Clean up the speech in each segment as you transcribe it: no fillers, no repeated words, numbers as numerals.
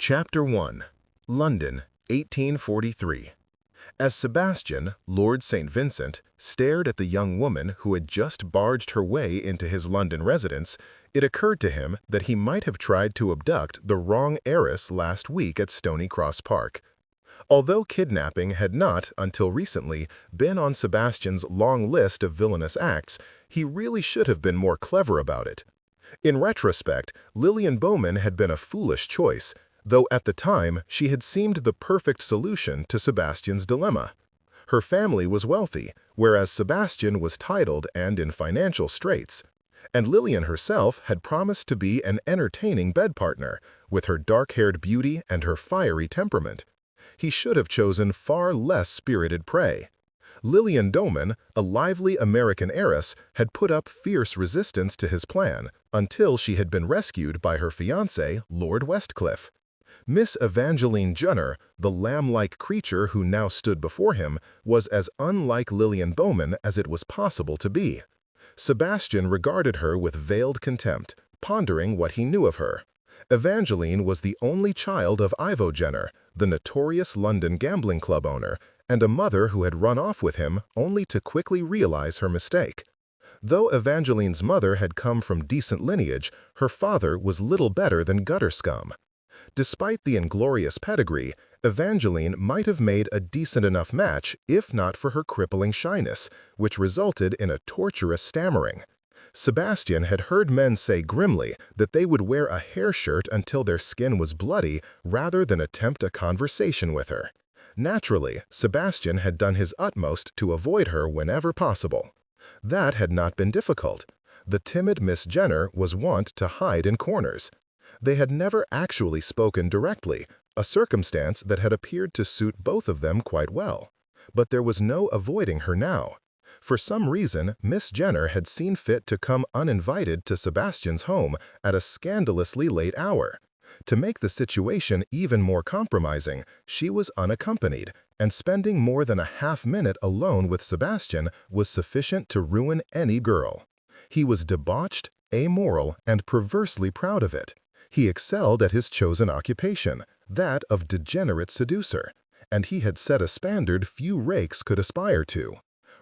Chapter 1. London, 1843. As Sebastian, Lord St. Vincent, stared at the young woman who had just barged her way into his London residence, it occurred to him that he might have tried to abduct the wrong heiress last week at Stony Cross Park. Although kidnapping had not, until recently, been on Sebastian's long list of villainous acts, he really should have been more clever about it. In retrospect, Lillian Bowman had been a foolish choice, though at the time she had seemed the perfect solution to Sebastian's dilemma. Her family was wealthy, whereas Sebastian was titled and in financial straits. And Lillian herself had promised to be an entertaining bed partner, with her dark-haired beauty and her fiery temperament. He should have chosen far less spirited prey. Lillian Bowman, a lively American heiress, had put up fierce resistance to his plan until she had been rescued by her fiancé, Lord Westcliff. Miss Evangeline Jenner, the lamb-like creature who now stood before him, was as unlike Lillian Bowman as it was possible to be. Sebastian regarded her with veiled contempt, pondering what he knew of her. Evangeline was the only child of Ivo Jenner, the notorious London gambling club owner, and a mother who had run off with him only to quickly realize her mistake. Though Evangeline's mother had come from decent lineage, her father was little better than gutter scum. Despite the inglorious pedigree, Evangeline might have made a decent enough match if not for her crippling shyness, which resulted in a torturous stammering. Sebastian had heard men say grimly that they would wear a hair shirt until their skin was bloody rather than attempt a conversation with her. Naturally, Sebastian had done his utmost to avoid her whenever possible. That had not been difficult. The timid Miss Jenner was wont to hide in corners. They had never actually spoken directly, a circumstance that had appeared to suit both of them quite well. But there was no avoiding her now. For some reason, Miss Jenner had seen fit to come uninvited to Sebastian's home at a scandalously late hour. To make the situation even more compromising, she was unaccompanied, and spending more than a half-minute alone with Sebastian was sufficient to ruin any girl. He was debauched, amoral, and perversely proud of it. He excelled at his chosen occupation, that of degenerate seducer, and he had set a standard few rakes could aspire to.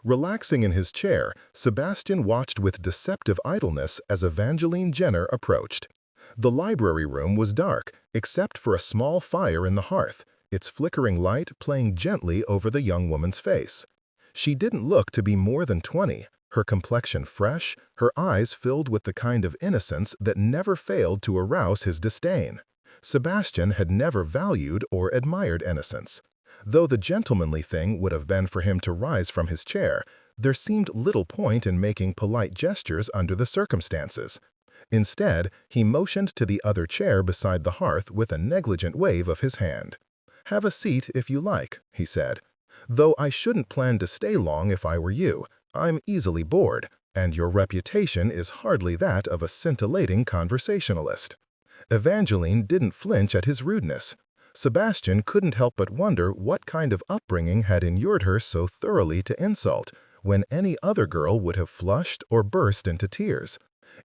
Relaxing in his chair, Sebastian watched with deceptive idleness as Evangeline Jenner approached. The library room was dark, except for a small fire in the hearth, its flickering light playing gently over the young woman's face. She didn't look to be more than 20, her complexion fresh, her eyes filled with the kind of innocence that never failed to arouse his disdain. Sebastian had never valued or admired innocence. Though the gentlemanly thing would have been for him to rise from his chair, there seemed little point in making polite gestures under the circumstances. Instead, he motioned to the other chair beside the hearth with a negligent wave of his hand. "Have a seat if you like," he said. "Though I shouldn't plan to stay long if I were you. I'm easily bored, and your reputation is hardly that of a scintillating conversationalist." Evangeline didn't flinch at his rudeness. Sebastian couldn't help but wonder what kind of upbringing had inured her so thoroughly to insult, when any other girl would have flushed or burst into tears.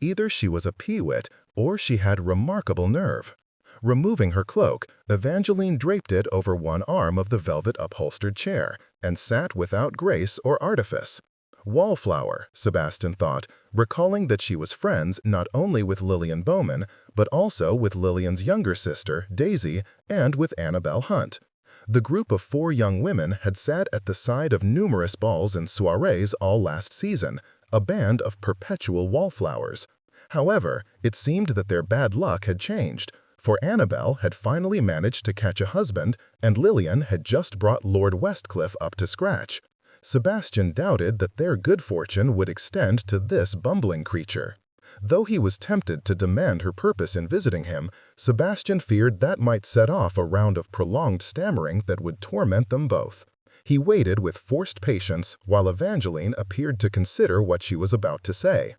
Either she was a peewit, or she had remarkable nerve. Removing her cloak, Evangeline draped it over one arm of the velvet-upholstered chair, and sat without grace or artifice. Wallflower, Sebastian thought, recalling that she was friends not only with Lillian Bowman, but also with Lillian's younger sister, Daisy, and with Annabel Hunt. The group of 4 young women had sat at the side of numerous balls and soirees all last season, a band of perpetual wallflowers. However, it seemed that their bad luck had changed, for Annabel had finally managed to catch a husband, and Lillian had just brought Lord Westcliff up to scratch. Sebastian doubted that their good fortune would extend to this bumbling creature. Though he was tempted to demand her purpose in visiting him, Sebastian feared that might set off a round of prolonged stammering that would torment them both. He waited with forced patience while Evangeline appeared to consider what she was about to say.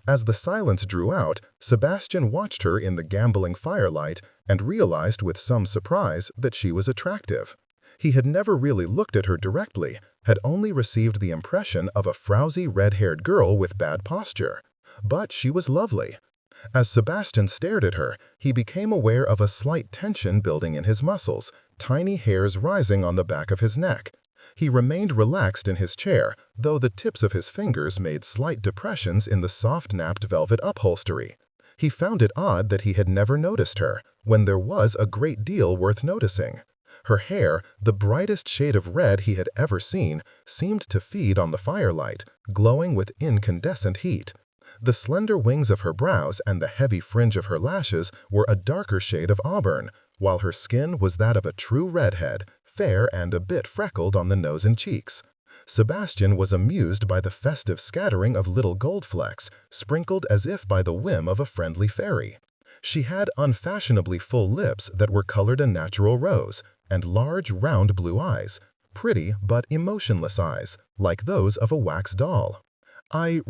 As the silence drew out, Sebastian watched her in the gambling firelight and realized with some surprise that she was attractive. He had never really looked at her directly, had only received the impression of a frowsy red-haired girl with bad posture. But she was lovely. As Sebastian stared at her, he became aware of a slight tension building in his muscles, tiny hairs rising on the back of his neck. He remained relaxed in his chair, though the tips of his fingers made slight depressions in the soft-napped velvet upholstery. He found it odd that he had never noticed her, when there was a great deal worth noticing. Her hair, the brightest shade of red he had ever seen, seemed to feed on the firelight, glowing with incandescent heat. The slender wings of her brows and the heavy fringe of her lashes were a darker shade of auburn, while her skin was that of a true redhead, fair and a bit freckled on the nose and cheeks. Sebastian was amused by the festive scattering of little gold flecks, sprinkled as if by the whim of a friendly fairy. She had unfashionably full lips that were colored a natural rose, and large, round blue eyes, pretty but emotionless eyes, like those of a wax doll. "I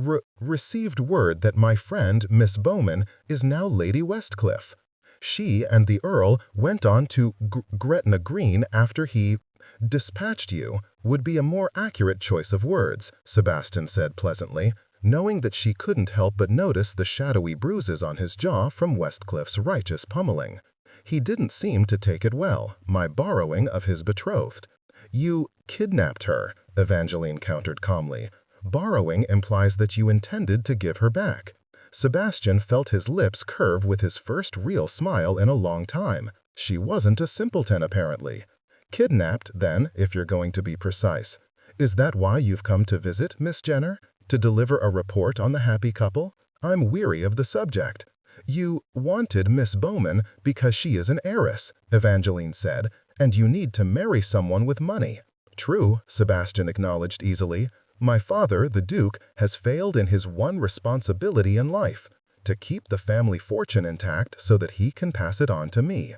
received word that my friend, Miss Bowman, is now Lady Westcliff. She and the Earl went on to Gretna Green after he dispatched you," would be a more accurate choice of words, Sebastian said pleasantly, knowing that she couldn't help but notice the shadowy bruises on his jaw from Westcliff's righteous pummeling. He didn't seem to take it well, my borrowing of his betrothed. "You kidnapped her," Evangeline countered calmly. "Borrowing implies that you intended to give her back." Sebastian felt his lips curve with his first real smile in a long time. She wasn't a simpleton, apparently. "Kidnapped, then, if you're going to be precise. Is that why you've come to visit, Miss Jenner? To deliver a report on the happy couple? I'm weary of the subject." "You wanted Miss Bowman because she is an heiress," Evangeline said, "and you need to marry someone with money." "True," Sebastian acknowledged easily. "My father, the Duke, has failed in his one responsibility in life, to keep the family fortune intact so that he can pass it on to me.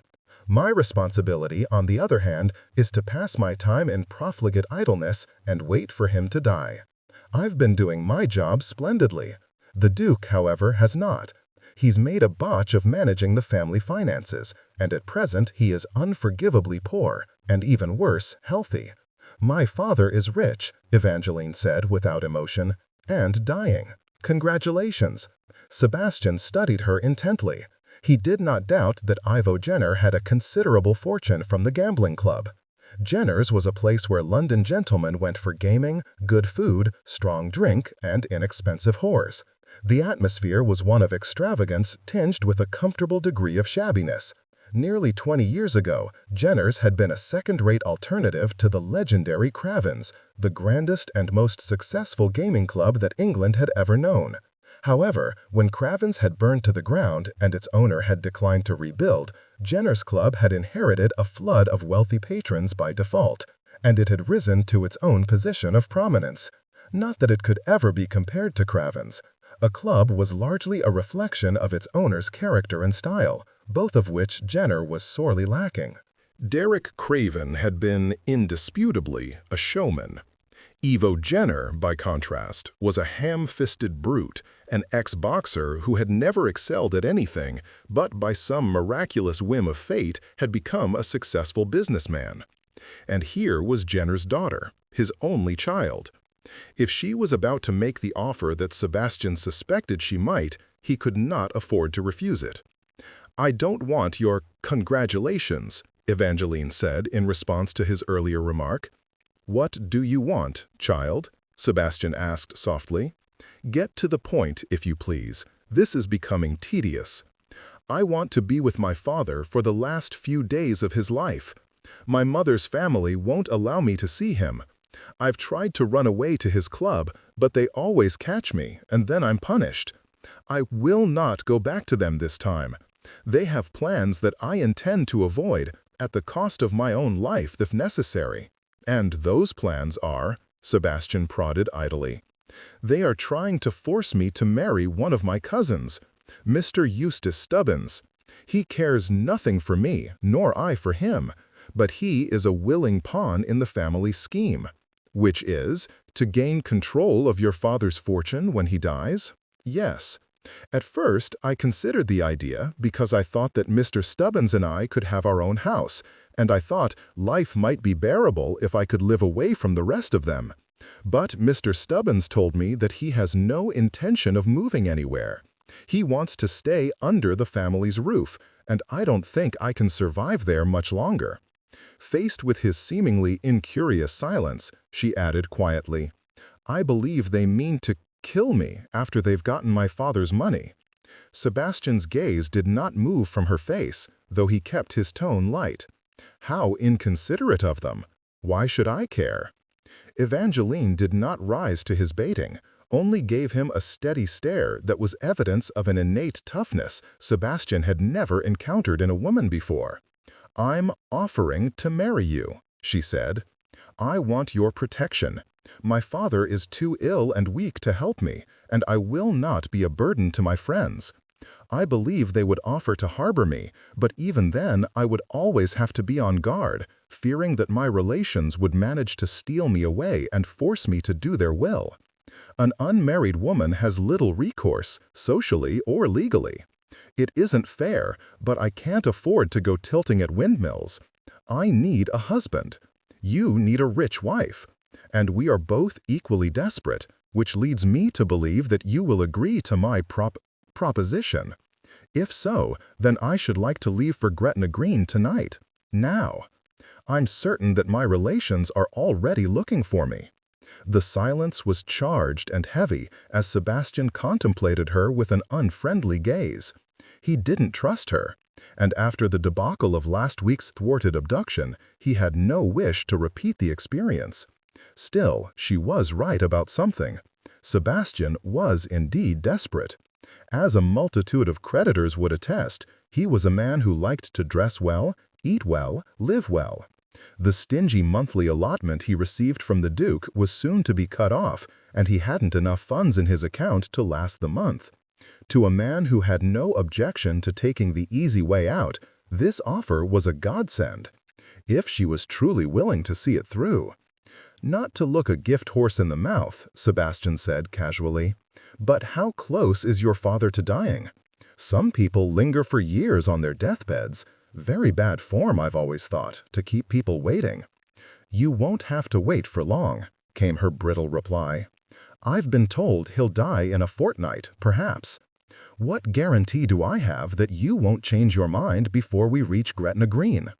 My responsibility, on the other hand, is to pass my time in profligate idleness and wait for him to die. I've been doing my job splendidly. The Duke, however, has not. He's made a botch of managing the family finances, and at present he is unforgivably poor, and even worse, healthy. My father is rich," Evangeline said without emotion, "and dying. Congratulations." Sebastian studied her intently. He did not doubt that Ivo Jenner had a considerable fortune from the gambling club. Jenner's was a place where London gentlemen went for gaming, good food, strong drink, and inexpensive whores. The atmosphere was one of extravagance tinged with a comfortable degree of shabbiness. Nearly 20 years ago, Jenner's had been a second-rate alternative to the legendary Craven's, the grandest and most successful gaming club that England had ever known. However, when Craven's had burned to the ground and its owner had declined to rebuild, Jenner's club had inherited a flood of wealthy patrons by default, and it had risen to its own position of prominence. Not that it could ever be compared to Craven's. A club was largely a reflection of its owner's character and style, both of which Jenner was sorely lacking. Derek Craven had been, indisputably, a showman. Ivo Jenner, by contrast, was a ham-fisted brute, an ex-boxer who had never excelled at anything, but by some miraculous whim of fate had become a successful businessman. And here was Jenner's daughter, his only child. If she was about to make the offer that Sebastian suspected she might, he could not afford to refuse it. "I don't want your congratulations," Evangeline said in response to his earlier remark. "What do you want, child?" Sebastian asked softly. "Get to the point, if you please. This is becoming tedious." "I want to be with my father for the last few days of his life. My mother's family won't allow me to see him. I've tried to run away to his club, but they always catch me, and then I'm punished. I will not go back to them this time. They have plans that I intend to avoid, at the cost of my own life if necessary. And those plans are," Sebastian prodded idly, "they are trying to force me to marry one of my cousins, Mr. Eustace Stubbins. He cares nothing for me, nor I for him, but he is a willing pawn in the family scheme." "Which is, to gain control of your father's fortune when he dies?" "Yes. At first, I considered the idea because I thought that Mr. Stubbins and I could have our own house, and I thought life might be bearable if I could live away from the rest of them. But Mr. Stubbins told me that he has no intention of moving anywhere. He wants to stay under the family's roof, and I don't think I can survive there much longer." Faced with his seemingly incurious silence, she added quietly, "I believe they mean to kill me after they've gotten my father's money." Sebastian's gaze did not move from her face, though he kept his tone light. "How inconsiderate of them! Why should I care?" Evangeline did not rise to his baiting, only gave him a steady stare that was evidence of an innate toughness Sebastian had never encountered in a woman before. "I'm offering to marry you," she said. "I want your protection. My father is too ill and weak to help me, and I will not be a burden to my friends. I believe they would offer to harbor me, but even then I would always have to be on guard, fearing that my relations would manage to steal me away and force me to do their will. An unmarried woman has little recourse, socially or legally. It isn't fair, but I can't afford to go tilting at windmills. I need a husband. You need a rich wife. And we are both equally desperate, which leads me to believe that you will agree to my proposition. If so, then I should like to leave for Gretna Green tonight, now. I'm certain that my relations are already looking for me." The silence was charged and heavy as Sebastian contemplated her with an unfriendly gaze. He didn't trust her, and after the debacle of last week's thwarted abduction, he had no wish to repeat the experience. Still, she was right about something. Sebastian was indeed desperate. As a multitude of creditors would attest, he was a man who liked to dress well, eat well, live well. The stingy monthly allotment he received from the Duke was soon to be cut off, and he hadn't enough funds in his account to last the month. To a man who had no objection to taking the easy way out, this offer was a godsend, if she was truly willing to see it through. "Not to look a gift horse in the mouth," Sebastian said casually, "but how close is your father to dying? Some people linger for years on their deathbeds. Very bad form, I've always thought, to keep people waiting." "You won't have to wait for long," came her brittle reply. "I've been told he'll die in a fortnight, perhaps. What guarantee do I have that you won't change your mind before we reach Gretna Green?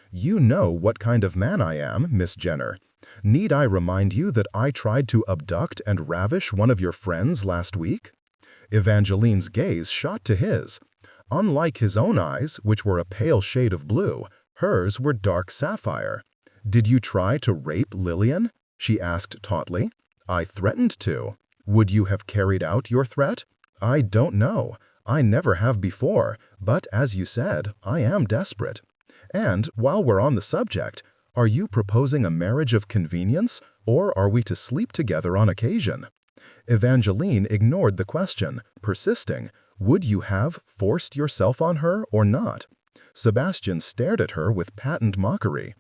You know what kind of man I am, Miss Jenner. Need I remind you that I tried to abduct and ravish one of your friends last week?" Evangeline's gaze shot to his. Unlike his own eyes, which were a pale shade of blue, hers were dark sapphire. "Did you try to rape Lillian?" she asked tautly. "I threatened to. Would you have carried out your threat? I don't know. I never have before, but as you said, I am desperate. And while we're on the subject, are you proposing a marriage of convenience, or are we to sleep together on occasion?" Evangeline ignored the question, persisting, "Would you have forced yourself on her or not?" Sebastian stared at her with patent mockery.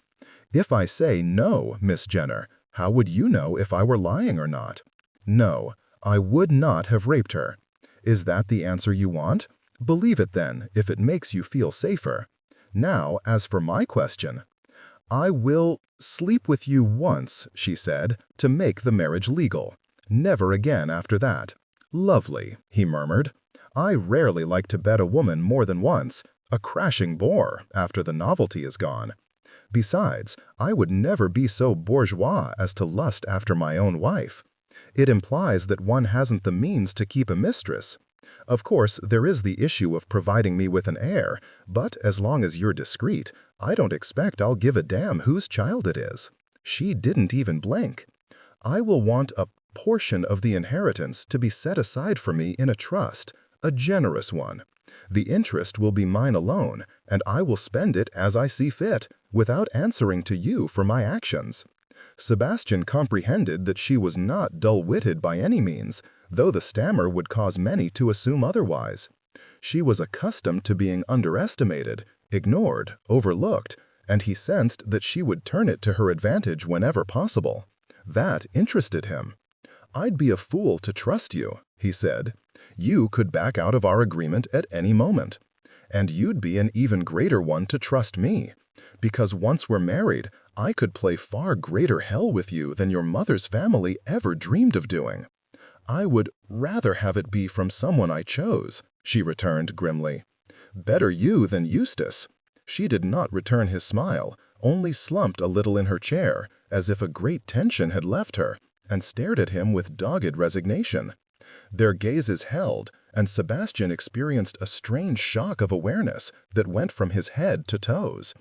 "If I say no, Miss Jenner, how would you know if I were lying or not? No, I would not have raped her. Is that the answer you want? Believe it then, if it makes you feel safer. Now, as for my question." "I will sleep with you once," she said, "to make the marriage legal. Never again after that." "Lovely," he murmured. "I rarely like to bed a woman more than once, a crashing bore after the novelty is gone. Besides, I would never be so bourgeois as to lust after my own wife. It implies that one hasn't the means to keep a mistress. Of course, there is the issue of providing me with an heir, but as long as you're discreet, I don't expect I'll give a damn whose child it is." She didn't even blink. "I will want a portion of the inheritance to be set aside for me in a trust, a generous one. The interest will be mine alone, and I will spend it as I see fit, without answering to you for my actions." Sebastian comprehended that she was not dull-witted by any means, though the stammer would cause many to assume otherwise. She was accustomed to being underestimated, ignored, overlooked, and he sensed that she would turn it to her advantage whenever possible. That interested him. "I'd be a fool to trust you," he said. "You could back out of our agreement at any moment. And you'd be an even greater one to trust me, because once we're married, I could play far greater hell with you than your mother's family ever dreamed of doing. "I would rather have it be from someone I chose," she returned grimly. "Better you than Eustace." She did not return his smile, only slumped a little in her chair, as if a great tension had left her, and stared at him with dogged resignation. Their gazes held, and Sebastian experienced a strange shock of awareness that went from his head to toes.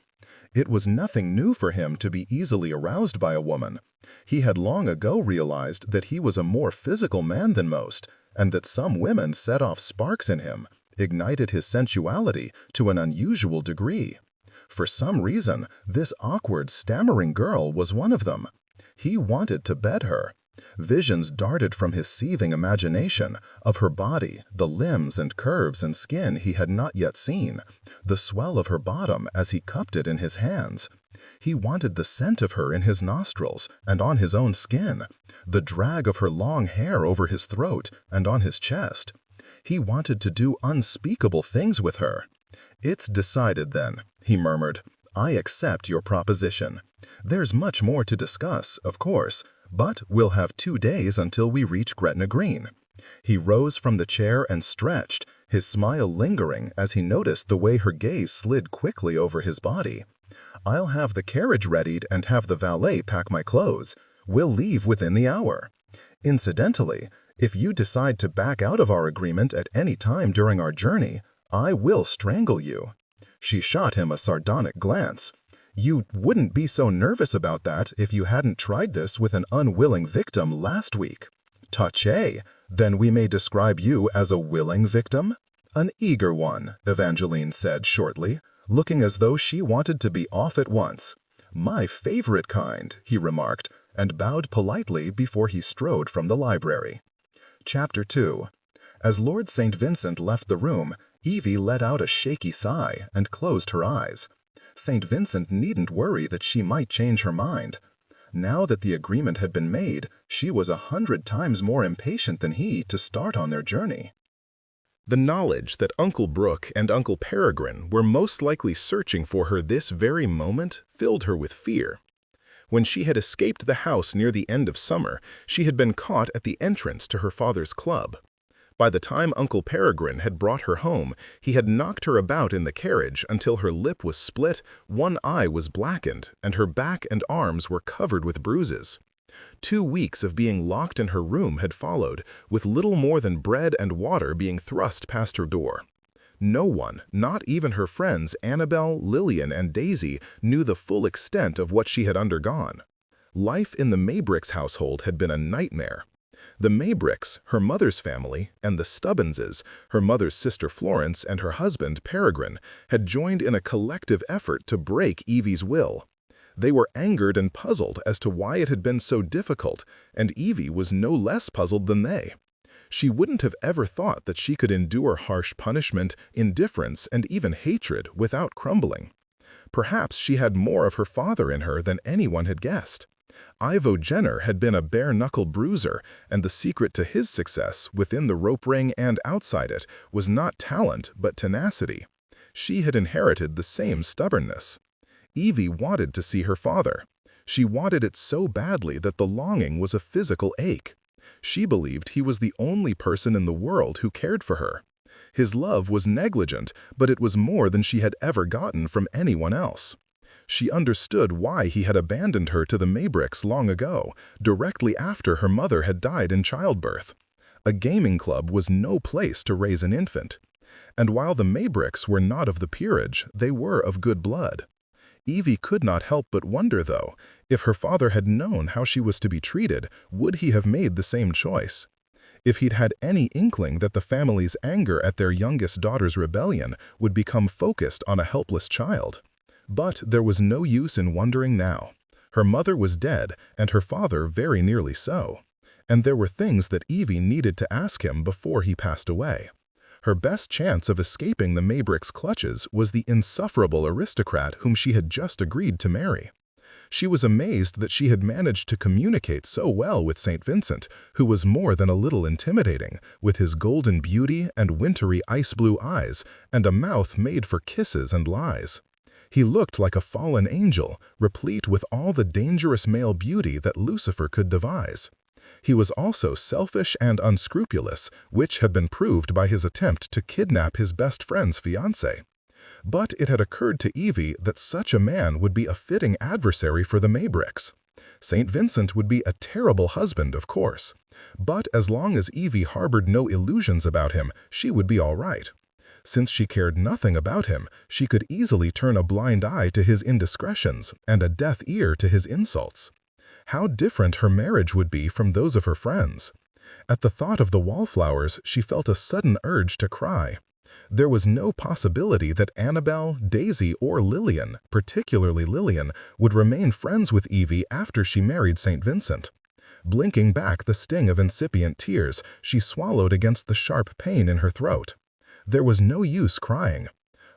It was nothing new for him to be easily aroused by a woman. He had long ago realized that he was a more physical man than most, and that some women set off sparks in him, ignited his sensuality to an unusual degree. For some reason, this awkward, stammering girl was one of them. He wanted to bed her. Visions darted from his seething imagination of her body, the limbs and curves and skin he had not yet seen, the swell of her bottom as he cupped it in his hands. He wanted the scent of her in his nostrils and on his own skin, the drag of her long hair over his throat and on his chest. He wanted to do unspeakable things with her. "It's decided then," he murmured. "I accept your proposition. There's much more to discuss, of course, but we'll have 2 days until we reach Gretna Green." He rose from the chair and stretched, his smile lingering as he noticed the way her gaze slid quickly over his body. "I'll have the carriage readied and have the valet pack my clothes. We'll leave within the hour. Incidentally, if you decide to back out of our agreement at any time during our journey, I will strangle you." She shot him a sardonic glance. "You wouldn't be so nervous about that if you hadn't tried this with an unwilling victim last week." "Touché! Then we may describe you as a willing victim?" "An eager one," Evangeline said shortly, looking as though she wanted to be off at once. "My favorite kind," he remarked, and bowed politely before he strode from the library. Chapter 2. As Lord St. Vincent left the room, Evie let out a shaky sigh and closed her eyes. St. Vincent needn't worry that she might change her mind. Now that the agreement had been made, she was 100 times more impatient than he to start on their journey. The knowledge that Uncle Brooke and Uncle Peregrine were most likely searching for her this very moment filled her with fear. When she had escaped the house near the end of summer, she had been caught at the entrance to her father's club. By the time Uncle Peregrine had brought her home, he had knocked her about in the carriage until her lip was split, one eye was blackened, and her back and arms were covered with bruises. 2 weeks of being locked in her room had followed, with little more than bread and water being thrust past her door. No one, not even her friends Annabel, Lillian, and Daisy, knew the full extent of what she had undergone. Life in the Maybricks household had been a nightmare. The Maybricks, her mother's family, and the Stubbinses, her mother's sister Florence and her husband Peregrine, had joined in a collective effort to break Evie's will. They were angered and puzzled as to why it had been so difficult, and Evie was no less puzzled than they. She wouldn't have ever thought that she could endure harsh punishment, indifference, and even hatred without crumbling. Perhaps she had more of her father in her than anyone had guessed. Ivo Jenner had been a bare-knuckled bruiser, and the secret to his success, within the rope ring and outside it, was not talent but tenacity. She had inherited the same stubbornness. Evie wanted to see her father. She wanted it so badly that the longing was a physical ache. She believed he was the only person in the world who cared for her. His love was negligent, but it was more than she had ever gotten from anyone else. She understood why he had abandoned her to the Maybricks long ago, directly after her mother had died in childbirth. A gaming club was no place to raise an infant. And while the Maybricks were not of the peerage, they were of good blood. Evie could not help but wonder, though, if her father had known how she was to be treated, would he have made the same choice? If he'd had any inkling that the family's anger at their youngest daughter's rebellion would become focused on a helpless child. But there was no use in wondering now. Her mother was dead, and her father very nearly so. And there were things that Evie needed to ask him before he passed away. Her best chance of escaping the Maybricks' clutches was the insufferable aristocrat whom she had just agreed to marry. She was amazed that she had managed to communicate so well with St. Vincent, who was more than a little intimidating, with his golden beauty and wintry ice-blue eyes, and a mouth made for kisses and lies. He looked like a fallen angel, replete with all the dangerous male beauty that Lucifer could devise. He was also selfish and unscrupulous, which had been proved by his attempt to kidnap his best friend's fiancée. But it had occurred to Evie that such a man would be a fitting adversary for the Mabricks. St. Vincent would be a terrible husband, of course, but as long as Evie harbored no illusions about him, she would be all right. Since she cared nothing about him, she could easily turn a blind eye to his indiscretions and a deaf ear to his insults. How different her marriage would be from those of her friends. At the thought of the wallflowers, she felt a sudden urge to cry. There was no possibility that Annabelle, Daisy, or Lillian, particularly Lillian, would remain friends with Evie after she married St. Vincent. Blinking back the sting of incipient tears, she swallowed against the sharp pain in her throat. There was no use crying.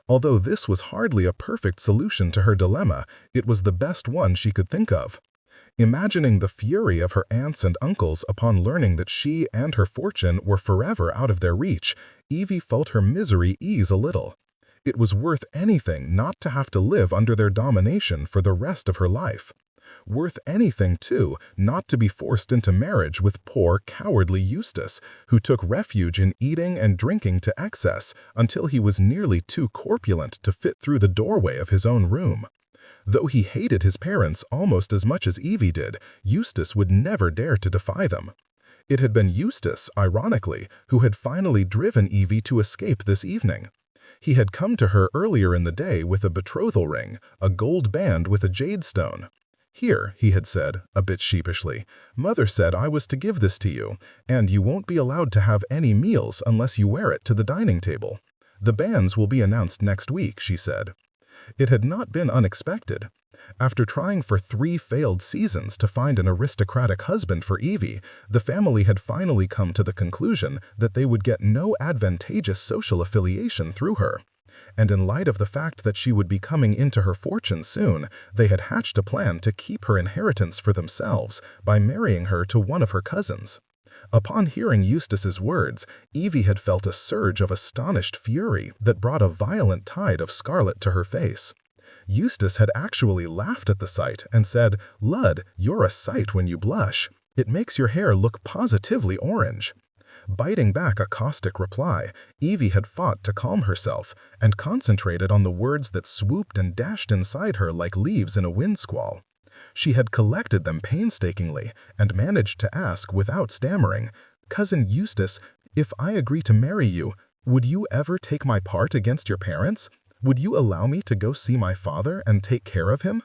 Although this was hardly a perfect solution to her dilemma, it was the best one she could think of. Imagining the fury of her aunts and uncles upon learning that she and her fortune were forever out of their reach, Evie felt her misery ease a little. It was worth anything not to have to live under their domination for the rest of her life. Worth anything, too, not to be forced into marriage with poor, cowardly Eustace, who took refuge in eating and drinking to excess until he was nearly too corpulent to fit through the doorway of his own room. Though he hated his parents almost as much as Evie did, Eustace would never dare to defy them. It had been Eustace, ironically, who had finally driven Evie to escape this evening. He had come to her earlier in the day with a betrothal ring, a gold band with a jade stone. "Here," he had said, a bit sheepishly, "Mother said I was to give this to you, and you won't be allowed to have any meals unless you wear it to the dining table. The banns will be announced next week," she said. It had not been unexpected. After trying for 3 failed seasons to find an aristocratic husband for Evie, the family had finally come to the conclusion that they would get no advantageous social affiliation through her. And in light of the fact that she would be coming into her fortune soon, they had hatched a plan to keep her inheritance for themselves by marrying her to one of her cousins. Upon hearing Eustace's words, Evie had felt a surge of astonished fury that brought a violent tide of scarlet to her face. Eustace had actually laughed at the sight and said, "Lud, you're a sight when you blush. It makes your hair look positively orange." Biting back a caustic reply, Evie had fought to calm herself and concentrated on the words that swooped and dashed inside her like leaves in a wind squall. She had collected them painstakingly and managed to ask without stammering, "Cousin Eustace, if I agree to marry you, would you ever take my part against your parents? Would you allow me to go see my father and take care of him?"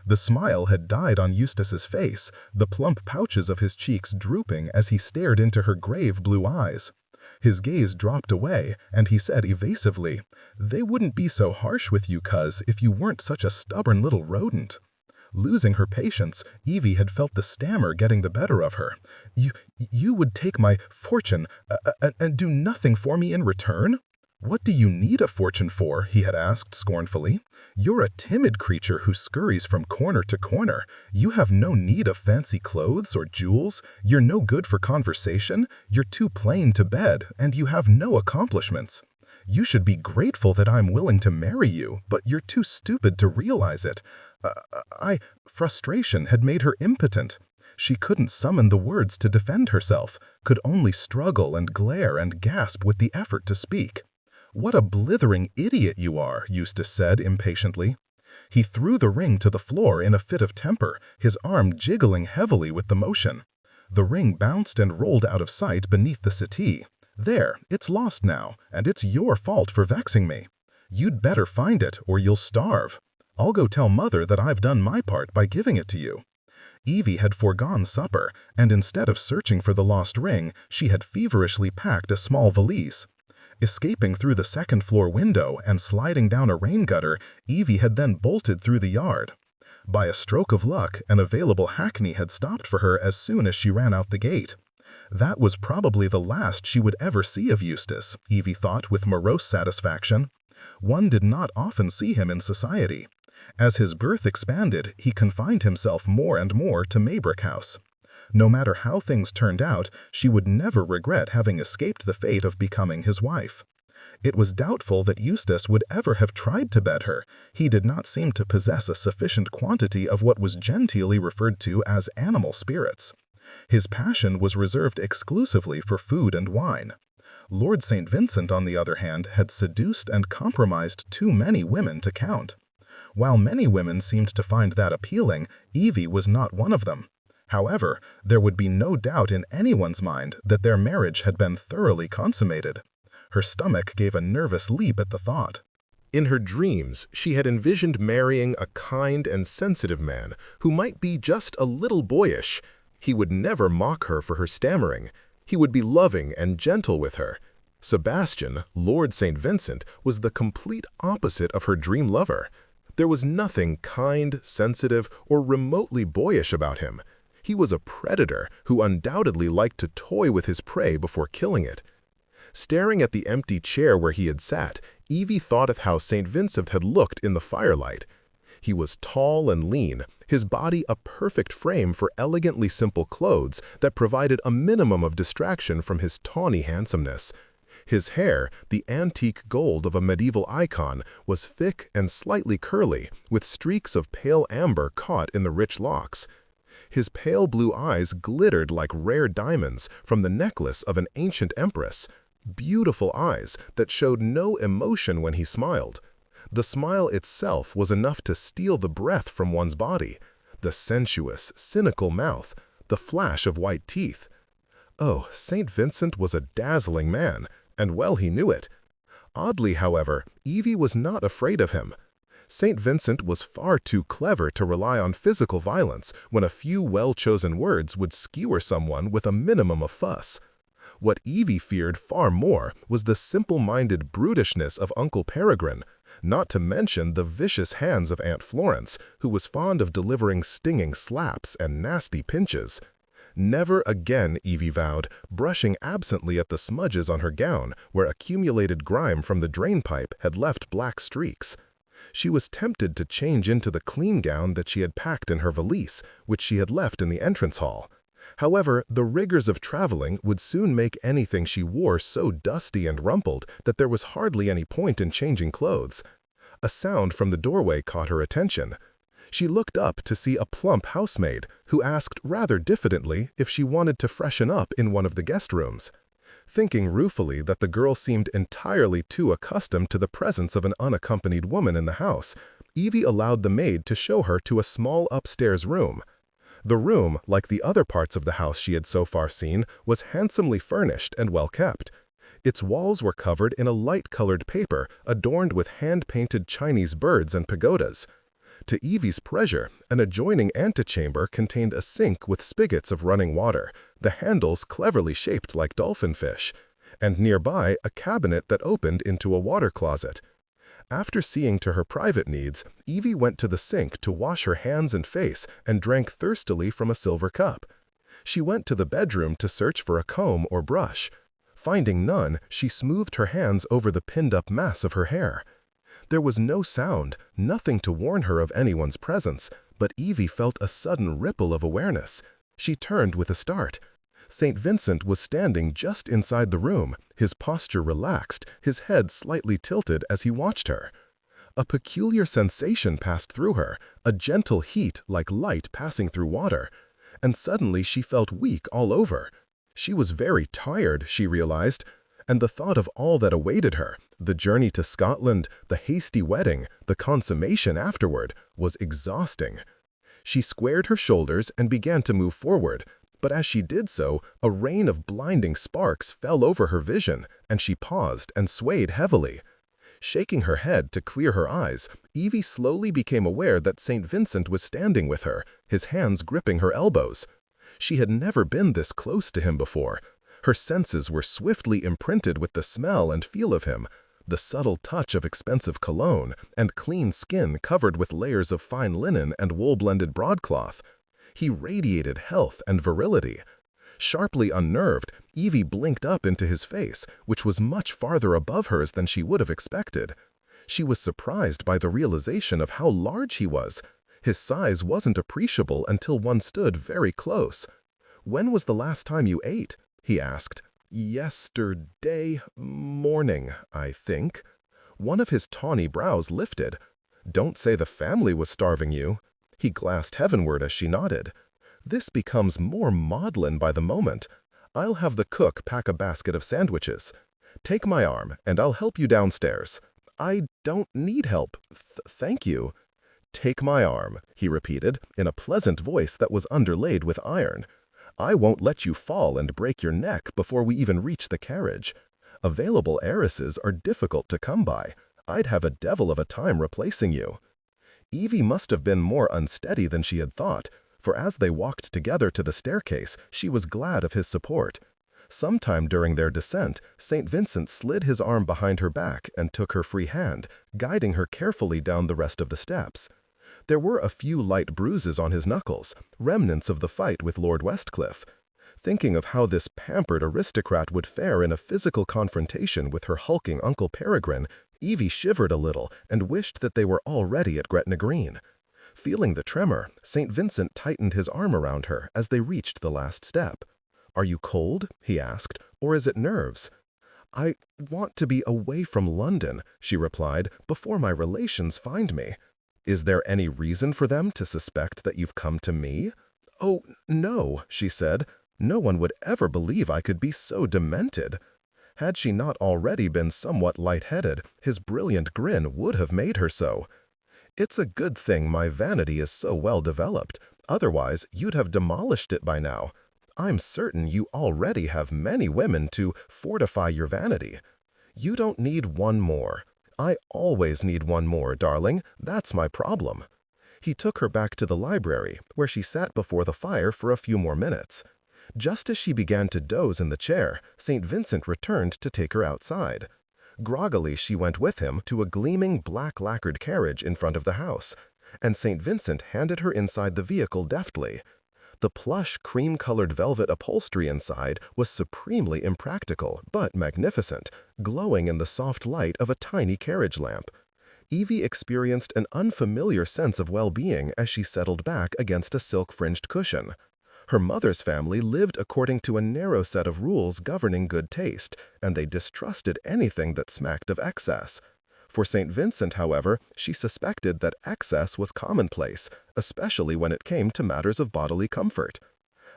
The smile had died on Eustace's face, the plump pouches of his cheeks drooping as he stared into her grave blue eyes. His gaze dropped away, and he said evasively, "They wouldn't be so harsh with you, cuz, if you weren't such a stubborn little rodent." Losing her patience, Evie had felt the stammer getting the better of her. You would take my fortune and do nothing for me in return?" "What do you need a fortune for?" he had asked scornfully. "You're a timid creature who scurries from corner to corner. You have no need of fancy clothes or jewels. You're no good for conversation. You're too plain to bed, and you have no accomplishments. You should be grateful that I'm willing to marry you, but you're too stupid to realize it." Frustration had made her impotent. She couldn't summon the words to defend herself, could only struggle and glare and gasp with the effort to speak. "What a blithering idiot you are," Eustace said impatiently. He threw the ring to the floor in a fit of temper, his arm jiggling heavily with the motion. The ring bounced and rolled out of sight beneath the settee. "There, it's lost now, and it's your fault for vexing me. You'd better find it, or you'll starve. I'll go tell Mother that I've done my part by giving it to you." Evie had foregone supper, and instead of searching for the lost ring, she had feverishly packed a small valise. Escaping through the second-floor window and sliding down a rain gutter, Evie had then bolted through the yard. By a stroke of luck, an available hackney had stopped for her as soon as she ran out the gate. That was probably the last she would ever see of Eustace, Evie thought with morose satisfaction. One did not often see him in society. As his berth expanded, he confined himself more and more to Maybrick House. No matter how things turned out, she would never regret having escaped the fate of becoming his wife. It was doubtful that Eustace would ever have tried to bed her. He did not seem to possess a sufficient quantity of what was genteelly referred to as animal spirits. His passion was reserved exclusively for food and wine. Lord St. Vincent, on the other hand, had seduced and compromised too many women to count. While many women seemed to find that appealing, Evie was not one of them. However, there would be no doubt in anyone's mind that their marriage had been thoroughly consummated. Her stomach gave a nervous leap at the thought. In her dreams, she had envisioned marrying a kind and sensitive man who might be just a little boyish. He would never mock her for her stammering. He would be loving and gentle with her. Sebastian, Lord St. Vincent, was the complete opposite of her dream lover. There was nothing kind, sensitive, or remotely boyish about him. He was a predator who undoubtedly liked to toy with his prey before killing it. Staring at the empty chair where he had sat, Evie thought of how St. Vincent had looked in the firelight. He was tall and lean, his body a perfect frame for elegantly simple clothes that provided a minimum of distraction from his tawny handsomeness. His hair, the antique gold of a medieval icon, was thick and slightly curly, with streaks of pale amber caught in the rich locks. His pale blue eyes glittered like rare diamonds from the necklace of an ancient empress. Beautiful eyes that showed no emotion when he smiled. The smile itself was enough to steal the breath from one's body. The sensuous, cynical mouth, the flash of white teeth. Oh, St. Vincent was a dazzling man, and well he knew it. Oddly, however, Evie was not afraid of him. St. Vincent was far too clever to rely on physical violence when a few well-chosen words would skewer someone with a minimum of fuss. What Evie feared far more was the simple-minded brutishness of Uncle Peregrine, not to mention the vicious hands of Aunt Florence, who was fond of delivering stinging slaps and nasty pinches. Never again, Evie vowed, brushing absently at the smudges on her gown where accumulated grime from the drainpipe had left black streaks. She was tempted to change into the clean gown that she had packed in her valise, which she had left in the entrance hall. However, the rigors of traveling would soon make anything she wore so dusty and rumpled that there was hardly any point in changing clothes. A sound from the doorway caught her attention. She looked up to see a plump housemaid, who asked rather diffidently if she wanted to freshen up in one of the guest rooms. Thinking ruefully that the girl seemed entirely too accustomed to the presence of an unaccompanied woman in the house, Evie allowed the maid to show her to a small upstairs room. The room, like the other parts of the house she had so far seen, was handsomely furnished and well kept. Its walls were covered in a light-colored paper adorned with hand-painted Chinese birds and pagodas. To Evie's pleasure, an adjoining antechamber contained a sink with spigots of running water, the handles cleverly shaped like dolphin fish, and nearby a cabinet that opened into a water closet. After seeing to her private needs, Evie went to the sink to wash her hands and face and drank thirstily from a silver cup. She went to the bedroom to search for a comb or brush. Finding none, she smoothed her hands over the pinned-up mass of her hair. There was no sound, nothing to warn her of anyone's presence, but Evie felt a sudden ripple of awareness. She turned with a start. St. Vincent was standing just inside the room, his posture relaxed, his head slightly tilted as he watched her. A peculiar sensation passed through her, a gentle heat like light passing through water, and suddenly she felt weak all over. She was very tired, she realized, and the thought of all that awaited her, the journey to Scotland, the hasty wedding, the consummation afterward, was exhausting. She squared her shoulders and began to move forward, but as she did so, a rain of blinding sparks fell over her vision, and she paused and swayed heavily. Shaking her head to clear her eyes, Evie slowly became aware that St. Vincent was standing with her, his hands gripping her elbows. She had never been this close to him before. Her senses were swiftly imprinted with the smell and feel of him, the subtle touch of expensive cologne, and clean skin covered with layers of fine linen and wool-blended broadcloth. He radiated health and virility. Sharply unnerved, Evie blinked up into his face, which was much farther above hers than she would have expected. She was surprised by the realization of how large he was. His size wasn't appreciable until one stood very close. "When was the last time you ate?" he asked. "Yesterday morning, I think." One of his tawny brows lifted. "Don't say the family was starving you." He glanced heavenward as she nodded. This becomes more maudlin by the moment. I'll have the cook pack a basket of sandwiches. Take my arm, and I'll help you downstairs. I don't need help. Thank you. Take my arm, he repeated, in a pleasant voice that was underlaid with iron. I won't let you fall and break your neck before we even reach the carriage. Available heiresses are difficult to come by. I'd have a devil of a time replacing you. Evie must have been more unsteady than she had thought, for as they walked together to the staircase, she was glad of his support. Sometime during their descent, St. Vincent slid his arm behind her back and took her free hand, guiding her carefully down the rest of the steps. There were a few light bruises on his knuckles, remnants of the fight with Lord Westcliff. Thinking of how this pampered aristocrat would fare in a physical confrontation with her hulking Uncle Peregrine, Evie shivered a little and wished that they were already at Gretna Green. Feeling the tremor, St. Vincent tightened his arm around her as they reached the last step. "Are you cold?" he asked, "or is it nerves?" "I want to be away from London," she replied, "before my relations find me." "Is there any reason for them to suspect that you've come to me?" "Oh, no," she said. "No one would ever believe I could be so demented." Had she not already been somewhat lightheaded, his brilliant grin would have made her so. "It's a good thing my vanity is so well developed. Otherwise, you'd have demolished it by now. I'm certain you already have many women to fortify your vanity. You don't need one more. I always need one more, darling. That's my problem." He took her back to the library, where she sat before the fire for a few more minutes. Just as she began to doze in the chair, St. Vincent returned to take her outside. Groggily, she went with him to a gleaming black-lacquered carriage in front of the house, and St. Vincent handed her inside the vehicle deftly. The plush, cream-colored velvet upholstery inside was supremely impractical but magnificent, glowing in the soft light of a tiny carriage lamp. Evie experienced an unfamiliar sense of well-being as she settled back against a silk-fringed cushion. Her mother's family lived according to a narrow set of rules governing good taste, and they distrusted anything that smacked of excess. For St. Vincent, however, she suspected that excess was commonplace, especially when it came to matters of bodily comfort.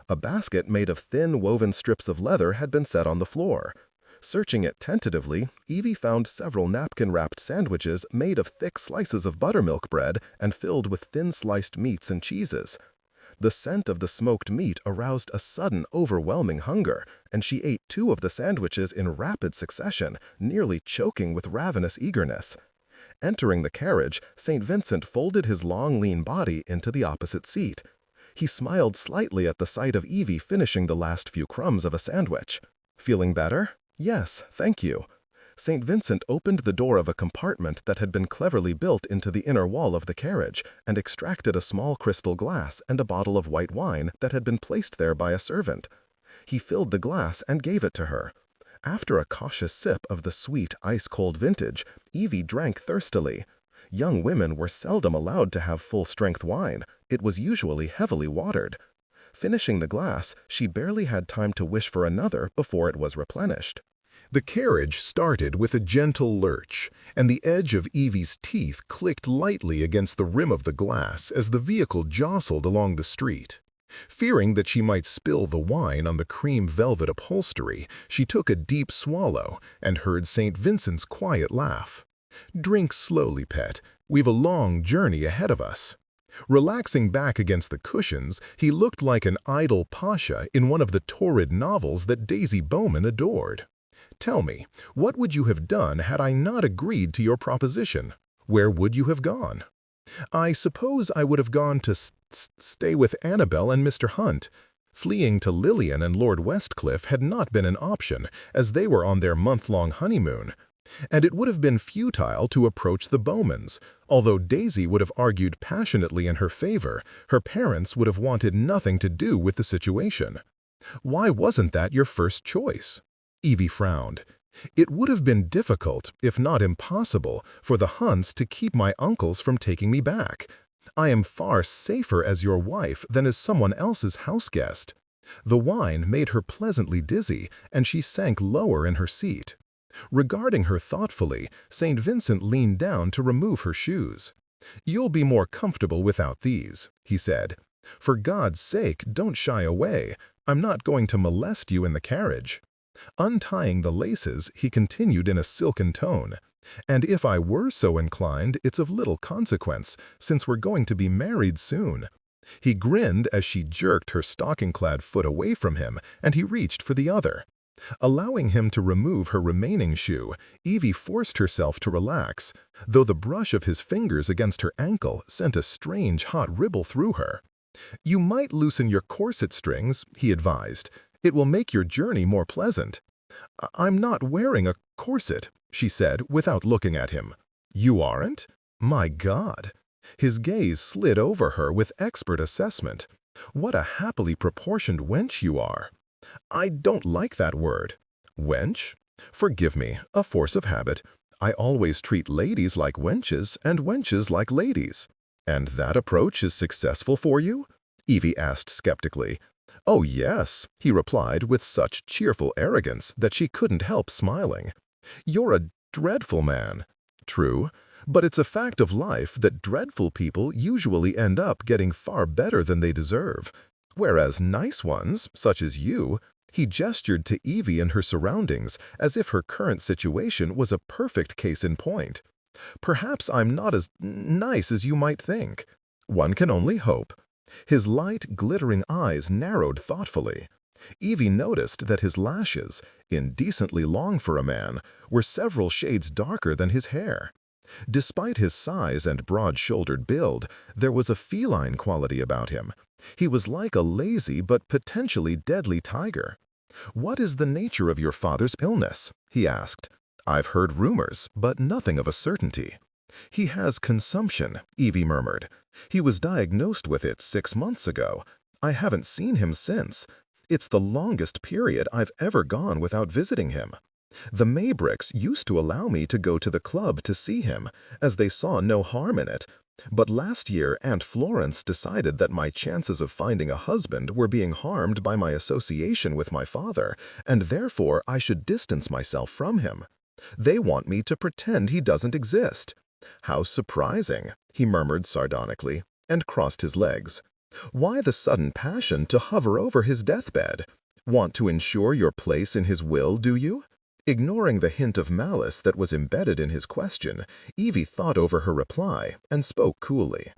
A basket made of thin woven strips of leather had been set on the floor. Searching it tentatively, Evie found several napkin-wrapped sandwiches made of thick slices of buttermilk bread and filled with thin-sliced meats and cheeses. The scent of the smoked meat aroused a sudden, overwhelming hunger, and she ate 2 of the sandwiches in rapid succession, nearly choking with ravenous eagerness. Entering the carriage, St. Vincent folded his long, lean body into the opposite seat. He smiled slightly at the sight of Evie finishing the last few crumbs of a sandwich. "Feeling better?" "Yes, thank you." St. Vincent opened the door of a compartment that had been cleverly built into the inner wall of the carriage and extracted a small crystal glass and a bottle of white wine that had been placed there by a servant. He filled the glass and gave it to her. After a cautious sip of the sweet, ice-cold vintage, Evie drank thirstily. Young women were seldom allowed to have full-strength wine. It was usually heavily watered. Finishing the glass, she barely had time to wish for another before it was replenished. The carriage started with a gentle lurch, and the edge of Evie's teeth clicked lightly against the rim of the glass as the vehicle jostled along the street. Fearing that she might spill the wine on the cream velvet upholstery, she took a deep swallow and heard St. Vincent's quiet laugh. "Drink slowly, pet. We've a long journey ahead of us." Relaxing back against the cushions, he looked like an idle pasha in one of the torrid novels that Daisy Bowman adored. "Tell me, what would you have done had I not agreed to your proposition? Where would you have gone?" "I suppose I would have gone to stay with Annabel and Mr. Hunt." Fleeing to Lillian and Lord Westcliff had not been an option, as they were on their month-long honeymoon. And it would have been futile to approach the Bowmans. Although Daisy would have argued passionately in her favor, her parents would have wanted nothing to do with the situation. "Why wasn't that your first choice?" Evie frowned. "It would have been difficult, if not impossible, for the Hunts to keep my uncles from taking me back. I am far safer as your wife than as someone else's houseguest." The wine made her pleasantly dizzy, and she sank lower in her seat. Regarding her thoughtfully, St. Vincent leaned down to remove her shoes. "You'll be more comfortable without these," he said. For God's sake, don't shy away. I'm not going to molest you in the carriage." Untying the laces, he continued in a silken tone, "And if I were so inclined, it's of little consequence, since we're going to be married soon." He grinned as she jerked her stocking-clad foot away from him, and he reached for the other. Allowing him to remove her remaining shoe, Evie forced herself to relax, though the brush of his fingers against her ankle sent a strange hot ripple through her. "You might loosen your corset strings," he advised. "It will make your journey more pleasant." "I'm not wearing a corset," she said without looking at him. "You aren't? My God!" His gaze slid over her with expert assessment. "What a happily proportioned wench you are." "I don't like that word." "Wench? Forgive me, a force of habit. I always treat ladies like wenches and wenches like ladies." "And that approach is successful for you?" Evie asked skeptically. "Oh, yes," he replied with such cheerful arrogance that she couldn't help smiling. "You're a dreadful man." "True, but it's a fact of life that dreadful people usually end up getting far better than they deserve. Whereas nice ones, such as you—" He gestured to Evie and her surroundings as if her current situation was a perfect case in point. "Perhaps I'm not as nice as you might think." "One can only hope." His light, glittering eyes narrowed thoughtfully. Evie noticed that his lashes, indecently long for a man, were several shades darker than his hair. Despite his size and broad-shouldered build, there was a feline quality about him. He was like a lazy but potentially deadly tiger. "What is the nature of your father's illness?" he asked. "I've heard rumors, but nothing of a certainty." "He has consumption," Evie murmured. "He was diagnosed with it 6 months ago. I haven't seen him since. It's the longest period I've ever gone without visiting him. The Maybricks used to allow me to go to the club to see him, as they saw no harm in it. But last year Aunt Florence decided that my chances of finding a husband were being harmed by my association with my father, and therefore I should distance myself from him. They want me to pretend he doesn't exist." "How surprising," he murmured sardonically, and crossed his legs. "Why the sudden passion to hover over his deathbed? Want to ensure your place in his will, do you?" Ignoring the hint of malice that was embedded in his question, Evie thought over her reply and spoke coolly.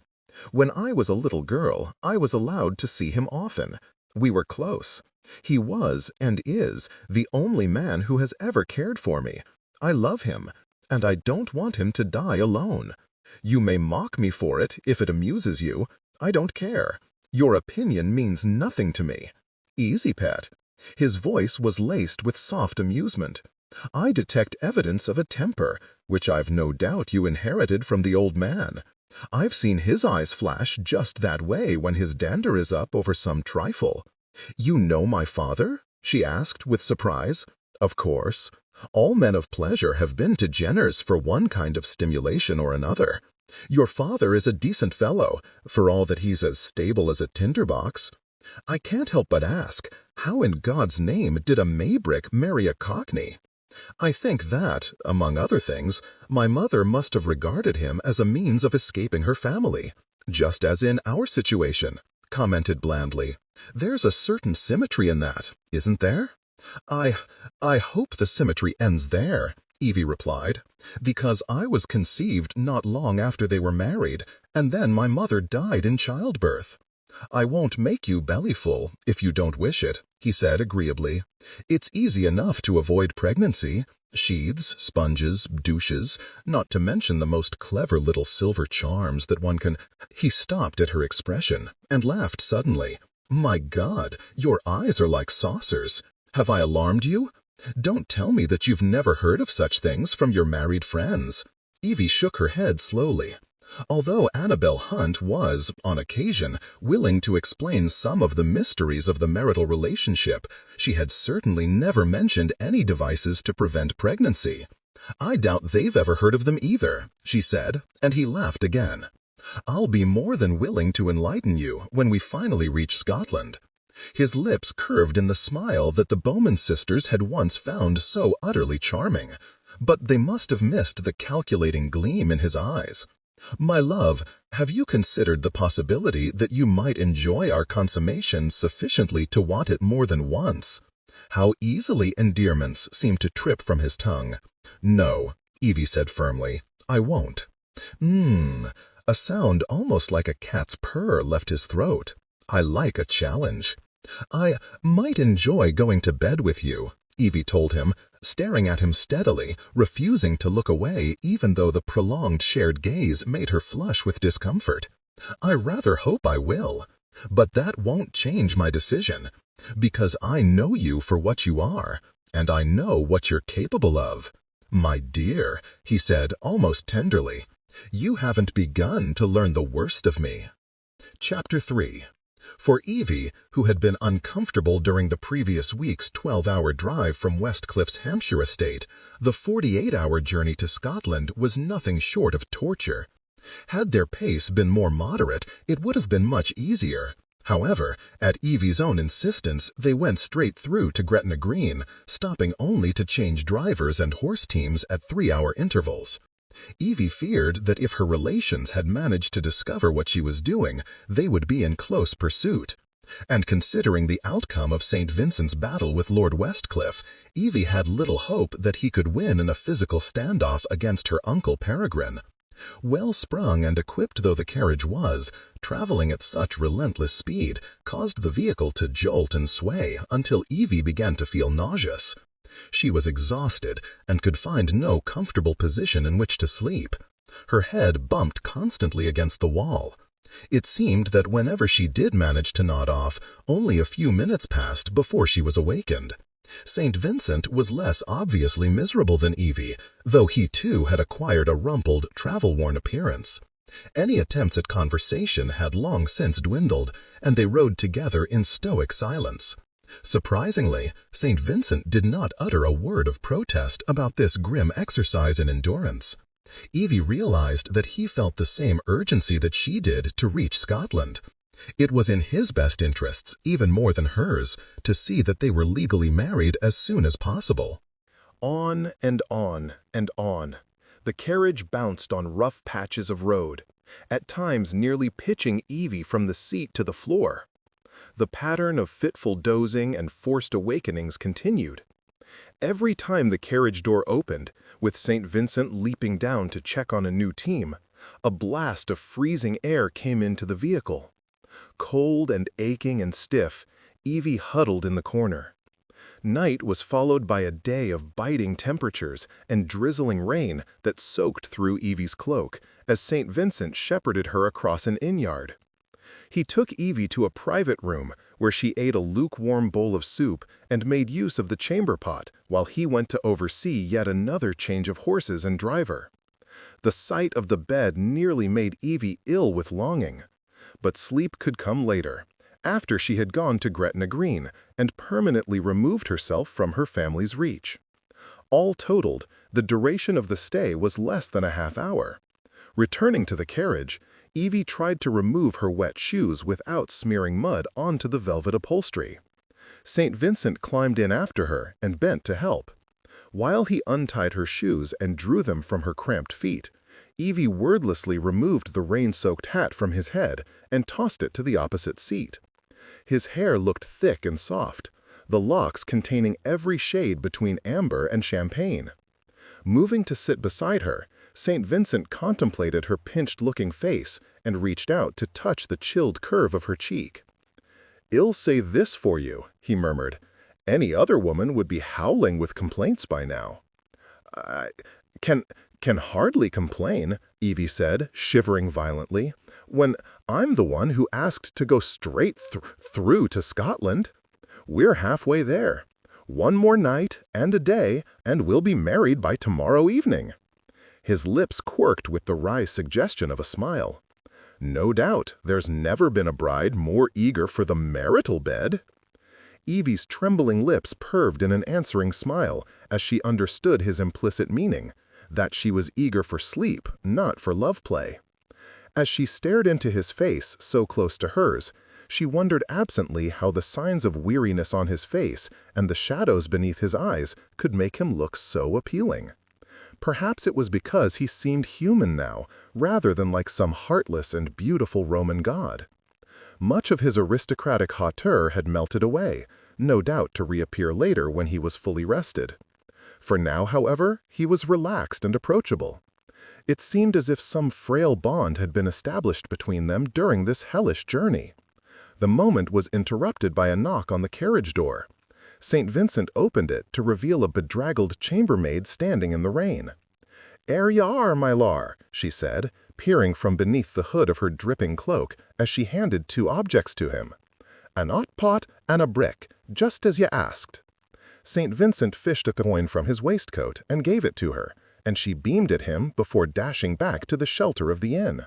"When I was a little girl, I was allowed to see him often. We were close. He was, and is, the only man who has ever cared for me. I love him, and I don't want him to die alone. You may mock me for it if it amuses you. I don't care. Your opinion means nothing to me." "Easy, pet." His voice was laced with soft amusement. "I detect evidence of a temper, which I've no doubt you inherited from the old man. I've seen his eyes flash just that way when his dander is up over some trifle." "You know my father?" she asked with surprise. "Of course. All men of pleasure have been to Jenner's for one kind of stimulation or another. Your father is a decent fellow, for all that he's as stable as a tinderbox. I can't help but ask, how in God's name did a Maybrick marry a Cockney? I think that, among other things, my mother must have regarded him as a means of escaping her family, just as in our situation," commented blandly. "There's a certain symmetry in that, isn't there?" I hope the symmetry ends there," Evie replied, "because I was conceived not long after they were married, and then my mother died in childbirth." "I won't make you bellyful, if you don't wish it," he said agreeably. "It's easy enough to avoid pregnancy. Sheaths, sponges, douches, not to mention the most clever little silver charms that one can—" He stopped at her expression and laughed suddenly. "My God, your eyes are like saucers. Have I alarmed you? Don't tell me that you've never heard of such things from your married friends." Evie shook her head slowly. Although Annabel Hunt was, on occasion, willing to explain some of the mysteries of the marital relationship, she had certainly never mentioned any devices to prevent pregnancy. "I doubt they've ever heard of them either," she said, and he laughed again. "I'll be more than willing to enlighten you when we finally reach Scotland." His lips curved in the smile that the Bowman sisters had once found so utterly charming, but they must have missed the calculating gleam in his eyes. "My love, have you considered the possibility that you might enjoy our consummation sufficiently to want it more than once?" How easily endearments seemed to trip from his tongue. "No," Evie said firmly, "I won't." A sound almost like a cat's purr left his throat. "I like a challenge." "I might enjoy going to bed with you," Evie told him, staring at him steadily, refusing to look away even though the prolonged shared gaze made her flush with discomfort. "I rather hope I will. But that won't change my decision, because I know you for what you are, and I know what you're capable of." "My dear," he said almost tenderly, "you haven't begun to learn the worst of me." Chapter 3. For Evie, who had been uncomfortable during the previous week's 12-hour drive from Westcliff's Hampshire estate, the 48-hour journey to Scotland was nothing short of torture. Had their pace been more moderate, it would have been much easier. However, at Evie's own insistence, they went straight through to Gretna Green, stopping only to change drivers and horse teams at 3-hour intervals. Evie feared that if her relations had managed to discover what she was doing, they would be in close pursuit. And considering the outcome of St. Vincent's battle with Lord Westcliff, Evie had little hope that he could win in a physical standoff against her uncle Peregrine. Well-sprung and equipped though the carriage was, traveling at such relentless speed caused the vehicle to jolt and sway until Evie began to feel nauseous. She was exhausted and could find no comfortable position in which to sleep. Her head bumped constantly against the wall. It seemed that whenever she did manage to nod off, only a few minutes passed before she was awakened. St. Vincent was less obviously miserable than Evie, though he too had acquired a rumpled, travel-worn appearance. Any attempts at conversation had long since dwindled, and they rode together in stoic silence. Surprisingly, St. Vincent did not utter a word of protest about this grim exercise in endurance. Evie realized that he felt the same urgency that she did to reach Scotland. It was in his best interests, even more than hers, to see that they were legally married as soon as possible. On and on and on. The carriage bounced on rough patches of road, at times nearly pitching Evie from the seat to the floor. The pattern of fitful dozing and forced awakenings continued. Every time the carriage door opened, with St. Vincent leaping down to check on a new team, a blast of freezing air came into the vehicle. Cold and aching and stiff, Evie huddled in the corner. Night was followed by a day of biting temperatures and drizzling rain that soaked through Evie's cloak as St. Vincent shepherded her across an inn-yard. He took Evie to a private room where she ate a lukewarm bowl of soup and made use of the chamber pot while he went to oversee yet another change of horses and driver. The sight of the bed nearly made Evie ill with longing. But sleep could come later, after she had gone to Gretna Green and permanently removed herself from her family's reach. All totaled, the duration of the stay was less than a half-hour. Returning to the carriage, Evie tried to remove her wet shoes without smearing mud onto the velvet upholstery. St. Vincent climbed in after her and bent to help. While he untied her shoes and drew them from her cramped feet, Evie wordlessly removed the rain-soaked hat from his head and tossed it to the opposite seat. His hair looked thick and soft, the locks containing every shade between amber and champagne. Moving to sit beside her, St. Vincent contemplated her pinched-looking face and reached out to touch the chilled curve of her cheek. "I'll say this for you," he murmured. "Any other woman would be howling with complaints by now." "I can hardly complain," Evie said, shivering violently, "when I'm the one who asked to go straight through to Scotland. We're halfway there. One more night and a day, and we'll be married by tomorrow evening." His lips quirked with the wry suggestion of a smile. "No doubt there's never been a bride more eager for the marital bed." Evie's trembling lips curved in an answering smile as she understood his implicit meaning, that she was eager for sleep, not for love play. As she stared into his face so close to hers, she wondered absently how the signs of weariness on his face and the shadows beneath his eyes could make him look so appealing. Perhaps it was because he seemed human now, rather than like some heartless and beautiful Roman god. Much of his aristocratic hauteur had melted away, no doubt to reappear later when he was fully rested. For now, however, he was relaxed and approachable. It seemed as if some frail bond had been established between them during this hellish journey. The moment was interrupted by a knock on the carriage door. St. Vincent opened it to reveal a bedraggled chambermaid standing in the rain. "'Ere you are, my lar," she said, peering from beneath the hood of her dripping cloak as she handed two objects to him. "An 'ot pot and a brick, just as you asked." St. Vincent fished a coin from his waistcoat and gave it to her, and she beamed at him before dashing back to the shelter of the inn.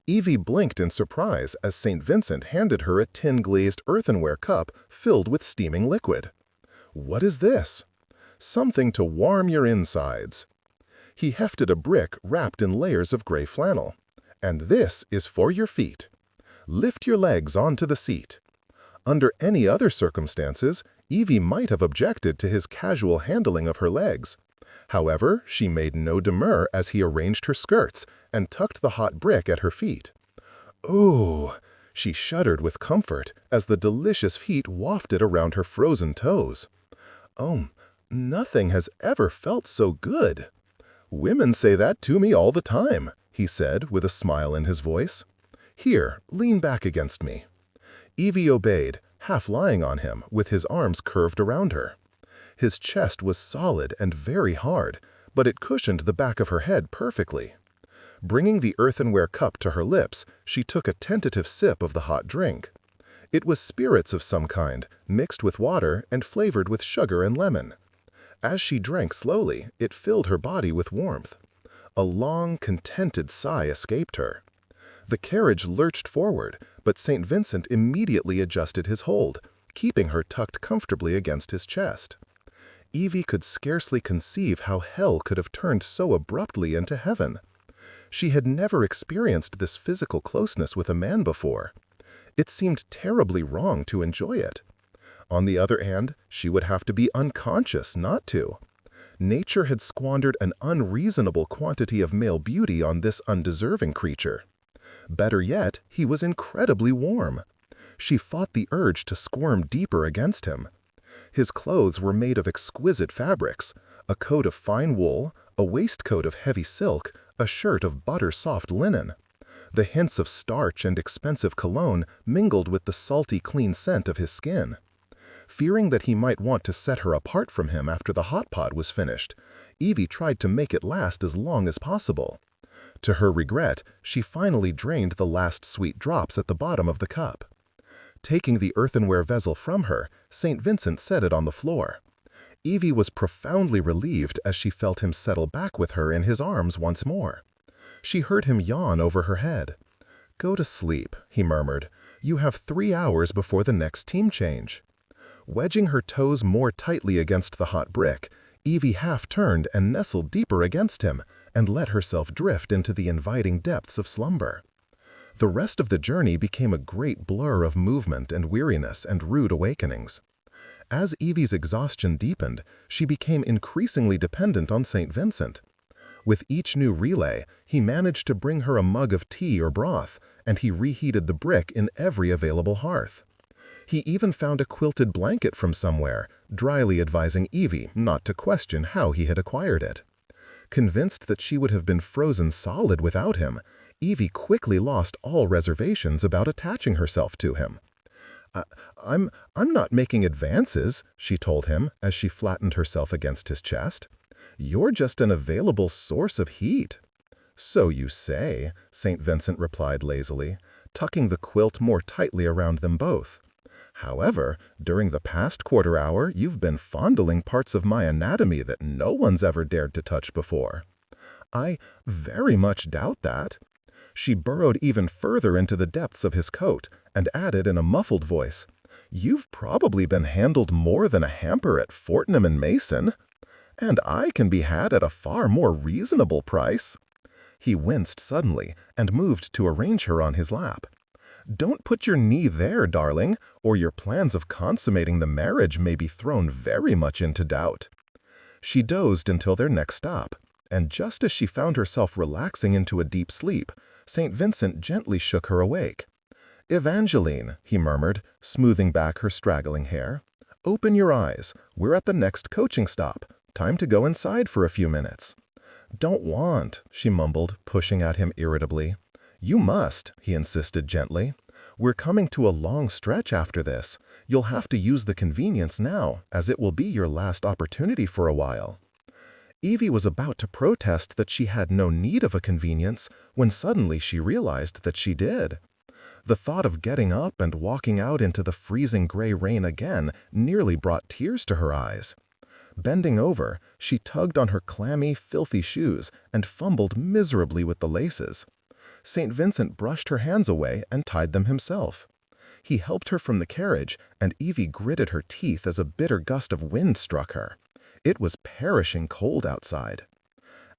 Evie blinked in surprise as St. Vincent handed her a tin-glazed earthenware cup filled with steaming liquid. "What is this?" "Something to warm your insides." He hefted a brick wrapped in layers of gray flannel. "And this is for your feet. Lift your legs onto the seat." Under any other circumstances, Evie might have objected to his casual handling of her legs. However, she made no demur as he arranged her skirts and tucked the hot brick at her feet. "Ooh!" She shuddered with comfort as the delicious heat wafted around her frozen toes. "Oh, nothing has ever felt so good." "Women say that to me all the time," he said with a smile in his voice. "Here, lean back against me." Evie obeyed, half lying on him with his arms curved around her. His chest was solid and very hard, but it cushioned the back of her head perfectly. Bringing the earthenware cup to her lips, she took a tentative sip of the hot drink. It was spirits of some kind, mixed with water and flavored with sugar and lemon. As she drank slowly, it filled her body with warmth. A long, contented sigh escaped her. The carriage lurched forward, but St. Vincent immediately adjusted his hold, keeping her tucked comfortably against his chest. Evie could scarcely conceive how hell could have turned so abruptly into heaven. She had never experienced this physical closeness with a man before. It seemed terribly wrong to enjoy it. On the other hand, she would have to be unconscious not to. Nature had squandered an unreasonable quantity of male beauty on this undeserving creature. Better yet, he was incredibly warm. She fought the urge to squirm deeper against him. His clothes were made of exquisite fabrics, a coat of fine wool, a waistcoat of heavy silk, a shirt of butter-soft linen. The hints of starch and expensive cologne mingled with the salty, clean scent of his skin. Fearing that he might want to set her apart from him after the hot pot was finished, Evie tried to make it last as long as possible. To her regret, she finally drained the last sweet drops at the bottom of the cup. Taking the earthenware vessel from her, St. Vincent set it on the floor. Evie was profoundly relieved as she felt him settle back with her in his arms once more. She heard him yawn over her head. "Go to sleep," he murmured. "You have 3 hours before the next team change." Wedging her toes more tightly against the hot brick, Evie half turned and nestled deeper against him, and let herself drift into the inviting depths of slumber. The rest of the journey became a great blur of movement and weariness and rude awakenings. As Evie's exhaustion deepened, she became increasingly dependent on St. Vincent. With each new relay, he managed to bring her a mug of tea or broth, and he reheated the brick in every available hearth. He even found a quilted blanket from somewhere, dryly advising Evie not to question how he had acquired it. Convinced that she would have been frozen solid without him, Evie quickly lost all reservations about attaching herself to him. I'm not making advances," she told him as she flattened herself against his chest. "You're just an available source of heat." "So you say," St. Vincent replied lazily, tucking the quilt more tightly around them both. "However, during the past quarter hour, you've been fondling parts of my anatomy that no one's ever dared to touch before." "I very much doubt that." She burrowed even further into the depths of his coat and added in a muffled voice, "You've probably been handled more than a hamper at Fortnum and Mason. And I can be had at a far more reasonable price." He winced suddenly and moved to arrange her on his lap. "Don't put your knee there, darling, or your plans of consummating the marriage may be thrown very much into doubt." She dozed until their next stop. and just as she found herself relaxing into a deep sleep, St. Vincent gently shook her awake. "Evangeline," he murmured, smoothing back her straggling hair. "Open your eyes. We're at the next coaching stop. Time to go inside for a few minutes." "Don't want," she mumbled, pushing at him irritably. "You must," he insisted gently. "We're coming to a long stretch after this. You'll have to use the convenience now, as it will be your last opportunity for a while." Evie was about to protest that she had no need of a convenience when suddenly she realized that she did. The thought of getting up and walking out into the freezing gray rain again nearly brought tears to her eyes. Bending over, she tugged on her clammy, filthy shoes and fumbled miserably with the laces. St. Vincent brushed her hands away and tied them himself. He helped her from the carriage, and Evie gritted her teeth as a bitter gust of wind struck her. It was perishing cold outside.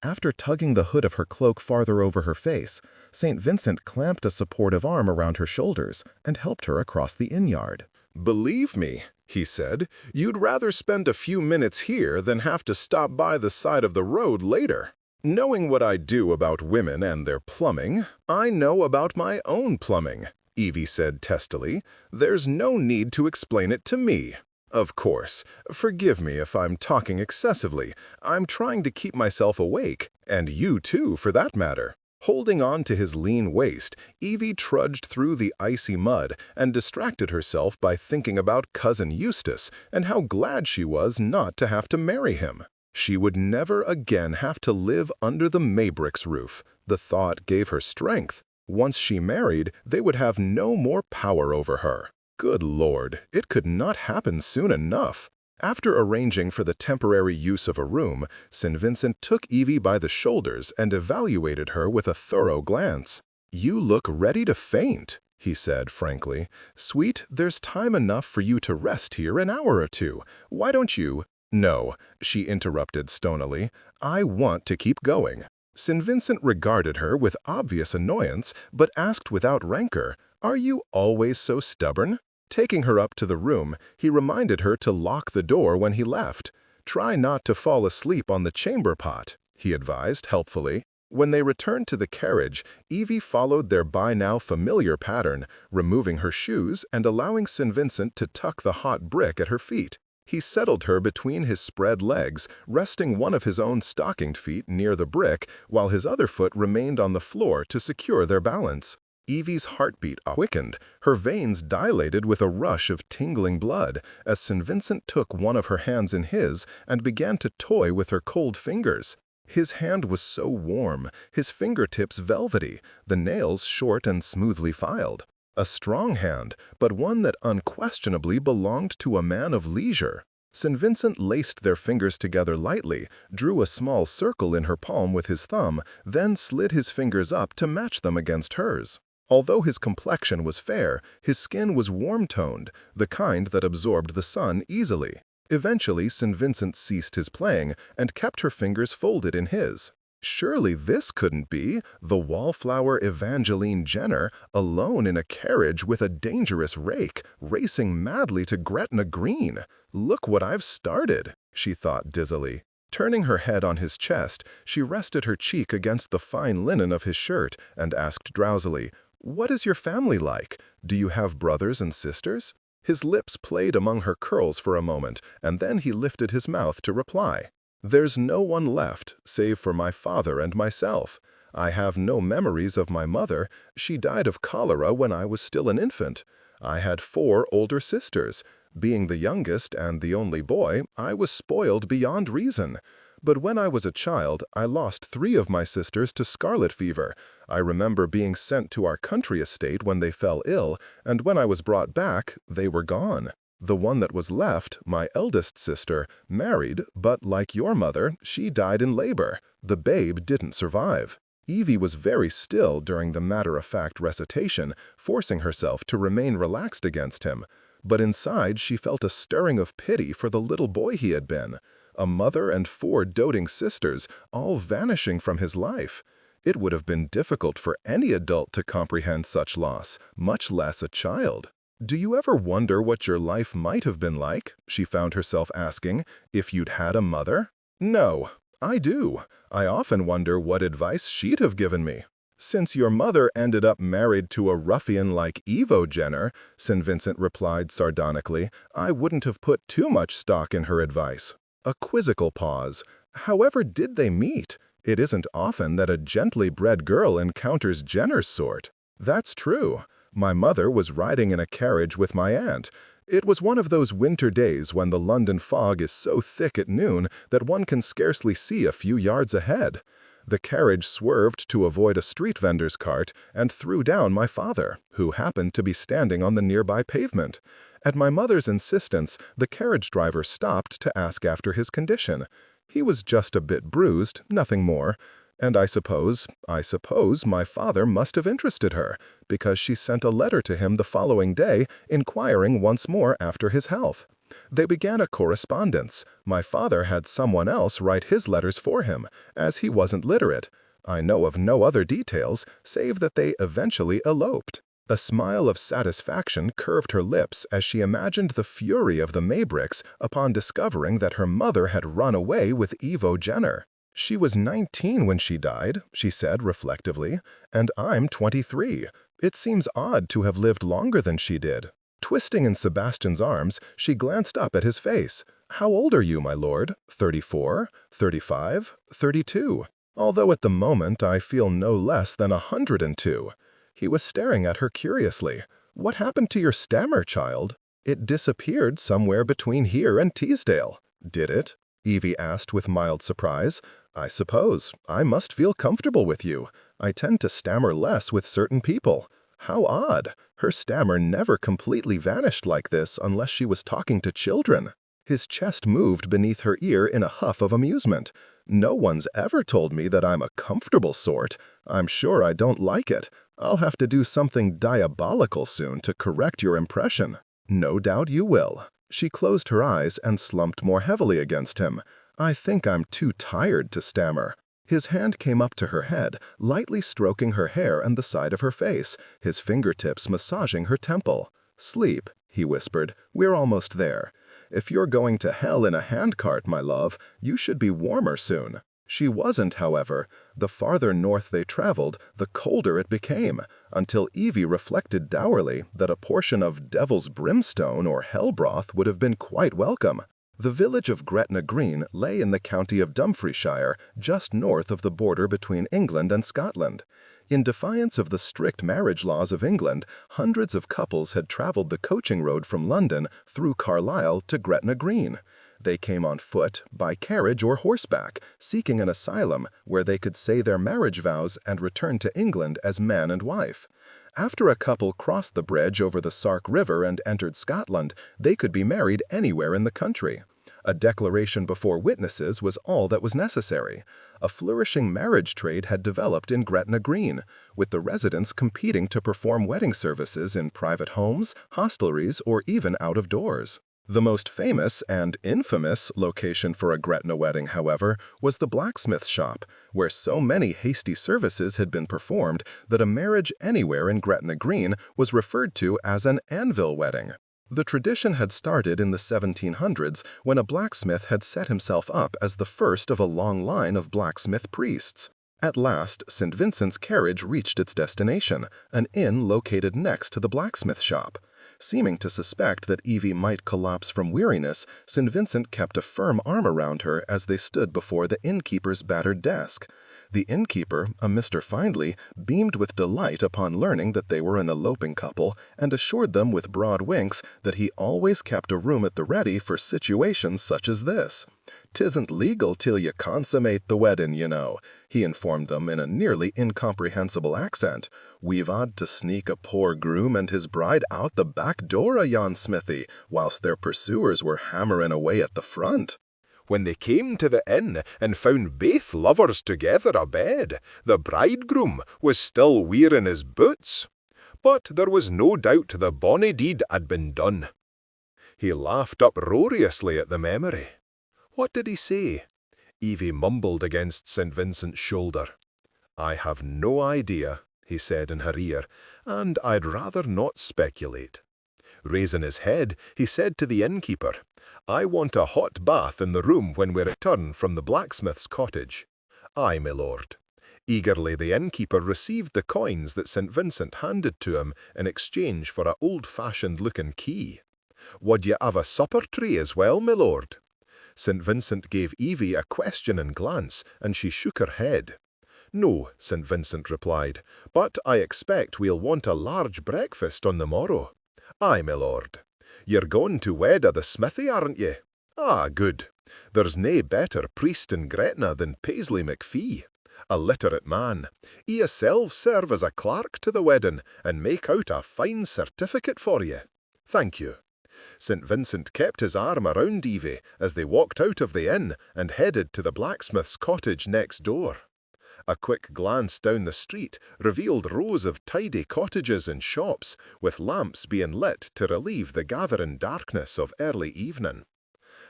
After tugging the hood of her cloak farther over her face, St. Vincent clamped a supportive arm around her shoulders and helped her across the inn-yard. "Believe me," he said, "you'd rather spend a few minutes here than have to stop by the side of the road later. Knowing what I do about women and their plumbing, I know about my own plumbing," Evie said testily. "There's no need to explain it to me. Of course, forgive me if I'm talking excessively. I'm trying to keep myself awake, and you too, for that matter." Holding on to his lean waist, Evie trudged through the icy mud and distracted herself by thinking about Cousin Eustace and how glad she was not to have to marry him. She would never again have to live under the Maybricks' roof. The thought gave her strength. Once she married, they would have no more power over her. Good Lord, it could not happen soon enough. After arranging for the temporary use of a room, St. Vincent took Evie by the shoulders and evaluated her with a thorough glance. "You look ready to faint," he said frankly. "Sweet, there's time enough for you to rest here an hour or two. Why don't you—" "No," she interrupted stonily. "I want to keep going." St. Vincent regarded her with obvious annoyance, but asked without rancor, "Are you always so stubborn?" Taking her up to the room, he reminded her to lock the door when he left. "Try not to fall asleep on the chamber pot," he advised helpfully. When they returned to the carriage, Evie followed their by-now familiar pattern, removing her shoes and allowing St. Vincent to tuck the hot brick at her feet. He settled her between his spread legs, resting one of his own stockinged feet near the brick, while his other foot remained on the floor to secure their balance. Evie's heartbeat quickened, her veins dilated with a rush of tingling blood, as St. Vincent took one of her hands in his and began to toy with her cold fingers. His hand was so warm, his fingertips velvety, the nails short and smoothly filed. A strong hand, but one that unquestionably belonged to a man of leisure. St. Vincent laced their fingers together lightly, drew a small circle in her palm with his thumb, then slid his fingers up to match them against hers. Although his complexion was fair, his skin was warm-toned, the kind that absorbed the sun easily. Eventually, St. Vincent ceased his playing and kept her fingers folded in his. Surely this couldn't be the wallflower Evangeline Jenner, alone in a carriage with a dangerous rake, racing madly to Gretna Green. "Look what I've started," she thought dizzily. Turning her head on his chest, she rested her cheek against the fine linen of his shirt and asked drowsily, "What is your family like? Do you have brothers and sisters?" His lips played among her curls for a moment, and then he lifted his mouth to reply. "There's no one left, save for my father and myself. I have no memories of my mother. She died of cholera when I was still an infant. I had 4 older sisters. Being the youngest and the only boy, I was spoiled beyond reason. But when I was a child, I lost 3 of my sisters to scarlet fever. I remember being sent to our country estate when they fell ill, and when I was brought back, they were gone. The one that was left, my eldest sister, married, but like your mother, she died in labor. The babe didn't survive." Evie was very still during the matter-of-fact recitation, forcing herself to remain relaxed against him. But inside she felt a stirring of pity for the little boy he had been. A mother and 4 doting sisters, all vanishing from his life. It would have been difficult for any adult to comprehend such loss, much less a child. "Do you ever wonder what your life might have been like," she found herself asking, "if you'd had a mother?" "No, I do. I often wonder what advice she'd have given me. Since your mother ended up married to a ruffian like Evo Jenner, St. Vincent replied sardonically, I wouldn't have put too much stock in her advice. A quizzical pause. However did they meet? It isn't often that a gently bred girl encounters Jenner's sort. That's true. My mother was riding in a carriage with my aunt. It was one of those winter days when the London fog is so thick at noon that one can scarcely see a few yards ahead. The carriage swerved to avoid a street vendor's cart and threw down my father, who happened to be standing on the nearby pavement. At my mother's insistence, the carriage driver stopped to ask after his condition. He was just a bit bruised, nothing more. And I suppose my father must have interested her, because she sent a letter to him the following day, inquiring once more after his health. They began a correspondence. My father had someone else write his letters for him, as he wasn't literate. I know of no other details, save that they eventually eloped. A smile of satisfaction curved her lips as she imagined the fury of the Mabricks upon discovering that her mother had run away with Evo Jenner. She was 19 when she died, she said reflectively, and I'm 23. It seems odd to have lived longer than she did. Twisting in Sebastian's arms, she glanced up at his face. How old are you, my lord? 34? 35? 32? Although at the moment I feel no less than 102. He was staring at her curiously. What happened to your stammer, child? It disappeared somewhere between here and Teesdale. Did it? Evie asked with mild surprise. I suppose. I must feel comfortable with you. I tend to stammer less with certain people. How odd. Her stammer never completely vanished like this unless she was talking to children. His chest moved beneath her ear in a huff of amusement. No one's ever told me that I'm a comfortable sort. I'm sure I don't like it. I'll have to do something diabolical soon to correct your impression. No doubt you will. She closed her eyes and slumped more heavily against him. I think I'm too tired to stammer. His hand came up to her head, lightly stroking her hair and the side of her face, his fingertips massaging her temple. Sleep, he whispered. We're almost there. If you're going to hell in a handcart, my love, you should be warmer soon. She wasn't, however. The farther north they traveled, the colder it became, until Evie reflected dourly that a portion of devil's brimstone or hell broth would have been quite welcome. The village of Gretna Green lay in the county of Dumfriesshire, just north of the border between England and Scotland. In defiance of the strict marriage laws of England, hundreds of couples had traveled the coaching road from London through Carlisle to Gretna Green. They came on foot, by carriage or horseback, seeking an asylum where they could say their marriage vows and return to England as man and wife. After a couple crossed the bridge over the Sark River and entered Scotland, they could be married anywhere in the country. A declaration before witnesses was all that was necessary. A flourishing marriage trade had developed in Gretna Green, with the residents competing to perform wedding services in private homes, hostelries, or even out of doors. The most famous and infamous location for a Gretna wedding, however, was the blacksmith shop, where so many hasty services had been performed that a marriage anywhere in Gretna Green was referred to as an anvil wedding. The tradition had started in the 1700s when a blacksmith had set himself up as the first of a long line of blacksmith priests. At last, St. Vincent's carriage reached its destination, an inn located next to the blacksmith shop. Seeming to suspect that Evie might collapse from weariness, St. Vincent kept a firm arm around her as they stood before the innkeeper's battered desk. The innkeeper, a Mr. Findlay, beamed with delight upon learning that they were an eloping couple and assured them with broad winks that he always kept a room at the ready for situations such as this. "'Tisn't legal till you consummate the wedding, you know," he informed them in a nearly incomprehensible accent. "We've had to sneak a poor groom and his bride out the back door of yon smithy, whilst their pursuers were hammering away at the front. When they came to the inn and found both lovers together abed, the bridegroom was still wearing his boots. But there was no doubt the bonny deed had been done." He laughed uproariously at the memory. What did he say? Evie mumbled against St. Vincent's shoulder. "I have no idea," he said in her ear, "and I'd rather not speculate." Raising his head, he said to the innkeeper, "I want a hot bath in the room when we return from the blacksmith's cottage." "Aye, my lord." Eagerly the innkeeper received the coins that St. Vincent handed to him in exchange for a old-fashioned-looking key. "Would ye have a supper tray as well, my lord?" St. Vincent gave Evie a questioning glance, and she shook her head. "No," St. Vincent replied, "but I expect we'll want a large breakfast on the morrow." "Aye, my lord." "You're going to wed at the smithy, aren't ye?" "Ah, good. There's nae better priest in Gretna than Paisley McPhee. A literate man. He hisself serve as a clerk to the wedding and make out a fine certificate for ye." "Thank you." St. Vincent kept his arm around Evie as they walked out of the inn and headed to the blacksmith's cottage next door. A quick glance down the street revealed rows of tidy cottages and shops, with lamps being lit to relieve the gathering darkness of early evening.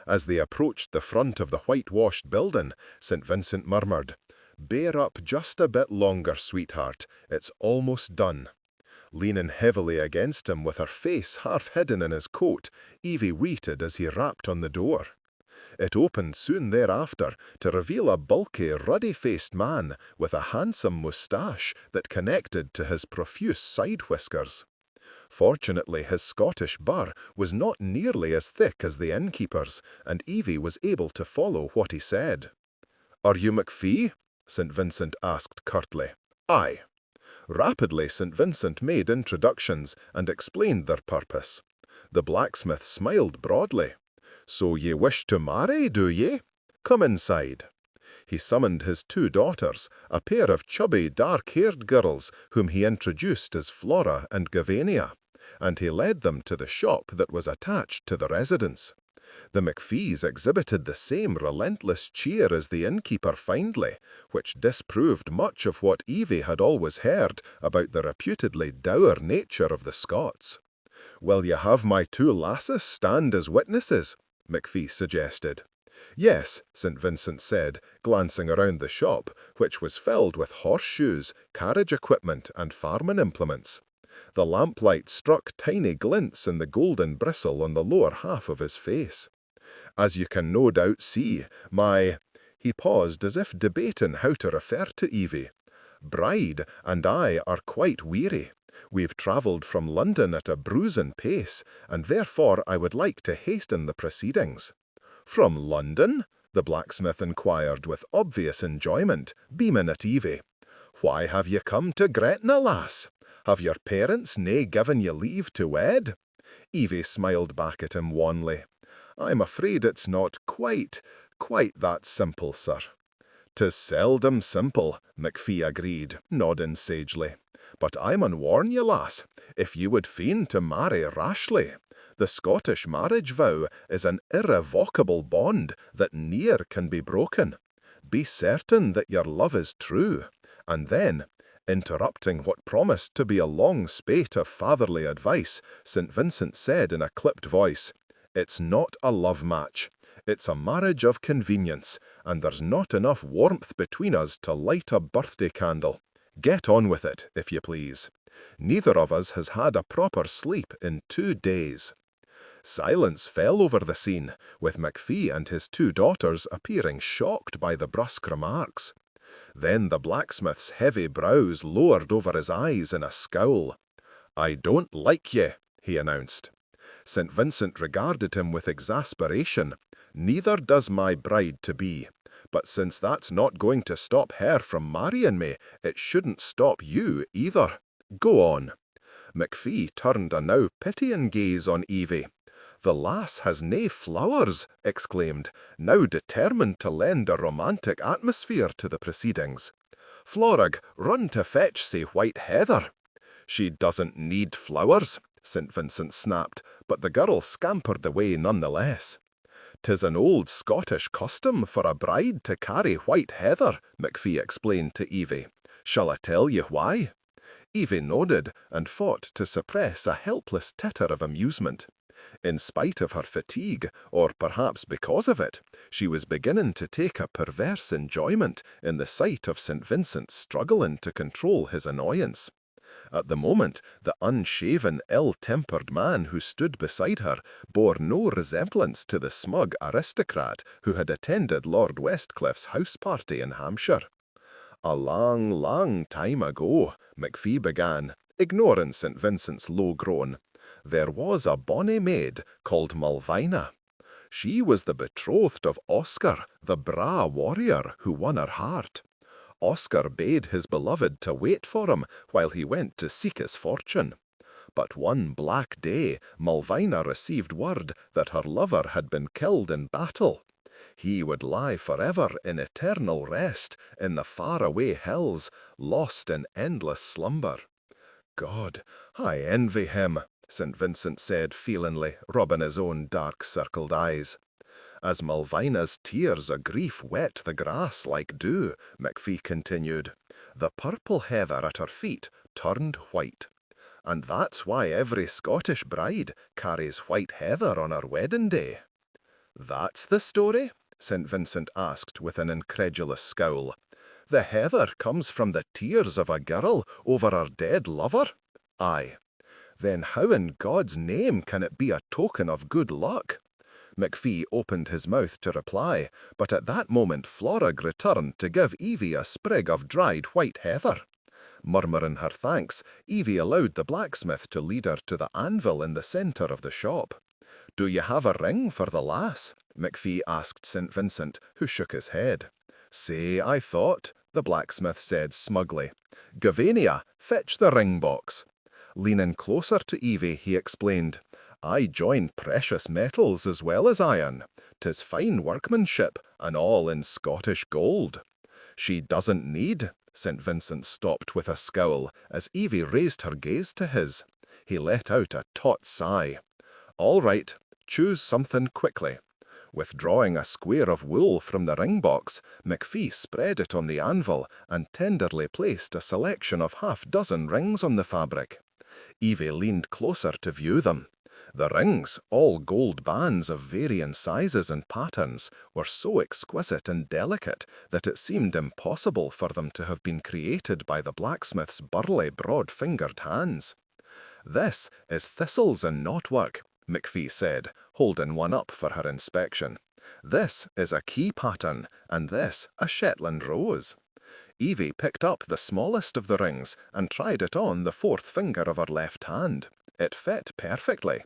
As they approached the front of the whitewashed building, St. Vincent murmured, "Bear up just a bit longer, sweetheart. It's almost done." Leaning heavily against him with her face half hidden in his coat, Evie waited as he rapped on the door. It opened soon thereafter to reveal a bulky, ruddy-faced man with a handsome moustache that connected to his profuse side whiskers. Fortunately, his Scottish burr was not nearly as thick as the innkeeper's, and Evie was able to follow what he said. "Are you McPhee?" St. Vincent asked curtly. "Aye." Rapidly, St. Vincent made introductions and explained their purpose. The blacksmith smiled broadly. "So ye wish to marry, do ye? Come inside." He summoned his 2 daughters, a pair of chubby, dark-haired girls whom he introduced as Flora and Gavania, and he led them to the shop that was attached to the residence. The McPhees exhibited the same relentless cheer as the innkeeper Findlay, which disproved much of what Evie had always heard about the reputedly dour nature of the Scots. "Will ye have my 2 lasses stand as witnesses?" McPhee suggested. "Yes," St. Vincent said, glancing around the shop, which was filled with horseshoes, carriage equipment, and farming implements. The lamplight struck tiny glints in the golden bristle on the lower half of his face. "As you can no doubt see, He paused as if debating how to refer to Evie. "Bride and I are quite weary. We've travelled from London at a bruising pace, and therefore I would like to hasten the proceedings." "From London?" the blacksmith inquired with obvious enjoyment, beaming at Evie. "Why have ye come to Gretna, lass? Have your parents nae given ye leave to wed?" Evie smiled back at him wanly. "I'm afraid it's not quite that simple, sir." "'Tis seldom simple," McPhee agreed, nodding sagely. "But I mun warn ye, lass, if you would fain to marry rashly. The Scottish marriage vow is an irrevocable bond that ne'er can be broken. Be certain that your love is true, and then," interrupting what promised to be a long spate of fatherly advice, St. Vincent said in a clipped voice, "It's not a love match. It's a marriage of convenience, and there's not enough warmth between us to light a birthday candle. Get on with it, if you please. Neither of us has had a proper sleep in 2 days." Silence fell over the scene, with McPhee and his 2 daughters appearing shocked by the brusque remarks. Then the blacksmith's heavy brows lowered over his eyes in a scowl. "I don't like ye," he announced. St. Vincent regarded him with exasperation. "Neither does my bride-to-be. But since that's not going to stop her from marrying me, it shouldn't stop you either. Go on." McPhee turned a now pitying gaze on Evie. "The lass has nae flowers," exclaimed, now determined to lend a romantic atmosphere to the proceedings. "Florag, run to fetch sae white heather." "She doesn't need flowers," St. Vincent snapped, but the girl scampered away nonetheless. "'Tis an old Scottish custom for a bride to carry white heather," McPhee explained to Evie. "Shall I tell you why?" Evie nodded and fought to suppress a helpless titter of amusement. In spite of her fatigue, or perhaps because of it, she was beginning to take a perverse enjoyment in the sight of St. Vincent struggling to control his annoyance. At the moment, the unshaven, ill-tempered man who stood beside her bore no resemblance to the smug aristocrat who had attended Lord Westcliffe's house party in Hampshire. "A long, long time ago," McPhee began, ignoring St. Vincent's low groan, "there was a bonny maid called Malvina. She was the betrothed of Oscar, the braw warrior who won her heart. Oscar bade his beloved to wait for him while he went to seek his fortune. But one black day Malvina received word that her lover had been killed in battle. He would lie forever in eternal rest in the faraway hills, lost in endless slumber." "God, I envy him," St. Vincent said feelingly, rubbing his own dark-circled eyes. "As Malvina's tears of grief wet the grass like dew," McPhee continued, "the purple heather at her feet turned white. And that's why every Scottish bride carries white heather on her wedding day." "That's the story?" St. Vincent asked with an incredulous scowl. "The heather comes from the tears of a girl over her dead lover?" "Aye." "Then how in God's name can it be a token of good luck?" McPhee opened his mouth to reply, but at that moment Florag returned to give Evie a sprig of dried white heather. Murmuring her thanks, Evie allowed the blacksmith to lead her to the anvil in the centre of the shop. "Do you have a ring for the lass?" McPhee asked St. Vincent, who shook his head. "Say, I thought," the blacksmith said smugly. "Gavania, fetch the ring box." Leaning closer to Evie, he explained, "I join precious metals as well as iron. 'Tis fine workmanship, and all in Scottish gold." "She doesn't need—" St. Vincent stopped with a scowl, as Evie raised her gaze to his. He let out a taut sigh. "All right, choose something quickly." Withdrawing a square of wool from the ring box, McPhee spread it on the anvil and tenderly placed a selection of half-dozen rings on the fabric. Evie leaned closer to view them. The rings, all gold bands of varying sizes and patterns, were so exquisite and delicate that it seemed impossible for them to have been created by the blacksmith's burly, broad-fingered hands. "This is thistles and knotwork," McPhee said, holding one up for her inspection. "This is a key pattern, and this a Shetland rose." Evie picked up the smallest of the rings and tried it on the fourth finger of her left hand. It fit perfectly.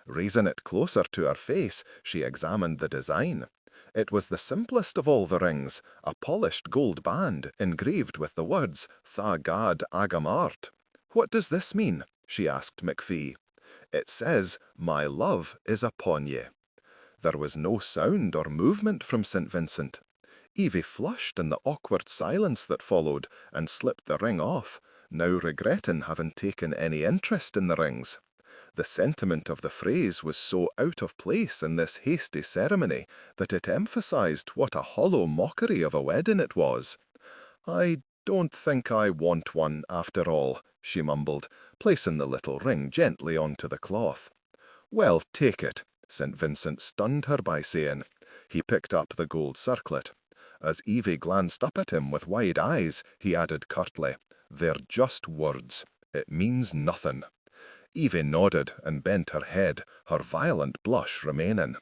Raising it closer to her face, she examined the design. It was the simplest of all the rings, a polished gold band engraved with the words "Tha Gad Agam Art." "What does this mean?" she asked McPhee. "It says, 'My love is upon ye.'" There was no sound or movement from St. Vincent. Evie flushed in the awkward silence that followed and slipped the ring off, now regretting having taken any interest in the rings. The sentiment of the phrase was so out of place in this hasty ceremony that it emphasized what a hollow mockery of a wedding it was. "I don't think I want one after all," she mumbled, placing the little ring gently onto the cloth. "Well, take it," St. Vincent stunned her by saying. He picked up the gold circlet. As Evie glanced up at him with wide eyes, he added curtly, "They're just words. It means nothing." Evie nodded and bent her head, her violent blush remaining.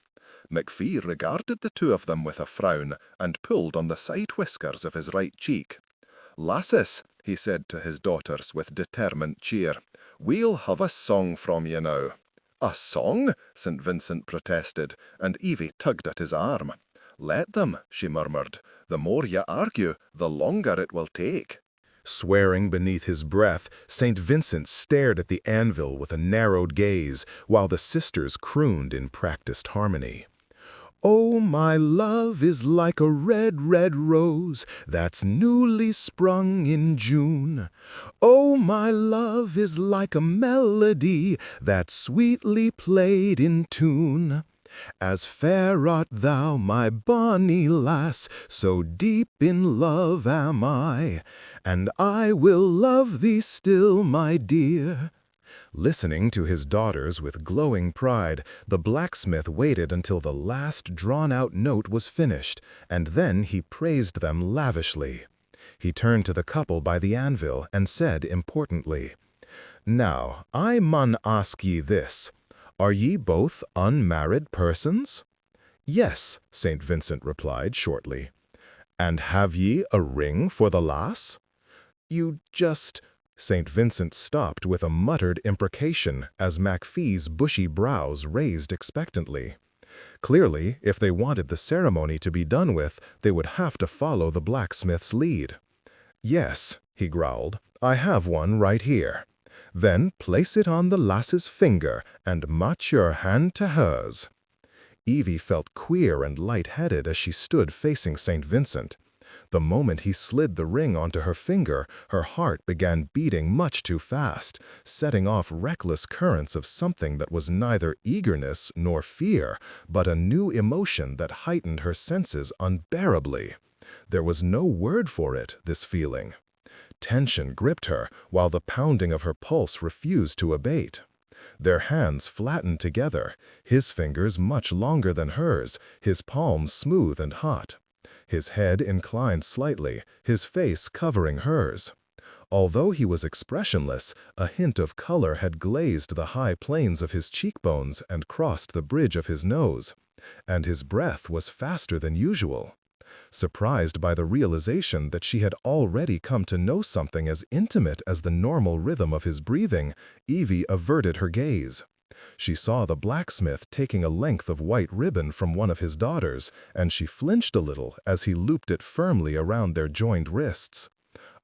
McPhee regarded the two of them with a frown and pulled on the side whiskers of his right cheek. "Lasses," he said to his daughters with determined cheer, "we'll have a song from you now." "A song?" St. Vincent protested, and Evie tugged at his arm. "Let them," she murmured. "The more you argue, the longer it will take." Swearing beneath his breath, St. Vincent stared at the anvil with a narrowed gaze, while the sisters crooned in practiced harmony. "Oh, my love is like a red, red rose that's newly sprung in June. Oh, my love is like a melody that's sweetly played in tune. As fair art thou, my bonny lass, so deep in love am I, and I will love thee still, my dear." Listening to his daughters with glowing pride, the blacksmith waited until the last drawn-out note was finished, and then he praised them lavishly. He turned to the couple by the anvil and said importantly, Now, I mun ask ye this. Are ye both unmarried persons? Yes, St. Vincent replied shortly. And have ye a ring for the lass? You just— St. Vincent stopped with a muttered imprecation as MacPhee's bushy brows raised expectantly. Clearly, if they wanted the ceremony to be done with, they would have to follow the blacksmith's lead. Yes, he growled, I have one right here. Then place it on the lass's finger and match your hand to hers. Evie felt queer and light-headed as she stood facing St. Vincent. The moment he slid the ring onto her finger, her heart began beating much too fast, setting off reckless currents of something that was neither eagerness nor fear, but a new emotion that heightened her senses unbearably. There was no word for it, this feeling. Tension gripped her, while the pounding of her pulse refused to abate. Their hands flattened together, his fingers much longer than hers, his palms smooth and hot. His head inclined slightly, his face covering hers. Although he was expressionless, a hint of color had glazed the high planes of his cheekbones and crossed the bridge of his nose, and his breath was faster than usual. Surprised by the realization that she had already come to know something as intimate as the normal rhythm of his breathing, Evie averted her gaze. She saw the blacksmith taking a length of white ribbon from one of his daughters, and she flinched a little as he looped it firmly around their joined wrists.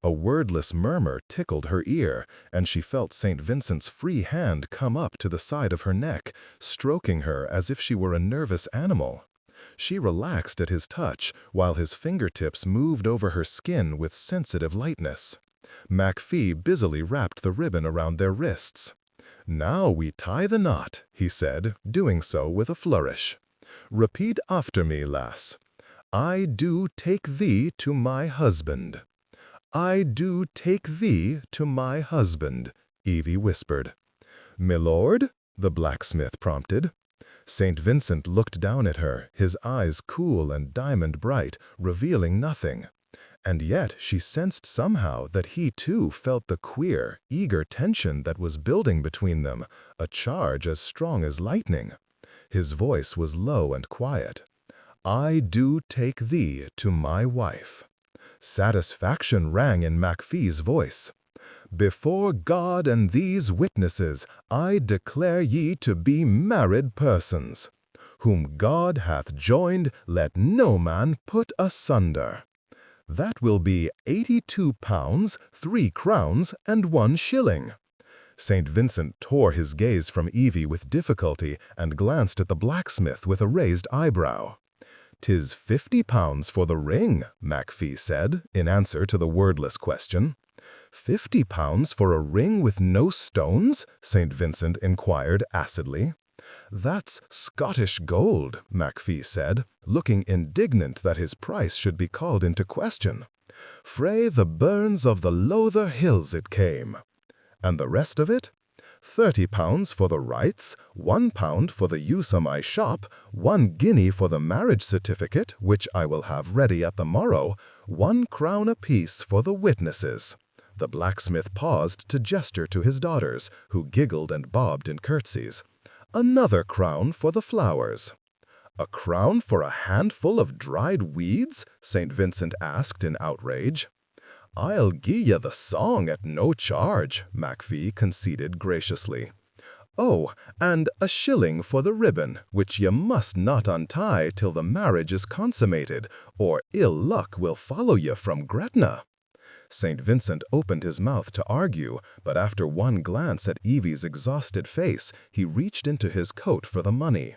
A wordless murmur tickled her ear, and she felt St. Vincent's free hand come up to the side of her neck, stroking her as if she were a nervous animal. She relaxed at his touch, while his fingertips moved over her skin with sensitive lightness. MacPhee busily wrapped the ribbon around their wrists. Now we tie the knot, he said, doing so with a flourish. Repeat after me, lass. I do take thee to my husband. I do take thee to my husband, Evie whispered. Milord? The blacksmith prompted. St. Vincent looked down at her, his eyes cool and diamond-bright, revealing nothing. And yet she sensed somehow that he too felt the queer, eager tension that was building between them, a charge as strong as lightning. His voice was low and quiet. I do take thee to my wife. Satisfaction rang in MacPhee's voice. Before God and these witnesses, I declare ye to be married persons. Whom God hath joined, let no man put asunder. That will be 82 pounds, 3 crowns, and 1 shilling. St. Vincent tore his gaze from Evie with difficulty and glanced at the blacksmith with a raised eyebrow. "'Tis 50 pounds for the ring," MacPhee said, in answer to the wordless question. 50 pounds for a ring with no stones? St. Vincent inquired acidly. That's Scottish gold, MacPhee said, looking indignant that his price should be called into question. Frae the burns of the Lowther Hills it came. And the rest of it? 30 pounds for the rights, 1 pound for the use of my shop, 1 guinea for the marriage certificate, which I will have ready at the morrow, 1 crown apiece for the witnesses. The blacksmith paused to gesture to his daughters, who giggled and bobbed in curtsies. Another crown for the flowers. A crown for a handful of dried weeds? St. Vincent asked in outrage. I'll gie ye the song at no charge, MacPhee conceded graciously. Oh, and a shilling for the ribbon, which ye must not untie till the marriage is consummated, or ill luck will follow ye from Gretna. St. Vincent opened his mouth to argue, but after one glance at Evie's exhausted face, he reached into his coat for the money.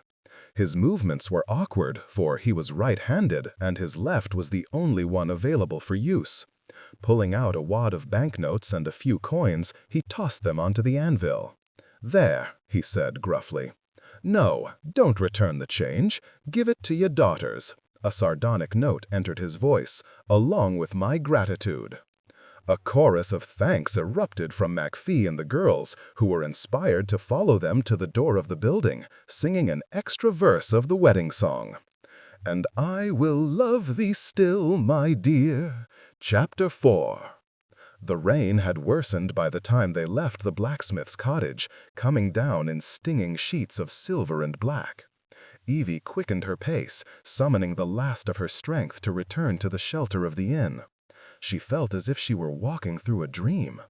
His movements were awkward, for he was right-handed, and his left was the only one available for use. Pulling out a wad of banknotes and a few coins, he tossed them onto the anvil. There, he said gruffly. No, don't return the change. Give it to your daughters. A sardonic note entered his voice, along with my gratitude. A chorus of thanks erupted from MacPhee and the girls, who were inspired to follow them to the door of the building, singing an extra verse of the wedding song. And I will love thee still, my dear. Chapter 4. The rain had worsened by the time they left the blacksmith's cottage, coming down in stinging sheets of silver and black. Evie quickened her pace, summoning the last of her strength to return to the shelter of the inn. She felt as if she were walking through a dream.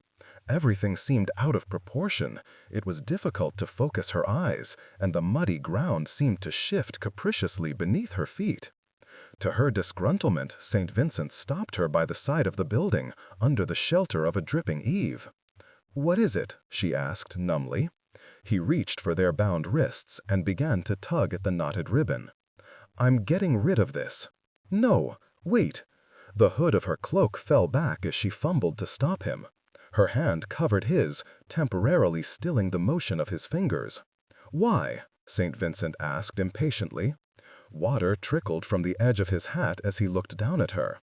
Everything seemed out of proportion. It was difficult to focus her eyes, and the muddy ground seemed to shift capriciously beneath her feet. To her disgruntlement, St. Vincent stopped her by the side of the building, under the shelter of a dripping eave. "What is it?" she asked numbly. He reached for their bound wrists and began to tug at the knotted ribbon. "I'm getting rid of this." "No, wait." The hood of her cloak fell back as she fumbled to stop him. Her hand covered his, temporarily stilling the motion of his fingers. "Why?" St. Vincent asked impatiently. Water trickled from the edge of his hat as he looked down at her.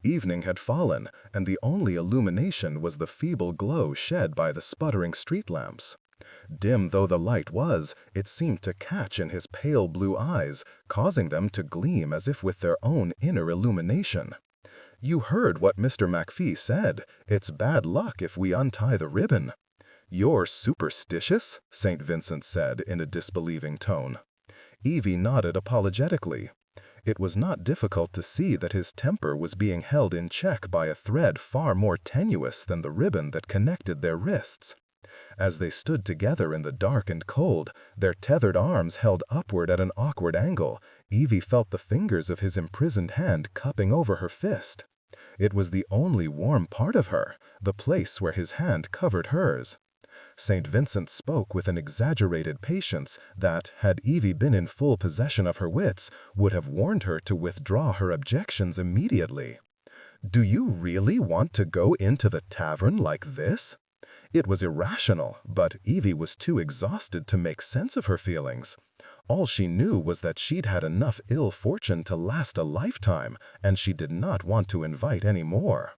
Evening had fallen, and the only illumination was the feeble glow shed by the sputtering street lamps. Dim though the light was, it seemed to catch in his pale blue eyes, causing them to gleam as if with their own inner illumination. "You heard what Mr. MacPhee said. It's bad luck if we untie the ribbon." "You're superstitious?" St. Vincent said in a disbelieving tone. Evie nodded apologetically. It was not difficult to see that his temper was being held in check by a thread far more tenuous than the ribbon that connected their wrists. As they stood together in the dark and cold, their tethered arms held upward at an awkward angle, Evie felt the fingers of his imprisoned hand cupping over her fist. It was the only warm part of her, the place where his hand covered hers. St. Vincent spoke with an exaggerated patience that, had Evie been in full possession of her wits, would have warned her to withdraw her objections immediately. "Do you really want to go into the tavern like this?" It was irrational, but Evie was too exhausted to make sense of her feelings. All she knew was that she'd had enough ill fortune to last a lifetime, and she did not want to invite any more.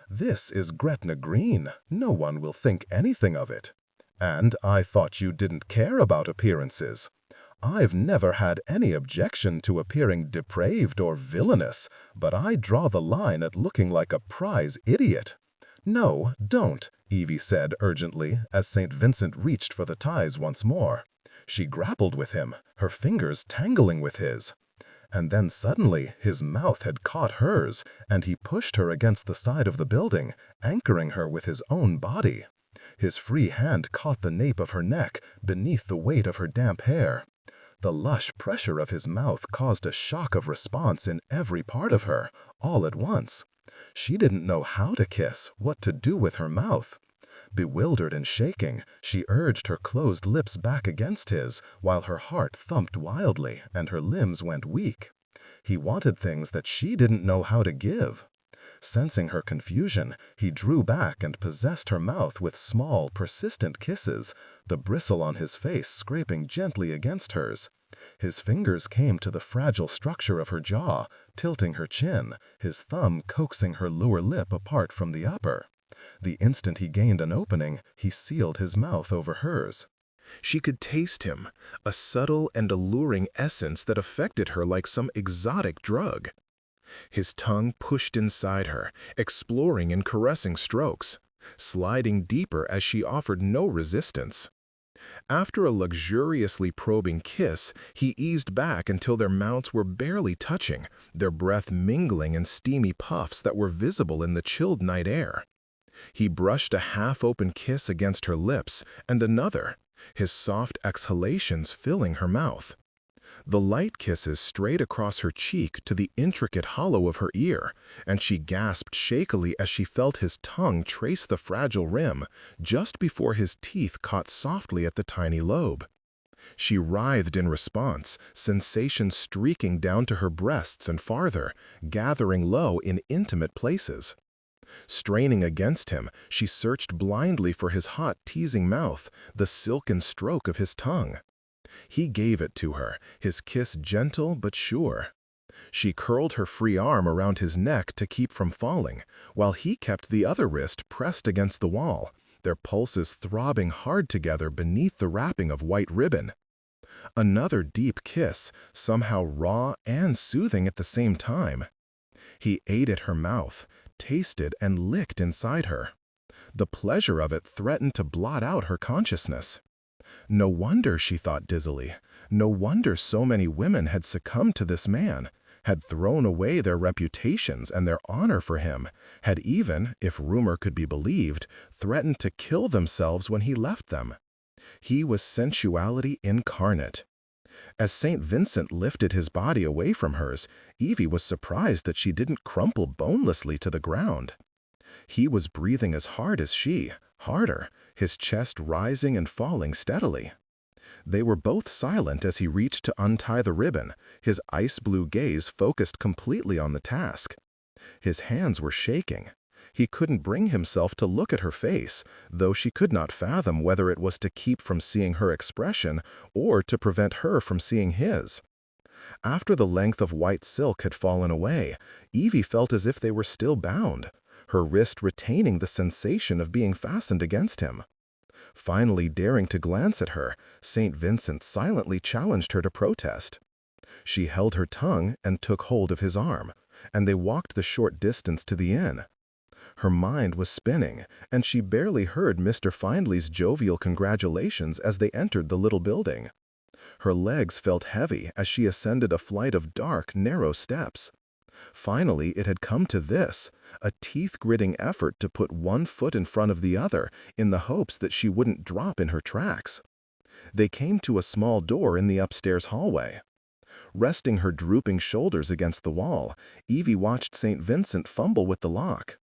"This is Gretna Green. No one will think anything of it. And I thought you didn't care about appearances." "I've never had any objection to appearing depraved or villainous, but I draw the line at looking like a prize idiot." "No, don't," Evie said urgently as St. Vincent reached for the ties once more. She grappled with him, her fingers tangling with his. And then suddenly his mouth had caught hers, and he pushed her against the side of the building, anchoring her with his own body. His free hand caught the nape of her neck, beneath the weight of her damp hair. The lush pressure of his mouth caused a shock of response in every part of her, all at once. She didn't know how to kiss, what to do with her mouth. Bewildered and shaking, she urged her closed lips back against his, while her heart thumped wildly and her limbs went weak. He wanted things that she didn't know how to give. Sensing her confusion, he drew back and possessed her mouth with small, persistent kisses, the bristle on his face scraping gently against hers. His fingers came to the fragile structure of her jaw, tilting her chin, his thumb coaxing her lower lip apart from the upper. The instant he gained an opening, he sealed his mouth over hers. She could taste him, a subtle and alluring essence that affected her like some exotic drug. His tongue pushed inside her, exploring in caressing strokes, sliding deeper as she offered no resistance. After a luxuriously probing kiss, he eased back until their mouths were barely touching, their breath mingling in steamy puffs that were visible in the chilled night air. He brushed a half-open kiss against her lips, and another, his soft exhalations filling her mouth. The light kisses strayed across her cheek to the intricate hollow of her ear, and she gasped shakily as she felt his tongue trace the fragile rim, just before his teeth caught softly at the tiny lobe. She writhed in response, sensation streaking down to her breasts and farther, gathering low in intimate places. Straining against him, she searched blindly for his hot, teasing mouth, the silken stroke of his tongue. He gave it to her, his kiss gentle but sure. She curled her free arm around his neck to keep from falling, while he kept the other wrist pressed against the wall, their pulses throbbing hard together beneath the wrapping of white ribbon. Another deep kiss, somehow raw and soothing at the same time. He ate at her mouth, tasted and licked inside her. The pleasure of it threatened to blot out her consciousness. No wonder, she thought dizzily, no wonder so many women had succumbed to this man, had thrown away their reputations and their honor for him, had even, if rumor could be believed, threatened to kill themselves when he left them. He was sensuality incarnate. As St. Vincent lifted his body away from hers, Evie was surprised that she didn't crumple bonelessly to the ground. He was breathing as hard as she, harder, his chest rising and falling steadily. They were both silent as he reached to untie the ribbon, his ice-blue gaze focused completely on the task. His hands were shaking. He couldn't bring himself to look at her face, though she could not fathom whether it was to keep from seeing her expression or to prevent her from seeing his. After the length of white silk had fallen away, Evie felt as if they were still bound, her wrist retaining the sensation of being fastened against him. Finally daring to glance at her, St. Vincent silently challenged her to protest. She held her tongue and took hold of his arm, and they walked the short distance to the inn. Her mind was spinning, and she barely heard Mr. Findlay's jovial congratulations as they entered the little building. Her legs felt heavy as she ascended a flight of dark, narrow steps. Finally, it had come to this, a teeth-gritting effort to put one foot in front of the other in the hopes that she wouldn't drop in her tracks. They came to a small door in the upstairs hallway. Resting her drooping shoulders against the wall, Evie watched St. Vincent fumble with the lock.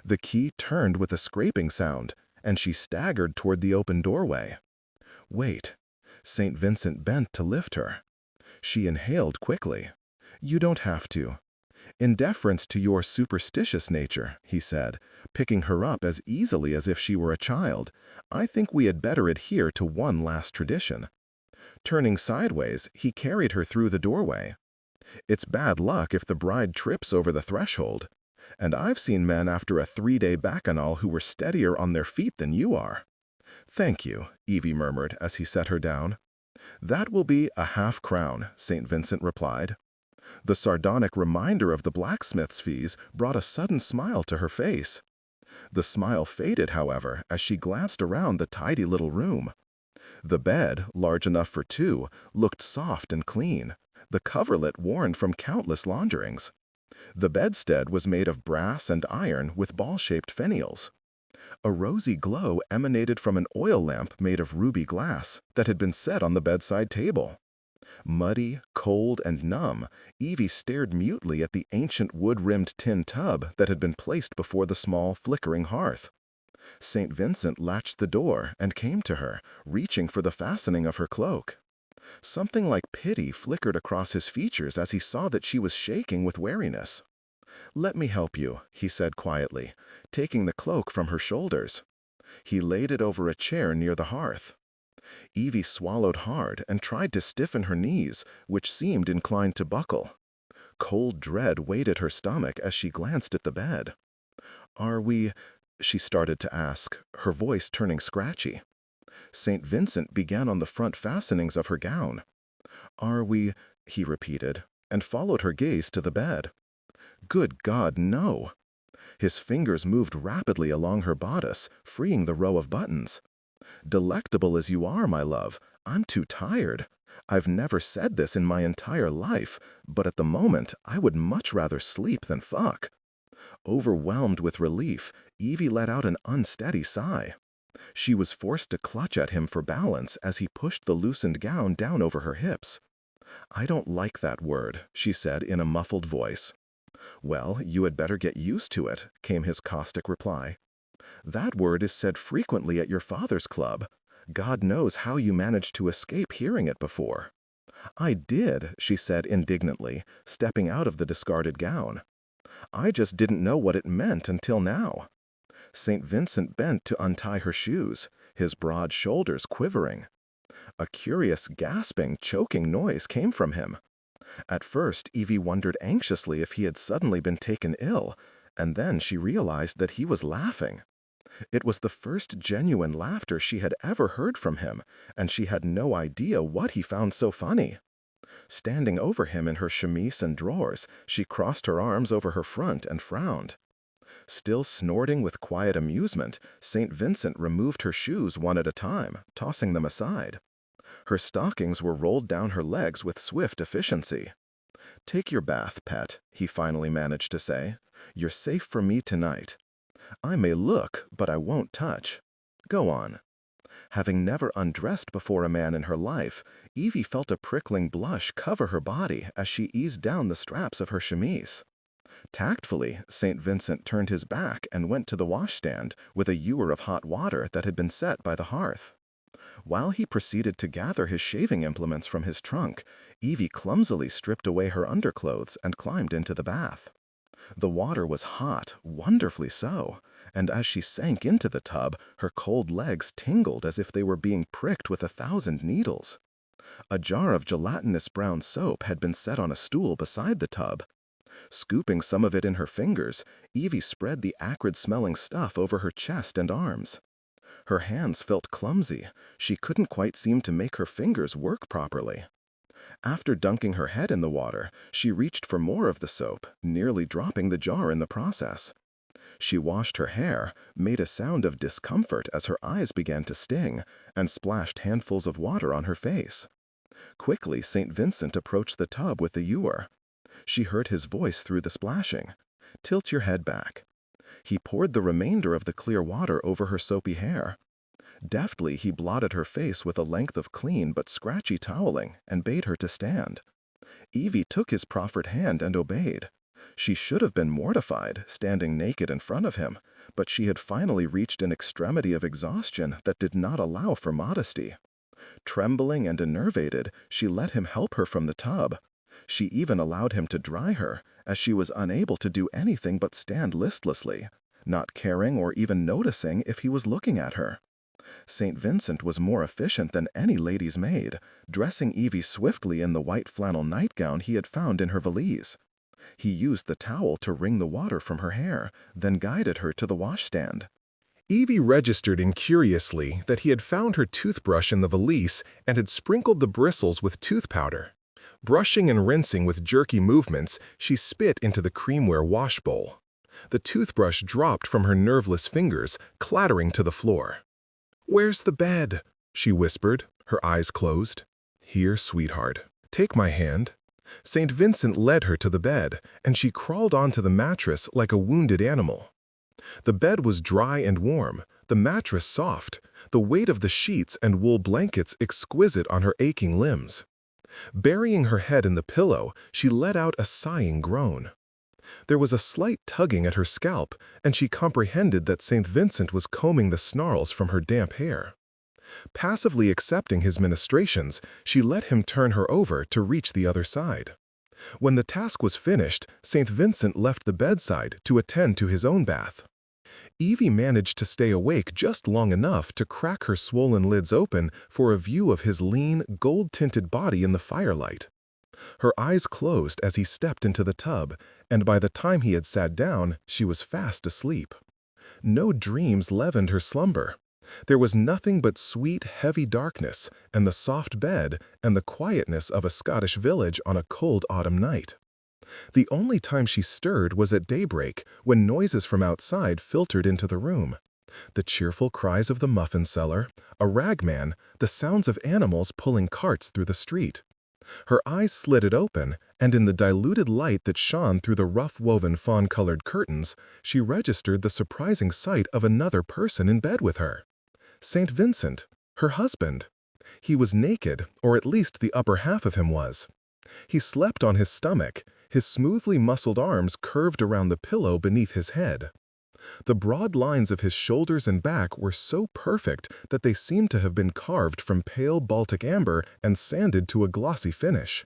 The key turned with a scraping sound, and she staggered toward the open doorway. Wait. St. Vincent bent to lift her. She inhaled quickly. You don't have to. In deference to your superstitious nature, he said, picking her up as easily as if she were a child, I think we had better adhere to one last tradition. Turning sideways, he carried her through the doorway. It's bad luck if the bride trips over the threshold. And I've seen men after a 3-day bacchanal who were steadier on their feet than you are. Thank you, Evie murmured as he set her down. That will be a half-crown, St. Vincent replied. The sardonic reminder of the blacksmith's fees brought a sudden smile to her face. The smile faded, however, as she glanced around the tidy little room. The bed, large enough for two, looked soft and clean, the coverlet worn from countless launderings. The bedstead was made of brass and iron with ball-shaped finials. A rosy glow emanated from an oil lamp made of ruby glass that had been set on the bedside table. Muddy, cold, and numb, Evie stared mutely at the ancient wood-rimmed tin tub that had been placed before the small, flickering hearth. St. Vincent latched the door and came to her, reaching for the fastening of her cloak. Something like pity flickered across his features as he saw that she was shaking with weariness. "Let me help you," he said quietly, taking the cloak from her shoulders. He laid it over a chair near the hearth. Evie swallowed hard and tried to stiffen her knees, which seemed inclined to buckle. Cold dread weighed at her stomach as she glanced at the bed. "Are we—" she started to ask, her voice turning scratchy. St. Vincent began on the front fastenings of her gown. "Are we—" he repeated, and followed her gaze to the bed. "Good God, no!" His fingers moved rapidly along her bodice, freeing the row of buttons. "Delectable as you are, my love, I'm too tired. I've never said this in my entire life, but at the moment I would much rather sleep than fuck." Overwhelmed with relief, Evie let out an unsteady sigh. She was forced to clutch at him for balance as he pushed the loosened gown down over her hips. "I don't like that word," she said in a muffled voice. "Well, you had better get used to it," came his caustic reply. "That word is said frequently at your father's club. God knows how you managed to escape hearing it before." "I did," she said indignantly, stepping out of the discarded gown. "I just didn't know what it meant until now." St. Vincent bent to untie her shoes, his broad shoulders quivering. A curious gasping, choking noise came from him. At first, Evie wondered anxiously if he had suddenly been taken ill, and then she realized that he was laughing. It was the first genuine laughter she had ever heard from him, and she had no idea what he found so funny. Standing over him in her chemise and drawers, she crossed her arms over her front and frowned. Still snorting with quiet amusement, St. Vincent removed her shoes one at a time, tossing them aside. Her stockings were rolled down her legs with swift efficiency. "Take your bath, pet," he finally managed to say. "You're safe from me tonight. I may look, but I won't touch. Go on." Having never undressed before a man in her life, Evie felt a prickling blush cover her body as she eased down the straps of her chemise. Tactfully, St. Vincent turned his back and went to the washstand with a ewer of hot water that had been set by the hearth. While he proceeded to gather his shaving implements from his trunk, Evie clumsily stripped away her underclothes and climbed into the bath. The water was hot, wonderfully so, and as she sank into the tub, her cold legs tingled as if they were being pricked with 1,000 needles. A jar of gelatinous brown soap had been set on a stool beside the tub. Scooping some of it in her fingers, Evie spread the acrid-smelling stuff over her chest and arms. Her hands felt clumsy. She couldn't quite seem to make her fingers work properly. After dunking her head in the water, she reached for more of the soap, nearly dropping the jar in the process. She washed her hair, made a sound of discomfort as her eyes began to sting, and splashed handfuls of water on her face. Quickly, St. Vincent approached the tub with the ewer. She heard his voice through the splashing. "Tilt your head back." He poured the remainder of the clear water over her soapy hair. Deftly, he blotted her face with a length of clean but scratchy toweling and bade her to stand. Evie took his proffered hand and obeyed. She should have been mortified, standing naked in front of him, but she had finally reached an extremity of exhaustion that did not allow for modesty. Trembling and enervated, she let him help her from the tub. She even allowed him to dry her, as she was unable to do anything but stand listlessly, not caring or even noticing if he was looking at her. St. Vincent was more efficient than any lady's maid, dressing Evie swiftly in the white flannel nightgown he had found in her valise. He used the towel to wring the water from her hair, then guided her to the washstand. Evie registered incuriously that he had found her toothbrush in the valise and had sprinkled the bristles with tooth powder. Brushing and rinsing with jerky movements, she spit into the creamware wash bowl. The toothbrush dropped from her nerveless fingers, clattering to the floor. "Where's the bed?" she whispered, her eyes closed. "Here, sweetheart. Take my hand." St. Vincent led her to the bed, and she crawled onto the mattress like a wounded animal. The bed was dry and warm, the mattress soft, the weight of the sheets and wool blankets exquisite on her aching limbs. Burying her head in the pillow, she let out a sighing groan. There was a slight tugging at her scalp, and she comprehended that St. Vincent was combing the snarls from her damp hair. Passively accepting his ministrations, she let him turn her over to reach the other side. When the task was finished, St. Vincent left the bedside to attend to his own bath. Evie managed to stay awake just long enough to crack her swollen lids open for a view of his lean, gold-tinted body in the firelight. Her eyes closed as he stepped into the tub, and by the time he had sat down, she was fast asleep. No dreams leavened her slumber. There was nothing but sweet, heavy darkness, and the soft bed, and the quietness of a Scottish village on a cold autumn night. The only time she stirred was at daybreak, when noises from outside filtered into the room. The cheerful cries of the muffin seller, a ragman, the sounds of animals pulling carts through the street. Her eyes slitted open, and in the diluted light that shone through the rough-woven fawn-colored curtains, she registered the surprising sight of another person in bed with her. St. Vincent, her husband. He was naked, or at least the upper half of him was. He slept on his stomach, his smoothly muscled arms curved around the pillow beneath his head. The broad lines of his shoulders and back were so perfect that they seemed to have been carved from pale Baltic amber and sanded to a glossy finish.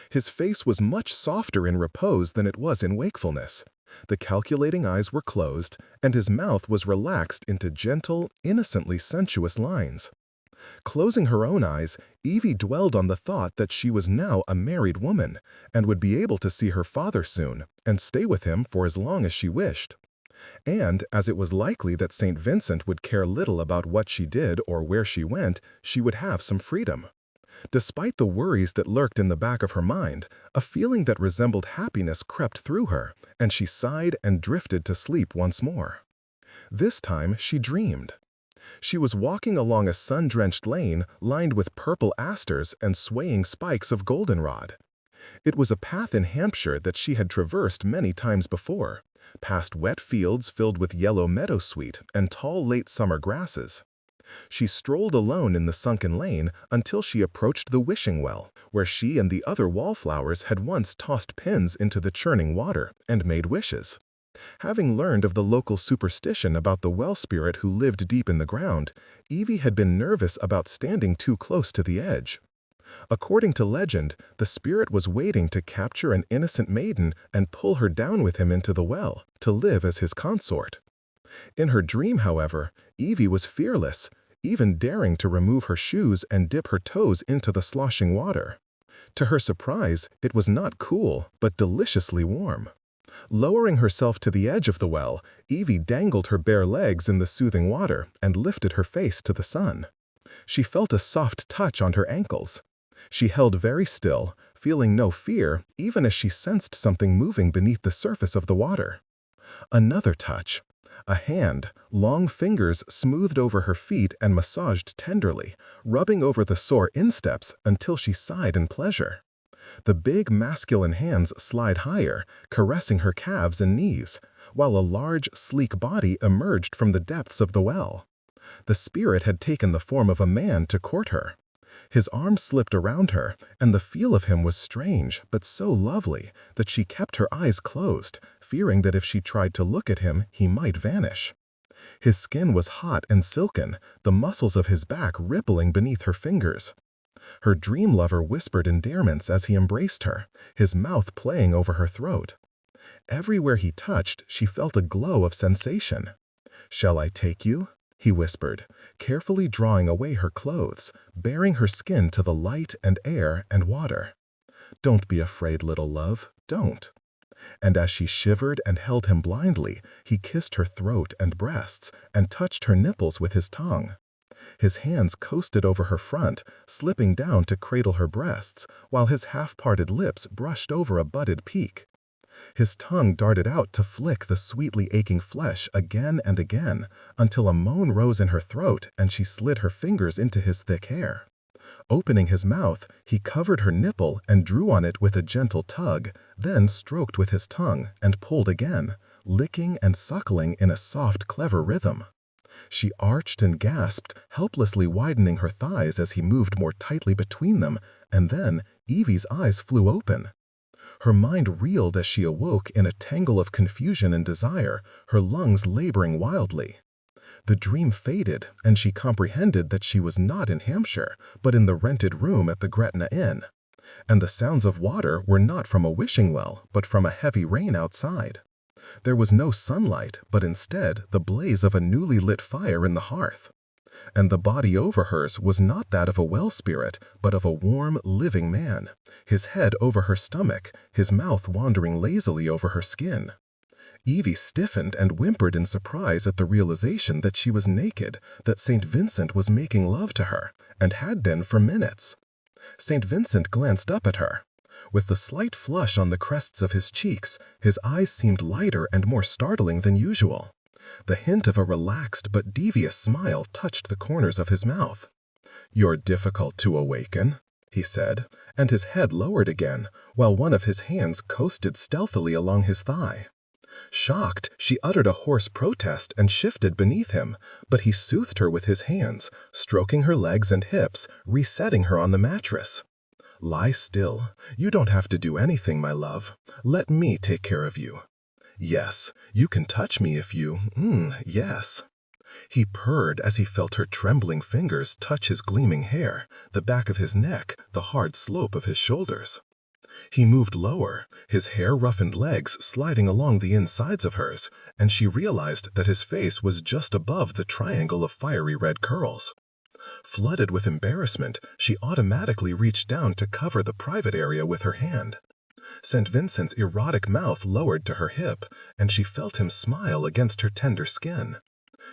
His face was much softer in repose than it was in wakefulness. The calculating eyes were closed, and his mouth was relaxed into gentle, innocently sensuous lines. Closing her own eyes, Evie dwelled on the thought that she was now a married woman, and would be able to see her father soon, and stay with him for as long as she wished. And, as it was likely that St. Vincent would care little about what she did or where she went, she would have some freedom. Despite the worries that lurked in the back of her mind, a feeling that resembled happiness crept through her, and she sighed and drifted to sleep once more. This time she dreamed. She was walking along a sun-drenched lane lined with purple asters and swaying spikes of goldenrod. It was a path in Hampshire that she had traversed many times before, past wet fields filled with yellow meadowsweet and tall late summer grasses. She strolled alone in the sunken lane until she approached the wishing well, where she and the other wallflowers had once tossed pins into the churning water and made wishes. Having learned of the local superstition about the well spirit who lived deep in the ground, Evie had been nervous about standing too close to the edge. According to legend, the spirit was waiting to capture an innocent maiden and pull her down with him into the well, to live as his consort. In her dream, however, Evie was fearless, even daring to remove her shoes and dip her toes into the sloshing water. To her surprise, it was not cool, but deliciously warm. Lowering herself to the edge of the well, Evie dangled her bare legs in the soothing water and lifted her face to the sun. She felt a soft touch on her ankles. She held very still, feeling no fear, even as she sensed something moving beneath the surface of the water. Another touch. A hand, long fingers smoothed over her feet and massaged tenderly, rubbing over the sore insteps until she sighed in pleasure. The big masculine hands slid higher, caressing her calves and knees, while a large, sleek body emerged from the depths of the well. The spirit had taken the form of a man to court her. His arms slipped around her, and the feel of him was strange but so lovely that she kept her eyes closed, fearing that if she tried to look at him, he might vanish. His skin was hot and silken, the muscles of his back rippling beneath her fingers. Her dream lover whispered endearments as he embraced her, his mouth playing over her throat. Everywhere he touched, she felt a glow of sensation. "Shall I take you?" he whispered, carefully drawing away her clothes, baring her skin to the light and air and water. "Don't be afraid, little love, don't." And as she shivered and held him blindly, he kissed her throat and breasts and touched her nipples with his tongue. His hands coasted over her front, slipping down to cradle her breasts, while his half-parted lips brushed over a budded peak. His tongue darted out to flick the sweetly aching flesh again and again, until a moan rose in her throat and she slid her fingers into his thick hair. Opening his mouth, he covered her nipple and drew on it with a gentle tug, then stroked with his tongue and pulled again, licking and suckling in a soft, clever rhythm. She arched and gasped, helplessly widening her thighs as he moved more tightly between them, and then Evie's eyes flew open. Her mind reeled as she awoke in a tangle of confusion and desire, her lungs laboring wildly. The dream faded, and she comprehended that she was not in Hampshire, but in the rented room at the Gretna Inn. And the sounds of water were not from a wishing well, but from a heavy rain outside. There was no sunlight, but instead the blaze of a newly lit fire in the hearth. And the body over hers was not that of a well spirit, but of a warm, living man, his head over her stomach, his mouth wandering lazily over her skin. Evie stiffened and whimpered in surprise at the realization that she was naked, that St. Vincent was making love to her, and had been for minutes. St. Vincent glanced up at her. With the slight flush on the crests of his cheeks, his eyes seemed lighter and more startling than usual. The hint of a relaxed but devious smile touched the corners of his mouth. "You're difficult to awaken," he said, and his head lowered again, while one of his hands coasted stealthily along his thigh. Shocked, she uttered a hoarse protest and shifted beneath him, but he soothed her with his hands, stroking her legs and hips, resetting her on the mattress. "Lie still. You don't have to do anything, my love. Let me take care of you. Yes, you can touch me if you, yes." He purred as he felt her trembling fingers touch his gleaming hair, the back of his neck, the hard slope of his shoulders. He moved lower, his hair-roughened legs sliding along the insides of hers, and she realized that his face was just above the triangle of fiery red curls. Flooded with embarrassment, she automatically reached down to cover the private area with her hand. St. Vincent's erotic mouth lowered to her hip, and she felt him smile against her tender skin.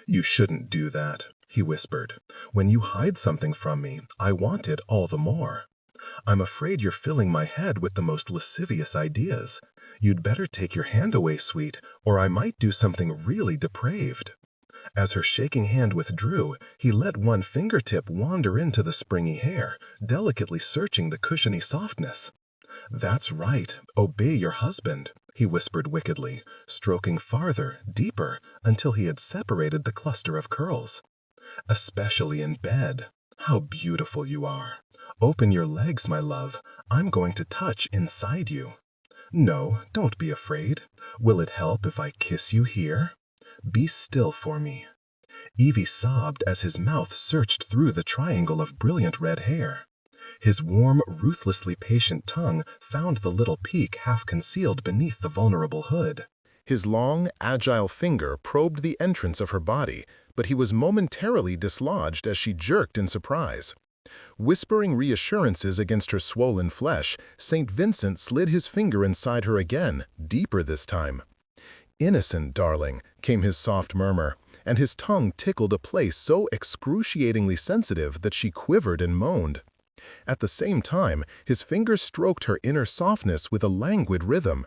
"You shouldn't do that," he whispered. "When you hide something from me, I want it all the more. I'm afraid you're filling my head with the most lascivious ideas. You'd better take your hand away, sweet, or I might do something really depraved." As her shaking hand withdrew, he let one fingertip wander into the springy hair, delicately searching the cushiony softness. "That's right, obey your husband," he whispered wickedly, stroking farther, deeper, until he had separated the cluster of curls. "Especially in bed. How beautiful you are. Open your legs, my love. I'm going to touch inside you. No, don't be afraid. Will it help if I kiss you here? Be still for me." Evie sobbed as his mouth searched through the triangle of brilliant red hair. His warm, ruthlessly patient tongue found the little peak half concealed beneath the vulnerable hood. His long, agile finger probed the entrance of her body, but he was momentarily dislodged as she jerked in surprise. Whispering reassurances against her swollen flesh, St. Vincent slid his finger inside her again, deeper this time. "Innocent, darling," came his soft murmur, and his tongue tickled a place so excruciatingly sensitive that she quivered and moaned. At the same time, his fingers stroked her inner softness with a languid rhythm.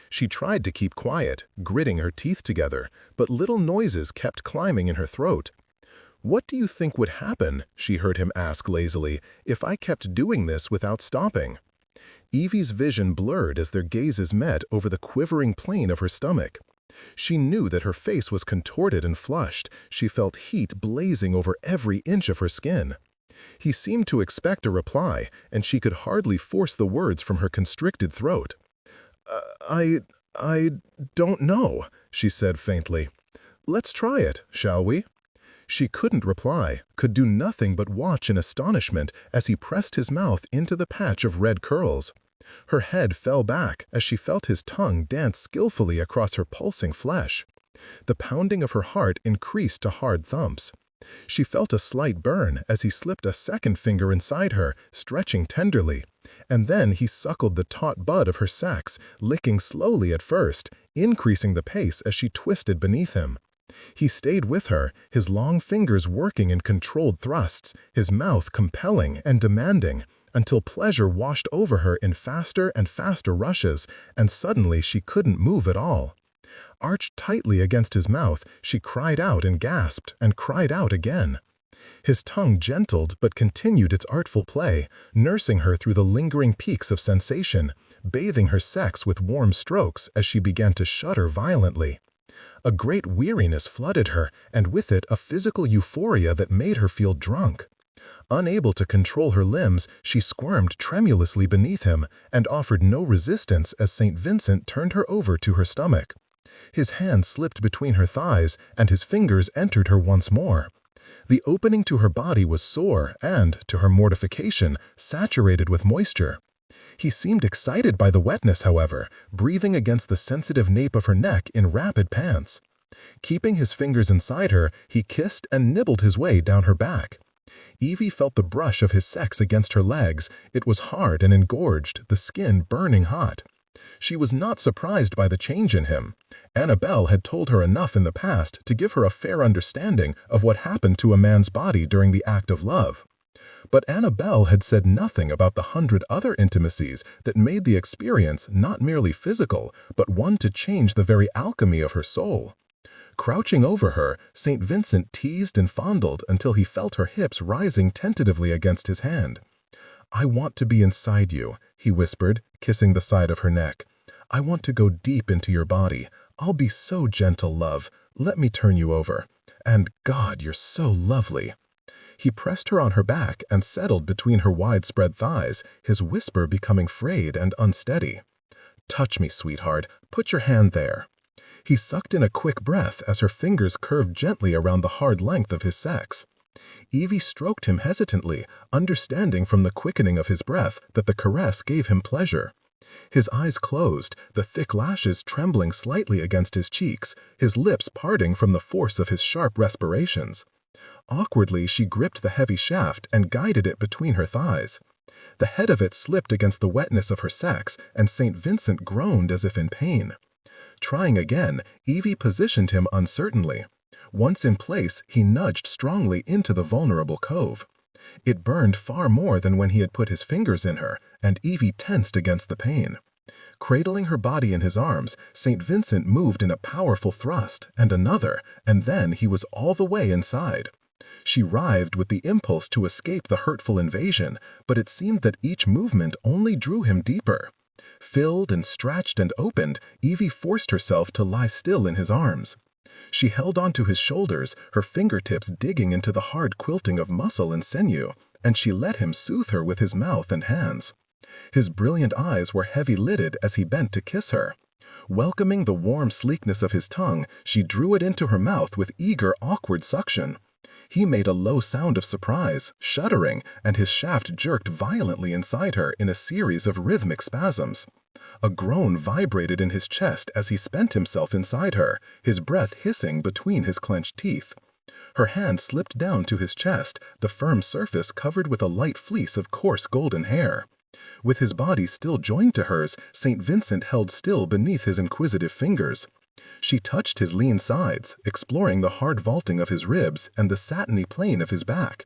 She tried to keep quiet, gritting her teeth together, but little noises kept climbing in her throat. "What do you think would happen," she heard him ask lazily, "if I kept doing this without stopping?" Evie's vision blurred as their gazes met over the quivering plane of her stomach. She knew that her face was contorted and flushed. She felt heat blazing over every inch of her skin. He seemed to expect a reply, and she could hardly force the words from her constricted throat. I don't know," she said faintly. "Let's try it, shall we?" She couldn't reply, could do nothing but watch in astonishment as he pressed his mouth into the patch of red curls. Her head fell back as she felt his tongue dance skillfully across her pulsing flesh. The pounding of her heart increased to hard thumps. She felt a slight burn as he slipped a second finger inside her, stretching tenderly. And then he suckled the taut bud of her sex, licking slowly at first, increasing the pace as she twisted beneath him. He stayed with her, his long fingers working in controlled thrusts, his mouth compelling and demanding, until pleasure washed over her in faster and faster rushes, and suddenly she couldn't move at all. Arched tightly against his mouth, she cried out and gasped, and cried out again. His tongue gentled but continued its artful play, nursing her through the lingering peaks of sensation, bathing her sex with warm strokes as she began to shudder violently. A great weariness flooded her, and with it a physical euphoria that made her feel drunk. Unable to control her limbs, she squirmed tremulously beneath him, and offered no resistance as St. Vincent turned her over to her stomach. His hand slipped between her thighs, and his fingers entered her once more. The opening to her body was sore and, to her mortification, saturated with moisture. He seemed excited by the wetness, however, breathing against the sensitive nape of her neck in rapid pants. Keeping his fingers inside her, he kissed and nibbled his way down her back. Evie felt the brush of his sex against her legs. It was hard and engorged, the skin burning hot. She was not surprised by the change in him. Annabelle had told her enough in the past to give her a fair understanding of what happened to a man's body during the act of love. But Annabelle had said nothing about the 100 other intimacies that made the experience not merely physical, but one to change the very alchemy of her soul. Crouching over her, St. Vincent teased and fondled until he felt her hips rising tentatively against his hand. "I want to be inside you," he whispered, kissing the side of her neck. "I want to go deep into your body. I'll be so gentle, love. Let me turn you over. And God, you're so lovely." He pressed her on her back and settled between her widespread thighs, his whisper becoming frayed and unsteady. "Touch me, sweetheart. Put your hand there." He sucked in a quick breath as her fingers curved gently around the hard length of his sex. Evie stroked him hesitantly, understanding from the quickening of his breath that the caress gave him pleasure. His eyes closed, the thick lashes trembling slightly against his cheeks, his lips parting from the force of his sharp respirations. Awkwardly, she gripped the heavy shaft and guided it between her thighs. The head of it slipped against the wetness of her sex, and St. Vincent groaned as if in pain. Trying again, Evie positioned him uncertainly. Once in place, he nudged strongly into the vulnerable cove. It burned far more than when he had put his fingers in her, and Evie tensed against the pain. Cradling her body in his arms, St. Vincent moved in a powerful thrust, and another, and then he was all the way inside. She writhed with the impulse to escape the hurtful invasion, but it seemed that each movement only drew him deeper. Filled and stretched and opened, Evie forced herself to lie still in his arms. She held onto his shoulders, her fingertips digging into the hard quilting of muscle and sinew, and she let him soothe her with his mouth and hands. His brilliant eyes were heavy-lidded as he bent to kiss her. Welcoming the warm sleekness of his tongue, she drew it into her mouth with eager, awkward suction. He made a low sound of surprise, shuddering, and his shaft jerked violently inside her in a series of rhythmic spasms. A groan vibrated in his chest as he spent himself inside her, his breath hissing between his clenched teeth. Her hand slipped down to his chest, the firm surface covered with a light fleece of coarse golden hair. With his body still joined to hers, St. Vincent held still beneath his inquisitive fingers. She touched his lean sides, exploring the hard vaulting of his ribs and the satiny plane of his back.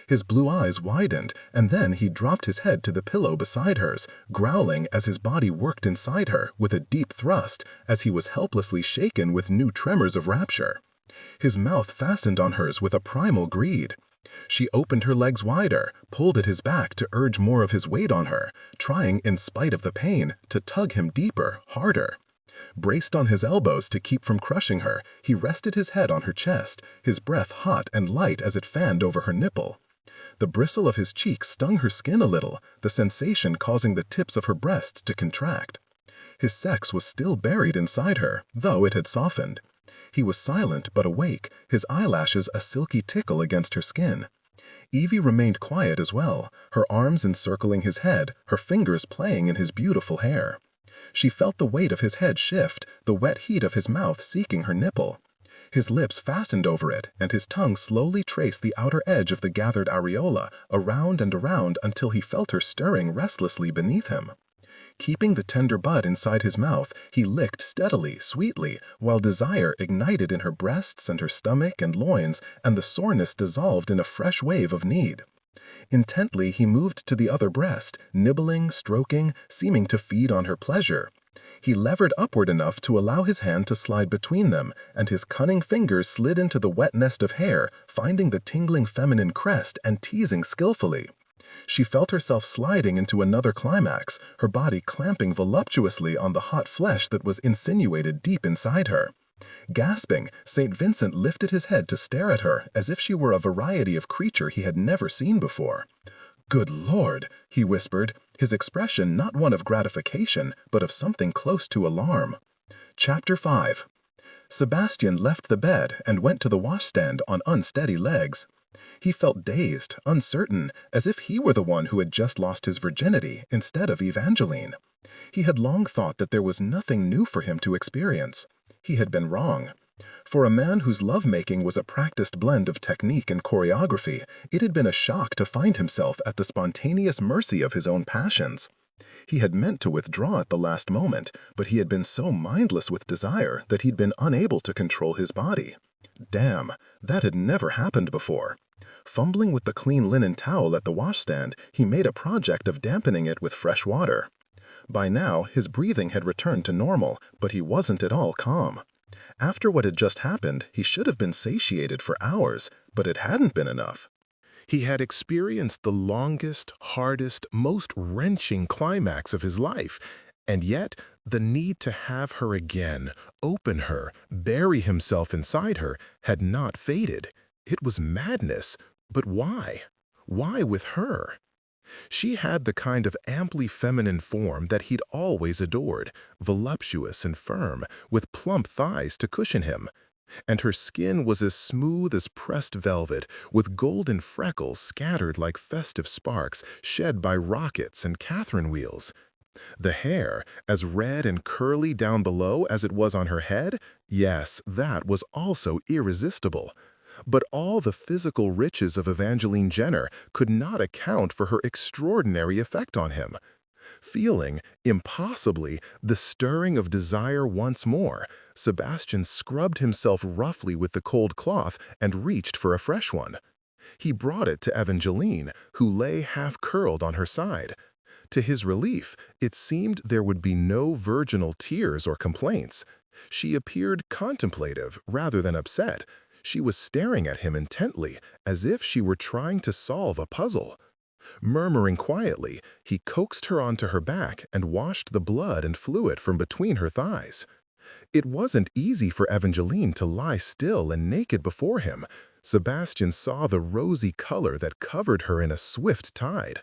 His blue eyes widened, and then he dropped his head to the pillow beside hers, growling as his body worked inside her with a deep thrust, as he was helplessly shaken with new tremors of rapture. His mouth fastened on hers with a primal greed. She opened her legs wider, pulled at his back to urge more of his weight on her, trying, in spite of the pain, to tug him deeper, harder. Braced on his elbows to keep from crushing her, he rested his head on her chest, his breath hot and light as it fanned over her nipple. The bristle of his cheek stung her skin a little, the sensation causing the tips of her breasts to contract. His sex was still buried inside her, though it had softened. He was silent but awake, his eyelashes a silky tickle against her skin. Evie remained quiet as well, her arms encircling his head, her fingers playing in his beautiful hair. She felt the weight of his head shift, the wet heat of his mouth seeking her nipple. His lips fastened over it, and his tongue slowly traced the outer edge of the gathered areola, around and around until he felt her stirring restlessly beneath him. Keeping the tender bud inside his mouth, he licked steadily, sweetly, while desire ignited in her breasts and her stomach and loins, and the soreness dissolved in a fresh wave of need. Intently he moved to the other breast, nibbling, stroking, seeming to feed on her pleasure. He levered upward enough to allow his hand to slide between them, and his cunning fingers slid into the wet nest of hair, finding the tingling feminine crest and teasing skillfully. She felt herself sliding into another climax, her body clamping voluptuously on the hot flesh that was insinuated deep inside her. Gasping, St. Vincent lifted his head to stare at her as if she were a variety of creature he had never seen before. "Good Lord," he whispered, his expression not one of gratification, but of something close to alarm. Chapter 5. Sebastian left the bed and went to the washstand on unsteady legs. He felt dazed, uncertain, as if he were the one who had just lost his virginity instead of Evangeline. He had long thought that there was nothing new for him to experience. He had been wrong. For a man whose lovemaking was a practiced blend of technique and choreography, it had been a shock to find himself at the spontaneous mercy of his own passions. He had meant to withdraw at the last moment, but he had been so mindless with desire that he'd been unable to control his body. Damn, that had never happened before. Fumbling with the clean linen towel at the washstand, he made a project of dampening it with fresh water. By now, his breathing had returned to normal, but he wasn't at all calm. After what had just happened, he should have been satiated for hours, but it hadn't been enough. He had experienced the longest, hardest, most wrenching climax of his life, and yet the need to have her again, open her, bury himself inside her, had not faded. It was madness, but why? Why with her? She had the kind of amply feminine form that he'd always adored, voluptuous and firm, with plump thighs to cushion him. And her skin was as smooth as pressed velvet, with golden freckles scattered like festive sparks shed by rockets and Catherine wheels. The hair, as red and curly down below as it was on her head, yes, that was also irresistible. But all the physical riches of Evangeline Jenner could not account for her extraordinary effect on him. Feeling, impossibly, the stirring of desire once more, Sebastian scrubbed himself roughly with the cold cloth and reached for a fresh one. He brought it to Evangeline, who lay half-curled on her side. To his relief, it seemed there would be no virginal tears or complaints. She appeared contemplative rather than upset. She was staring at him intently, as if she were trying to solve a puzzle. Murmuring quietly, he coaxed her onto her back and washed the blood and fluid from between her thighs. It wasn't easy for Evangeline to lie still and naked before him. Sebastian saw the rosy color that covered her in a swift tide.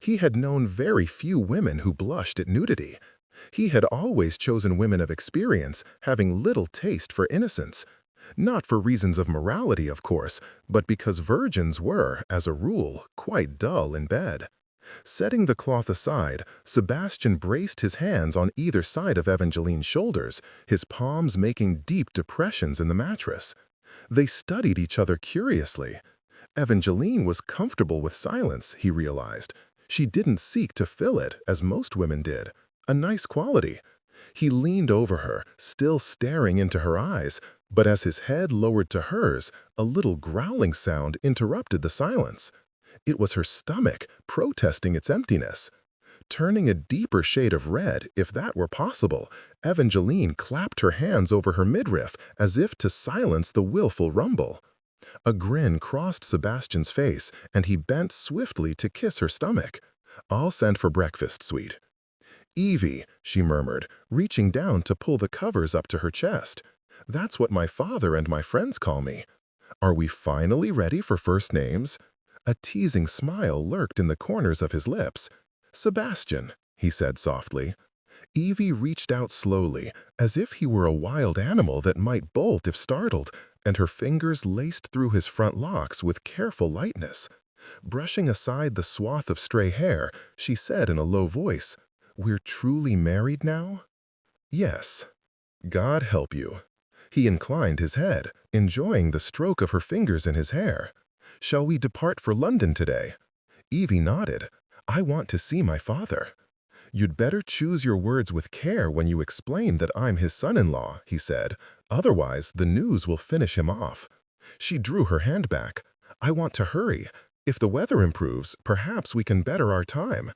He had known very few women who blushed at nudity. He had always chosen women of experience, having little taste for innocence. Not for reasons of morality, of course, but because virgins were, as a rule, quite dull in bed. Setting the cloth aside, Sebastian braced his hands on either side of Evangeline's shoulders, his palms making deep depressions in the mattress. They studied each other curiously. Evangeline was comfortable with silence, he realized. She didn't seek to fill it, as most women did. A nice quality. He leaned over her, still staring into her eyes, but as his head lowered to hers, a little growling sound interrupted the silence. It was her stomach, protesting its emptiness. Turning a deeper shade of red, if that were possible, Evangeline clapped her hands over her midriff as if to silence the willful rumble. A grin crossed Sebastian's face, and he bent swiftly to kiss her stomach. "I'll send for breakfast, sweet." "Evie," she murmured, reaching down to pull the covers up to her chest. "That's what my father and my friends call me. Are we finally ready for first names?" A teasing smile lurked in the corners of his lips. "Sebastian," he said softly. Evie reached out slowly, as if he were a wild animal that might bolt if startled, and her fingers laced through his front locks with careful lightness. Brushing aside the swath of stray hair, she said in a low voice, "We're truly married now?" "Yes." "God help you." He inclined his head, enjoying the stroke of her fingers in his hair. "Shall we depart for London today?" Evie nodded. "I want to see my father." "You'd better choose your words with care when you explain that I'm his son-in-law," he said. "Otherwise, the news will finish him off." She drew her hand back. "I want to hurry. If the weather improves, perhaps we can better our time.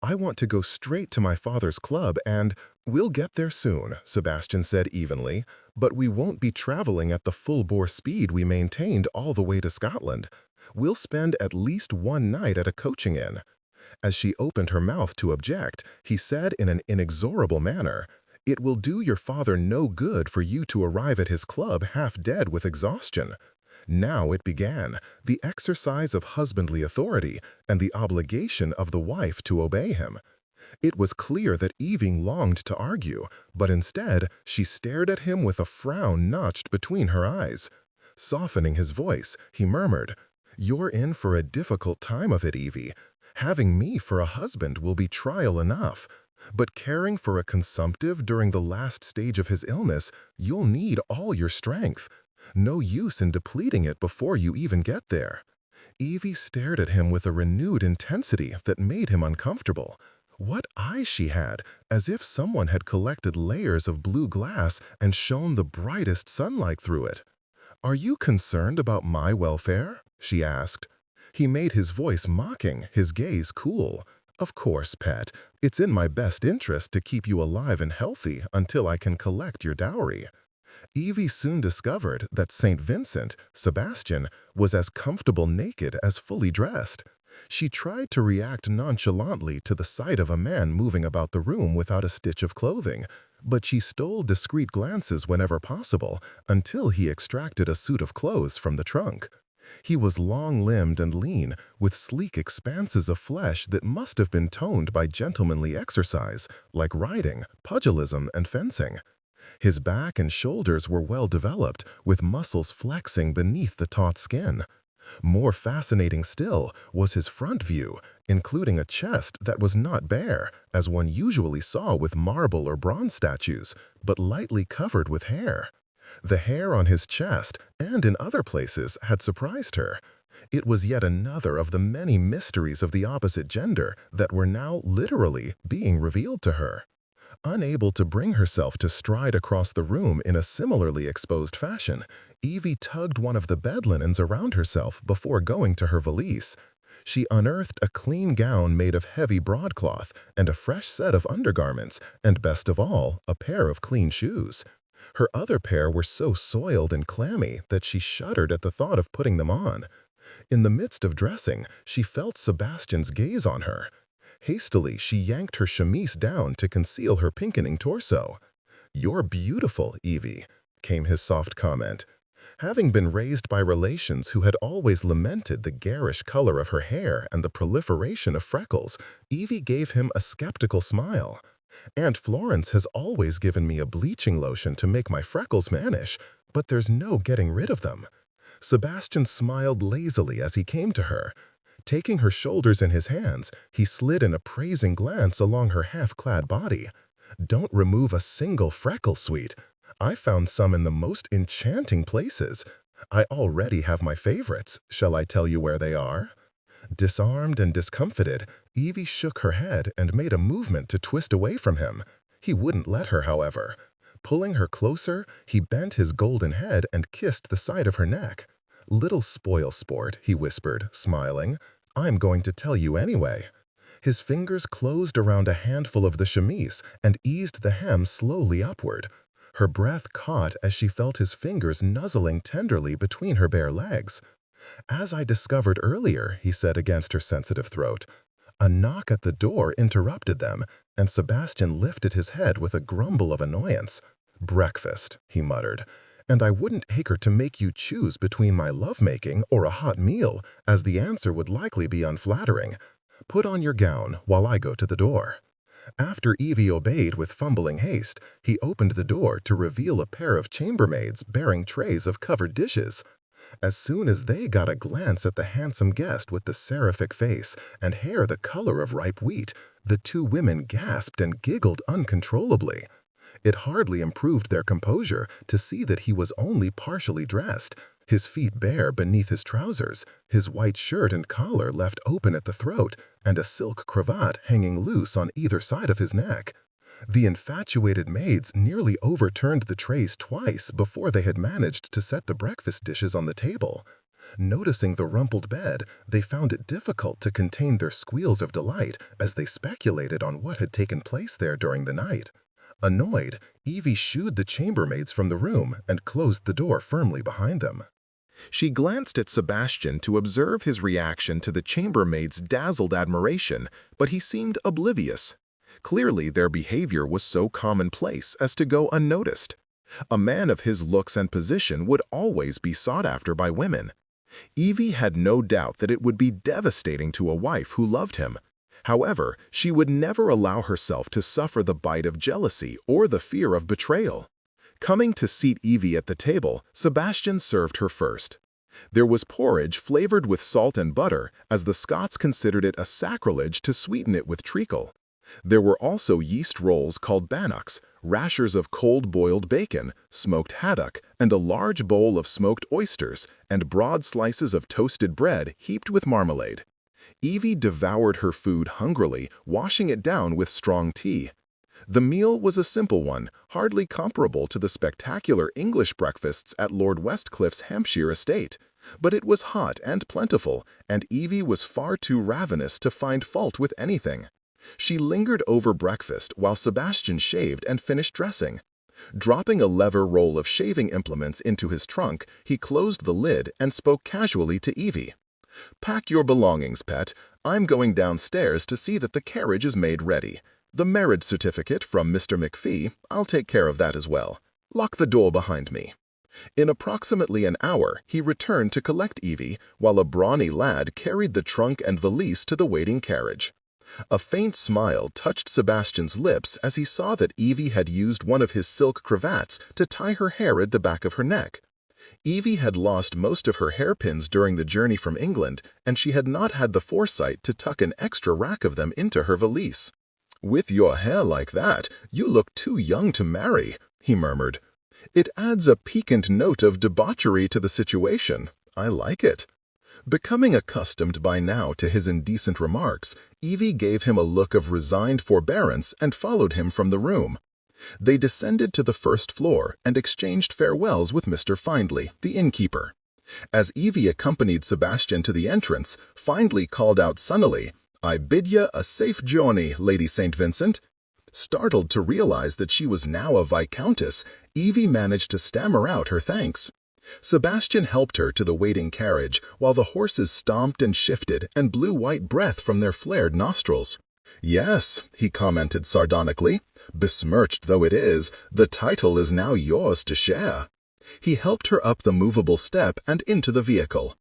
I want to go straight to my father's club and—" "We'll get there soon," Sebastian said evenly, "but we won't be traveling at the full-bore speed we maintained all the way to Scotland. We'll spend at least one night at a coaching inn." As she opened her mouth to object, he said in an inexorable manner, "It will do your father no good for you to arrive at his club half dead with exhaustion." Now it began, the exercise of husbandly authority and the obligation of the wife to obey him. It was clear that Evie longed to argue, but instead she stared at him with a frown notched between her eyes. Softening his voice, he murmured, "You're in for a difficult time of it, Evie. Having me for a husband will be trial enough, but caring for a consumptive during the last stage of his illness, you'll need all your strength. No use in depleting it before you even get there." Evie stared at him with a renewed intensity that made him uncomfortable. What eyes she had, as if someone had collected layers of blue glass and shone the brightest sunlight through it. "Are you concerned about my welfare?" she asked. He made his voice mocking, his gaze cool. "Of course, pet. It's in my best interest to keep you alive and healthy until I can collect your dowry." Evie soon discovered that St. Vincent, Sebastian, was as comfortable naked as fully dressed. She tried to react nonchalantly to the sight of a man moving about the room without a stitch of clothing, but she stole discreet glances whenever possible until he extracted a suit of clothes from the trunk. He was long-limbed and lean, with sleek expanses of flesh that must have been toned by gentlemanly exercise, like riding, pugilism, and fencing. His back and shoulders were well developed, with muscles flexing beneath the taut skin. More fascinating still was his front view, including a chest that was not bare, as one usually saw with marble or bronze statues, but lightly covered with hair. The hair on his chest and in other places had surprised her. It was yet another of the many mysteries of the opposite gender that were now literally being revealed to her. Unable to bring herself to stride across the room in a similarly exposed fashion, Evie tugged one of the bed linens around herself before going to her valise. She unearthed a clean gown made of heavy broadcloth and a fresh set of undergarments, and best of all, a pair of clean shoes. Her other pair were so soiled and clammy that she shuddered at the thought of putting them on. In the midst of dressing, she felt Sebastian's gaze on her. Hastily, she yanked her chemise down to conceal her pinkening torso. "You're beautiful, Evie," came his soft comment. Having been raised by relations who had always lamented the garish color of her hair and the proliferation of freckles, Evie gave him a skeptical smile. "Aunt Florence has always given me a bleaching lotion to make my freckles vanish, but there's no getting rid of them." Sebastian smiled lazily as he came to her. Taking her shoulders in his hands, he slid an appraising glance along her half-clad body. "Don't remove a single freckle, sweet. I found some in the most enchanting places. I already have my favorites. Shall I tell you where they are?" Disarmed and discomfited, Evie shook her head and made a movement to twist away from him. He wouldn't let her, however. Pulling her closer, he bent his golden head and kissed the side of her neck. "Little spoil sport," he whispered, smiling. "I'm going to tell you anyway." His fingers closed around a handful of the chemise and eased the hem slowly upward. Her breath caught as she felt his fingers nuzzling tenderly between her bare legs. "As I discovered earlier," he said against her sensitive throat. A knock at the door interrupted them, and Sebastian lifted his head with a grumble of annoyance. "Breakfast," he muttered, "and I wouldn't take her to make you choose between my lovemaking or a hot meal, as the answer would likely be unflattering. Put on your gown while I go to the door." After Evie obeyed with fumbling haste, he opened the door to reveal a pair of chambermaids bearing trays of covered dishes. As soon as they got a glance at the handsome guest with the seraphic face and hair the color of ripe wheat, the two women gasped and giggled uncontrollably. It hardly improved their composure to see that he was only partially dressed, his feet bare beneath his trousers, his white shirt and collar left open at the throat, and a silk cravat hanging loose on either side of his neck. The infatuated maids nearly overturned the trays twice before they had managed to set the breakfast dishes on the table. Noticing the rumpled bed, they found it difficult to contain their squeals of delight as they speculated on what had taken place there during the night. Annoyed, Evie shooed the chambermaids from the room and closed the door firmly behind them. She glanced at Sebastian to observe his reaction to the chambermaid's dazzled admiration, but he seemed oblivious. Clearly, their behavior was so commonplace as to go unnoticed. A man of his looks and position would always be sought after by women. Evie had no doubt that it would be devastating to a wife who loved him. However, she would never allow herself to suffer the bite of jealousy or the fear of betrayal. Coming to seat Evie at the table, Sebastian served her first. There was porridge flavored with salt and butter, as the Scots considered it a sacrilege to sweeten it with treacle. There were also yeast rolls called bannocks, rashers of cold-boiled bacon, smoked haddock, and a large bowl of smoked oysters, and broad slices of toasted bread heaped with marmalade. Evie devoured her food hungrily, washing it down with strong tea. The meal was a simple one, hardly comparable to the spectacular English breakfasts at Lord Westcliffe's Hampshire estate, but it was hot and plentiful, and Evie was far too ravenous to find fault with anything. She lingered over breakfast while Sebastian shaved and finished dressing. Dropping a leather roll of shaving implements into his trunk, he closed the lid and spoke casually to Evie. "Pack your belongings, pet. I'm going downstairs to see that the carriage is made ready. The marriage certificate from Mr. McPhee, I'll take care of that as well. Lock the door behind me." In approximately an hour, he returned to collect Evie, while a brawny lad carried the trunk and valise to the waiting carriage. A faint smile touched Sebastian's lips as he saw that Evie had used one of his silk cravats to tie her hair at the back of her neck. Evie had lost most of her hairpins during the journey from England, and she had not had the foresight to tuck an extra rack of them into her valise. "With your hair like that, you look too young to marry," he murmured. It adds a piquant note of debauchery to the situation. I like it. Becoming accustomed by now to his indecent remarks, Evie gave him a look of resigned forbearance and followed him from the room. They descended to the first floor and exchanged farewells with Mr. Findlay, the innkeeper. As Evie accompanied Sebastian to the entrance, Findlay called out sunnily, "I bid ye a safe journey, Lady St. Vincent." Startled to realize that she was now a viscountess, Evie managed to stammer out her thanks. Sebastian helped her to the waiting carriage, while the horses stomped and shifted and blew white breath from their flared nostrils. "Yes," he commented sardonically, "besmirched though it is, the title is now yours to share." He helped her up the movable step and into the vehicle.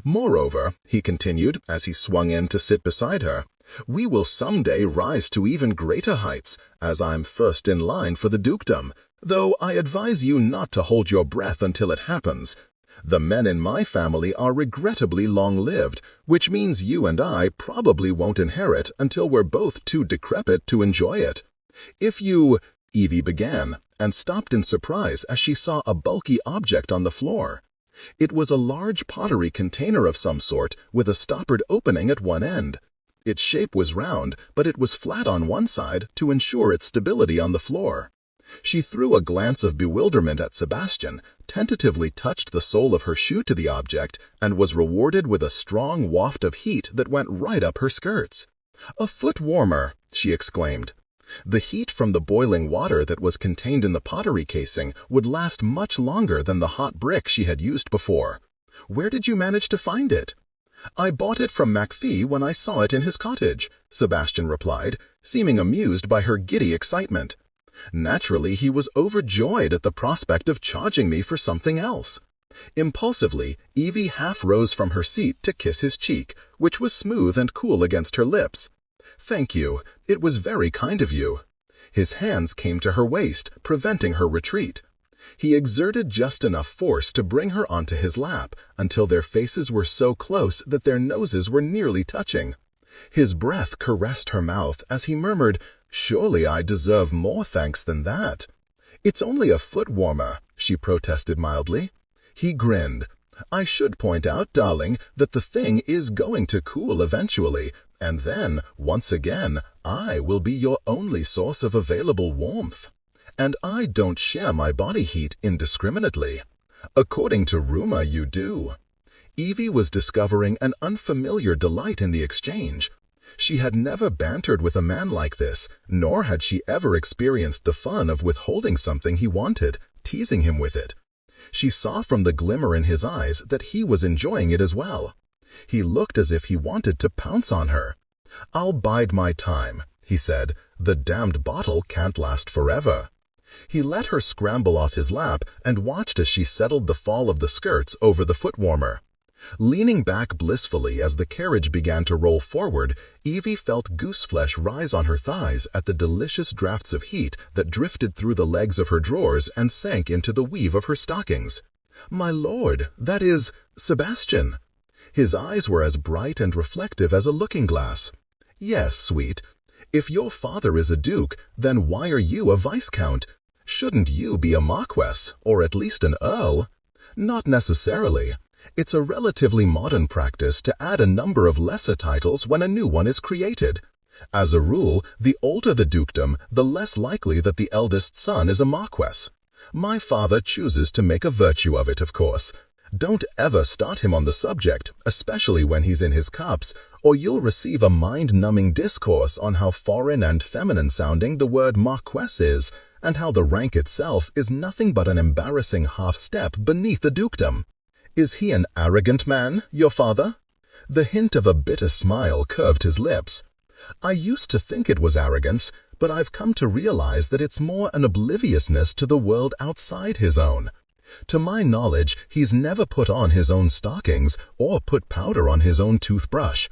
"Moreover," he continued as he swung in to sit beside her, "we will someday rise to even greater heights, as I'm first in line for the dukedom, though I advise you not to hold your breath until it happens. The men in my family are regrettably long-lived, which means you and I probably won't inherit until we're both too decrepit to enjoy it. If you—" Evie began, and stopped in surprise as she saw a bulky object on the floor. It was a large pottery container of some sort with a stoppered opening at one end. Its shape was round, but it was flat on one side to ensure its stability on the floor. She threw a glance of bewilderment at Sebastian, tentatively touched the sole of her shoe to the object, and was rewarded with a strong waft of heat that went right up her skirts. "A foot warmer!" she exclaimed. The heat from the boiling water that was contained in the pottery casing would last much longer than the hot brick she had used before. "Where did you manage to find it?" "I bought it from MacPhee when I saw it in his cottage," Sebastian replied, seeming amused by her giddy excitement. Naturally, he was overjoyed at the prospect of charging me for something else. Impulsively, Evie half rose from her seat to kiss his cheek, which was smooth and cool against her lips. "Thank you. It was very kind of you." His hands came to her waist, preventing her retreat. He exerted just enough force to bring her onto his lap until their faces were so close that their noses were nearly touching. His breath caressed her mouth as he murmured, "Surely I deserve more thanks than that." "It's only a foot warmer," she protested mildly. He grinned. "I should point out, darling, that the thing is going to cool eventually, and then, once again, I will be your only source of available warmth. And I don't share my body heat indiscriminately. According to rumor, you do." Evie was discovering an unfamiliar delight in the exchange. She had never bantered with a man like this, nor had she ever experienced the fun of withholding something he wanted, teasing him with it. She saw from the glimmer in his eyes that he was enjoying it as well. He looked as if he wanted to pounce on her. "I'll bide my time," he said. "The damned bottle can't last forever." He let her scramble off his lap and watched as she settled the fall of the skirts over the foot warmer. Leaning back blissfully as the carriage began to roll forward, Evie felt gooseflesh rise on her thighs at the delicious drafts of heat that drifted through the legs of her drawers and sank into the weave of her stockings. "My lord, that is Sebastian." His eyes were as bright and reflective as a looking-glass. "Yes, sweet. If your father is a duke, then why are you a viscount? Shouldn't you be a marquess, or at least an earl?" "Not necessarily. It's a relatively modern practice to add a number of lesser titles when a new one is created. As a rule, the older the dukedom, the less likely that the eldest son is a marquess. My father chooses to make a virtue of it, of course. Don't ever start him on the subject, especially when he's in his cups, or you'll receive a mind-numbing discourse on how foreign and feminine-sounding the word marquess is, and how the rank itself is nothing but an embarrassing half-step beneath the dukedom. Is he an arrogant man, your father?" The hint of a bitter smile curved his lips. "I used to think it was arrogance, but I've come to realize that it's more an obliviousness to the world outside his own. To my knowledge, he's never put on his own stockings or put powder on his own toothbrush.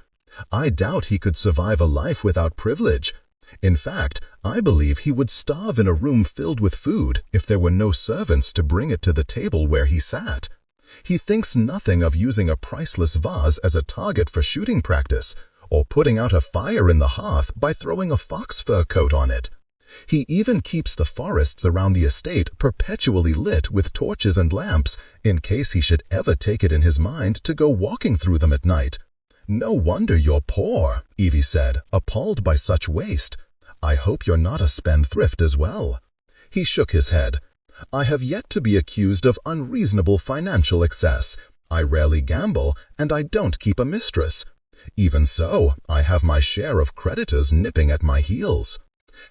I doubt he could survive a life without privilege. In fact, I believe he would starve in a room filled with food if there were no servants to bring it to the table where he sat. He thinks nothing of using a priceless vase as a target for shooting practice, or putting out a fire in the hearth by throwing a fox fur coat on it. He even keeps the forests around the estate perpetually lit with torches and lamps in case he should ever take it in his mind to go walking through them at night. "No wonder you're poor," Evie said, appalled by such waste. "I hope you're not a spendthrift as well." He shook his head. "I have yet to be accused of unreasonable financial excess. I rarely gamble, and I don't keep a mistress. Even so, I have my share of creditors nipping at my heels.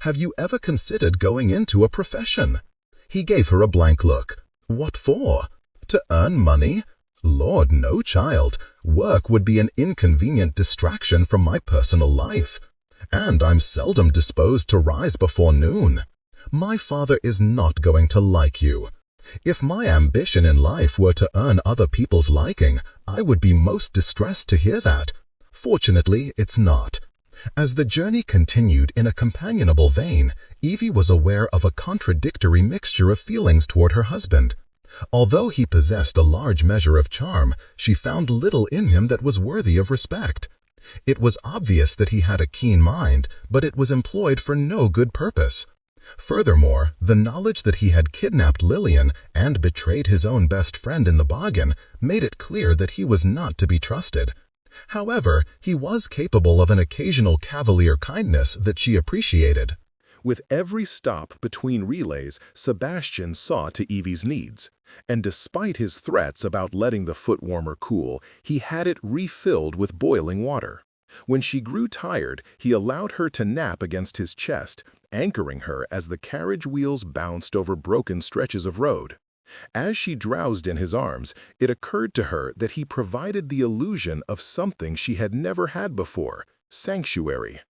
Have you ever considered going into a profession?" He gave her a blank look. "What for? To earn money? Lord, no, child. Work would be an inconvenient distraction from my personal life. And I'm seldom disposed to rise before noon. My father is not going to like you. If my ambition in life were to earn other people's liking, I would be most distressed to hear that. Fortunately, it's not." As the journey continued in a companionable vein, Evie was aware of a contradictory mixture of feelings toward her husband. Although he possessed a large measure of charm, she found little in him that was worthy of respect. It was obvious that he had a keen mind, but it was employed for no good purpose. Furthermore, the knowledge that he had kidnapped Lillian and betrayed his own best friend in the bargain made it clear that he was not to be trusted. However, he was capable of an occasional cavalier kindness that she appreciated. With every stop between relays, Sebastian saw to Evie's needs, and despite his threats about letting the foot warmer cool, he had it refilled with boiling water. When she grew tired, he allowed her to nap against his chest, anchoring her as the carriage wheels bounced over broken stretches of road. As she drowsed in his arms, it occurred to her that he provided the illusion of something she had never had before: sanctuary.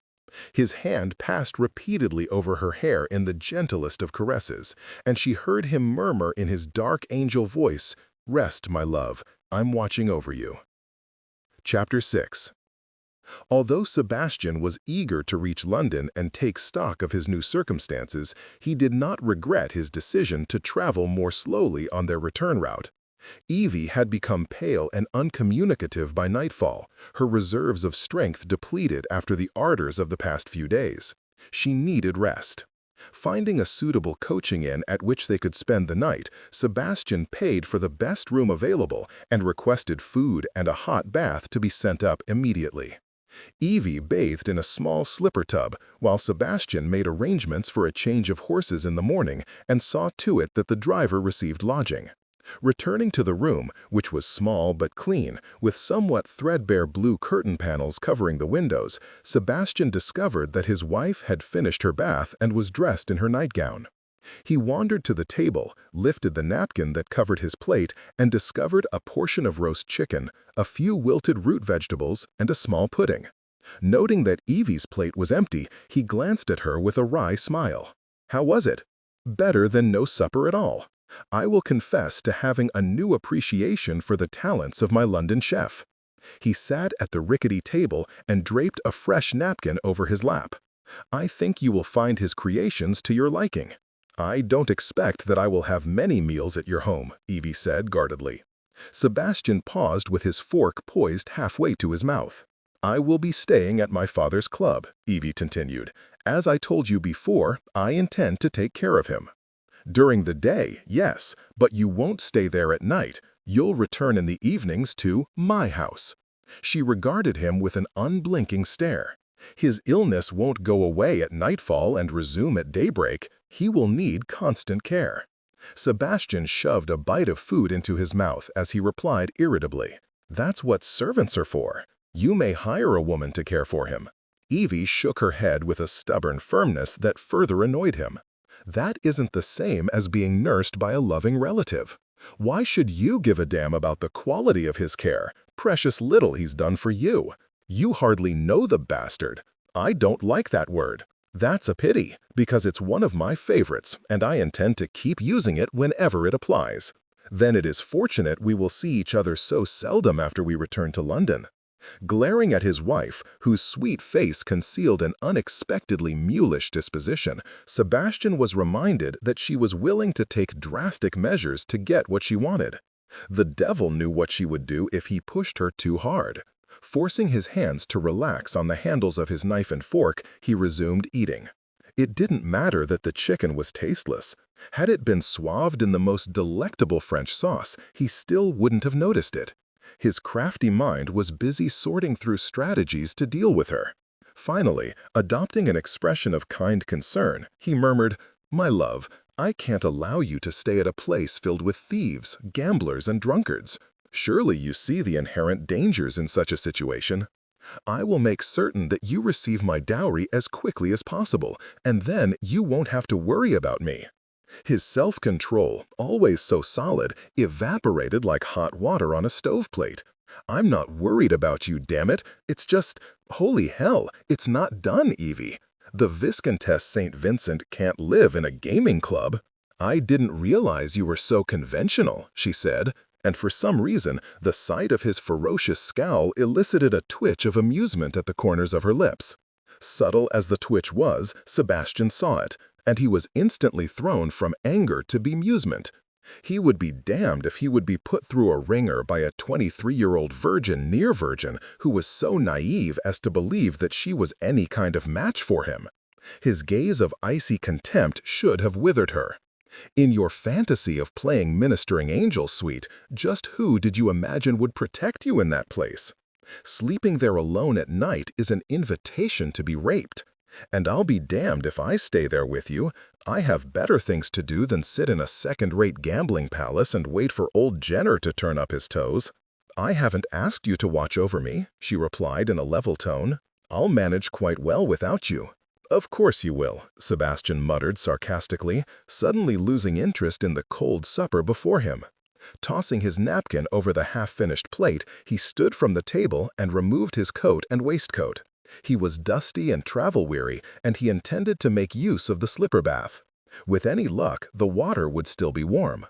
His hand passed repeatedly over her hair in the gentlest of caresses, and she heard him murmur in his dark angel voice, "Rest, my love, I'm watching over you." Chapter 6. Although Sebastian was eager to reach London and take stock of his new circumstances, he did not regret his decision to travel more slowly on their return route. Evie had become pale and uncommunicative by nightfall, her reserves of strength depleted after the ardors of the past few days. She needed rest. Finding a suitable coaching inn at which they could spend the night, Sebastian paid for the best room available and requested food and a hot bath to be sent up immediately. Evie bathed in a small slipper tub, while Sebastian made arrangements for a change of horses in the morning and saw to it that the driver received lodging. Returning to the room, which was small but clean, with somewhat threadbare blue curtain panels covering the windows, Sebastian discovered that his wife had finished her bath and was dressed in her nightgown. He wandered to the table, lifted the napkin that covered his plate, and discovered a portion of roast chicken, a few wilted root vegetables, and a small pudding. Noting that Evie's plate was empty, he glanced at her with a wry smile. "How was it?" "Better than no supper at all. I will confess to having a new appreciation for the talents of my London chef." He sat at the rickety table and draped a fresh napkin over his lap. "I think you will find his creations to your liking." "I don't expect that I will have many meals at your home," Evie said guardedly. Sebastian paused with his fork poised halfway to his mouth. "I will be staying at my father's club," Evie continued. "As I told you before, I intend to take care of him." "During the day, yes, but you won't stay there at night. You'll return in the evenings to my house." She regarded him with an unblinking stare. "His illness won't go away at nightfall and resume at daybreak. He will need constant care." Sebastian shoved a bite of food into his mouth as he replied irritably, "That's what servants are for. You may hire a woman to care for him." Evie shook her head with a stubborn firmness that further annoyed him. "That isn't the same as being nursed by a loving relative. Why should you give a damn about the quality of his care? Precious little he's done for you. You hardly know the bastard. I don't like that word. That's a pity, because it's one of my favorites, and I intend to keep using it whenever it applies. Then it is fortunate we will see each other so seldom after we return to London." Glaring at his wife, whose sweet face concealed an unexpectedly mulish disposition, Sebastian was reminded that she was willing to take drastic measures to get what she wanted. The devil knew what she would do if he pushed her too hard. Forcing his hands to relax on the handles of his knife and fork, he resumed eating. It didn't matter that the chicken was tasteless. Had it been swathed in the most delectable French sauce, he still wouldn't have noticed it. His crafty mind was busy sorting through strategies to deal with her. Finally, adopting an expression of kind concern, he murmured, "My love, I can't allow you to stay at a place filled with thieves, gamblers, and drunkards. Surely you see the inherent dangers in such a situation. I will make certain that you receive my dowry as quickly as possible, and then you won't have to worry about me." His self-control, always so solid, evaporated like hot water on a stoveplate. "I'm not worried about you, damn it. It's just, holy hell, it's not done, Evie. The Viscountess St. Vincent can't live in a gaming club." "I didn't realize you were so conventional," she said, and for some reason, the sight of his ferocious scowl elicited a twitch of amusement at the corners of her lips. Subtle as the twitch was, Sebastian saw it, and he was instantly thrown from anger to bemusement. He would be damned if he would be put through a ringer by a 23-year-old virgin who was so naive as to believe that she was any kind of match for him. His gaze of icy contempt should have withered her. In your fantasy of playing ministering angel, sweet, just who did you imagine would protect you in that place? Sleeping there alone at night is an invitation to be raped. And I'll be damned if I stay there with you. I have better things to do than sit in a second-rate gambling palace and wait for old Jenner to turn up his toes. "I haven't asked you to watch over me," she replied in a level tone. "I'll manage quite well without you." "Of course you will," Sebastian muttered sarcastically, suddenly losing interest in the cold supper before him. Tossing his napkin over the half-finished plate, he stood from the table and removed his coat and waistcoat. He was dusty and travel-weary, and he intended to make use of the slipper bath. With any luck, the water would still be warm.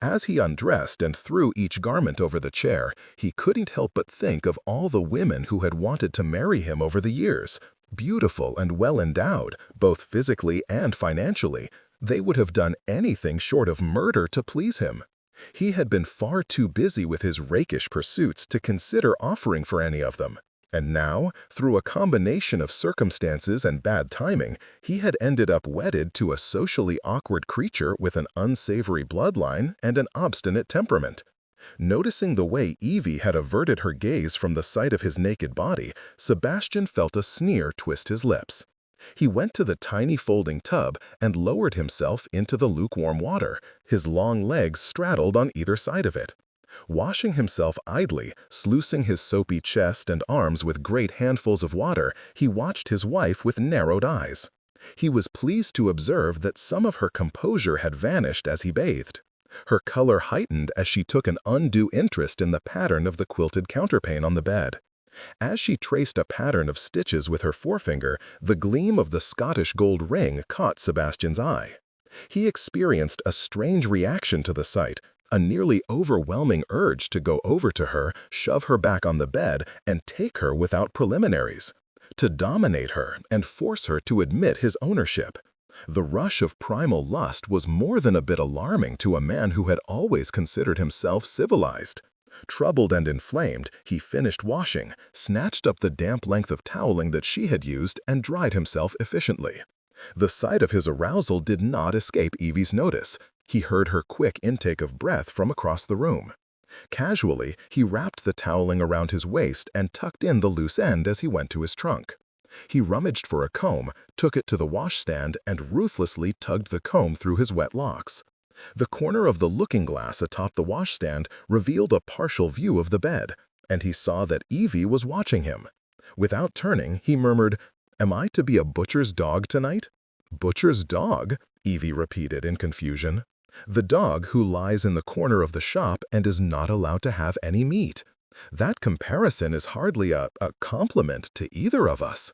As he undressed and threw each garment over the chair, he couldn't help but think of all the women who had wanted to marry him over the years. Beautiful and well-endowed, both physically and financially, they would have done anything short of murder to please him. He had been far too busy with his rakish pursuits to consider offering for any of them. And now, through a combination of circumstances and bad timing, he had ended up wedded to a socially awkward creature with an unsavory bloodline and an obstinate temperament. Noticing the way Evie had averted her gaze from the sight of his naked body, Sebastian felt a sneer twist his lips. He went to the tiny folding tub and lowered himself into the lukewarm water, his long legs straddled on either side of it. Washing himself idly, sluicing his soapy chest and arms with great handfuls of water, he watched his wife with narrowed eyes. He was pleased to observe that some of her composure had vanished as he bathed. Her color heightened as she took an undue interest in the pattern of the quilted counterpane on the bed. As she traced a pattern of stitches with her forefinger, the gleam of the Scottish gold ring caught Sebastian's eye. He experienced a strange reaction to the sight, a nearly overwhelming urge to go over to her, shove her back on the bed, and take her without preliminaries. To dominate her and force her to admit his ownership. The rush of primal lust was more than a bit alarming to a man who had always considered himself civilized. Troubled and inflamed, he finished washing, snatched up the damp length of toweling that she had used, and dried himself efficiently. The sight of his arousal did not escape Evie's notice. He heard her quick intake of breath from across the room. Casually, he wrapped the toweling around his waist and tucked in the loose end as he went to his trunk. He rummaged for a comb, took it to the washstand, and ruthlessly tugged the comb through his wet locks. The corner of the looking-glass atop the washstand revealed a partial view of the bed, and he saw that Evie was watching him. Without turning, he murmured, "Am I to be a butcher's dog tonight?" "Butcher's dog?" Evie repeated in confusion. "The dog who lies in the corner of the shop and is not allowed to have any meat. That comparison is hardly a compliment to either of us."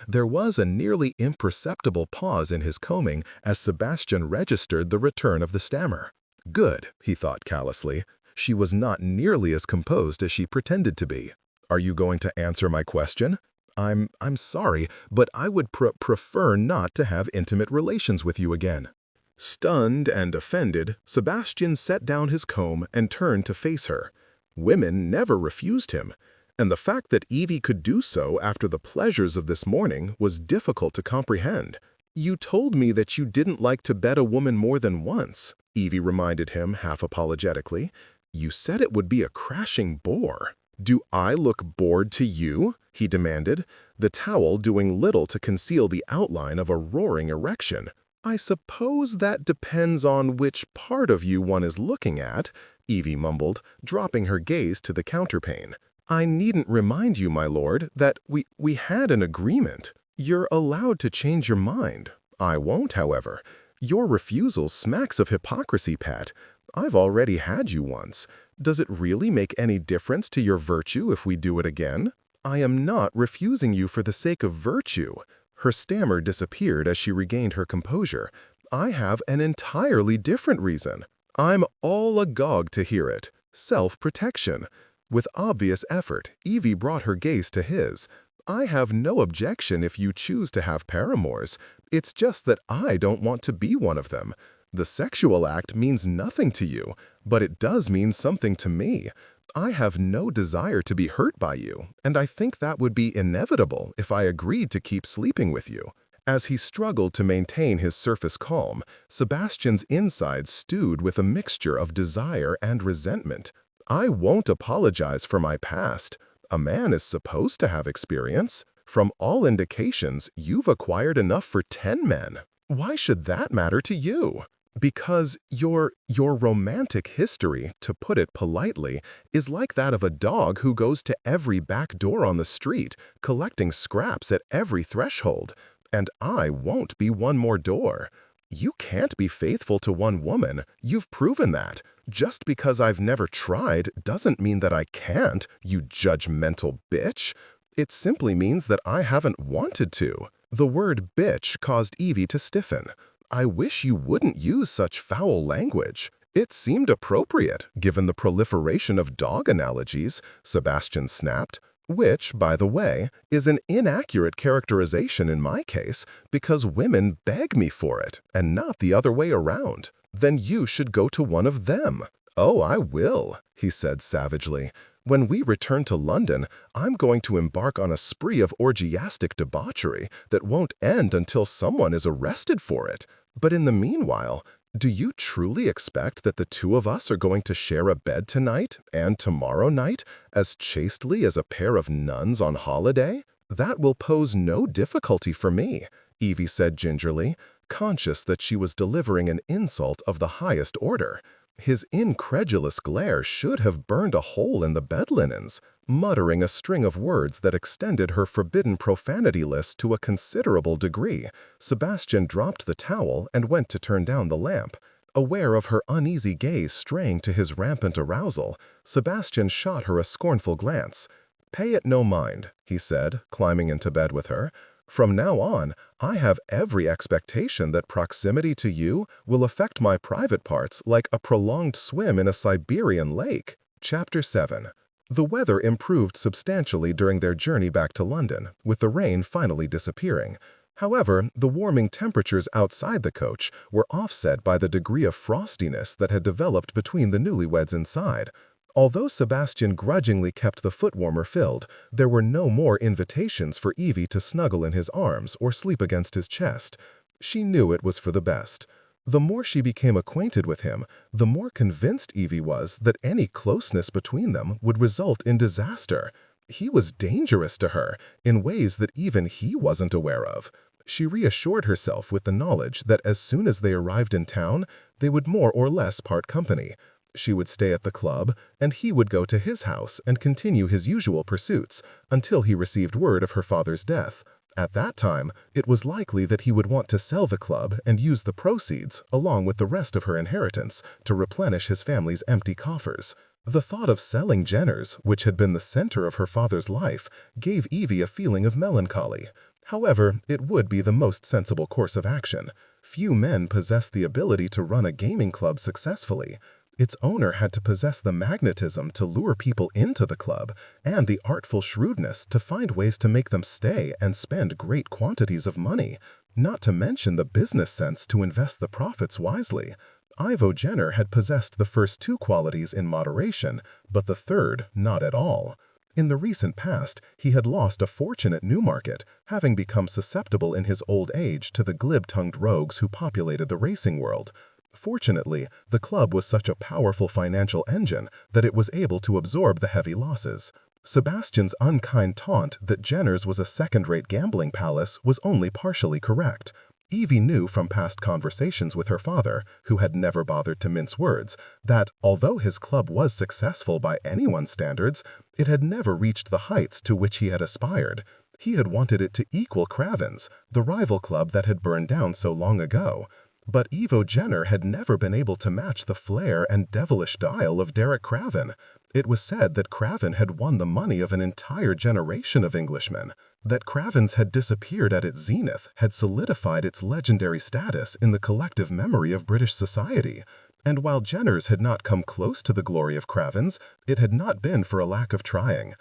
There was a nearly imperceptible pause in his combing as Sebastian registered the return of the stammer. Good, he thought callously. She was not nearly as composed as she pretended to be. "Are you going to answer my question?" I'm sorry, but I would prefer not to have intimate relations with you again." Stunned and offended, Sebastian set down his comb and turned to face her. Women never refused him, and the fact that Evie could do so after the pleasures of this morning was difficult to comprehend. You told me that you didn't like to bed a woman more than once, Evie reminded him half apologetically. You said it would be a crashing bore. Do I look bored to you? He demanded, the towel doing little to conceal the outline of a roaring erection. I suppose that depends on which part of you one is looking at, Evie mumbled, dropping her gaze to the counterpane. I needn't remind you, my lord, that we had an agreement. You're allowed to change your mind. I won't, however. Your refusal smacks of hypocrisy, Pat. I've already had you once. Does it really make any difference to your virtue if we do it again? I am not refusing you for the sake of virtue. Her stammer disappeared as she regained her composure. I have an entirely different reason. I'm all agog to hear it. Self-protection. With obvious effort, Evie brought her gaze to his. I have no objection if you choose to have paramours. It's just that I don't want to be one of them. The sexual act means nothing to you, but it does mean something to me. I have no desire to be hurt by you, and I think that would be inevitable if I agreed to keep sleeping with you. As he struggled to maintain his surface calm, Sebastian's insides stewed with a mixture of desire and resentment. I won't apologize for my past. A man is supposed to have experience. From all indications, you've acquired enough for 10 men. Why should that matter to you? Because your romantic history, to put it politely, is like that of a dog who goes to every back door on the street, collecting scraps at every threshold. And I won't be one more door. You can't be faithful to one woman. You've proven that. Just because I've never tried doesn't mean that I can't, you judgmental bitch. It simply means that I haven't wanted to. The word bitch caused Evie to stiffen. I wish you wouldn't use such foul language. It seemed appropriate, given the proliferation of dog analogies, Sebastian snapped, which, by the way, is an inaccurate characterization in my case, because women beg me for it, and not the other way around. Then you should go to one of them. Oh, I will, he said savagely. When we return to London, I'm going to embark on a spree of orgiastic debauchery that won't end until someone is arrested for it. But in the meanwhile, do you truly expect that the two of us are going to share a bed tonight and tomorrow night as chastely as a pair of nuns on holiday? That will pose no difficulty for me, Evie said gingerly, conscious that she was delivering an insult of the highest order. His incredulous glare should have burned a hole in the bed linens. Muttering a string of words that extended her forbidden profanity list to a considerable degree, Sebastian dropped the towel and went to turn down the lamp. Aware of her uneasy gaze straying to his rampant arousal, Sebastian shot her a scornful glance. "Pay it no mind," he said, climbing into bed with her. "From now on, I have every expectation that proximity to you will affect my private parts like a prolonged swim in a Siberian lake." Chapter 7. The weather improved substantially during their journey back to London, with the rain finally disappearing. However, the warming temperatures outside the coach were offset by the degree of frostiness that had developed between the newlyweds inside. Although Sebastian grudgingly kept the foot warmer filled, there were no more invitations for Evie to snuggle in his arms or sleep against his chest. She knew it was for the best. The more she became acquainted with him, the more convinced Evie was that any closeness between them would result in disaster. He was dangerous to her in ways that even he wasn't aware of. She reassured herself with the knowledge that as soon as they arrived in town, they would more or less part company. She would stay at the club, and he would go to his house and continue his usual pursuits until he received word of her father's death. At that time, it was likely that he would want to sell the club and use the proceeds, along with the rest of her inheritance, to replenish his family's empty coffers. The thought of selling Jenner's, which had been the center of her father's life, gave Evie a feeling of melancholy. However, it would be the most sensible course of action. Few men possess the ability to run a gaming club successfully. Its owner had to possess the magnetism to lure people into the club and the artful shrewdness to find ways to make them stay and spend great quantities of money, not to mention the business sense to invest the profits wisely. Ivo Jenner had possessed the first two qualities in moderation, but the third not at all. In the recent past, he had lost a fortune at Newmarket, having become susceptible in his old age to the glib-tongued rogues who populated the racing world. Fortunately, the club was such a powerful financial engine that it was able to absorb the heavy losses. Sebastian's unkind taunt that Jenner's was a second-rate gambling palace was only partially correct. Evie knew from past conversations with her father, who had never bothered to mince words, that although his club was successful by anyone's standards, it had never reached the heights to which he had aspired. He had wanted it to equal Craven's, the rival club that had burned down so long ago. But Jenner had never been able to match the flair and devilish guile of Derek Craven. It was said that Craven had won the money of an entire generation of Englishmen. That Craven's had disappeared at its zenith had solidified its legendary status in the collective memory of British society. And while Jenner's had not come close to the glory of Craven's, it had not been for a lack of trying.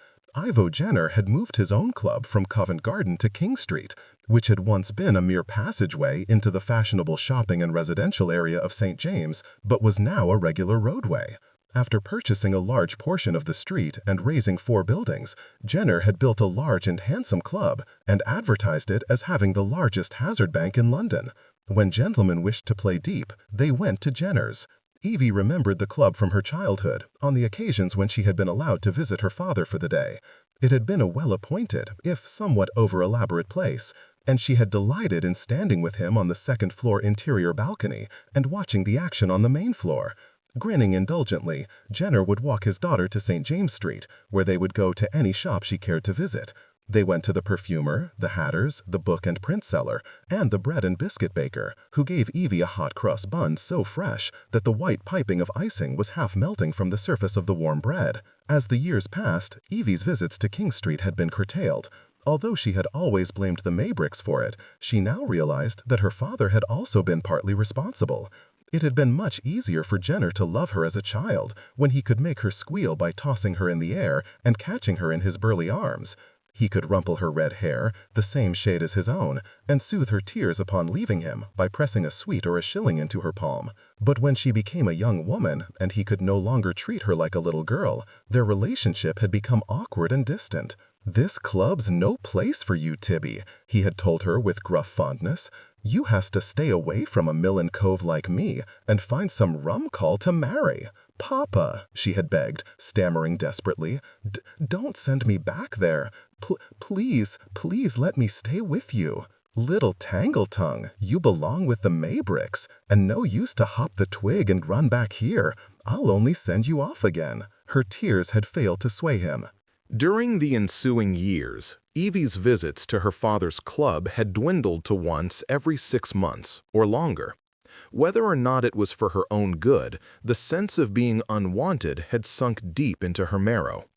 Jenner had moved his own club from Covent Garden to King Street, which had once been a mere passageway into the fashionable shopping and residential area of St. James, but was now a regular roadway. After purchasing a large portion of the street and raising 4 buildings, Jenner had built a large and handsome club and advertised it as having the largest hazard bank in London. When gentlemen wished to play deep, they went to Jenner's. Evie remembered the club from her childhood, on the occasions when she had been allowed to visit her father for the day. It had been a well-appointed, if somewhat over-elaborate place, and she had delighted in standing with him on the second-floor interior balcony and watching the action on the main floor. Grinning indulgently, Jenner would walk his daughter to St. James Street, where they would go to any shop she cared to visit. They went to the perfumer, the hatter's, the book and print seller, and the bread and biscuit baker, who gave Evie a hot cross bun so fresh that the white piping of icing was half melting from the surface of the warm bread. As the years passed, Evie's visits to King Street had been curtailed. Although she had always blamed the Maybricks for it, she now realized that her father had also been partly responsible. It had been much easier for Jenner to love her as a child, when he could make her squeal by tossing her in the air and catching her in his burly arms. He could rumple her red hair, the same shade as his own, and soothe her tears upon leaving him by pressing a sweet or a shilling into her palm. But when she became a young woman, and he could no longer treat her like a little girl, their relationship had become awkward and distant. "This club's no place for you, Tibby," he had told her with gruff fondness. "You has to stay away from a Millen cove like me and find some rum call to marry." "Papa," she had begged, stammering desperately, "don't send me back there. Please let me stay with you." "Little Tangle-tongue, you belong with the Maybricks, and no use to hop the twig and run back here. I'll only send you off again." Her tears had failed to sway him. During the ensuing years, Evie's visits to her father's club had dwindled to once every 6 months or longer. Whether or not it was for her own good, the sense of being unwanted had sunk deep into her marrow.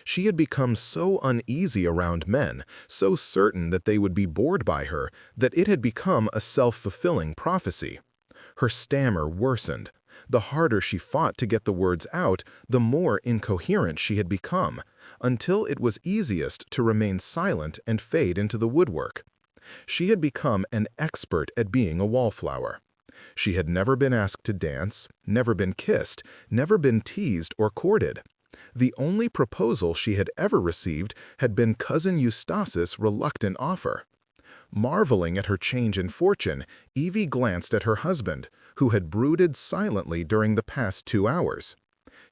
She had become so uneasy around men, so certain that they would be bored by her, that it had become a self-fulfilling prophecy. Her stammer worsened. The harder she fought to get the words out, the more incoherent she had become, until it was easiest to remain silent and fade into the woodwork. She had become an expert at being a wallflower. She had never been asked to dance, never been kissed, never been teased or courted. The only proposal she had ever received had been Cousin Eustace's reluctant offer. Marveling at her change in fortune, Evie glanced at her husband, who had brooded silently during the past 2 hours.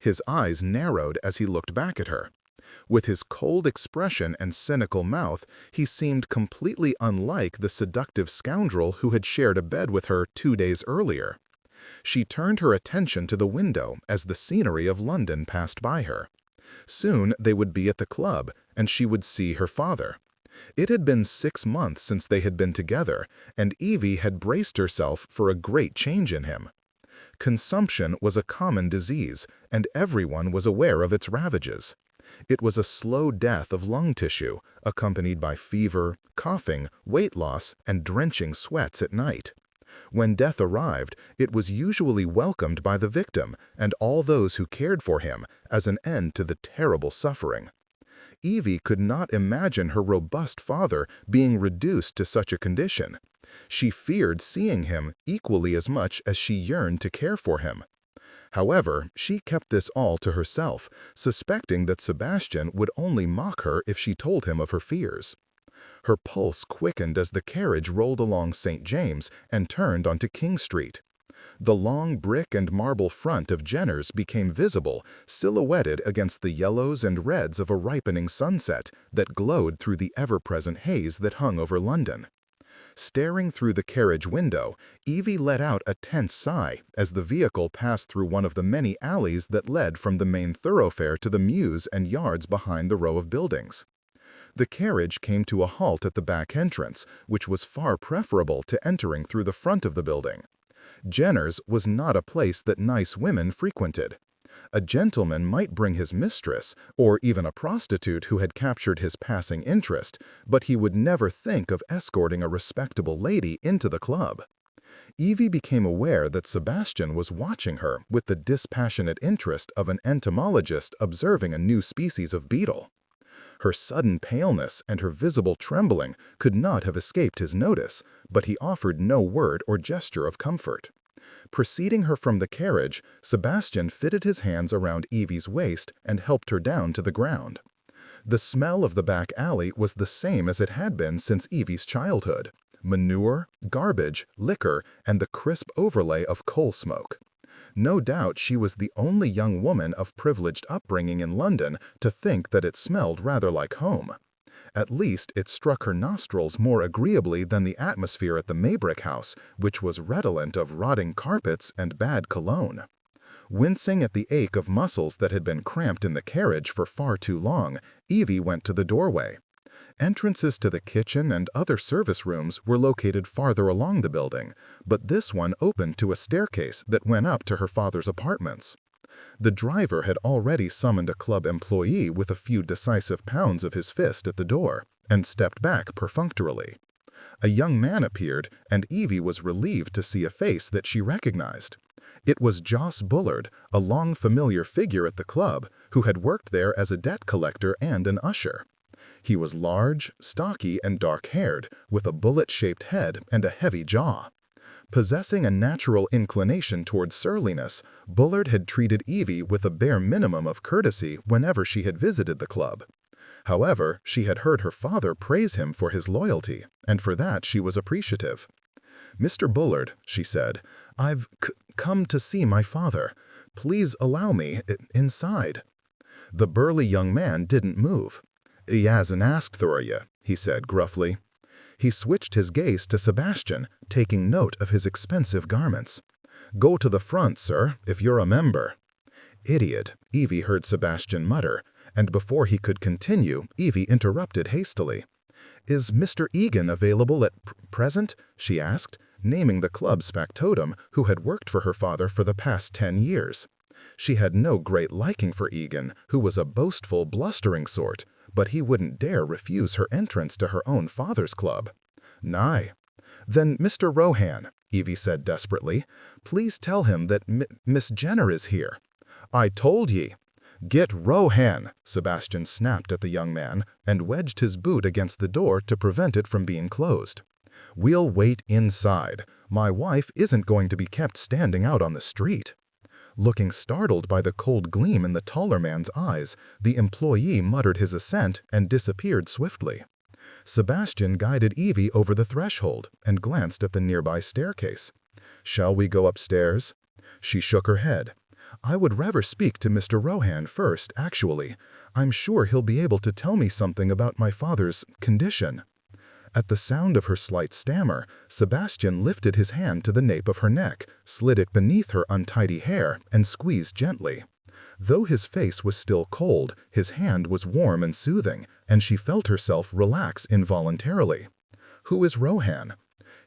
His eyes narrowed as he looked back at her. With his cold expression and cynical mouth, he seemed completely unlike the seductive scoundrel who had shared a bed with her 2 days earlier. She turned her attention to the window as the scenery of London passed by her. Soon they would be at the club, and she would see her father. It had been 6 months since they had been together, and Evie had braced herself for a great change in him. Consumption was a common disease, and everyone was aware of its ravages. It was a slow death of lung tissue, accompanied by fever, coughing, weight loss, and drenching sweats at night. When death arrived, it was usually welcomed by the victim and all those who cared for him as an end to the terrible suffering. Evie could not imagine her robust father being reduced to such a condition. She feared seeing him equally as much as she yearned to care for him. However, she kept this all to herself, suspecting that Sebastian would only mock her if she told him of her fears. Her pulse quickened as the carriage rolled along St. James and turned onto King Street. The long brick and marble front of Jenner's became visible, silhouetted against the yellows and reds of a ripening sunset that glowed through the ever-present haze that hung over London. Staring through the carriage window, Evie let out a tense sigh as the vehicle passed through one of the many alleys that led from the main thoroughfare to the mews and yards behind the row of buildings. The carriage came to a halt at the back entrance, which was far preferable to entering through the front of the building. Jenner's was not a place that nice women frequented. A gentleman might bring his mistress, or even a prostitute who had captured his passing interest, but he would never think of escorting a respectable lady into the club. Evie became aware that Sebastian was watching her with the dispassionate interest of an entomologist observing a new species of beetle. Her sudden paleness and her visible trembling could not have escaped his notice, but he offered no word or gesture of comfort. Preceding her from the carriage, Sebastian fitted his hands around Evie's waist and helped her down to the ground. The smell of the back alley was the same as it had been since Evie's childhood: manure, garbage, liquor, and the crisp overlay of coal smoke. No doubt she was the only young woman of privileged upbringing in London to think that it smelled rather like home. At least it struck her nostrils more agreeably than the atmosphere at the Maybrick house, which was redolent of rotting carpets and bad cologne. Wincing at the ache of muscles that had been cramped in the carriage for far too long, Evie went to the doorway. Entrances to the kitchen and other service rooms were located farther along the building, but this one opened to a staircase that went up to her father's apartments. The driver had already summoned a club employee with a few decisive pounds of his fist at the door, and stepped back perfunctorily. A young man appeared, and Evie was relieved to see a face that she recognized. It was Joss Bullard, a long familiar figure at the club, who had worked there as a debt collector and an usher. He was large, stocky, and dark-haired, with a bullet-shaped head and a heavy jaw. Possessing a natural inclination toward surliness, Bullard had treated Evie with a bare minimum of courtesy whenever she had visited the club. However, she had heard her father praise him for his loyalty, and for that she was appreciative. "Mr. Bullard," she said, "I've come to see my father. Please allow me inside." The burly young man didn't move. "He hasn't asked for you," he said gruffly. He switched his gaze to Sebastian, taking note of his expensive garments. "Go to the front, sir, if you're a member." "Idiot," Evie heard Sebastian mutter, and before he could continue, Evie interrupted hastily. "Is Mr. Egan available at present?" she asked, naming the club's factotum who had worked for her father for the past 10 years. She had no great liking for Egan, who was a boastful, blustering sort, but he wouldn't dare refuse her entrance to her own father's club. "Nay." "Then Mr. Rohan," Evie said desperately, "please tell him that Miss Jenner is here." "I told ye." "Get Rohan," Sebastian snapped at the young man, and wedged his boot against the door to prevent it from being closed. "We'll wait inside. My wife isn't going to be kept standing out on the street." Looking startled by the cold gleam in the taller man's eyes, the employee muttered his assent and disappeared swiftly. Sebastian guided Evie over the threshold and glanced at the nearby staircase. "Shall we go upstairs?" She shook her head. "I would rather speak to Mr. Rohan first, actually. I'm sure he'll be able to tell me something about my father's condition." At the sound of her slight stammer, Sebastian lifted his hand to the nape of her neck, slid it beneath her untidy hair, and squeezed gently. Though his face was still cold, his hand was warm and soothing, and she felt herself relax involuntarily. "Who is Rohan?"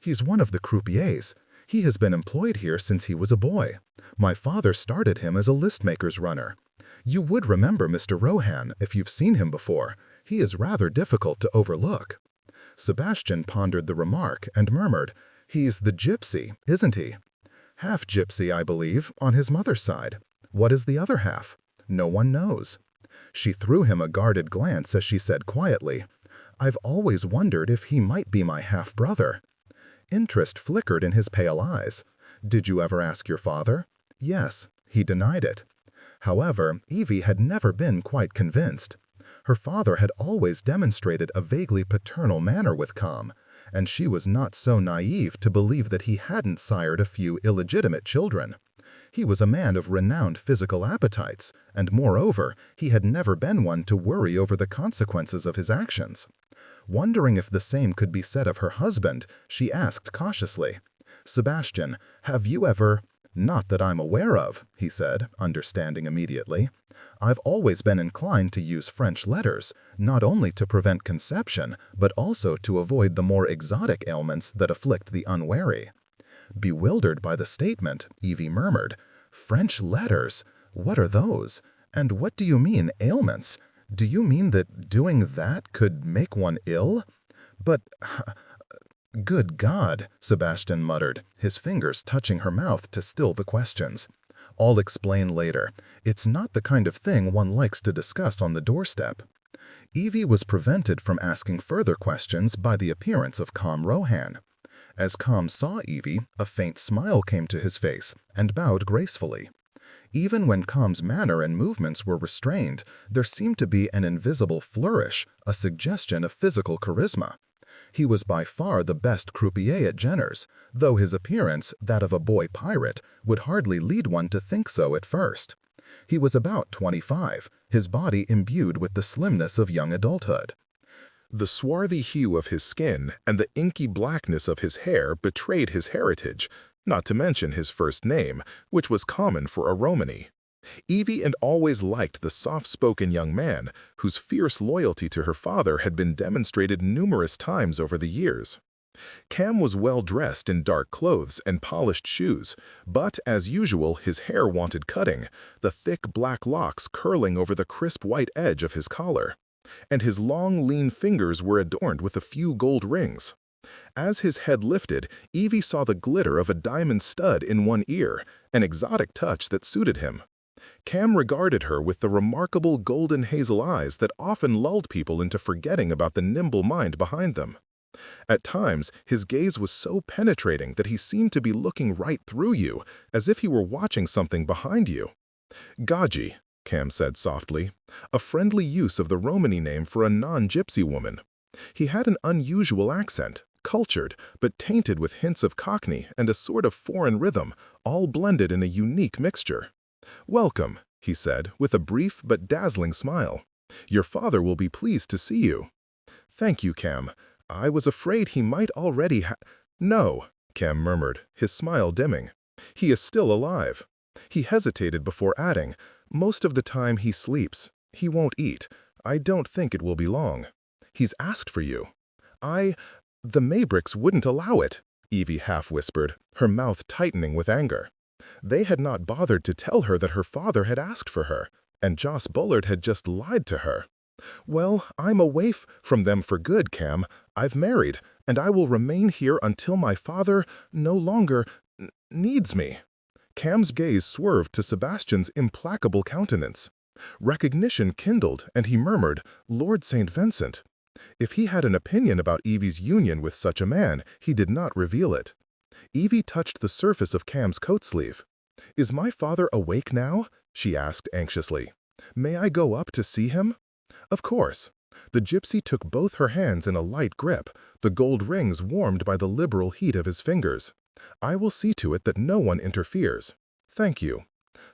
"He's one of the croupiers. He has been employed here since he was a boy. My father started him as a list-maker's runner. You would remember Mr. Rohan if you've seen him before. He is rather difficult to overlook." Sebastian pondered the remark and murmured, "He's the gypsy, isn't he?" "Half gypsy, I believe, on his mother's side. What is the other half?" "No one knows." She threw him a guarded glance as she said quietly, "I've always wondered if he might be my half-brother." Interest flickered in his pale eyes. "Did you ever ask your father?" "Yes. he denied it. However, Evie had never been quite convinced. Her father had always demonstrated a vaguely paternal manner with Cam, and she was not so naive to believe that he hadn't sired a few illegitimate children. He was a man of renowned physical appetites, and moreover, he had never been one to worry over the consequences of his actions. Wondering if the same could be said of her husband, she asked cautiously, "Sebastian, have you ever—" "Not that I'm aware of," he said, understanding immediately. "I've always been inclined to use French letters, not only to prevent conception, but also to avoid the more exotic ailments that afflict the unwary." Bewildered by the statement, Evie murmured, "French letters? What are those? And what do you mean, ailments? Do you mean that doing that could make one ill? But, good God," Sebastian muttered, his fingers touching her mouth to still the questions. "I'll explain later. It's not the kind of thing one likes to discuss on the doorstep." Evie was prevented from asking further questions by the appearance of Cam Rohan. As Cam saw Evie, a faint smile came to his face and bowed gracefully. Even when Cam's manner and movements were restrained, there seemed to be an invisible flourish, a suggestion of physical charisma. He was by far the best croupier at Jenner's, though his appearance, that of a boy pirate, would hardly lead one to think so at first. He was about 25, his body imbued with the slimness of young adulthood. The swarthy hue of his skin and the inky blackness of his hair betrayed his heritage, not to mention his first name, which was common for a Romany. Evie had always liked the soft-spoken young man, whose fierce loyalty to her father had been demonstrated numerous times over the years. Cam was well dressed in dark clothes and polished shoes, but, as usual, his hair wanted cutting, the thick black locks curling over the crisp white edge of his collar, and his long, lean fingers were adorned with a few gold rings. As his head lifted, Evie saw the glitter of a diamond stud in one ear, an exotic touch that suited him. Cam regarded her with the remarkable golden hazel eyes that often lulled people into forgetting about the nimble mind behind them. At times, his gaze was so penetrating that he seemed to be looking right through you, as if he were watching something behind you. "Gaji," Cam said softly, a friendly use of the Romany name for a non-gypsy woman. He had an unusual accent, cultured, but tainted with hints of Cockney and a sort of foreign rhythm, all blended in a unique mixture. "Welcome," he said, with a brief but dazzling smile. "Your father will be pleased to see you." "Thank you, Cam. I was afraid he might already "No," Cam murmured, his smile dimming. "He is still alive." He hesitated before adding, "Most of the time he sleeps. He won't eat. I don't think it will be long. He's asked for you." The Mabricks wouldn't allow it," Evie half-whispered, her mouth tightening with anger. They had not bothered to tell her that her father had asked for her, and Joss Bullard had just lied to her. "Well, I'm away from them for good, Cam. I've married, and I will remain here until my father no longer needs me." Cam's gaze swerved to Sebastian's implacable countenance. Recognition kindled, and he murmured, "Lord St. Vincent." If he had an opinion about Evie's union with such a man, he did not reveal it. Evie touched the surface of Cam's coat sleeve. "Is my father awake now?" she asked anxiously. "May I go up to see him?" "Of course." The gypsy took both her hands in a light grip, the gold rings warmed by the liberal heat of his fingers. "I will see to it that no one interferes. Thank you."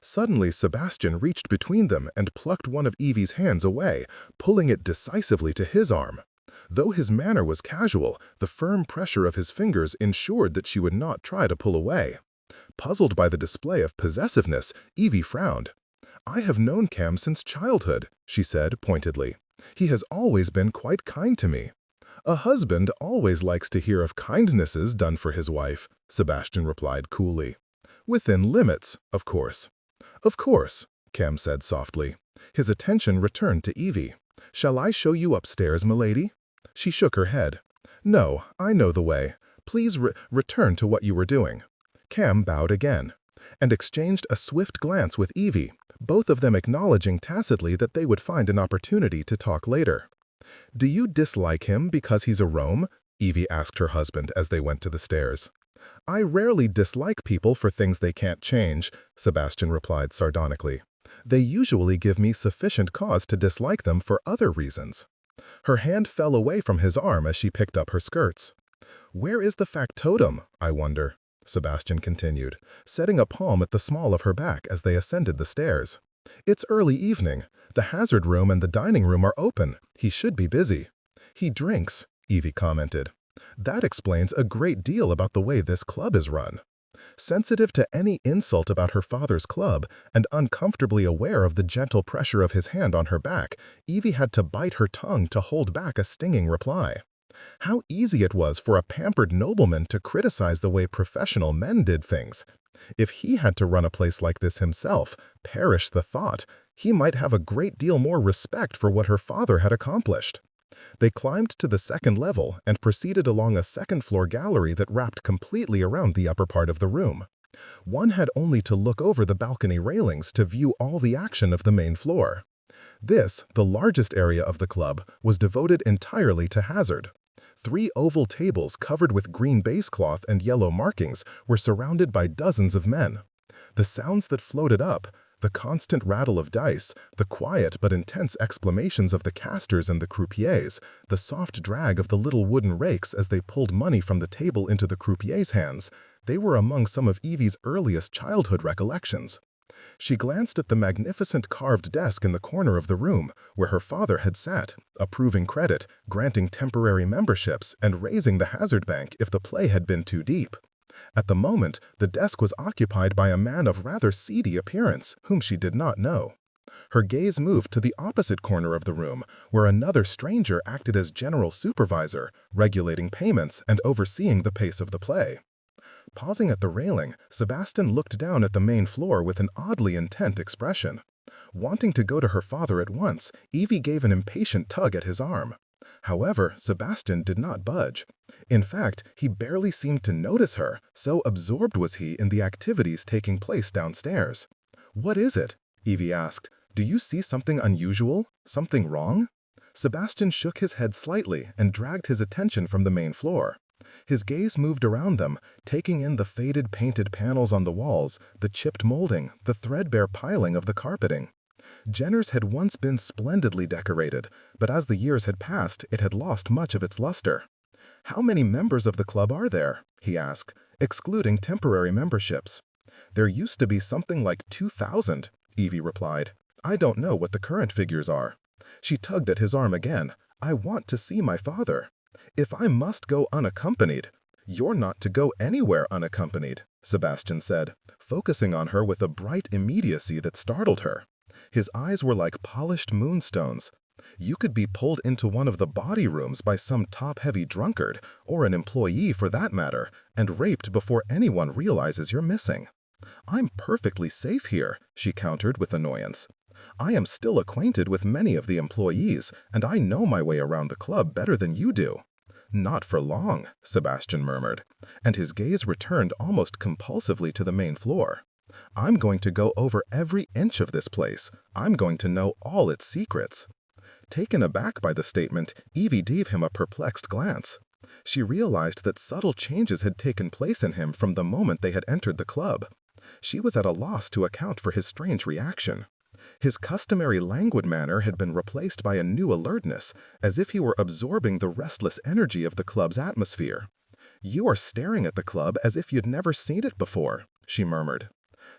Suddenly, Sebastian reached between them and plucked one of Evie's hands away, pulling it decisively to his arm. Though his manner was casual, the firm pressure of his fingers ensured that she would not try to pull away. Puzzled by the display of possessiveness, Evie frowned. "I have known Cam since childhood," she said pointedly. "He has always been quite kind to me." "A husband always likes to hear of kindnesses done for his wife," Sebastian replied coolly. "Within limits, of course." "Of course," Cam said softly. His attention returned to Evie. "Shall I show you upstairs, milady?" She shook her head. "No, I know the way. Please return to what you were doing." Cam bowed again, and exchanged a swift glance with Evie, both of them acknowledging tacitly that they would find an opportunity to talk later. "Do you dislike him because he's a Rome?" Evie asked her husband as they went to the stairs. "I rarely dislike people for things they can't change," Sebastian replied sardonically. "They usually give me sufficient cause to dislike them for other reasons." Her hand fell away from his arm as she picked up her skirts. "Where is the factotum, I wonder?" Sebastian continued, setting a palm at the small of her back as they ascended the stairs. "It's early evening. The hazard room and the dining room are open. He should be busy." "He drinks," Evie commented. "That explains a great deal about the way this club is run." Sensitive to any insult about her father's club and uncomfortably aware of the gentle pressure of his hand on her back, Evie had to bite her tongue to hold back a stinging reply. How easy it was for a pampered nobleman to criticize the way professional men did things. If he had to run a place like this himself, perish the thought, he might have a great deal more respect for what her father had accomplished. They climbed to the second level and proceeded along a second-floor gallery that wrapped completely around the upper part of the room. One had only to look over the balcony railings to view all the action of the main floor. This, the largest area of the club, was devoted entirely to hazard. 3 oval tables covered with green base cloth and yellow markings were surrounded by dozens of men. The sounds that floated up, the constant rattle of dice, the quiet but intense exclamations of the casters and the croupiers, the soft drag of the little wooden rakes as they pulled money from the table into the croupier's hands, they were among some of Evie's earliest childhood recollections. She glanced at the magnificent carved desk in the corner of the room, where her father had sat, approving credit, granting temporary memberships, and raising the hazard bank if the play had been too deep. At the moment, the desk was occupied by a man of rather seedy appearance, whom she did not know. Her gaze moved to the opposite corner of the room, where another stranger acted as general supervisor, regulating payments and overseeing the pace of the play. Pausing at the railing, Sebastian looked down at the main floor with an oddly intent expression. Wanting to go to her father at once, Evie gave an impatient tug at his arm. However, Sebastian did not budge. In fact, he barely seemed to notice her, so absorbed was he in the activities taking place downstairs. "What is it?" Evie asked. "Do you see something unusual? Something wrong?" Sebastian shook his head slightly and dragged his attention from the main floor. His gaze moved around them, taking in the faded painted panels on the walls, the chipped molding, the threadbare piling of the carpeting. Jenner's had once been splendidly decorated, but as the years had passed, it had lost much of its luster. "How many members of the club are there?" he asked, excluding temporary memberships. "There used to be something like 2,000, Evie replied. "I don't know what the current figures are." She tugged at his arm again. "I want to see my father." "If I must go unaccompanied—" "You're not to go anywhere unaccompanied," Sebastian said, focusing on her with a bright immediacy that startled her. His eyes were like polished moonstones. "You could be pulled into one of the body rooms by some top-heavy drunkard, or an employee for that matter, and raped before anyone realizes you're missing." "I'm perfectly safe here," she countered with annoyance. "I am still acquainted with many of the employees, and I know my way around the club better than you do." "Not for long," Sebastian murmured, and his gaze returned almost compulsively to the main floor. "I'm going to go over every inch of this place. I'm going to know all its secrets." Taken aback by the statement, Evie gave him a perplexed glance. She realized that subtle changes had taken place in him from the moment they had entered the club. She was at a loss to account for his strange reaction. His customary languid manner had been replaced by a new alertness, as if he were absorbing the restless energy of the club's atmosphere. "You are staring at the club as if you'd never seen it before," she murmured.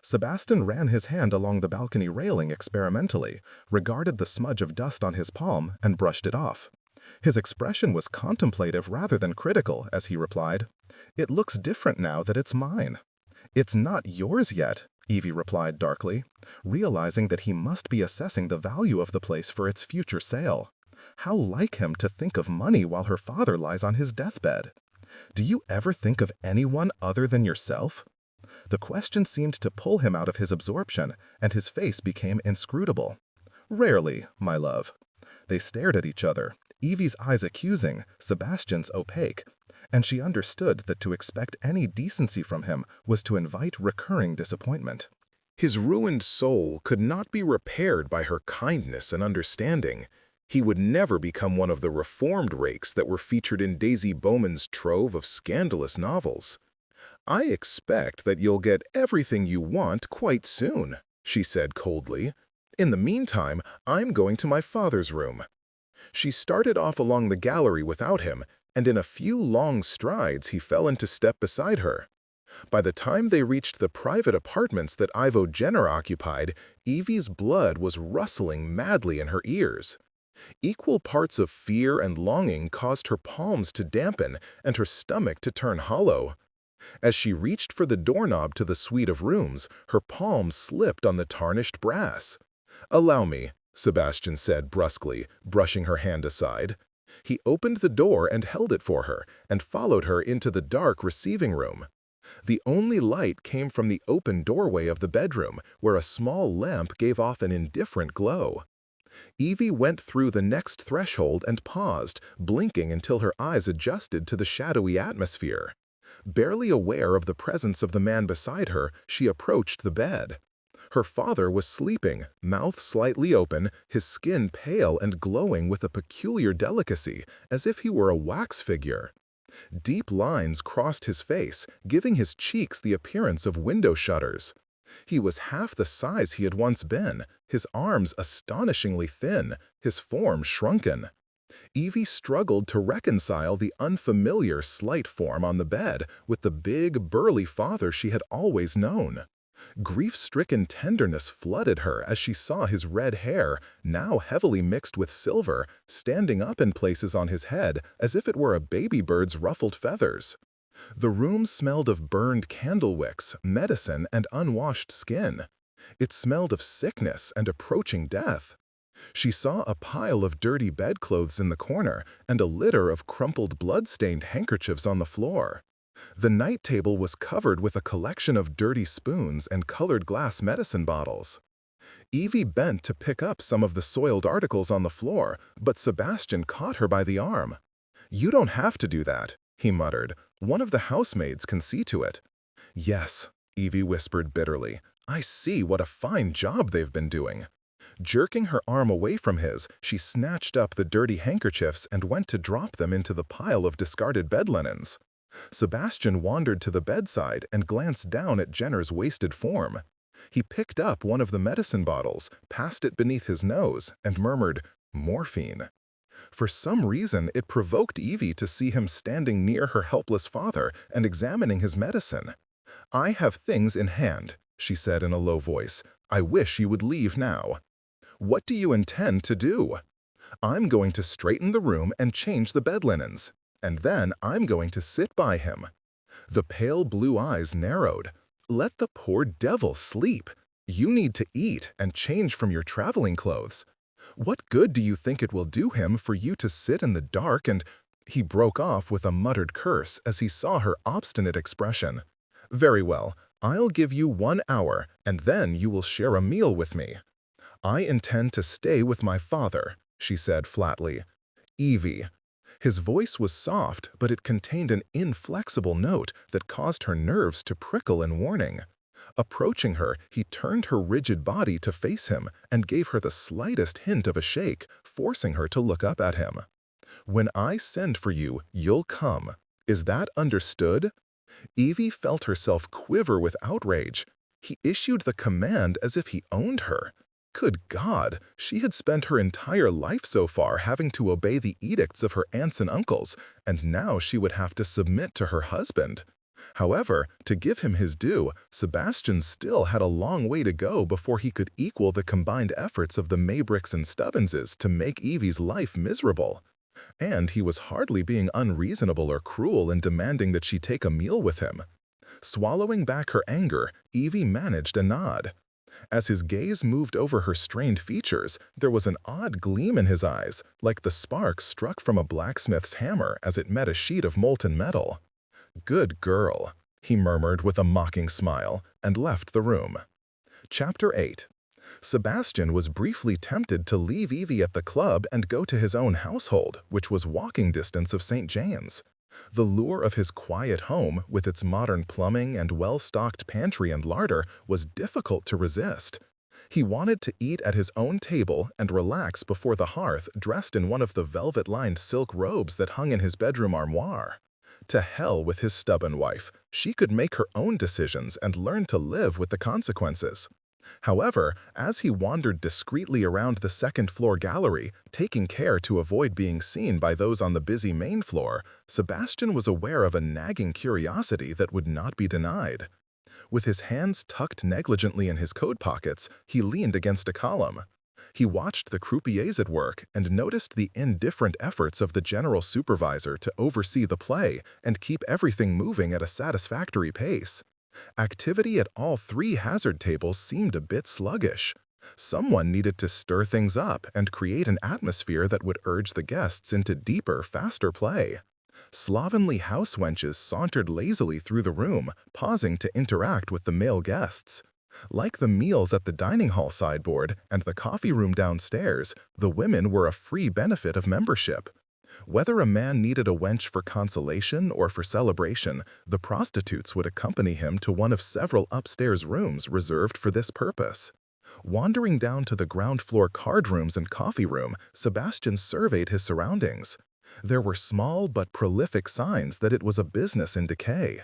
Sebastian ran his hand along the balcony railing experimentally, regarded the smudge of dust on his palm, and brushed it off. His expression was contemplative rather than critical as he replied, "It looks different now that it's mine." "It's not yours yet," Evie replied darkly, realizing that he must be assessing the value of the place for its future sale. How like him to think of money while her father lies on his deathbed. "Do you ever think of anyone other than yourself?" The question seemed to pull him out of his absorption, and his face became inscrutable. "Rarely, my love." They stared at each other, Evie's eyes accusing, Sebastian's opaque, and she understood that to expect any decency from him was to invite recurring disappointment. His ruined soul could not be repaired by her kindness and understanding. He would never become one of the reformed rakes that were featured in Daisy Bowman's trove of scandalous novels. "I expect that you'll get everything you want quite soon," she said coldly. "In the meantime, I'm going to my father's room." She started off along the gallery without him, and in a few long strides he fell into step beside her. By the time they reached the private apartments that Evangeline Jenner occupied, Evie's blood was rustling madly in her ears. Equal parts of fear and longing caused her palms to dampen and her stomach to turn hollow. As she reached for the doorknob to the suite of rooms, her palms slipped on the tarnished brass. "Allow me," Sebastian said brusquely, brushing her hand aside. He opened the door and held it for her, and followed her into the dark receiving room. The only light came from the open doorway of the bedroom, where a small lamp gave off an indifferent glow. Evie went through the next threshold and paused, blinking until her eyes adjusted to the shadowy atmosphere. Barely aware of the presence of the man beside her, she approached the bed. Her father was sleeping, mouth slightly open, his skin pale and glowing with a peculiar delicacy, as if he were a wax figure. Deep lines crossed his face, giving his cheeks the appearance of window shutters. He was half the size he had once been, his arms astonishingly thin, his form shrunken. Evie struggled to reconcile the unfamiliar, slight form on the bed with the big, burly father she had always known. Grief-stricken tenderness flooded her as she saw his red hair, now heavily mixed with silver, standing up in places on his head as if it were a baby bird's ruffled feathers. The room smelled of burned candle wicks, medicine, and unwashed skin. It smelled of sickness and approaching death. She saw a pile of dirty bedclothes in the corner and a litter of crumpled blood-stained handkerchiefs on the floor. The night table was covered with a collection of dirty spoons and colored glass medicine bottles. Evie bent to pick up some of the soiled articles on the floor, but Sebastian caught her by the arm. "You don't have to do that," he muttered. "One of the housemaids can see to it." "Yes," Evie whispered bitterly. "I see what a fine job they've been doing." Jerking her arm away from his, she snatched up the dirty handkerchiefs and went to drop them into the pile of discarded bed linens. Sebastian wandered to the bedside and glanced down at Jenner's wasted form. He picked up one of the medicine bottles, passed it beneath his nose, and murmured, "Morphine." For some reason, it provoked Evie to see him standing near her helpless father and examining his medicine. "I have things in hand," she said in a low voice. "I wish you would leave now." "What do you intend to do?" "I'm going to straighten the room and change the bed linens. And then I'm going to sit by him." The pale blue eyes narrowed. "Let the poor devil sleep. You need to eat and change from your traveling clothes. What good do you think it will do him for you to sit in the dark and—" He broke off with a muttered curse as he saw her obstinate expression. "Very well, I'll give you 1 hour, and then you will share a meal with me." "I intend to stay with my father," she said flatly. "Evie." His voice was soft, but it contained an inflexible note that caused her nerves to prickle in warning. Approaching her, he turned her rigid body to face him and gave her the slightest hint of a shake, forcing her to look up at him. "When I send for you, you'll come. Is that understood?" Evie felt herself quiver with outrage. He issued the command as if he owned her. Good God, she had spent her entire life so far having to obey the edicts of her aunts and uncles, and now she would have to submit to her husband. However, to give him his due, Sebastian still had a long way to go before he could equal the combined efforts of the Mabricks and Stubbinses to make Evie's life miserable. And he was hardly being unreasonable or cruel in demanding that she take a meal with him. Swallowing back her anger, Evie managed a nod. As his gaze moved over her strained features, there was an odd gleam in his eyes, like the spark struck from a blacksmith's hammer as it met a sheet of molten metal. "Good girl," he murmured with a mocking smile, and left the room. Chapter 8. Sebastian was briefly tempted to leave Evie at the club and go to his own household, which was walking distance of St. James. The lure of his quiet home, with its modern plumbing and well-stocked pantry and larder, was difficult to resist. He wanted to eat at his own table and relax before the hearth, dressed in one of the velvet-lined silk robes that hung in his bedroom armoire. To hell with his stubborn wife. She could make her own decisions and learn to live with the consequences. However, as he wandered discreetly around the second-floor gallery, taking care to avoid being seen by those on the busy main floor, Sebastian was aware of a nagging curiosity that would not be denied. With his hands tucked negligently in his coat pockets, he leaned against a column. He watched the croupiers at work and noticed the indifferent efforts of the general supervisor to oversee the play and keep everything moving at a satisfactory pace. Activity at all three hazard tables seemed a bit sluggish. Someone needed to stir things up and create an atmosphere that would urge the guests into deeper, faster play. Slovenly house wenches sauntered lazily through the room, pausing to interact with the male guests. Like the meals at the dining hall sideboard and the coffee room downstairs, the women were a free benefit of membership. Whether a man needed a wench for consolation or for celebration, the prostitutes would accompany him to one of several upstairs rooms reserved for this purpose. Wandering down to the ground floor card rooms and coffee room, Sebastian surveyed his surroundings. There were small but prolific signs that it was a business in decay.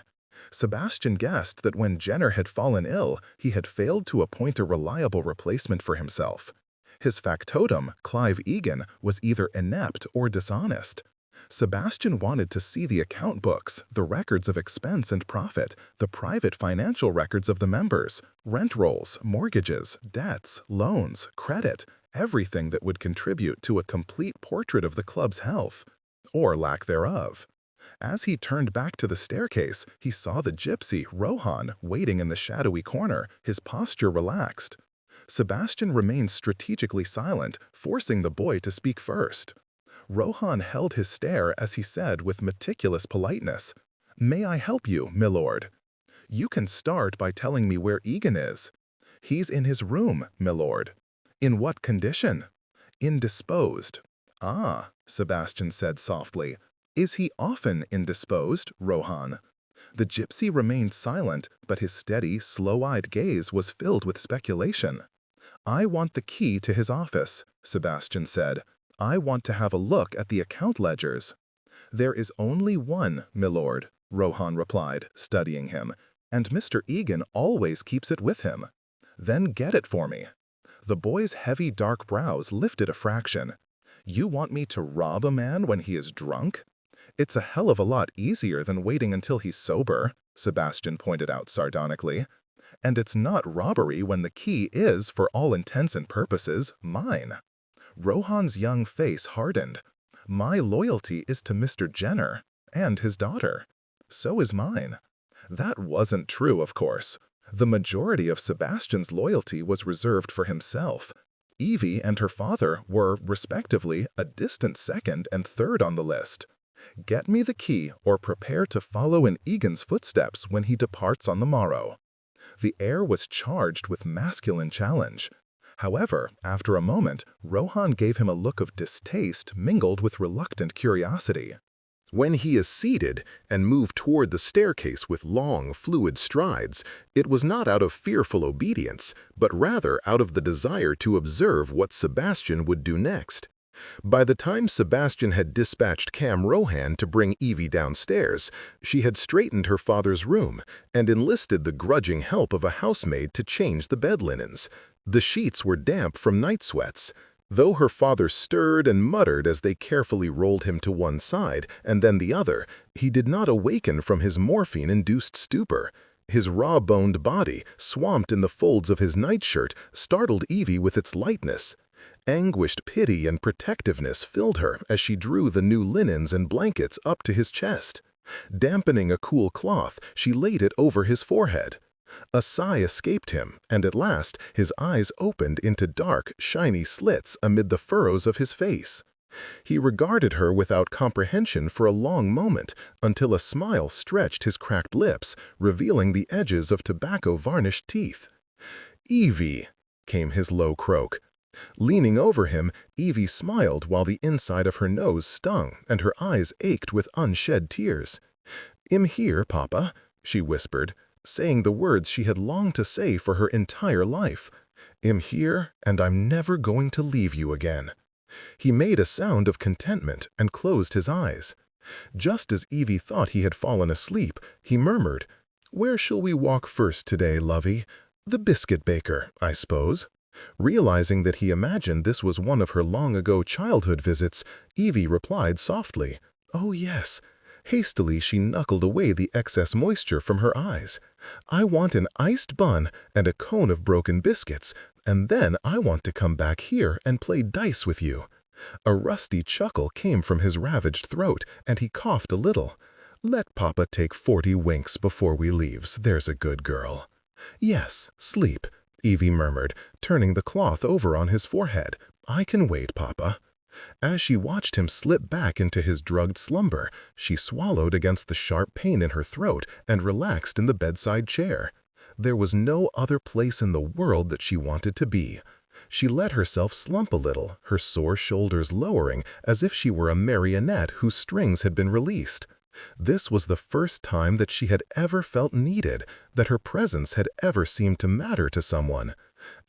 Sebastian guessed that when Jenner had fallen ill, he had failed to appoint a reliable replacement for himself. His factotum, Clive Egan, was either inept or dishonest. Sebastian wanted to see the account books, the records of expense and profit, the private financial records of the members, rent rolls, mortgages, debts, loans, credit, everything that would contribute to a complete portrait of the club's health, or lack thereof. As he turned back to the staircase, he saw the gypsy, Rohan, waiting in the shadowy corner, his posture relaxed. Sebastian remained strategically silent, forcing the boy to speak first. Rohan held his stare as he said with meticulous politeness, "May I help you, milord?" "You can start by telling me where Egan is." "He's in his room, milord." "In what condition?" "Indisposed." "Ah," Sebastian said softly. "Is he often indisposed, Rohan?" The gypsy remained silent, but his steady, slow-eyed gaze was filled with speculation. "I want the key to his office," Sebastian said. "I want to have a look at the account ledgers." "There is only one, milord," Rohan replied, studying him, "and Mr. Egan always keeps it with him." "Then get it for me." The boy's heavy dark brows lifted a fraction. "You want me to rob a man when he is drunk?" "It's a hell of a lot easier than waiting until he's sober," Sebastian pointed out sardonically. "And it's not robbery when the key is, for all intents and purposes, mine." Rohan's young face hardened. "My loyalty is to Mr. Jenner and his daughter. So is mine." That wasn't true, of course. The majority of Sebastian's loyalty was reserved for himself. Evie and her father were, respectively, a distant second and third on the list. "Get me the key or prepare to follow in Egan's footsteps when he departs on the morrow." The air was charged with masculine challenge. However, after a moment, Rohan gave him a look of distaste mingled with reluctant curiosity. When he acceded and moved toward the staircase with long, fluid strides, it was not out of fearful obedience, but rather out of the desire to observe what Sebastian would do next. By the time Sebastian had dispatched Cam Rohan to bring Evie downstairs, she had straightened her father's room and enlisted the grudging help of a housemaid to change the bed linens. The sheets were damp from night sweats. Though her father stirred and muttered as they carefully rolled him to one side and then the other, he did not awaken from his morphine-induced stupor. His raw-boned body, swamped in the folds of his nightshirt, startled Evie with its lightness. Anguished pity and protectiveness filled her as she drew the new linens and blankets up to his chest. Dampening a cool cloth, she laid it over his forehead. A sigh escaped him, and at last his eyes opened into dark, shiny slits amid the furrows of his face. He regarded her without comprehension for a long moment, until a smile stretched his cracked lips, revealing the edges of tobacco-varnished teeth. "Evie," came his low croak. Leaning over him, Evie smiled while the inside of her nose stung and her eyes ached with unshed tears. "I'm here, Papa," she whispered, saying the words she had longed to say for her entire life. "I'm here, and I'm never going to leave you again." He made a sound of contentment and closed his eyes. Just as Evie thought he had fallen asleep, he murmured, "Where shall we walk first today, lovey? The biscuit baker, I suppose." Realizing that he imagined this was one of her long-ago childhood visits, Evie replied softly, "Oh, yes." Hastily, she knuckled away the excess moisture from her eyes. "I want an iced bun and a cone of broken biscuits, and then I want to come back here and play dice with you." A rusty chuckle came from his ravaged throat, and he coughed a little. "Let Papa take 40 winks before we leaves, there's a good girl." "Yes, sleep," Evie murmured, turning the cloth over on his forehead. "I can wait, Papa." As she watched him slip back into his drugged slumber, she swallowed against the sharp pain in her throat and relaxed in the bedside chair. There was no other place in the world that she wanted to be. She let herself slump a little, her sore shoulders lowering as if she were a marionette whose strings had been released. This was the first time that she had ever felt needed, that her presence had ever seemed to matter to someone.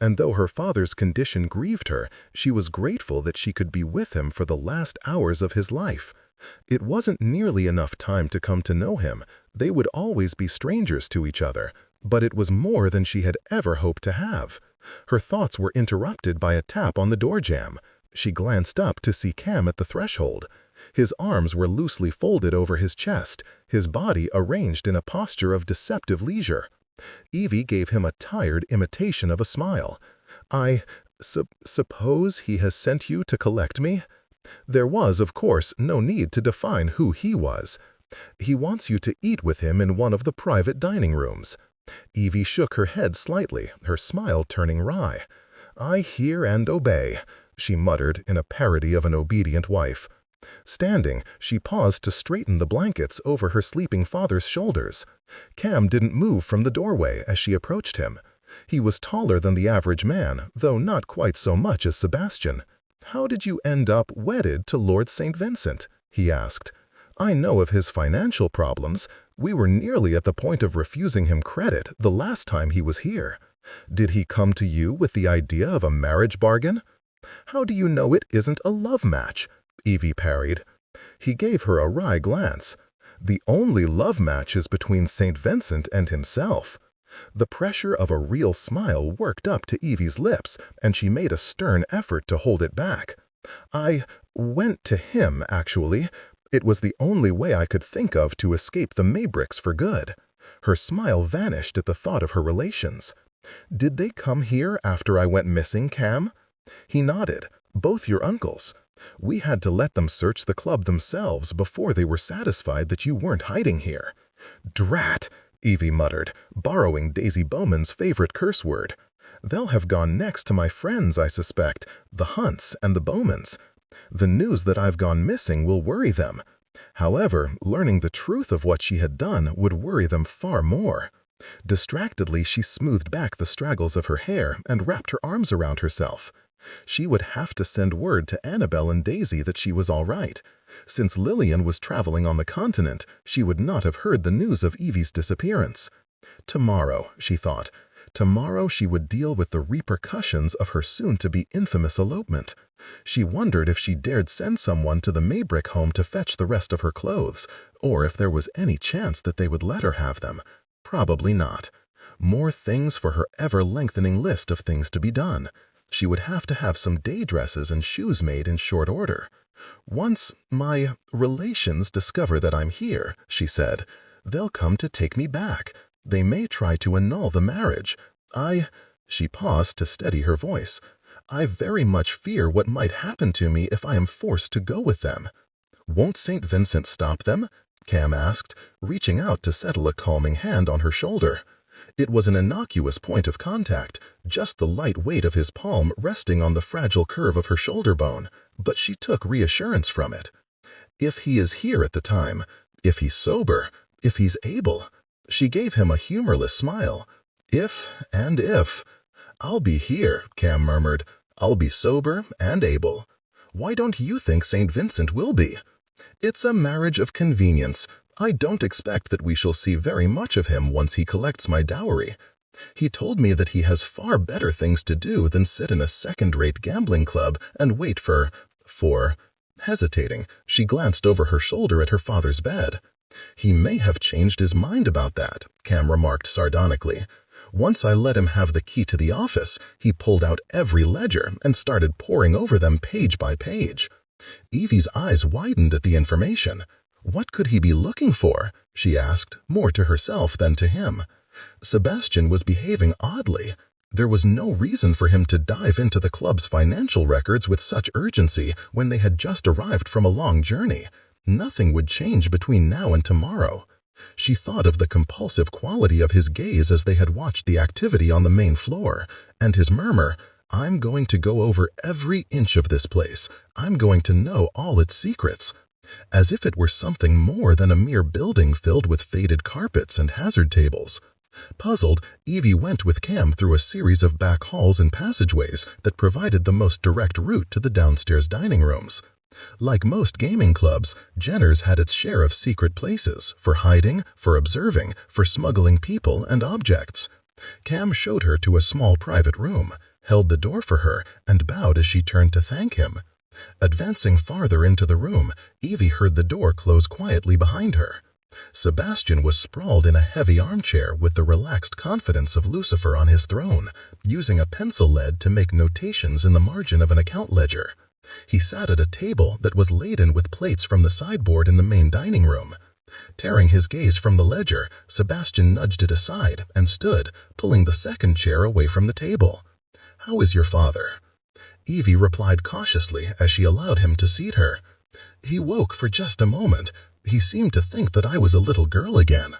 And though her father's condition grieved her, she was grateful that she could be with him for the last hours of his life. It wasn't nearly enough time to come to know him. They would always be strangers to each other, but it was more than she had ever hoped to have. Her thoughts were interrupted by a tap on the door jamb. She glanced up to see Cam at the threshold. His arms were loosely folded over his chest, his body arranged in a posture of deceptive leisure. Evie gave him a tired imitation of a smile. "I suppose he has sent you to collect me?" There was, of course, no need to define who he was. "He wants you to eat with him in one of the private dining rooms." Evie shook her head slightly, her smile turning wry. "I hear and obey," she muttered in a parody of an obedient wife. Standing, she paused to straighten the blankets over her sleeping father's shoulders. Cam didn't move from the doorway as she approached him. He was taller than the average man, though not quite so much as Sebastian. "How did you end up wedded to Lord St. Vincent?" he asked. "I know of his financial problems. We were nearly at the point of refusing him credit the last time he was here. Did he come to you with the idea of a marriage bargain?" "How do you know it isn't a love match?" Evie parried. He gave her a wry glance. "The only love match is between St. Vincent and himself." The pressure of a real smile worked up to Evie's lips, and she made a stern effort to hold it back. "I went to him, actually. It was the only way I could think of to escape the Maybricks for good." Her smile vanished at the thought of her relations. "Did they come here after I went missing, Cam?" He nodded. "Both your uncles. We had to let them search the club themselves before they were satisfied that you weren't hiding here." "Drat!" Evie muttered, borrowing Daisy Bowman's favorite curse word. "They'll have gone next to my friends, I suspect, the Hunts and the Bowmans. The news that I've gone missing will worry them." However, learning the truth of what she had done would worry them far more. Distractedly, she smoothed back the straggles of her hair and wrapped her arms around herself. She would have to send word to Annabelle and Daisy that she was all right. Since Lillian was traveling on the continent, she would not have heard the news of Evie's disappearance. Tomorrow, she thought. Tomorrow she would deal with the repercussions of her soon-to-be infamous elopement. She wondered if she dared send someone to the Maybrick home to fetch the rest of her clothes, or if there was any chance that they would let her have them. Probably not. More things for her ever-lengthening list of things to be done. She would have to have some day dresses and shoes made in short order. "Once my relations discover that I'm here," she said, "they'll come to take me back. They may try to annul the marriage. She paused to steady her voice. "I very much fear what might happen to me if I am forced to go with them." "Won't St. Vincent stop them?" Cam asked, reaching out to settle a calming hand on her shoulder. It was an innocuous point of contact, just the light weight of his palm resting on the fragile curve of her shoulder bone, but she took reassurance from it. "If he is here at the time, if he's sober, if he's able." She gave him a humorless smile. "If and if." "I'll be here," Cam murmured. "I'll be sober and able." "Why don't you think St. Vincent will be?" "It's a marriage of convenience. I don't expect that we shall see very much of him once he collects my dowry. He told me that he has far better things to do than sit in a second-rate gambling club and wait for... Hesitating, she glanced over her shoulder at her father's bed. "He may have changed his mind about that," Cam remarked sardonically. "Once I let him have the key to the office, he pulled out every ledger and started poring over them page by page." Evie's eyes widened at the information. What could he be looking for? She asked, more to herself than to him. Sebastian was behaving oddly. There was no reason for him to dive into the club's financial records with such urgency when they had just arrived from a long journey. Nothing would change between now and tomorrow. She thought of the compulsive quality of his gaze as they had watched the activity on the main floor, and his murmur, "I'm going to go over every inch of this place. I'm going to know all its secrets." As if it were something more than a mere building filled with faded carpets and hazard tables. Puzzled, Evie went with Cam through a series of back halls and passageways that provided the most direct route to the downstairs dining rooms. Like most gaming clubs, Jenner's had its share of secret places, for hiding, for observing, for smuggling people and objects. Cam showed her to a small private room, held the door for her, and bowed as she turned to thank him. Advancing farther into the room, Evie heard the door close quietly behind her. Sebastian was sprawled in a heavy armchair with the relaxed confidence of Lucifer on his throne, using a pencil lead to make notations in the margin of an account ledger. He sat at a table that was laden with plates from the sideboard in the main dining room. Tearing his gaze from the ledger, Sebastian nudged it aside and stood, pulling the second chair away from the table. "How is your father?" Evie replied cautiously as she allowed him to seat her. "He woke for just a moment. He seemed to think that I was a little girl again."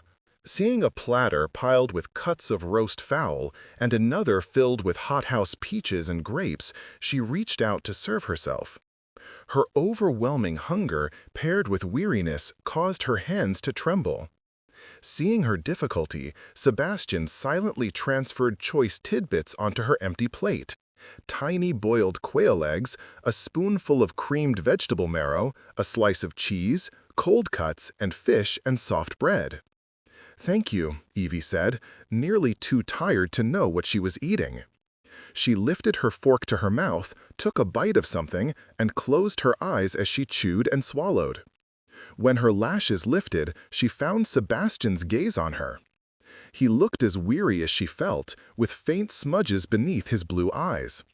Seeing a platter piled with cuts of roast fowl and another filled with hothouse peaches and grapes, she reached out to serve herself. Her overwhelming hunger, paired with weariness, caused her hands to tremble. Seeing her difficulty, Sebastian silently transferred choice tidbits onto her empty plate. Tiny boiled quail eggs, a spoonful of creamed vegetable marrow, a slice of cheese, cold cuts, and fish and soft bread. "Thank you," Evie said, nearly too tired to know what she was eating. She lifted her fork to her mouth, took a bite of something, and closed her eyes as she chewed and swallowed. When her lashes lifted, she found Sebastian's gaze on her. He looked as weary as she felt, with faint smudges beneath his blue eyes.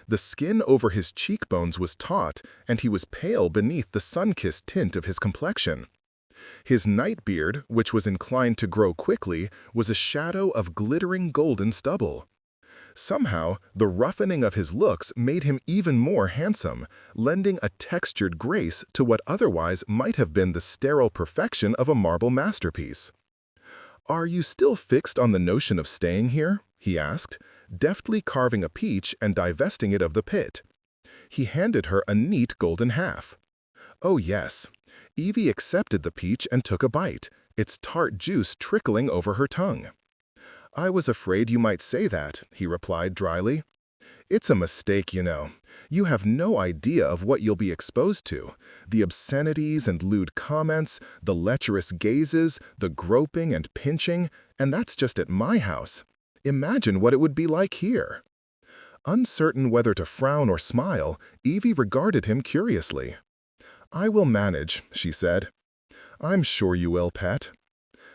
The skin over his cheekbones was taut, and he was pale beneath the sun-kissed tint of his complexion. His night beard, which was inclined to grow quickly, was a shadow of glittering golden stubble. Somehow, the roughening of his looks made him even more handsome, lending a textured grace to what otherwise might have been the sterile perfection of a marble masterpiece. "Are you still fixed on the notion of staying here?" he asked, deftly carving a peach and divesting it of the pit. He handed her a neat golden half. "Oh yes." Evie accepted the peach and took a bite, its tart juice trickling over her tongue. "I was afraid you might say that," he replied dryly. "It's a mistake, you know. You have no idea of what you'll be exposed to. The obscenities and lewd comments, the lecherous gazes, the groping and pinching, and that's just at my house. Imagine what it would be like here." Uncertain whether to frown or smile, Evie regarded him curiously. "I will manage," she said. "I'm sure you will, pet."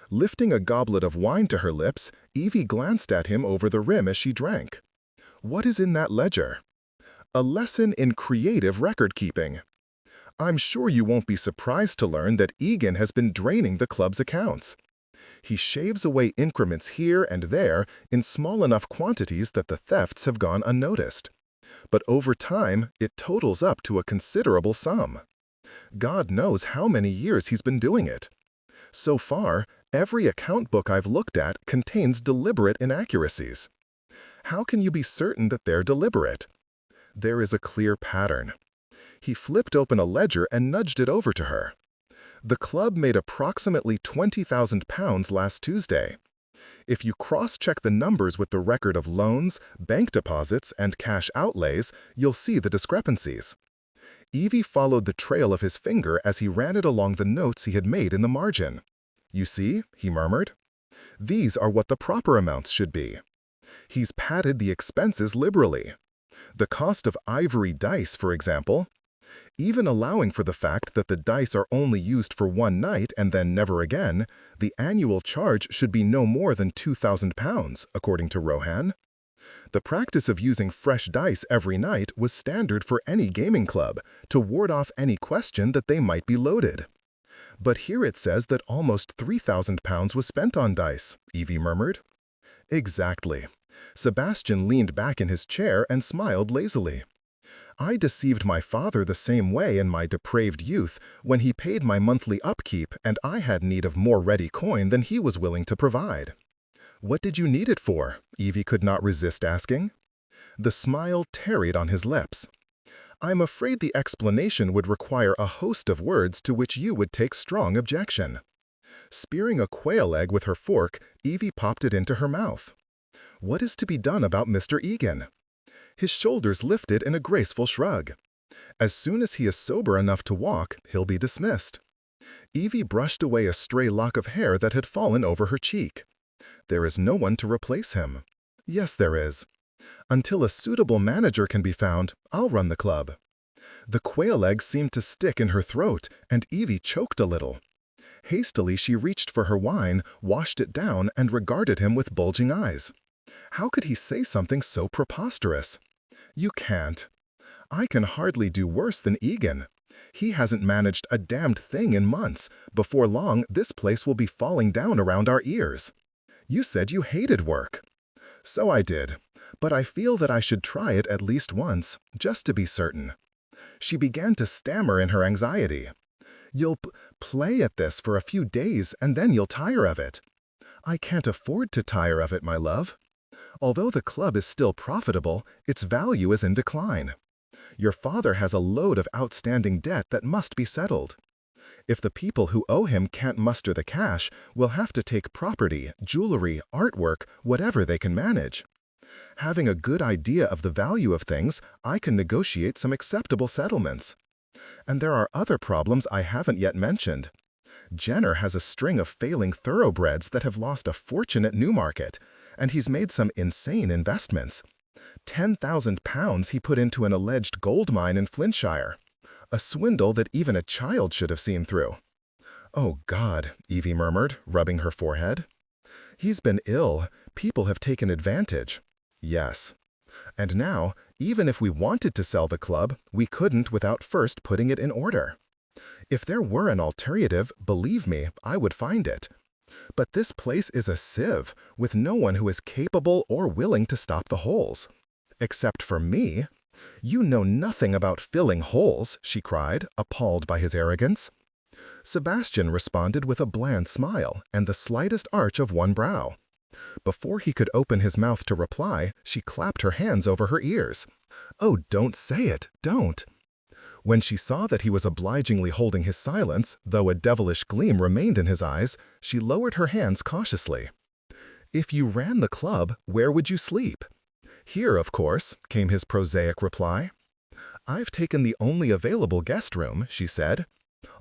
Lifting a goblet of wine to her lips, Evie glanced at him over the rim as she drank. "What is in that ledger?" "A lesson in creative record-keeping. I'm sure you won't be surprised to learn that Egan has been draining the club's accounts. He shaves away increments here and there in small enough quantities that the thefts have gone unnoticed. But over time, it totals up to a considerable sum. God knows how many years he's been doing it. So far, every account book I've looked at contains deliberate inaccuracies. How can you be certain that they're deliberate? There is a clear pattern." He flipped open a ledger and nudged it over to her. "The club made approximately £20,000 last Tuesday. If you cross-check the numbers with the record of loans, bank deposits, and cash outlays, you'll see the discrepancies." Evie followed the trail of his finger as he ran it along the notes he had made in the margin. "You see," he murmured. "These are what the proper amounts should be. He's padded the expenses liberally. The cost of ivory dice, for example. Even allowing for the fact that the dice are only used for one night and then never again, the annual charge should be no more than £2,000, according to Rohan. The practice of using fresh dice every night was standard for any gaming club to ward off any question that they might be loaded. But here it says that almost £3,000 was spent on dice, Evie murmured. Exactly. Sebastian leaned back in his chair and smiled lazily. I deceived my father the same way in my depraved youth when he paid my monthly upkeep and I had need of more ready coin than he was willing to provide. What did you need it for? Evie could not resist asking. The smile tarried on his lips. I'm afraid the explanation would require a host of words to which you would take strong objection. Spearing a quail egg with her fork, Evie popped it into her mouth. What is to be done about Mr. Egan? His shoulders lifted in a graceful shrug. As soon as he is sober enough to walk, he'll be dismissed. Evie brushed away a stray lock of hair that had fallen over her cheek. There is no one to replace him. Yes, there is. Until a suitable manager can be found, I'll run the club. The quail egg seemed to stick in her throat, and Evie choked a little. Hastily, she reached for her wine, washed it down, and regarded him with bulging eyes. How could he say something so preposterous? You can't. I can hardly do worse than Egan. He hasn't managed a damned thing in months. Before long, this place will be falling down around our ears. You said you hated work. So I did, but I feel that I should try it at least once, just to be certain. She began to stammer in her anxiety. You'll play at this for a few days and then you'll tire of it. I can't afford to tire of it, my love. Although the club is still profitable, its value is in decline. Your father has a load of outstanding debt that must be settled. If the people who owe him can't muster the cash, we'll have to take property, jewelry, artwork, whatever they can manage. Having a good idea of the value of things, I can negotiate some acceptable settlements. And there are other problems I haven't yet mentioned. Jenner has a string of failing thoroughbreds that have lost a fortune at Newmarket, and he's made some insane investments. £10,000 he put into an alleged gold mine in Flintshire. A swindle that even a child should have seen through. Oh God, Evie murmured, rubbing her forehead. He's been ill. People have taken advantage. Yes. And now, even if we wanted to sell the club, we couldn't without first putting it in order. If there were an alternative, believe me, I would find it. But this place is a sieve, with no one who is capable or willing to stop the holes. Except for me. You know nothing about filling holes, she cried, appalled by his arrogance. Sebastian responded with a bland smile and the slightest arch of one brow. Before he could open his mouth to reply, she clapped her hands over her ears. Oh, don't say it, don't. When she saw that he was obligingly holding his silence, though a devilish gleam remained in his eyes, she lowered her hands cautiously. If you ran the club, where would you sleep? Here, of course, came his prosaic reply. I've taken the only available guest room, she said.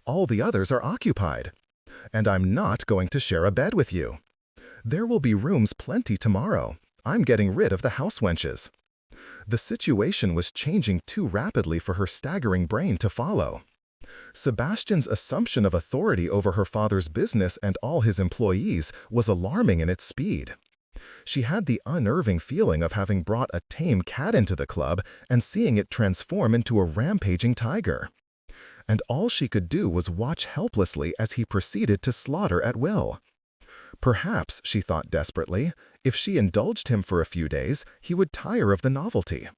All the others are occupied. And I'm not going to share a bed with you. There will be rooms plenty tomorrow. I'm getting rid of the house wenches. The situation was changing too rapidly for her staggering brain to follow. Sebastian's assumption of authority over her father's business and all his employees was alarming in its speed. She had the unnerving feeling of having brought a tame cat into the club and seeing it transform into a rampaging tiger. And all she could do was watch helplessly as he proceeded to slaughter at will. Perhaps, she thought desperately, if she indulged him for a few days, he would tire of the novelty.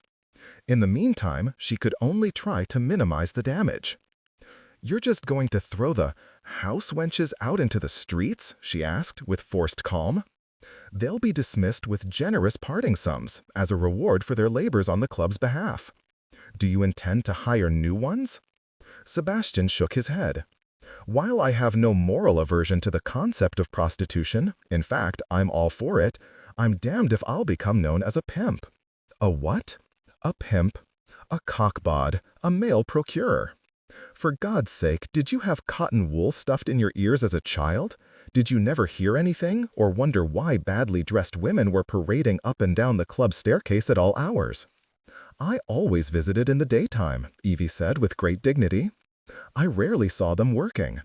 In the meantime, she could only try to minimize the damage. You're just going to throw the house wenches out into the streets? She asked, with forced calm. They'll be dismissed with generous parting sums as a reward for their labors on the club's behalf. Do you intend to hire new ones? Sebastian shook his head. While I have no moral aversion to the concept of prostitution, in fact, I'm all for it, I'm damned if I'll become known as a pimp. A what? A pimp. A cockbod. A male procurer. For God's sake, did you have cotton wool stuffed in your ears as a child? Did you never hear anything, or wonder why badly dressed women were parading up and down the club staircase at all hours? I always visited in the daytime, Evie said with great dignity. I rarely saw them working.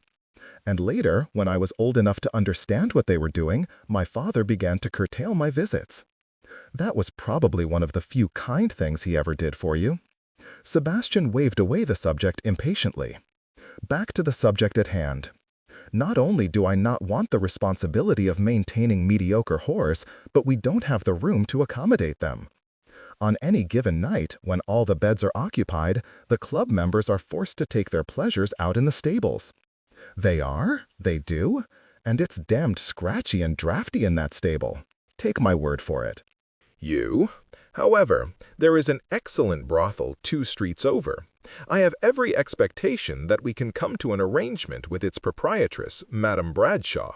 And later, when I was old enough to understand what they were doing, my father began to curtail my visits. That was probably one of the few kind things he ever did for you. Sebastian waved away the subject impatiently. Back to the subject at hand. Not only do I not want the responsibility of maintaining mediocre whores, but we don't have the room to accommodate them. On any given night, when all the beds are occupied, the club members are forced to take their pleasures out in the stables. They are? They do? And it's damned scratchy and drafty in that stable. Take my word for it. You? However, there is an excellent brothel 2 streets over. I have every expectation that we can come to an arrangement with its proprietress, Madame Bradshaw.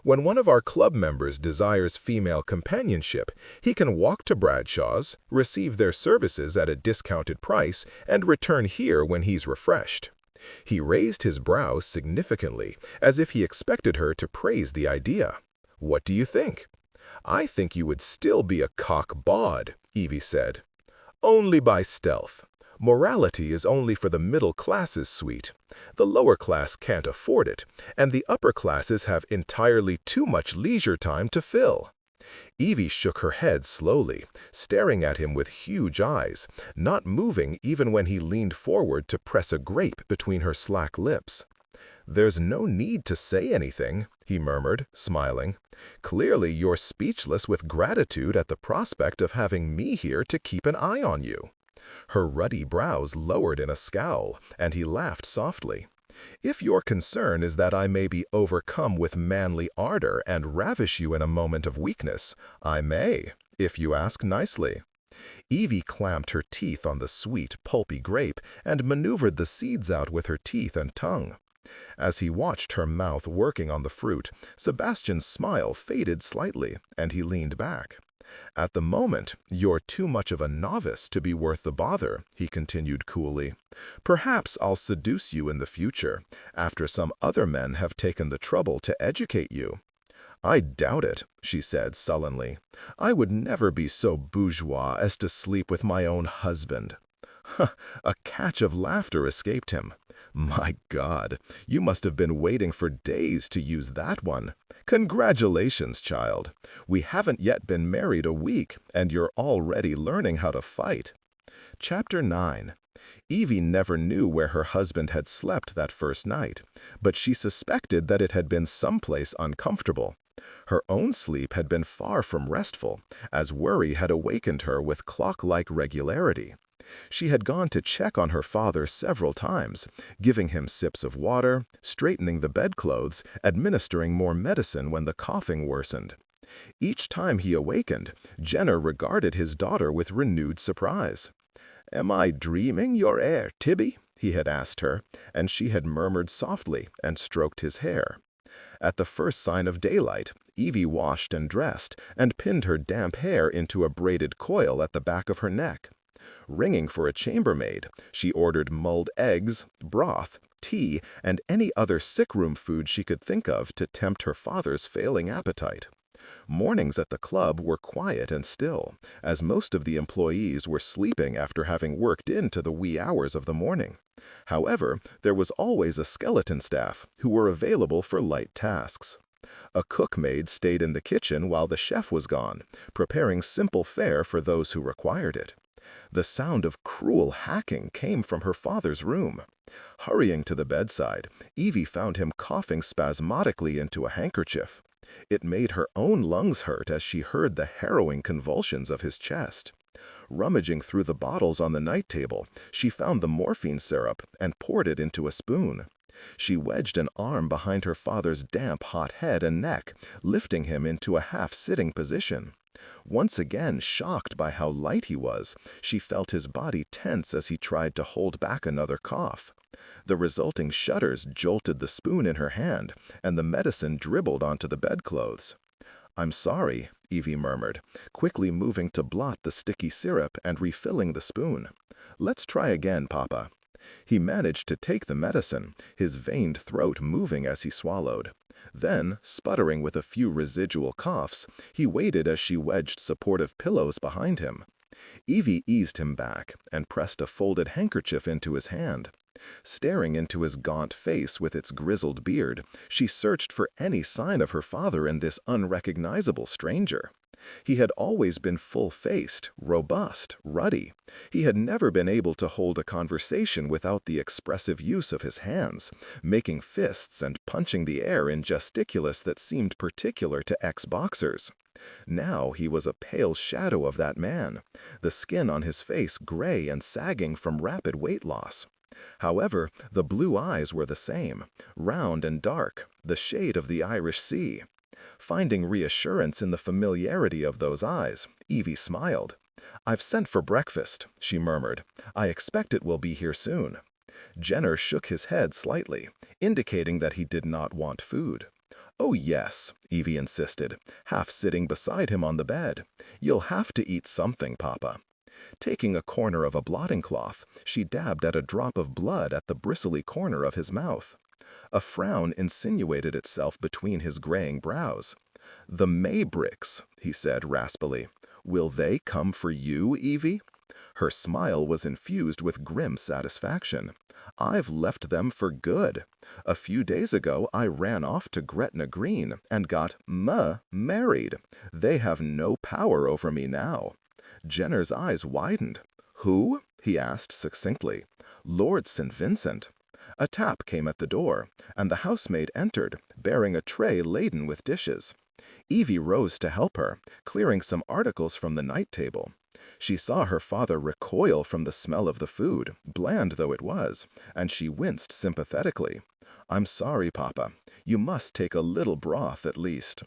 When one of our club members desires female companionship, he can walk to Bradshaw's, receive their services at a discounted price, and return here when he's refreshed. He raised his brows significantly, as if he expected her to praise the idea. What do you think? I think you would still be a cock-bawd, Evie said. Only by stealth. Morality is only for the middle classes, sweet. The lower class can't afford it, and the upper classes have entirely too much leisure time to fill. Evie shook her head slowly, staring at him with huge eyes, not moving even when he leaned forward to press a grape between her slack lips. "There's no need to say anything," he murmured, smiling. "Clearly you're speechless with gratitude at the prospect of having me here to keep an eye on you." Her ruddy brows lowered in a scowl, and he laughed softly. "If your concern is that I may be overcome with manly ardor and ravish you in a moment of weakness, I may, if you ask nicely." Evie clamped her teeth on the sweet, pulpy grape and maneuvered the seeds out with her teeth and tongue. As he watched her mouth working on the fruit, Sebastian's smile faded slightly, and he leaned back. "At the moment, you're too much of a novice to be worth the bother," he continued coolly. "Perhaps I'll seduce you in the future, after some other men have taken the trouble to educate you." "I doubt it," she said sullenly. "I would never be so bourgeois as to sleep with my own husband." A catch of laughter escaped him. "My God, you must have been waiting for days to use that one. Congratulations, child. We haven't yet been married a week, and you're already learning how to fight." Chapter 9. Evie never knew where her husband had slept that first night, but she suspected that it had been someplace uncomfortable. Her own sleep had been far from restful, as worry had awakened her with clock-like regularity. She had gone to check on her father several times, giving him sips of water, straightening the bedclothes, administering more medicine when the coughing worsened. Each time he awakened, Jenner regarded his daughter with renewed surprise. "Am I dreaming, your heir, Tibby?" he had asked her, and she had murmured softly and stroked his hair. At the first sign of daylight, Evie washed and dressed, and pinned her damp hair into a braided coil at the back of her neck. Ringing for a chambermaid, she ordered mulled eggs, broth, tea, and any other sick-room food she could think of to tempt her father's failing appetite. Mornings at the club were quiet and still, as most of the employees were sleeping after having worked into the wee hours of the morning. However, there was always a skeleton staff who were available for light tasks. A cookmaid stayed in the kitchen while the chef was gone, preparing simple fare for those who required it. The sound of cruel hacking came from her father's room. Hurrying to the bedside, Evie found him coughing spasmodically into a handkerchief. It made her own lungs hurt as she heard the harrowing convulsions of his chest. Rummaging through the bottles on the night table, she found the morphine syrup and poured it into a spoon. She wedged an arm behind her father's damp, hot head and neck, lifting him into a half-sitting position. Once again shocked by how light he was, she felt his body tense as he tried to hold back another cough. The resulting shudders jolted the spoon in her hand, and the medicine dribbled onto the bedclothes. "I'm sorry," Evie murmured, quickly moving to blot the sticky syrup and refilling the spoon. "Let's try again, Papa." He managed to take the medicine, his veined throat moving as he swallowed. Then, sputtering with a few residual coughs, he waited as she wedged supportive pillows behind him. Evie eased him back and pressed a folded handkerchief into his hand. Staring into his gaunt face with its grizzled beard, she searched for any sign of her father in this unrecognizable stranger. He had always been full-faced, robust, ruddy. He had never been able to hold a conversation without the expressive use of his hands, making fists and punching the air in gesticulus that seemed particular to ex-boxers. Now he was a pale shadow of that man, the skin on his face gray and sagging from rapid weight loss. However, the blue eyes were the same, round and dark, the shade of the Irish Sea. Finding reassurance in the familiarity of those eyes, Evie smiled. "I've sent for breakfast," she murmured. "I expect it will be here soon." Jenner shook his head slightly, indicating that he did not want food. "Oh yes," Evie insisted, half sitting beside him on the bed. "You'll have to eat something, Papa." Taking a corner of a blotting cloth, she dabbed at a drop of blood at the bristly corner of his mouth. A frown insinuated itself between his graying brows. "The Maybricks," he said raspily. "Will they come for you, Evie?" Her smile was infused with grim satisfaction. "I've left them for good. A few days ago I ran off to Gretna Green and got married. They have no power over me now." Jenner's eyes widened. "Who?" he asked succinctly. "Lord St. Vincent." A tap came at the door, and the housemaid entered, bearing a tray laden with dishes. Evie rose to help her, clearing some articles from the night table. She saw her father recoil from the smell of the food, bland though it was, and she winced sympathetically. "I'm sorry, Papa. You must take a little broth at least."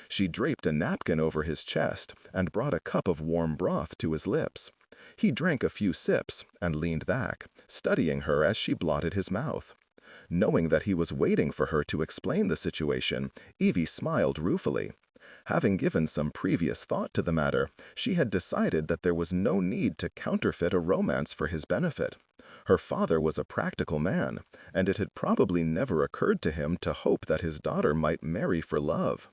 She draped a napkin over his chest and brought a cup of warm broth to his lips. He drank a few sips and leaned back, studying her as she blotted his mouth. Knowing that he was waiting for her to explain the situation, Evie smiled ruefully. Having given some previous thought to the matter, she had decided that there was no need to counterfeit a romance for his benefit. Her father was a practical man, and it had probably never occurred to him to hope that his daughter might marry for love.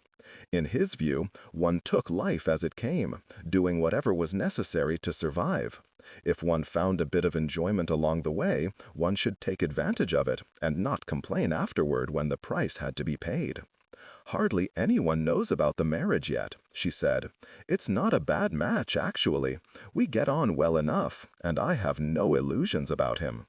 In his view, one took life as it came, doing whatever was necessary to survive. If one found a bit of enjoyment along the way, one should take advantage of it and not complain afterward when the price had to be paid. "Hardly anyone knows about the marriage yet," she said. "It's not a bad match, actually. We get on well enough, and I have no illusions about him."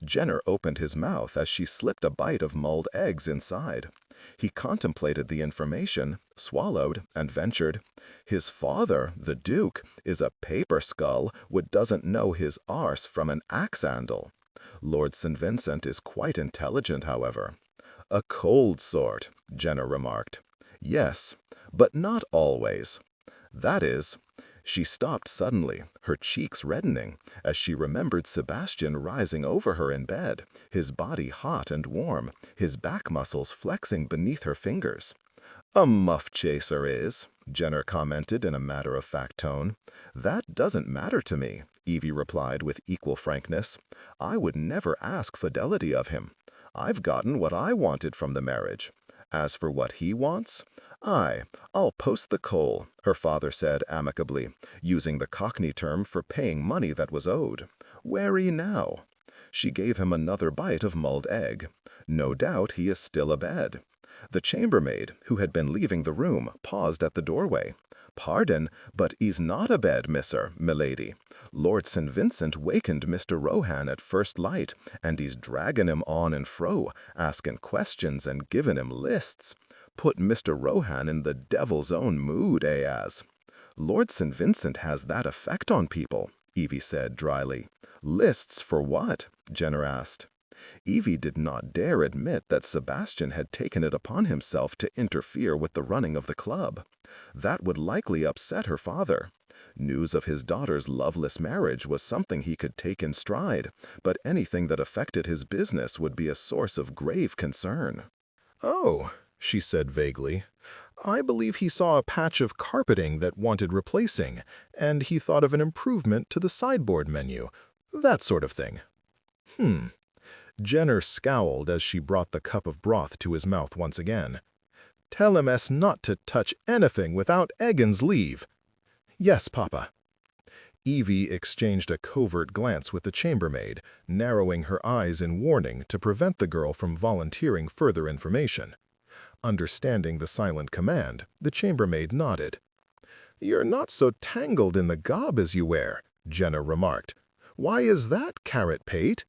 Jenner opened his mouth as she slipped a bite of mulled eggs inside. He contemplated the information, swallowed, and ventured, "His father, the Duke, is a paper skull what doesn't know his arse from an axe-handle. Lord St. Vincent is quite intelligent, however." "A cold sort," Jenner remarked. "Yes, but not always. That is—" She stopped suddenly, her cheeks reddening, as she remembered Sebastian rising over her in bed, his body hot and warm, his back muscles flexing beneath her fingers. "A muff-chaser is," Jenner commented in a matter-of-fact tone. "That doesn't matter to me," Evie replied with equal frankness. "I would never ask fidelity of him. I've gotten what I wanted from the marriage. As for what he wants, I'll post the coal," her father said amicably, using the Cockney term for paying money that was owed. "Wary now." She gave him another bite of mulled egg. "No doubt he is still abed." The chambermaid, who had been leaving the room, paused at the doorway. "Pardon, but he's not abed, misser, milady. Lord St. Vincent wakened Mr. Rohan at first light, and he's draggin' him on and fro, asking questions and giving him lists. Put Mr. Rohan in the devil's own mood, as." "Lord St. Vincent has that effect on people," Evie said dryly. "Lists for what?" Jenner asked. Evie did not dare admit that Sebastian had taken it upon himself to interfere with the running of the club. That would likely upset her father. News of his daughter's loveless marriage was something he could take in stride, but anything that affected his business would be a source of grave concern. "Oh," she said vaguely. "I believe he saw a patch of carpeting that wanted replacing, and he thought of an improvement to the sideboard menu. That sort of thing." Jenner scowled as she brought the cup of broth to his mouth once again. "Tell him not to touch anything without Egan's leave." "Yes, Papa." Evie exchanged a covert glance with the chambermaid, narrowing her eyes in warning to prevent the girl from volunteering further information. Understanding the silent command, the chambermaid nodded. "You're not so tangled in the gob as you were," Jenner remarked. "Why is that, Carrot Pate?"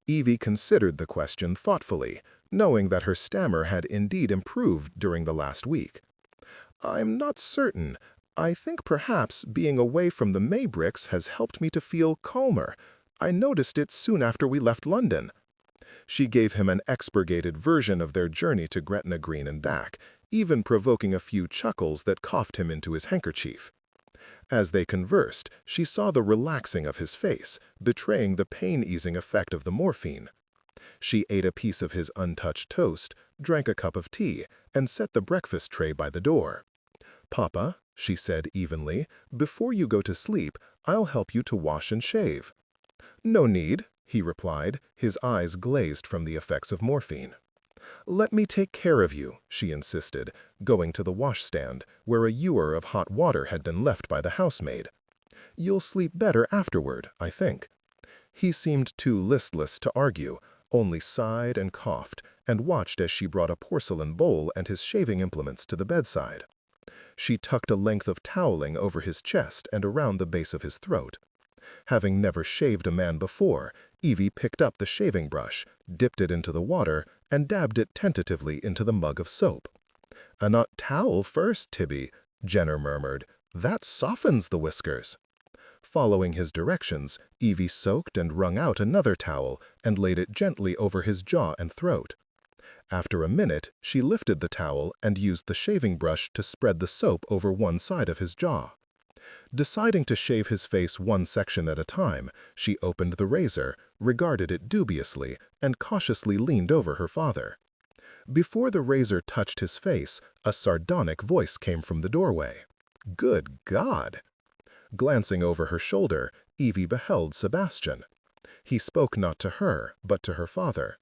Evie considered the question thoughtfully, knowing that her stammer had indeed improved during the last week. "I'm not certain. I think perhaps being away from the Maybricks has helped me to feel calmer. I noticed it soon after we left London." She gave him an expurgated version of their journey to Gretna Green and back, even provoking a few chuckles that coughed him into his handkerchief. As they conversed, she saw the relaxing of his face, betraying the pain-easing effect of the morphine. She ate a piece of his untouched toast, drank a cup of tea, and set the breakfast tray by the door. "Papa," she said evenly, "before you go to sleep, I'll help you to wash and shave." "No need," he replied, his eyes glazed from the effects of morphine. "Let me take care of you," she insisted, going to the washstand, where a ewer of hot water had been left by the housemaid. "You'll sleep better afterward, I think." He seemed too listless to argue, only sighed and coughed, and watched as she brought a porcelain bowl and his shaving implements to the bedside. She tucked a length of toweling over his chest and around the base of his throat. Having never shaved a man before, Evie picked up the shaving brush, dipped it into the water, and dabbed it tentatively into the mug of soap. "A not towel first, Tibby," Jenner murmured. "That softens the whiskers." Following his directions, Evie soaked and wrung out another towel and laid it gently over his jaw and throat. After a minute, she lifted the towel and used the shaving brush to spread the soap over one side of his jaw. Deciding to shave his face one section at a time, she opened the razor, regarded it dubiously, and cautiously leaned over her father. Before the razor touched his face, a sardonic voice came from the doorway. "Good God!" Glancing over her shoulder, Evie beheld Sebastian. He spoke not to her, but to her father.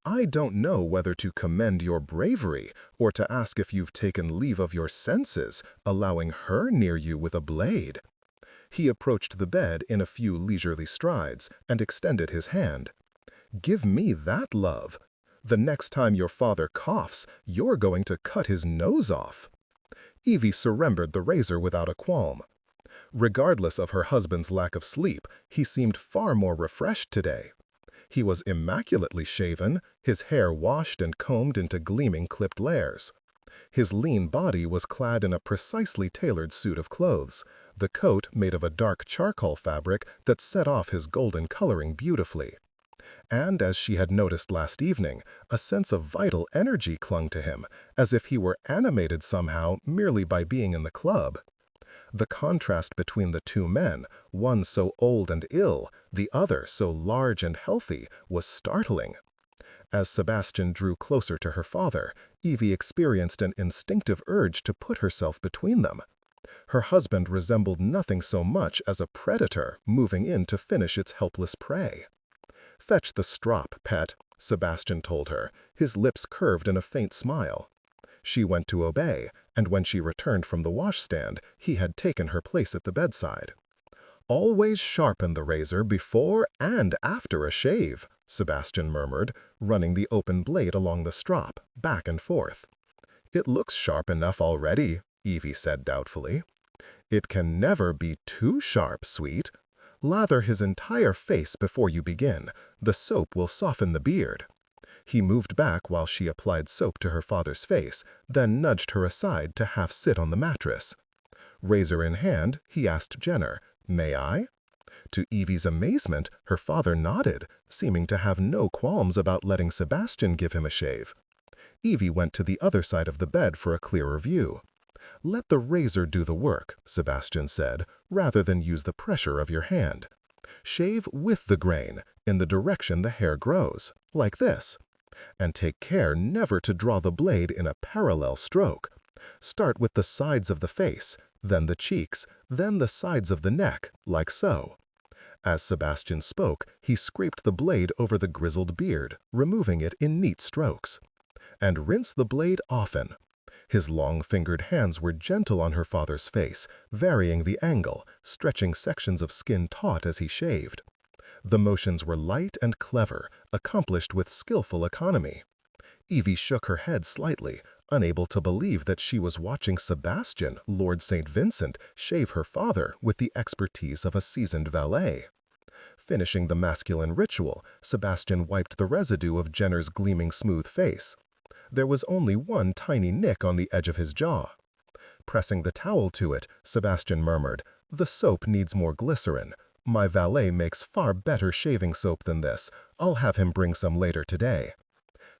"I don't know whether to commend your bravery or to ask if you've taken leave of your senses, allowing her near you with a blade." He approached the bed in a few leisurely strides and extended his hand. "Give me that, love. The next time your father coughs, you're going to cut his nose off." Evie surrendered the razor without a qualm. Regardless of her husband's lack of sleep, he seemed far more refreshed today. He was immaculately shaven, his hair washed and combed into gleaming clipped layers. His lean body was clad in a precisely tailored suit of clothes, the coat made of a dark charcoal fabric that set off his golden coloring beautifully. And as she had noticed last evening, a sense of vital energy clung to him, as if he were animated somehow merely by being in the club. The contrast between the two men, one so old and ill, the other so large and healthy, was startling. As Sebastian drew closer to her father, Evie experienced an instinctive urge to put herself between them. Her husband resembled nothing so much as a predator moving in to finish its helpless prey. "Fetch the strop, pet," Sebastian told her, his lips curved in a faint smile. She went to obey, and when she returned from the washstand, he had taken her place at the bedside. "Always sharpen the razor before and after a shave," Sebastian murmured, running the open blade along the strop, back and forth. "It looks sharp enough already," Evie said doubtfully. "It can never be too sharp, sweet. Lather his entire face before you begin. The soap will soften the beard." He moved back while she applied soap to her father's face, then nudged her aside to half sit on the mattress. Razor in hand, he asked Jenner, "May I?" To Evie's amazement, her father nodded, seeming to have no qualms about letting Sebastian give him a shave. Evie went to the other side of the bed for a clearer view. "Let the razor do the work," Sebastian said, "rather than use the pressure of your hand. Shave with the grain, in the direction the hair grows, like this. And take care never to draw the blade in a parallel stroke. Start with the sides of the face, then the cheeks, then the sides of the neck, like so." As Sebastian spoke, he scraped the blade over the grizzled beard, removing it in neat strokes. "And rinse the blade often." His long-fingered hands were gentle on her father's face, varying the angle, stretching sections of skin taut as he shaved. The motions were light and clever, accomplished with skillful economy. Evie shook her head slightly, unable to believe that she was watching Sebastian, Lord St. Vincent, shave her father with the expertise of a seasoned valet. Finishing the masculine ritual, Sebastian wiped the residue of Jenner's gleaming smooth face. There was only one tiny nick on the edge of his jaw. Pressing the towel to it, Sebastian murmured, "The soap needs more glycerin. My valet makes far better shaving soap than this. I'll have him bring some later today."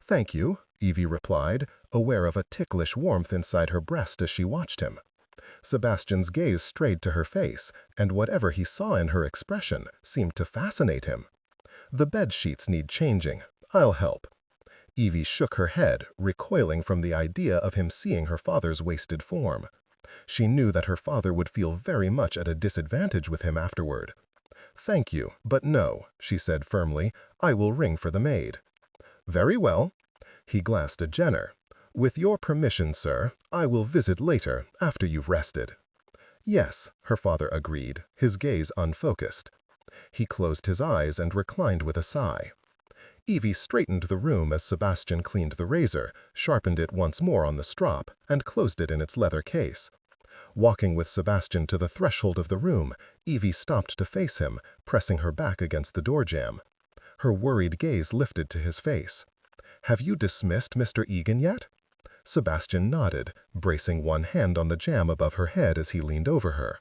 "Thank you," Evie replied, aware of a ticklish warmth inside her breast as she watched him. Sebastian's gaze strayed to her face, and whatever he saw in her expression seemed to fascinate him. "The bed sheets need changing. I'll help." Evie shook her head, recoiling from the idea of him seeing her father's wasted form. She knew that her father would feel very much at a disadvantage with him afterward. "Thank you, but no," she said firmly. "I will ring for the maid." "Very well." He glanced at Jenner. "With your permission, sir, I will visit later, after you've rested." "Yes," her father agreed, his gaze unfocused. He closed his eyes and reclined with a sigh. Evie straightened the room as Sebastian cleaned the razor, sharpened it once more on the strop, and closed it in its leather case. Walking with Sebastian to the threshold of the room, Evie stopped to face him, pressing her back against the door jamb. Her worried gaze lifted to his face. "Have you dismissed Mr. Egan yet?" Sebastian nodded, bracing one hand on the jamb above her head as he leaned over her.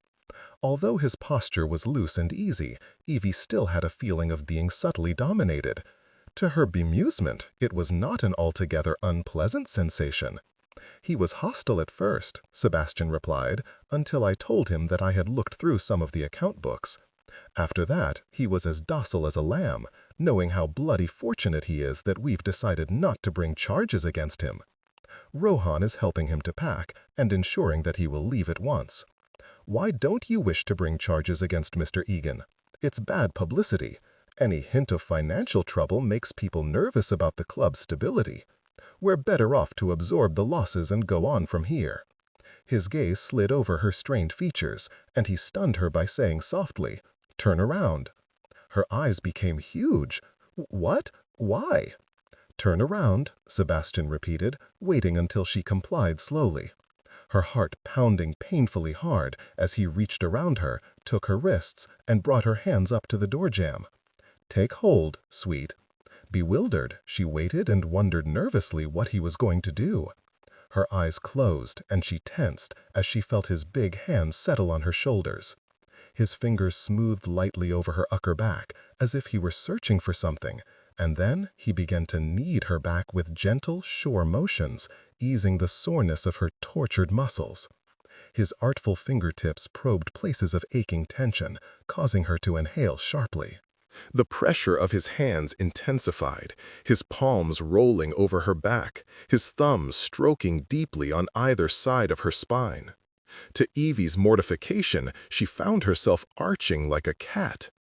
Although his posture was loose and easy, Evie still had a feeling of being subtly dominated. To her bemusement, it was not an altogether unpleasant sensation. "He was hostile at first," Sebastian replied, "until I told him that I had looked through some of the account books. After that, he was as docile as a lamb, knowing how bloody fortunate he is that we've decided not to bring charges against him. Rohan is helping him to pack and ensuring that he will leave at once. Why don't you wish to bring charges against Mr. Egan? It's bad publicity. Any hint of financial trouble makes people nervous about the club's stability. We're better off to absorb the losses and go on from here." His gaze slid over her strained features, and he stunned her by saying softly, "Turn around." Her eyes became huge. "What? Why?" "Turn around," Sebastian repeated, waiting until she complied slowly. Her heart pounding painfully hard as he reached around her, took her wrists, and brought her hands up to the door jamb. "Take hold, sweet." Bewildered, she waited and wondered nervously what he was going to do. Her eyes closed, and she tensed as she felt his big hands settle on her shoulders. His fingers smoothed lightly over her upper back, as if he were searching for something, and then he began to knead her back with gentle, sure motions, easing the soreness of her tortured muscles. His artful fingertips probed places of aching tension, causing her to inhale sharply. The pressure of his hands intensified, his palms rolling over her back, his thumbs stroking deeply on either side of her spine. To Evie's mortification, she found herself arching like a cat.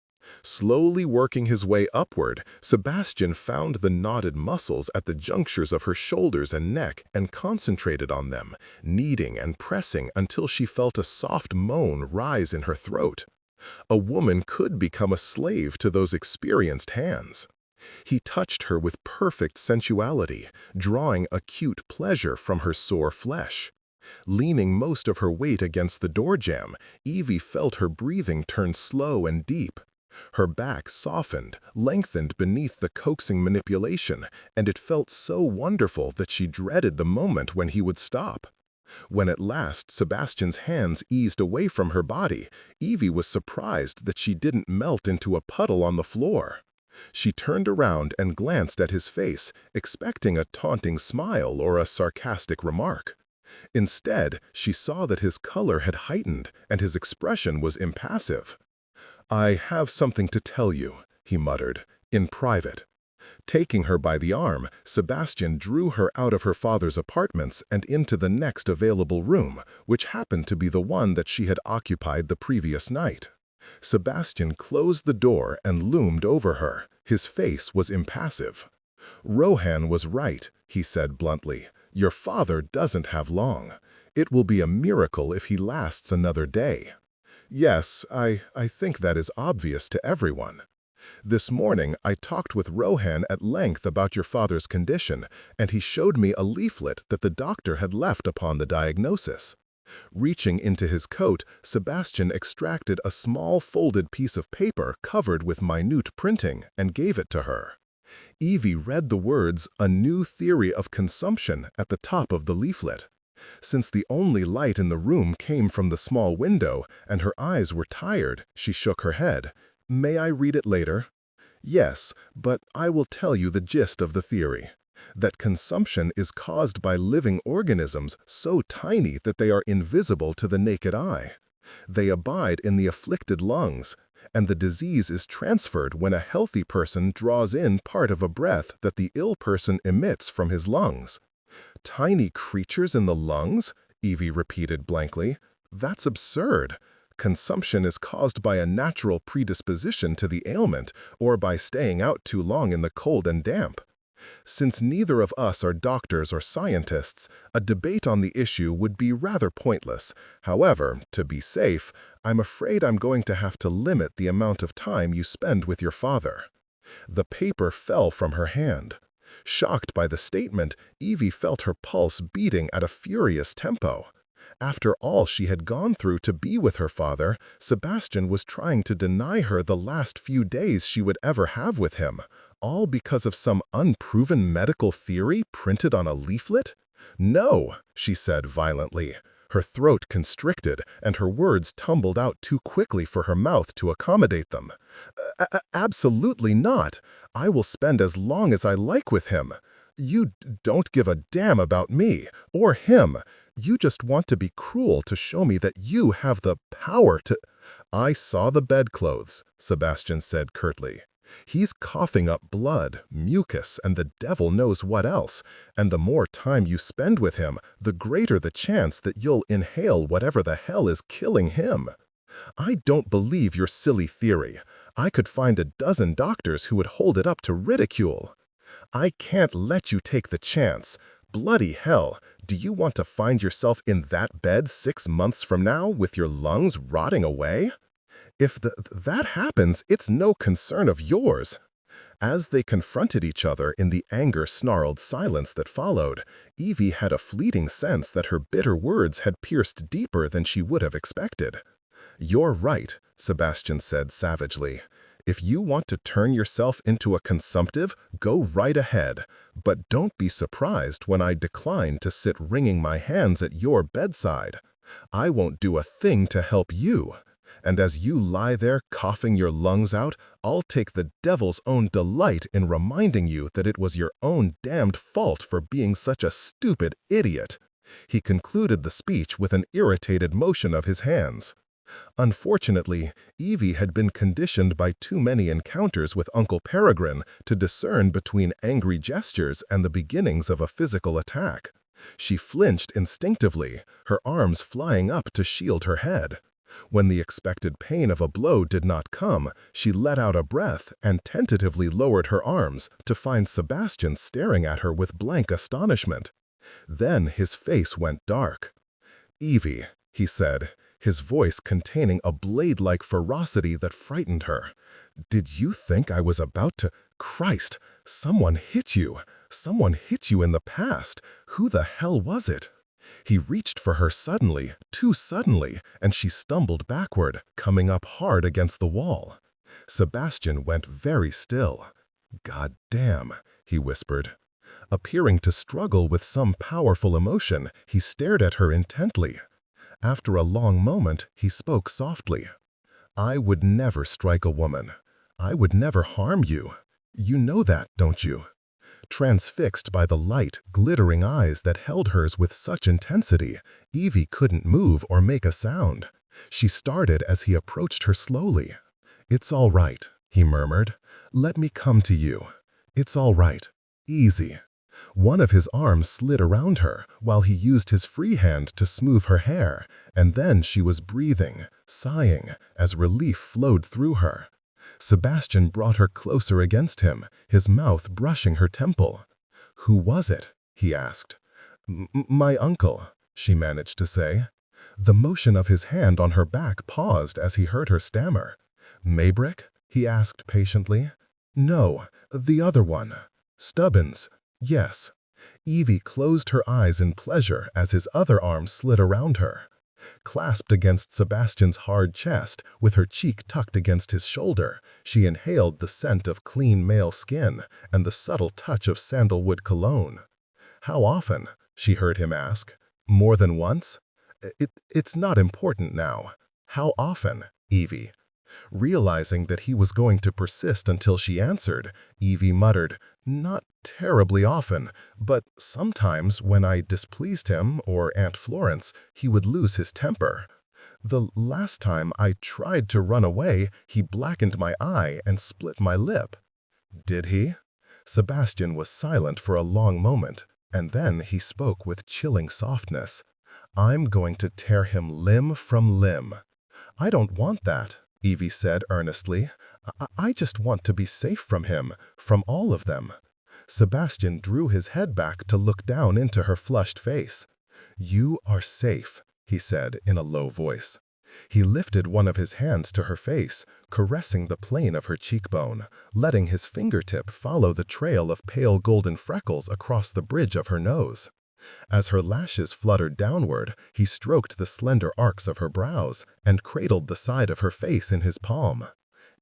Slowly working his way upward, Sebastian found the knotted muscles at the junctures of her shoulders and neck and concentrated on them, kneading and pressing until she felt a soft moan rise in her throat. A woman could become a slave to those experienced hands. He touched her with perfect sensuality, drawing acute pleasure from her sore flesh. Leaning most of her weight against the door jamb, Evie felt her breathing turn slow and deep. Her back softened, lengthened beneath the coaxing manipulation, and it felt so wonderful that she dreaded the moment when he would stop. When at last Sebastian's hands eased away from her body, Evie was surprised that she didn't melt into a puddle on the floor. She turned around and glanced at his face, expecting a taunting smile or a sarcastic remark. Instead, she saw that his color had heightened and his expression was impassive. "I have something to tell you," he muttered, "in private." Taking her by the arm, Sebastian drew her out of her father's apartments and into the next available room, which happened to be the one that she had occupied the previous night. Sebastian closed the door and loomed over her. His face was impassive. "Rohan was right," he said bluntly. Your father doesn't have long. It will be a miracle if he lasts another day. Yes, I think that is obvious to everyone. This morning, I talked with Rohan at length about your father's condition, and he showed me a leaflet that the doctor had left upon the diagnosis. Reaching into his coat, Sebastian extracted a small folded piece of paper covered with minute printing and gave it to her. Evie read the words, "A new theory of consumption," at the top of the leaflet. Since the only light in the room came from the small window and her eyes were tired, she shook her head. "May I read it later?" "Yes, but I will tell you the gist of the theory. That consumption is caused by living organisms so tiny that they are invisible to the naked eye. They abide in the afflicted lungs, and the disease is transferred when a healthy person draws in part of a breath that the ill person emits from his lungs." "Tiny creatures in the lungs?" Evie repeated blankly. "That's absurd. Consumption is caused by a natural predisposition to the ailment or by staying out too long in the cold and damp. Since neither of us are doctors or scientists, a debate on the issue would be rather pointless. However, to be safe, I'm afraid I'm going to have to limit the amount of time you spend with your father." The paper fell from her hand. Shocked by the statement, Evie felt her pulse beating at a furious tempo. After all she had gone through to be with her father, Sebastian was trying to deny her the last few days she would ever have with him, all because of some unproven medical theory printed on a leaflet? "No," she said violently. Her throat constricted, and her words tumbled out too quickly for her mouth to accommodate them. Absolutely not. I will spend as long as I like with him. You don't give a damn about me, or him. You just want to be cruel to show me that you have the power to—" "I saw the bedclothes," Sebastian said curtly. "He's coughing up blood, mucus, and the devil knows what else, and the more time you spend with him, the greater the chance that you'll inhale whatever the hell is killing him. I don't believe your silly theory. I could find a dozen doctors who would hold it up to ridicule. I can't let you take the chance. Bloody hell, do you want to find yourself in that bed 6 months from now with your lungs rotting away? If that happens, it's no concern of yours." As they confronted each other in the anger-snarled silence that followed, Evie had a fleeting sense that her bitter words had pierced deeper than she would have expected. "You're right," Sebastian said savagely. "If you want to turn yourself into a consumptive, go right ahead. But don't be surprised when I decline to sit wringing my hands at your bedside. I won't do a thing to help you. And as you lie there coughing your lungs out, I'll take the devil's own delight in reminding you that it was your own damned fault for being such a stupid idiot." He concluded the speech with an irritated motion of his hands. Unfortunately, Evie had been conditioned by too many encounters with Uncle Peregrine to discern between angry gestures and the beginnings of a physical attack. She flinched instinctively, her arms flying up to shield her head. When the expected pain of a blow did not come, she let out a breath and tentatively lowered her arms to find Sebastian staring at her with blank astonishment. Then his face went dark. "Evie," he said, his voice containing a blade-like ferocity that frightened her. "Did you think I was about to— Christ, someone hit you. Someone hit you in the past. Who the hell was it?" He reached for her suddenly, too suddenly, and she stumbled backward, coming up hard against the wall. Sebastian went very still. "God damn," he whispered. Appearing to struggle with some powerful emotion, he stared at her intently. After a long moment, he spoke softly. "I would never strike a woman. I would never harm you. You know that, don't you?" Transfixed by the light, glittering eyes that held hers with such intensity, Evie couldn't move or make a sound. She started as he approached her slowly. "It's all right," he murmured. "Let me come to you. It's all right. Easy." One of his arms slid around her, while he used his free hand to smooth her hair, and then she was breathing, sighing, as relief flowed through her. Sebastian brought her closer against him, his mouth brushing her temple. "Who was it?" he asked. My uncle," she managed to say. The motion of his hand on her back paused as he heard her stammer. "Maybrick?" he asked patiently. "No, the other one. Stubbins. Yes." Evie closed her eyes in pleasure as his other arm slid around her. Clasped against Sebastian's hard chest, with her cheek tucked against his shoulder, she inhaled the scent of clean male skin and the subtle touch of sandalwood cologne. "How often?" she heard him ask. "More than once?" It's not important now. How often, Evie?" Realizing that he was going to persist until she answered, Evie muttered, "Not terribly often, but sometimes when I displeased him or Aunt Florence, he would lose his temper. The last time I tried to run away, he blackened my eye and split my lip." "Did he?" Sebastian was silent for a long moment, and then he spoke with chilling softness. "I'm going to tear him limb from limb." "I don't want that," Evie said earnestly. I just want to be safe from him, from all of them." Sebastian drew his head back to look down into her flushed face. "You are safe," he said in a low voice. He lifted one of his hands to her face, caressing the plane of her cheekbone, letting his fingertip follow the trail of pale golden freckles across the bridge of her nose. As her lashes fluttered downward, he stroked the slender arcs of her brows and cradled the side of her face in his palm.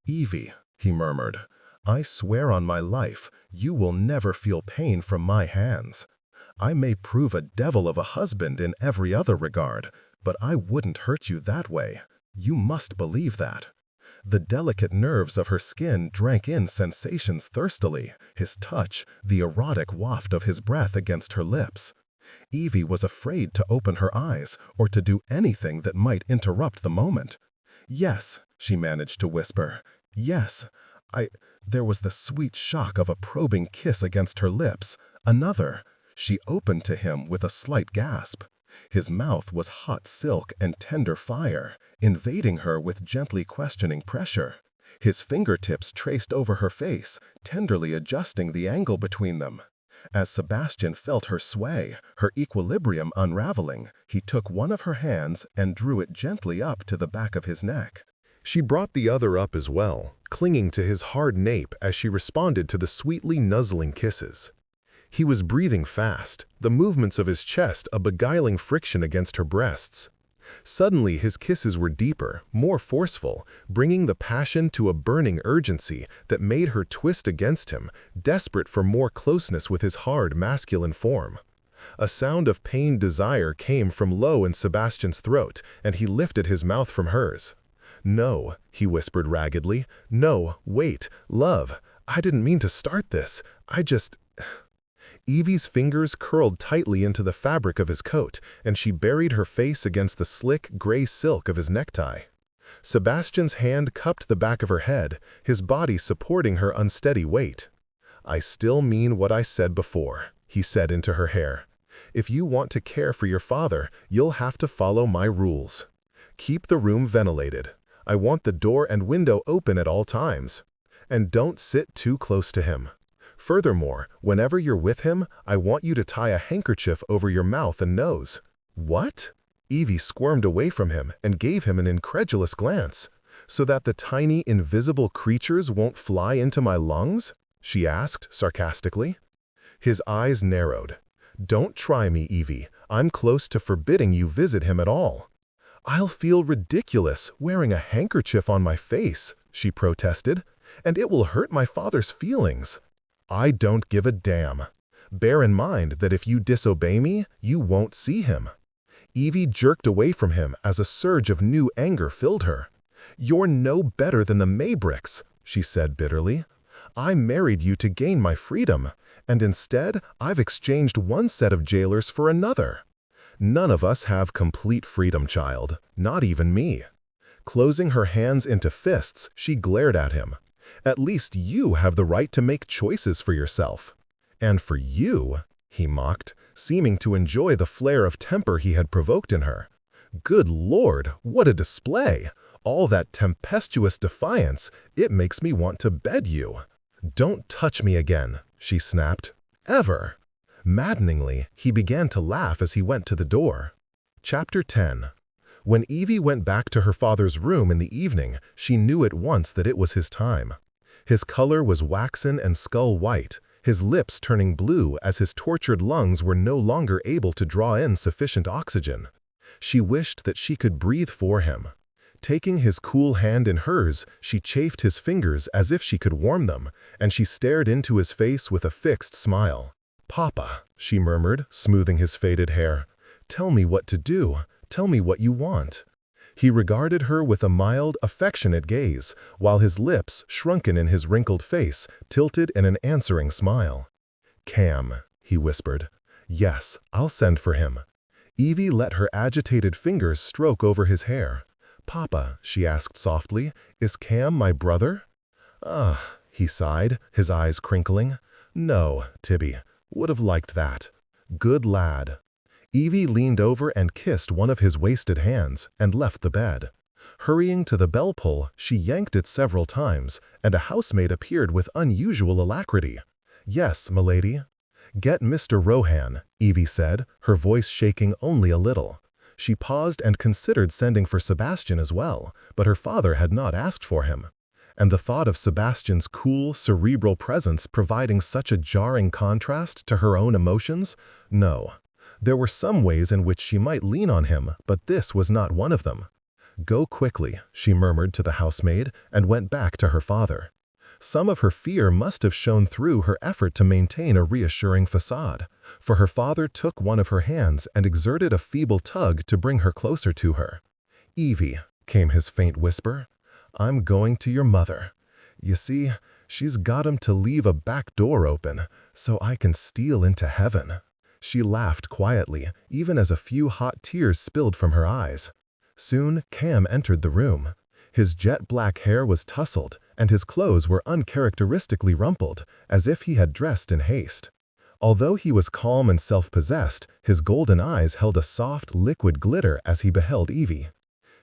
"Evie," he murmured, "I swear on my life, you will never feel pain from my hands. I may prove a devil of a husband in every other regard, but I wouldn't hurt you that way. You must believe that." The delicate nerves of her skin drank in sensations thirstily, his touch, the erotic waft of his breath against her lips. Evie was afraid to open her eyes or to do anything that might interrupt the moment. "Yes," she managed to whisper. "Yes, There was the sweet shock of a probing kiss against her lips. Another. She opened to him with a slight gasp. His mouth was hot silk and tender fire, invading her with gently questioning pressure. His fingertips traced over her face, tenderly adjusting the angle between them. As Sebastian felt her sway, her equilibrium unraveling, he took one of her hands and drew it gently up to the back of his neck. She brought the other up as well, clinging to his hard nape as she responded to the sweetly nuzzling kisses. He was breathing fast, the movements of his chest a beguiling friction against her breasts. Suddenly his kisses were deeper, more forceful, bringing the passion to a burning urgency that made her twist against him, desperate for more closeness with his hard, masculine form. A sound of pained desire came from low in Sebastian's throat, and he lifted his mouth from hers. "No," he whispered raggedly. "No, wait, love, I didn't mean to start this. I just—" Evie's fingers curled tightly into the fabric of his coat, and she buried her face against the slick, gray silk of his necktie. Sebastian's hand cupped the back of her head, his body supporting her unsteady weight. "I still mean what I said before," he said into her hair. "If you want to care for your father, you'll have to follow my rules. Keep the room ventilated. I want the door and window open at all times. And don't sit too close to him. Furthermore, whenever you're with him, I want you to tie a handkerchief over your mouth and nose." "What?" Evie squirmed away from him and gave him an incredulous glance. "So that the tiny, invisible creatures won't fly into my lungs?" she asked sarcastically. His eyes narrowed. "Don't try me, Evie. I'm close to forbidding you visit him at all." "I'll feel ridiculous wearing a handkerchief on my face," she protested, "and it will hurt my father's feelings." "I don't give a damn. Bear in mind that if you disobey me, you won't see him." Evie jerked away from him as a surge of new anger filled her. "You're no better than the Maybricks," she said bitterly. "I married you to gain my freedom, and instead I've exchanged one set of jailers for another. None of us have complete freedom, child, not even me." Closing her hands into fists, she glared at him. "At least you have the right to make choices for yourself." "And for you," he mocked, seeming to enjoy the flare of temper he had provoked in her. "Good Lord, what a display! All that tempestuous defiance, it makes me want to bed you." "Don't touch me again," she snapped. "Ever." Maddeningly, he began to laugh as he went to the door. Chapter 10. When Evie went back to her father's room in the evening, she knew at once that it was his time. His color was waxen and skull white, his lips turning blue as his tortured lungs were no longer able to draw in sufficient oxygen. She wished that she could breathe for him. Taking his cool hand in hers, she chafed his fingers as if she could warm them, and she stared into his face with a fixed smile. "Papa," she murmured, smoothing his faded hair, "tell me what to do. Tell me what you want." He regarded her with a mild, affectionate gaze, while his lips, shrunken in his wrinkled face, tilted in an answering smile. "Cam," he whispered. "Yes, I'll send for him." Evie let her agitated fingers stroke over his hair. "Papa," she asked softly, "is Cam my brother?" "Ah," he sighed, his eyes crinkling. "No, Tibby. Would have liked that. Good lad." Evie leaned over and kissed one of his wasted hands and left the bed. Hurrying to the bell pull, she yanked it several times, and a housemaid appeared with unusual alacrity. "Yes, milady." "Get Mr. Rohan," Evie said, her voice shaking only a little. She paused and considered sending for Sebastian as well, but her father had not asked for him. And the thought of Sebastian's cool, cerebral presence providing such a jarring contrast to her own emotions? No. There were some ways in which she might lean on him, but this was not one of them. "Go quickly," she murmured to the housemaid, and went back to her father. Some of her fear must have shown through her effort to maintain a reassuring facade, for her father took one of her hands and exerted a feeble tug to bring her closer to her. "Evie," came his faint whisper, "I'm going to your mother. You see, she's got 'em to leave a back door open, so I can steal into heaven." She laughed quietly, even as a few hot tears spilled from her eyes. Soon, Cam entered the room. His jet-black hair was tousled, and his clothes were uncharacteristically rumpled, as if he had dressed in haste. Although he was calm and self-possessed, his golden eyes held a soft, liquid glitter as he beheld Evie.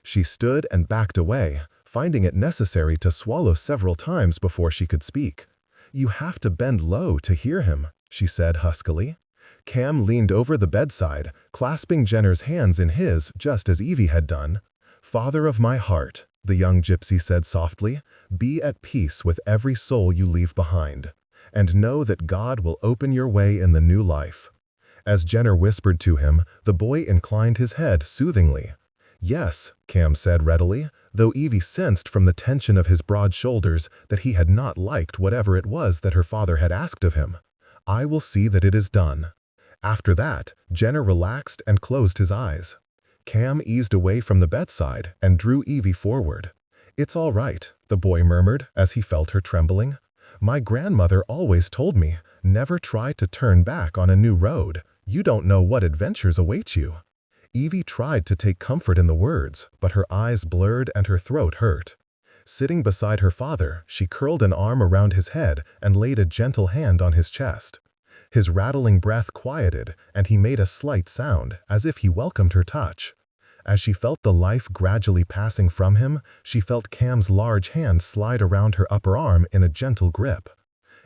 She stood and backed away, finding it necessary to swallow several times before she could speak. "You have to bend low to hear him," she said huskily. Cam leaned over the bedside, clasping Jenner's hands in his just as Evie had done. "Father of my heart," the young gypsy said softly, "be at peace with every soul you leave behind, and know that God will open your way in the new life." As Jenner whispered to him, the boy inclined his head soothingly. "Yes," Cam said readily, though Evie sensed from the tension of his broad shoulders that he had not liked whatever it was that her father had asked of him. "I will see that it is done." After that, Jenner relaxed and closed his eyes. Cam eased away from the bedside and drew Evie forward. "It's all right," the boy murmured as he felt her trembling. "My grandmother always told me, never try to turn back on a new road. You don't know what adventures await you." Evie tried to take comfort in the words, but her eyes blurred and her throat hurt. Sitting beside her father, she curled an arm around his head and laid a gentle hand on his chest. His rattling breath quieted, and he made a slight sound, as if he welcomed her touch. As she felt the life gradually passing from him, she felt Cam's large hand slide around her upper arm in a gentle grip.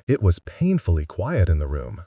It was painfully quiet in the room.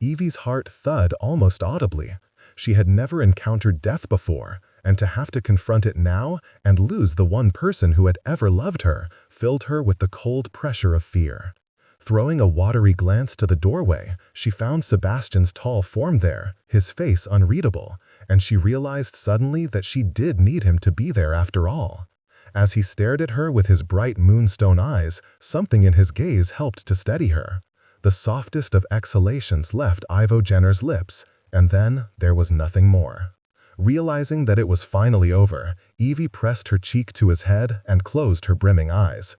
Evie's heart thud almost audibly. She had never encountered death before, and to have to confront it now and lose the one person who had ever loved her filled her with the cold pressure of fear. Throwing a watery glance to the doorway, she found Sebastian's tall form there, his face unreadable, and she realized suddenly that she did need him to be there after all. As he stared at her with his bright moonstone eyes, something in his gaze helped to steady her. The softest of exhalations left Ivo Jenner's lips, and then there was nothing more. Realizing that it was finally over, Evie pressed her cheek to his head and closed her brimming eyes.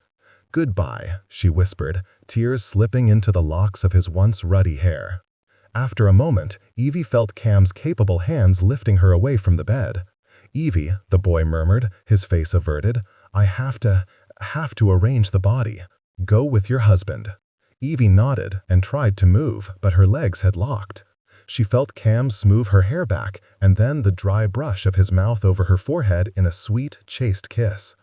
"Goodbye," she whispered, tears slipping into the locks of his once ruddy hair. After a moment, Evie felt Cam's capable hands lifting her away from the bed. "Evie," the boy murmured, his face averted, I have to arrange the body. Go with your husband." Evie nodded and tried to move, but her legs had locked. She felt Cam smooth her hair back, and then the dry brush of his mouth over her forehead in a sweet, chaste kiss.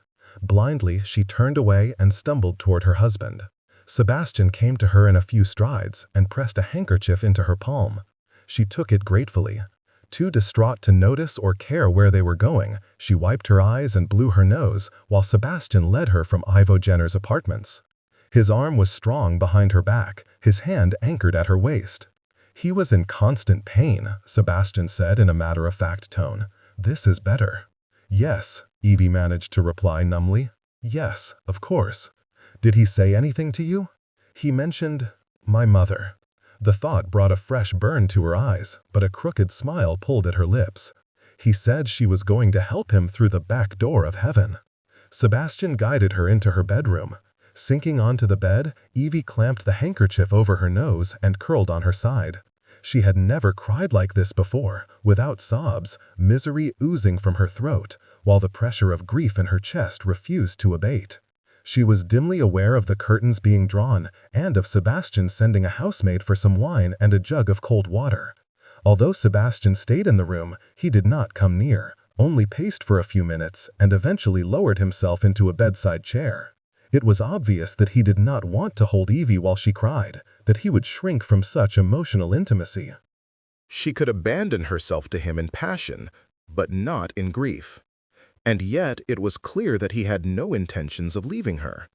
Blindly, she turned away and stumbled toward her husband. Sebastian came to her in a few strides and pressed a handkerchief into her palm. She took it gratefully. Too distraught to notice or care where they were going, she wiped her eyes and blew her nose while Sebastian led her from Ivo Jenner's apartments. His arm was strong behind her back, his hand anchored at her waist. He was in constant pain, Sebastian said in a matter-of-fact tone. This is better. Yes, Evie managed to reply numbly. Yes, of course. Did he say anything to you? He mentioned my mother. The thought brought a fresh burn to her eyes, but a crooked smile pulled at her lips. He said she was going to help him through the back door of heaven. Sebastian guided her into her bedroom. Sinking onto the bed, Evie clamped the handkerchief over her nose and curled on her side. She had never cried like this before, without sobs, misery oozing from her throat, while the pressure of grief in her chest refused to abate. She was dimly aware of the curtains being drawn and of Sebastian sending a housemaid for some wine and a jug of cold water. Although Sebastian stayed in the room, he did not come near, only paced for a few minutes and eventually lowered himself into a bedside chair. It was obvious that he did not want to hold Evie while she cried, that he would shrink from such emotional intimacy. She could abandon herself to him in passion, but not in grief. And yet it was clear that he had no intentions of leaving her.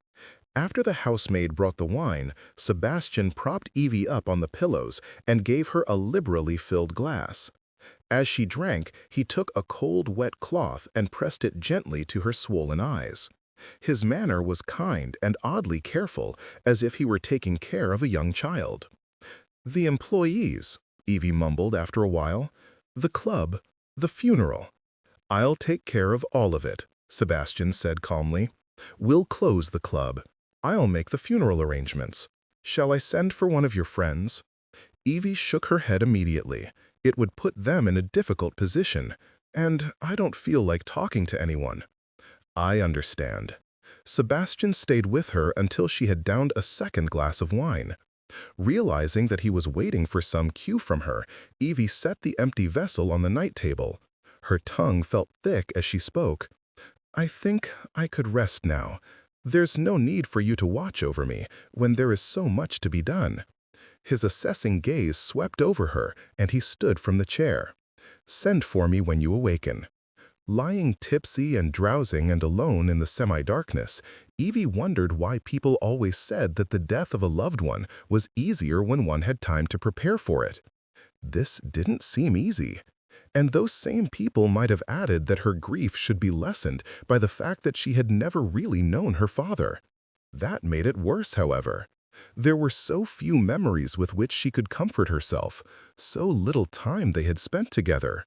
After the housemaid brought the wine, Sebastian propped Evie up on the pillows and gave her a liberally filled glass. As she drank, he took a cold, wet cloth and pressed it gently to her swollen eyes. His manner was kind and oddly careful, as if he were taking care of a young child. "The employees," Evie mumbled after a while. "The club, the funeral." "I'll take care of all of it," Sebastian said calmly. "We'll close the club. I'll make the funeral arrangements. Shall I send for one of your friends?" Evie shook her head immediately. It would put them in a difficult position, and I don't feel like talking to anyone. "I understand." Sebastian stayed with her until she had downed a second glass of wine. Realizing that he was waiting for some cue from her, Evie set the empty vessel on the night table. Her tongue felt thick as she spoke. "I think I could rest now. There's no need for you to watch over me when there is so much to be done." His assessing gaze swept over her, and he stood from the chair. "Send for me when you awaken." Lying tipsy and drowsing and alone in the semi-darkness, Evie wondered why people always said that the death of a loved one was easier when one had time to prepare for it. This didn't seem easy. And those same people might have added that her grief should be lessened by the fact that she had never really known her father. That made it worse, however. There were so few memories with which she could comfort herself, so little time they had spent together.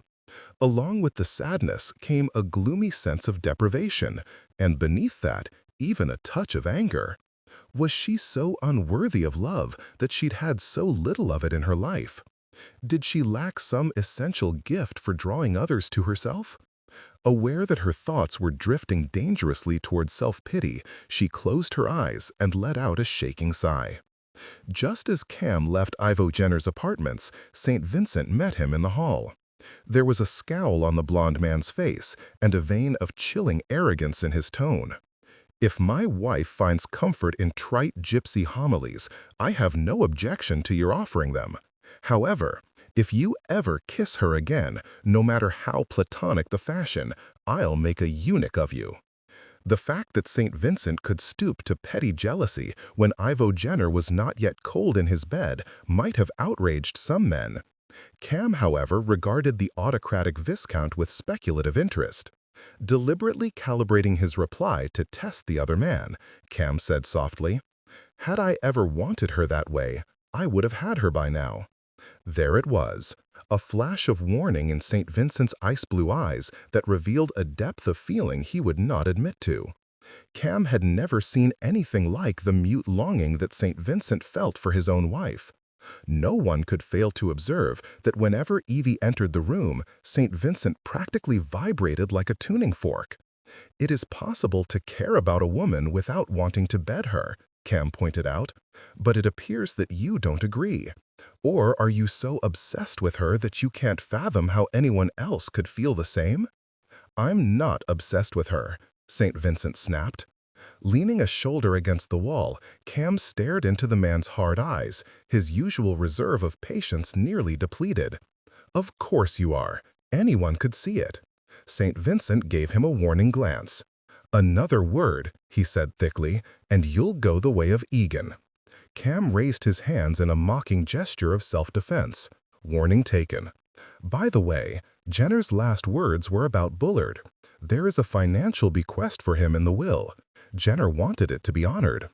Along with the sadness came a gloomy sense of deprivation, and beneath that, even a touch of anger. Was she so unworthy of love that she'd had so little of it in her life? Did she lack some essential gift for drawing others to herself? Aware that her thoughts were drifting dangerously towards self-pity, she closed her eyes and let out a shaking sigh. Just as Cam left Ivo Jenner's apartments, St. Vincent met him in the hall. There was a scowl on the blond man's face and a vein of chilling arrogance in his tone. "If my wife finds comfort in trite gypsy homilies, I have no objection to your offering them. However, if you ever kiss her again, no matter how platonic the fashion, I'll make a eunuch of you." The fact that St. Vincent could stoop to petty jealousy when Ivo Jenner was not yet cold in his bed might have outraged some men. Cam, however, regarded the autocratic Viscount with speculative interest. Deliberately calibrating his reply to test the other man, Cam said softly, "Had I ever wanted her that way, I would have had her by now." There it was, a flash of warning in St. Vincent's ice-blue eyes that revealed a depth of feeling he would not admit to. Cam had never seen anything like the mute longing that St. Vincent felt for his own wife. No one could fail to observe that whenever Evie entered the room, St. Vincent practically vibrated like a tuning fork. "It is possible to care about a woman without wanting to bed her," Cam pointed out, "but it appears that you don't agree. Or are you so obsessed with her that you can't fathom how anyone else could feel the same?" "I'm not obsessed with her," St. Vincent snapped. Leaning a shoulder against the wall, Cam stared into the man's hard eyes, his usual reserve of patience nearly depleted. "Of course you are. Anyone could see it." St. Vincent gave him a warning glance. "Another word," he said thickly, "and you'll go the way of Egan." Cam raised his hands in a mocking gesture of self-defense. Warning taken. By the way, Jenner's last words were about Bullard. There is a financial bequest for him in the will. Jenner wanted it to be honored.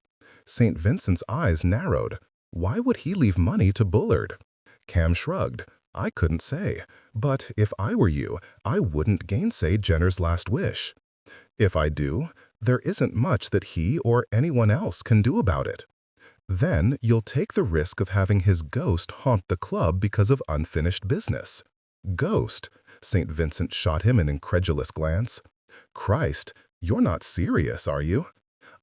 St. Vincent's eyes narrowed. Why would he leave money to Bullard? Cam shrugged. "I couldn't say, but if I were you, I wouldn't gainsay Jenner's last wish. If I do, there isn't much that he or anyone else can do about it. Then you'll take the risk of having his ghost haunt the club because of unfinished business." "Ghost?" St. Vincent shot him an incredulous glance. "Christ, you're not serious, are you?"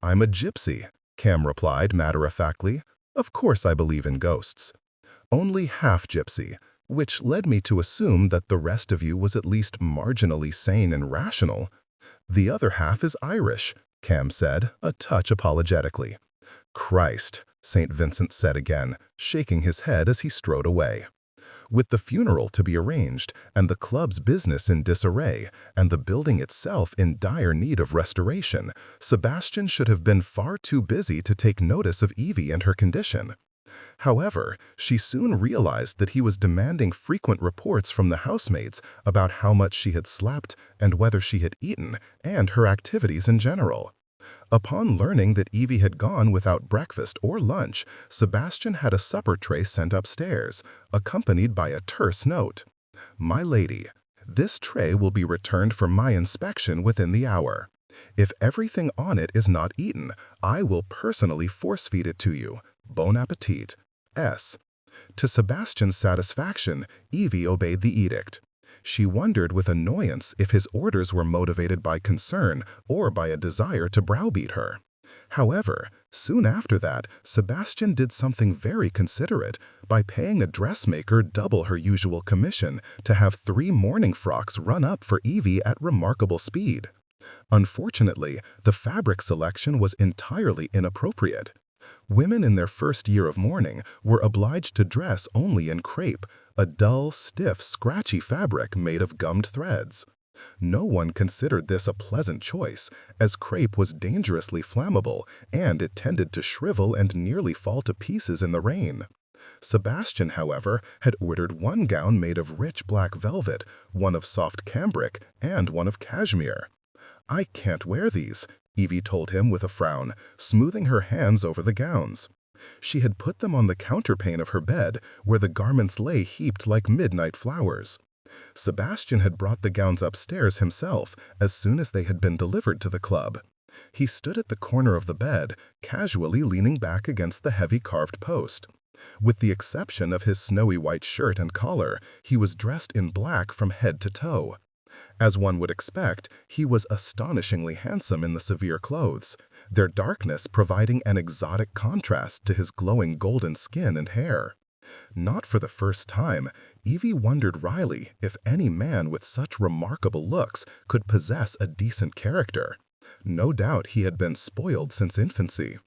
"I'm a gypsy," Cam replied matter-of-factly. "Of course I believe in ghosts." "Only half gypsy," which led me to assume that the rest of you was at least marginally sane and rational. "The other half is Irish," Cam said, a touch apologetically. "Christ," St. Vincent said again, shaking his head as he strode away. With the funeral to be arranged, and the club's business in disarray, and the building itself in dire need of restoration, Sebastian should have been far too busy to take notice of Evie and her condition. However, she soon realized that he was demanding frequent reports from the housemates about how much she had slept and whether she had eaten, and her activities in general. Upon learning that Evie had gone without breakfast or lunch, Sebastian had a supper tray sent upstairs, accompanied by a terse note. "My lady, this tray will be returned for my inspection within the hour. If everything on it is not eaten, I will personally force-feed it to you. Bon appetit. S." To Sebastian's satisfaction, Evie obeyed the edict. She wondered with annoyance if his orders were motivated by concern or by a desire to browbeat her. However, soon after that, Sebastian did something very considerate by paying a dressmaker double her usual commission to have 3 mourning frocks run up for Evie at remarkable speed. Unfortunately, the fabric selection was entirely inappropriate. Women in their first year of mourning were obliged to dress only in crepe, a dull, stiff, scratchy fabric made of gummed threads. No one considered this a pleasant choice, as crepe was dangerously flammable, and it tended to shrivel and nearly fall to pieces in the rain. Sebastian, however, had ordered one gown made of rich black velvet, one of soft cambric, and one of cashmere. "I can't wear these," Evie told him with a frown, smoothing her hands over the gowns. She had put them on the counterpane of her bed, where the garments lay heaped like midnight flowers. Sebastian had brought the gowns upstairs himself as soon as they had been delivered to the club. He stood at the corner of the bed, casually leaning back against the heavy carved post. With the exception of his snowy white shirt and collar, he was dressed in black from head to toe. As one would expect, he was astonishingly handsome in the severe clothes, their darkness providing an exotic contrast to his glowing golden skin and hair. Not for the first time, Evie wondered wryly if any man with such remarkable looks could possess a decent character. No doubt he had been spoiled since infancy.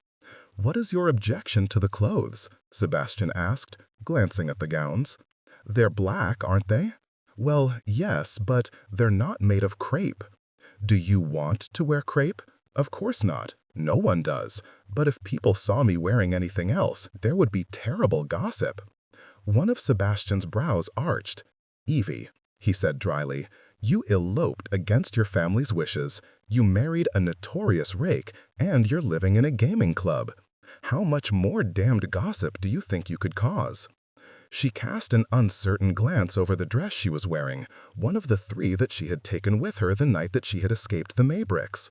"What is your objection to the clothes?" Sebastian asked, glancing at the gowns. "They're black, aren't they?" "Well, yes, but they're not made of crepe." "Do you want to wear crepe?" "Of course not. No one does. But if people saw me wearing anything else, there would be terrible gossip." One of Sebastian's brows arched. "Evie," he said dryly, "you eloped against your family's wishes, you married a notorious rake, and you're living in a gaming club. How much more damned gossip do you think you could cause?" She cast an uncertain glance over the dress she was wearing, one of the 3 that she had taken with her the night that she had escaped the Maybricks.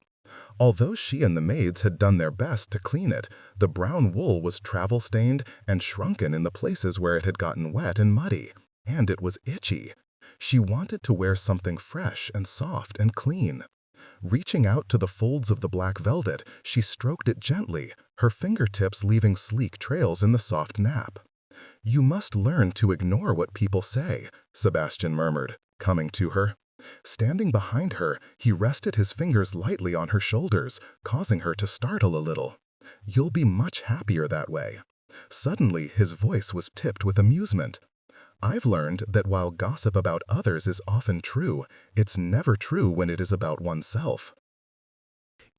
Although she and the maids had done their best to clean it, the brown wool was travel-stained and shrunken in the places where it had gotten wet and muddy, and it was itchy. She wanted to wear something fresh and soft and clean. Reaching out to the folds of the black velvet, she stroked it gently, her fingertips leaving sleek trails in the soft nap. "You must learn to ignore what people say," Sebastian murmured, coming to her. Standing behind her, he rested his fingers lightly on her shoulders, causing her to startle a little. "You'll be much happier that way." Suddenly, his voice was tipped with amusement. "I've learned that while gossip about others is often true, it's never true when it is about oneself."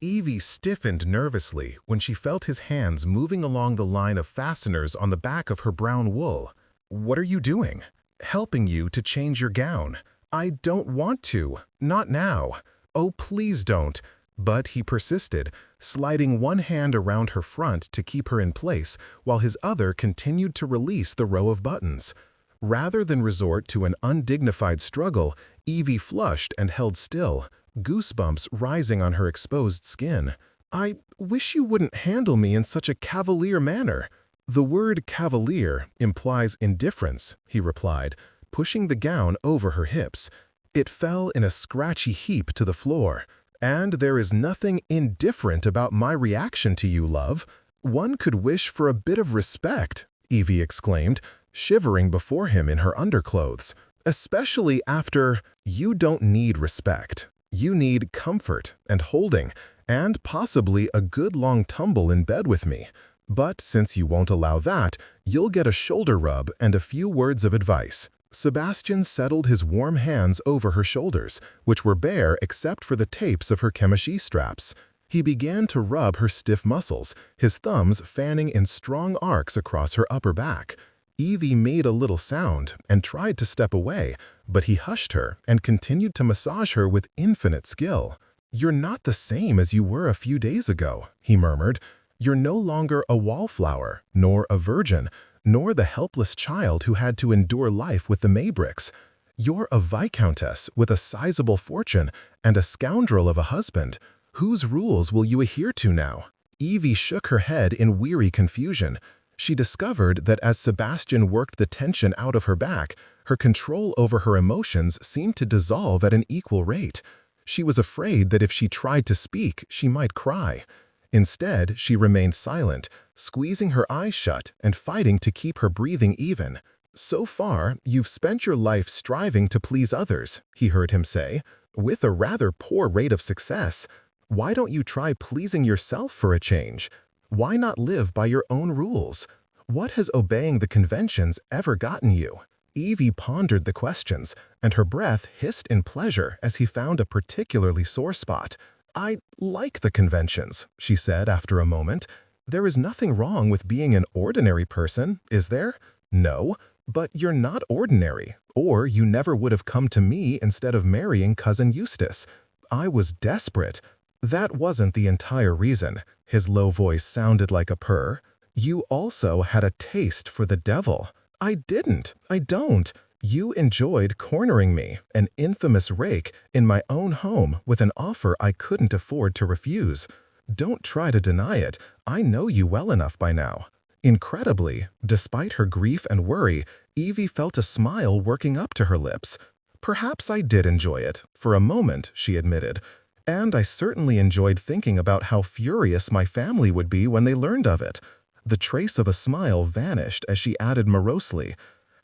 Evie stiffened nervously when she felt his hands moving along the line of fasteners on the back of her brown wool. "What are you doing?" "Helping you to change your gown." "I don't want to. Not now." "Oh, please don't." But he persisted, sliding one hand around her front to keep her in place while his other continued to release the row of buttons. Rather than resort to an undignified struggle, Evie flushed and held still, goosebumps rising on her exposed skin. "I wish you wouldn't handle me in such a cavalier manner." "The word cavalier implies indifference," he replied, pushing the gown over her hips. It fell in a scratchy heap to the floor. "And there is nothing indifferent about my reaction to you, love. One could wish for a bit of respect," Evie exclaimed, shivering before him in her underclothes. "Especially after—" "You don't need respect. You need comfort and holding, and possibly a good long tumble in bed with me. But since you won't allow that, you'll get a shoulder rub and a few words of advice." Sebastian settled his warm hands over her shoulders, which were bare except for the tapes of her chemichee straps. He began to rub her stiff muscles, his thumbs fanning in strong arcs across her upper back. Evie made a little sound and tried to step away, but he hushed her and continued to massage her with infinite skill. "You're not the same as you were a few days ago," he murmured. "You're no longer a wallflower, nor a virgin, nor the helpless child who had to endure life with the Mabricks. You're a viscountess with a sizable fortune and a scoundrel of a husband. Whose rules will you adhere to now?" Evie shook her head in weary confusion. She discovered that as Sebastian worked the tension out of her back, her control over her emotions seemed to dissolve at an equal rate. She was afraid that if she tried to speak, she might cry. Instead, she remained silent, squeezing her eyes shut and fighting to keep her breathing even. "So far, you've spent your life striving to please others," he heard him say, "with a rather poor rate of success. Why don't you try pleasing yourself for a change? Why not live by your own rules? What has obeying the conventions ever gotten you?" Evie pondered the questions, and her breath hissed in pleasure as he found a particularly sore spot. "I like the conventions," she said after a moment. "There is nothing wrong with being an ordinary person, is there?" "No, but you're not ordinary, or you never would have come to me instead of marrying Cousin Eustace. I was desperate." "That wasn't the entire reason." His low voice sounded like a purr. "You also had a taste for the devil." "I didn't. I don't. You enjoyed cornering me, an infamous rake, in my own home with an offer I couldn't afford to refuse. Don't try to deny it. I know you well enough by now." Incredibly, despite her grief and worry, Evie felt a smile working up to her lips. "Perhaps I did enjoy it, for a moment," she admitted. "And I certainly enjoyed thinking about how furious my family would be when they learned of it." The trace of a smile vanished as she added morosely,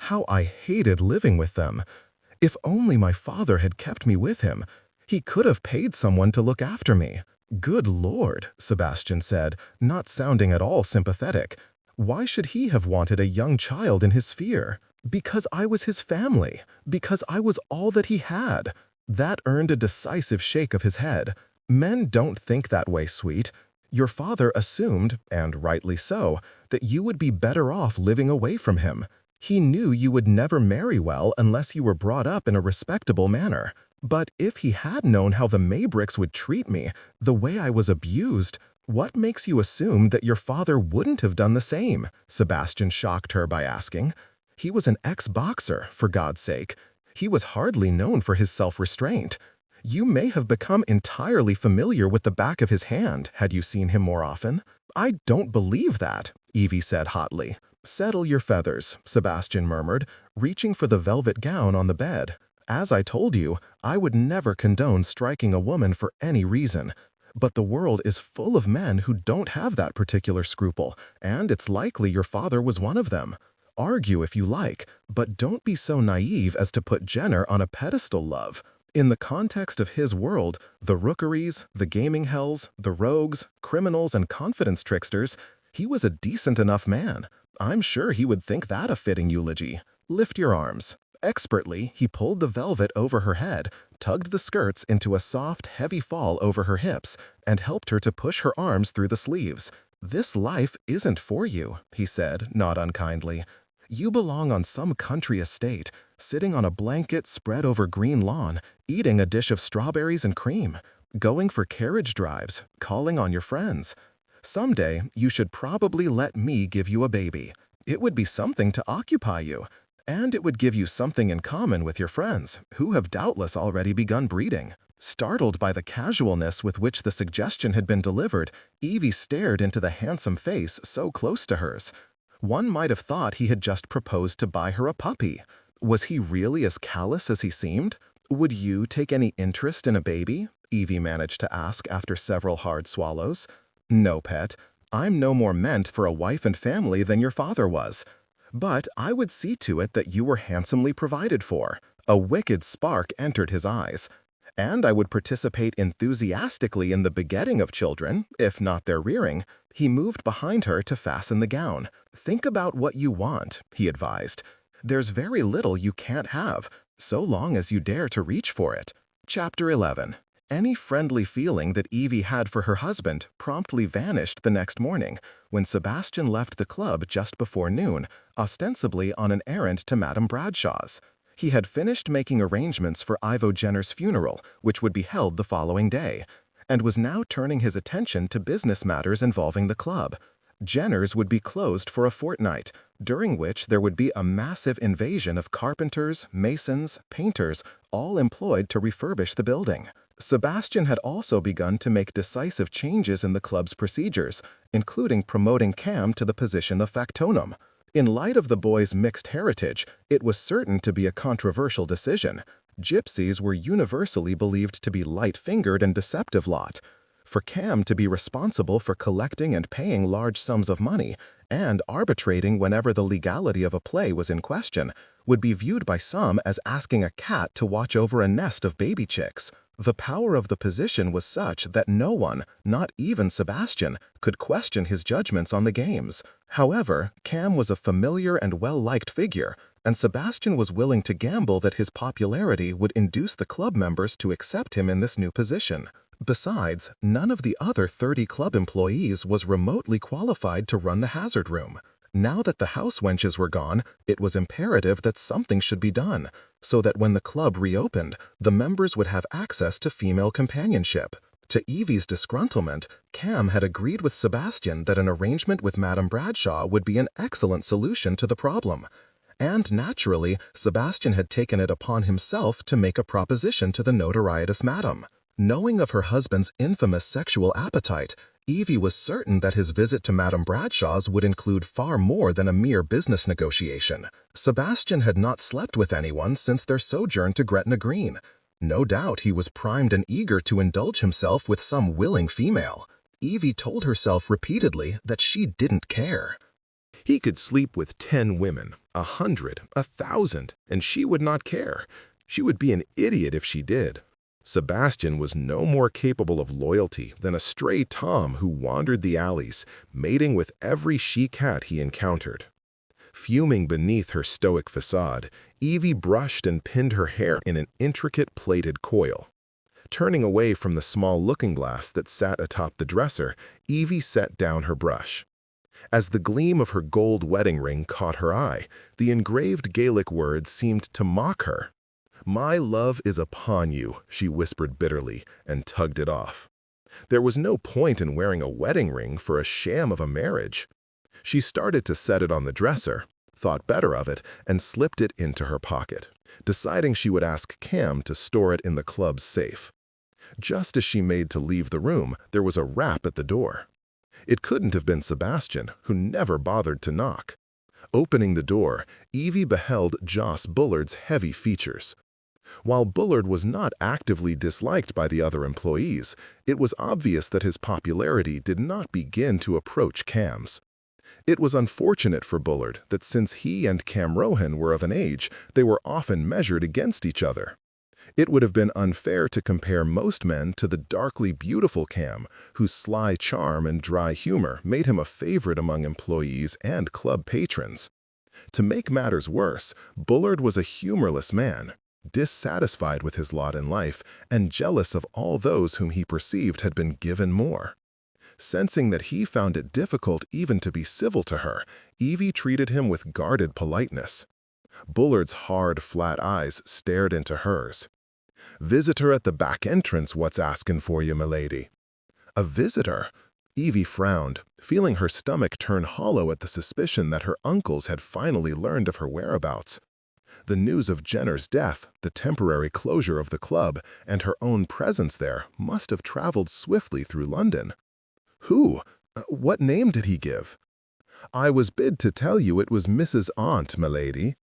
"How I hated living with them. If only my father had kept me with him. He could have paid someone to look after me." "Good Lord," Sebastian said, not sounding at all sympathetic. "Why should he have wanted a young child in his sphere?" "Because I was his family. Because I was all that he had." That earned a decisive shake of his head. "Men don't think that way, sweet. Your father assumed, and rightly so, that you would be better off living away from him. He knew you would never marry well unless you were brought up in a respectable manner. But if he had known how the Mabricks would treat me, the way I was abused, what makes you assume that your father wouldn't have done the same?" Sebastian shocked her by asking. "He was an ex-boxer, for God's sake. He was hardly known for his self-restraint. You may have become entirely familiar with the back of his hand had you seen him more often." "I don't believe that," Evie said hotly. "Settle your feathers," Sebastian murmured, reaching for the velvet gown on the bed. "As I told you, I would never condone striking a woman for any reason. But the world is full of men who don't have that particular scruple, and it's likely your father was one of them. Argue if you like, but don't be so naive as to put Jenner on a pedestal, love. In the context of his world, the rookeries, the gaming hells, the rogues, criminals, and confidence tricksters, he was a decent enough man. I'm sure he would think that a fitting eulogy. Lift your arms. Expertly, he pulled the velvet over her head, tugged the skirts into a soft, heavy fall over her hips, and helped her to push her arms through the sleeves. "This life isn't for you," he said, not unkindly. "You belong on some country estate, sitting on a blanket spread over green lawn, eating a dish of strawberries and cream, going for carriage drives, calling on your friends. Someday, you should probably let me give you a baby. It would be something to occupy you. And it would give you something in common with your friends, who have doubtless already begun breeding." Startled by the casualness with which the suggestion had been delivered, Evie stared into the handsome face so close to hers. One might have thought he had just proposed to buy her a puppy. Was he really as callous as he seemed? "Would you take any interest in a baby?" Evie managed to ask after several hard swallows. "No, pet. I'm no more meant for a wife and family than your father was. But I would see to it that you were handsomely provided for." A wicked spark entered his eyes. "And I would participate enthusiastically in the begetting of children, if not their rearing." He moved behind her to fasten the gown. "Think about what you want," he advised. "There's very little you can't have, so long as you dare to reach for it." Chapter 11. Any friendly feeling that Evie had for her husband promptly vanished the next morning, when Sebastian left the club just before noon, ostensibly on an errand to Madame Bradshaw's. He had finished making arrangements for Ivo Jenner's funeral, which would be held the following day, and was now turning his attention to business matters involving the club. Jenner's would be closed for a fortnight, during which there would be a massive invasion of carpenters, masons, painters, all employed to refurbish the building. Sebastian had also begun to make decisive changes in the club's procedures, including promoting Cam to the position of factotum. In light of the boy's mixed heritage, it was certain to be a controversial decision. Gypsies were universally believed to be light-fingered and deceptive lot. For Cam to be responsible for collecting and paying large sums of money, and arbitrating whenever the legality of a play was in question, would be viewed by some as asking a cat to watch over a nest of baby chicks. The power of the position was such that no one, not even Sebastian, could question his judgments on the games. However, Cam was a familiar and well-liked figure, and Sebastian was willing to gamble that his popularity would induce the club members to accept him in this new position. Besides, none of the other 30 club employees was remotely qualified to run the hazard room. Now that the house wenches were gone, it was imperative that something should be done, so that when the club reopened, the members would have access to female companionship. To Evie's disgruntlement, Cam had agreed with Sebastian that an arrangement with Madame Bradshaw would be an excellent solution to the problem. And naturally, Sebastian had taken it upon himself to make a proposition to the notorious madam. Knowing of her husband's infamous sexual appetite, Evie was certain that his visit to Madame Bradshaw's would include far more than a mere business negotiation. Sebastian had not slept with anyone since their sojourn to Gretna Green. No doubt he was primed and eager to indulge himself with some willing female. Evie told herself repeatedly that she didn't care. He could sleep with 10 women, 100, 1,000, and she would not care. She would be an idiot if she did. Sebastian was no more capable of loyalty than a stray tom who wandered the alleys, mating with every she-cat he encountered. Fuming beneath her stoic facade, Evie brushed and pinned her hair in an intricate plaited coil. Turning away from the small looking-glass that sat atop the dresser, Evie set down her brush. As the gleam of her gold wedding ring caught her eye, the engraved Gaelic words seemed to mock her. "My love is upon you," she whispered bitterly, and tugged it off. There was no point in wearing a wedding ring for a sham of a marriage. She started to set it on the dresser, thought better of it, and slipped it into her pocket, deciding she would ask Cam to store it in the club's safe. Just as she made to leave the room, there was a rap at the door. It couldn't have been Sebastian, who never bothered to knock. Opening the door, Evie beheld Joss Bullard's heavy features. While Bullard was not actively disliked by the other employees, it was obvious that his popularity did not begin to approach Cam's. It was unfortunate for Bullard that since he and Cam Rohan were of an age, they were often measured against each other. It would have been unfair to compare most men to the darkly beautiful Cam, whose sly charm and dry humor made him a favorite among employees and club patrons. To make matters worse, Bullard was a humorless man, dissatisfied with his lot in life and jealous of all those whom he perceived had been given more. Sensing that he found it difficult even to be civil to her, Evie treated him with guarded politeness. Bullard's hard, flat eyes stared into hers. "Visitor at the back entrance what's askin' for you, milady." A visitor? Evie frowned, feeling her stomach turn hollow at the suspicion that her uncles had finally learned of her whereabouts. The news of Jenner's death, the temporary closure of the club, and her own presence there must have traveled swiftly through London. Who? What name did he give? "I was bid to tell you it was Mrs. Aunt, milady."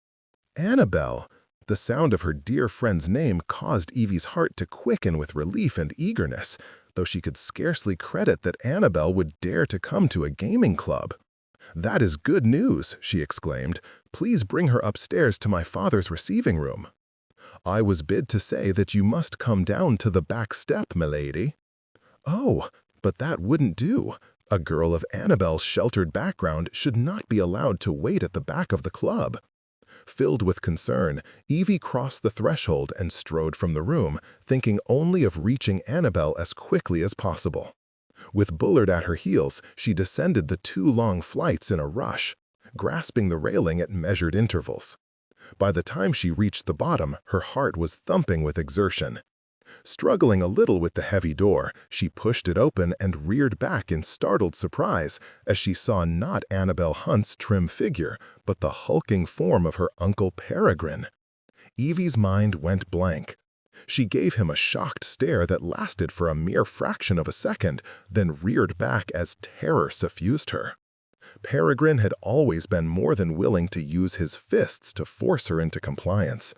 Annabel. The sound of her dear friend's name caused Evie's heart to quicken with relief and eagerness, though she could scarcely credit that Annabel would dare to come to a gaming club. "That is good news," she exclaimed. "Please bring her upstairs to my father's receiving room." "I was bid to say that you must come down to the back step, milady." "Oh, but that wouldn't do. A girl of Annabel's sheltered background should not be allowed to wait at the back of the club." Filled with concern, Evie crossed the threshold and strode from the room, thinking only of reaching Annabel as quickly as possible. With Bullard at her heels, she descended the 2 long flights in a rush, grasping the railing at measured intervals. By the time she reached the bottom, her heart was thumping with exertion. Struggling a little with the heavy door, she pushed it open and reared back in startled surprise as she saw not Annabel Hunt's trim figure, but the hulking form of her Uncle Peregrine. Evie's mind went blank. She gave him a shocked stare that lasted for a mere fraction of a second, then reared back as terror suffused her. Peregrine had always been more than willing to use his fists to force her into compliance.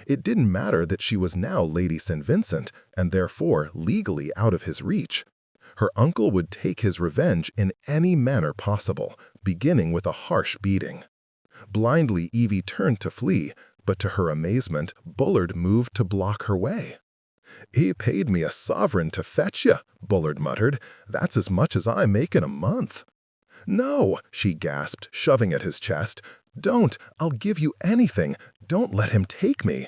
It didn't matter that she was now Lady St. Vincent, and therefore legally out of his reach. Her uncle would take his revenge in any manner possible, beginning with a harsh beating. Blindly, Evie turned to flee, but to her amazement, Bullard moved to block her way. "He paid me a sovereign to fetch you," Bullard muttered. "That's as much as I make in a month." "No," she gasped, shoving at his chest. "Don't. I'll give you anything. Don't let him take me."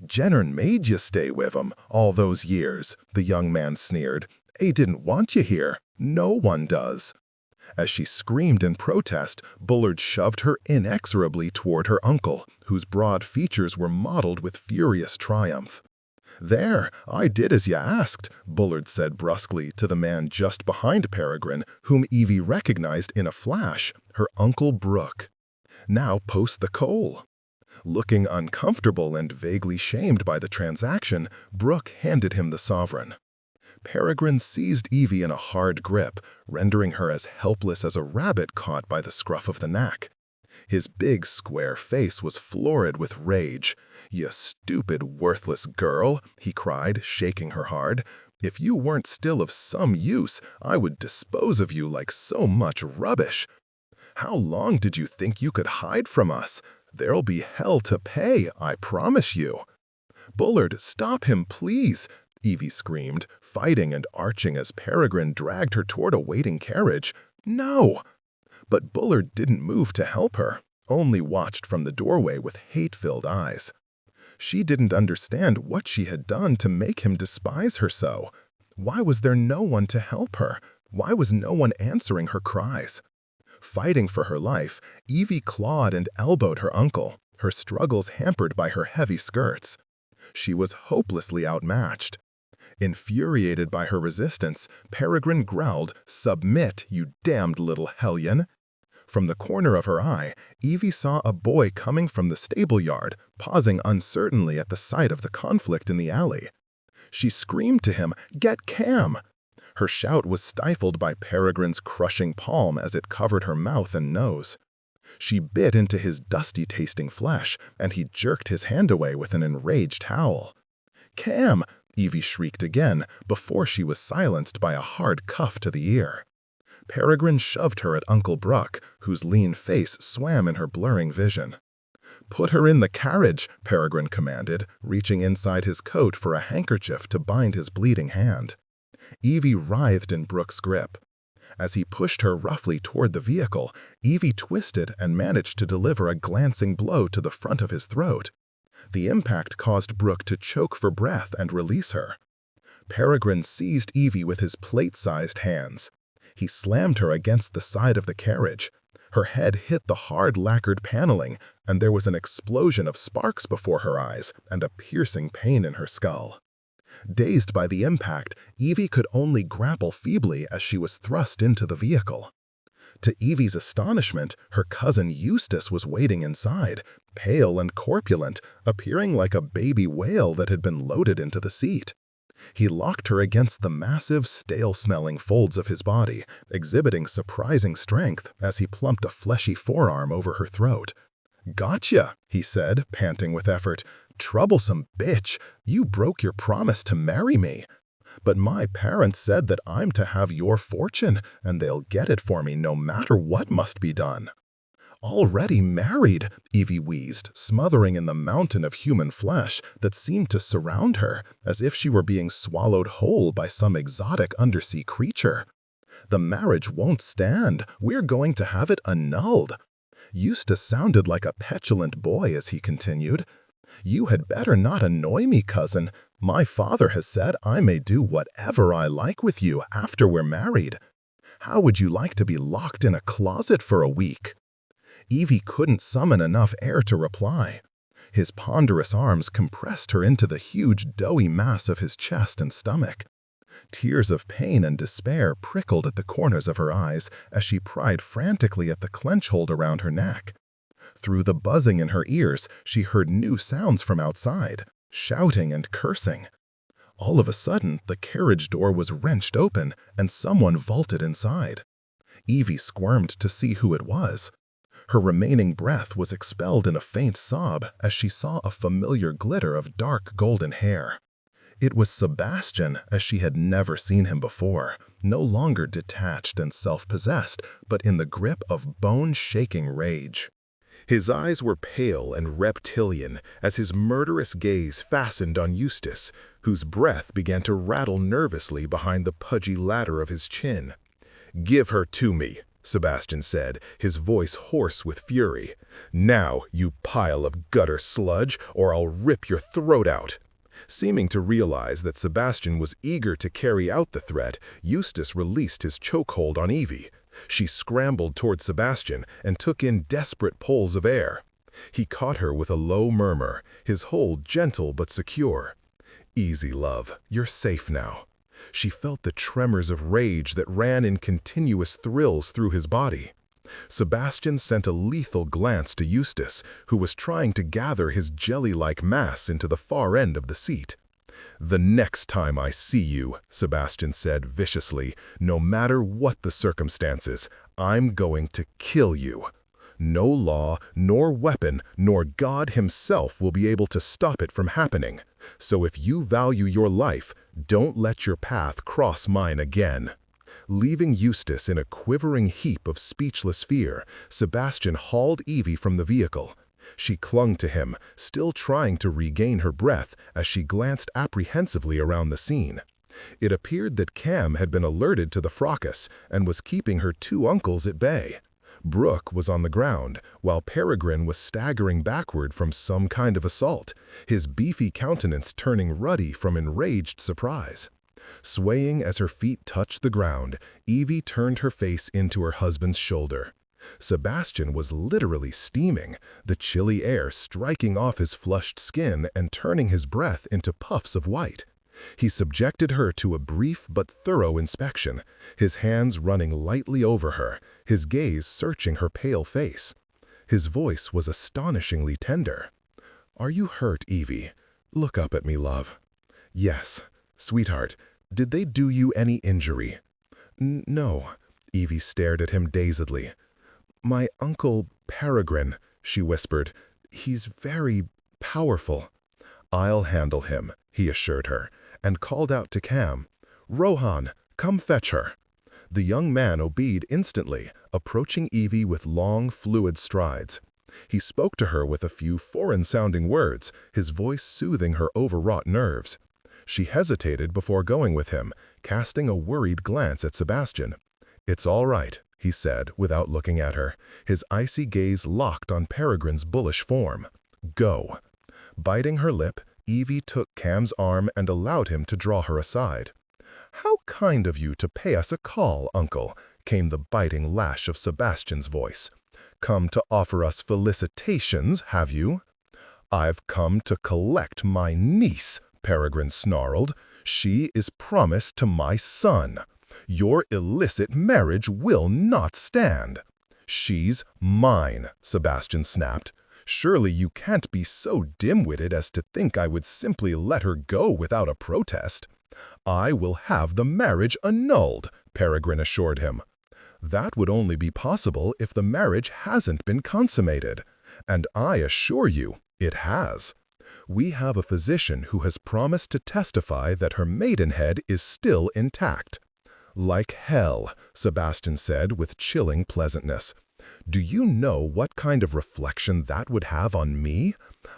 "Jenner made you stay with him all those years," the young man sneered. "He didn't want you here. No one does." As she screamed in protest, Bullard shoved her inexorably toward her uncle, whose broad features were mottled with furious triumph. "There, I did as you asked," Bullard said brusquely to the man just behind Peregrine, whom Evie recognized in a flash, her Uncle Brooke. "Now post the coal." Looking uncomfortable and vaguely shamed by the transaction, Brooke handed him the sovereign. Peregrine seized Evie in a hard grip, rendering her as helpless as a rabbit caught by the scruff of the neck. His big, square face was florid with rage. "You stupid, worthless girl," he cried, shaking her hard. "If you weren't still of some use, I would dispose of you like so much rubbish. How long did you think you could hide from us? There'll be hell to pay, I promise you." "Bullard, stop him, please," Evie screamed, fighting and arching as Peregrine dragged her toward a waiting carriage. "No!" But Bullard didn't move to help her, only watched from the doorway with hate-filled eyes. She didn't understand what she had done to make him despise her so. Why was there no one to help her? Why was no one answering her cries? Fighting for her life, Evie clawed and elbowed her uncle, her struggles hampered by her heavy skirts. She was hopelessly outmatched. Infuriated by her resistance, Peregrine growled, "Submit, you damned little hellion!" From the corner of her eye, Evie saw a boy coming from the stable yard, pausing uncertainly at the sight of the conflict in the alley. She screamed to him, "Get Cam!" Her shout was stifled by Peregrine's crushing palm as it covered her mouth and nose. She bit into his dusty-tasting flesh, and he jerked his hand away with an enraged howl. "Cam!" Evie shrieked again, before she was silenced by a hard cuff to the ear. Peregrine shoved her at Uncle Brooke, whose lean face swam in her blurring vision. "Put her in the carriage," Peregrine commanded, reaching inside his coat for a handkerchief to bind his bleeding hand. Evie writhed in Brooke's grip. As he pushed her roughly toward the vehicle, Evie twisted and managed to deliver a glancing blow to the front of his throat. The impact caused Brooke to choke for breath and release her. Peregrine seized Evie with his plate-sized hands. He slammed her against the side of the carriage. Her head hit the hard lacquered paneling, and there was an explosion of sparks before her eyes and a piercing pain in her skull. Dazed by the impact, Evie could only grapple feebly as she was thrust into the vehicle. To Evie's astonishment, her cousin Eustace was waiting inside, pale and corpulent, appearing like a baby whale that had been loaded into the seat. He locked her against the massive, stale-smelling folds of his body, exhibiting surprising strength as he plumped a fleshy forearm over her throat. "Gotcha," he said, panting with effort. "Troublesome bitch, you broke your promise to marry me. But my parents said that I'm to have your fortune, and they'll get it for me no matter what must be done." "Already married," Evie wheezed, smothering in the mountain of human flesh that seemed to surround her, as if she were being swallowed whole by some exotic undersea creature. "The marriage won't stand. We're going to have it annulled." Eustace sounded like a petulant boy as he continued. "You had better not annoy me, cousin. My father has said I may do whatever I like with you after we're married. How would you like to be locked in a closet for a week?" Evie couldn't summon enough air to reply. His ponderous arms compressed her into the huge, doughy mass of his chest and stomach. Tears of pain and despair prickled at the corners of her eyes as she pried frantically at the clench hold around her neck. Through the buzzing in her ears, she heard new sounds from outside, shouting and cursing. All of a sudden, the carriage door was wrenched open, and someone vaulted inside. Evie squirmed to see who it was. Her remaining breath was expelled in a faint sob as she saw a familiar glitter of dark golden hair. It was Sebastian, as she had never seen him before, no longer detached and self-possessed, but in the grip of bone-shaking rage. His eyes were pale and reptilian as his murderous gaze fastened on Eustace, whose breath began to rattle nervously behind the pudgy ladder of his chin. "Give her to me," Sebastian said, his voice hoarse with fury. "Now, you pile of gutter sludge, or I'll rip your throat out." Seeming to realize that Sebastian was eager to carry out the threat, Eustace released his chokehold on Evie. She scrambled toward Sebastian and took in desperate pulls of air. He caught her with a low murmur, his hold gentle but secure. "Easy, love. You're safe now." She felt the tremors of rage that ran in continuous thrills through his body. Sebastian sent a lethal glance to Eustace, who was trying to gather his jelly-like mass into the far end of the seat. "The next time I see you," Sebastian said viciously, "no matter what the circumstances, I'm going to kill you. No law, nor weapon, nor God himself will be able to stop it from happening. So if you value your life, don't let your path cross mine again." Leaving Eustace in a quivering heap of speechless fear, Sebastian hauled Evie from the vehicle. She clung to him, still trying to regain her breath as she glanced apprehensively around the scene. It appeared that Cam had been alerted to the fracas and was keeping her two uncles at bay. Brooke was on the ground, while Peregrine was staggering backward from some kind of assault, his beefy countenance turning ruddy from enraged surprise. Swaying as her feet touched the ground, Evie turned her face into her husband's shoulder. Sebastian was literally steaming, the chilly air striking off his flushed skin and turning his breath into puffs of white. He subjected her to a brief but thorough inspection, his hands running lightly over her, his gaze searching her pale face. His voice was astonishingly tender. "Are you hurt, Evie? Look up at me, love." "Yes. Sweetheart, did they do you any injury?" "No." Evie stared at him dazedly. "My uncle Peregrine," she whispered. "He's very powerful." "I'll handle him," he assured her, and called out to Cam, "Rohan, come fetch her." The young man obeyed instantly, approaching Evie with long, fluid strides. He spoke to her with a few foreign-sounding words, his voice soothing her overwrought nerves. She hesitated before going with him, casting a worried glance at Sebastian. "It's all right," he said, without looking at her, his icy gaze locked on Peregrine's bullish form. "Go." Biting her lip, Evie took Cam's arm and allowed him to draw her aside. "How kind of you to pay us a call, Uncle," came the biting lash of Sebastian's voice. "Come to offer us felicitations, have you?" "I've come to collect my niece," Peregrine snarled. "She is promised to my son. Your illicit marriage will not stand." "She's mine," Sebastian snapped. "Surely you can't be so dim-witted as to think I would simply let her go without a protest." "I will have the marriage annulled," Peregrine assured him. "That would only be possible if the marriage hasn't been consummated. And I assure you, it has. We have a physician who has promised to testify that her maidenhead is still intact." "Like hell," Sebastian said with chilling pleasantness. "Do you know what kind of reflection that would have on me?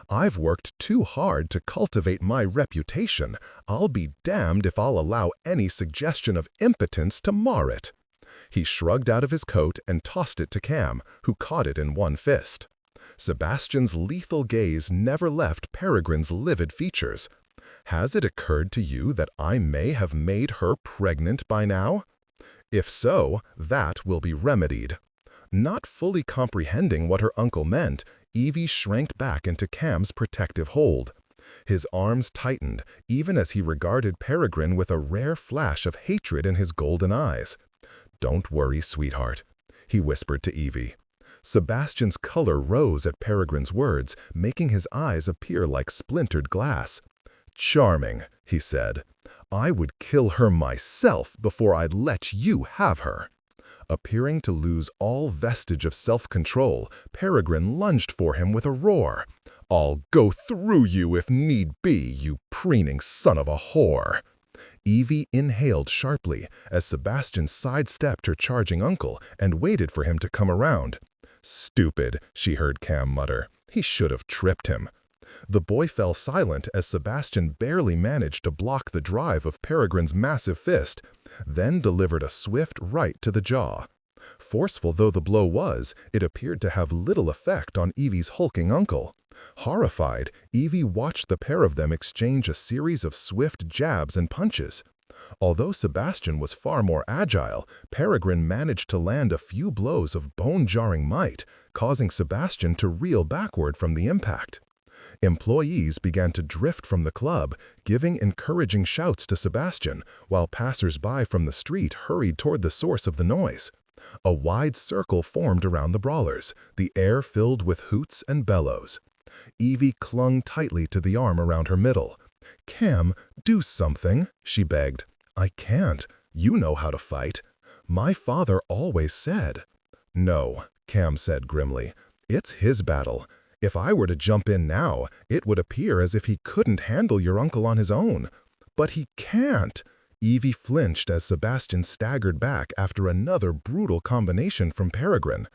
I've worked too hard to cultivate my reputation. I'll be damned if I'll allow any suggestion of impotence to mar it." He shrugged out of his coat and tossed it to Cam, who caught it in one fist. Sebastian's lethal gaze never left Peregrine's livid features. "Has it occurred to you that I may have made her pregnant by now? If so, that will be remedied." Not fully comprehending what her uncle meant, Evie shrank back into Cam's protective hold. His arms tightened, even as he regarded Peregrine with a rare flash of hatred in his golden eyes. "Don't worry, sweetheart," he whispered to Evie. Sebastian's color rose at Peregrine's words, making his eyes appear like splintered glass. "Charming," he said. "I would kill her myself before I'd let you have her." Appearing to lose all vestige of self-control, Peregrine lunged for him with a roar. "I'll go through you if need be, you preening son of a whore." Evie inhaled sharply as Sebastian sidestepped her charging uncle and waited for him to come around. "Stupid," she heard Cam mutter. "He should have tripped him." The boy fell silent as Sebastian barely managed to block the drive of Peregrine's massive fist, then delivered a swift right to the jaw. Forceful though the blow was, it appeared to have little effect on Evie's hulking uncle. Horrified, Evie watched the pair of them exchange a series of swift jabs and punches. Although Sebastian was far more agile, Peregrine managed to land a few blows of bone-jarring might, causing Sebastian to reel backward from the impact. Employees began to drift from the club, giving encouraging shouts to Sebastian, while passers-by from the street hurried toward the source of the noise. A wide circle formed around the brawlers, the air filled with hoots and bellows. Evie clung tightly to the arm around her middle. "Cam, do something," she begged. "I can't. You know how to fight. My father always said." "No," Cam said grimly. "It's his battle. If I were to jump in now, it would appear as if he couldn't handle your uncle on his own." "But he can't." Evie flinched as Sebastian staggered back after another brutal combination from Peregrine.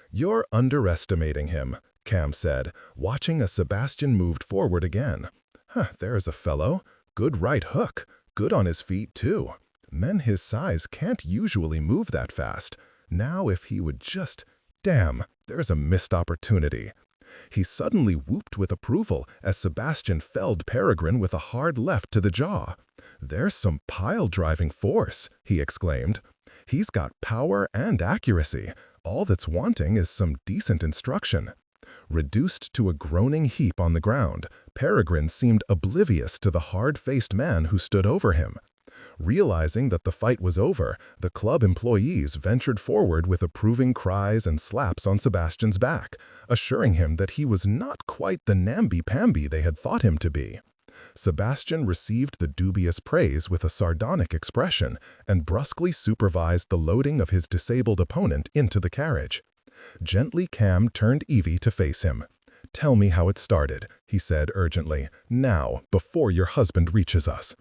"You're underestimating him," Cam said, watching as Sebastian moved forward again. There's a fellow. Good right hook. Good on his feet, too. Men his size can't usually move that fast. Now if he would just... Damn, there's a missed opportunity. He suddenly whooped with approval as Sebastian felled Peregrine with a hard left to the jaw. "There's some pile-driving force," he exclaimed. "He's got power and accuracy. All that's wanting is some decent instruction." Reduced to a groaning heap on the ground, Peregrine seemed oblivious to the hard-faced man who stood over him. Realizing that the fight was over, the club employees ventured forward with approving cries and slaps on Sebastian's back, assuring him that he was not quite the namby-pamby they had thought him to be. Sebastian received the dubious praise with a sardonic expression and brusquely supervised the loading of his disabled opponent into the carriage. Gently, Cam turned Evie to face him. "Tell me how it started," he said urgently. "Now, before your husband reaches us."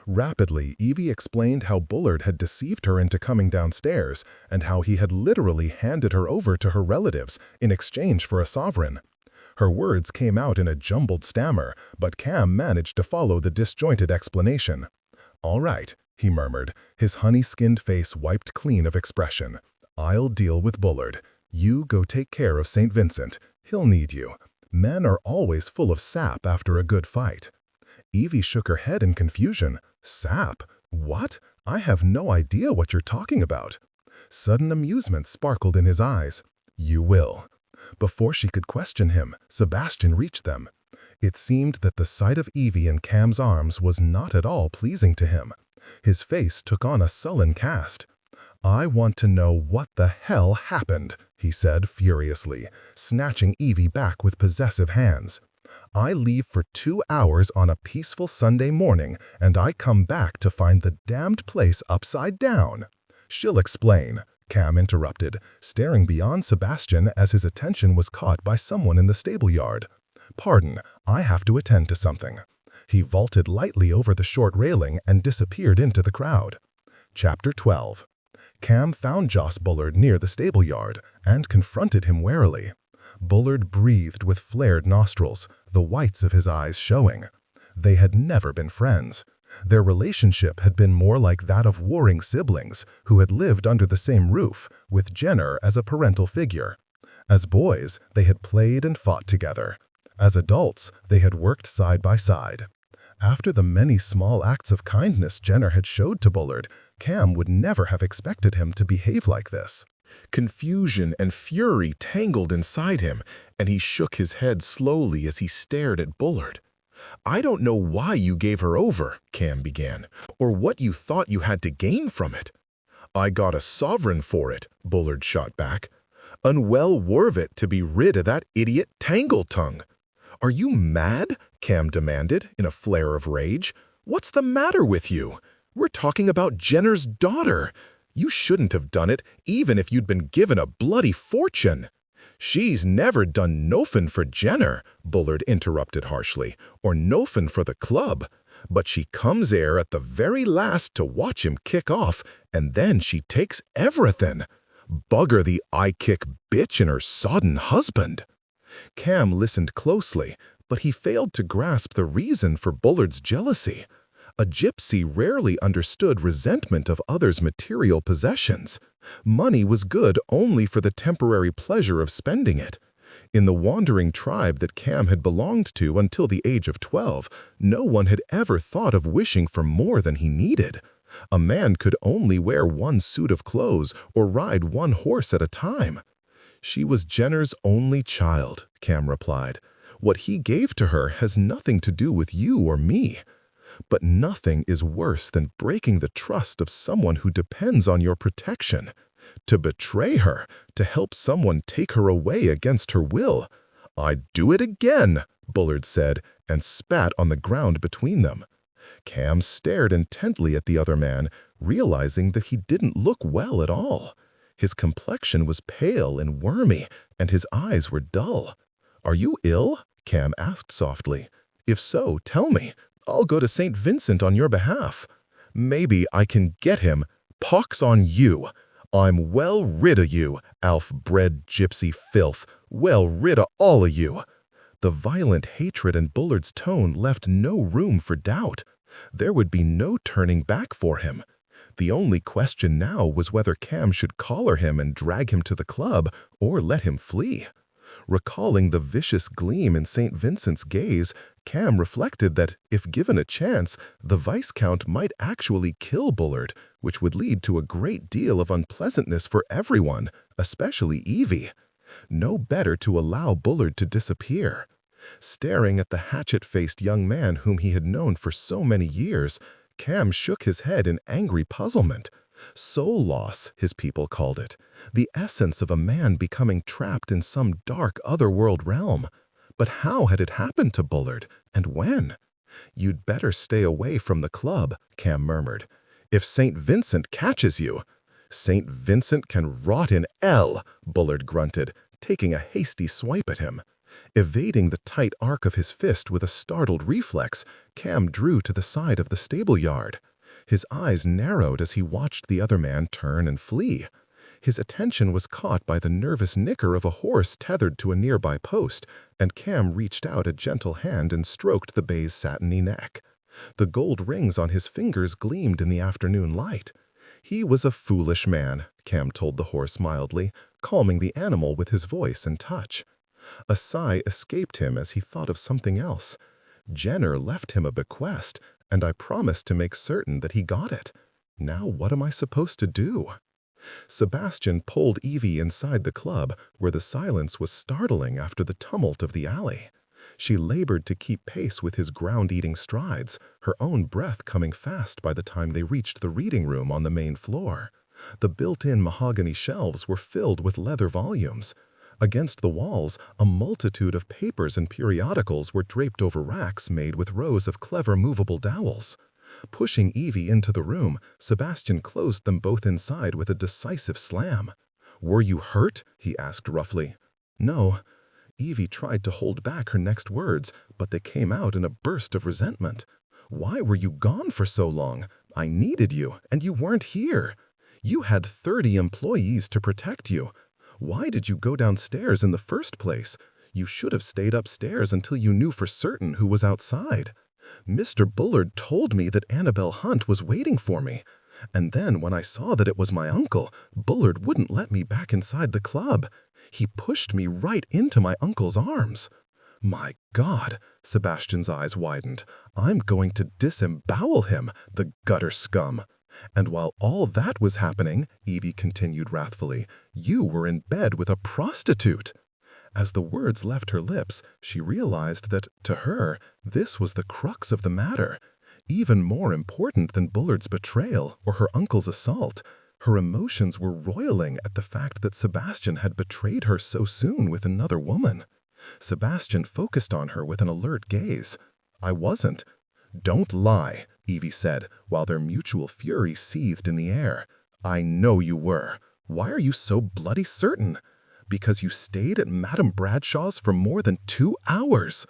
Rapidly, Evie explained how Bullard had deceived her into coming downstairs and how he had literally handed her over to her relatives in exchange for a sovereign. Her words came out in a jumbled stammer, but Cam managed to follow the disjointed explanation. "All right," he murmured, his honey-skinned face wiped clean of expression. "I'll deal with Bullard. You go take care of St. Vincent. He'll need you. Men are always full of sap after a good fight." Evie shook her head in confusion. "Sap? What? I have no idea what you're talking about." Sudden amusement sparkled in his eyes. "You will." Before she could question him, Sebastian reached them. It seemed that the sight of Evie in Cam's arms was not at all pleasing to him. His face took on a sullen cast. "I want to know what the hell happened," he said furiously, snatching Evie back with possessive hands. "I leave for 2 hours on a peaceful Sunday morning, and I come back to find the damned place upside down." "She'll explain," Cam interrupted, staring beyond Sebastian as his attention was caught by someone in the stable yard. "Pardon, I have to attend to something." He vaulted lightly over the short railing and disappeared into the crowd. Chapter 12. Cam found Joss Bullard near the stable yard and confronted him warily. Bullard breathed with flared nostrils, the whites of his eyes showing. They had never been friends. Their relationship had been more like that of warring siblings who had lived under the same roof, with Jenner as a parental figure. As boys, they had played and fought together. As adults, they had worked side by side. After the many small acts of kindness Jenner had showed to Bullard, Cam would never have expected him to behave like this. Confusion and fury tangled inside him, and he shook his head slowly as he stared at Bullard. "I don't know why you gave her over," Cam began, "or what you thought you had to gain from it." "I got a sovereign for it," Bullard shot back. "Unwell worth it to be rid of that idiot Tangletongue." "Are you mad?" Cam demanded in a flare of rage. "What's the matter with you? We're talking about Jenner's daughter. You shouldn't have done it, even if you'd been given a bloody fortune." "She's never done nothin' for Jenner," Bullard interrupted harshly, "or nothin' for the club. But she comes here at the very last to watch him kick off, and then she takes everything. Bugger the eye-kick bitch and her sodden husband." Cam listened closely, but he failed to grasp the reason for Bullard's jealousy. A gypsy rarely understood resentment of others' material possessions. Money was good only for the temporary pleasure of spending it. In the wandering tribe that Cam had belonged to until the age of 12, no one had ever thought of wishing for more than he needed. A man could only wear one suit of clothes or ride one horse at a time. "She was Jenner's only child," Cam replied. "What he gave to her has nothing to do with you or me. But nothing is worse than breaking the trust of someone who depends on your protection. To betray her, to help someone take her away against her will." "I'd do it again," Bullard said, and spat on the ground between them. Cam stared intently at the other man, realizing that he didn't look well at all. His complexion was pale and wormy, and his eyes were dull. "Are you ill?" Cam asked softly. "If so, tell me. I'll go to St. Vincent on your behalf. Maybe I can get him. Pox on you! I'm well rid of you, Alf-bred gypsy filth. Well rid of all of you." The violent hatred in Bullard's tone left no room for doubt. There would be no turning back for him. The only question now was whether Cam should collar him and drag him to the club or let him flee. Recalling the vicious gleam in St. Vincent's gaze, Cam reflected that, if given a chance, the Viscount might actually kill Bullard, which would lead to a great deal of unpleasantness for everyone, especially Evie. No better to allow Bullard to disappear. Staring at the hatchet-faced young man whom he had known for so many years, Cam shook his head in angry puzzlement. Soul loss, his people called it, the essence of a man becoming trapped in some dark otherworld realm. But how had it happened to Bullard, and when? "You'd better stay away from the club," Cam murmured. "If St. Vincent catches you—" "St. Vincent can rot in hell," Bullard grunted, taking a hasty swipe at him. Evading the tight arc of his fist with a startled reflex, Cam drew to the side of the stable yard. His eyes narrowed as he watched the other man turn and flee. His attention was caught by the nervous nicker of a horse tethered to a nearby post, and Cam reached out a gentle hand and stroked the bay's satiny neck. The gold rings on his fingers gleamed in the afternoon light. He was a foolish man, Cam told the horse mildly, calming the animal with his voice and touch. A sigh escaped him as he thought of something else. Jenner left him a bequest, and I promised to make certain that he got it. Now what am I supposed to do? Sebastian pulled Evie inside the club, where the silence was startling after the tumult of the alley. She labored to keep pace with his ground-eating strides, her own breath coming fast by the time they reached the reading room on the main floor. The built-in mahogany shelves were filled with leather volumes. Against the walls, a multitude of papers and periodicals were draped over racks made with rows of clever movable dowels. Pushing Evie into the room, Sebastian closed them both inside with a decisive slam. "Were you hurt?" he asked roughly. "No." Evie tried to hold back her next words, but they came out in a burst of resentment. "Why were you gone for so long? I needed you, and you weren't here. You had 30 employees to protect you. Why did you go downstairs in the first place? You should have stayed upstairs until you knew for certain who was outside. Mr. Bullard told me that Annabelle Hunt was waiting for me. And then when I saw that it was my uncle, Bullard wouldn't let me back inside the club. He pushed me right into my uncle's arms." "My God," Sebastian's eyes widened. "I'm going to disembowel him, the gutter scum." "And while all that was happening," Evie continued wrathfully, "you were in bed with a prostitute." As the words left her lips, she realized that, to her, this was the crux of the matter. Even more important than Bullard's betrayal or her uncle's assault, her emotions were roiling at the fact that Sebastian had betrayed her so soon with another woman. Sebastian focused on her with an alert gaze. "I wasn't." "Don't lie," Evie said, while their mutual fury seethed in the air. "I know you were. Why are you so bloody certain?" "Because you stayed at Madame Bradshaw's for more than 2 hours.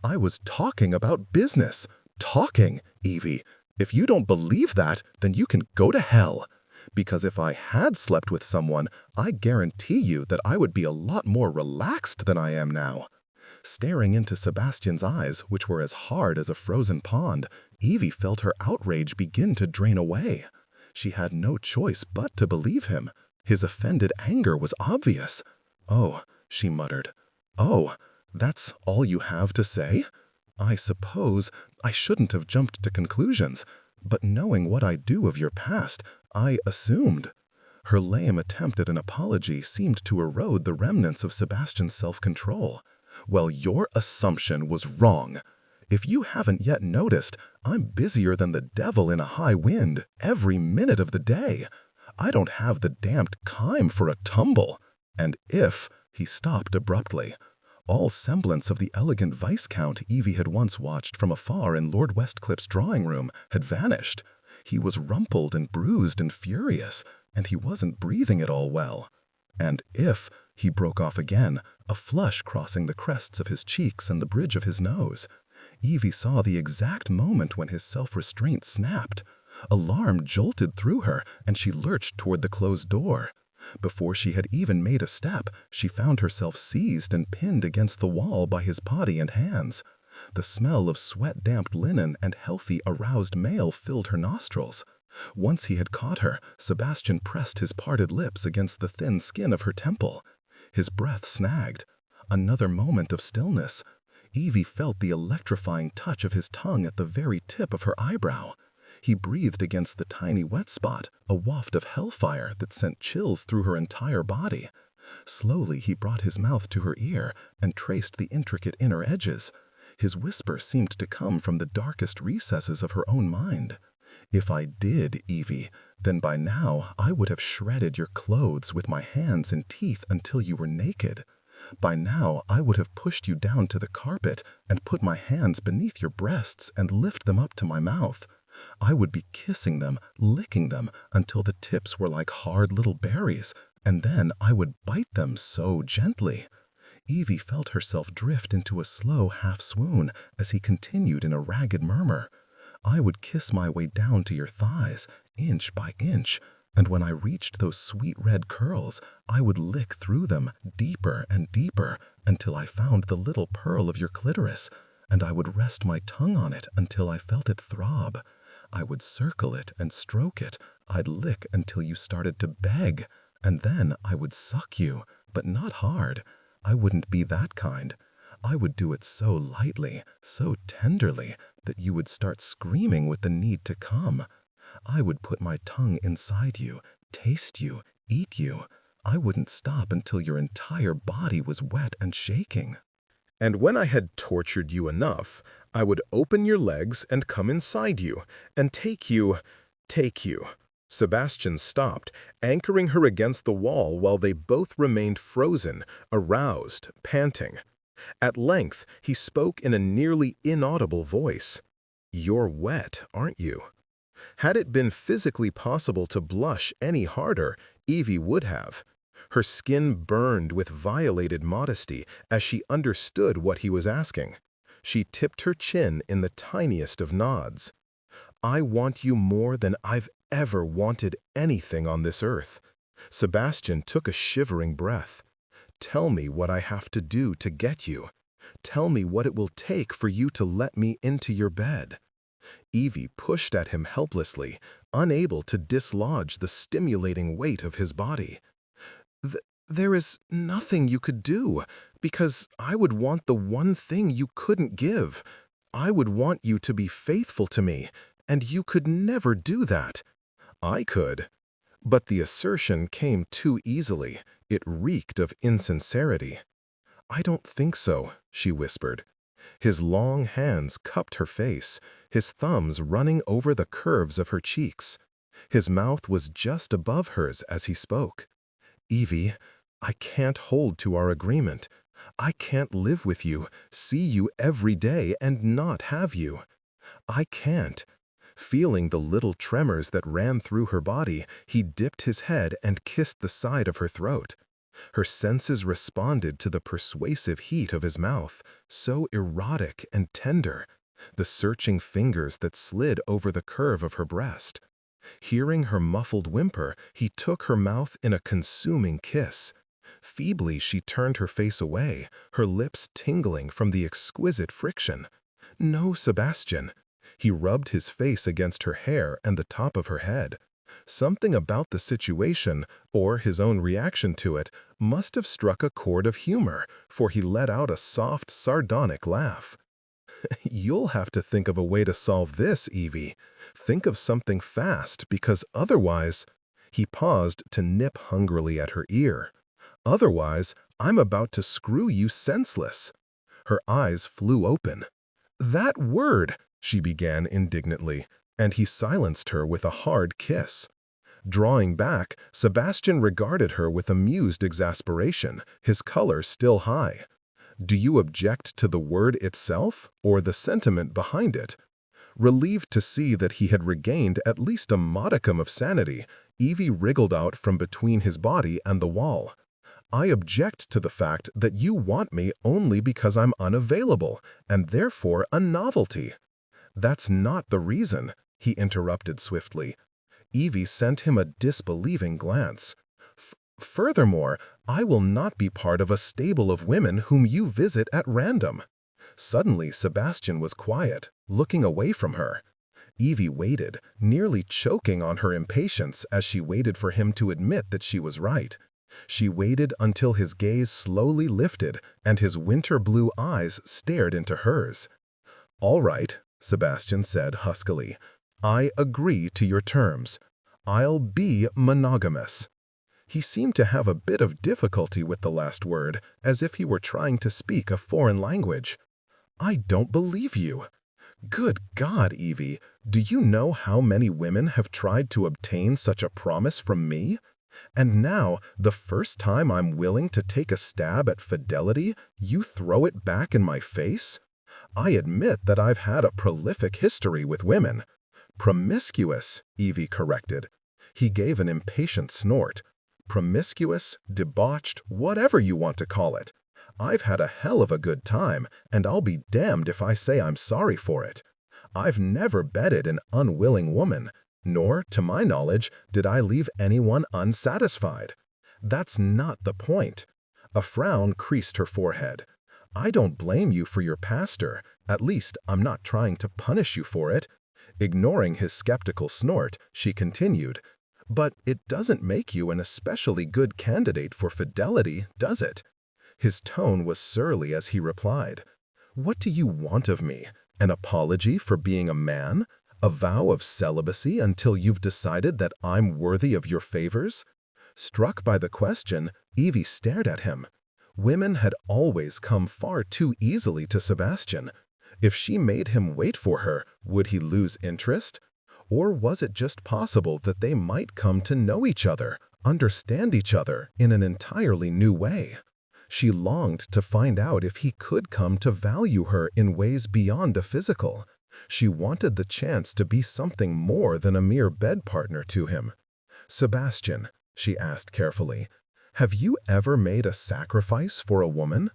I was talking about business. Talking, Evie. If you don't believe that, then you can go to hell. Because if I had slept with someone, I guarantee you that I would be a lot more relaxed than I am now." Staring into Sebastian's eyes, which were as hard as a frozen pond, Evie felt her outrage begin to drain away. She had no choice but to believe him. His offended anger was obvious. "Oh," she muttered. "Oh, that's all you have to say? I suppose I shouldn't have jumped to conclusions, but knowing what I do of your past, I assumed." Her lame attempt at an apology seemed to erode the remnants of Sebastian's self-control. "Well, your assumption was wrong. If you haven't yet noticed, I'm busier than the devil in a high wind every minute of the day. I don't have the damned time for a tumble. And if—" he stopped abruptly. All semblance of the elegant Viscount Evie had once watched from afar in Lord Westcliffe's drawing room had vanished. He was rumpled and bruised and furious, and he wasn't breathing at all well. "And if—" he broke off again, a flush crossing the crests of his cheeks and the bridge of his nose. Evie saw the exact moment when his self-restraint snapped. Alarm jolted through her, and she lurched toward the closed door. Before she had even made a step, she found herself seized and pinned against the wall by his body and hands. The smell of sweat-damped linen and healthy, aroused male filled her nostrils. Once he had caught her, Sebastian pressed his parted lips against the thin skin of her temple. His breath snagged. Another moment of stillness. Evie felt the electrifying touch of his tongue at the very tip of her eyebrow. He breathed against the tiny wet spot, a waft of hellfire that sent chills through her entire body. Slowly he brought his mouth to her ear and traced the intricate inner edges. His whisper seemed to come from the darkest recesses of her own mind. "If I did, Evie, then by now I would have shredded your clothes with my hands and teeth until you were naked. By now I would have pushed you down to the carpet and put my hands beneath your breasts and lift them up to my mouth. I would be kissing them, licking them, until the tips were like hard little berries, and then I would bite them so gently." Evie felt herself drift into a slow half-swoon as he continued in a ragged murmur. I would kiss my way down to your thighs, inch by inch, and when I reached those sweet red curls, I would lick through them deeper and deeper until I found the little pearl of your clitoris, and I would rest my tongue on it until I felt it throb. I would circle it and stroke it. I'd lick until you started to beg, and then I would suck you, but not hard. I wouldn't be that kind. I would do it so lightly, so tenderly, that you would start screaming with the need to come. I would put my tongue inside you, taste you, eat you. I wouldn't stop until your entire body was wet and shaking. And when I had tortured you enough, I would open your legs and come inside you, and take you. Sebastian stopped, anchoring her against the wall while they both remained frozen, aroused, panting. At length, he spoke in a nearly inaudible voice. "You're wet, aren't you?" Had it been physically possible to blush any harder, Evie would have. Her skin burned with violated modesty as she understood what he was asking. She tipped her chin in the tiniest of nods. "I want you more than I've ever wanted anything on this earth." Sebastian took a shivering breath. "Tell me what I have to do to get you. Tell me what it will take for you to let me into your bed." Evie pushed at him helplessly, unable to dislodge the stimulating weight of his body. There is nothing you could do, because I would want the one thing you couldn't give. I would want you to be faithful to me, and you could never do that." "I could." But the assertion came too easily. It reeked of insincerity. "I don't think so," she whispered. His long hands cupped her face, his thumbs running over the curves of her cheeks. His mouth was just above hers as he spoke. "Evie, I can't hold to our agreement. I can't live with you, see you every day, and not have you. I can't." Feeling the little tremors that ran through her body, he dipped his head and kissed the side of her throat. Her senses responded to the persuasive heat of his mouth, so erotic and tender, the searching fingers that slid over the curve of her breast. Hearing her muffled whimper, he took her mouth in a consuming kiss. Feebly she turned her face away, her lips tingling from the exquisite friction. "No, Sebastian." He rubbed his face against her hair and the top of her head. Something about the situation, or his own reaction to it, must have struck a chord of humor, for he let out a soft, sardonic laugh. "You'll have to think of a way to solve this, Evie. Think of something fast, because otherwise—" He paused to nip hungrily at her ear. "Otherwise, I'm about to screw you senseless." Her eyes flew open. "That word!" she began indignantly, and he silenced her with a hard kiss. Drawing back, Sebastian regarded her with amused exasperation, his color still high. "Do you object to the word itself, or the sentiment behind it?" Relieved to see that he had regained at least a modicum of sanity, Evie wriggled out from between his body and the wall. "I object to the fact that you want me only because I'm unavailable, and therefore a novelty." "That's not the reason," he interrupted swiftly. Evie sent him a disbelieving glance. Furthermore, I will not be part of a stable of women whom you visit at random." Suddenly, Sebastian was quiet, looking away from her. Evie waited, nearly choking on her impatience as she waited for him to admit that she was right. She waited until his gaze slowly lifted and his winter-blue eyes stared into hers. "All right," Sebastian said huskily. "I agree to your terms. I'll be monogamous." He seemed to have a bit of difficulty with the last word, as if he were trying to speak a foreign language. "I don't believe you." "Good God, Evie, do you know how many women have tried to obtain such a promise from me? And now, the first time I'm willing to take a stab at fidelity, you throw it back in my face? I admit that I've had a prolific history with women." "Promiscuous," Evie corrected. He gave an impatient snort. "Promiscuous, debauched, whatever you want to call it. I've had a hell of a good time, and I'll be damned if I say I'm sorry for it. I've never bedded an unwilling woman, nor, to my knowledge, did I leave anyone unsatisfied. That's not the point. A frown creased her forehead. I don't blame you for your pastor. At least I'm not trying to punish you for it. Ignoring his skeptical snort, she continued, but it doesn't make you an especially good candidate for fidelity, does it? His tone was surly as he replied, "What do you want of me? An apology for being a man? A vow of celibacy until you've decided that I'm worthy of your favors?" Struck by the question, Evie stared at him. Women had always come far too easily to Sebastian. If she made him wait for her, would he lose interest? Or was it just possible that they might come to know each other, understand each other in an entirely new way? She longed to find out if he could come to value her in ways beyond a physical. She wanted the chance to be something more than a mere bed partner to him. "Sebastian," she asked carefully, "have you ever made a sacrifice for a woman?"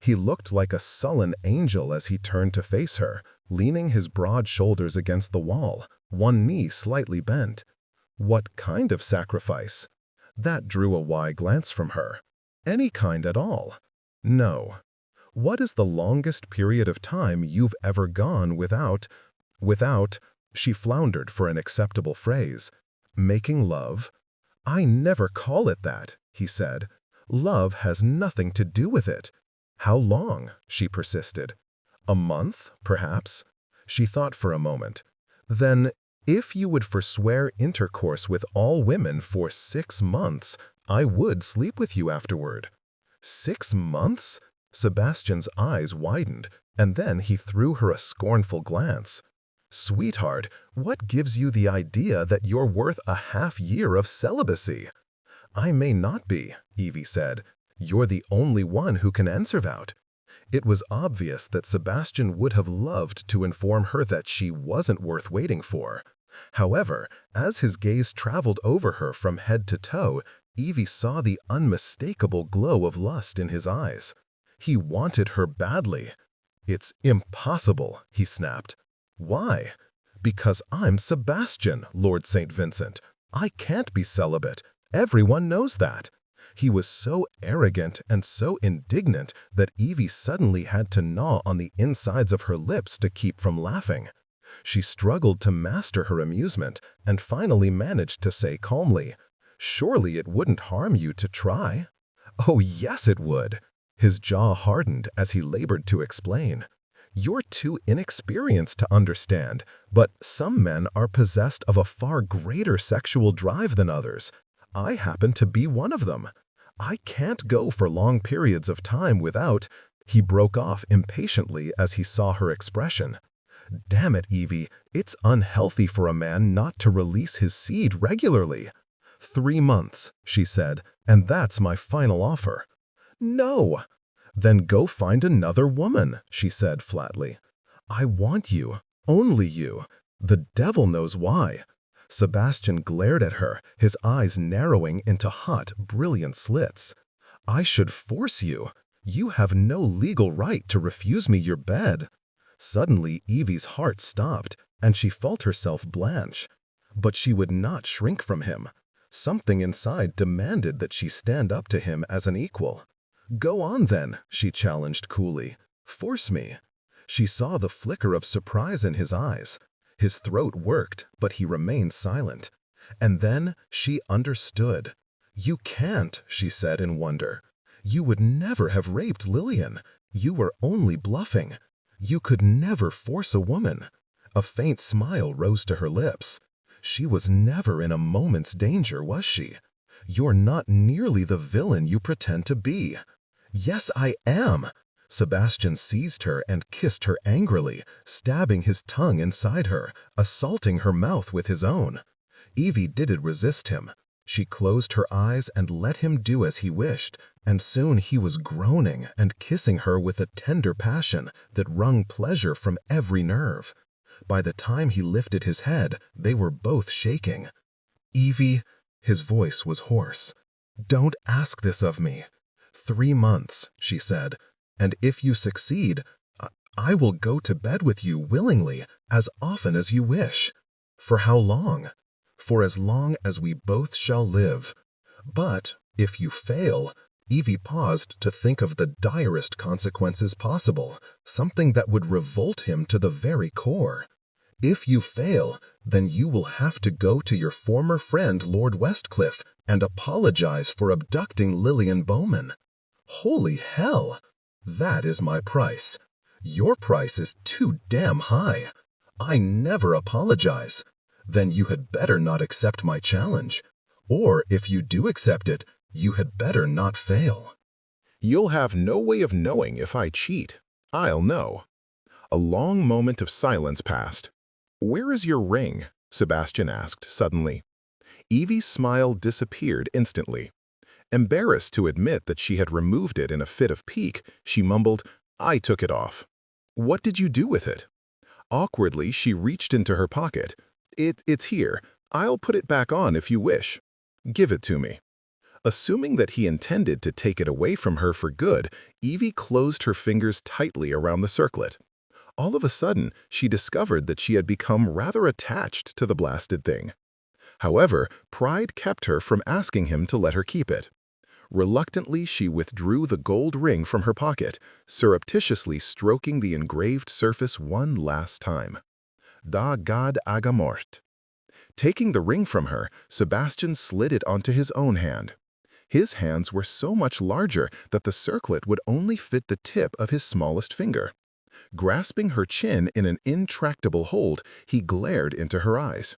He looked like a sullen angel as he turned to face her, leaning his broad shoulders against the wall, one knee slightly bent. "What kind of sacrifice?" That drew a wide glance from her. "Any kind at all." "No." "What is the longest period of time you've ever gone without, she floundered for an acceptable phrase, "making love?" "I never call it that," he said. "Love has nothing to do with it." "How long?" she persisted. "A month, perhaps." She thought for a moment. "Then, if you would forswear intercourse with all women for 6 months, I would sleep with you afterward." 6 months? Sebastian's eyes widened, and then he threw her a scornful glance. "Sweetheart, what gives you the idea that you're worth a half-year of celibacy?" "I may not be," Evie said. "You're the only one who can answer that." It was obvious that Sebastian would have loved to inform her that she wasn't worth waiting for. However, as his gaze traveled over her from head to toe, Evie saw the unmistakable glow of lust in his eyes. He wanted her badly. "It's impossible," he snapped. "Why?" "Because I'm Sebastian, Lord St. Vincent. I can't be celibate. Everyone knows that." He was so arrogant and so indignant that Evie suddenly had to gnaw on the insides of her lips to keep from laughing. She struggled to master her amusement and finally managed to say calmly, "Surely it wouldn't harm you to try." "Oh, yes it would." His jaw hardened as he labored to explain. "You're too inexperienced to understand, but some men are possessed of a far greater sexual drive than others. I happen to be one of them. I can't go for long periods of time without—" He broke off impatiently as he saw her expression. "Damn it, Evie, it's unhealthy for a man not to release his seed regularly." 3 months, she said, "and that's my final offer." "No." "Then go find another woman," she said flatly. "I want you, only you. The devil knows why." Sebastian glared at her, his eyes narrowing into hot, brilliant slits. "I should force you. You have no legal right to refuse me your bed." Suddenly, Evie's heart stopped, and she felt herself blanch. But she would not shrink from him. Something inside demanded that she stand up to him as an equal. "Go on then," she challenged coolly. "Force me." She saw the flicker of surprise in his eyes. His throat worked, but he remained silent. And then she understood. "You can't," she said in wonder. "You would never have raped Lillian. You were only bluffing. You could never force a woman." A faint smile rose to her lips. "She was never in a moment's danger, was she? You're not nearly the villain you pretend to be." "Yes, I am." Sebastian seized her and kissed her angrily, stabbing his tongue inside her, assaulting her mouth with his own. Evie didn't resist him. She closed her eyes and let him do as he wished, and soon he was groaning and kissing her with a tender passion that wrung pleasure from every nerve. By the time he lifted his head, they were both shaking. "Evie," his voice was hoarse, "don't ask this of me. 3 months, she said, and if you succeed, I will go to bed with you willingly as often as you wish. For how long? For as long as we both shall live. But if you fail, Evie paused to think of the direst consequences possible, something that would revolt him to the very core. If you fail, then you will have to go to your former friend Lord Westcliff and apologize for abducting Lillian Bowman. Holy hell! That is my price. Your price is too damn high. I never apologize. Then you had better not accept my challenge. Or if you do accept it, you had better not fail. You'll have no way of knowing if I cheat. I'll know. A long moment of silence passed. Where is your ring? Sebastian asked suddenly. Evie's smile disappeared instantly. Embarrassed to admit that she had removed it in a fit of pique, she mumbled, I took it off. What did you do with it? Awkwardly, she reached into her pocket. It's here. I'll put it back on if you wish. Give it to me. Assuming that he intended to take it away from her for good, Evie closed her fingers tightly around the circlet. All of a sudden, she discovered that she had become rather attached to the blasted thing. However, pride kept her from asking him to let her keep it. Reluctantly, she withdrew the gold ring from her pocket, surreptitiously stroking the engraved surface one last time. Da God aga mort. Taking the ring from her, Sebastian slid it onto his own hand. His hands were so much larger that the circlet would only fit the tip of his smallest finger. Grasping her chin in an intractable hold, he glared into her eyes.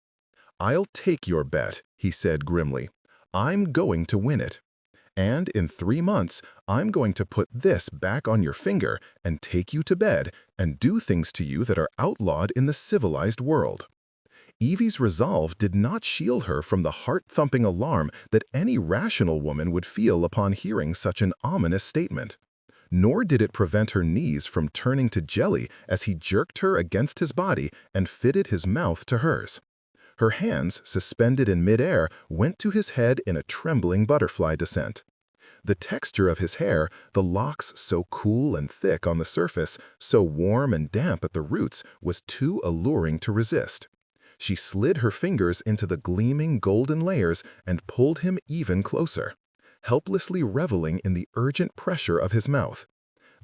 I'll take your bet, he said grimly. I'm going to win it. And in 3 months, I'm going to put this back on your finger and take you to bed and do things to you that are outlawed in the civilized world. Evie's resolve did not shield her from the heart-thumping alarm that any rational woman would feel upon hearing such an ominous statement. Nor did it prevent her knees from turning to jelly as he jerked her against his body and fitted his mouth to hers. Her hands, suspended in midair, went to his head in a trembling butterfly descent. The texture of his hair, the locks so cool and thick on the surface, so warm and damp at the roots, was too alluring to resist. She slid her fingers into the gleaming golden layers and pulled him even closer, helplessly reveling in the urgent pressure of his mouth.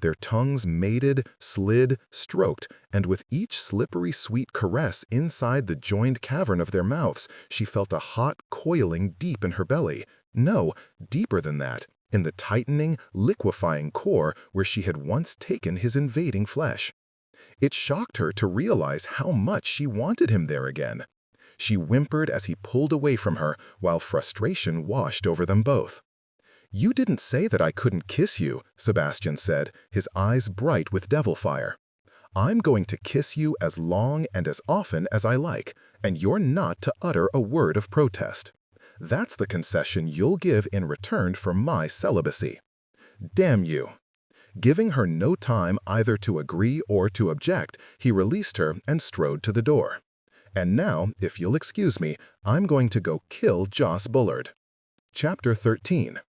Their tongues mated, slid, stroked, and with each slippery sweet caress inside the joined cavern of their mouths, she felt a hot coiling deep in her belly. No, deeper than that, in the tightening, liquefying core where she had once taken his invading flesh. It shocked her to realize how much she wanted him there again. She whimpered as he pulled away from her, while frustration washed over them both. You didn't say that I couldn't kiss you, Sebastian said, his eyes bright with devil fire. I'm going to kiss you as long and as often as I like, and you're not to utter a word of protest. That's the concession you'll give in return for my celibacy. Damn you. Giving her no time either to agree or to object, he released her and strode to the door. And now, if you'll excuse me, I'm going to go kill Joss Bullard. Chapter 13.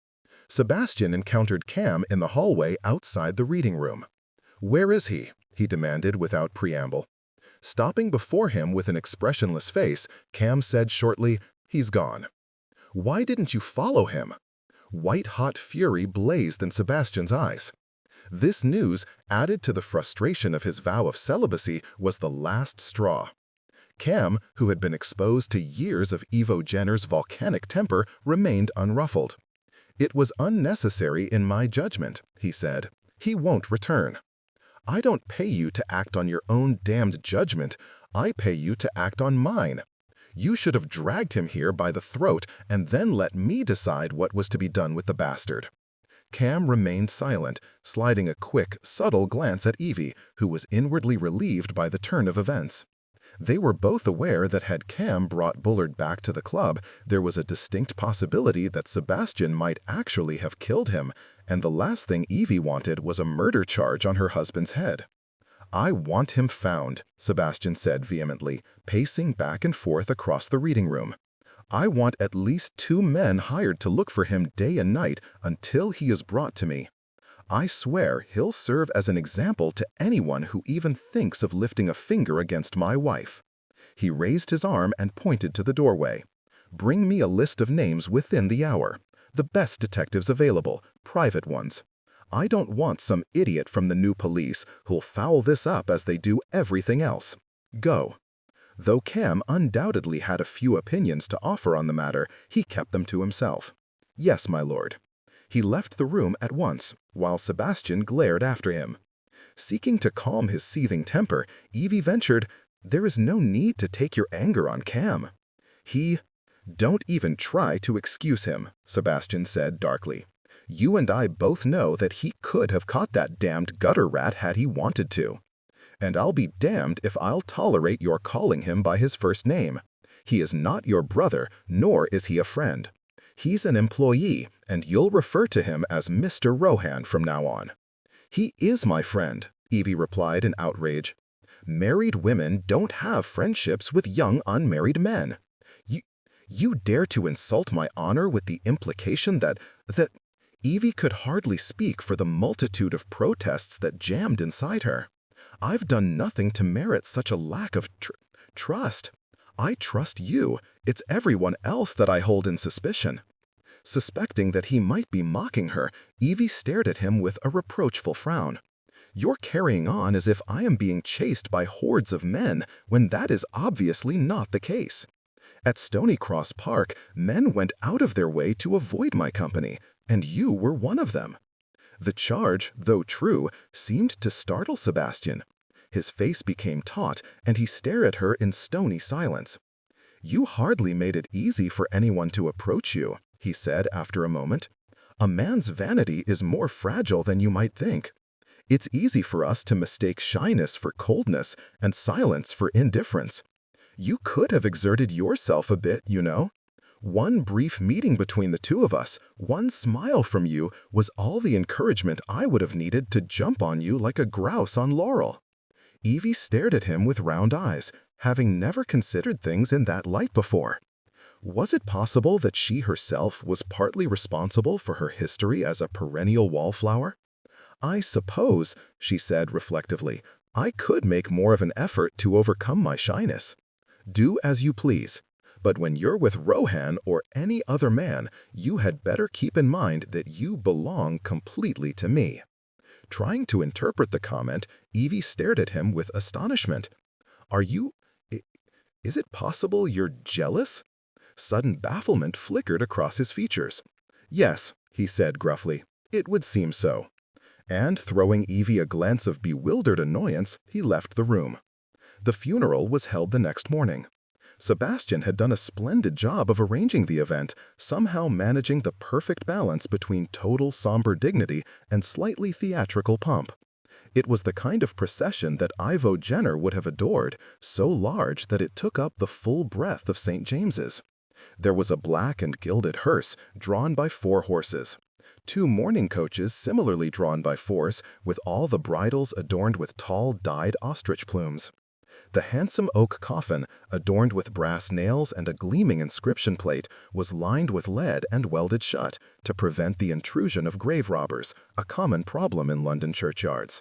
Sebastian encountered Cam in the hallway outside the reading room. Where is he? He demanded without preamble. Stopping before him with an expressionless face, Cam said shortly, He's gone. Why didn't you follow him? White-hot fury blazed in Sebastian's eyes. This news, added to the frustration of his vow of celibacy, was the last straw. Cam, who had been exposed to years of Evo Jenner's volcanic temper, remained unruffled. It was unnecessary in my judgment, he said. He won't return. I don't pay you to act on your own damned judgment. I pay you to act on mine. You should have dragged him here by the throat and then let me decide what was to be done with the bastard. Cam remained silent, sliding a quick, subtle glance at Evie, who was inwardly relieved by the turn of events. They were both aware that had Cam brought Bullard back to the club, there was a distinct possibility that Sebastian might actually have killed him, and the last thing Evie wanted was a murder charge on her husband's head. I want him found, Sebastian said vehemently, pacing back and forth across the reading room. I want at least 2 men hired to look for him day and night until he is brought to me. I swear he'll serve as an example to anyone who even thinks of lifting a finger against my wife." He raised his arm and pointed to the doorway. "Bring me a list of names within the hour. The best detectives available, private ones. I don't want some idiot from the new police who'll foul this up as they do everything else. Go." Though Cam undoubtedly had a few opinions to offer on the matter, he kept them to himself. "Yes, my lord." He left the room at once, while Sebastian glared after him. Seeking to calm his seething temper, Evie ventured, "There is no need to take your anger on Cam. Don't even try to excuse him," Sebastian said darkly. "You and I both know that he could have caught that damned gutter rat had he wanted to. And I'll be damned if I'll tolerate your calling him by his first name. He is not your brother, nor is he a friend. He's an employee, and you'll refer to him as Mr. Rohan from now on." "He is my friend," Evie replied in outrage. "Married women don't have friendships with young unmarried men. You dare to insult my honor with the implication that Evie could hardly speak for the multitude of protests that jammed inside her. "I've done nothing to merit such a lack of trust. I trust you. It's everyone else that I hold in suspicion." Suspecting that he might be mocking her, Evie stared at him with a reproachful frown. "You're carrying on as if I am being chased by hordes of men, when that is obviously not the case. At Stony Cross Park, men went out of their way to avoid my company, and you were one of them." The charge, though true, seemed to startle Sebastian. His face became taut, and he stared at her in stony silence. "You hardly made it easy for anyone to approach you," he said after a moment. "A man's vanity is more fragile than you might think. It's easy for us to mistake shyness for coldness and silence for indifference. You could have exerted yourself a bit, you know. One brief meeting between the two of us, one smile from you, was all the encouragement I would have needed to jump on you like a grouse on laurel." Evie stared at him with round eyes, having never considered things in that light before. Was it possible that she herself was partly responsible for her history as a perennial wallflower? "I suppose," she said reflectively, "I could make more of an effort to overcome my shyness." "Do as you please. But when you're with Rohan or any other man, you had better keep in mind that you belong completely to me." Trying to interpret the comment, Evie stared at him with astonishment. Is it possible you're jealous?" Sudden bafflement flickered across his features. "Yes," he said gruffly, "it would seem so." And throwing Evie a glance of bewildered annoyance, he left the room. The funeral was held the next morning. Sebastian had done a splendid job of arranging the event, somehow managing the perfect balance between total somber dignity and slightly theatrical pomp. It was the kind of procession that Evangeline Jenner would have adored, so large that it took up the full breadth of St. James's. There was a black and gilded hearse drawn by 4 horses. 2 mourning coaches similarly drawn by 4s, with all the bridles adorned with tall dyed ostrich plumes. The handsome oak coffin, adorned with brass nails and a gleaming inscription plate, was lined with lead and welded shut to prevent the intrusion of grave robbers, a common problem in London churchyards.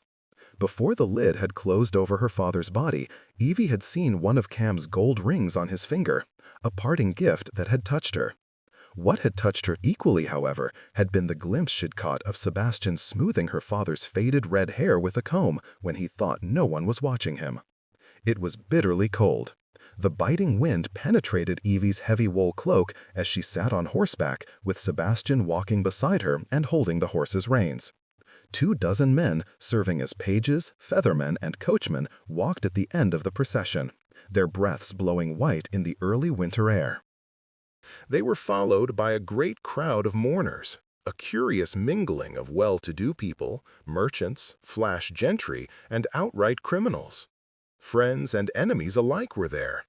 Before the lid had closed over her father's body, Evie had seen one of Cam's gold rings on his finger, a parting gift that had touched her. What had touched her equally, however, had been the glimpse she'd caught of Sebastian smoothing her father's faded red hair with a comb when he thought no one was watching him. It was bitterly cold. The biting wind penetrated Evie's heavy wool cloak as she sat on horseback, with Sebastian walking beside her and holding the horse's reins. 24 men, serving as pages, feathermen, and coachmen, walked at the end of the procession, their breaths blowing white in the early winter air. They were followed by a great crowd of mourners, a curious mingling of well-to-do people, merchants, flash gentry, and outright criminals. Friends and enemies alike were there.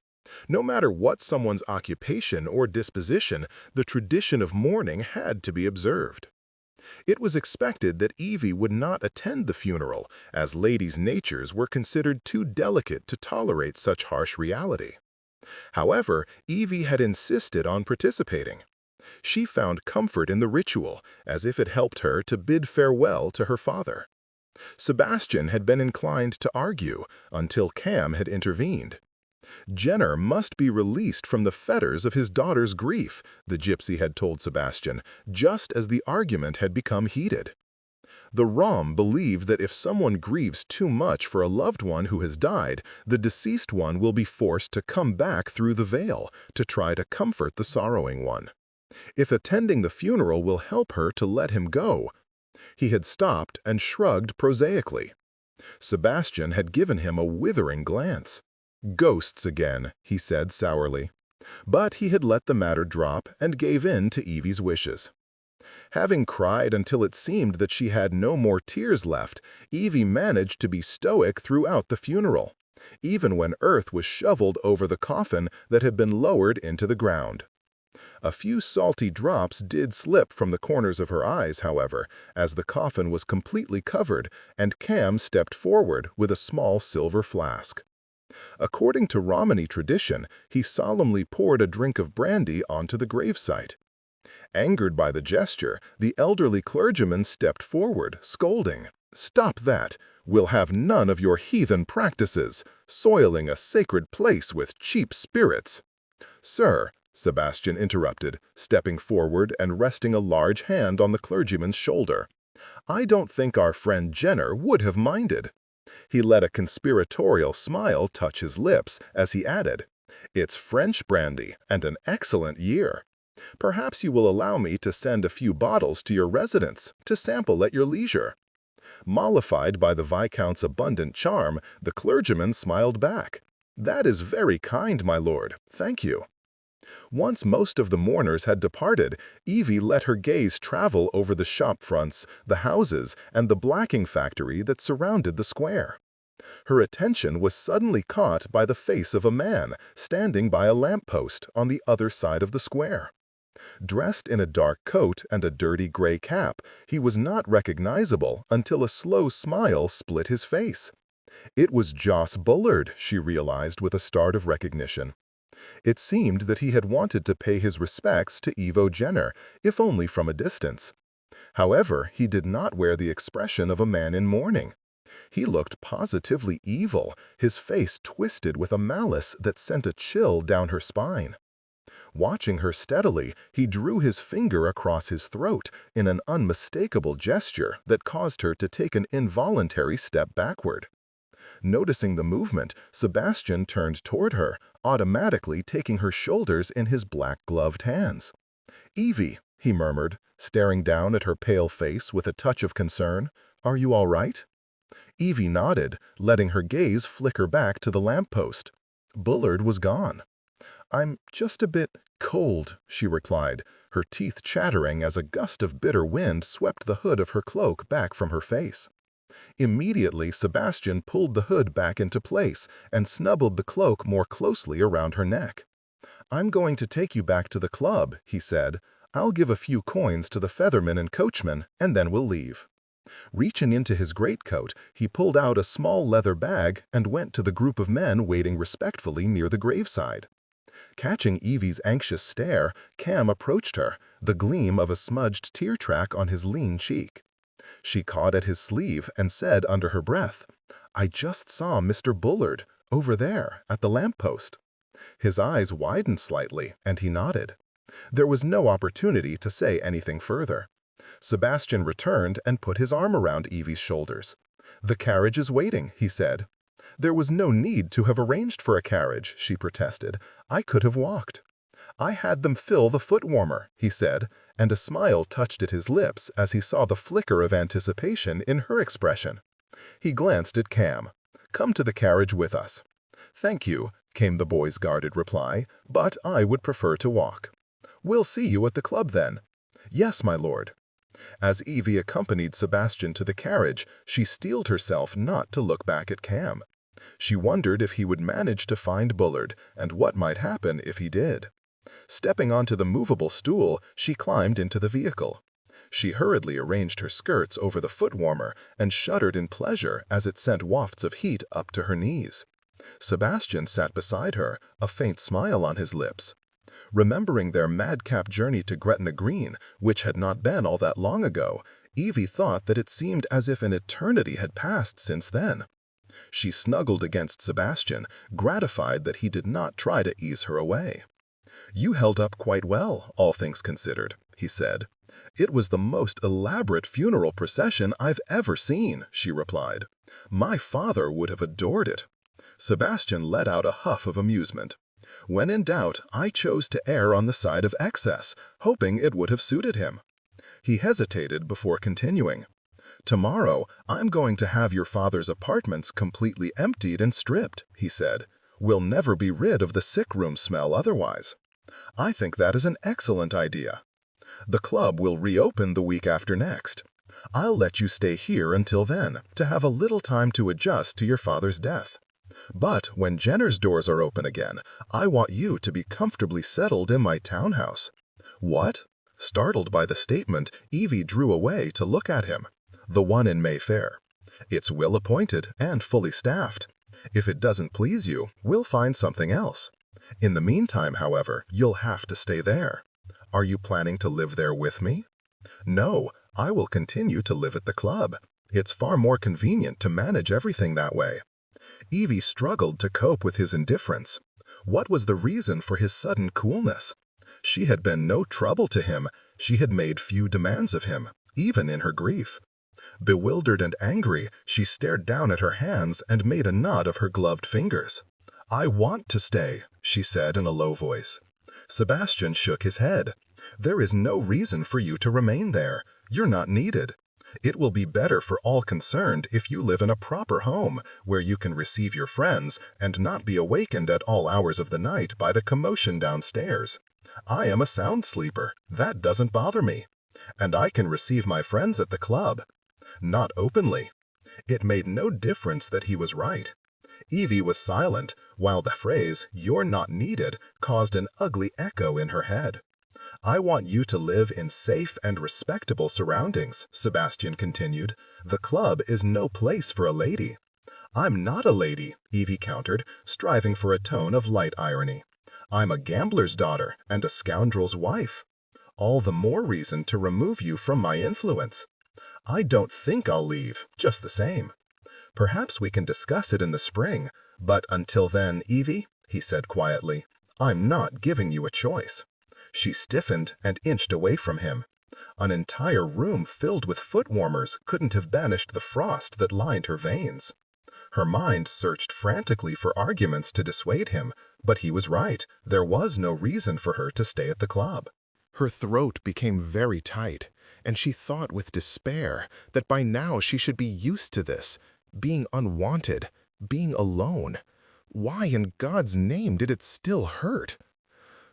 No matter what someone's occupation or disposition, the tradition of mourning had to be observed. It was expected that Evie would not attend the funeral, as ladies' natures were considered too delicate to tolerate such harsh reality. However, Evie had insisted on participating. She found comfort in the ritual, as if it helped her to bid farewell to her father. Sebastian had been inclined to argue until Cam had intervened. Jenner must be released from the fetters of his daughter's grief, the gypsy had told Sebastian, just as the argument had become heated. The Rom believed that if someone grieves too much for a loved one who has died, the deceased one will be forced to come back through the veil to try to comfort the sorrowing one. If attending the funeral will help her to let him go. He had stopped and shrugged prosaically. Sebastian had given him a withering glance. "Ghosts again," he said sourly. But he had let the matter drop and gave in to Evie's wishes. Having cried until it seemed that she had no more tears left, Evie managed to be stoic throughout the funeral, even when earth was shoveled over the coffin that had been lowered into the ground. A few salty drops did slip from the corners of her eyes, however, as the coffin was completely covered and Cam stepped forward with a small silver flask. According to Romany tradition, he solemnly poured a drink of brandy onto the gravesite. Angered by the gesture, the elderly clergyman stepped forward, scolding, "Stop that! We'll have none of your heathen practices, soiling a sacred place with cheap spirits." "Sir," Sebastian interrupted, stepping forward and resting a large hand on the clergyman's shoulder, "I don't think our friend Jenner would have minded." He let a conspiratorial smile touch his lips as he added, "It's French brandy and an excellent year. Perhaps you will allow me to send a few bottles to your residence to sample at your leisure." Mollified by the Viscount's abundant charm, the clergyman smiled back. "That is very kind, my lord. Thank you." Once most of the mourners had departed, Evie let her gaze travel over the shop fronts, the houses, and the blacking factory that surrounded the square. Her attention was suddenly caught by the face of a man standing by a lamppost on the other side of the square. Dressed in a dark coat and a dirty gray cap, he was not recognizable until a slow smile split his face. It was Joss Bullard, she realized with a start of recognition. It seemed that he had wanted to pay his respects to Evo Jenner, if only from a distance. However, he did not wear the expression of a man in mourning. He looked positively evil, his face twisted with a malice that sent a chill down her spine. Watching her steadily, he drew his finger across his throat in an unmistakable gesture that caused her to take an involuntary step backward. Noticing the movement, Sebastian turned toward her, automatically taking her shoulders in his black-gloved hands. "Evie," he murmured, staring down at her pale face with a touch of concern, "are you all right?" Evie nodded, letting her gaze flicker back to the lamppost. Bullard was gone. "I'm just a bit cold," she replied, her teeth chattering as a gust of bitter wind swept the hood of her cloak back from her face. Immediately, Sebastian pulled the hood back into place and snuggled the cloak more closely around her neck. "I'm going to take you back to the club," he said. "I'll give a few coins to the featherman and coachman, and then we'll leave." Reaching into his greatcoat, he pulled out a small leather bag and went to the group of men waiting respectfully near the graveside. Catching Evie's anxious stare, Cam approached her, the gleam of a smudged tear track on his lean cheek. She caught at his sleeve and said under her breath, "I just saw Mr. Bullard, over there, at the lamppost." His eyes widened slightly, and he nodded. There was no opportunity to say anything further. Sebastian returned and put his arm around Evie's shoulders. "The carriage is waiting," he said. "There was no need to have arranged for a carriage," she protested. "I could have walked." "I had them fill the foot warmer," he said, and a smile touched at his lips as he saw the flicker of anticipation in her expression. He glanced at Cam. "Come to the carriage with us." "Thank you," came the boy's guarded reply, "but I would prefer to walk." "We'll see you at the club then." "Yes, my lord." As Evie accompanied Sebastian to the carriage, she steeled herself not to look back at Cam. She wondered if he would manage to find Bullard, and what might happen if he did. Stepping onto the movable stool, she climbed into the vehicle. She hurriedly arranged her skirts over the foot warmer and shuddered in pleasure as it sent wafts of heat up to her knees. Sebastian sat beside her, a faint smile on his lips. Remembering their madcap journey to Gretna Green, which had not been all that long ago, Evie thought that it seemed as if an eternity had passed since then. She snuggled against Sebastian, gratified that he did not try to ease her away. "You held up quite well, all things considered," he said. "It was the most elaborate funeral procession I've ever seen," she replied. "My father would have adored it." Sebastian let out a huff of amusement. "When in doubt, I chose to err on the side of excess, hoping it would have suited him." He hesitated before continuing. "Tomorrow, I'm going to have your father's apartments completely emptied and stripped," he said. "We'll never be rid of the sick-room smell otherwise." "I think that is an excellent idea." "The club will reopen the week after next. I'll let you stay here until then, to have a little time to adjust to your father's death. But when Jenner's doors are open again, I want you to be comfortably settled in my townhouse." "What?" Startled by the statement, Evie drew away to look at him. "The one in Mayfair. It's well-appointed and fully staffed. If it doesn't please you, we'll find something else. In the meantime, however, you'll have to stay there. Are you planning to live there with me?" "No, I will continue to live at the club. It's far more convenient to manage everything that way." Evie struggled to cope with his indifference. What was the reason for his sudden coolness? She had been no trouble to him. She had made few demands of him, even in her grief. Bewildered and angry, she stared down at her hands and made a knot of her gloved fingers. "I want to stay," she said in a low voice. Sebastian shook his head. "There is no reason for you to remain there. You're not needed. It will be better for all concerned if you live in a proper home, where you can receive your friends and not be awakened at all hours of the night by the commotion downstairs. I am a sound sleeper. That doesn't bother me. And I can receive my friends at the club." Not openly. It made no difference that he was right. Evie was silent, while the phrase, "you're not needed," caused an ugly echo in her head. "I want you to live in safe and respectable surroundings," Sebastian continued. "The club is no place for a lady." "I'm not a lady," Evie countered, striving for a tone of light irony. "I'm a gambler's daughter and a scoundrel's wife. All the more reason to remove you from my influence. I don't think I'll leave, just the same. Perhaps we can discuss it in the spring, but until then, Evie," he said quietly, "I'm not giving you a choice." She stiffened and inched away from him. An entire room filled with foot warmers couldn't have banished the frost that lined her veins. Her mind searched frantically for arguments to dissuade him, but he was right. There was no reason for her to stay at the club. Her throat became very tight, and she thought with despair that by now she should be used to this, being unwanted, being alone. Why in God's name did it still hurt?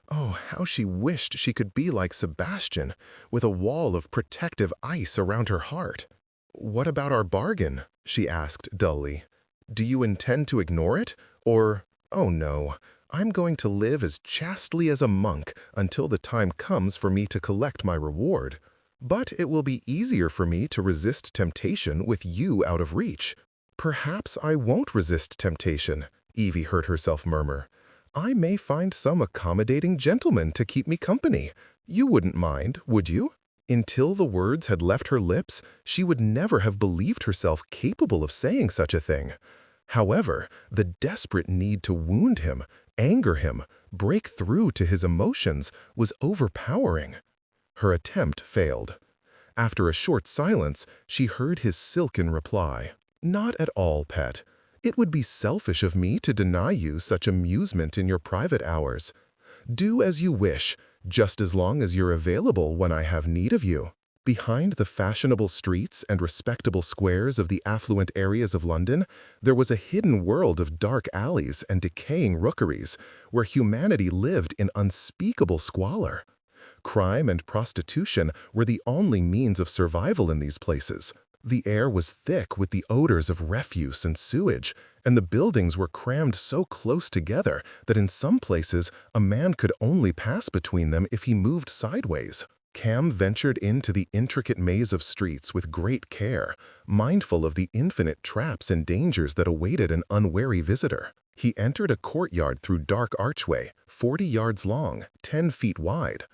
Oh, how she wished she could be like Sebastian, with a wall of protective ice around her heart. "What about our bargain?" she asked dully. "Do you intend to ignore it? Or, oh no, I'm going to live as chastely as a monk until the time comes for me to collect my reward. But it will be easier for me to resist temptation with you out of reach." "Perhaps I won't resist temptation," Evie heard herself murmur. "I may find some accommodating gentleman to keep me company. You wouldn't mind, would you?" Until the words had left her lips, she would never have believed herself capable of saying such a thing. However, the desperate need to wound him, anger him, break through to his emotions was overpowering. Her attempt failed. After a short silence, she heard his silken reply. "Not at all, pet. It would be selfish of me to deny you such amusement in your private hours. Do as you wish, just as long as you're available when I have need of you." Behind the fashionable streets and respectable squares of the affluent areas of London, there was a hidden world of dark alleys and decaying rookeries, where humanity lived in unspeakable squalor. Crime and prostitution were the only means of survival in these places. The air was thick with the odors of refuse and sewage, and the buildings were crammed so close together that in some places a man could only pass between them if he moved sideways. Cam ventured into the intricate maze of streets with great care, mindful of the infinite traps and dangers that awaited an unwary visitor. He entered a courtyard through dark archway, 40 yards long, 10 feet wide.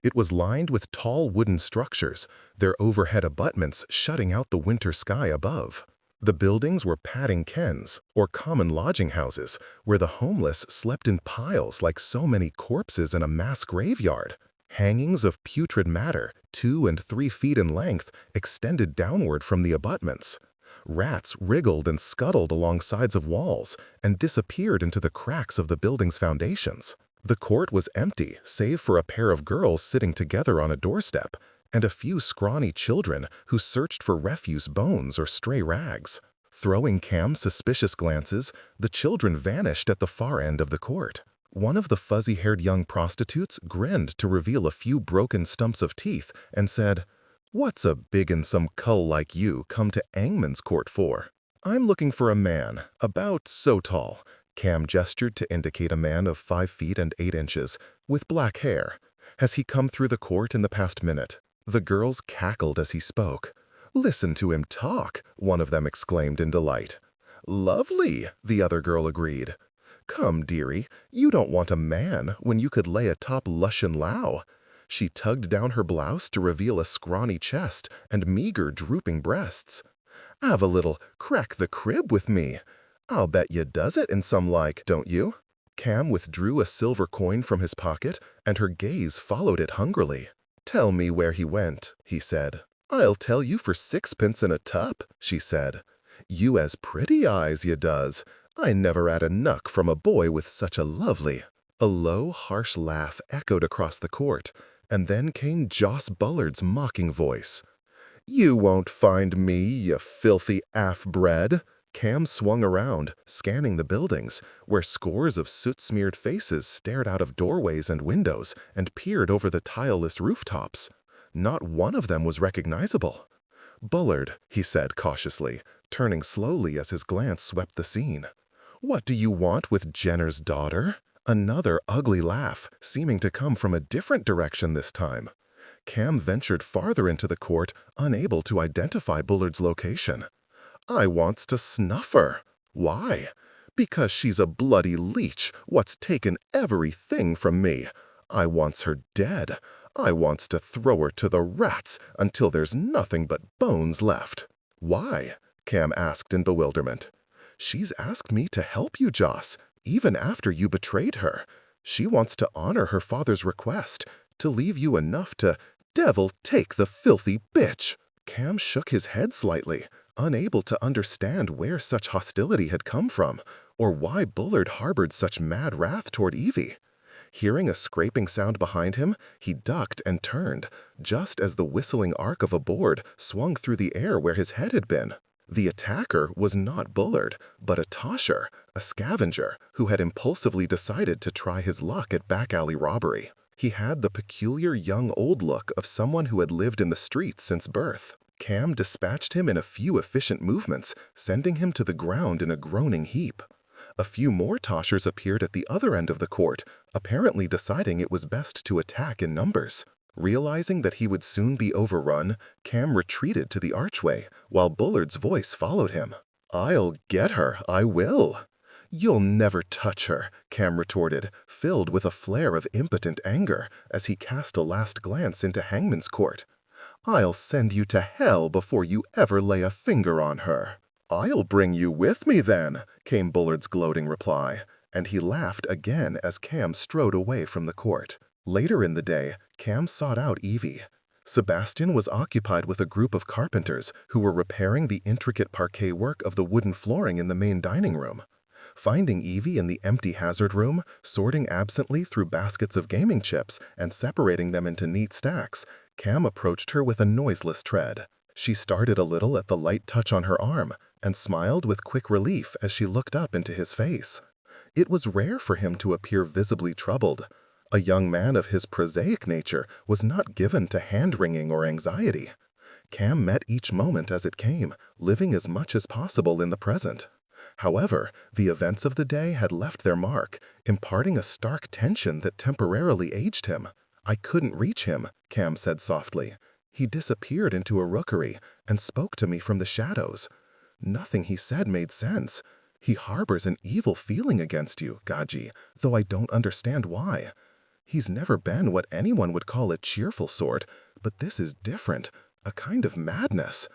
It was lined with tall wooden structures, their overhead abutments shutting out the winter sky above. The buildings were padding kens, or common lodging houses, where the homeless slept in piles like so many corpses in a mass graveyard. Hangings of putrid matter, 2 and 3 feet in length, extended downward from the abutments. Rats wriggled and scuttled along sides of walls and disappeared into the cracks of the building's foundations. The court was empty, save for a pair of girls sitting together on a doorstep, and a few scrawny children who searched for refuse bones or stray rags. Throwing Cam suspicious glances, the children vanished at the far end of the court. One of the fuzzy-haired young prostitutes grinned to reveal a few broken stumps of teeth and said, "What's a big-and-some cull like you come to Angman's court for?" "I'm looking for a man, about so tall." Cam gestured to indicate a man of 5 feet and 8 inches, with black hair. "Has he come through the court in the past minute?" The girls cackled as he spoke. "Listen to him talk," one of them exclaimed in delight. "Lovely," the other girl agreed. "Come, dearie, you don't want a man when you could lay atop Lushan Lao." She tugged down her blouse to reveal a scrawny chest and meager drooping breasts. "Have a little crack the crib with me. I'll bet you does it in some like, don't you?" Cam withdrew a silver coin from his pocket, and her gaze followed it hungrily. "Tell me where he went," he said. "I'll tell you for 6pence in a tup," she said. "You has pretty eyes, you does. I never 'ad a nuck from a boy with such a lovely—" A low, harsh laugh echoed across the court, and then came Joss Bullard's mocking voice. "You won't find me, you filthy half-bred." Cam swung around, scanning the buildings, where scores of soot-smeared faces stared out of doorways and windows and peered over the tileless rooftops. Not one of them was recognizable. "Bullard," he said cautiously, turning slowly as his glance swept the scene. "What do you want with Jenner's daughter?" Another ugly laugh, seeming to come from a different direction this time. Cam ventured farther into the court, unable to identify Bullard's location. "I wants to snuff her." "Why?" "Because she's a bloody leech what's taken everything from me. I wants her dead. I wants to throw her to the rats until there's nothing but bones left." "Why?" Cam asked in bewilderment. "She's asked me to help you, Joss, even after you betrayed her. She wants to honor her father's request, to leave you enough to— Devil take the filthy bitch!" Cam shook his head slightly, unable to understand where such hostility had come from, or why Bullard harbored such mad wrath toward Evie. Hearing a scraping sound behind him, he ducked and turned, just as the whistling arc of a board swung through the air where his head had been. The attacker was not Bullard, but a tosher, a scavenger, who had impulsively decided to try his luck at back-alley robbery. He had the peculiar young-old look of someone who had lived in the streets since birth. Cam dispatched him in a few efficient movements, sending him to the ground in a groaning heap. A few more toshers appeared at the other end of the court, apparently deciding it was best to attack in numbers. Realizing that he would soon be overrun, Cam retreated to the archway, while Bullard's voice followed him. "I'll get her, I will." "You'll never touch her," Cam retorted, filled with a flare of impotent anger as he cast a last glance into Hangman's court. "I'll send you to hell before you ever lay a finger on her." "I'll bring you with me then," came Bullard's gloating reply, and he laughed again as Cam strode away from the court. Later in the day, Cam sought out Evie. Sebastian was occupied with a group of carpenters who were repairing the intricate parquet work of the wooden flooring in the main dining room. Finding Evie in the empty hazard room, sorting absently through baskets of gaming chips and separating them into neat stacks, Cam approached her with a noiseless tread. She started a little at the light touch on her arm and smiled with quick relief as she looked up into his face. It was rare for him to appear visibly troubled. A young man of his prosaic nature was not given to hand-wringing or anxiety. Cam met each moment as it came, living as much as possible in the present. However, the events of the day had left their mark, imparting a stark tension that temporarily aged him. "I couldn't reach him," Cam said softly. "He disappeared into a rookery and spoke to me from the shadows. Nothing he said made sense. He harbors an evil feeling against you, Gaji, though I don't understand why. He's never been what anyone would call a cheerful sort, but this is different, a kind of madness.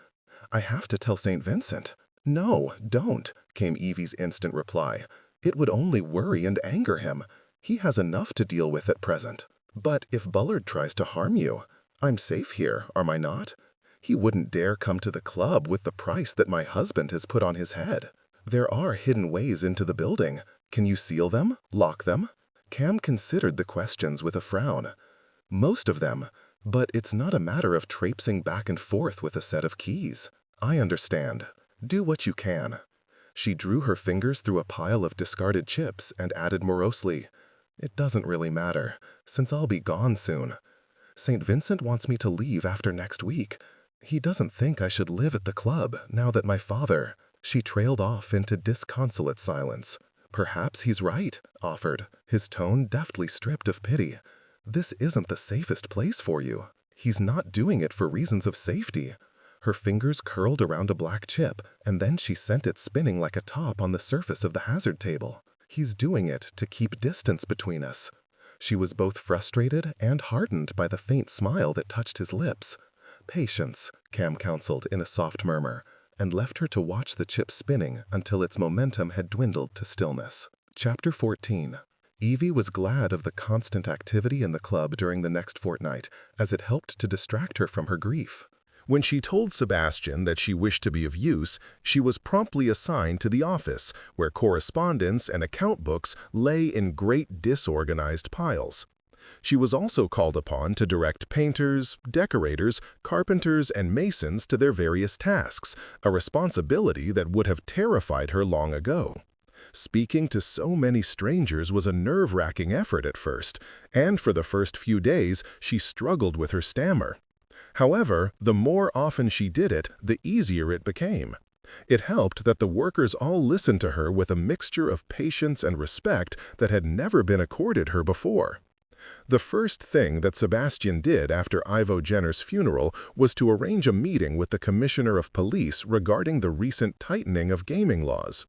I have to tell St. Vincent. No, don't, came Evie's instant reply. It would only worry and anger him. He has enough to deal with at present. But if Bullard tries to harm you, I'm safe here, am I not? He wouldn't dare come to the club with the price that my husband has put on his head. There are hidden ways into the building. Can you seal them? Lock them? Cam considered the questions with a frown. Most of them, but it's not a matter of traipsing back and forth with a set of keys. I understand. Do what you can. She drew her fingers through a pile of discarded chips and added morosely, It doesn't really matter, since I'll be gone soon. St. Vincent wants me to leave after next week. He doesn't think I should live at the club now that my father... She trailed off into disconsolate silence. Perhaps he's right, offered, his tone deftly stripped of pity. This isn't the safest place for you. He's not doing it for reasons of safety. Her fingers curled around a black chip, and then she sent it spinning like a top on the surface of the hazard table. He's doing it to keep distance between us. She was both frustrated and heartened by the faint smile that touched his lips. Patience, Cam counseled in a soft murmur, and left her to watch the chip spinning until its momentum had dwindled to stillness. Chapter 14. Evie was glad of the constant activity in the club during the next fortnight, as it helped to distract her from her grief. When she told Sebastian that she wished to be of use, she was promptly assigned to the office, where correspondence and account books lay in great disorganized piles. She was also called upon to direct painters, decorators, carpenters, and masons to their various tasks, a responsibility that would have terrified her long ago. Speaking to so many strangers was a nerve-wracking effort at first, and for the first few days she struggled with her stammer. However, the more often she did it, the easier it became. It helped that the workers all listened to her with a mixture of patience and respect that had never been accorded her before. The first thing that Sebastian did after Ivo Jenner's funeral was to arrange a meeting with the Commissioner of Police regarding the recent tightening of gaming laws.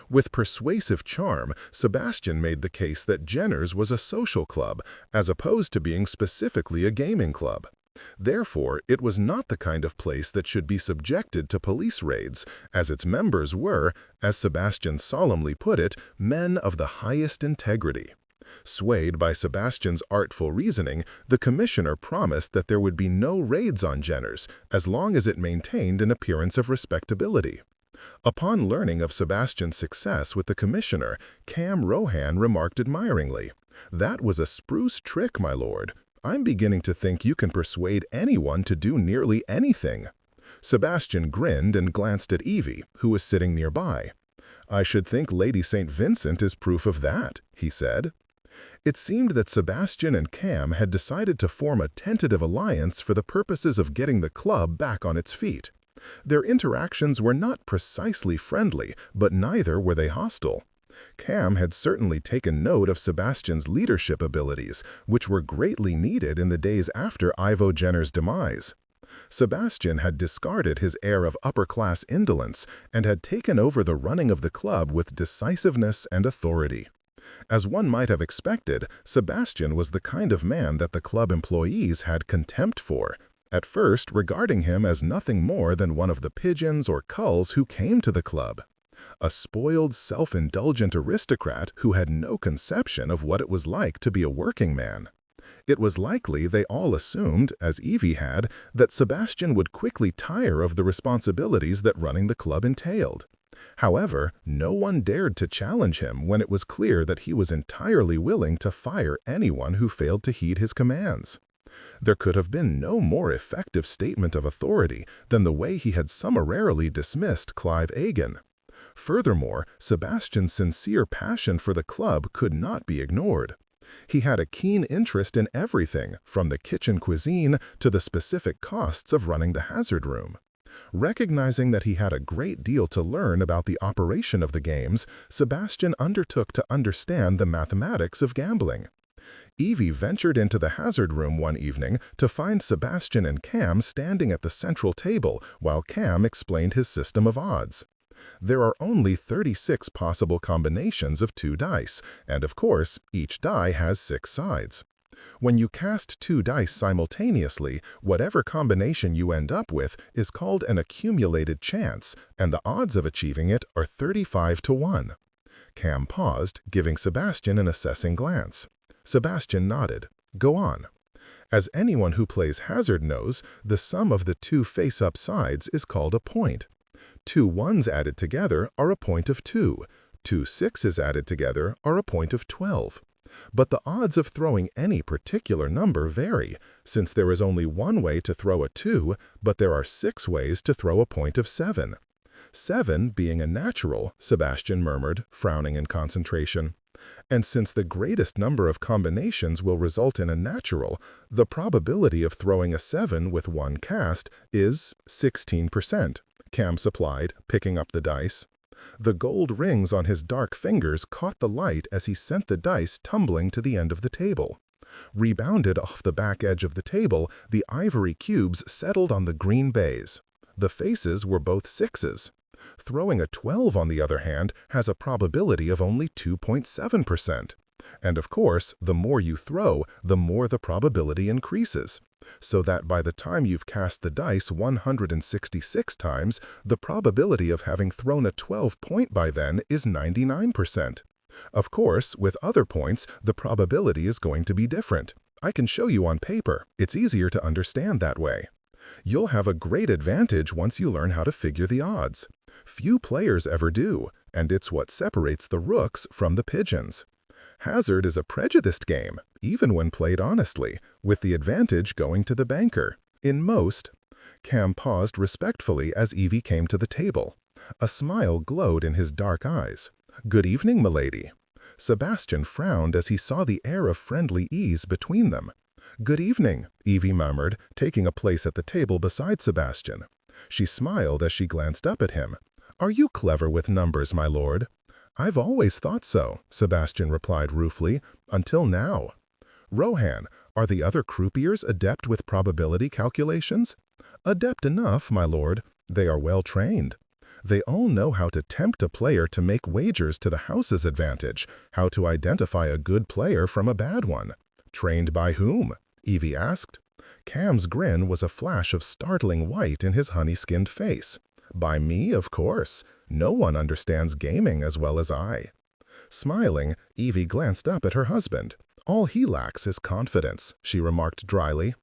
With persuasive charm, Sebastian made the case that Jenner's was a social club, as opposed to being specifically a gaming club. Therefore, it was not the kind of place that should be subjected to police raids, as its members were, as Sebastian solemnly put it, men of the highest integrity. Swayed by Sebastian's artful reasoning, the commissioner promised that there would be no raids on Jenner's, as long as it maintained an appearance of respectability. Upon learning of Sebastian's success with the commissioner, Cam Rohan remarked admiringly, "That was a spruce trick, my lord. I'm beginning to think you can persuade anyone to do nearly anything." Sebastian grinned and glanced at Evie, who was sitting nearby. "I should think Lady St. Vincent is proof of that," he said. It seemed that Sebastian and Cam had decided to form a tentative alliance for the purposes of getting the club back on its feet. Their interactions were not precisely friendly, but neither were they hostile. Cam had certainly taken note of Sebastian's leadership abilities, which were greatly needed in the days after Ivo Jenner's demise. Sebastian had discarded his air of upper-class indolence and had taken over the running of the club with decisiveness and authority. As one might have expected, Sebastian was the kind of man that the club employees had contempt for, at first regarding him as nothing more than one of the pigeons or culls who came to the club. A spoiled, self-indulgent aristocrat who had no conception of what it was like to be a working man. It was likely they all assumed, as Evie had, that Sebastian would quickly tire of the responsibilities that running the club entailed. However, no one dared to challenge him when it was clear that he was entirely willing to fire anyone who failed to heed his commands. There could have been no more effective statement of authority than the way he had summarily dismissed Clive Agan. Furthermore, Sebastian's sincere passion for the club could not be ignored. He had a keen interest in everything, from the kitchen cuisine to the specific costs of running the hazard room. Recognizing that he had a great deal to learn about the operation of the games, Sebastian undertook to understand the mathematics of gambling. Evie ventured into the hazard room one evening to find Sebastian and Cam standing at the central table while Cam explained his system of odds. There are only 36 possible combinations of 2 dice, and of course, each die has 6 sides. When you cast 2 dice simultaneously, whatever combination you end up with is called an accumulated chance, and the odds of achieving it are 35 to 1. Cam paused, giving Sebastian an assessing glance. Sebastian nodded. Go on. As anyone who plays hazard knows, the sum of the 2 face-up sides is called a point. 2 ones added together are a point of 2. 2 sixes added together are a point of 12. But the odds of throwing any particular number vary, since there is only one way to throw a 2, but there are 6 ways to throw a point of 7. 7 being a natural, Sebastian murmured, frowning in concentration. And since the greatest number of combinations will result in a natural, the probability of throwing a 7 with 1 cast is 16%, Cam supplied, picking up the dice. The gold rings on his dark fingers caught the light as he sent the dice tumbling to the end of the table. Rebounded off the back edge of the table, the ivory cubes settled on the green baize. The faces were both 6s. Throwing a 12, on the other hand, has a probability of only 2.7%. And of course, the more you throw, the more the probability increases. So that by the time you've cast the dice 166 times, the probability of having thrown a 12 point by then is 99%. Of course, with other points, the probability is going to be different. I can show you on paper. It's easier to understand that way. You'll have a great advantage once you learn how to figure the odds. Few players ever do, and it's what separates the rooks from the pigeons. Hazard is a prejudiced game, even when played honestly, with the advantage going to the banker. In most. Cam paused respectfully as Evie came to the table. A smile glowed in his dark eyes. "Good evening, milady." Sebastian frowned as he saw the air of friendly ease between them. "Good evening," Evie murmured, taking a place at the table beside Sebastian. She smiled as she glanced up at him. "Are you clever with numbers, my lord?" "I've always thought so," Sebastian replied ruefully, "until now." "Rohan, are the other croupiers adept with probability calculations?" "Adept enough, my lord. They are well trained. They all know how to tempt a player to make wagers to the house's advantage, how to identify a good player from a bad one." "Trained by whom?" Evie asked. Cam's grin was a flash of startling white in his honey-skinned face. "By me, of course. No one understands gaming as well as I." Smiling, Evie glanced up at her husband. "All he lacks is confidence," she remarked dryly.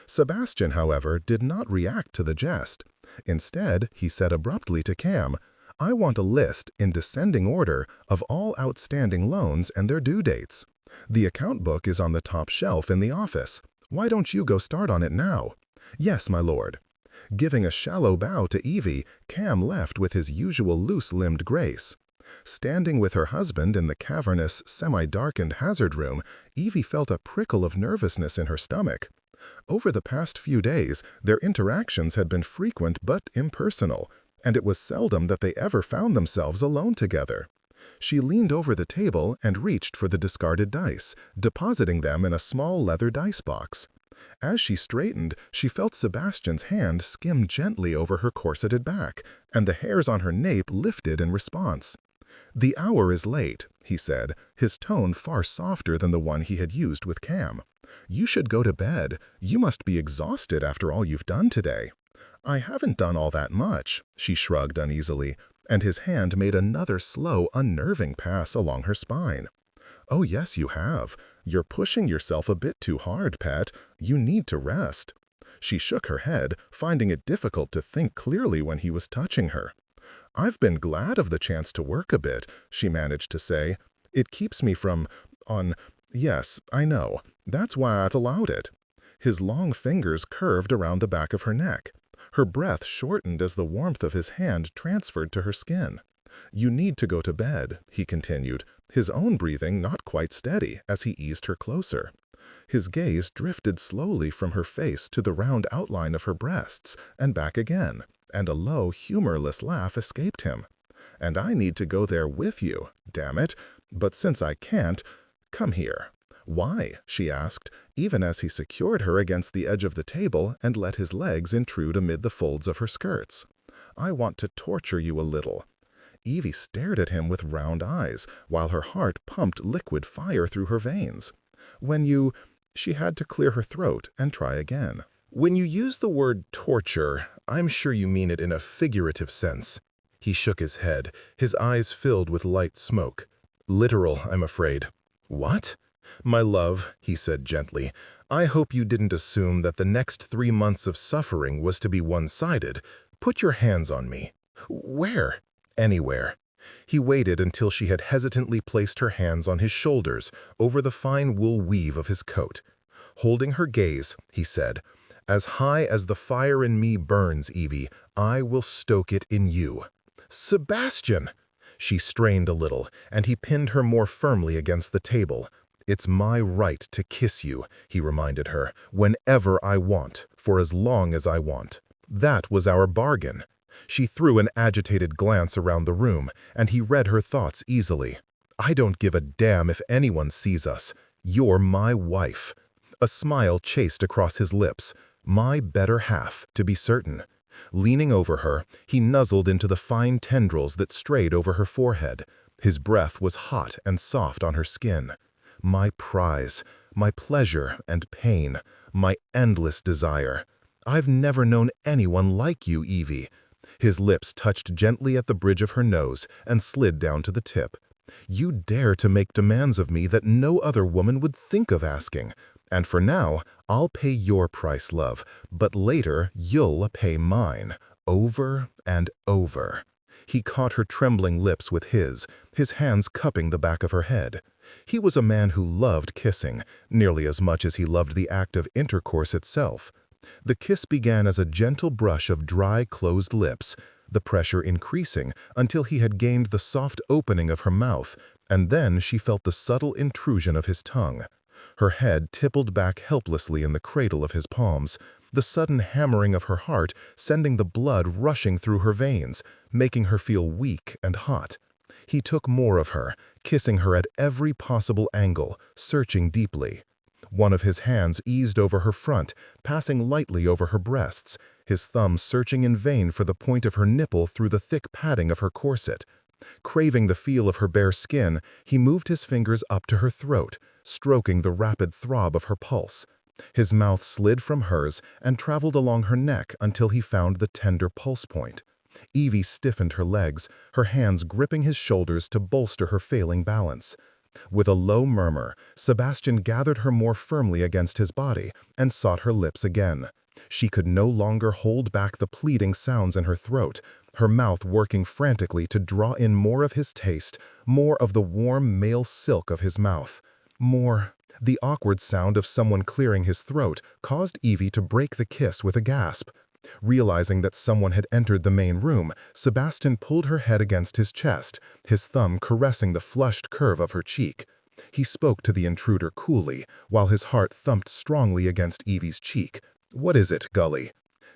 Sebastian, however, did not react to the jest. Instead, he said abruptly to Cam, "I want a list, in descending order, of all outstanding loans and their due dates. The account book is on the top shelf in the office. Why don't you go start on it now?" "Yes, my lord." Giving a shallow bow to Evie, Cam left with his usual loose-limbed grace. Standing with her husband in the cavernous, semi-darkened hazard room, Evie felt a prickle of nervousness in her stomach. Over the past few days, their interactions had been frequent but impersonal, and it was seldom that they ever found themselves alone together. She leaned over the table and reached for the discarded dice, depositing them in a small leather dice box. As she straightened, she felt Sebastian's hand skim gently over her corseted back, and the hairs on her nape lifted in response. "The hour is late," he said, his tone far softer than the one he had used with Cam. "You should go to bed. You must be exhausted after all you've done today." "I haven't done all that much," she shrugged uneasily, and his hand made another slow, unnerving pass along her spine. "Oh yes, you have. You're pushing yourself a bit too hard, pet. You need to rest." She shook her head, finding it difficult to think clearly when he was touching her. "I've been glad of the chance to work a bit," she managed to say. "It keeps me from... Yes, I know. That's why I'd allowed it." His long fingers curved around the back of her neck. Her breath shortened as the warmth of his hand transferred to her skin. "You need to go to bed," he continued, his own breathing not quite steady as he eased her closer. His gaze drifted slowly from her face to the round outline of her breasts and back again, and a low, humorless laugh escaped him. "And I need to go there with you, damn it. But since I can't, come here." "Why?" she asked, even as he secured her against the edge of the table and let his legs intrude amid the folds of her skirts. "I want to torture you a little." Evie stared at him with round eyes, while her heart pumped liquid fire through her veins. She had to clear her throat and try again. When you use the word torture, I'm sure you mean it in a figurative sense. He shook his head, his eyes filled with light smoke. Literal, I'm afraid. What? My love, he said gently, I hope you didn't assume that the next 3 months of suffering was to be one-sided. Put your hands on me. Where? Anywhere. He waited until she had hesitantly placed her hands on his shoulders, over the fine wool weave of his coat. Holding her gaze, he said, As high as the fire in me burns, Evie, I will stoke it in you. Sebastian! She strained a little, and he pinned her more firmly against the table. It's my right to kiss you, he reminded her, whenever I want, for as long as I want. That was our bargain. She threw an agitated glance around the room, and he read her thoughts easily. I don't give a damn if anyone sees us. You're my wife. A smile chased across his lips. My better half, to be certain. Leaning over her, he nuzzled into the fine tendrils that strayed over her forehead. His breath was hot and soft on her skin. My prize, my pleasure and pain, my endless desire. I've never known anyone like you, Evie. His lips touched gently at the bridge of her nose and slid down to the tip. You dare to make demands of me that no other woman would think of asking. And for now, I'll pay your price, love, but later you'll pay mine, over and over. He caught her trembling lips with his hands cupping the back of her head. He was a man who loved kissing, nearly as much as he loved the act of intercourse itself. The kiss began as a gentle brush of dry, closed lips, the pressure increasing until he had gained the soft opening of her mouth, and then she felt the subtle intrusion of his tongue. Her head tippled back helplessly in the cradle of his palms, the sudden hammering of her heart sending the blood rushing through her veins, making her feel weak and hot. He took more of her, kissing her at every possible angle, searching deeply. One of his hands eased over her front, passing lightly over her breasts, his thumb searching in vain for the point of her nipple through the thick padding of her corset. Craving the feel of her bare skin, he moved his fingers up to her throat, stroking the rapid throb of her pulse. His mouth slid from hers and traveled along her neck until he found the tender pulse point. Evie stiffened her legs, her hands gripping his shoulders to bolster her failing balance. With a low murmur, Sebastian gathered her more firmly against his body and sought her lips again. She could no longer hold back the pleading sounds in her throat, her mouth working frantically to draw in more of his taste, more of the warm male silk of his mouth. More. The awkward sound of someone clearing his throat caused Evie to break the kiss with a gasp. Realizing that someone had entered the main room, Sebastian pulled her head against his chest, his thumb caressing the flushed curve of her cheek. He spoke to the intruder coolly, while his heart thumped strongly against Evie's cheek. What is it, Gully?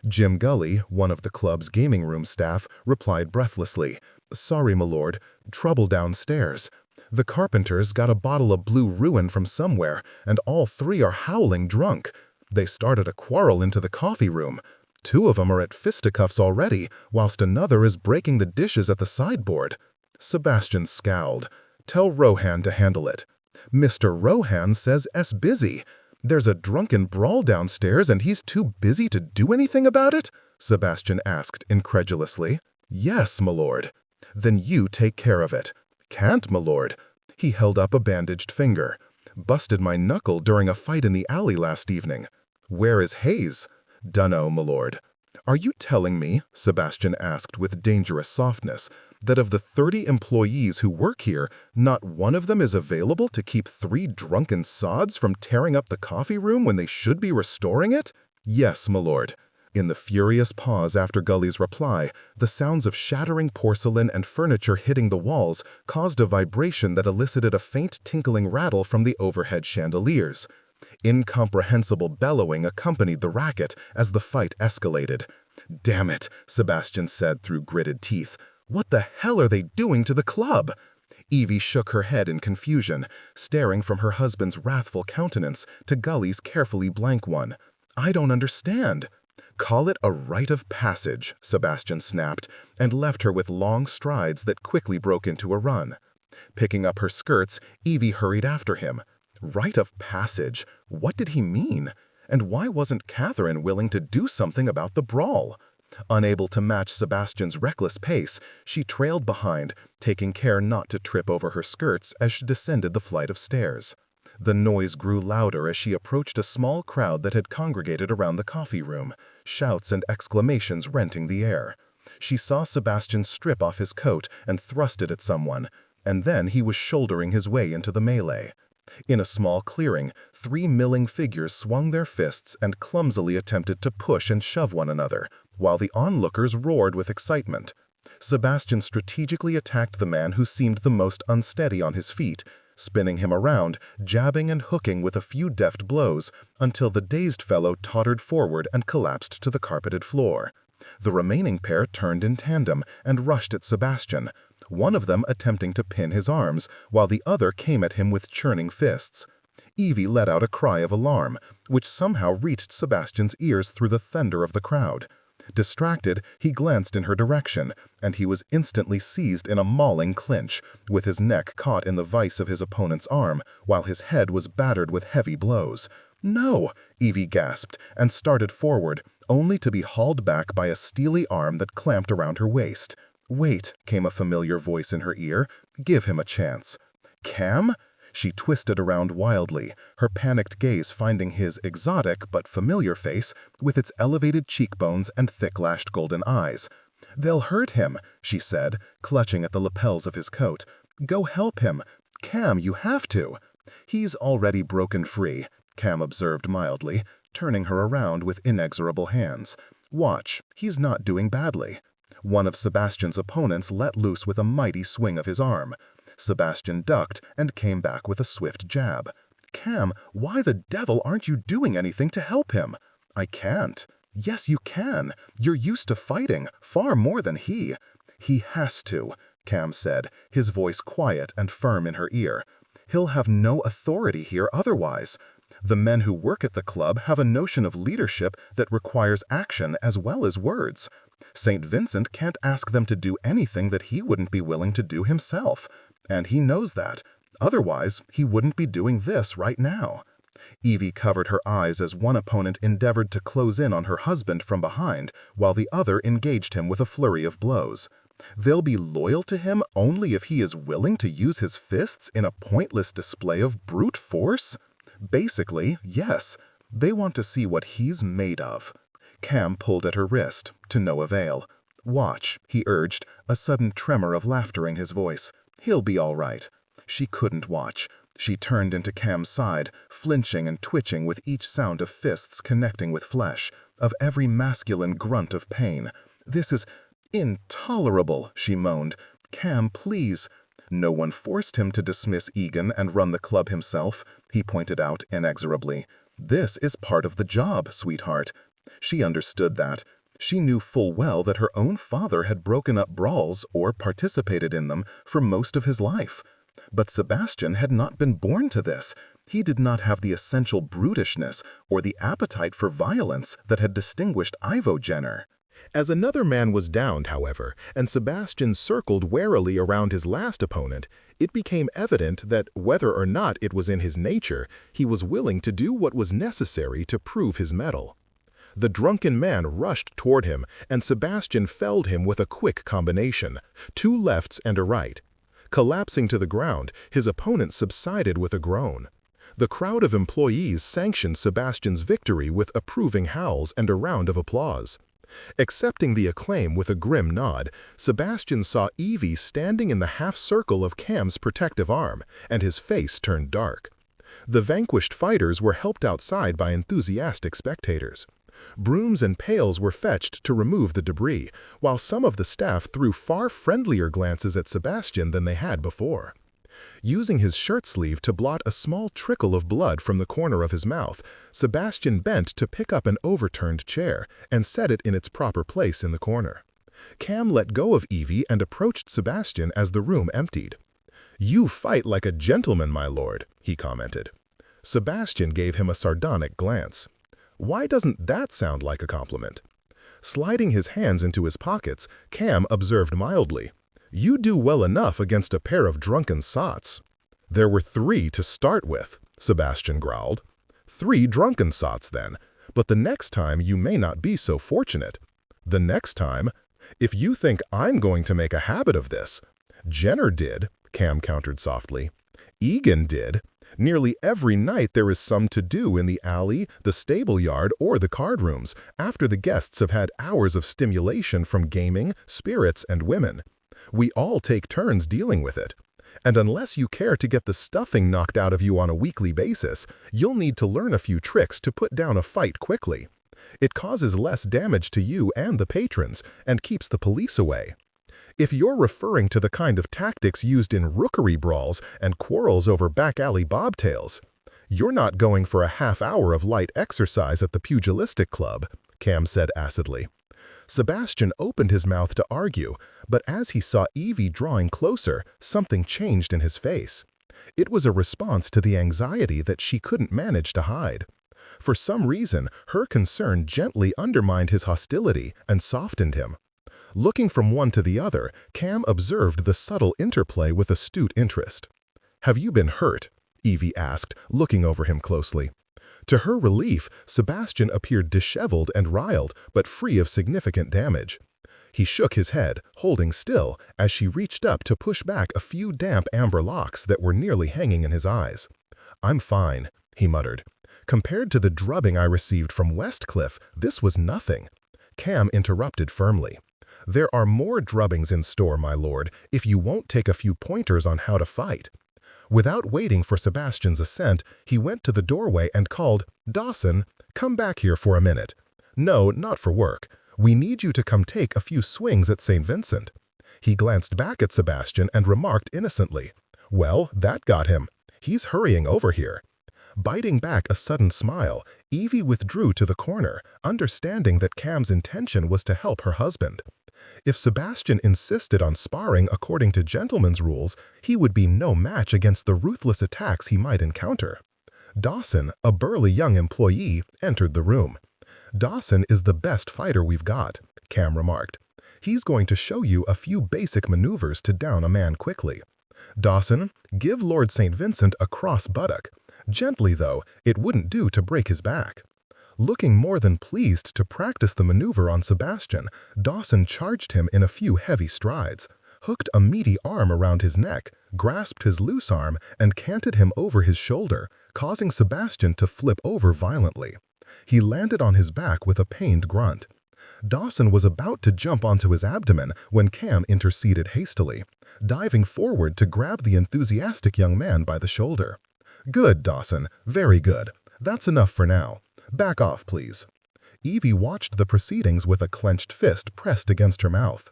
Jim Gully, one of the club's gaming room staff, replied breathlessly. Sorry, my lord. Trouble downstairs. The Carpenters got a bottle of Blue Ruin from somewhere, and all 3 are howling drunk. They started a quarrel into the coffee room. 2 of them are at fisticuffs already, whilst another is breaking the dishes at the sideboard. Sebastian scowled. Tell Rohan to handle it. Mr. Rohan says S busy. There's a drunken brawl downstairs and he's too busy to do anything about it? Sebastian asked incredulously. Yes, my lord. Then you take care of it. Can't, my lord. He held up a bandaged finger. Busted my knuckle during a fight in the alley last evening. Where is Hayes? Dunno, my lord. Are you telling me, Sebastian asked with dangerous softness, that of the 30 employees who work here, not one of them is available to keep 3 drunken sods from tearing up the coffee room when they should be restoring it? Yes, my lord. In the furious pause after Gully's reply, the sounds of shattering porcelain and furniture hitting the walls caused a vibration that elicited a faint tinkling rattle from the overhead chandeliers. Incomprehensible bellowing accompanied the racket as the fight escalated. Damn it, Sebastian said through gritted teeth. What the hell are they doing to the club? Evie shook her head in confusion, staring from her husband's wrathful countenance to Gully's carefully blank one. I don't understand. "Call it a rite of passage," Sebastian snapped, and left her with long strides that quickly broke into a run. Picking up her skirts, Evie hurried after him. Rite of passage? What did he mean? And why wasn't Catherine willing to do something about the brawl? Unable to match Sebastian's reckless pace, she trailed behind, taking care not to trip over her skirts as she descended the flight of stairs. The noise grew louder as she approached a small crowd that had congregated around the coffee room, shouts and exclamations renting the air. She saw Sebastian strip off his coat and thrust it at someone, and then he was shouldering his way into the melee. In a small clearing, 3 milling figures swung their fists and clumsily attempted to push and shove one another, while the onlookers roared with excitement. Sebastian strategically attacked the man who seemed the most unsteady on his feet, spinning him around, jabbing and hooking with a few deft blows, until the dazed fellow tottered forward and collapsed to the carpeted floor. The remaining pair turned in tandem and rushed at Sebastian, one of them attempting to pin his arms, while the other came at him with churning fists. Evie let out a cry of alarm, which somehow reached Sebastian's ears through the thunder of the crowd. Distracted, he glanced in her direction, and he was instantly seized in a mauling clinch, with his neck caught in the vise of his opponent's arm, while his head was battered with heavy blows. "No!" Evie gasped, and started forward, only to be hauled back by a steely arm that clamped around her waist. "Wait," came a familiar voice in her ear. "Give him a chance." "Cam?" She twisted around wildly, her panicked gaze finding his exotic but familiar face with its elevated cheekbones and thick-lashed golden eyes. "They'll hurt him," she said, clutching at the lapels of his coat. "Go help him. Cam, you have to." "He's already broken free," Cam observed mildly, turning her around with inexorable hands. "Watch, he's not doing badly." One of Sebastian's opponents let loose with a mighty swing of his arm. Sebastian ducked and came back with a swift jab. "Cam, why the devil aren't you doing anything to help him?" "I can't." "Yes, you can. You're used to fighting, far more than he." "He has to," Cam said, his voice quiet and firm in her ear. "He'll have no authority here otherwise. The men who work at the club have a notion of leadership that requires action as well as words. St. Vincent can't ask them to do anything that he wouldn't be willing to do himself. And he knows that. Otherwise, he wouldn't be doing this right now." Evie covered her eyes as one opponent endeavored to close in on her husband from behind, while the other engaged him with a flurry of blows. They'll be loyal to him only if he is willing to use his fists in a pointless display of brute force? Basically, yes. They want to see what he's made of. Cam pulled at her wrist, to no avail. "Watch," he urged, a sudden tremor of laughter in his voice. "He'll be all right." She couldn't watch. She turned into Cam's side, flinching and twitching with each sound of fists connecting with flesh, of every masculine grunt of pain. "This is intolerable," she moaned. "Cam, please." "No one forced him to dismiss Egan and run the club himself," he pointed out inexorably. "This is part of the job, sweetheart." She understood that. She knew full well that her own father had broken up brawls or participated in them for most of his life. But Sebastian had not been born to this. He did not have the essential brutishness or the appetite for violence that had distinguished Ivo Jenner. As another man was downed, however, and Sebastian circled warily around his last opponent, it became evident that whether or not it was in his nature, he was willing to do what was necessary to prove his mettle. The drunken man rushed toward him, and Sebastian felled him with a quick combination, 2 lefts and a right. Collapsing to the ground, his opponent subsided with a groan. The crowd of employees sanctioned Sebastian's victory with approving howls and a round of applause. Accepting the acclaim with a grim nod, Sebastian saw Evie standing in the half-circle of Cam's protective arm, and his face turned dark. The vanquished fighters were helped outside by enthusiastic spectators. Brooms and pails were fetched to remove the debris, while some of the staff threw far friendlier glances at Sebastian than they had before. Using his shirt sleeve to blot a small trickle of blood from the corner of his mouth, Sebastian bent to pick up an overturned chair and set it in its proper place in the corner. Cam let go of Evie and approached Sebastian as the room emptied. "You fight like a gentleman, my lord," he commented. Sebastian gave him a sardonic glance. Why doesn't that sound like a compliment? Sliding his hands into his pockets, Cam observed mildly, "You do well enough against a pair of drunken sots." "There were 3 to start with," Sebastian growled. "3 drunken sots, then. But the next time you may not be so fortunate." "The next time? If you think I'm going to make a habit of this." "Jenner did," Cam countered softly. "Egan did. Nearly every night there is some to do in the alley, the stable yard, or the card rooms, after the guests have had hours of stimulation from gaming, spirits, and women. We all take turns dealing with it. And unless you care to get the stuffing knocked out of you on a weekly basis, you'll need to learn a few tricks to put down a fight quickly. It causes less damage to you and the patrons, and keeps the police away. If you're referring to the kind of tactics used in rookery brawls and quarrels over back-alley bobtails, you're not going for a half-hour of light exercise at the pugilistic club," Cam said acidly. Sebastian opened his mouth to argue, but as he saw Evie drawing closer, something changed in his face. It was a response to the anxiety that she couldn't manage to hide. For some reason, her concern gently undermined his hostility and softened him. Looking from one to the other, Cam observed the subtle interplay with astute interest. "Have you been hurt?" Evie asked, looking over him closely. To her relief, Sebastian appeared disheveled and riled, but free of significant damage. He shook his head, holding still, as she reached up to push back a few damp amber locks that were nearly hanging in his eyes. "I'm fine," he muttered. "Compared to the drubbing I received from Westcliff, this was nothing." Cam interrupted firmly. "There are more drubbings in store, my lord, if you won't take a few pointers on how to fight." Without waiting for Sebastian's assent, he went to the doorway and called, "Dawson, come back here for a minute." "No, not for work. We need you to come take a few swings at St. Vincent." He glanced back at Sebastian and remarked innocently, "Well, that got him. He's hurrying over here." Biting back a sudden smile, Evie withdrew to the corner, understanding that Cam's intention was to help her husband. If Sebastian insisted on sparring according to gentlemen's rules, he would be no match against the ruthless attacks he might encounter. Dawson, a burly young employee, entered the room. "Dawson is the best fighter we've got," Cam remarked. "He's going to show you a few basic maneuvers to down a man quickly. Dawson, give Lord St. Vincent a cross buttock. Gently, though, it wouldn't do to break his back." Looking more than pleased to practice the maneuver on Sebastian, Dawson charged him in a few heavy strides, hooked a meaty arm around his neck, grasped his loose arm, and canted him over his shoulder, causing Sebastian to flip over violently. He landed on his back with a pained grunt. Dawson was about to jump onto his abdomen when Cam interceded hastily, diving forward to grab the enthusiastic young man by the shoulder. "Good, Dawson, very good. That's enough for now. Back off, please." Evie watched the proceedings with a clenched fist pressed against her mouth.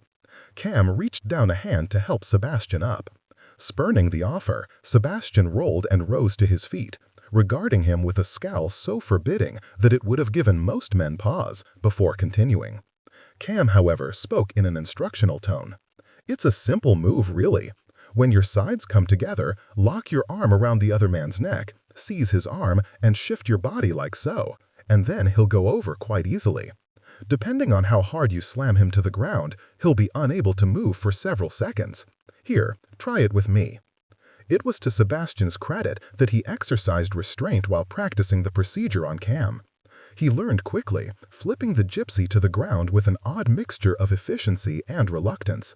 Cam reached down a hand to help Sebastian up. Spurning the offer, Sebastian rolled and rose to his feet, regarding him with a scowl so forbidding that it would have given most men pause before continuing. Cam, however, spoke in an instructional tone. "It's a simple move, really. When your sides come together, lock your arm around the other man's neck, seize his arm, and shift your body like so, and then he'll go over quite easily. Depending on how hard you slam him to the ground, he'll be unable to move for several seconds. Here, try it with me." It was to Sebastian's credit that he exercised restraint while practicing the procedure on Cam. He learned quickly, flipping the gypsy to the ground with an odd mixture of efficiency and reluctance.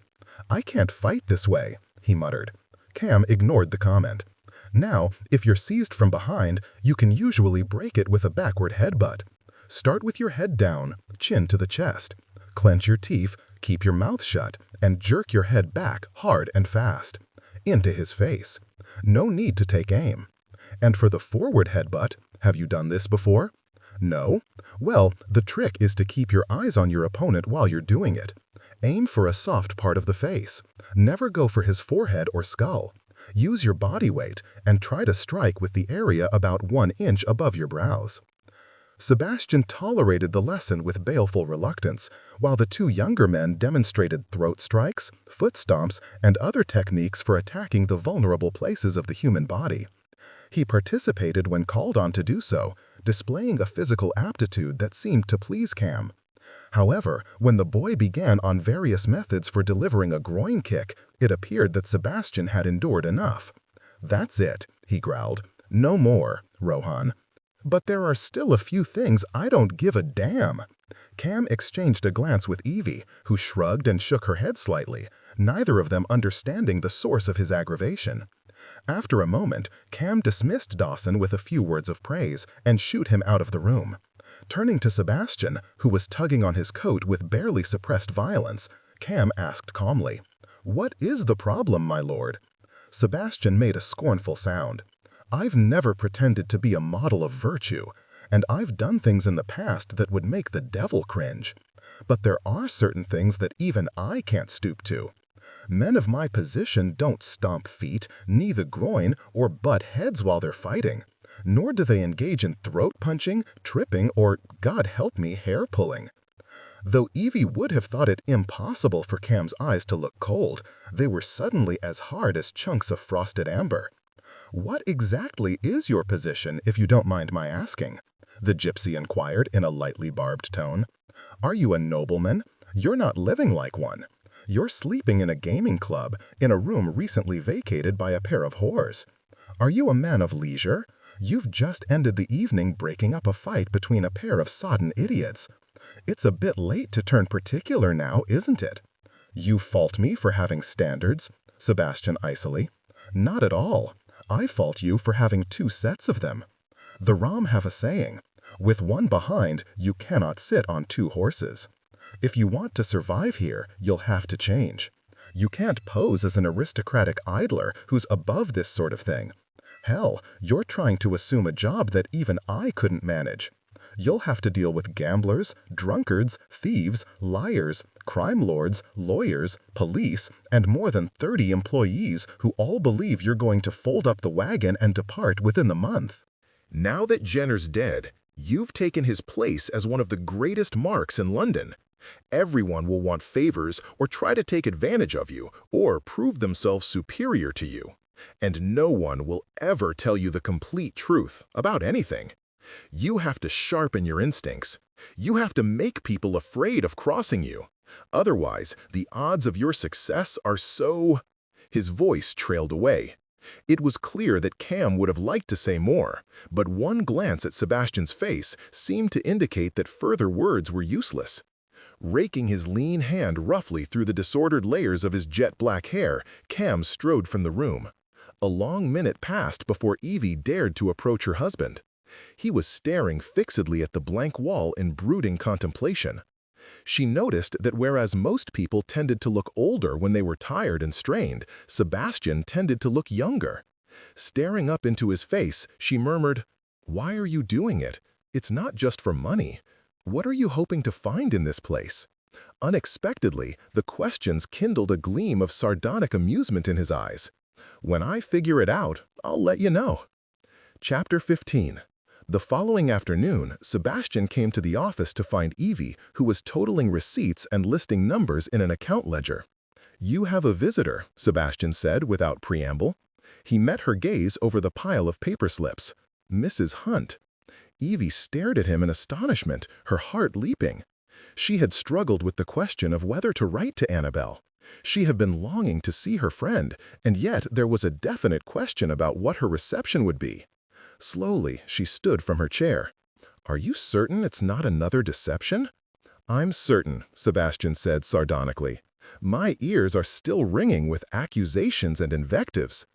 "I can't fight this way," he muttered. Cam ignored the comment. "Now, if you're seized from behind, you can usually break it with a backward headbutt. Start with your head down, chin to the chest. Clench your teeth, keep your mouth shut, and jerk your head back hard and fast. Into his face. No need to take aim. And for the forward headbutt, have you done this before? No? Well, the trick is to keep your eyes on your opponent while you're doing it. Aim for a soft part of the face. Never go for his forehead or skull. Use your body weight and try to strike with the area about 1 inch above your brows." Sebastian tolerated the lesson with baleful reluctance, while the 2 younger men demonstrated throat strikes, foot stomps, and other techniques for attacking the vulnerable places of the human body. He participated when called on to do so, displaying a physical aptitude that seemed to please Cam. However, when the boy began on various methods for delivering a groin kick, it appeared that Sebastian had endured enough. "That's it," he growled. "No more, Rohan." "But there are still a few things I don't give a damn." Cam exchanged a glance with Evie, who shrugged and shook her head slightly, neither of them understanding the source of his aggravation. After a moment, Cam dismissed Dawson with a few words of praise and shooed him out of the room. Turning to Sebastian, who was tugging on his coat with barely suppressed violence, Cam asked calmly, "What is the problem, my lord?" Sebastian made a scornful sound. "I've never pretended to be a model of virtue, and I've done things in the past that would make the devil cringe. But there are certain things that even I can't stoop to. Men of my position don't stomp feet, knee the groin, or butt heads while they're fighting. Nor do they engage in throat-punching, tripping, or, God help me, hair-pulling." Though Evie would have thought it impossible for Cam's eyes to look cold, they were suddenly as hard as chunks of frosted amber. "What exactly is your position, if you don't mind my asking?" the gypsy inquired in a lightly barbed tone. "Are you a nobleman? You're not living like one. You're sleeping in a gaming club, in a room recently vacated by a pair of whores. Are you a man of leisure? You've just ended the evening breaking up a fight between a pair of sodden idiots. It's a bit late to turn particular now, isn't it?" "You fault me for having standards?" Sebastian icily. "Not at all. I fault you for having two sets of them. The Rom have a saying, 'With one behind, you cannot sit on two horses.' If you want to survive here, you'll have to change. You can't pose as an aristocratic idler who's above this sort of thing. Hell, you're trying to assume a job that even I couldn't manage. You'll have to deal with gamblers, drunkards, thieves, liars, crime lords, lawyers, police, and more than 30 employees who all believe you're going to fold up the wagon and depart within the month." Now that Jenner's dead, you've taken his place as one of the greatest marks in London. Everyone will want favors or try to take advantage of you or prove themselves superior to you. And no one will ever tell you the complete truth about anything. You have to sharpen your instincts. You have to make people afraid of crossing you. Otherwise, the odds of your success are so... His voice trailed away. It was clear that Cam would have liked to say more, but one glance at Sebastian's face seemed to indicate that further words were useless. Raking his lean hand roughly through the disordered layers of his jet-black hair, Cam strode from the room. A long minute passed before Evie dared to approach her husband. He was staring fixedly at the blank wall in brooding contemplation. She noticed that whereas most people tended to look older when they were tired and strained, Sebastian tended to look younger. Staring up into his face, she murmured, "Why are you doing it? It's not just for money. What are you hoping to find in this place?" Unexpectedly, the questions kindled a gleam of sardonic amusement in his eyes. "When I figure it out, I'll let you know." Chapter 15. The following afternoon, Sebastian came to the office to find Evie, who was totaling receipts and listing numbers in an account ledger. "You have a visitor," Sebastian said without preamble. He met her gaze over the pile of paper slips. "Mrs. Hunt." Evie stared at him in astonishment, her heart leaping. She had struggled with the question of whether to write to Annabelle. She had been longing to see her friend, and yet there was a definite question about what her reception would be. Slowly, she stood from her chair. "Are you certain it's not another deception?" "I'm certain," Sebastian said sardonically. "My ears are still ringing with accusations and invectives.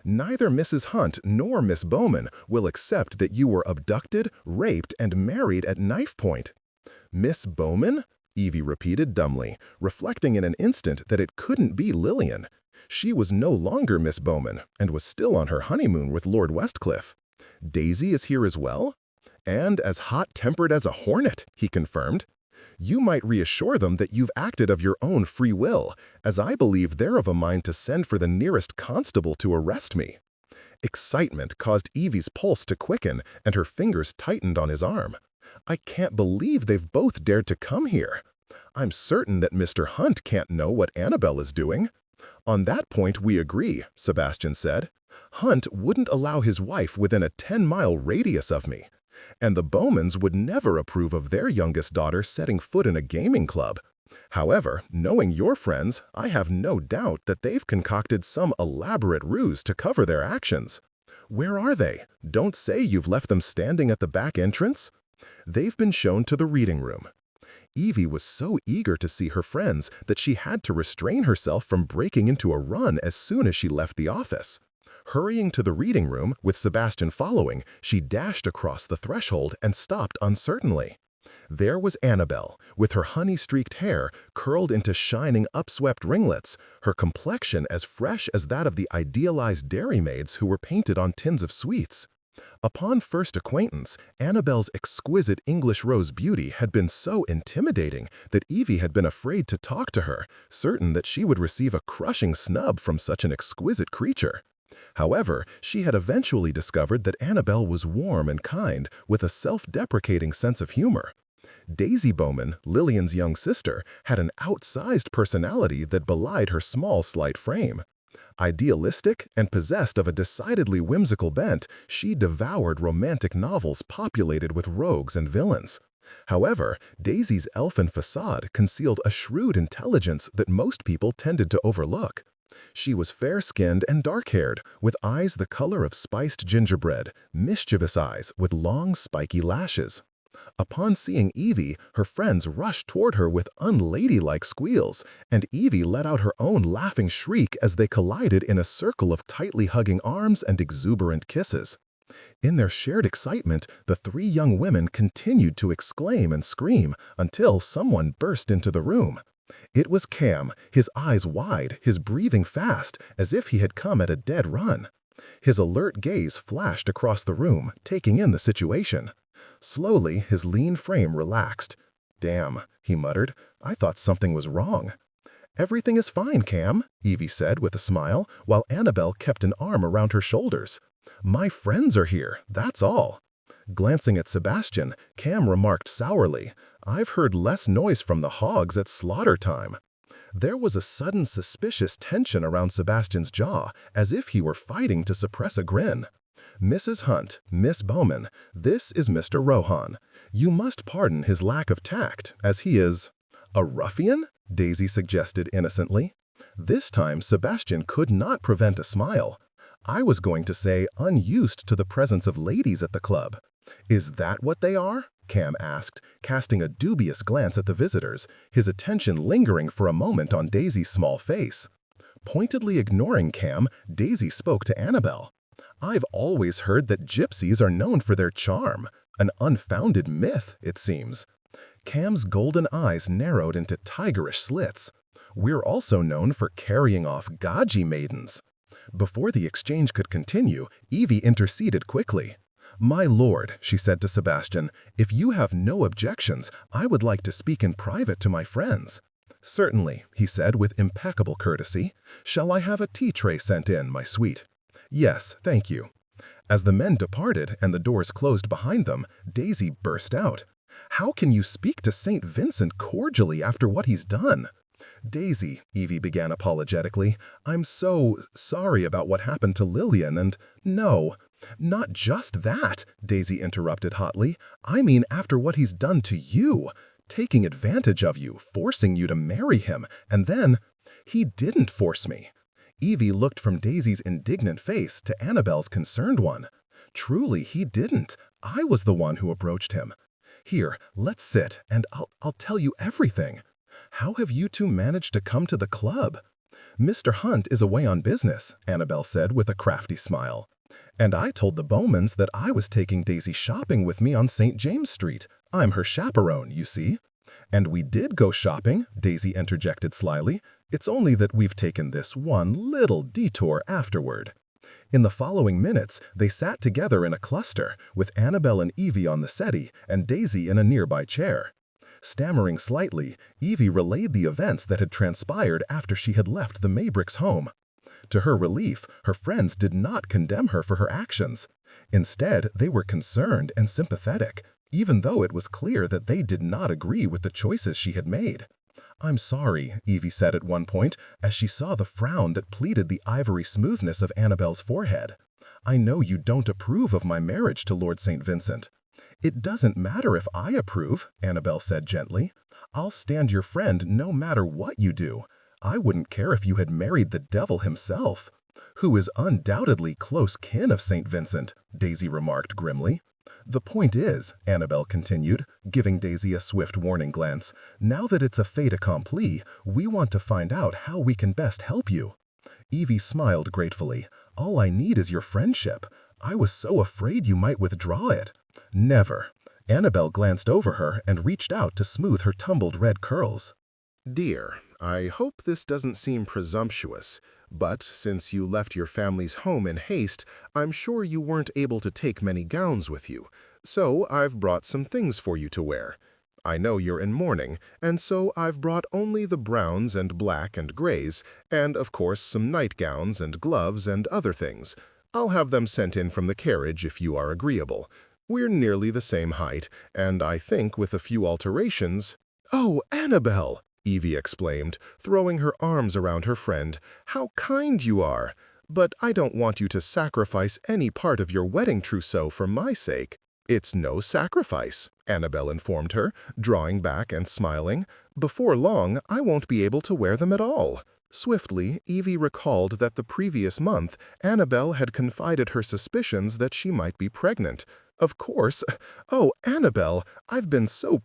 Neither Mrs. Hunt nor Miss Bowman will accept that you were abducted, raped, and married at knife point." "Miss Bowman?" Evie repeated dumbly, reflecting in an instant that it couldn't be Lillian. She was no longer Miss Bowman, and was still on her honeymoon with Lord Westcliff. "Daisy is here as well?" "And as hot-tempered as a hornet," he confirmed. "You might reassure them that you've acted of your own free will, as I believe they're of a mind to send for the nearest constable to arrest me." Excitement caused Evie's pulse to quicken, and her fingers tightened on his arm. "I can't believe they've both dared to come here. I'm certain that Mr. Hunt can't know what Annabelle is doing." "On that point we agree," Sebastian said. "Hunt wouldn't allow his wife within a 10-mile radius of me. And the Bowmans would never approve of their youngest daughter setting foot in a gaming club. However, knowing your friends, I have no doubt that they've concocted some elaborate ruse to cover their actions. Where are they? Don't say you've left them standing at the back entrance. They've been shown to the reading room. Evie was so eager to see her friends that she had to restrain herself from breaking into a run as soon as she left the office. Hurrying to the reading room, with Sebastian following, she dashed across the threshold and stopped uncertainly. There was Annabelle, with her honey-streaked hair curled into shining upswept ringlets, her complexion as fresh as that of the idealized dairymaids who were painted on tins of sweets. Upon first acquaintance, Annabelle's exquisite English rose beauty had been so intimidating that Evie had been afraid to talk to her, certain that she would receive a crushing snub from such an exquisite creature. However, she had eventually discovered that Annabelle was warm and kind, with a self-deprecating sense of humor. Daisy Bowman, Lillian's young sister, had an outsized personality that belied her small, slight frame. Idealistic and possessed of a decidedly whimsical bent, she devoured romantic novels populated with rogues and villains. However, Daisy's elfin facade concealed a shrewd intelligence that most people tended to overlook. She was fair-skinned and dark-haired, with eyes the color of spiced gingerbread, mischievous eyes with long, spiky lashes. Upon seeing Evie, her friends rushed toward her with unladylike squeals, and Evie let out her own laughing shriek as they collided in a circle of tightly hugging arms and exuberant kisses. In their shared excitement, the three young women continued to exclaim and scream until someone burst into the room. It was Cam, his eyes wide, his breathing fast, as if he had come at a dead run. His alert gaze flashed across the room, taking in the situation. Slowly, his lean frame relaxed. "Damn," he muttered. "I thought something was wrong." "Everything is fine, Cam," Evie said with a smile, while Annabelle kept an arm around her shoulders. "My friends are here, that's all." Glancing at Sebastian, Cam remarked sourly, "I've heard less noise from the hogs at slaughter time." There was a sudden suspicious tension around Sebastian's jaw, as if he were fighting to suppress a grin. "Mrs. Hunt, Miss Bowman, this is Mr. Rohan. You must pardon his lack of tact, as he is—" "A ruffian?" Daisy suggested innocently. This time Sebastian could not prevent a smile. "I was going to say unused to the presence of ladies at the club." "Is that what they are?" Cam asked, casting a dubious glance at the visitors, his attention lingering for a moment on Daisy's small face. Pointedly ignoring Cam, Daisy spoke to Annabelle. "I've always heard that gypsies are known for their charm. An unfounded myth, it seems." Cam's golden eyes narrowed into tigerish slits. "We're also known for carrying off Gaji maidens." Before the exchange could continue, Evie interceded quickly. "My lord," she said to Sebastian, "if you have no objections, I would like to speak in private to my friends." "Certainly," he said with impeccable courtesy. "Shall I have a tea tray sent in, my sweet?" "Yes, thank you." As the men departed and the doors closed behind them, Daisy burst out. "How can you speak to St. Vincent cordially after what he's done?" "Daisy," Evie began apologetically, "I'm so sorry about what happened to Lillian and—" "No, not just that," Daisy interrupted hotly. "I mean after what he's done to you, taking advantage of you, forcing you to marry him, and then—" "He didn't force me." Evie looked from Daisy's indignant face to Annabelle's concerned one. "Truly, he didn't. I was the one who approached him. Here, let's sit, and I'll tell you everything. How have you two managed to come to the club?" "Mr. Hunt is away on business," Annabelle said with a crafty smile. "And I told the Bowmans that I was taking Daisy shopping with me on St. James Street. I'm her chaperone, you see." "And we did go shopping," Daisy interjected slyly. "It's only that we've taken this one little detour afterward." In the following minutes, they sat together in a cluster, with Annabelle and Evie on the settee and Daisy in a nearby chair. Stammering slightly, Evie relayed the events that had transpired after she had left the Maybricks' home. To her relief, her friends did not condemn her for her actions. Instead, they were concerned and sympathetic, even though it was clear that they did not agree with the choices she had made. "I'm sorry," Evie said at one point, as she saw the frown that pleated the ivory smoothness of Annabelle's forehead. "I know you don't approve of my marriage to Lord St. Vincent." "It doesn't matter if I approve," Annabelle said gently. "I'll stand your friend no matter what you do. I wouldn't care if you had married the devil himself." "Who is undoubtedly close kin of St. Vincent," Daisy remarked grimly. "The point is," Annabelle continued, giving Daisy a swift warning glance, "now that it's a fait accompli, we want to find out how we can best help you." Evie smiled gratefully. "All I need is your friendship. I was so afraid you might withdraw it." "Never." Annabelle glanced over her and reached out to smooth her tumbled red curls. Dear, I hope this doesn't seem presumptuous, but since you left your family's home in haste, I'm sure you weren't able to take many gowns with you, so I've brought some things for you to wear. I know you're in mourning, and so I've brought only the browns and black and grays, and of course some nightgowns and gloves and other things. I'll have them sent in from the carriage if you are agreeable. We're nearly the same height, and I think with a few alterations—" "Oh, Annabelle!" Evie exclaimed, throwing her arms around her friend. "How kind you are! But I don't want you to sacrifice any part of your wedding trousseau for my sake." "It's no sacrifice," Annabelle informed her, drawing back and smiling. "Before long, I won't be able to wear them at all." Swiftly, Evie recalled that the previous month, Annabelle had confided her suspicions that she might be pregnant. "Of course. Oh, Annabelle, I've been so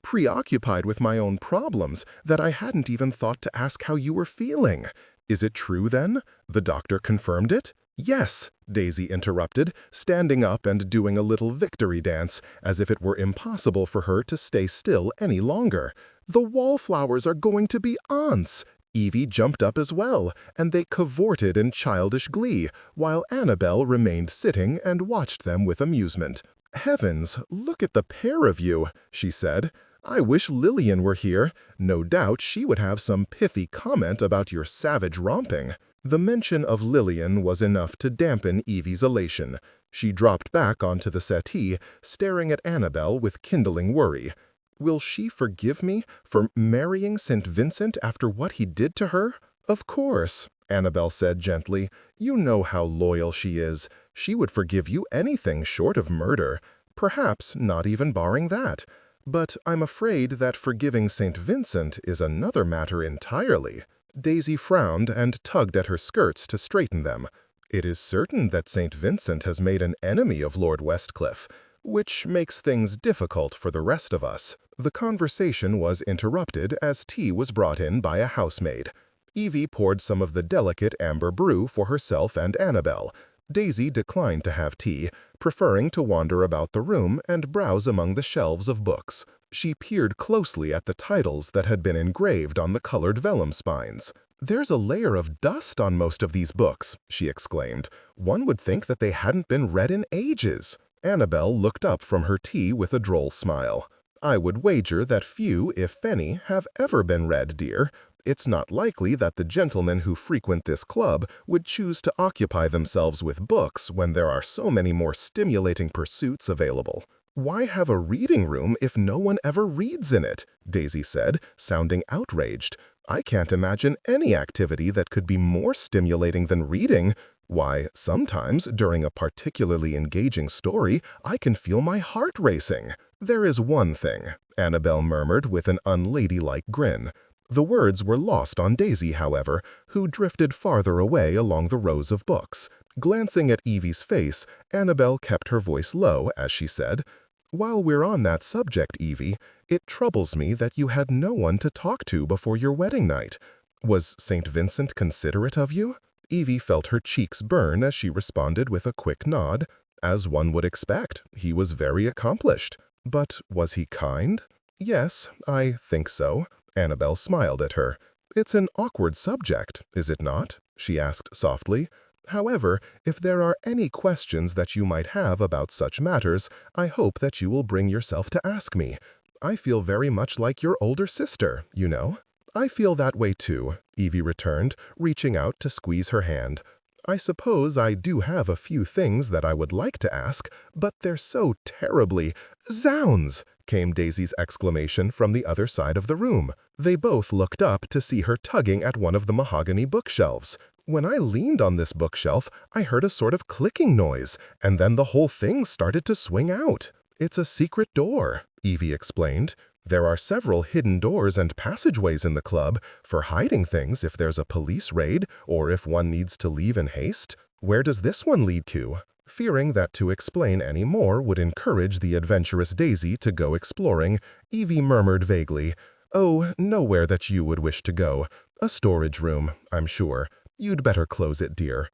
preoccupied with my own problems that I hadn't even thought to ask how you were feeling." "Is it true, then? The doctor confirmed it?" "Yes," Daisy interrupted, standing up and doing a little victory dance, as if it were impossible for her to stay still any longer. "The wallflowers are going to be aunts!" Evie jumped up as well, and they cavorted in childish glee, while Annabelle remained sitting and watched them with amusement. "Heavens, look at the pair of you," she said. "I wish Lillian were here. No doubt she would have some pithy comment about your savage romping." The mention of Lillian was enough to dampen Evie's elation. She dropped back onto the settee, staring at Annabelle with kindling worry. Will she forgive me for marrying St. Vincent after what he did to her? "Of course," Annabelle said gently. "You know how loyal she is. She would forgive you anything short of murder, perhaps not even barring that. But I'm afraid that forgiving St. Vincent is another matter entirely." Daisy frowned and tugged at her skirts to straighten them. "It is certain that St. Vincent has made an enemy of Lord Westcliff, which makes things difficult for the rest of us." The conversation was interrupted as tea was brought in by a housemaid. Evie poured some of the delicate amber brew for herself and Annabelle. Daisy declined to have tea, preferring to wander about the room and browse among the shelves of books. She peered closely at the titles that had been engraved on the colored vellum spines. "There's a layer of dust on most of these books," she exclaimed. "One would think that they hadn't been read in ages." Annabelle looked up from her tea with a droll smile. "I would wager that few, if any, have ever been read, dear. It's not likely that the gentlemen who frequent this club would choose to occupy themselves with books when there are so many more stimulating pursuits available." "Why have a reading room if no one ever reads in it?" Daisy said, sounding outraged. "I can't imagine any activity that could be more stimulating than reading. Why, sometimes, during a particularly engaging story, I can feel my heart racing." "There is one thing," Annabelle murmured with an unladylike grin. The words were lost on Daisy, however, who drifted farther away along the rows of books. Glancing at Evie's face, Annabelle kept her voice low as she said, "While we're on that subject, Evie, it troubles me that you had no one to talk to before your wedding night. Was St. Vincent considerate of you?" Evie felt her cheeks burn as she responded with a quick nod. "As one would expect, he was very accomplished. But was he kind?" "Yes, I think so." Annabelle smiled at her. "It's an awkward subject, is it not?" she asked softly. "However, if there are any questions that you might have about such matters, I hope that you will bring yourself to ask me. I feel very much like your older sister, you know." "I feel that way too," Evie returned, reaching out to squeeze her hand. "I suppose I do have a few things that I would like to ask, but they're so terribly—" "Zounds!" came Daisy's exclamation from the other side of the room. They both looked up to see her tugging at one of the mahogany bookshelves. "When I leaned on this bookshelf, I heard a sort of clicking noise, and then the whole thing started to swing out." It's a secret door, Evie explained. There are several hidden doors and passageways in the club for hiding things if there's a police raid or if one needs to leave in haste. Where does this one lead to? Fearing that to explain any more would encourage the adventurous Daisy to go exploring, Evie murmured vaguely, "Oh, nowhere that you would wish to go. A storage room, I'm sure. You'd better close it, dear."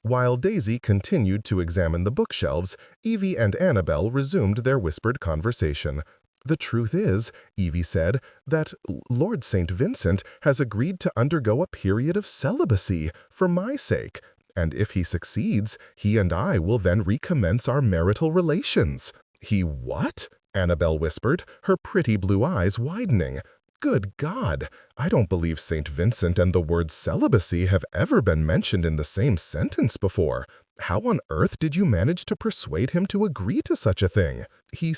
While Daisy continued to examine the bookshelves, Evie and Annabel resumed their whispered conversation. "The truth is," Evie said, "that Lord St. Vincent has agreed to undergo a period of celibacy for my sake, and if he succeeds, he and I will then recommence our marital relations." "He what?" Annabel whispered, her pretty blue eyes widening. "Good God, I don't believe St. Vincent and the word celibacy have ever been mentioned in the same sentence before. How on earth did you manage to persuade him to agree to such a thing?" He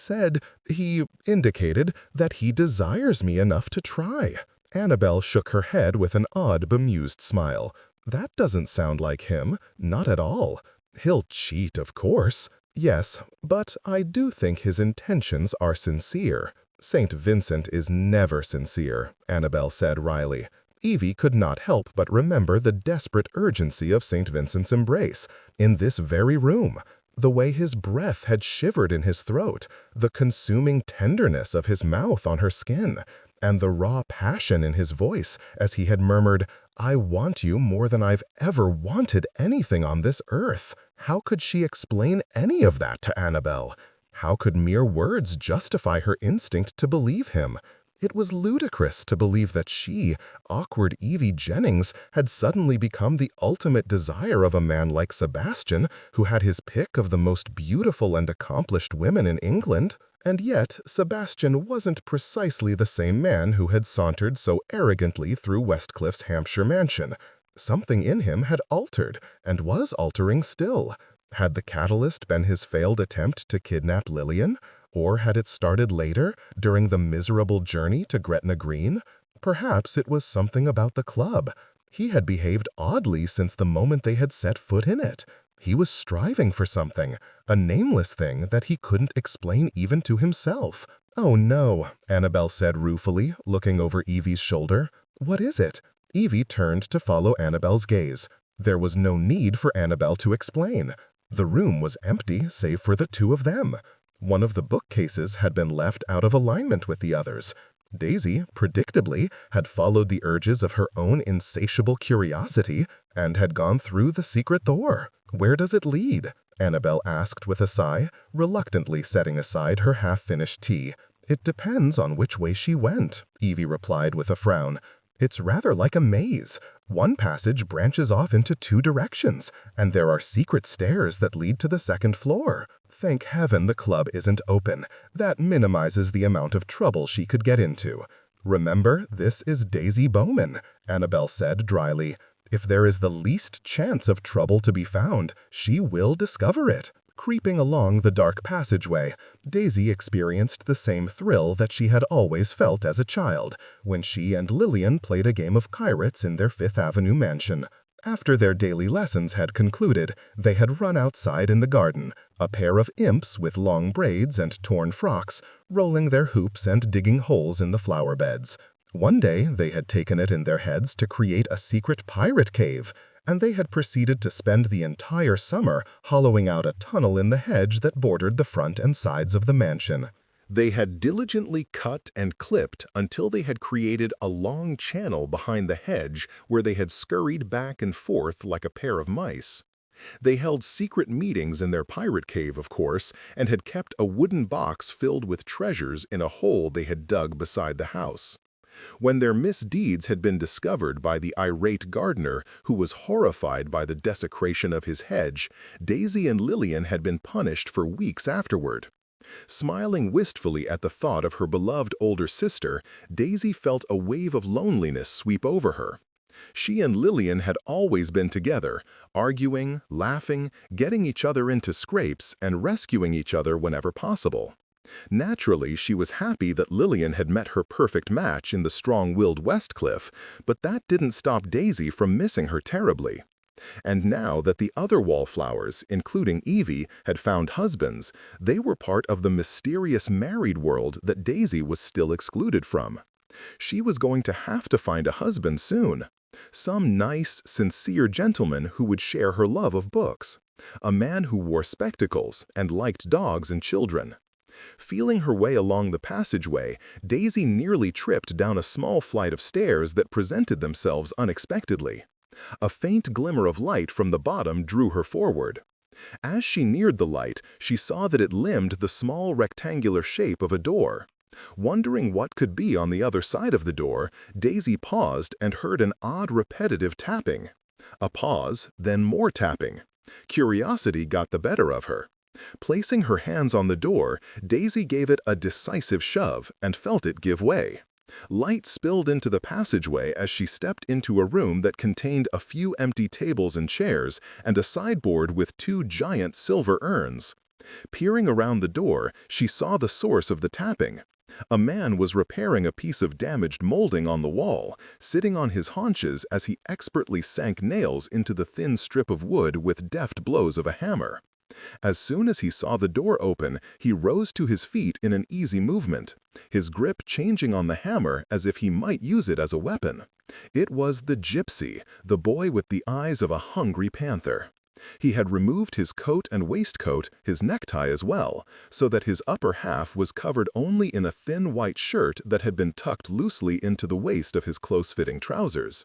indicated that he desires me enough to try." Annabel shook her head with an odd, bemused smile. "That doesn't sound like him, not at all. He'll cheat, of course. Yes, but I do think his intentions are sincere." "St. Vincent is never sincere," Annabel said wryly. Evie could not help but remember the desperate urgency of St. Vincent's embrace, in this very room, the way his breath had shivered in his throat, the consuming tenderness of his mouth on her skin, and the raw passion in his voice as he had murmured, "I want you more than I've ever wanted anything on this earth." How could she explain any of that to Annabel? How could mere words justify her instinct to believe him? It was ludicrous to believe that she, awkward Evie Jennings, had suddenly become the ultimate desire of a man like Sebastian, who had his pick of the most beautiful and accomplished women in England. And yet, Sebastian wasn't precisely the same man who had sauntered so arrogantly through Westcliffe's Hampshire mansion. Something in him had altered, and was altering still. Had the catalyst been his failed attempt to kidnap Lillian? Or had it started later, during the miserable journey to Gretna Green? Perhaps it was something about the club. He had behaved oddly since the moment they had set foot in it. He was striving for something, a nameless thing that he couldn't explain even to himself. "Oh no," Annabel said ruefully, looking over Evie's shoulder. "What is it?" Evie turned to follow Annabel's gaze. There was no need for Annabel to explain. The room was empty save for the two of them. One of the bookcases had been left out of alignment with the others. Daisy, predictably, had followed the urges of her own insatiable curiosity and had gone through the secret door. "Where does it lead?" Annabel asked with a sigh, reluctantly setting aside her half-finished tea. "It depends on which way she went," Evie replied with a frown. "It's rather like a maze. One passage branches off into two directions, and there are secret stairs that lead to the second floor. Thank heaven the club isn't open. That minimizes the amount of trouble she could get into." "Remember, this is Daisy Bowman," Annabel said dryly. "If there is the least chance of trouble to be found, she will discover it." Creeping along the dark passageway, Daisy experienced the same thrill that she had always felt as a child, when she and Lillian played a game of Pirates in their Fifth Avenue mansion. After their daily lessons had concluded, they had run outside in the garden, a pair of imps with long braids and torn frocks, rolling their hoops and digging holes in the flower beds. One day they had taken it in their heads to create a secret pirate cave, and they had proceeded to spend the entire summer hollowing out a tunnel in the hedge that bordered the front and sides of the mansion. They had diligently cut and clipped until they had created a long channel behind the hedge where they had scurried back and forth like a pair of mice. They held secret meetings in their pirate cave, of course, and had kept a wooden box filled with treasures in a hole they had dug beside the house. When their misdeeds had been discovered by the irate gardener, who was horrified by the desecration of his hedge, Daisy and Lillian had been punished for weeks afterward. Smiling wistfully at the thought of her beloved older sister, Daisy felt a wave of loneliness sweep over her. She and Lillian had always been together, arguing, laughing, getting each other into scrapes, and rescuing each other whenever possible. Naturally, she was happy that Lillian had met her perfect match in the strong-willed Westcliff, but that didn't stop Daisy from missing her terribly. And now that the other wallflowers, including Evie, had found husbands, they were part of the mysterious married world that Daisy was still excluded from. She was going to have to find a husband soon. Some nice, sincere gentleman who would share her love of books. A man who wore spectacles and liked dogs and children. Feeling her way along the passageway, Daisy nearly tripped down a small flight of stairs that presented themselves unexpectedly. A faint glimmer of light from the bottom drew her forward. As she neared the light, she saw that it limned the small rectangular shape of a door. Wondering what could be on the other side of the door, Daisy paused and heard an odd repetitive tapping. A pause, then more tapping. Curiosity got the better of her. Placing her hands on the door, Daisy gave it a decisive shove and felt it give way. Light spilled into the passageway as she stepped into a room that contained a few empty tables and chairs and a sideboard with 2 giant silver urns. Peering around the door, she saw the source of the tapping. A man was repairing a piece of damaged molding on the wall, sitting on his haunches as he expertly sank nails into the thin strip of wood with deft blows of a hammer. As soon as he saw the door open, he rose to his feet in an easy movement, his grip changing on the hammer as if he might use it as a weapon. It was the gypsy, the boy with the eyes of a hungry panther. He had removed his coat and waistcoat, his necktie as well, so that his upper half was covered only in a thin white shirt that had been tucked loosely into the waist of his close-fitting trousers.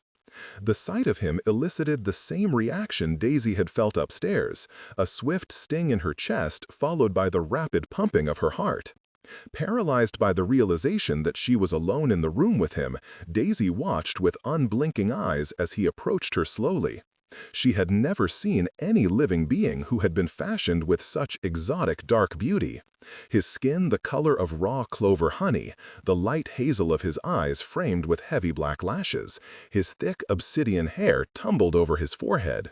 The sight of him elicited the same reaction Daisy had felt upstairs, a swift sting in her chest followed by the rapid pumping of her heart. Paralyzed by the realization that she was alone in the room with him, Daisy watched with unblinking eyes as he approached her slowly. She had never seen any living being who had been fashioned with such exotic dark beauty. His skin the color of raw clover honey, the light hazel of his eyes framed with heavy black lashes, his thick obsidian hair tumbled over his forehead.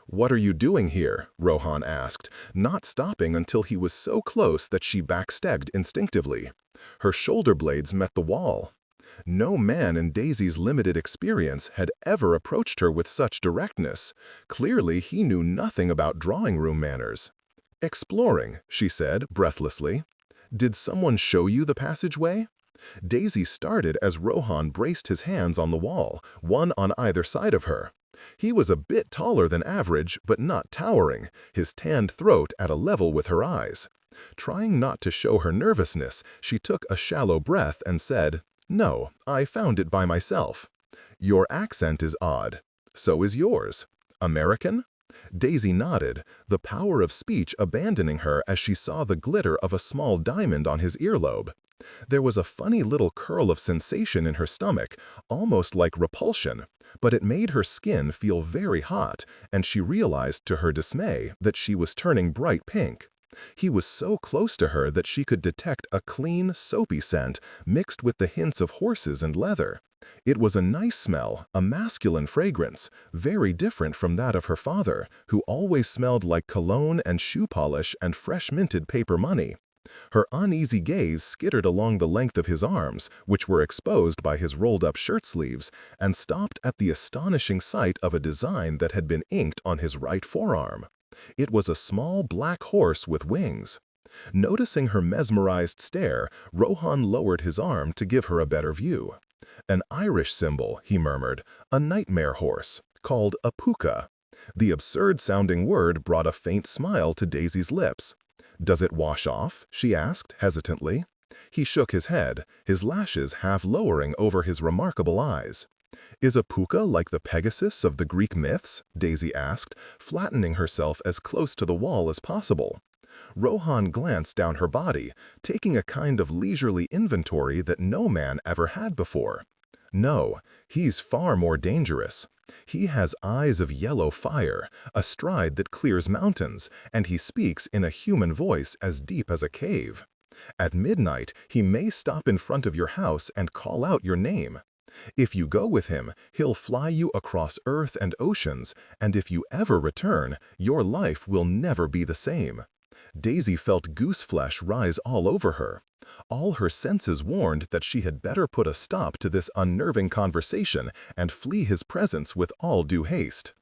"What are you doing here?" Rohan asked, not stopping until he was so close that she backstepped instinctively. Her shoulder blades met the wall. No man in Daisy's limited experience had ever approached her with such directness. Clearly, he knew nothing about drawing-room manners. "Exploring," she said, breathlessly. "Did someone show you the passageway?" Daisy started as Rohan braced his hands on the wall, one on either side of her. He was a bit taller than average, but not towering, his tanned throat at a level with her eyes. Trying not to show her nervousness, she took a shallow breath and said, "No, I found it by myself." "Your accent is odd. So is yours. American?" Daisy nodded, the power of speech abandoning her as she saw the glitter of a small diamond on his earlobe. There was a funny little curl of sensation in her stomach, almost like repulsion, but it made her skin feel very hot, and she realized to her dismay that she was turning bright pink. He was so close to her that she could detect a clean, soapy scent mixed with the hints of horses and leather. It was a nice smell, a masculine fragrance, very different from that of her father, who always smelled like cologne and shoe polish and fresh-minted paper money. Her uneasy gaze skittered along the length of his arms, which were exposed by his rolled-up shirt sleeves, and stopped at the astonishing sight of a design that had been inked on his right forearm. It was a small black horse with wings. Noticing her mesmerized stare, Rohan lowered his arm to give her a better view. "An Irish symbol," he murmured, "a nightmare horse, called a puka." The absurd-sounding word brought a faint smile to Daisy's lips. "Does it wash off?" she asked, hesitantly. He shook his head, his lashes half lowering over his remarkable eyes. "Is a puka like the Pegasus of the Greek myths?" Daisy asked, flattening herself as close to the wall as possible. Rohan glanced down her body, taking a kind of leisurely inventory that no man ever had before. "No, he's far more dangerous. He has eyes of yellow fire, a stride that clears mountains, and he speaks in a human voice as deep as a cave. At midnight, he may stop in front of your house and call out your name. If you go with him, he'll fly you across earth and oceans, and if you ever return, your life will never be the same." Daisy felt gooseflesh rise all over her. All her senses warned that she had better put a stop to this unnerving conversation and flee his presence with all due haste.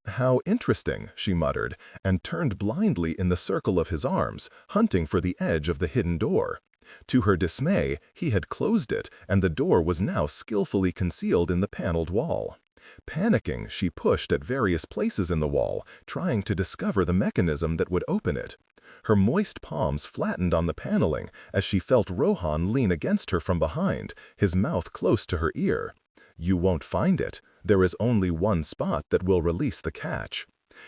"How interesting," she muttered, and turned blindly in the circle of his arms, hunting for the edge of the hidden door. To her dismay, he had closed it, and the door was now skillfully concealed in the paneled wall. Panicking, she pushed at various places in the wall, trying to discover the mechanism that would open it. Her moist palms flattened on the paneling as she felt Rohan lean against her from behind, his mouth close to her ear. "You won't find it. There is only one spot that will release the catch."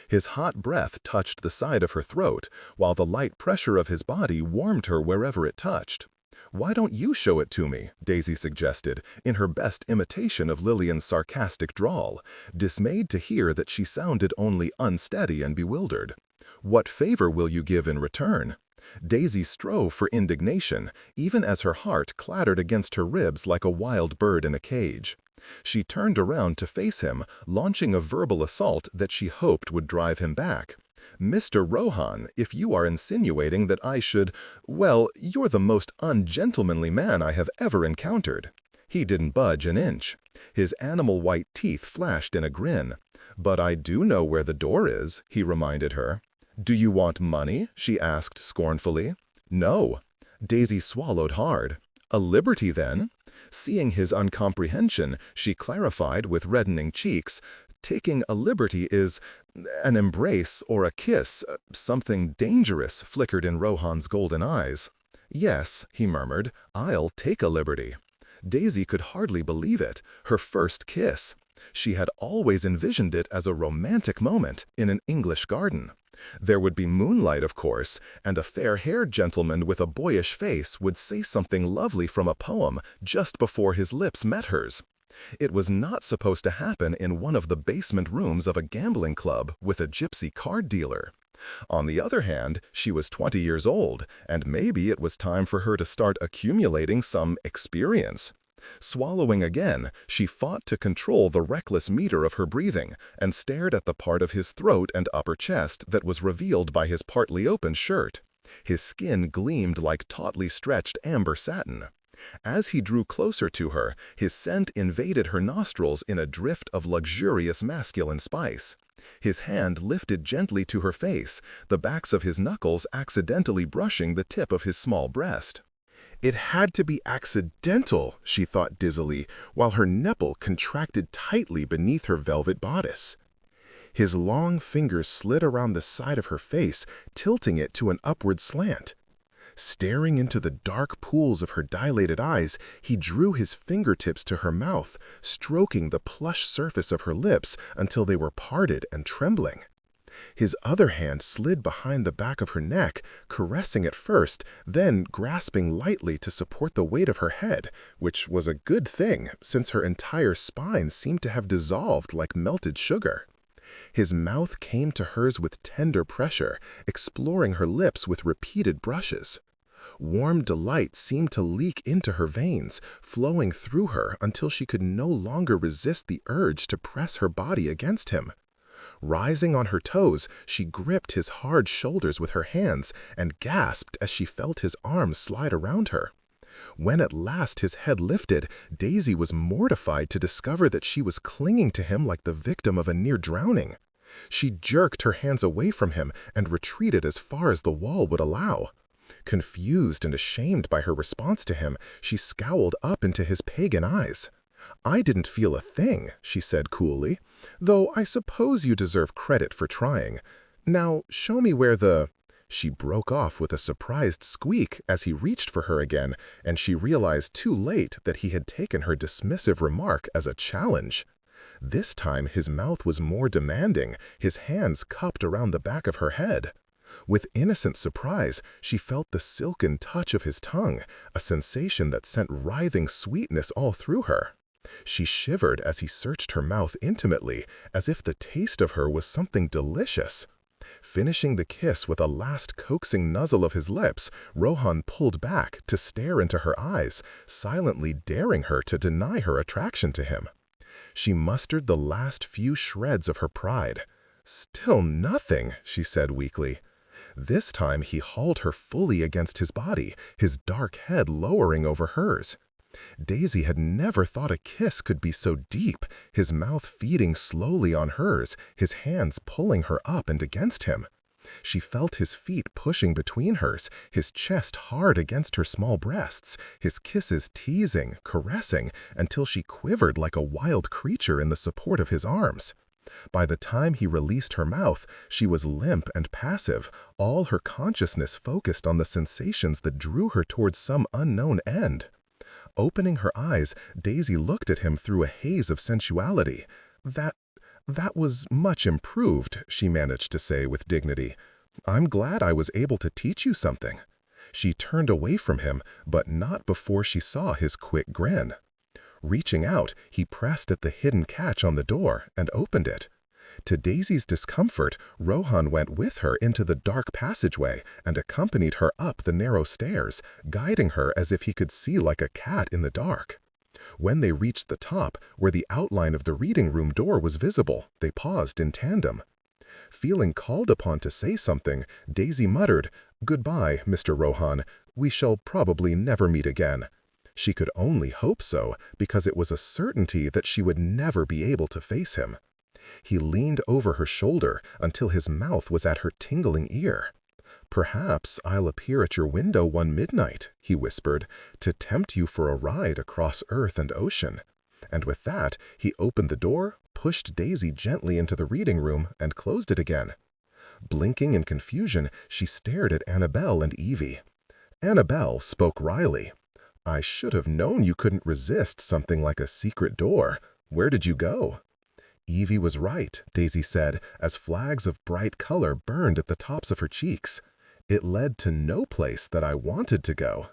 His hot breath touched the side of her throat, while the light pressure of his body warmed her wherever it touched. "Why don't you show it to me?" Daisy suggested, in her best imitation of Lillian's sarcastic drawl, dismayed to hear that she sounded only unsteady and bewildered. "What favor will you give in return?" Daisy strove for indignation, even as her heart clattered against her ribs like a wild bird in a cage. She turned around to face him, launching a verbal assault that she hoped would drive him back. "Mr. Rohan, if you are insinuating that I should, well, you're the most ungentlemanly man I have ever encountered." He didn't budge an inch. His animal white teeth flashed in a grin. "But I do know where the door is," he reminded her. "Do you want money?" she asked scornfully. "No." Daisy swallowed hard. "A liberty, then?" Seeing his uncomprehension, she clarified with reddening cheeks, "Taking a liberty is an embrace or a kiss. Something dangerous flickered in Rohan's golden eyes. "Yes," he murmured, "I'll take a liberty." Daisy could hardly believe it, her first kiss. She had always envisioned it as a romantic moment in an English garden. There would be moonlight, of course, and a fair-haired gentleman with a boyish face would say something lovely from a poem just before his lips met hers. It was not supposed to happen in one of the basement rooms of a gambling club with a gypsy card dealer. On the other hand, she was 20 years old, and maybe it was time for her to start accumulating some experience. Swallowing again, she fought to control the reckless meter of her breathing and stared at the part of his throat and upper chest that was revealed by his partly open shirt. His skin gleamed like tautly stretched amber satin. As he drew closer to her, his scent invaded her nostrils in a drift of luxurious masculine spice. His hand lifted gently to her face, the backs of his knuckles accidentally brushing the tip of his small breast. It had to be accidental, she thought dizzily, while her nipple contracted tightly beneath her velvet bodice. His long fingers slid around the side of her face, tilting it to an upward slant. Staring into the dark pools of her dilated eyes, he drew his fingertips to her mouth, stroking the plush surface of her lips until they were parted and trembling. His other hand slid behind the back of her neck, caressing at first, then grasping lightly to support the weight of her head, which was a good thing, since her entire spine seemed to have dissolved like melted sugar. His mouth came to hers with tender pressure, exploring her lips with repeated brushes. Warm delight seemed to leak into her veins, flowing through her until she could no longer resist the urge to press her body against him. Rising on her toes, she gripped his hard shoulders with her hands and gasped as she felt his arms slide around her. When at last his head lifted, Daisy was mortified to discover that she was clinging to him like the victim of a near drowning. She jerked her hands away from him and retreated as far as the wall would allow. Confused and ashamed by her response to him, she scowled up into his pagan eyes. "I didn't feel a thing," she said coolly, "though I suppose you deserve credit for trying. Now, show me where the—" She broke off with a surprised squeak as he reached for her again, and she realized too late that he had taken her dismissive remark as a challenge. This time his mouth was more demanding, his hands cupped around the back of her head. With innocent surprise, she felt the silken touch of his tongue, a sensation that sent writhing sweetness all through her. She shivered as he searched her mouth intimately, as if the taste of her was something delicious. Finishing the kiss with a last coaxing nuzzle of his lips, Rohan pulled back to stare into her eyes, silently daring her to deny her attraction to him. She mustered the last few shreds of her pride. "Still nothing," she said weakly. This time he hauled her fully against his body, his dark head lowering over hers. Daisy had never thought a kiss could be so deep, his mouth feeding slowly on hers, his hands pulling her up and against him. She felt his feet pushing between hers, his chest hard against her small breasts, his kisses teasing, caressing, until she quivered like a wild creature in the support of his arms. By the time he released her mouth, she was limp and passive, all her consciousness focused on the sensations that drew her towards some unknown end. Opening her eyes, Daisy looked at him through a haze of sensuality. That was much improved, she managed to say with dignity. I'm glad I was able to teach you something. She turned away from him, but not before she saw his quick grin. Reaching out, he pressed at the hidden catch on the door and opened it. To Daisy's discomfort, Rohan went with her into the dark passageway and accompanied her up the narrow stairs, guiding her as if he could see like a cat in the dark. When they reached the top, where the outline of the reading room door was visible, they paused in tandem. Feeling called upon to say something, Daisy muttered, "Goodbye, Mr. Rohan. We shall probably never meet again." She could only hope so, because it was a certainty that she would never be able to face him. He leaned over her shoulder until his mouth was at her tingling ear. "Perhaps I'll appear at your window one midnight," he whispered, "to tempt you for a ride across earth and ocean." And with that, he opened the door, pushed Daisy gently into the reading room, and closed it again. Blinking in confusion, she stared at Annabelle and Evie. Annabelle spoke wryly. "I should have known you couldn't resist something like a secret door. Where did you go?" Evie was right, Daisy said, as flags of bright color burned at the tops of her cheeks. "It led to no place that I wanted to go."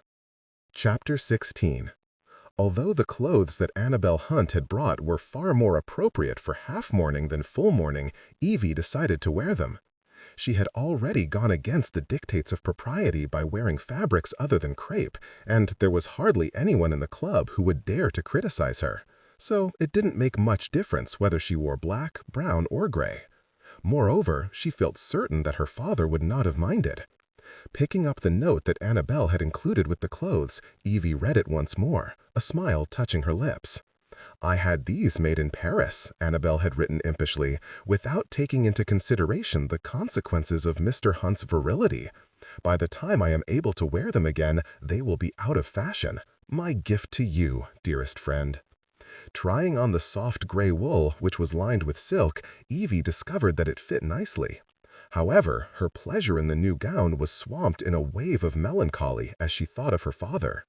Chapter 16. Although the clothes that Annabelle Hunt had brought were far more appropriate for half-mourning than full mourning, Evie decided to wear them. She had already gone against the dictates of propriety by wearing fabrics other than crepe, and there was hardly anyone in the club who would dare to criticize her. So it didn't make much difference whether she wore black, brown, or gray. Moreover, she felt certain that her father would not have minded. Picking up the note that Annabelle had included with the clothes, Evie read it once more, a smile touching her lips. "I had these made in Paris," Annabelle had written impishly, "without taking into consideration the consequences of Mr. Hunt's virility. By the time I am able to wear them again, they will be out of fashion. My gift to you, dearest friend." Trying on the soft gray wool, which was lined with silk, Evie discovered that it fit nicely. However, her pleasure in the new gown was swamped in a wave of melancholy as she thought of her father.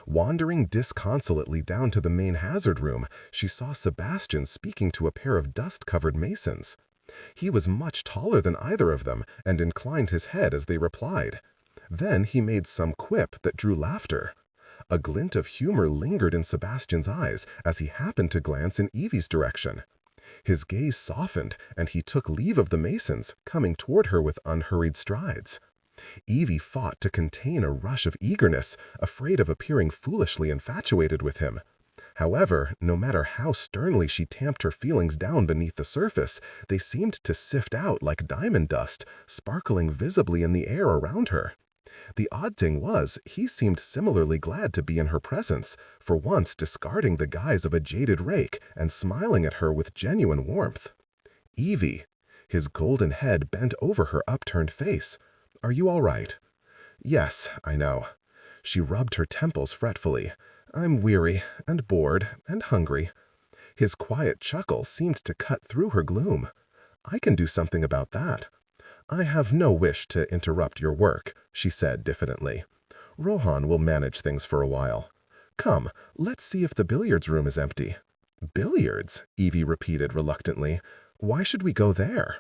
Wandering disconsolately down to the main hazard room, she saw Sebastian speaking to a pair of dust-covered masons. He was much taller than either of them and inclined his head as they replied. Then he made some quip that drew laughter. A glint of humor lingered in Sebastian's eyes as he happened to glance in Evie's direction. His gaze softened, and he took leave of the masons, coming toward her with unhurried strides. Evie fought to contain a rush of eagerness, afraid of appearing foolishly infatuated with him. However, no matter how sternly she tamped her feelings down beneath the surface, they seemed to sift out like diamond dust, sparkling visibly in the air around her. The odd thing was, he seemed similarly glad to be in her presence, for once discarding the guise of a jaded rake and smiling at her with genuine warmth. "Evie." His golden head bent over her upturned face. "Are you all right?" "Yes, I know." She rubbed her temples fretfully. "I'm weary and bored and hungry." His quiet chuckle seemed to cut through her gloom. "I can do something about that." "I have no wish to interrupt your work," she said diffidently. "Rohan will manage things for a while. Come, let's see if the billiards room is empty." "Billiards?" Evie repeated reluctantly. "Why should we go there?"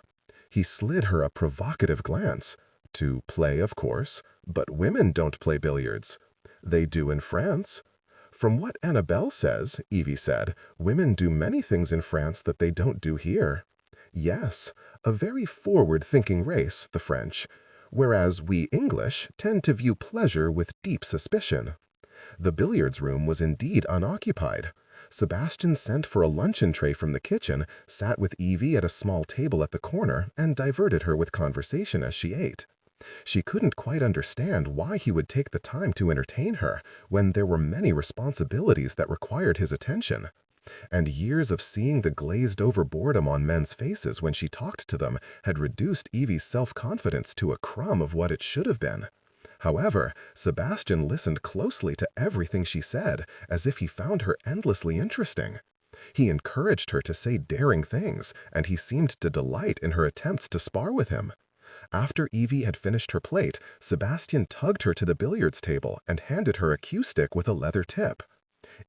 He slid her a provocative glance. "To play, of course, but women don't play billiards." "They do in France." "From what Annabelle says," Evie said, "women do many things in France that they don't do here." "Yes, a very forward-thinking race, the French, whereas we English tend to view pleasure with deep suspicion." The billiards room was indeed unoccupied. Sebastian sent for a luncheon tray from the kitchen, sat with Evie at a small table at the corner, and diverted her with conversation as she ate. She couldn't quite understand why he would take the time to entertain her when there were many responsibilities that required his attention. And years of seeing the glazed-over boredom on men's faces when she talked to them had reduced Evie's self-confidence to a crumb of what it should have been. However, Sebastian listened closely to everything she said, as if he found her endlessly interesting. He encouraged her to say daring things, and he seemed to delight in her attempts to spar with him. After Evie had finished her plate, Sebastian tugged her to the billiards table and handed her a cue stick with a leather tip.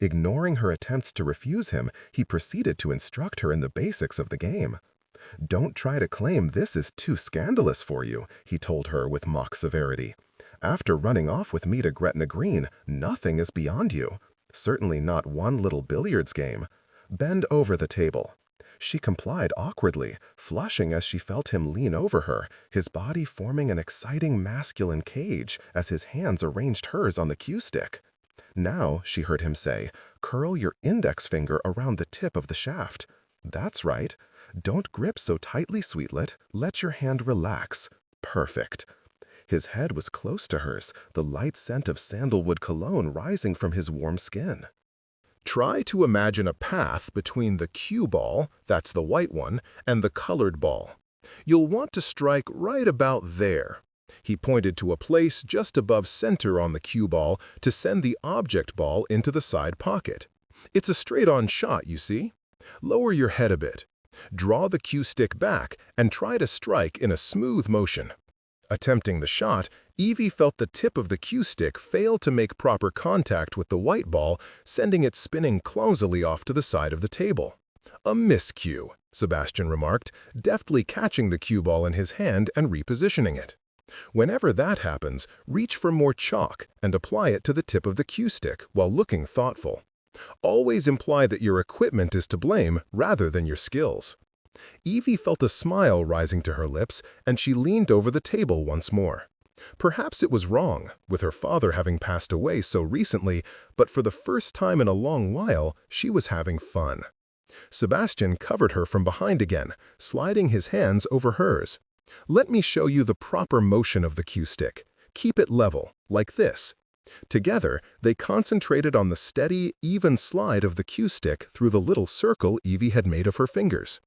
Ignoring her attempts to refuse him, he proceeded to instruct her in the basics of the game. "Don't try to claim this is too scandalous for you," he told her with mock severity. "After running off with me to Gretna Green, nothing is beyond you. Certainly not one little billiards game. Bend over the table." She complied awkwardly, flushing as she felt him lean over her, his body forming an exciting masculine cage as his hands arranged hers on the cue stick. "Now," she heard him say, "curl your index finger around the tip of the shaft. That's right. Don't grip so tightly, sweetlet. Let your hand relax. Perfect." His head was close to hers, the light scent of sandalwood cologne rising from his warm skin. Try to imagine a path between the cue ball, that's the white one, and the colored ball. You'll want to strike right about there. He pointed to a place just above center on the cue ball to send the object ball into the side pocket. It's a straight-on shot, you see. Lower your head a bit. Draw the cue stick back and try to strike in a smooth motion. Attempting the shot, Evie felt the tip of the cue stick fail to make proper contact with the white ball, sending it spinning clumsily off to the side of the table. "A miscue," Sebastian remarked, deftly catching the cue ball in his hand and repositioning it. Whenever that happens, reach for more chalk and apply it to the tip of the cue stick while looking thoughtful. Always imply that your equipment is to blame rather than your skills. Evie felt a smile rising to her lips, and she leaned over the table once more. Perhaps it was wrong, with her father having passed away so recently, but for the first time in a long while, she was having fun. Sebastian covered her from behind again, sliding his hands over hers. "Let me show you the proper motion of the cue stick. Keep it level, like this." Together, they concentrated on the steady, even slide of the cue stick through the little circle Evie had made of her fingers.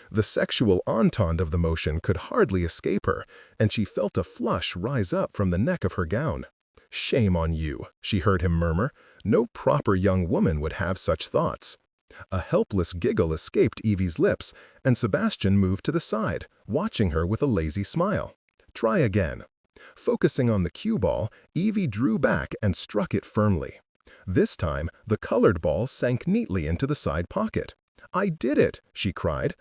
The sexual entente of the motion could hardly escape her, and she felt a flush rise up from the neck of her gown. "Shame on you," she heard him murmur. "No proper young woman would have such thoughts." A helpless giggle escaped Evie's lips, and Sebastian moved to the side, watching her with a lazy smile. "Try again." Focusing on the cue ball, Evie drew back and struck it firmly. This time, the colored ball sank neatly into the side pocket. "I did it!" she cried.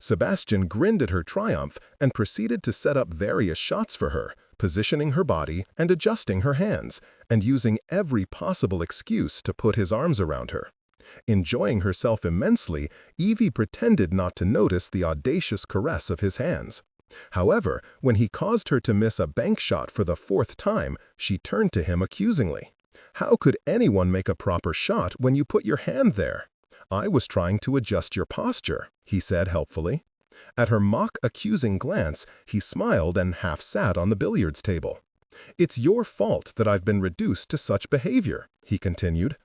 Sebastian grinned at her triumph and proceeded to set up various shots for her, positioning her body and adjusting her hands, and using every possible excuse to put his arms around her. Enjoying herself immensely, Evie pretended not to notice the audacious caress of his hands. However, when he caused her to miss a bank shot for the 4th time, she turned to him accusingly. "How could anyone make a proper shot when you put your hand there?" "I was trying to adjust your posture," he said helpfully. At her mock-accusing glance, he smiled and half sat on the billiards table. "It's your fault that I've been reduced to such behavior," he continued.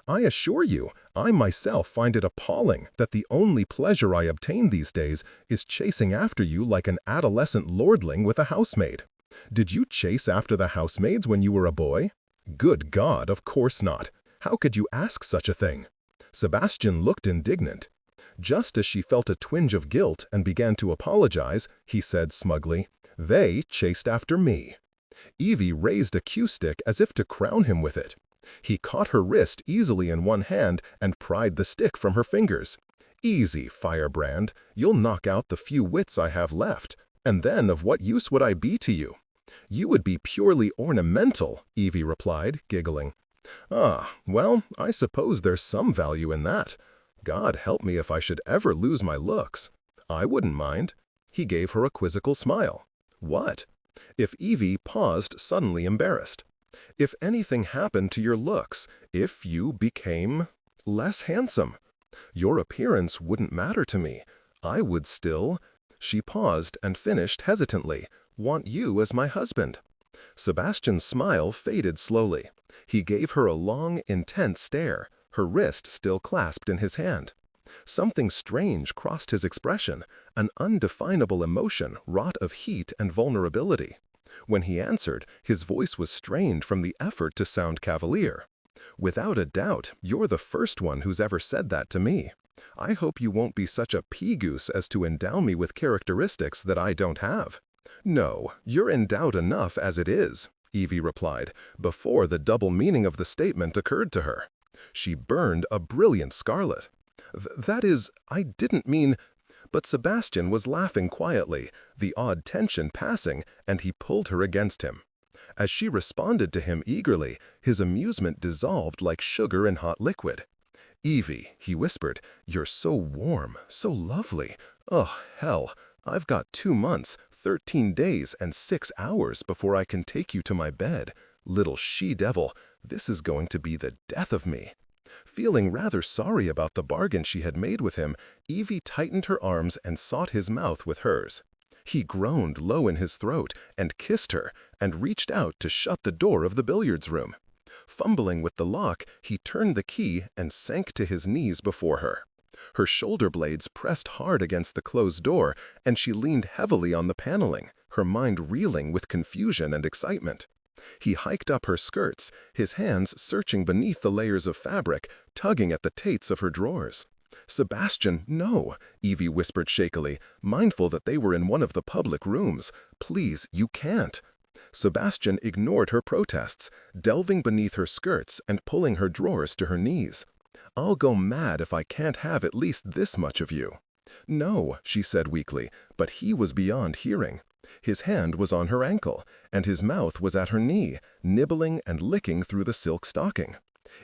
"I assure you, I myself find it appalling that the only pleasure I obtain these days is chasing after you like an adolescent lordling with a housemaid. Did you chase after the housemaids when you were a boy? Good God, of course not. How could you ask such a thing?" Sebastian looked indignant. Just as she felt a twinge of guilt and began to apologize, he said smugly, "They chased after me." Evie raised a cue stick as if to crown him with it. He caught her wrist easily in one hand and pried the stick from her fingers. "Easy, firebrand. You'll knock out the few wits I have left, and then of what use would I be to you?" "You would be purely ornamental," Evie replied, giggling. "Ah, well, I suppose there's some value in that. God help me if I should ever lose my looks. I wouldn't mind." He gave her a quizzical smile. "What?" If Evie paused, suddenly embarrassed. "If anything happened to your looks, if you became less handsome. Your appearance wouldn't matter to me. I would still—" She paused and finished hesitantly, want you as my husband." Sebastian's smile faded slowly. He gave her a long, intense stare, her wrist still clasped in his hand. Something strange crossed his expression, an undefinable emotion wrought of heat and vulnerability. When he answered, his voice was strained from the effort to sound cavalier. "Without a doubt, you're the first one who's ever said that to me. I hope you won't be such a pea-goose as to endow me with characteristics that I don't have." "No, you're endowed enough as it is," Evie replied, before the double meaning of the statement occurred to her. She burned a brilliant scarlet. "That is, I didn't mean—" But Sebastian was laughing quietly, the odd tension passing, and he pulled her against him. As she responded to him eagerly, his amusement dissolved like sugar in hot liquid. "Evie," he whispered, "you're so warm, so lovely. Oh, hell, I've got 2 months, 13 days, and 6 hours before I can take you to my bed. Little she-devil, this is going to be the death of me." Feeling rather sorry about the bargain she had made with him, Evie tightened her arms and sought his mouth with hers. He groaned low in his throat and kissed her and reached out to shut the door of the billiards room. Fumbling with the lock, he turned the key and sank to his knees before her. Her shoulder blades pressed hard against the closed door, and she leaned heavily on the paneling, her mind reeling with confusion and excitement. He hiked up her skirts, his hands searching beneath the layers of fabric, tugging at the tates of her drawers. "Sebastian, no," Evie whispered shakily, mindful that they were in one of the public rooms. "Please, you can't." Sebastian ignored her protests, delving beneath her skirts and pulling her drawers to her knees. "I'll go mad if I can't have at least this much of you." "No," she said weakly, but he was beyond hearing. His hand was on her ankle, and his mouth was at her knee, nibbling and licking through the silk stocking.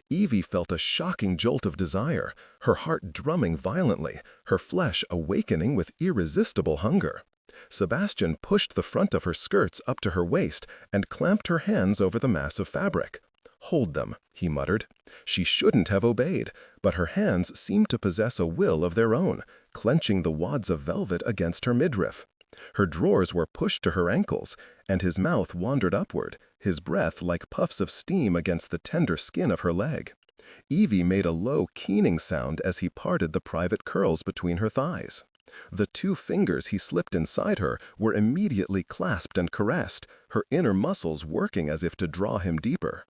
Evie felt a shocking jolt of desire, her heart drumming violently, her flesh awakening with irresistible hunger. Sebastian pushed the front of her skirts up to her waist and clamped her hands over the mass of fabric. "Hold them," he muttered. She shouldn't have obeyed, but her hands seemed to possess a will of their own, clenching the wads of velvet against her midriff. Her drawers were pushed to her ankles, and his mouth wandered upward, his breath like puffs of steam against the tender skin of her leg. Evie made a low, keening sound as he parted the private curls between her thighs. The 2 fingers he slipped inside her were immediately clasped and caressed, her inner muscles working as if to draw him deeper.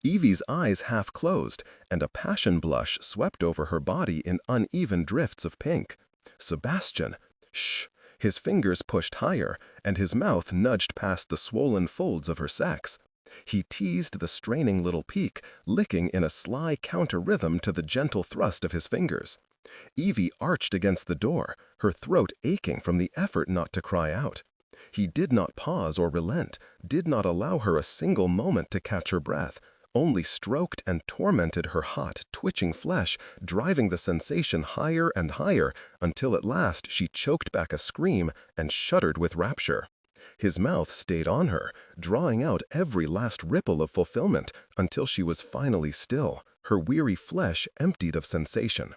Evie's eyes half closed, and a passion blush swept over her body in uneven drifts of pink. "Sebastian!" "Shh!" His fingers pushed higher, and his mouth nudged past the swollen folds of her sex. He teased the straining little peak, licking in a sly counter-rhythm to the gentle thrust of his fingers. Evie arched against the door, her throat aching from the effort not to cry out. He did not pause or relent, did not allow her a single moment to catch her breath, only stroked and tormented her hot, twitching flesh, driving the sensation higher and higher until at last she choked back a scream and shuddered with rapture. His mouth stayed on her, drawing out every last ripple of fulfillment until she was finally still, her weary flesh emptied of sensation.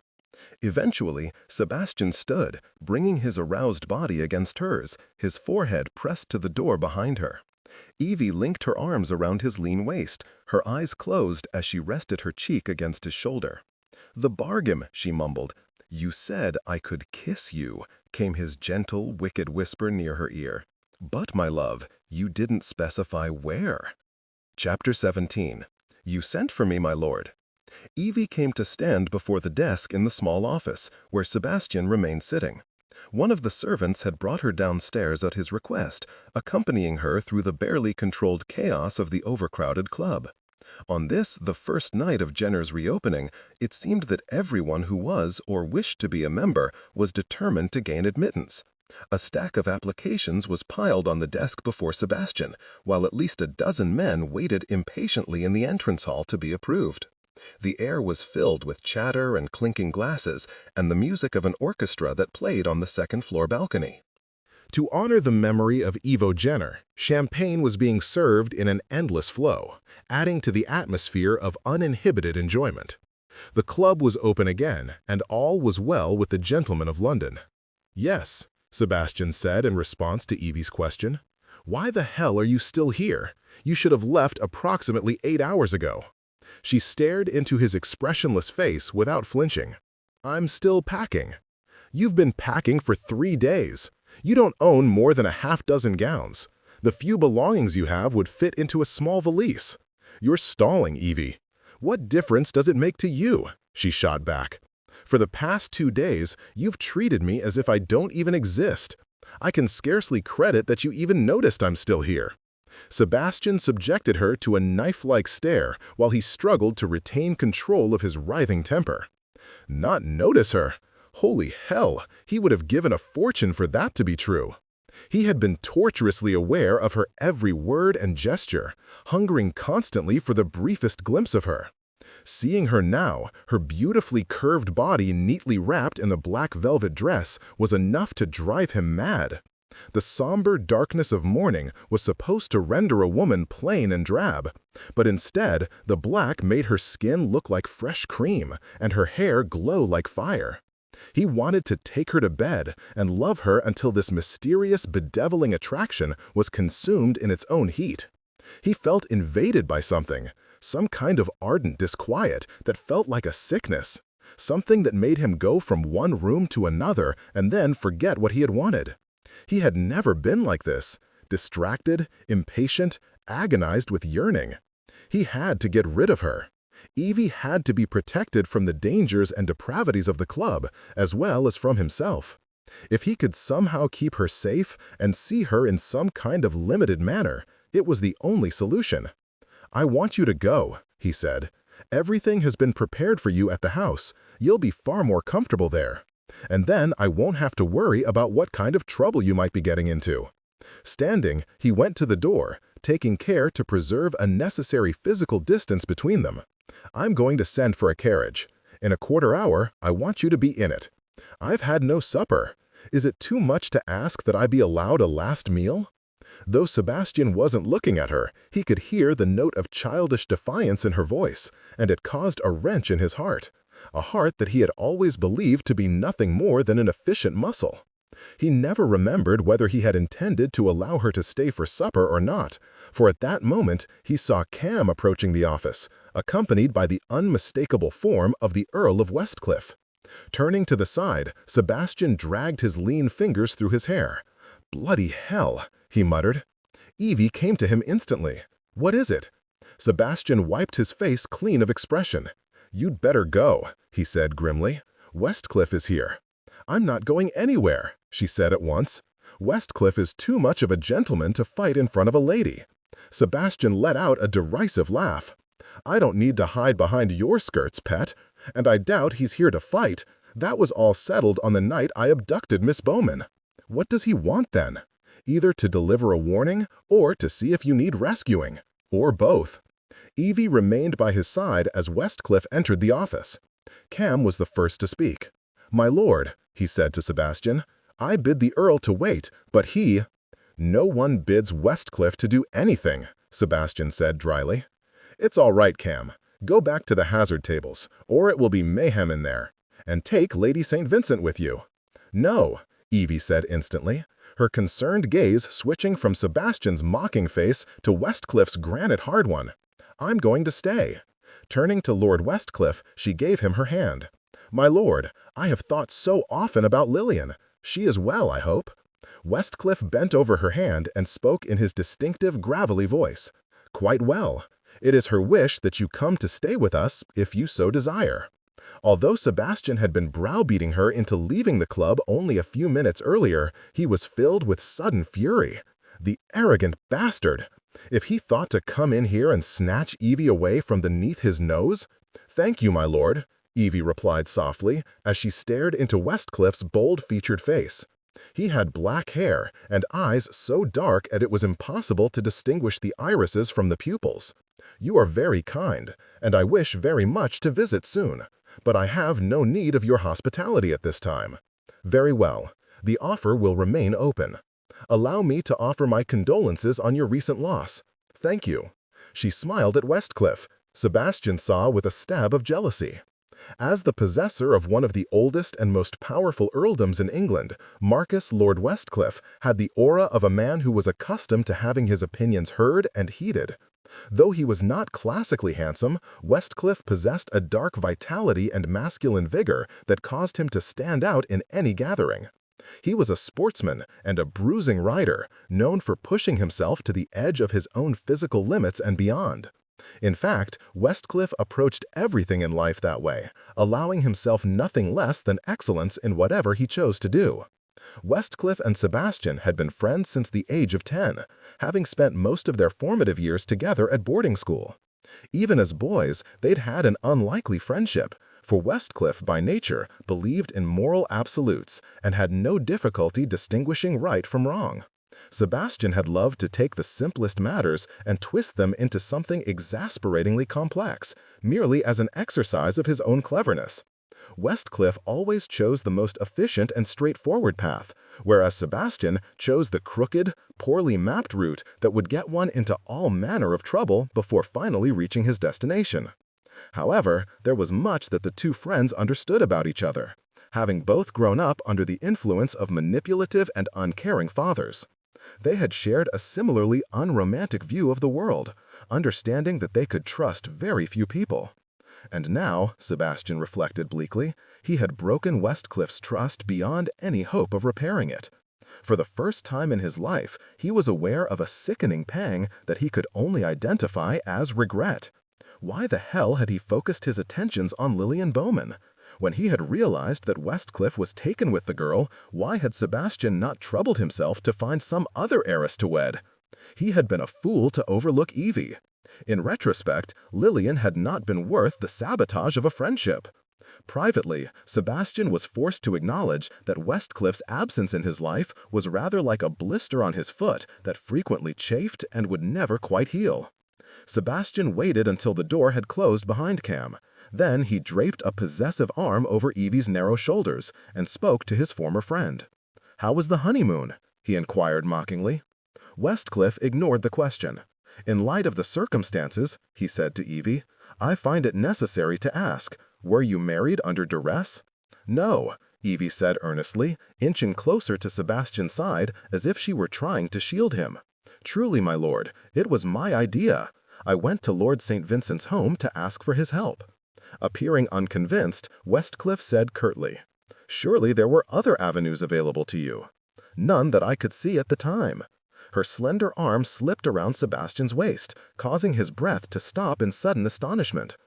Eventually, Sebastian stood, bringing his aroused body against hers, his forehead pressed to the door behind her. Evie linked her arms around his lean waist, her eyes closed as she rested her cheek against his shoulder. "The bargain," she mumbled. "You said I could kiss you," came his gentle, wicked whisper near her ear. "But, my love, you didn't specify where." Chapter 17. "You sent for me, my lord." Evie came to stand before the desk in the small office, where Sebastian remained sitting. One of the servants had brought her downstairs at his request, accompanying her through the barely controlled chaos of the overcrowded club. On this, the first night of Jenner's reopening, it seemed that everyone who was or wished to be a member was determined to gain admittance. A stack of applications was piled on the desk before Sebastian, while at least a dozen men waited impatiently in the entrance hall to be approved. The air was filled with chatter and clinking glasses and the music of an orchestra that played on the second-floor balcony. To honor the memory of Evo Jenner, champagne was being served in an endless flow, adding to the atmosphere of uninhibited enjoyment. The club was open again, and all was well with the gentlemen of London. "Yes," Sebastian said in response to Evie's question. Why the hell are you still here? You should have left approximately 8 hours ago." She stared into his expressionless face without flinching. "I'm still packing." "You've been packing for 3 days. You don't own more than a half-dozen gowns. The few belongings you have would fit into a small valise. You're stalling, Evie. What difference does it make to you?" she shot back. "For the past 2 days, you've treated me as if I don't even exist. I can scarcely credit that you even noticed I'm still here." Sebastian subjected her to a knife-like stare while he struggled to retain control of his writhing temper. Not notice her? Holy hell, he would have given a fortune for that to be true. He had been torturously aware of her every word and gesture, hungering constantly for the briefest glimpse of her. Seeing her now, her beautifully curved body neatly wrapped in the black velvet dress, was enough to drive him mad. The somber darkness of morning was supposed to render a woman plain and drab, but instead the black made her skin look like fresh cream and her hair glow like fire. He wanted to take her to bed and love her until this mysterious, bedeviling attraction was consumed in its own heat. He felt invaded by something, some kind of ardent disquiet that felt like a sickness, something that made him go from one room to another and then forget what he had wanted. He had never been like this, distracted, impatient, agonized with yearning. He had to get rid of her. Evie had to be protected from the dangers and depravities of the club, as well as from himself. If he could somehow keep her safe and see her in some kind of limited manner, it was the only solution. "I want you to go," he said. "Everything has been prepared for you at the house. You'll be far more comfortable there. And then I won't have to worry about what kind of trouble you might be getting into." Standing, he went to the door, taking care to preserve a necessary physical distance between them. "I'm going to send for a carriage. In a quarter hour, I want you to be in it. I've had no supper. Is it too much to ask that I be allowed a last meal?" Though Sebastian wasn't looking at her, he could hear the note of childish defiance in her voice, and it caused a wrench in his heart, a heart that he had always believed to be nothing more than an efficient muscle. He never remembered whether he had intended to allow her to stay for supper or not, for at that moment he saw Cam approaching the office, accompanied by the unmistakable form of the Earl of Westcliff. Turning to the side, Sebastian dragged his lean fingers through his hair. "Bloody hell," he muttered. Evie came to him instantly. "What is it?" Sebastian wiped his face clean of expression. "You'd better go," he said grimly. "Westcliff is here." "I'm not going anywhere," she said at once. "Westcliff is too much of a gentleman to fight in front of a lady." Sebastian let out a derisive laugh. "I don't need to hide behind your skirts, pet. And I doubt he's here to fight. That was all settled on the night I abducted Miss Bowman. What does he want then? Either to deliver a warning or to see if you need rescuing, or both." Evie remained by his side as Westcliff entered the office. Cam was the first to speak. "My lord," he said to Sebastian, "I bid the Earl to wait, but he—" "No one bids Westcliff to do anything," Sebastian said dryly. "It's all right, Cam. Go back to the hazard tables, or it will be mayhem in there. And take Lady St. Vincent with you." "No," Evie said instantly, her concerned gaze switching from Sebastian's mocking face to Westcliff's granite hard one. "I'm going to stay." Turning to Lord Westcliff, she gave him her hand. "My lord, I have thought so often about Lillian. She is well, I hope." Westcliff bent over her hand and spoke in his distinctive, gravelly voice. "Quite well. It is her wish that you come to stay with us, if you so desire." Although Sebastian had been browbeating her into leaving the club only a few minutes earlier, he was filled with sudden fury. The arrogant bastard! If he thought to come in here and snatch Evie away from beneath his nose— "Thank you, my lord," Evie replied softly as she stared into Westcliff's bold-featured face. He had black hair and eyes so dark that it was impossible to distinguish the irises from the pupils. "You are very kind, and I wish very much to visit soon. But I have no need of your hospitality at this time." "Very well. The offer will remain open. Allow me to offer my condolences on your recent loss." "Thank you." She smiled at Westcliff. Sebastian saw with a stab of jealousy. As the possessor of one of the oldest and most powerful earldoms in England, Marcus Lord Westcliff had the aura of a man who was accustomed to having his opinions heard and heeded. Though he was not classically handsome, Westcliff possessed a dark vitality and masculine vigor that caused him to stand out in any gathering. He was a sportsman and a bruising rider, known for pushing himself to the edge of his own physical limits and beyond. In fact, Westcliff approached everything in life that way, allowing himself nothing less than excellence in whatever he chose to do. Westcliff and Sebastian had been friends since the age of 10, having spent most of their formative years together at boarding school. Even as boys, they'd had an unlikely friendship, for Westcliff, by nature, believed in moral absolutes and had no difficulty distinguishing right from wrong. Sebastian had loved to take the simplest matters and twist them into something exasperatingly complex, merely as an exercise of his own cleverness. Westcliff always chose the most efficient and straightforward path, whereas Sebastian chose the crooked, poorly mapped route that would get one into all manner of trouble before finally reaching his destination. However, there was much that the two friends understood about each other, having both grown up under the influence of manipulative and uncaring fathers. They had shared a similarly unromantic view of the world, understanding that they could trust very few people. And now, Sebastian reflected bleakly, he had broken Westcliff's trust beyond any hope of repairing it. For the first time in his life, he was aware of a sickening pang that he could only identify as regret. Why the hell had he focused his attentions on Lillian Bowman? When he had realized that Westcliff was taken with the girl, why had Sebastian not troubled himself to find some other heiress to wed? He had been a fool to overlook Evie. In retrospect, Lillian had not been worth the sabotage of a friendship. Privately, Sebastian was forced to acknowledge that Westcliff's absence in his life was rather like a blister on his foot that frequently chafed and would never quite heal. Sebastian waited until the door had closed behind Cam. Then he draped a possessive arm over Evie's narrow shoulders and spoke to his former friend. "How was the honeymoon?" he inquired mockingly. Westcliff ignored the question. "In light of the circumstances," he said to Evie, "I find it necessary to ask, were you married under duress?" "No," Evie said earnestly, inching closer to Sebastian's side as if she were trying to shield him. "Truly, my lord, it was my idea. I went to Lord St. Vincent's home to ask for his help." Appearing unconvinced, Westcliff said curtly, "Surely there were other avenues available to you." "None that I could see at the time." Her slender arm slipped around Sebastian's waist, causing his breath to stop in sudden astonishment.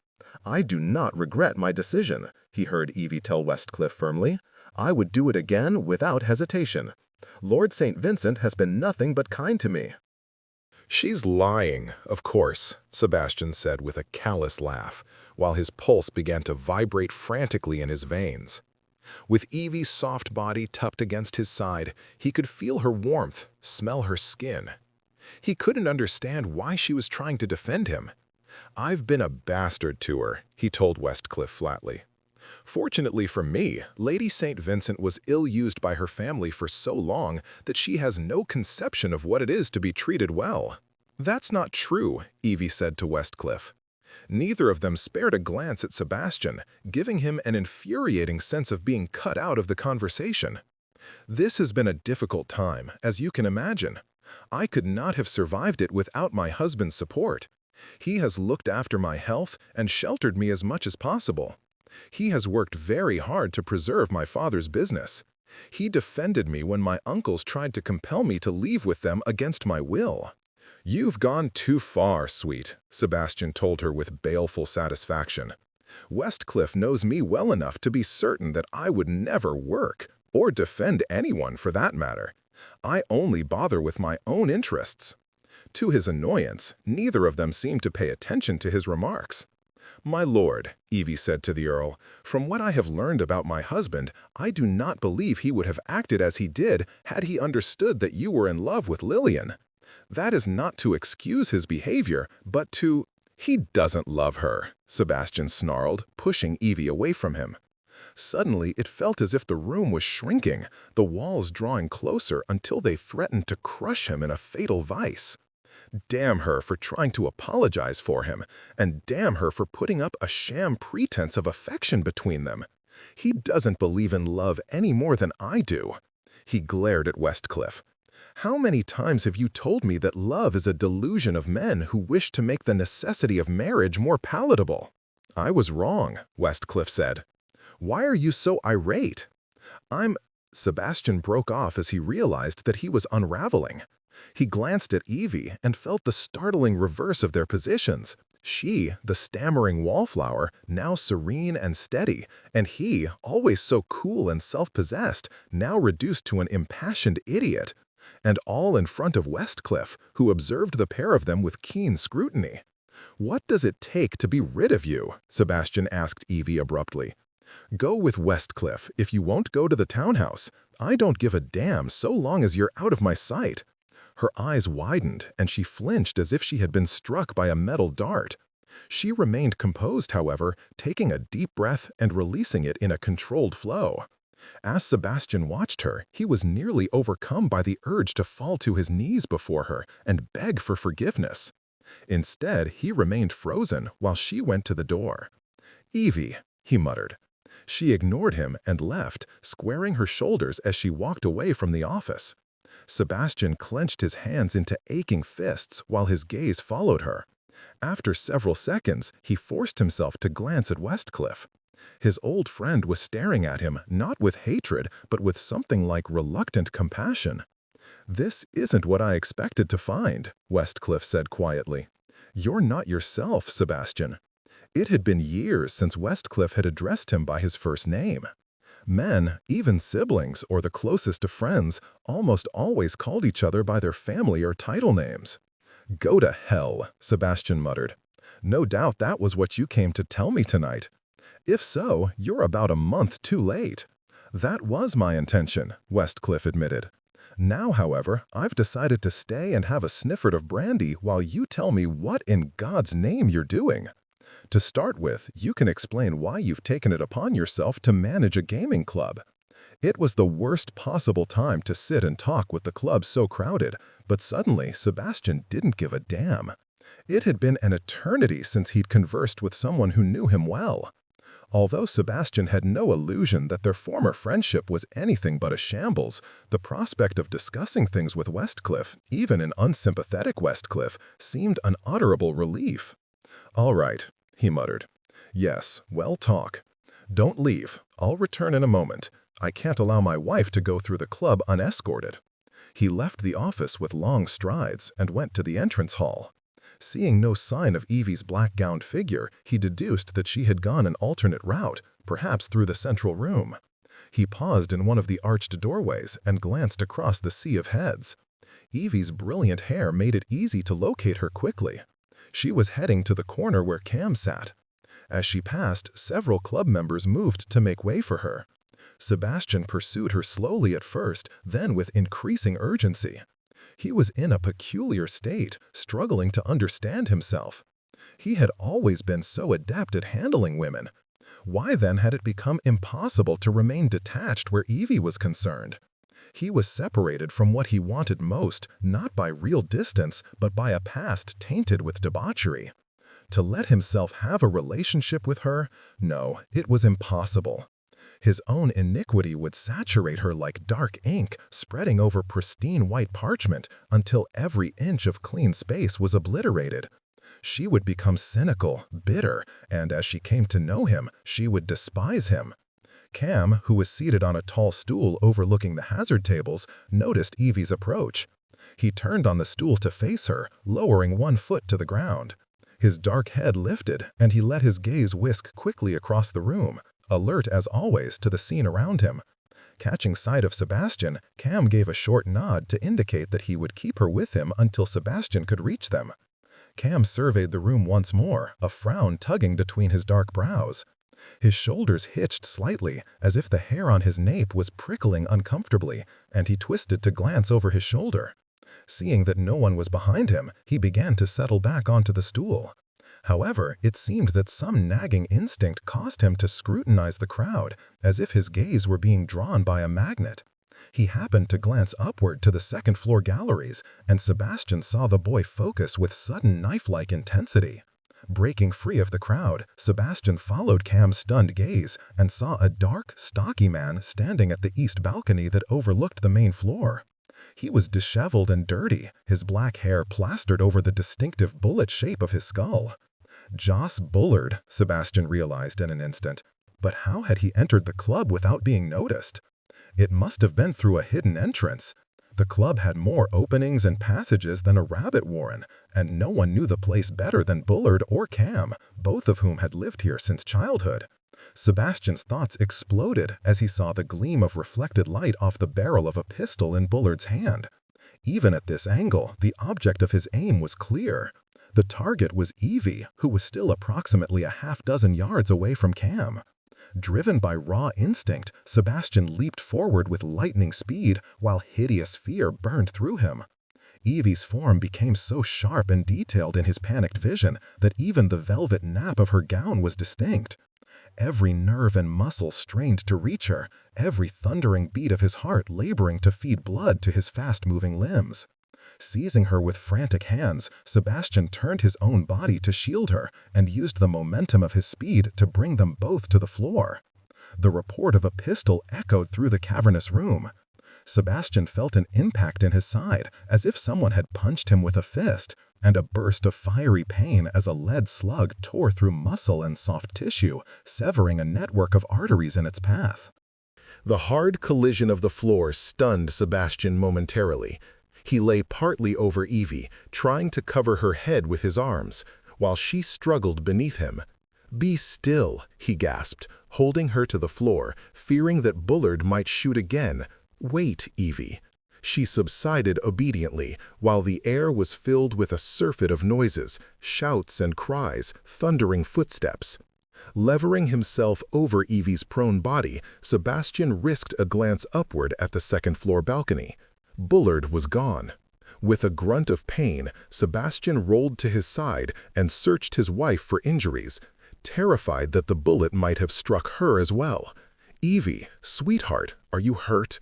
"I do not regret my decision," he heard Evie tell Westcliff firmly. "I would do it again without hesitation. Lord St. Vincent has been nothing but kind to me." "She's lying, of course," Sebastian said with a callous laugh, while his pulse began to vibrate frantically in his veins. With Evie's soft body tucked against his side, he could feel her warmth, smell her skin. He couldn't understand why she was trying to defend him. "I've been a bastard to her," he told Westcliff flatly. "Fortunately for me, Lady St. Vincent was ill-used by her family for so long that she has no conception of what it is to be treated well." "That's not true," Evie said to Westcliff. Neither of them spared a glance at Sebastian, giving him an infuriating sense of being cut out of the conversation. "This has been a difficult time, as you can imagine. I could not have survived it without my husband's support. He has looked after my health and sheltered me as much as possible. He has worked very hard to preserve my father's business. He defended me when my uncles tried to compel me to leave with them against my will." "You've gone too far, sweet," Sebastian told her with baleful satisfaction. "Westcliff knows me well enough to be certain that I would never work, or defend anyone for that matter. I only bother with my own interests." To his annoyance, neither of them seemed to pay attention to his remarks. "My lord," Evie said to the Earl, "from what I have learned about my husband, I do not believe he would have acted as he did had he understood that you were in love with Lillian. That is not to excuse his behavior, but to—" "He doesn't love her," Sebastian snarled, pushing Evie away from him. Suddenly, it felt as if the room was shrinking, the walls drawing closer until they threatened to crush him in a fatal vice. Damn her for trying to apologize for him, and damn her for putting up a sham pretense of affection between them. He doesn't believe in love any more than I do. He glared at Westcliff. How many times have you told me that love is a delusion of men who wish to make the necessity of marriage more palatable? I was wrong, Westcliff said. Why are you so irate? Sebastian broke off as he realized that he was unraveling. He glanced at Evie and felt the startling reverse of their positions. She, the stammering wallflower, now serene and steady, and he, always so cool and self-possessed, now reduced to an impassioned idiot. And all in front of Westcliff, who observed the pair of them with keen scrutiny. "What does it take to be rid of you?" Sebastian asked Evie abruptly. "Go with Westcliff if you won't go to the townhouse. I don't give a damn so long as you're out of my sight." Her eyes widened, and she flinched as if she had been struck by a metal dart. She remained composed, however, taking a deep breath and releasing it in a controlled flow. As Sebastian watched her, he was nearly overcome by the urge to fall to his knees before her and beg for forgiveness. Instead, he remained frozen while she went to the door. "Evie," he muttered. She ignored him and left, squaring her shoulders as she walked away from the office. Sebastian clenched his hands into aching fists while his gaze followed her. After several seconds, he forced himself to glance at Westcliff. His old friend was staring at him not with hatred, but with something like reluctant compassion. "This isn't what I expected to find," Westcliff said quietly. "You're not yourself, Sebastian." It had been years since Westcliff had addressed him by his first name. Men, even siblings or the closest of friends, almost always called each other by their family or title names. "Go to hell," Sebastian muttered. "No doubt that was what you came to tell me tonight. If so, you're about a month too late." "That was my intention," Westcliff admitted. "Now, however, I've decided to stay and have a sniffert of brandy while you tell me what in God's name you're doing. To start with, you can explain why you've taken it upon yourself to manage a gaming club. It was the worst possible time to sit and talk with the club so crowded, but suddenly Sebastian didn't give a damn. It had been an eternity since he'd conversed with someone who knew him well. Although Sebastian had no illusion that their former friendship was anything but a shambles, the prospect of discussing things with Westcliff, even an unsympathetic Westcliff, seemed unutterable relief. "All right," he muttered. "Yes, well, talk. Don't leave. I'll return in a moment. I can't allow my wife to go through the club unescorted." He left the office with long strides and went to the entrance hall. Seeing no sign of Evie's black-gowned figure, he deduced that she had gone an alternate route, perhaps through the central room. He paused in one of the arched doorways and glanced across the sea of heads. Evie's brilliant hair made it easy to locate her quickly. She was heading to the corner where Cam sat. As she passed, several club members moved to make way for her. Sebastian pursued her slowly at first, then with increasing urgency. He was in a peculiar state, struggling to understand himself. He had always been so adept at handling women. Why then had it become impossible to remain detached where Evie was concerned? He was separated from what he wanted most, not by real distance, but by a past tainted with debauchery. To let himself have a relationship with her? No, it was impossible. His own iniquity would saturate her like dark ink, spreading over pristine white parchment until every inch of clean space was obliterated. She would become cynical, bitter, and as she came to know him, she would despise him. Cam, who was seated on a tall stool overlooking the hazard tables, noticed Evie's approach. He turned on the stool to face her, lowering one foot to the ground. His dark head lifted, and he let his gaze whisk quickly across the room, alert as always to the scene around him. Catching sight of Sebastian, Cam gave a short nod to indicate that he would keep her with him until Sebastian could reach them. Cam surveyed the room once more, a frown tugging between his dark brows. His shoulders hitched slightly, as if the hair on his nape was prickling uncomfortably, and he twisted to glance over his shoulder. Seeing that no one was behind him, he began to settle back onto the stool. However, it seemed that some nagging instinct caused him to scrutinize the crowd, as if his gaze were being drawn by a magnet. He happened to glance upward to the second-floor galleries, and Sebastian saw the boy focus with sudden knife-like intensity. Breaking free of the crowd, Sebastian followed Cam's stunned gaze and saw a dark, stocky man standing at the east balcony that overlooked the main floor. He was disheveled and dirty, his black hair plastered over the distinctive bullet shape of his skull. Joss Bullard, Sebastian realized in an instant. But how had he entered the club without being noticed? It must have been through a hidden entrance. The club had more openings and passages than a rabbit warren, and no one knew the place better than Bullard or Cam, both of whom had lived here since childhood. Sebastian's thoughts exploded as he saw the gleam of reflected light off the barrel of a pistol in Bullard's hand. Even at this angle, the object of his aim was clear. The target was Evie, who was still approximately a half-dozen yards away from Cam. Driven by raw instinct, Sebastian leaped forward with lightning speed while hideous fear burned through him. Evie's form became so sharp and detailed in his panicked vision that even the velvet nap of her gown was distinct. Every nerve and muscle strained to reach her, every thundering beat of his heart laboring to feed blood to his fast-moving limbs. Seizing her with frantic hands, Sebastian turned his own body to shield her and used the momentum of his speed to bring them both to the floor. The report of a pistol echoed through the cavernous room. Sebastian felt an impact in his side, as if someone had punched him with a fist, and a burst of fiery pain as a lead slug tore through muscle and soft tissue, severing a network of arteries in its path. The hard collision of the floor stunned Sebastian momentarily. He lay partly over Evie, trying to cover her head with his arms, while she struggled beneath him. "Be still," he gasped, holding her to the floor, fearing that Bullard might shoot again. "Wait, Evie." She subsided obediently, while the air was filled with a surfeit of noises, shouts and cries, thundering footsteps. Levering himself over Evie's prone body, Sebastian risked a glance upward at the second-floor balcony. Bullard was gone. With a grunt of pain, Sebastian rolled to his side and searched his wife for injuries, terrified that the bullet might have struck her as well. "Evie, sweetheart, are you hurt?"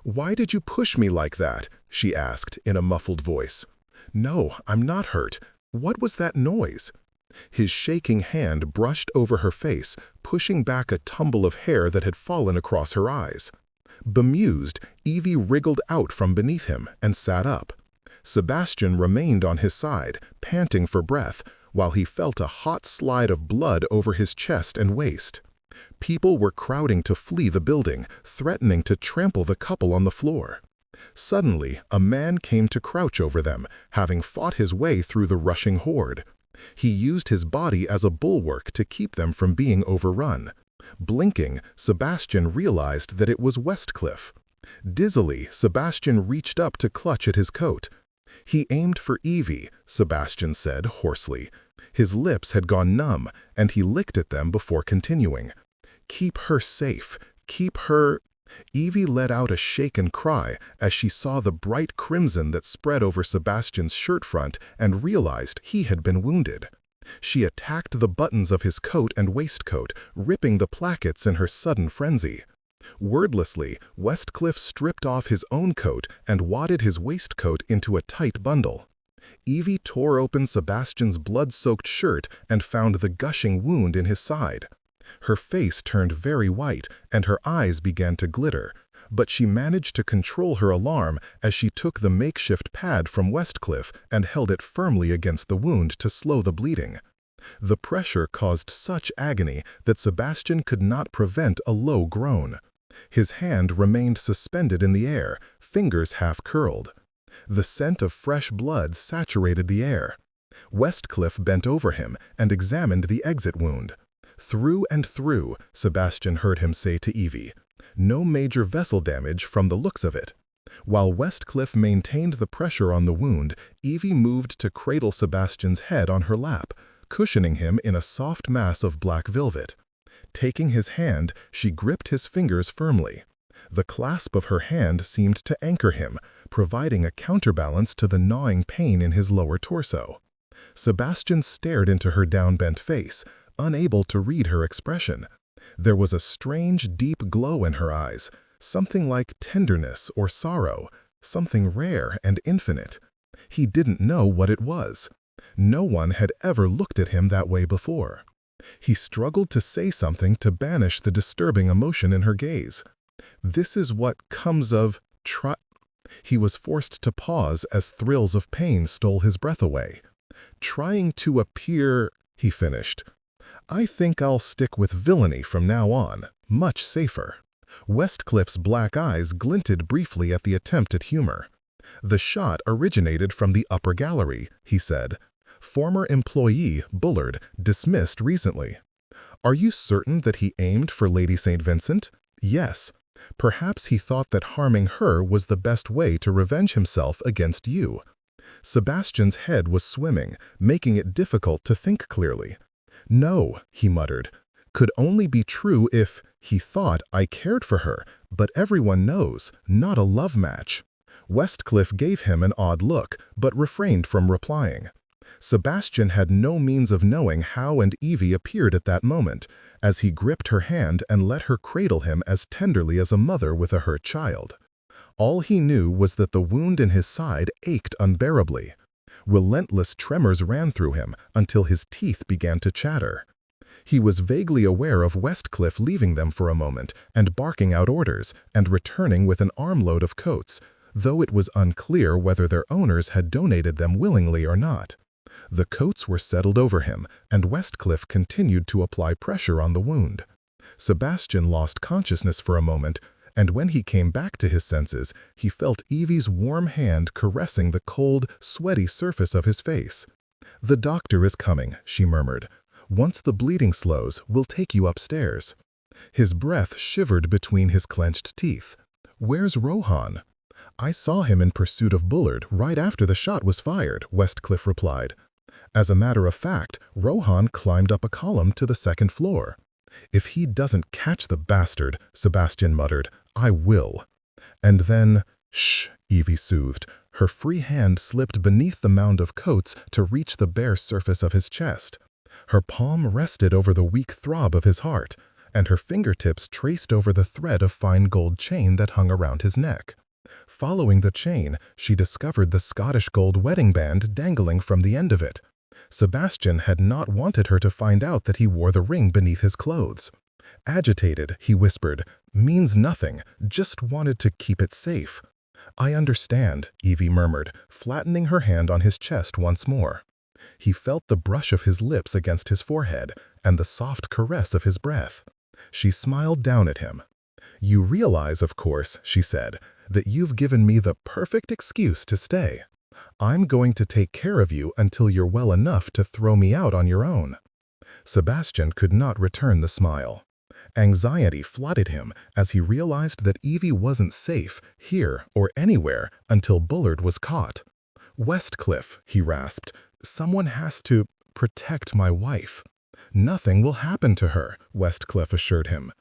"Why did you push me like that?" she asked in a muffled voice. "No, I'm not hurt. What was that noise?" His shaking hand brushed over her face, pushing back a tumble of hair that had fallen across her eyes. Bemused, Evie wriggled out from beneath him and sat up. Sebastian remained on his side, panting for breath, while he felt a hot slide of blood over his chest and waist. People were crowding to flee the building, threatening to trample the couple on the floor. Suddenly, a man came to crouch over them, having fought his way through the rushing horde. He used his body as a bulwark to keep them from being overrun. Blinking, Sebastian realized that it was Westcliff. Dizzily, Sebastian reached up to clutch at his coat. "He aimed for Evie," Sebastian said hoarsely. His lips had gone numb, and he licked at them before continuing. "Keep her safe. Keep her—" Evie let out a shaken cry as she saw the bright crimson that spread over Sebastian's shirt front and realized he had been wounded. She attacked the buttons of his coat and waistcoat, ripping the plackets in her sudden frenzy. Wordlessly, Westcliff stripped off his own coat and wadded his waistcoat into a tight bundle. Evie tore open Sebastian's blood-soaked shirt and found the gushing wound in his side. Her face turned very white and her eyes began to glitter, but she managed to control her alarm as she took the makeshift pad from Westcliff and held it firmly against the wound to slow the bleeding. The pressure caused such agony that Sebastian could not prevent a low groan. His hand remained suspended in the air, fingers half curled. The scent of fresh blood saturated the air. Westcliff bent over him and examined the exit wound. "Through and through," Sebastian heard him say to Evie. "No major vessel damage from the looks of it." While Westcliff maintained the pressure on the wound, Evie moved to cradle Sebastian's head on her lap, cushioning him in a soft mass of black velvet. Taking his hand, she gripped his fingers firmly. The clasp of her hand seemed to anchor him, providing a counterbalance to the gnawing pain in his lower torso. Sebastian stared into her downbent face, unable to read her expression. There was a strange, deep glow in her eyes, something like tenderness or sorrow, something rare and infinite. He didn't know what it was. No one had ever looked at him that way before. He struggled to say something to banish the disturbing emotion in her gaze. This is what comes of He was forced to pause as thrills of pain stole his breath away. Trying to appear, he finished. I think I'll stick with villainy from now on, much safer. Westcliffe's black eyes glinted briefly at the attempt at humor. The shot originated from the upper gallery, he said. Former employee, Bullard, dismissed recently. Are you certain that he aimed for Lady St. Vincent? Yes. Perhaps he thought that harming her was the best way to revenge himself against you. Sebastian's head was swimming, making it difficult to think clearly. No, he muttered. Could only be true if he thought I cared for her, but everyone knows, not a love match. Westcliff gave him an odd look, but refrained from replying. Sebastian had no means of knowing how and Evie appeared at that moment, as he gripped her hand and let her cradle him as tenderly as a mother with a hurt child. All he knew was that the wound in his side ached unbearably. Relentless tremors ran through him until his teeth began to chatter. He was vaguely aware of Westcliff leaving them for a moment and barking out orders and returning with an armload of coats, though it was unclear whether their owners had donated them willingly or not. The coats were settled over him, and Westcliff continued to apply pressure on the wound. Sebastian lost consciousness for a moment, and when he came back to his senses, he felt Evie's warm hand caressing the cold, sweaty surface of his face. The doctor is coming, she murmured. Once the bleeding slows, we'll take you upstairs. His breath shivered between his clenched teeth. Where's Rohan? I saw him in pursuit of Bullard right after the shot was fired, Westcliff replied. As a matter of fact, Rohan climbed up a column to the second floor. If he doesn't catch the bastard, Sebastian muttered, I will. And then, shh, Evie soothed. Her free hand slipped beneath the mound of coats to reach the bare surface of his chest. Her palm rested over the weak throb of his heart, and her fingertips traced over the thread of fine gold chain that hung around his neck. Following the chain, she discovered the Scottish gold wedding band dangling from the end of it. Sebastian had not wanted her to find out that he wore the ring beneath his clothes. Agitated, he whispered, means nothing, just wanted to keep it safe. I understand, Evie murmured, flattening her hand on his chest once more. He felt the brush of his lips against his forehead and the soft caress of his breath. She smiled down at him. You realize, of course, she said, that you've given me the perfect excuse to stay. I'm going to take care of you until you're well enough to throw me out on your own. Sebastian could not return the smile. Anxiety flooded him as he realized that Evie wasn't safe here or anywhere until Bullard was caught. Westcliff, he rasped, someone has to protect my wife. Nothing will happen to her, Westcliff assured him.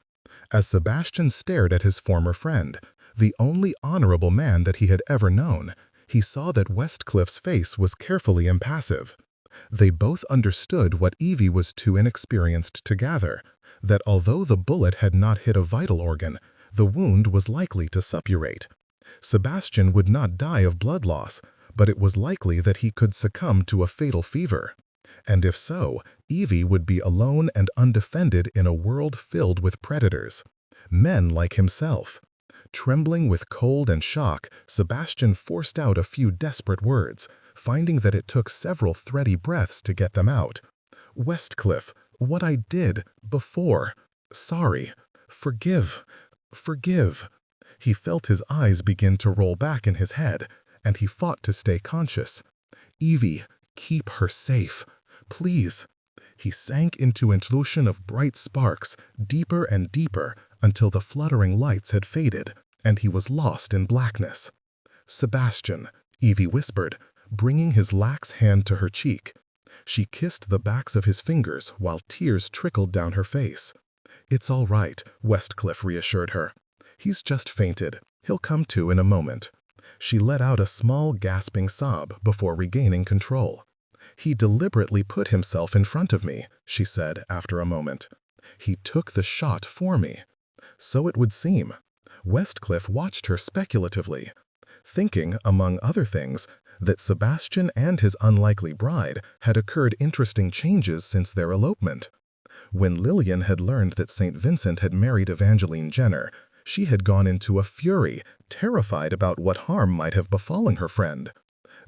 As Sebastian stared at his former friend, the only honorable man that he had ever known, he saw that Westcliff's face was carefully impassive. They both understood what Evie was too inexperienced to gather, that although the bullet had not hit a vital organ, the wound was likely to suppurate. Sebastian would not die of blood loss, but it was likely that he could succumb to a fatal fever. And if so, Evie would be alone and undefended in a world filled with predators. Men like himself. Trembling with cold and shock, Sebastian forced out a few desperate words, finding that it took several thready breaths to get them out. Westcliff, what I did before. Sorry. Forgive. Forgive. He felt his eyes begin to roll back in his head, and he fought to stay conscious. Evie, keep her safe. Please. He sank into an illusion of bright sparks, deeper and deeper, until the fluttering lights had faded, and he was lost in blackness. Sebastian, Evie whispered, bringing his lax hand to her cheek. She kissed the backs of his fingers while tears trickled down her face. It's all right, Westcliff reassured her. He's just fainted. He'll come to in a moment. She let out a small gasping sob before regaining control. He deliberately put himself in front of me, she said after a moment. He took the shot for me. So it would seem. Westcliff watched her speculatively, thinking, among other things, that Sebastian and his unlikely bride had occurred interesting changes since their elopement. When Lillian had learned that St. Vincent had married Evangeline Jenner, she had gone into a fury, terrified about what harm might have befallen her friend.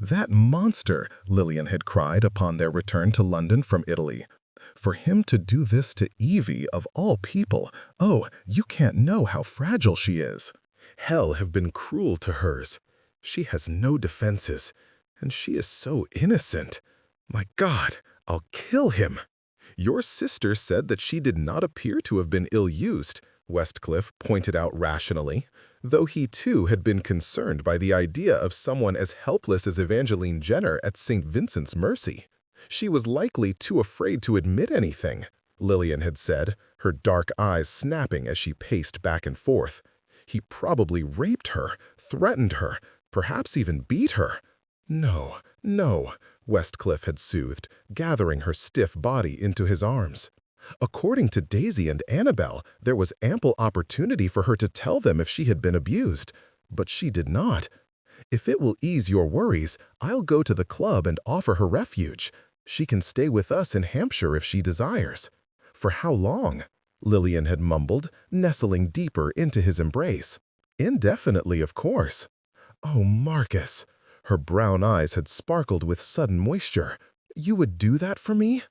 "That monster," Lillian had cried upon their return to London from Italy. "For him to do this to Evie, of all people, oh, you can't know how fragile she is." Hell have been cruel to hers. She has no defenses, and she is so innocent. My God, I'll kill him. Your sister said that she did not appear to have been ill-used, Westcliff pointed out rationally, though he too had been concerned by the idea of someone as helpless as Evangeline Jenner at St. Vincent's mercy. She was likely too afraid to admit anything, Lillian had said, her dark eyes snapping as she paced back and forth. He probably raped her, threatened her, perhaps even beat her. No, no, Westcliff had soothed, gathering her stiff body into his arms. According to Daisy and Annabel, there was ample opportunity for her to tell them if she had been abused, but she did not. If it will ease your worries, I'll go to the club and offer her refuge. She can stay with us in Hampshire if she desires. For how long? Lillian had mumbled, nestling deeper into his embrace. Indefinitely, of course. Oh, Marcus. Her brown eyes had sparkled with sudden moisture. You would do that for me?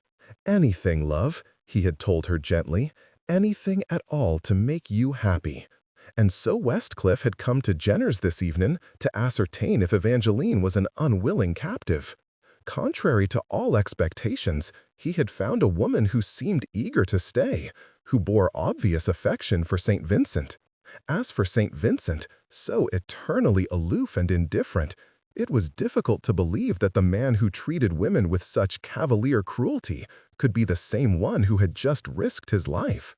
Anything, love, he had told her gently. Anything at all to make you happy. And so Westcliff had come to Jenner's this evening to ascertain if Evangeline was an unwilling captive. Contrary to all expectations, he had found a woman who seemed eager to stay, who bore obvious affection for St. Vincent. As for St. Vincent, so eternally aloof and indifferent, it was difficult to believe that the man who treated women with such cavalier cruelty could be the same one who had just risked his life.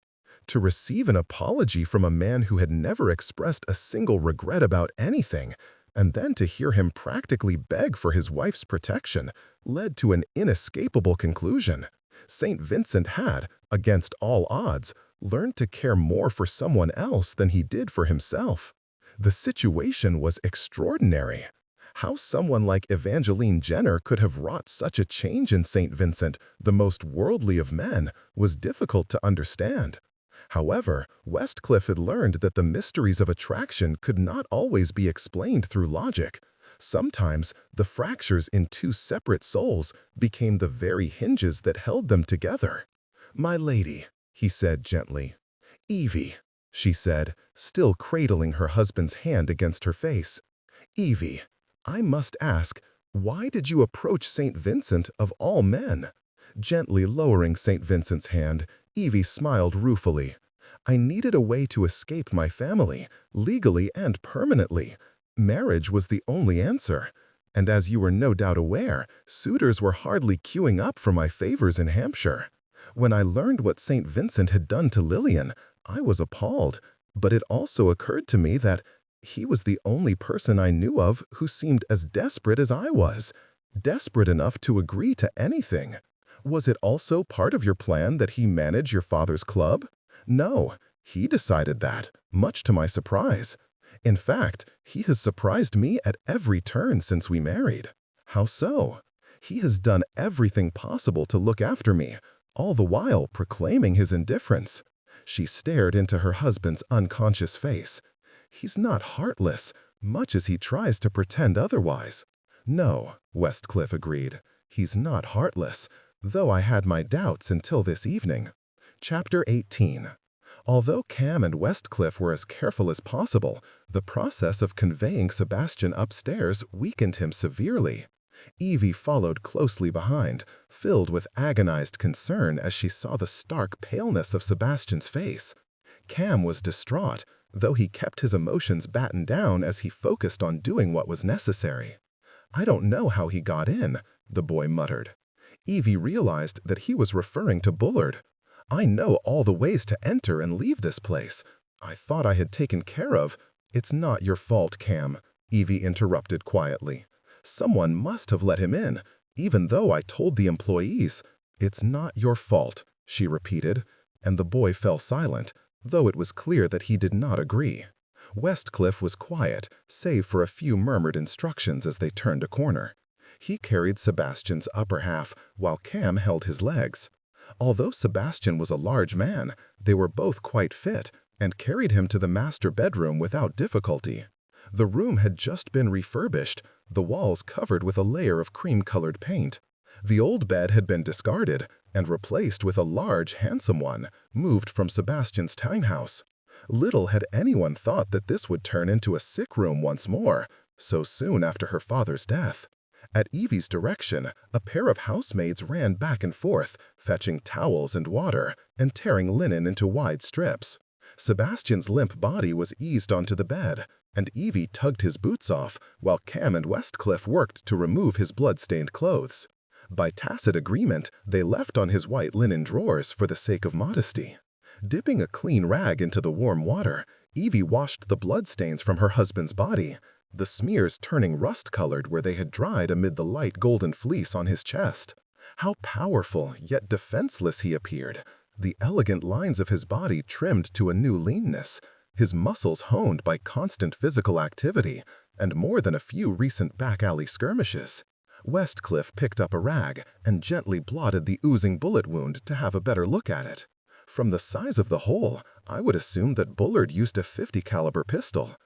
To receive an apology from a man who had never expressed a single regret about anything, and then to hear him practically beg for his wife's protection, led to an inescapable conclusion. St. Vincent had, against all odds, learned to care more for someone else than he did for himself. The situation was extraordinary. How someone like Evangeline Jenner could have wrought such a change in St. Vincent, the most worldly of men, was difficult to understand. However, Westcliff had learned that the mysteries of attraction could not always be explained through logic. Sometimes, the fractures in two separate souls became the very hinges that held them together. "My lady," he said gently. "Evie," she said, still cradling her husband's hand against her face. "Evie, I must ask, why did you approach St. Vincent of all men?" Gently lowering St. Vincent's hand, Evie smiled ruefully. "I needed a way to escape my family, legally and permanently. Marriage was the only answer. And as you were no doubt aware, suitors were hardly queuing up for my favors in Hampshire. When I learned what St. Vincent had done to Lillian, I was appalled, but it also occurred to me that he was the only person I knew of who seemed as desperate as I was, desperate enough to agree to anything. Was it also part of your plan that he manage your father's club? No, he decided that, much to my surprise. In fact, he has surprised me at every turn since we married. How so? He has done everything possible to look after me, all the while proclaiming his indifference." She stared into her husband's unconscious face. "He's not heartless, much as he tries to pretend otherwise." "No," Westcliff agreed. "He's not heartless, though I had my doubts until this evening." Chapter 18. Although Cam and Westcliff were as careful as possible, the process of conveying Sebastian upstairs weakened him severely. Evie followed closely behind, filled with agonized concern as she saw the stark paleness of Sebastian's face. Cam was distraught, though he kept his emotions battened down as he focused on doing what was necessary. "I don't know how he got in," the boy muttered. Evie realized that he was referring to Bullard. "I know all the ways to enter and leave this place. I thought I had taken care of—" "It's not your fault, Cam," Evie interrupted quietly. "Someone must have let him in, even though I told the employees." "It's not your fault," she repeated, and the boy fell silent, though it was clear that he did not agree. Westcliff was quiet, save for a few murmured instructions as they turned a corner. He carried Sebastian's upper half, while Cam held his legs. Although Sebastian was a large man, they were both quite fit, and carried him to the master bedroom without difficulty. The room had just been refurbished, the walls covered with a layer of cream-colored paint. The old bed had been discarded and replaced with a large, handsome one, moved from Sebastian's townhouse. Little had anyone thought that this would turn into a sick room once more, so soon after her father's death. At Evie's direction, a pair of housemaids ran back and forth, fetching towels and water, and tearing linen into wide strips. Sebastian's limp body was eased onto the bed, and Evie tugged his boots off, while Cam and Westcliff worked to remove his blood-stained clothes. By tacit agreement, they left on his white linen drawers for the sake of modesty. Dipping a clean rag into the warm water, Evie washed the bloodstains from her husband's body, the smears turning rust-colored where they had dried amid the light golden fleece on his chest. How powerful, yet defenseless he appeared, the elegant lines of his body trimmed to a new leanness, his muscles honed by constant physical activity, and more than a few recent back-alley skirmishes. Westcliff picked up a rag and gently blotted the oozing bullet wound to have a better look at it. From the size of the hole, I would assume that Bullard used a .50 caliber pistol.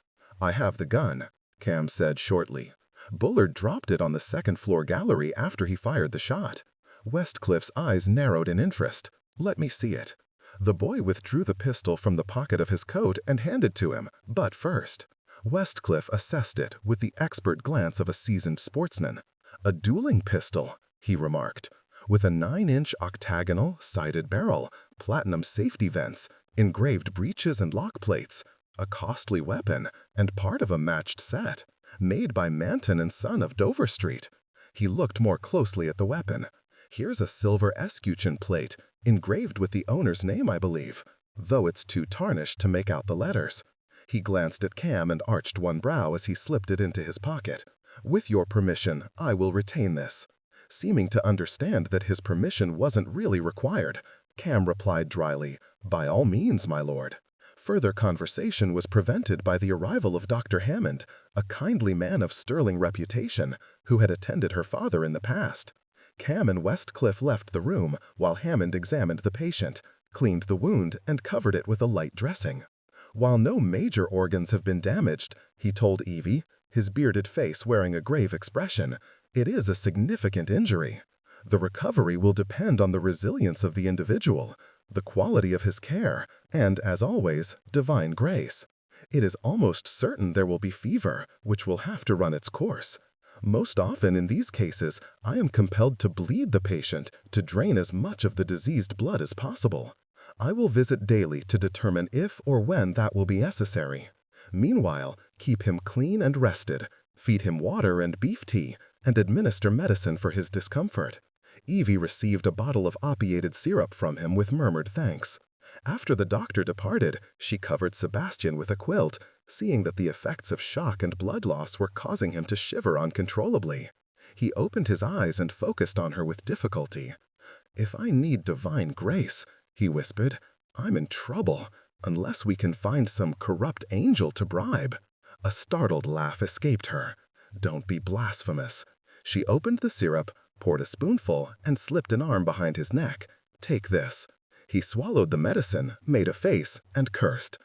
"I have the gun," Cam said shortly. "Bullard dropped it on the second-floor gallery after he fired the shot." Westcliff's eyes narrowed in interest. "Let me see it." The boy withdrew the pistol from the pocket of his coat and handed to him, but first. Westcliff assessed it with the expert glance of a seasoned sportsman. "A dueling pistol," he remarked, "with a 9-inch octagonal, sided barrel, platinum safety vents, engraved breeches and lock plates, a costly weapon, and part of a matched set, made by Manton and Son of Dover Street." He looked more closely at the weapon. "Here's a silver escutcheon plate, engraved with the owner's name, I believe, though it's too tarnished to make out the letters." He glanced at Cam and arched one brow as he slipped it into his pocket. "With your permission, I will retain this." Seeming to understand that his permission wasn't really required, Cam replied dryly, "By all means, my lord." Further conversation was prevented by the arrival of Dr. Hammond, a kindly man of sterling reputation, who had attended her father in the past. Cam and Westcliff left the room while Hammond examined the patient, cleaned the wound, and covered it with a light dressing. "While no major organs have been damaged," he told Evie, his bearded face wearing a grave expression, "it is a significant injury. The recovery will depend on the resilience of the individual, the quality of his care, and, as always, divine grace. It is almost certain there will be fever, which will have to run its course. Most often in these cases, I am compelled to bleed the patient to drain as much of the diseased blood as possible. I will visit daily to determine if or when that will be necessary. Meanwhile, keep him clean and rested, feed him water and beef tea, and administer medicine for his discomfort." Evie received a bottle of opiated syrup from him with murmured thanks. After the doctor departed, she covered Sebastian with a quilt, seeing that the effects of shock and blood loss were causing him to shiver uncontrollably. He opened his eyes and focused on her with difficulty. "If I need divine grace," he whispered, "I'm in trouble, unless we can find some corrupt angel to bribe." A startled laugh escaped her. "Don't be blasphemous." She opened the syrup, poured a spoonful, and slipped an arm behind his neck. "Take this." He swallowed the medicine, made a face, and cursed.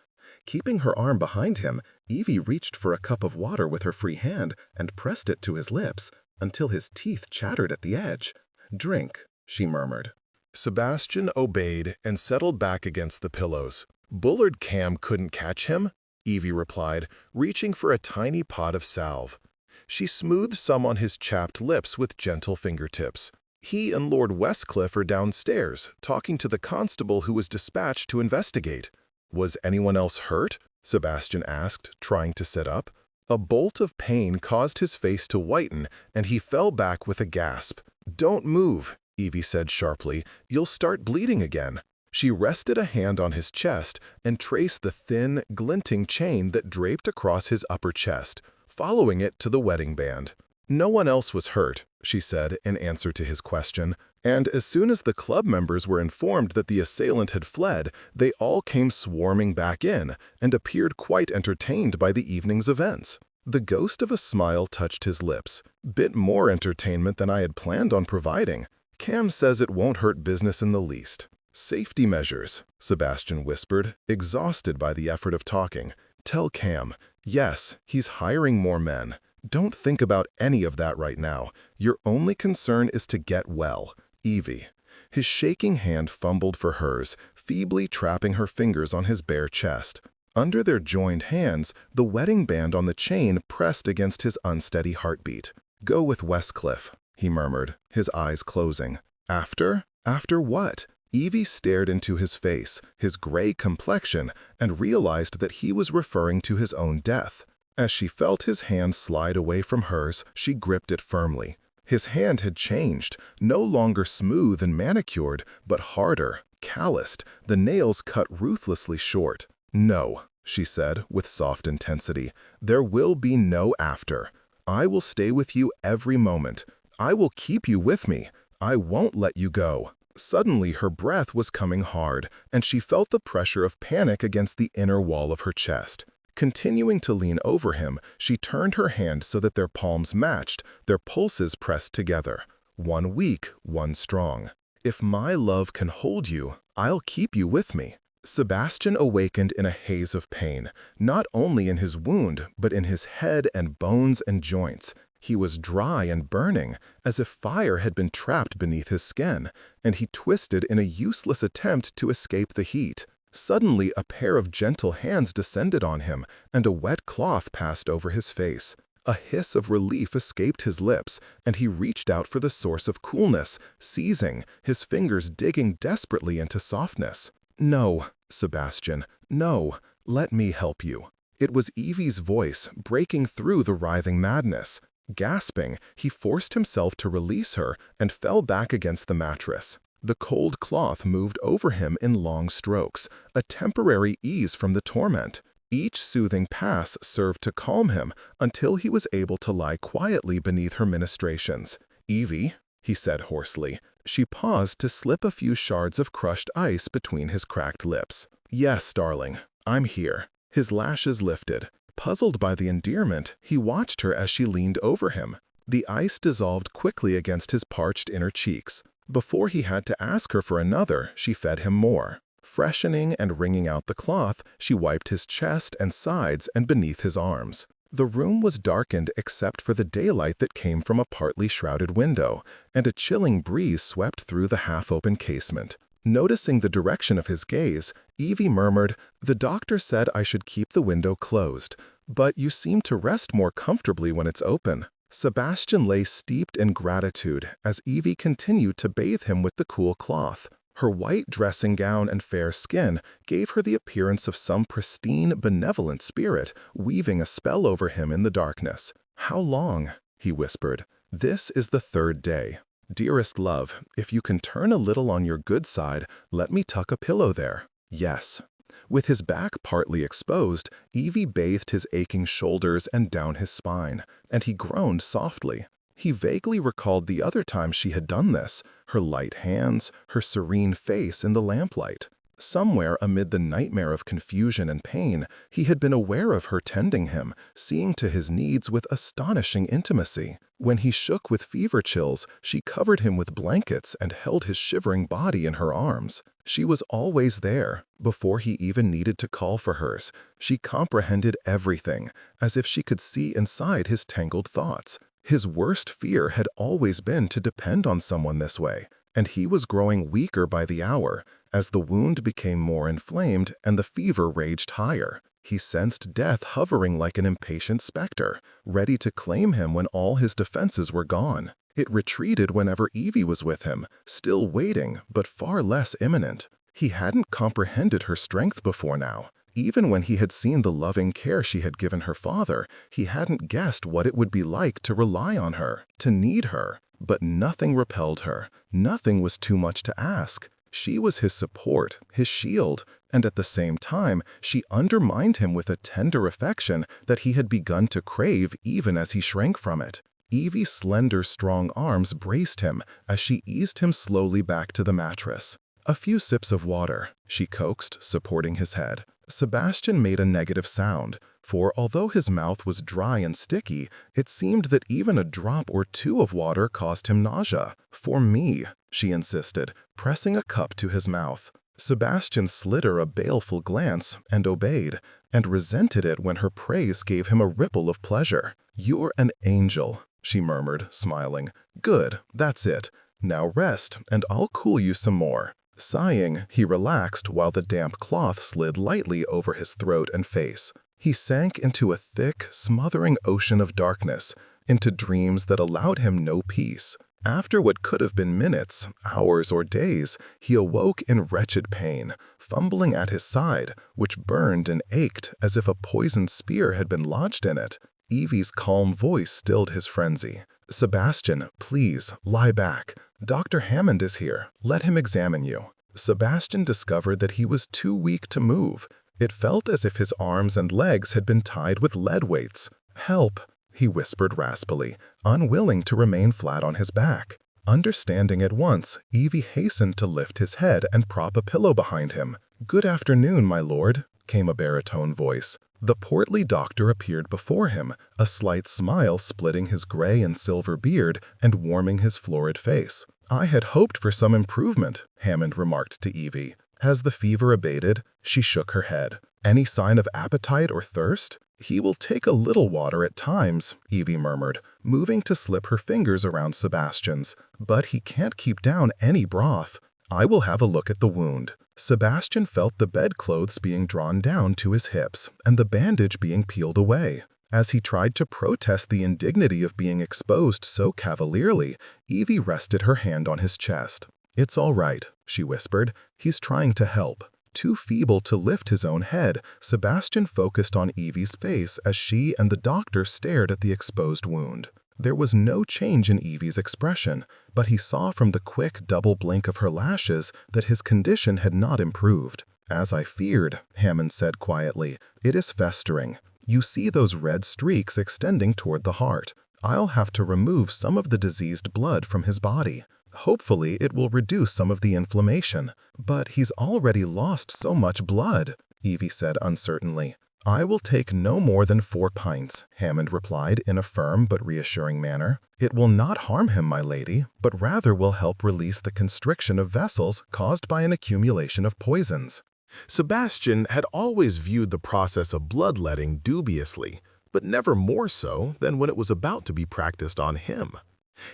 Keeping her arm behind him, Evie reached for a cup of water with her free hand and pressed it to his lips until his teeth chattered at the edge. "Drink," she murmured. Sebastian obeyed and settled back against the pillows. "Bullard Cam couldn't catch him?" Evie replied, reaching for a tiny pot of salve. She smoothed some on his chapped lips with gentle fingertips. "He and Lord Westcliff are downstairs, talking to the constable who was dispatched to investigate." "Was anyone else hurt?" Sebastian asked, trying to sit up. A bolt of pain caused his face to whiten, and he fell back with a gasp. "Don't move," Evie said sharply. "You'll start bleeding again." She rested a hand on his chest and traced the thin, glinting chain that draped across his upper chest, following it to the wedding band. No one else was hurt, she said in answer to his question, and as soon as the club members were informed that the assailant had fled, they all came swarming back in and appeared quite entertained by the evening's events. The ghost of a smile touched his lips. Bit more entertainment than I had planned on providing. Cam says it won't hurt business in the least. Safety measures, Sebastian whispered, exhausted by the effort of talking. Tell Cam, yes, he's hiring more men. Don't think about any of that right now. Your only concern is to get well. Evie. His shaking hand fumbled for hers, feebly trapping her fingers on his bare chest. Under their joined hands, the wedding band on the chain pressed against his unsteady heartbeat. Go with Westcliff, he murmured, his eyes closing. After? After what? Evie stared into his face, his gray complexion, and realized that he was referring to his own death. As she felt his hand slide away from hers, she gripped it firmly. His hand had changed, no longer smooth and manicured, but harder, calloused, the nails cut ruthlessly short. No, she said with soft intensity, there will be no after. I will stay with you every moment. I will keep you with me. I won't let you go. Suddenly her breath was coming hard, and she felt the pressure of panic against the inner wall of her chest. Continuing to lean over him, she turned her hand so that their palms matched, their pulses pressed together. One weak, one strong. If my love can hold you, I'll keep you with me. Sebastian awakened in a haze of pain, not only in his wound, but in his head and bones and joints. He was dry and burning, as if fire had been trapped beneath his skin, and he twisted in a useless attempt to escape the heat. Suddenly, a pair of gentle hands descended on him, and a wet cloth passed over his face. A hiss of relief escaped his lips, and he reached out for the source of coolness, seizing, his fingers digging desperately into softness. No, Sebastian, no, let me help you. It was Evie's voice, breaking through the writhing madness. Gasping, he forced himself to release her and fell back against the mattress. The cold cloth moved over him in long strokes, a temporary ease from the torment. Each soothing pass served to calm him until he was able to lie quietly beneath her ministrations. Evie, he said hoarsely. She paused to slip a few shards of crushed ice between his cracked lips. Yes, darling, I'm here. His lashes lifted. Puzzled by the endearment, he watched her as she leaned over him. The ice dissolved quickly against his parched inner cheeks. Before he had to ask her for another, she fed him more. Freshening and wringing out the cloth, she wiped his chest and sides and beneath his arms. The room was darkened except for the daylight that came from a partly shrouded window, and a chilling breeze swept through the half-open casement. Noticing the direction of his gaze, Evie murmured, "The doctor said I should keep the window closed, but you seem to rest more comfortably when it's open." Sebastian lay steeped in gratitude as Evie continued to bathe him with the cool cloth. Her white dressing gown and fair skin gave her the appearance of some pristine, benevolent spirit, weaving a spell over him in the darkness. "How long?" he whispered. "This is the third day. Dearest love, if you can turn a little on your good side, let me tuck a pillow there." "Yes." With his back partly exposed, Evie bathed his aching shoulders and down his spine, and he groaned softly. He vaguely recalled the other time she had done this, her light hands, her serene face in the lamplight. Somewhere amid the nightmare of confusion and pain, he had been aware of her tending him, seeing to his needs with astonishing intimacy. When he shook with fever chills, she covered him with blankets and held his shivering body in her arms. She was always there, before he even needed to call for hers. She comprehended everything, as if she could see inside his tangled thoughts. His worst fear had always been to depend on someone this way, and he was growing weaker by the hour, as the wound became more inflamed and the fever raged higher. He sensed death hovering like an impatient specter, ready to claim him when all his defenses were gone. It retreated whenever Evie was with him, still waiting, but far less imminent. He hadn't comprehended her strength before now. Even when he had seen the loving care she had given her father, he hadn't guessed what it would be like to rely on her, to need her. But nothing repelled her. Nothing was too much to ask. She was his support, his shield, and at the same time, she undermined him with a tender affection that he had begun to crave even as he shrank from it. Evie's slender, strong arms braced him as she eased him slowly back to the mattress. "A few sips of water," she coaxed, supporting his head. Sebastian made a negative sound, for although his mouth was dry and sticky, it seemed that even a drop or two of water caused him nausea. "For me," she insisted, pressing a cup to his mouth. Sebastian slid her a baleful glance and obeyed, and resented it when her praise gave him a ripple of pleasure. "You're an angel," she murmured, smiling. "Good, that's it. Now rest, and I'll cool you some more." Sighing, he relaxed while the damp cloth slid lightly over his throat and face. He sank into a thick, smothering ocean of darkness, into dreams that allowed him no peace. After what could have been minutes, hours, or days, he awoke in wretched pain, fumbling at his side, which burned and ached as if a poisoned spear had been lodged in it. Evie's calm voice stilled his frenzy. "Sebastian, please, lie back. Dr. Hammond is here. Let him examine you." Sebastian discovered that he was too weak to move. It felt as if his arms and legs had been tied with lead weights. "Help," he whispered raspily, unwilling to remain flat on his back. Understanding at once, Evie hastened to lift his head and prop a pillow behind him. "Good afternoon, my lord," came a baritone voice. The portly doctor appeared before him, a slight smile splitting his gray and silver beard and warming his florid face. "I had hoped for some improvement," Hammond remarked to Evie. "Has the fever abated?" She shook her head. "Any sign of appetite or thirst?" "He will take a little water at times," Evie murmured, moving to slip her fingers around Sebastian's. "But he can't keep down any broth. I will have a look at the wound." Sebastian felt the bedclothes being drawn down to his hips and the bandage being peeled away. As he tried to protest the indignity of being exposed so cavalierly, Evie rested her hand on his chest. "It's all right," she whispered. "He's trying to help." Too feeble to lift his own head, Sebastian focused on Evie's face as she and the doctor stared at the exposed wound. There was no change in Evie's expression, but he saw from the quick double blink of her lashes that his condition had not improved. "As I feared," Hammond said quietly, "it is festering. You see those red streaks extending toward the heart. I'll have to remove some of the diseased blood from his body. Hopefully it will reduce some of the inflammation. But he's already lost so much blood," Evie said uncertainly. "I will take no more than 4 pints, Hammond replied in a firm but reassuring manner. "It will not harm him, my lady, but rather will help release the constriction of vessels caused by an accumulation of poisons." Sebastian had always viewed the process of bloodletting dubiously, but never more so than when it was about to be practiced on him.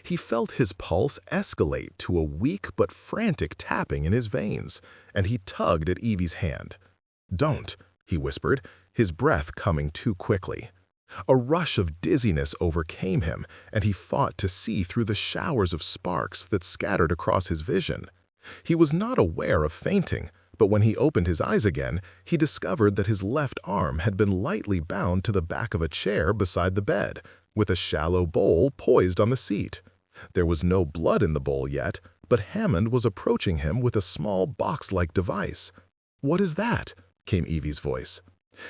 He felt his pulse escalate to a weak but frantic tapping in his veins, and he tugged at Evie's hand. "Don't," he whispered, his breath coming too quickly. A rush of dizziness overcame him, and he fought to see through the showers of sparks that scattered across his vision. He was not aware of fainting, but when he opened his eyes again, he discovered that his left arm had been lightly bound to the back of a chair beside the bed, with a shallow bowl poised on the seat. There was no blood in the bowl yet, but Hammond was approaching him with a small box-like device. "What is that?" came Evie's voice.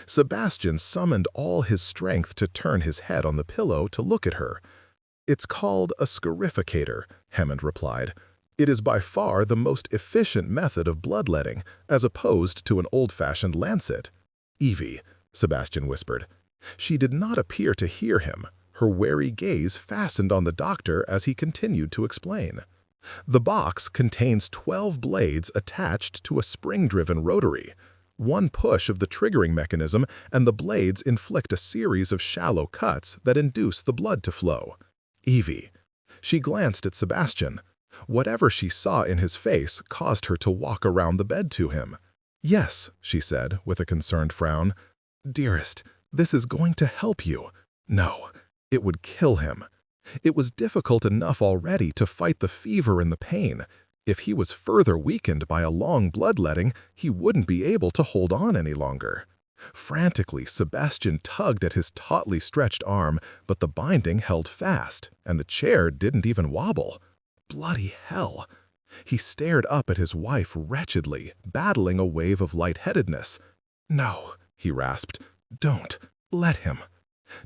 Sebastian summoned all his strength to turn his head on the pillow to look at her. "It's called a scarificator," Hammond replied. "It is by far the most efficient method of bloodletting, as opposed to an old-fashioned lancet." "Evie," Sebastian whispered. She did not appear to hear him. Her wary gaze fastened on the doctor as he continued to explain. "The box contains 12 blades attached to a spring-driven rotary. One push of the triggering mechanism and the blades inflict a series of shallow cuts that induce the blood to flow." "Evie." She glanced at Sebastian. Whatever she saw in his face caused her to walk around the bed to him. "Yes," she said with a concerned frown. "Dearest, this is going to help you." "No, it would kill him." It was difficult enough already to fight the fever and the pain. If he was further weakened by a long bloodletting, he wouldn't be able to hold on any longer. Frantically, Sebastian tugged at his tautly stretched arm, but the binding held fast, and the chair didn't even wobble. Bloody hell! He stared up at his wife wretchedly, battling a wave of lightheadedness. "No," he rasped. "Don't. Let him.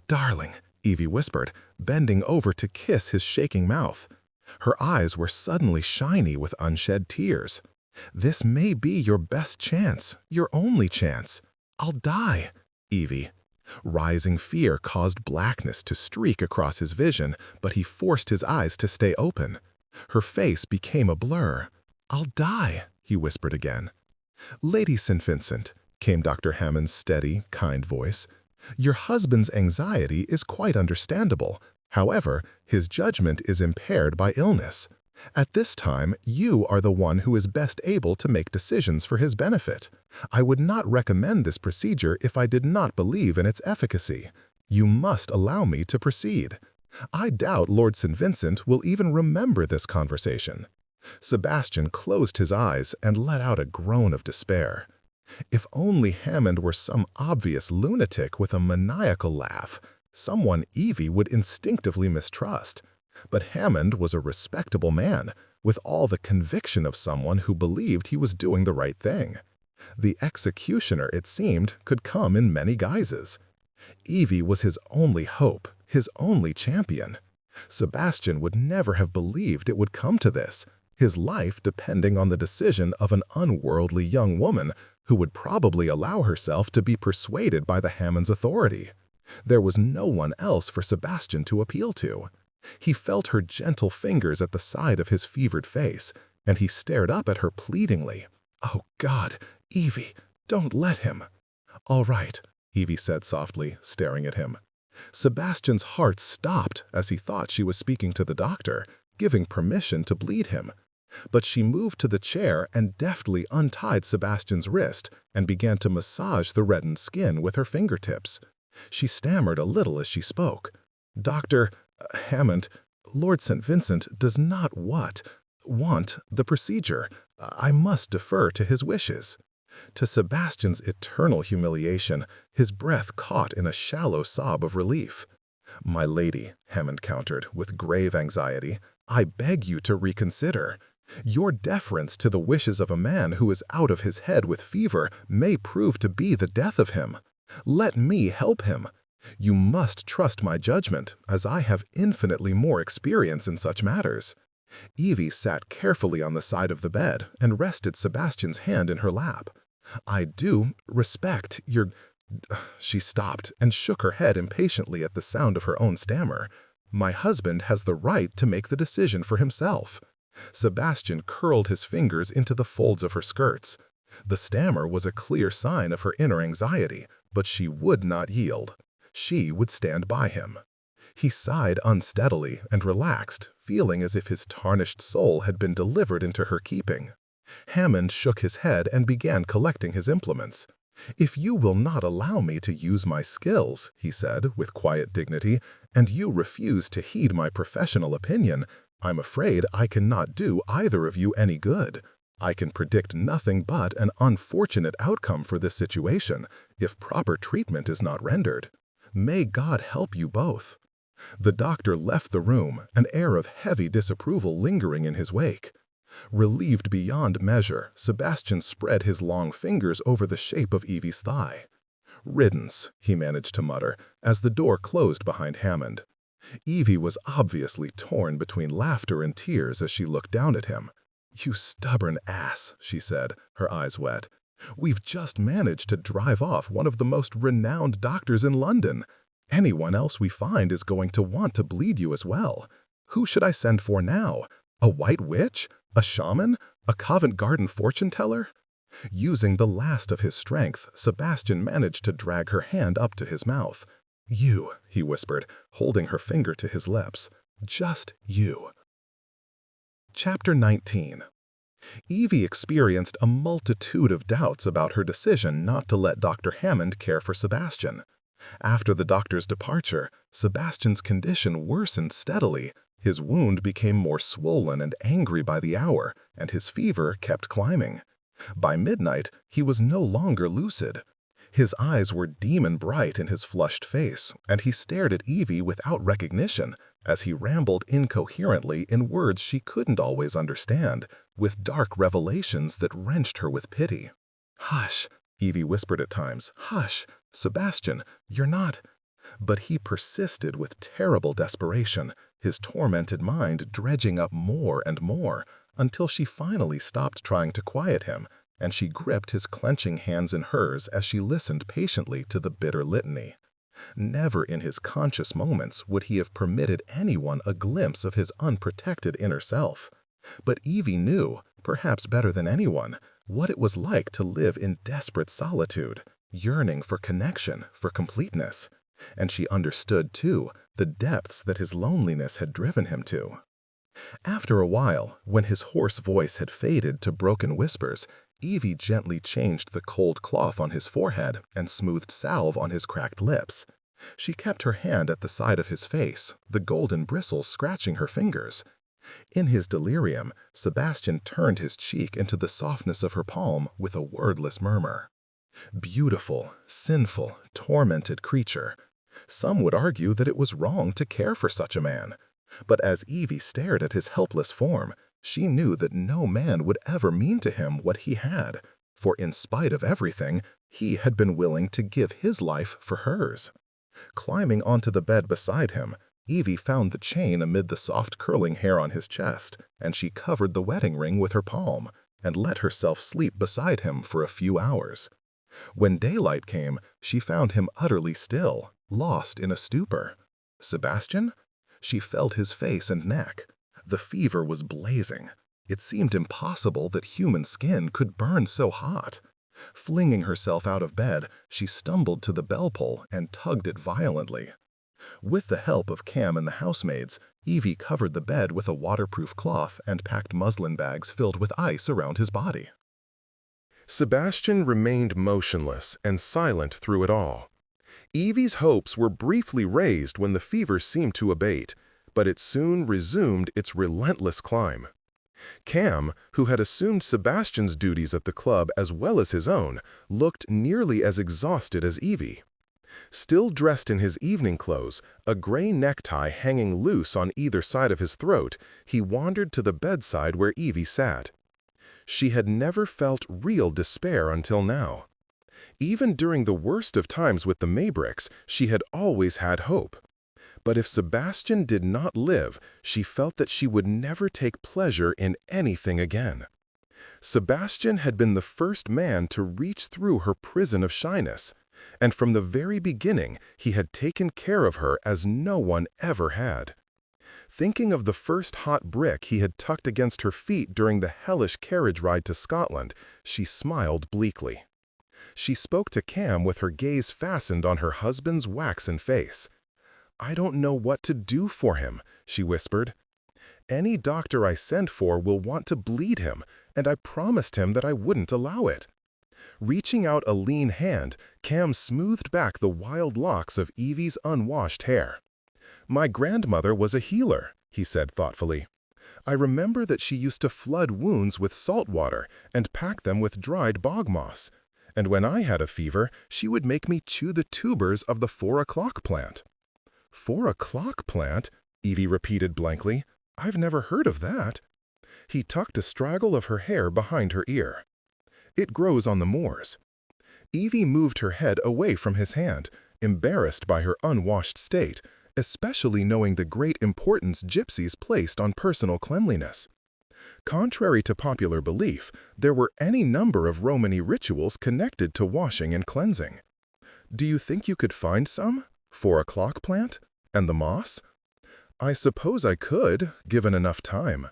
Darling, Evie whispered, bending over to kiss his shaking mouth. Her eyes were suddenly shiny with unshed tears. "This may be your best chance, your only chance. I'll die, Evie." Rising fear caused blackness to streak across his vision, but he forced his eyes to stay open. Her face became a blur. "I'll die," he whispered again. "Lady St. Vincent," came Dr. Hammond's steady, kind voice, "your husband's anxiety is quite understandable. However, his judgment is impaired by illness. At this time, you are the one who is best able to make decisions for his benefit. I would not recommend this procedure if I did not believe in its efficacy. You must allow me to proceed. I doubt Lord St. Vincent will even remember this conversation." Sebastian closed his eyes and let out a groan of despair. If only Hammond were some obvious lunatic with a maniacal laugh, someone Evie would instinctively mistrust. But Hammond was a respectable man, with all the conviction of someone who believed he was doing the right thing. The executioner, it seemed, could come in many guises. Evie was his only hope, his only champion. Sebastian would never have believed it would come to this, his life depending on the decision of an unworldly young woman who would probably allow herself to be persuaded by the Hammond's authority. There was no one else for Sebastian to appeal to. He felt her gentle fingers at the side of his fevered face, and he stared up at her pleadingly. "Oh God, Evie, don't let him." "All right," Evie said softly, staring at him. Sebastian's heart stopped as he thought she was speaking to the doctor, giving permission to bleed him. But she moved to the chair and deftly untied Sebastian's wrist and began to massage the reddened skin with her fingertips. She stammered a little as she spoke. "Dr. Hammond, Lord St. Vincent does not want the procedure. I must defer to his wishes." To Sebastian's eternal humiliation, his breath caught in a shallow sob of relief. "My lady," Hammond countered, with grave anxiety, "I beg you to reconsider. Your deference to the wishes of a man who is out of his head with fever may prove to be the death of him. Let me help him. You must trust my judgment, as I have infinitely more experience in such matters." Evie sat carefully on the side of the bed and rested Sebastian's hand in her lap. "I do respect your—" She stopped and shook her head impatiently at the sound of her own stammer. "My husband has the right to make the decision for himself." Sebastian curled his fingers into the folds of her skirts. The stammer was a clear sign of her inner anxiety, but she would not yield. She would stand by him. He sighed unsteadily and relaxed, feeling as if his tarnished soul had been delivered into her keeping. Hammond shook his head and began collecting his implements. "If you will not allow me to use my skills," he said with quiet dignity, "and you refuse to heed my professional opinion, I'm afraid I cannot do either of you any good. I can predict nothing but an unfortunate outcome for this situation if proper treatment is not rendered. May God help you both." The doctor left the room, an air of heavy disapproval lingering in his wake. Relieved beyond measure, Sebastian spread his long fingers over the shape of Evie's thigh. "Riddance," he managed to mutter, as the door closed behind Hammond. Evie was obviously torn between laughter and tears as she looked down at him. "You stubborn ass," she said, her eyes wet. "We've just managed to drive off one of the most renowned doctors in London. Anyone else we find is going to want to bleed you as well. Who should I send for now? A white witch? A shaman? A Covent Garden fortune-teller?" Using the last of his strength, Sebastian managed to drag her hand up to his mouth. "You," he whispered, holding her finger to his lips. "Just you." Chapter 19. Evie experienced a multitude of doubts about her decision not to let Dr. Hammond care for Sebastian. After the doctor's departure, Sebastian's condition worsened steadily. His wound became more swollen and angry by the hour, and his fever kept climbing. By midnight, he was no longer lucid. His eyes were demon-bright in his flushed face, and he stared at Evie without recognition as he rambled incoherently in words she couldn't always understand, with dark revelations that wrenched her with pity. "Hush," Evie whispered at times. "Hush, Sebastian, you're not—" But he persisted with terrible desperation, his tormented mind dredging up more and more, until she finally stopped trying to quiet him, and she gripped his clenching hands in hers as she listened patiently to the bitter litany. Never in his conscious moments would he have permitted anyone a glimpse of his unprotected inner self. But Evie knew, perhaps better than anyone, what it was like to live in desperate solitude, yearning for connection, for completeness. And she understood, too, the depths that his loneliness had driven him to. After a while, when his hoarse voice had faded to broken whispers, Evie gently changed the cold cloth on his forehead and smoothed salve on his cracked lips. She kept her hand at the side of his face, the golden bristles scratching her fingers. In his delirium, Sebastian turned his cheek into the softness of her palm with a wordless murmur. Beautiful, sinful, tormented creature. Some would argue that it was wrong to care for such a man. But as Evie stared at his helpless form, she knew that no man would ever mean to him what he had, for in spite of everything, he had been willing to give his life for hers. Climbing onto the bed beside him, Evie found the chain amid the soft curling hair on his chest, and she covered the wedding ring with her palm, and let herself sleep beside him for a few hours. When daylight came, she found him utterly still, lost in a stupor. Sebastian? She felt his face and neck. The fever was blazing. It seemed impossible that human skin could burn so hot. Flinging herself out of bed, she stumbled to the bell pull and tugged it violently. With the help of Cam and the housemaids, Evie covered the bed with a waterproof cloth and packed muslin bags filled with ice around his body. Sebastian remained motionless and silent through it all. Evie's hopes were briefly raised when the fever seemed to abate, but it soon resumed its relentless climb. Cam, who had assumed Sebastian's duties at the club as well as his own, looked nearly as exhausted as Evie. Still dressed in his evening clothes, a gray necktie hanging loose on either side of his throat, he wandered to the bedside where Evie sat. She had never felt real despair until now. Even during the worst of times with the Mabricks, she had always had hope. But if Sebastian did not live, she felt that she would never take pleasure in anything again. Sebastian had been the first man to reach through her prison of shyness, and from the very beginning he had taken care of her as no one ever had. Thinking of the first hot brick he had tucked against her feet during the hellish carriage ride to Scotland, she smiled bleakly. She spoke to Cam with her gaze fastened on her husband's waxen face. "I don't know what to do for him," she whispered. "Any doctor I send for will want to bleed him, and I promised him that I wouldn't allow it." Reaching out a lean hand, Cam smoothed back the wild locks of Evie's unwashed hair. "My grandmother was a healer," he said thoughtfully. "I remember that she used to flood wounds with salt water and pack them with dried bog moss. And when I had a fever, she would make me chew the tubers of the 4 o'clock plant." 4 o'clock plant? Evie repeated blankly. "I've never heard of that." He tucked a straggle of her hair behind her ear. "It grows on the moors." Evie moved her head away from his hand, embarrassed by her unwashed state, especially knowing the great importance gypsies placed on personal cleanliness. Contrary to popular belief, there were any number of Romany rituals connected to washing and cleansing. "Do you think you could find some? 4 o'clock plant? And the moss?" "I suppose I could, given enough time."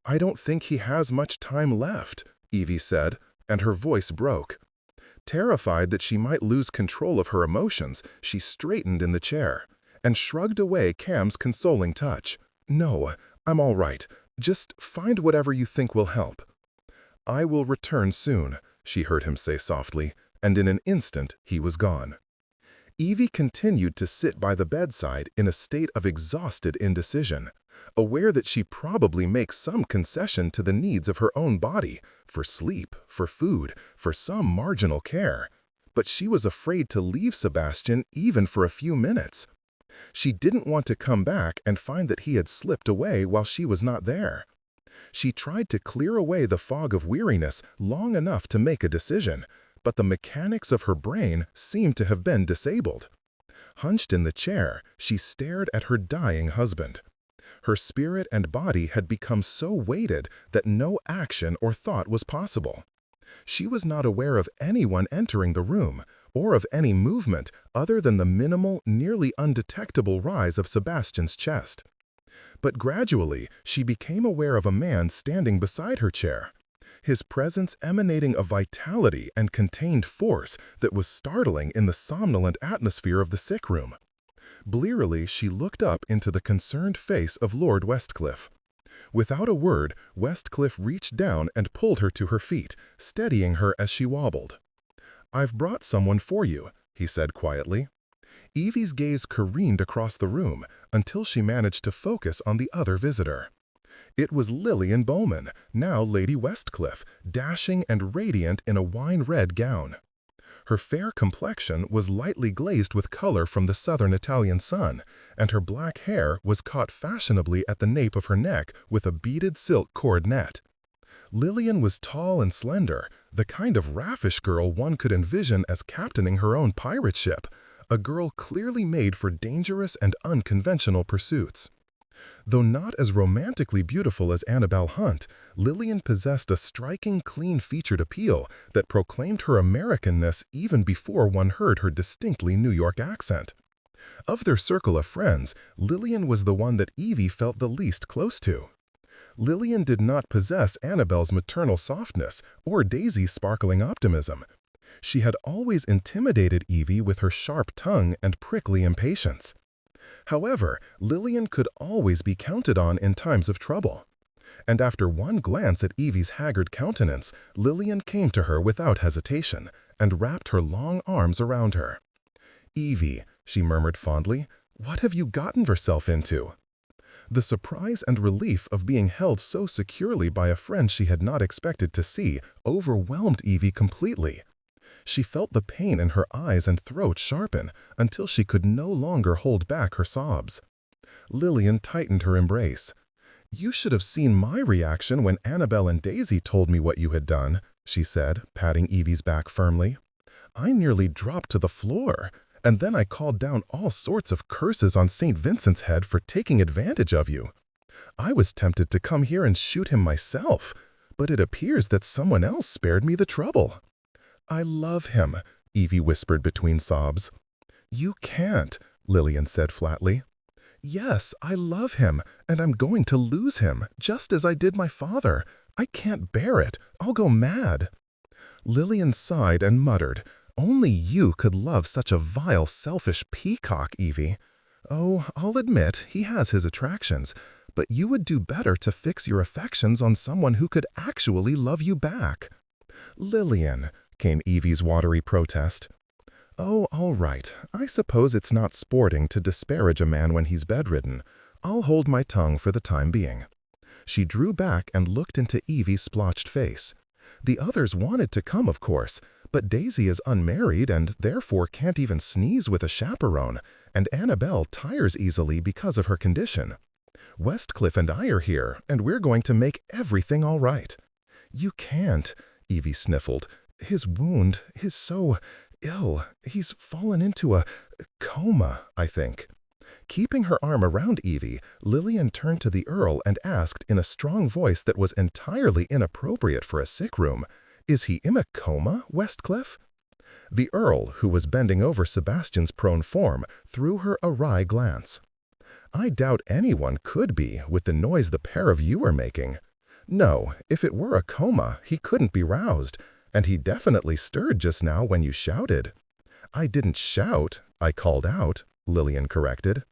"I don't think he has much time left," Evie said, and her voice broke. Terrified that she might lose control of her emotions, she straightened in the chair and shrugged away Cam's consoling touch. "No, I'm all right. Just find whatever you think will help." "I will return soon," she heard him say softly, and in an instant he was gone. Evie continued to sit by the bedside in a state of exhausted indecision, aware that she probably makes some concession to the needs of her own body, for sleep, for food, for some marginal care. But she was afraid to leave Sebastian even for a few minutes. She didn't want to come back and find that he had slipped away while she was not there. She tried to clear away the fog of weariness long enough to make a decision, but the mechanics of her brain seemed to have been disabled. Hunched in the chair, she stared at her dying husband. Her spirit and body had become so weighted that no action or thought was possible. She was not aware of anyone entering the room, or of any movement other than the minimal, nearly undetectable rise of Sebastian's chest. But gradually, she became aware of a man standing beside her chair, his presence emanating a vitality and contained force that was startling in the somnolent atmosphere of the sick room. Blearily, she looked up into the concerned face of Lord Westcliff. Without a word, Westcliff reached down and pulled her to her feet, steadying her as she wobbled. "I've brought someone for you," he said quietly. Evie's gaze careened across the room until she managed to focus on the other visitor. It was Lillian Bowman, now Lady Westcliff, dashing and radiant in a wine-red gown. Her fair complexion was lightly glazed with color from the southern Italian sun, and her black hair was caught fashionably at the nape of her neck with a beaded silk cord net. Lillian was tall and slender, the kind of raffish girl one could envision as captaining her own pirate ship, a girl clearly made for dangerous and unconventional pursuits. Though not as romantically beautiful as Annabel Hunt, Lillian possessed a striking, clean-featured appeal that proclaimed her Americanness even before one heard her distinctly New York accent. Of their circle of friends, Lillian was the one that Evie felt the least close to. Lillian did not possess Annabel's maternal softness or Daisy's sparkling optimism. She had always intimidated Evie with her sharp tongue and prickly impatience. However, Lillian could always be counted on in times of trouble. And after one glance at Evie's haggard countenance, Lillian came to her without hesitation and wrapped her long arms around her. "Evie," she murmured fondly, "what have you gotten yourself into?" The surprise and relief of being held so securely by a friend she had not expected to see overwhelmed Evie completely. She felt the pain in her eyes and throat sharpen until she could no longer hold back her sobs. Lillian tightened her embrace. "You should have seen my reaction when Annabel and Daisy told me what you had done," she said, patting Evie's back firmly. "I nearly dropped to the floor, and then I called down all sorts of curses on St. Vincent's head for taking advantage of you. I was tempted to come here and shoot him myself, but it appears that someone else spared me the trouble." "I love him," Evie whispered between sobs. "You can't," Lillian said flatly. "Yes, I love him, and I'm going to lose him, just as I did my father. I can't bear it. I'll go mad." Lillian sighed and muttered, "Only you could love such a vile, selfish peacock, Evie. Oh, I'll admit he has his attractions, but you would do better to fix your affections on someone who could actually love you back." "Lillian," came Evie's watery protest. "Oh, all right. I suppose it's not sporting to disparage a man when he's bedridden. I'll hold my tongue for the time being." She drew back and looked into Evie's splotched face. The others wanted to come, of course, but Daisy is unmarried and therefore can't even sneeze with a chaperone, and Annabel tires easily because of her condition. Westcliff and I are here, and we're going to make everything all right. "You can't," Evie sniffled. "His wound is so ill. He's fallen into a coma, I think." Keeping her arm around Evie, Lillian turned to the Earl and asked in a strong voice that was entirely inappropriate for a sick room, "Is he in a coma, Westcliff?" The Earl, who was bending over Sebastian's prone form, threw her a wry glance. "I doubt anyone could be with the noise the pair of you are making. No, if it were a coma, he couldn't be roused, and he definitely stirred just now when you shouted." "I didn't shout, I called out," Lillian corrected.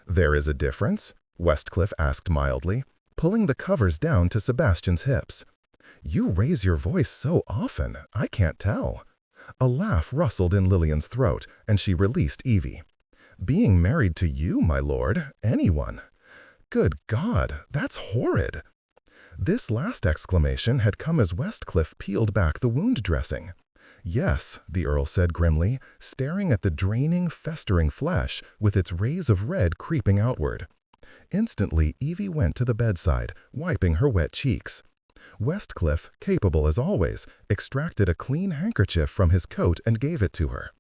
"There is a difference?" Westcliff asked mildly, pulling the covers down to Sebastian's hips. "You raise your voice so often, I can't tell." A laugh rustled in Lillian's throat, and she released Evie. "Being married to you, my lord, anyone. Good God, that's horrid." This last exclamation had come as Westcliff peeled back the wound dressing. "Yes," the Earl said grimly, staring at the draining, festering flesh with its rays of red creeping outward. Instantly, Evie went to the bedside, wiping her wet cheeks. Westcliff, capable as always, extracted a clean handkerchief from his coat and gave it to her.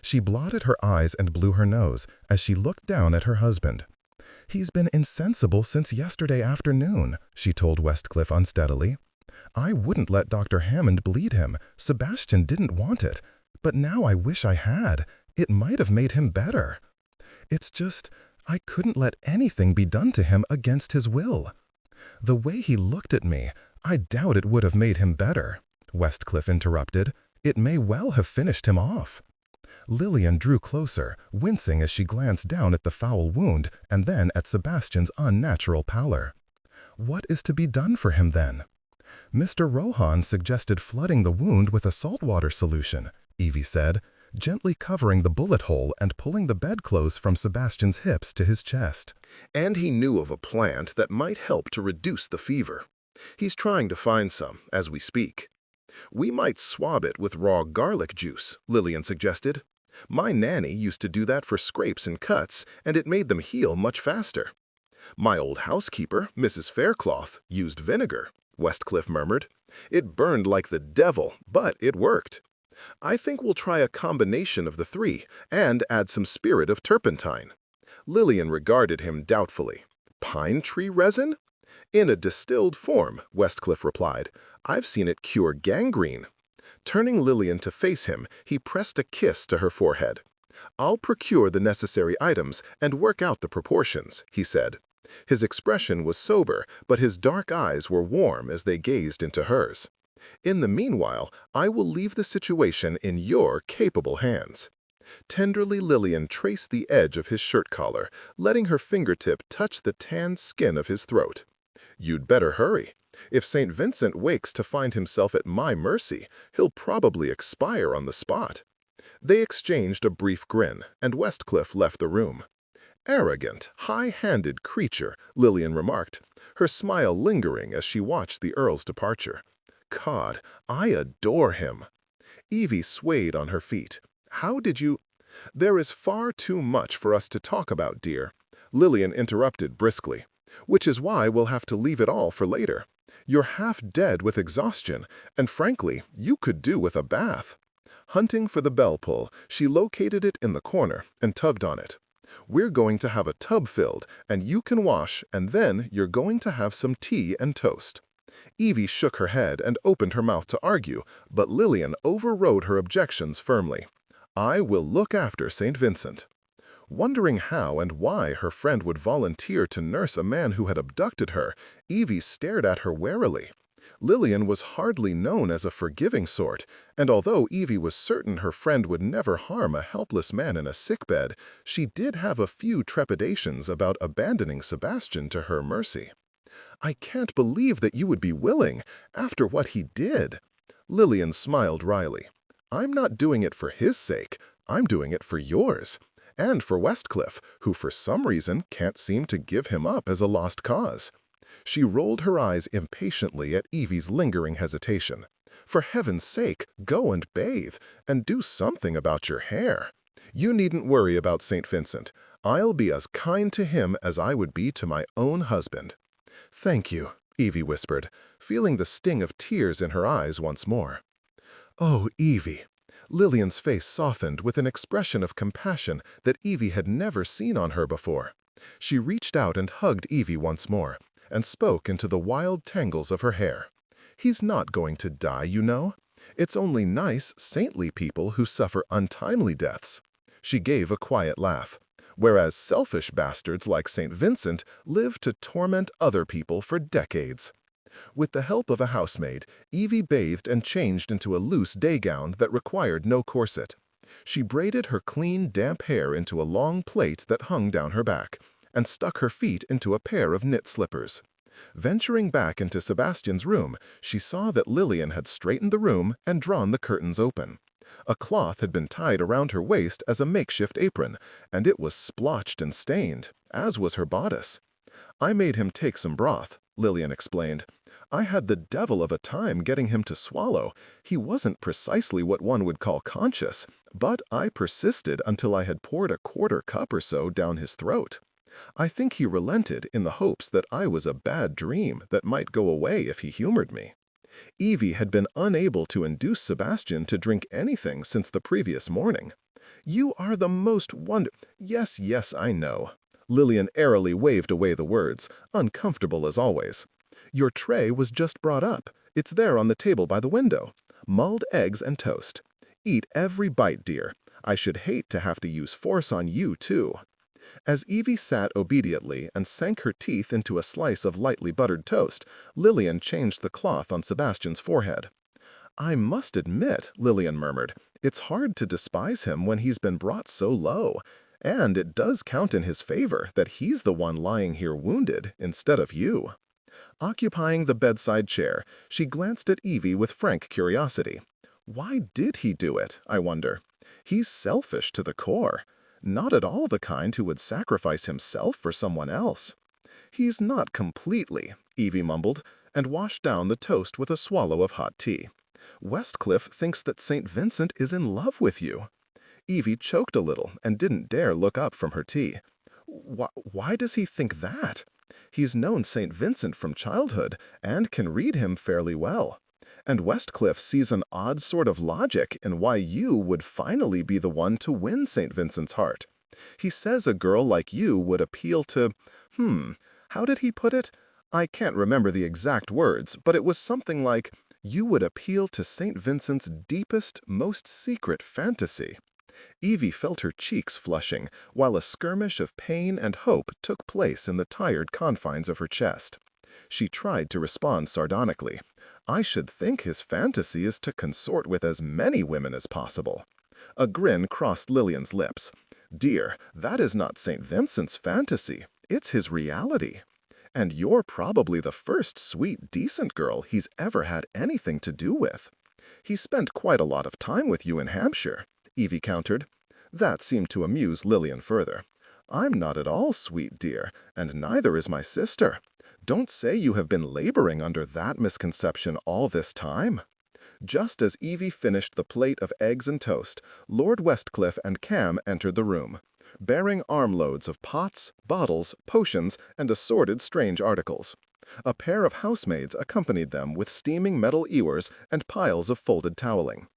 She blotted her eyes and blew her nose as she looked down at her husband. "He's been insensible since yesterday afternoon," she told Westcliff unsteadily. "I wouldn't let Dr. Hammond bleed him. Sebastian didn't want it. But now I wish I had. It might have made him better. It's just, I couldn't let anything be done to him against his will. The way he looked at me, I doubt it would have made him better," Westcliff interrupted. "It may well have finished him off." Lillian drew closer, wincing as she glanced down at the foul wound and then at Sebastian's unnatural pallor. "What is to be done for him, then?" "Mr. Rohan suggested flooding the wound with a saltwater solution," Evie said, gently covering the bullet hole and pulling the bedclothes from Sebastian's hips to his chest. And he knew of a plant that might help to reduce the fever. He's trying to find some as we speak. "We might swab it with raw garlic juice," Lillian suggested. "My nanny used to do that for scrapes and cuts, and it made them heal much faster." "My old housekeeper, Mrs. Faircloth, used vinegar," Westcliff murmured. "It burned like the devil, but it worked. I think we'll try a combination of the three and add some spirit of turpentine." Lillian regarded him doubtfully. "Pine tree resin?" "In a distilled form," Westcliff replied. "I've seen it cure gangrene." Turning Lillian to face him, he pressed a kiss to her forehead. "I'll procure the necessary items and work out the proportions," he said. His expression was sober, but his dark eyes were warm as they gazed into hers. "In the meanwhile, I will leave the situation in your capable hands." Tenderly, Lillian traced the edge of his shirt collar, letting her fingertip touch the tanned skin of his throat. "You'd better hurry. If St. Vincent wakes to find himself at my mercy, he'll probably expire on the spot." They exchanged a brief grin, and Westcliff left the room. "Arrogant, high-handed creature," Lillian remarked, her smile lingering as she watched the Earl's departure. "God, I adore him." Evie swayed on her feet. "How did you—" "There is far too much for us to talk about, dear," Lillian interrupted briskly. "Which is why we'll have to leave it all for later. You're half dead with exhaustion, and frankly, you could do with a bath." Hunting for the bell pull, she located it in the corner and tugged on it. "We're going to have a tub filled, and you can wash, and then you're going to have some tea and toast." Evie shook her head and opened her mouth to argue, but Lillian overrode her objections firmly. "I will look after St. Vincent." Wondering how and why her friend would volunteer to nurse a man who had abducted her, Evie stared at her warily. Lillian was hardly known as a forgiving sort, and although Evie was certain her friend would never harm a helpless man in a sickbed, she did have a few trepidations about abandoning Sebastian to her mercy. "I can't believe that you would be willing, after what he did." Lillian smiled wryly. "I'm not doing it for his sake, I'm doing it for yours. And for Westcliff, who for some reason can't seem to give him up as a lost cause." She rolled her eyes impatiently at Evie's lingering hesitation. "For heaven's sake, go and bathe, and do something about your hair. You needn't worry about St. Vincent. I'll be as kind to him as I would be to my own husband." "Thank you," Evie whispered, feeling the sting of tears in her eyes once more. "Oh, Evie." Lillian's face softened with an expression of compassion that Evie had never seen on her before. She reached out and hugged Evie once more, and spoke into the wild tangles of her hair. "He's not going to die, you know. It's only nice, saintly people who suffer untimely deaths." She gave a quiet laugh. "Whereas selfish bastards like St. Vincent live to torment other people for decades." With the help of a housemaid, Evie bathed and changed into a loose day gown that required no corset. She braided her clean, damp hair into a long plait that hung down her back, and stuck her feet into a pair of knit slippers. Venturing back into Sebastian's room, she saw that Lillian had straightened the room and drawn the curtains open. A cloth had been tied around her waist as a makeshift apron, and it was splotched and stained, as was her bodice. "I made him take some broth," Lillian explained. "I had the devil of a time getting him to swallow. He wasn't precisely what one would call conscious, but I persisted until I had poured a quarter cup or so down his throat. I think he relented in the hopes that I was a bad dream that might go away if he humored me." Evie had been unable to induce Sebastian to drink anything since the previous morning. "You are the most Yes, yes, I know." Lillian airily waved away the words, uncomfortable as always. "Your tray was just brought up. It's there on the table by the window. Mulled eggs and toast. Eat every bite, dear. I should hate to have to use force on you, too." As Evie sat obediently and sank her teeth into a slice of lightly buttered toast, Lillian changed the cloth on Sebastian's forehead. "I must admit," Lillian murmured, "it's hard to despise him when he's been brought so low. And it does count in his favor that he's the one lying here wounded instead of you." Occupying the bedside chair, she glanced at Evie with frank curiosity. Why did he do it, I wonder? He's selfish to the core. Not at all the kind who would sacrifice himself for someone else. "He's not completely," Evie mumbled, and washed down the toast with a swallow of hot tea. "Westcliff thinks that St. Vincent is in love with you." Evie choked a little and didn't dare look up from her tea. Why does he think that? He's known St. Vincent from childhood and can read him fairly well. And Westcliff sees an odd sort of logic in why you would finally be the one to win St. Vincent's heart. He says a girl like you would appeal to… how did he put it? I can't remember the exact words, but it was something like, you would appeal to St. Vincent's deepest, most secret fantasy. Evie felt her cheeks flushing, while a skirmish of pain and hope took place in the tired confines of her chest. She tried to respond sardonically. "I should think his fantasy is to consort with as many women as possible." A grin crossed Lillian's lips. "Dear, that is not St. Vincent's fantasy. It's his reality. And you're probably the first sweet, decent girl he's ever had anything to do with. He spent quite a lot of time with you in Hampshire," Evie countered. That seemed to amuse Lillian further. "I'm not at all sweet, dear, and neither is my sister. Don't say you have been laboring under that misconception all this time." Just as Evie finished the plate of eggs and toast, Lord Westcliff and Cam entered the room, bearing armloads of pots, bottles, potions, and assorted strange articles. A pair of housemaids accompanied them with steaming metal ewers and piles of folded toweling.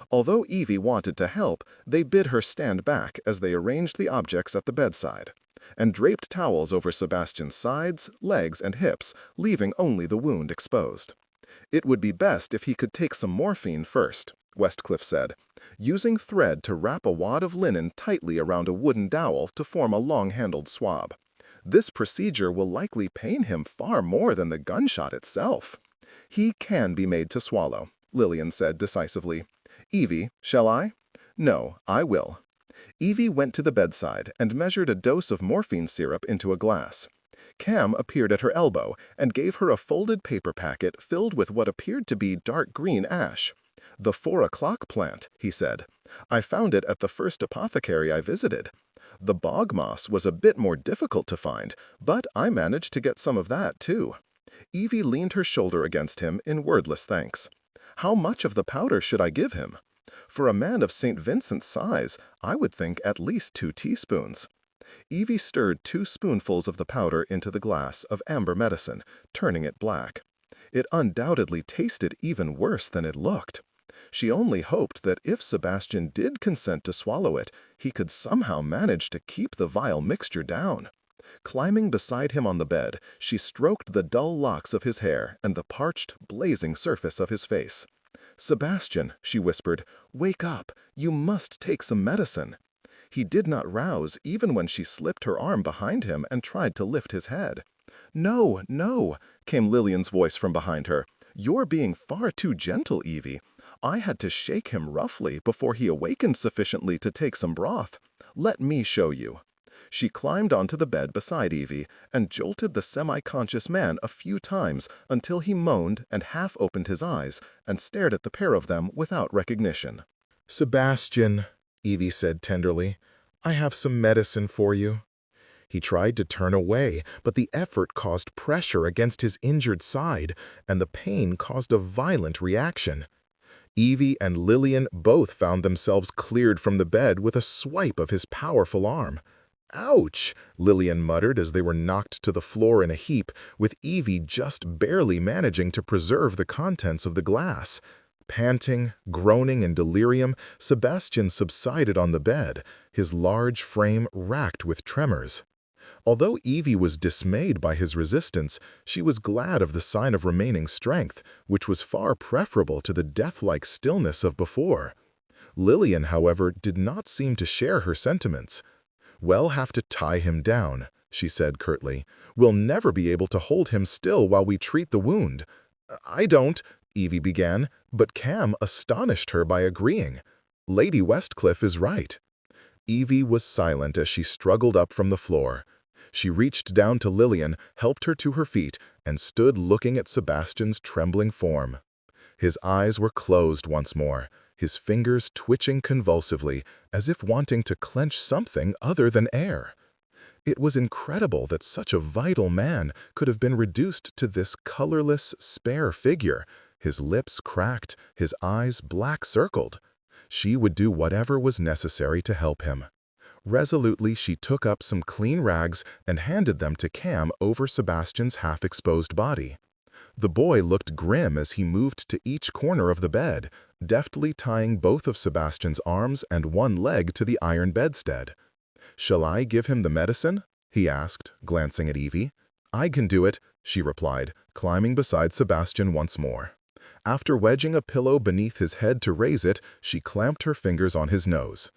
Although Evie wanted to help, they bid her stand back as they arranged the objects at the bedside, and draped towels over Sebastian's sides, legs, and hips, leaving only the wound exposed. "It would be best if he could take some morphine first," Westcliff said, using thread to wrap a wad of linen tightly around a wooden dowel to form a long-handled swab. "This procedure will likely pain him far more than the gunshot itself." "He can be made to swallow," Lillian said decisively. "Evie, shall I?" "No, I will." Evie went to the bedside and measured a dose of morphine syrup into a glass. Cam appeared at her elbow and gave her a folded paper packet filled with what appeared to be dark green ash. "The 4 o'clock plant," he said. "I found it at the first apothecary I visited. The bog moss was a bit more difficult to find, but I managed to get some of that, too." Evie leaned her shoulder against him in wordless thanks. "How much of the powder should I give him?" "For a man of St. Vincent's size, I would think at least 2 teaspoons." Evie stirred 2 spoonfuls of the powder into the glass of amber medicine, turning it black. It undoubtedly tasted even worse than it looked. She only hoped that if Sebastian did consent to swallow it, he could somehow manage to keep the vile mixture down. Climbing beside him on the bed, she stroked the dull locks of his hair and the parched, blazing surface of his face. "Sebastian," she whispered, "wake up. You must take some medicine." He did not rouse even when she slipped her arm behind him and tried to lift his head. "No, no," came Lillian's voice from behind her. "You're being far too gentle, Evie. I had to shake him roughly before he awakened sufficiently to take some broth. Let me show you." She climbed onto the bed beside Evie and jolted the semi-conscious man a few times until he moaned and half opened his eyes and stared at the pair of them without recognition. "Sebastian," Evie said tenderly, "I have some medicine for you." He tried to turn away, but the effort caused pressure against his injured side, and the pain caused a violent reaction. Evie and Lillian both found themselves cleared from the bed with a swipe of his powerful arm. "Ouch!" Lillian muttered as they were knocked to the floor in a heap, with Evie just barely managing to preserve the contents of the glass. Panting, groaning in delirium, Sebastian subsided on the bed, his large frame racked with tremors. Although Evie was dismayed by his resistance, she was glad of the sign of remaining strength, which was far preferable to the death-like stillness of before. Lillian, however, did not seem to share her sentiments. "We'll have to tie him down," she said curtly. "We'll never be able to hold him still while we treat the wound." "I don't," Evie began, but Cam astonished her by agreeing. "Lady Westcliff is right." Evie was silent as she struggled up from the floor. She reached down to Lillian, helped her to her feet, and stood looking at Sebastian's trembling form. His eyes were closed once more, his fingers twitching convulsively, as if wanting to clench something other than air. It was incredible that such a vital man could have been reduced to this colorless, spare figure, his lips cracked, his eyes black-circled. She would do whatever was necessary to help him. Resolutely, she took up some clean rags and handed them to Cam over Sebastian's half-exposed body. The boy looked grim as he moved to each corner of the bed, deftly tying both of Sebastian's arms and one leg to the iron bedstead. "Shall I give him the medicine?" he asked, glancing at Evie. "I can do it," she replied, climbing beside Sebastian once more. After wedging a pillow beneath his head to raise it, she clamped her fingers on his nose.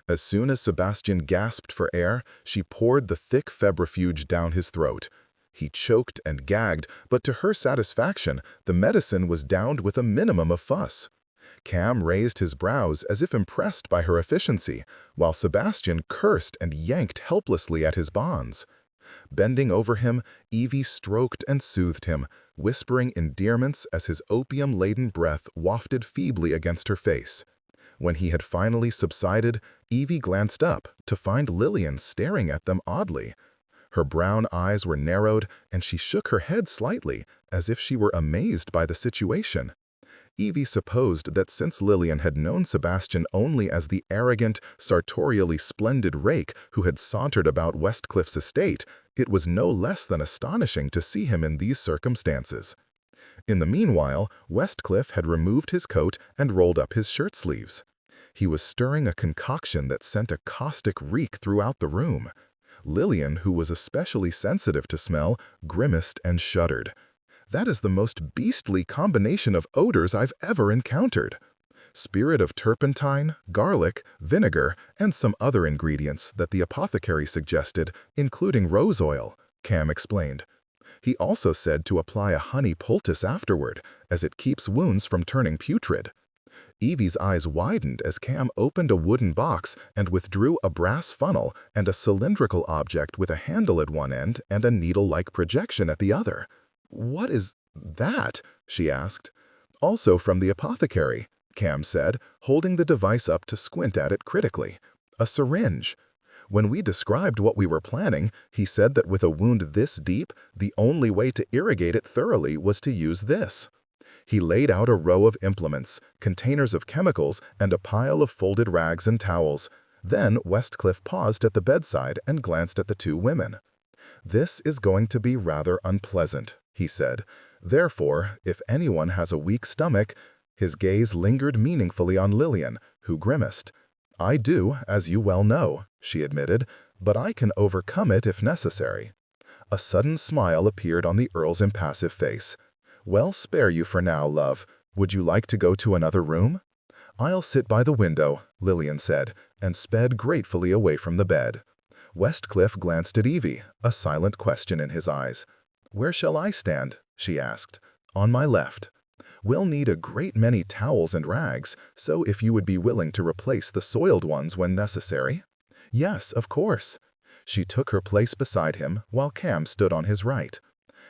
As soon as Sebastian gasped for air, she poured the thick febrifuge down his throat. He choked and gagged, but to her satisfaction, the medicine was downed with a minimum of fuss. Cam raised his brows as if impressed by her efficiency, while Sebastian cursed and yanked helplessly at his bonds. Bending over him, Evie stroked and soothed him, whispering endearments as his opium-laden breath wafted feebly against her face. When he had finally subsided, Evie glanced up to find Lillian staring at them oddly. Her brown eyes were narrowed, and she shook her head slightly, as if she were amazed by the situation. Evie supposed that since Lillian had known Sebastian only as the arrogant, sartorially splendid rake who had sauntered about Westcliff's estate, it was no less than astonishing to see him in these circumstances. In the meanwhile, Westcliff had removed his coat and rolled up his shirt sleeves. He was stirring a concoction that sent a caustic reek throughout the room. Lillian, who was especially sensitive to smell, grimaced and shuddered. "That is the most beastly combination of odors I've ever encountered." Spirit of turpentine, garlic, vinegar, and some other ingredients that the apothecary suggested, including rose oil, Cam explained. He also said to apply a honey poultice afterward, as it keeps wounds from turning putrid. Evie's eyes widened as Cam opened a wooden box and withdrew a brass funnel and a cylindrical object with a handle at one end and a needle-like projection at the other. "What is that?" she asked. "Also from the apothecary," Cam said, holding the device up to squint at it critically. "A syringe. When we described what we were planning, he said that with a wound this deep, the only way to irrigate it thoroughly was to use this." He laid out a row of implements, containers of chemicals, and a pile of folded rags and towels. Then Westcliff paused at the bedside and glanced at the two women. "This is going to be rather unpleasant," he said. "Therefore, if anyone has a weak stomach—" His gaze lingered meaningfully on Lillian, who grimaced. "I do, as you well know," she admitted, "but I can overcome it if necessary." A sudden smile appeared on the Earl's impassive face. "Well, spare you for now, love. Would you like to go to another room?" "I'll sit by the window," Lillian said, and sped gratefully away from the bed. Westcliff glanced at Evie, a silent question in his eyes. "Where shall I stand?" she asked. "On my left. We'll need a great many towels and rags, so if you would be willing to replace the soiled ones when necessary." "Yes, of course." She took her place beside him, while Cam stood on his right.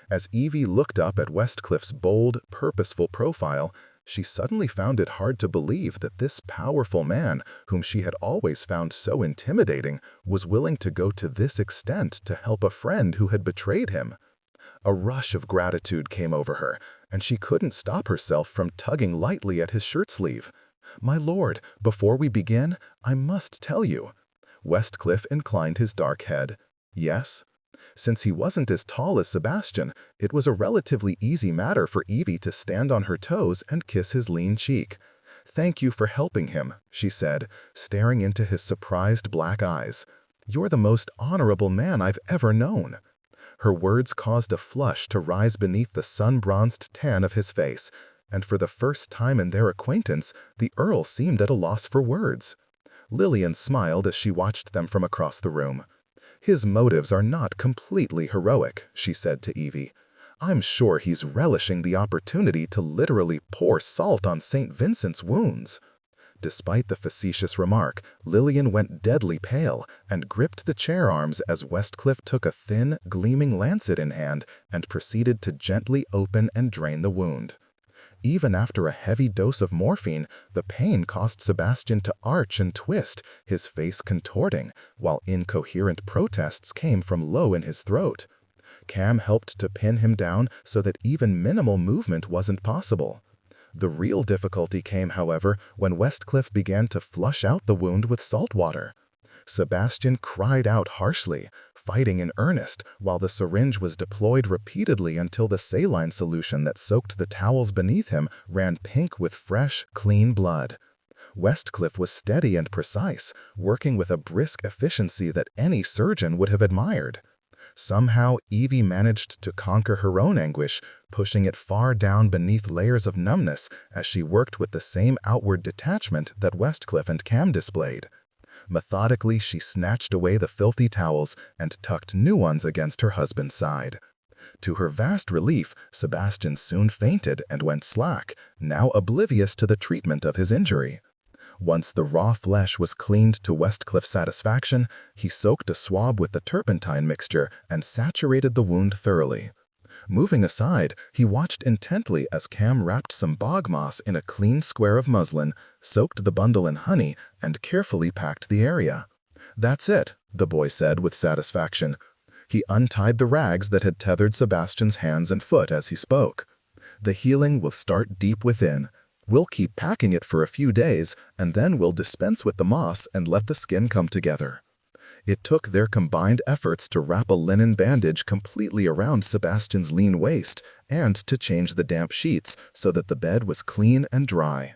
As Evie looked up at Westcliff's bold, purposeful profile, she suddenly found it hard to believe that this powerful man, whom she had always found so intimidating, was willing to go to this extent to help a friend who had betrayed him. A rush of gratitude came over her, and she couldn't stop herself from tugging lightly at his shirt sleeve. "My lord, before we begin, I must tell you." Westcliff inclined his dark head. "Yes?" Since he wasn't as tall as Sebastian, it was a relatively easy matter for Evie to stand on her toes and kiss his lean cheek. "Thank you for helping him," she said, staring into his surprised black eyes. "You're the most honorable man I've ever known." Her words caused a flush to rise beneath the sun-bronzed tan of his face, and for the first time in their acquaintance, the Earl seemed at a loss for words. Lillian smiled as she watched them from across the room. "His motives are not completely heroic," she said to Evie. "I'm sure he's relishing the opportunity to literally pour salt on St. Vincent's wounds." Despite the facetious remark, Lillian went deadly pale and gripped the chair arms as Westcliff took a thin, gleaming lancet in hand and proceeded to gently open and drain the wound. Even after a heavy dose of morphine, the pain caused Sebastian to arch and twist, his face contorting, while incoherent protests came from low in his throat. Cam helped to pin him down so that even minimal movement wasn't possible. The real difficulty came, however, when Westcliff began to flush out the wound with salt water. Sebastian cried out harshly, fighting in earnest, while the syringe was deployed repeatedly until the saline solution that soaked the towels beneath him ran pink with fresh, clean blood. Westcliff was steady and precise, working with a brisk efficiency that any surgeon would have admired. Somehow, Evie managed to conquer her own anguish, pushing it far down beneath layers of numbness as she worked with the same outward detachment that Westcliff and Cam displayed. Methodically, she snatched away the filthy towels and tucked new ones against her husband's side. To her vast relief, Sebastian soon fainted and went slack, now oblivious to the treatment of his injury. Once the raw flesh was cleaned to Westcliff's satisfaction, he soaked a swab with the turpentine mixture and saturated the wound thoroughly. Moving aside, he watched intently as Cam wrapped some bog moss in a clean square of muslin, soaked the bundle in honey, and carefully packed the area. "That's it," the boy said with satisfaction. He untied the rags that had tethered Sebastian's hands and foot as he spoke. "The healing will start deep within. We'll keep packing it for a few days, and then we'll dispense with the moss and let the skin come together." It took their combined efforts to wrap a linen bandage completely around Sebastian's lean waist and to change the damp sheets so that the bed was clean and dry.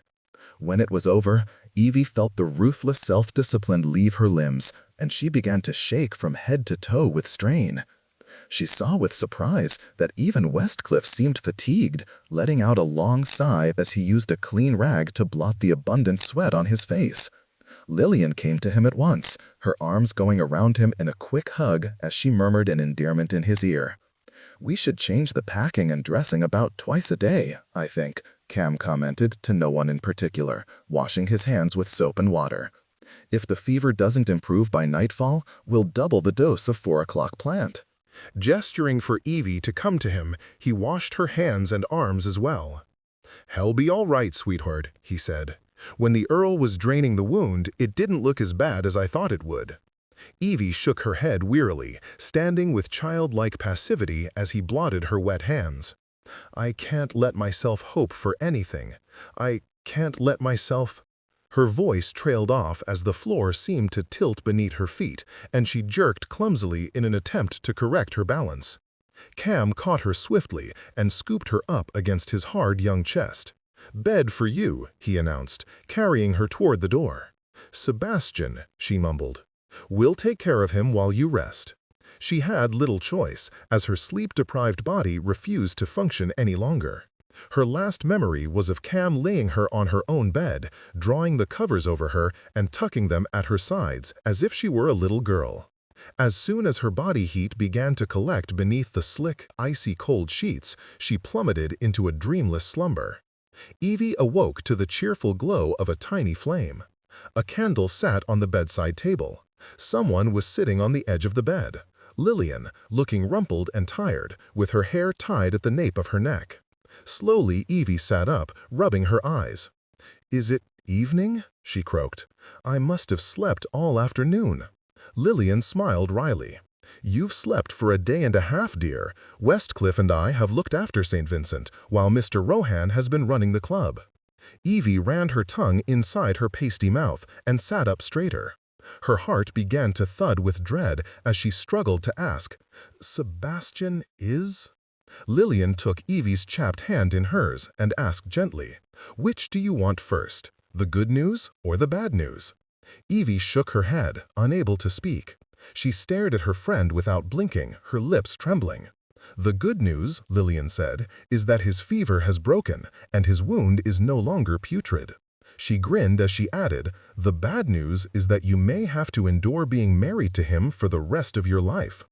When it was over, Evie felt the ruthless self-discipline leave her limbs, and she began to shake from head to toe with strain. She saw with surprise that even Westcliff seemed fatigued, letting out a long sigh as he used a clean rag to blot the abundant sweat on his face. Lillian came to him at once, her arms going around him in a quick hug as she murmured an endearment in his ear. "We should change the packing and dressing about twice a day, I think," Cam commented to no one in particular, washing his hands with soap and water. "If the fever doesn't improve by nightfall, we'll double the dose of 4 o'clock plant." Gesturing for Evie to come to him, he washed her hands and arms as well. "Hell be all right, sweetheart," he said. "When the Earl was draining the wound, it didn't look as bad as I thought it would." Evie shook her head wearily, standing with childlike passivity as he blotted her wet hands. "I can't let myself hope for anything. I can't let myself—" Her voice trailed off as the floor seemed to tilt beneath her feet, and she jerked clumsily in an attempt to correct her balance. Cam caught her swiftly and scooped her up against his hard young chest. "Bed for you," he announced, carrying her toward the door. "Sebastian," she mumbled. "We'll take care of him while you rest." She had little choice, as her sleep-deprived body refused to function any longer. Her last memory was of Cam laying her on her own bed, drawing the covers over her and tucking them at her sides as if she were a little girl. As soon as her body heat began to collect beneath the slick, icy-cold sheets, she plummeted into a dreamless slumber. Evie awoke to the cheerful glow of a tiny flame. A candle sat on the bedside table. Someone was sitting on the edge of the bed. Lillian, looking rumpled and tired, with her hair tied at the nape of her neck. Slowly, Evie sat up, rubbing her eyes. "Is it evening?" she croaked. "I must have slept all afternoon." Lillian smiled wryly. "You've slept for a day and a half, dear. Westcliff and I have looked after St. Vincent, while Mr. Rohan has been running the club." Evie ran her tongue inside her pasty mouth and sat up straighter. Her heart began to thud with dread as she struggled to ask, "Sebastian is?" Lillian took Evie's chapped hand in hers and asked gently, "Which do you want first, the good news or the bad news?" Evie shook her head, unable to speak. She stared at her friend without blinking, her lips trembling. "The good news," Lillian said, "is that his fever has broken and his wound is no longer putrid." She grinned as she added, "The bad news is that you may have to endure being married to him for the rest of your life."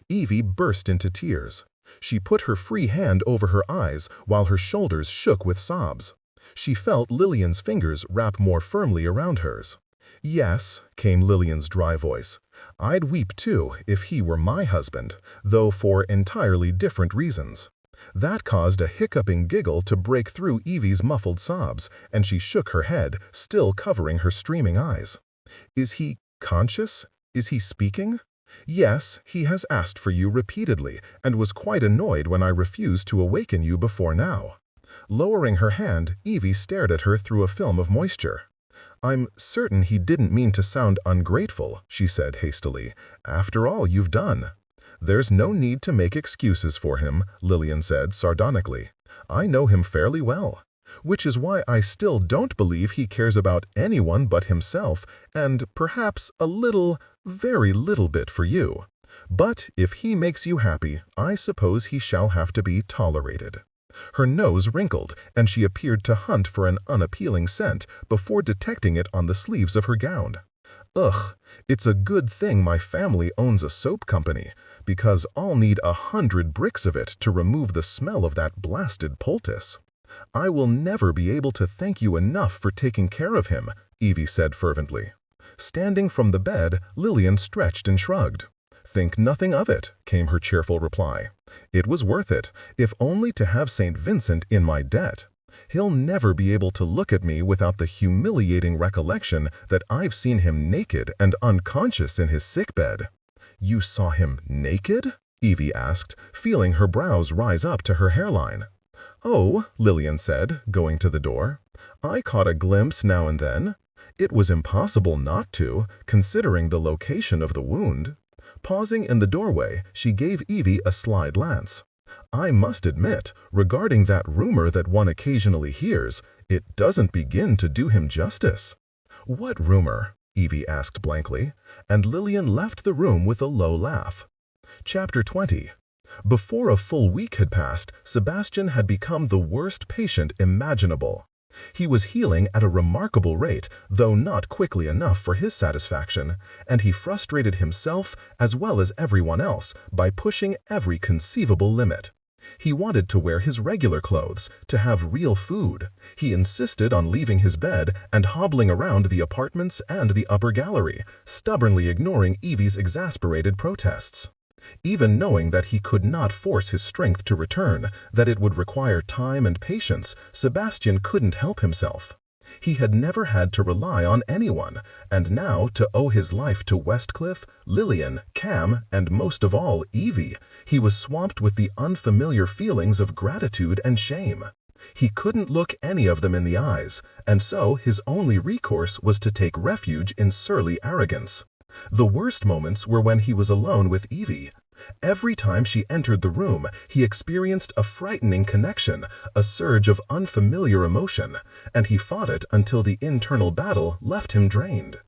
Evie burst into tears. She put her free hand over her eyes while her shoulders shook with sobs. She felt Lillian's fingers wrap more firmly around hers. "Yes," came Lillian's dry voice. "I'd weep too if he were my husband, though for entirely different reasons." That caused a hiccuping giggle to break through Evie's muffled sobs, and she shook her head, still covering her streaming eyes. "Is he conscious? Is he speaking?" "Yes, he has asked for you repeatedly, and was quite annoyed when I refused to awaken you before now." Lowering her hand, Evie stared at her through a film of moisture. "I'm certain he didn't mean to sound ungrateful," she said hastily. "After all you've done." "There's no need to make excuses for him," Lillian said sardonically. "I know him fairly well. Which is why I still don't believe he cares about anyone but himself and perhaps a little, very little bit for you. But if he makes you happy, I suppose he shall have to be tolerated." Her nose wrinkled, and she appeared to hunt for an unappealing scent before detecting it on the sleeves of her gown. "Ugh, it's a good thing my family owns a soap company, because I'll need 100 bricks of it to remove the smell of that blasted poultice." "I will never be able to thank you enough for taking care of him," Evie said fervently. Standing from the bed, Lillian stretched and shrugged. "Think nothing of it," came her cheerful reply. "It was worth it, if only to have St. Vincent in my debt. He'll never be able to look at me without the humiliating recollection that I've seen him naked and unconscious in his sickbed." "You saw him naked?" Evie asked, feeling her brows rise up to her hairline. "Oh," Lillian said, going to the door. "I caught a glimpse now and then. It was impossible not to, considering the location of the wound." Pausing in the doorway, she gave Evie a sly glance. "I must admit, regarding that rumor that one occasionally hears, it doesn't begin to do him justice." "What rumor?" Evie asked blankly, and Lillian left the room with a low laugh. Chapter 20. Before a full week had passed, Sebastian had become the worst patient imaginable. He was healing at a remarkable rate, though not quickly enough for his satisfaction, and he frustrated himself as well as everyone else by pushing every conceivable limit. He wanted to wear his regular clothes, to have real food. He insisted on leaving his bed and hobbling around the apartments and the upper gallery, stubbornly ignoring Evie's exasperated protests. Even knowing that he could not force his strength to return, that it would require time and patience, Sebastian couldn't help himself. He had never had to rely on anyone, and now to owe his life to Westcliff, Lillian, Cam, and most of all, Evie, he was swamped with the unfamiliar feelings of gratitude and shame. He couldn't look any of them in the eyes, and so his only recourse was to take refuge in surly arrogance. The worst moments were when he was alone with Evie. Every time she entered the room, he experienced a frightening connection, a surge of unfamiliar emotion, and he fought it until the internal battle left him drained.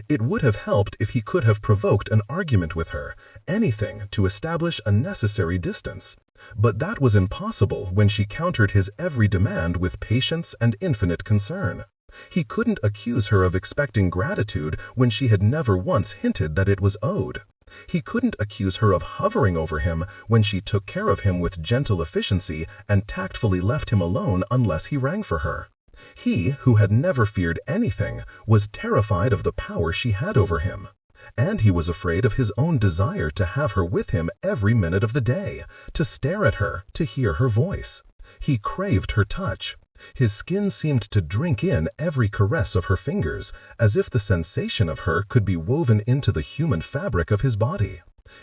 It would have helped if he could have provoked an argument with her, anything to establish a necessary distance. But that was impossible when she countered his every demand with patience and infinite concern. He couldn't accuse her of expecting gratitude when she had never once hinted that it was owed. He couldn't accuse her of hovering over him when she took care of him with gentle efficiency and tactfully left him alone unless he rang for her. He, who had never feared anything, was terrified of the power she had over him. And he was afraid of his own desire to have her with him every minute of the day, to stare at her, to hear her voice. He craved her touch. His skin seemed to drink in every caress of her fingers, as if the sensation of her could be woven into the human fabric of his body.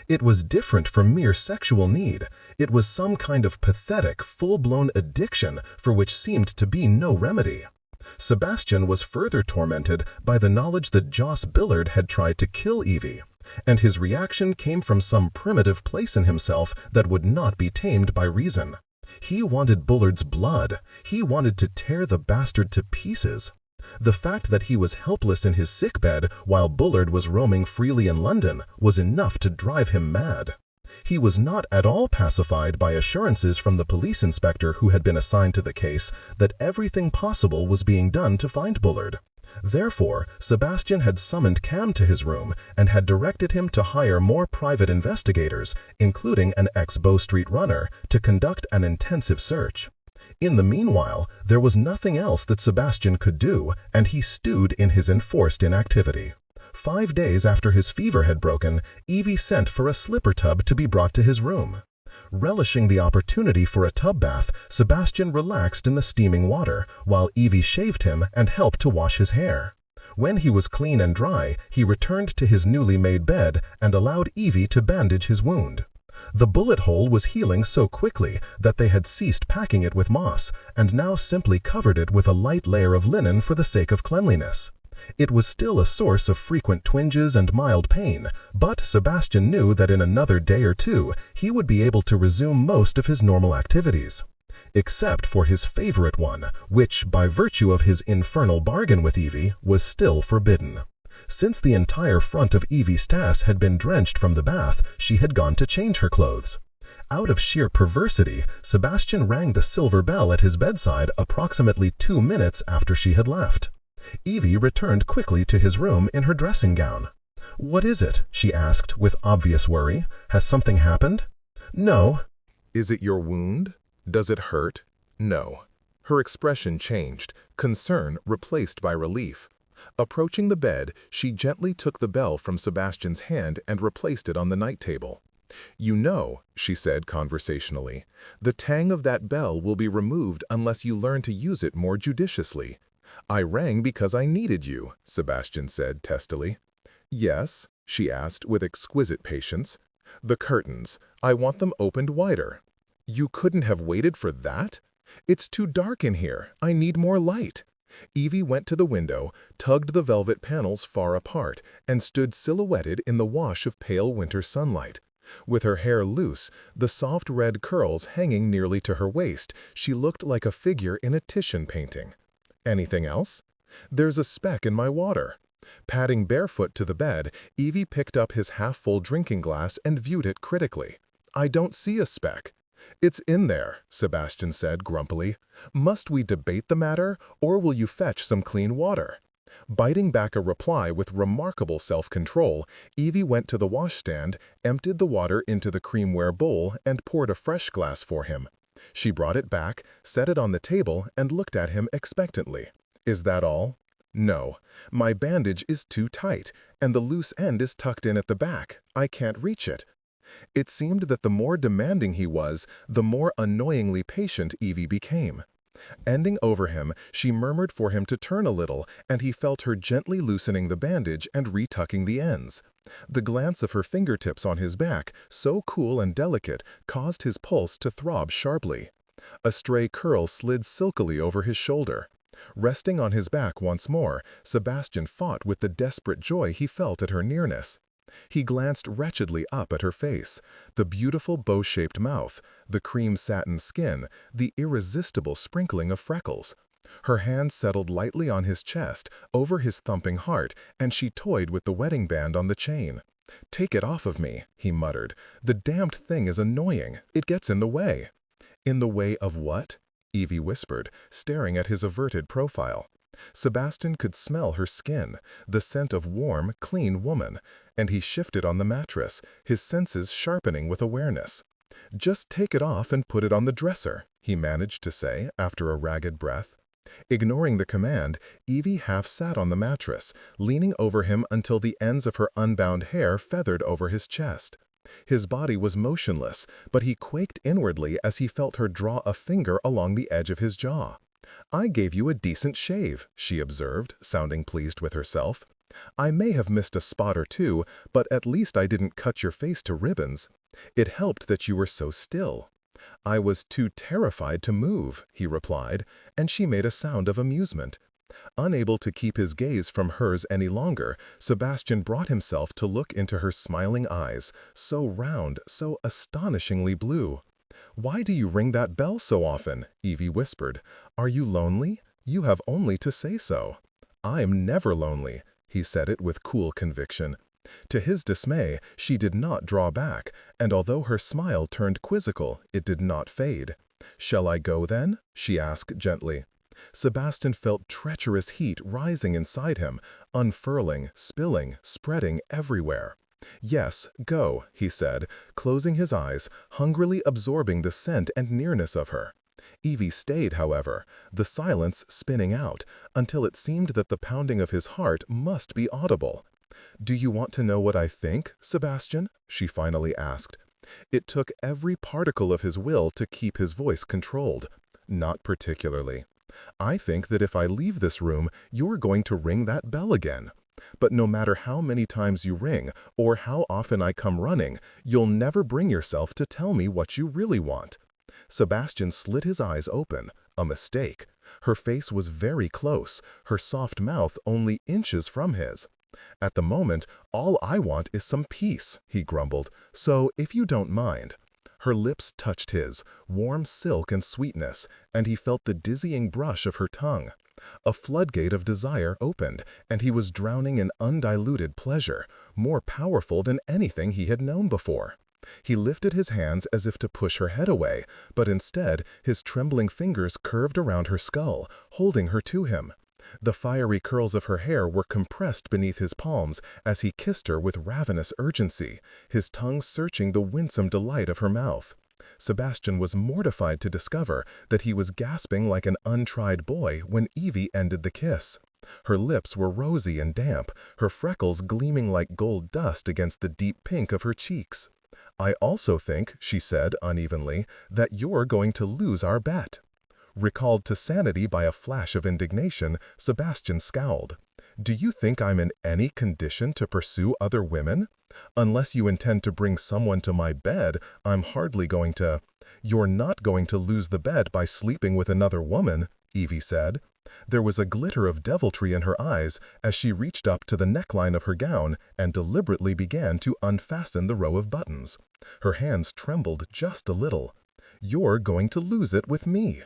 It was different from mere sexual need. It was some kind of pathetic, full-blown addiction for which seemed to be no remedy. Sebastian was further tormented by the knowledge that Joss Billard had tried to kill Evie, and his reaction came from some primitive place in himself that would not be tamed by reason. He wanted Bullard's blood. He wanted to tear the bastard to pieces. The fact that he was helpless in his sickbed while Bullard was roaming freely in London was enough to drive him mad. He was not at all pacified by assurances from the police inspector who had been assigned to the case that everything possible was being done to find Bullard. Therefore, Sebastian had summoned Cam to his room and had directed him to hire more private investigators, including an ex-Bow Street runner, to conduct an intensive search. In the meanwhile, there was nothing else that Sebastian could do, and he stewed in his enforced inactivity. 5 days after his fever had broken, Evie sent for a slipper tub to be brought to his room. Relishing the opportunity for a tub bath, Sebastian relaxed in the steaming water, while Evie shaved him and helped to wash his hair. When he was clean and dry, he returned to his newly made bed and allowed Evie to bandage his wound. The bullet hole was healing so quickly that they had ceased packing it with moss, and now simply covered it with a light layer of linen for the sake of cleanliness. It was still a source of frequent twinges and mild pain, but Sebastian knew that in another day or two he would be able to resume most of his normal activities. Except for his favorite one, which, by virtue of his infernal bargain with Evie, was still forbidden. Since the entire front of Evie's tass had been drenched from the bath, she had gone to change her clothes. Out of sheer perversity, Sebastian rang the silver bell at his bedside approximately 2 minutes after she had left. Evie returned quickly to his room in her dressing gown. "What is it?" she asked with obvious worry. "Has something happened?" "No." Is it your wound? Does it hurt? No. Her expression changed, concern replaced by relief. Approaching the bed, she gently took the bell from Sebastian's hand and replaced it on the night table. "You know," she said conversationally, "the tang of that bell will be removed unless you learn to use it more judiciously." "I rang because I needed you," Sebastian said testily. "Yes?" she asked with exquisite patience. "The curtains. I want them opened wider." "You couldn't have waited for that? It's too dark in here. I need more light." Evie went to the window, tugged the velvet panels far apart, and stood silhouetted in the wash of pale winter sunlight. With her hair loose, the soft red curls hanging nearly to her waist, she looked like a figure in a Titian painting. "Anything else?" "There's a speck in my water." Padding barefoot to the bed, Evie picked up his half-full drinking glass and viewed it critically. "I don't see a speck." "It's in there," Sebastian said grumpily. "Must we debate the matter, or will you fetch some clean water?" Biting back a reply with remarkable self-control, Evie went to the washstand, emptied the water into the creamware bowl, and poured a fresh glass for him. She brought it back, set it on the table, and looked at him expectantly. "Is that all?" "No. My bandage is too tight, and the loose end is tucked in at the back. I can't reach it." It seemed that the more demanding he was, the more annoyingly patient Evie became. Bending over him, she murmured for him to turn a little, and he felt her gently loosening the bandage and retucking the ends. The glance of her fingertips on his back, so cool and delicate, caused his pulse to throb sharply. A stray curl slid silkily over his shoulder. Resting on his back once more, Sebastian fought with the desperate joy he felt at her nearness. He glanced wretchedly up at her face, the beautiful bow-shaped mouth, the cream satin skin, the irresistible sprinkling of freckles. Her hand settled lightly on his chest, over his thumping heart, and she toyed with the wedding band on the chain. "Take it off of me," he muttered. "The damned thing is annoying. It gets in the way." "In the way of what?" Evie whispered, staring at his averted profile. Sebastian could smell her skin, the scent of warm, clean woman, and he shifted on the mattress, his senses sharpening with awareness. "Just take it off and put it on the dresser," he managed to say after a ragged breath. Ignoring the command, Evie half sat on the mattress, leaning over him until the ends of her unbound hair feathered over his chest. His body was motionless, but he quaked inwardly as he felt her draw a finger along the edge of his jaw. "I gave you a decent shave," she observed, sounding pleased with herself. "I may have missed a spot or two, but at least I didn't cut your face to ribbons. It helped that you were so still." "I was too terrified to move," he replied, and she made a sound of amusement. Unable to keep his gaze from hers any longer, Sebastian brought himself to look into her smiling eyes, so round, so astonishingly blue. "Why do you ring that bell so often?" Evie whispered. "Are you lonely? You have only to say so." "I'm never lonely," he said it with cool conviction. To his dismay, she did not draw back, and although her smile turned quizzical, it did not fade. "Shall I go then?" she asked gently. Sebastian felt treacherous heat rising inside him, unfurling, spilling, spreading everywhere. "Yes, go," he said, closing his eyes, hungrily absorbing the scent and nearness of her. Evie stayed, however, the silence spinning out, until it seemed that the pounding of his heart must be audible. "Do you want to know what I think, Sebastian?" she finally asked. It took every particle of his will to keep his voice controlled. "Not particularly. I think that if I leave this room, you're going to ring that bell again. But no matter how many times you ring, or how often I come running, you'll never bring yourself to tell me what you really want." Sebastian slid his eyes open. A mistake. Her face was very close, her soft mouth only inches from his. "At the moment, all I want is some peace," he grumbled, "so if you don't mind." Her lips touched his, warm silk and sweetness, and he felt the dizzying brush of her tongue. A floodgate of desire opened, and he was drowning in undiluted pleasure, more powerful than anything he had known before. He lifted his hands as if to push her head away, but instead his trembling fingers curved around her skull, holding her to him. The fiery curls of her hair were compressed beneath his palms as he kissed her with ravenous urgency, his tongue searching the winsome delight of her mouth. Sebastian was mortified to discover that he was gasping like an untried boy when Evie ended the kiss. Her lips were rosy and damp, her freckles gleaming like gold dust against the deep pink of her cheeks. "I also think," she said unevenly, "that you're going to lose our bet." Recalled to sanity by a flash of indignation, Sebastian scowled. "Do you think I'm in any condition to pursue other women? Unless you intend to bring someone to my bed, I'm hardly going to—" "You're not going to lose the bet by sleeping with another woman," Evie said. There was a glitter of deviltry in her eyes as she reached up to the neckline of her gown and deliberately began to unfasten the row of buttons. Her hands trembled just a little. "You're going to lose it with me."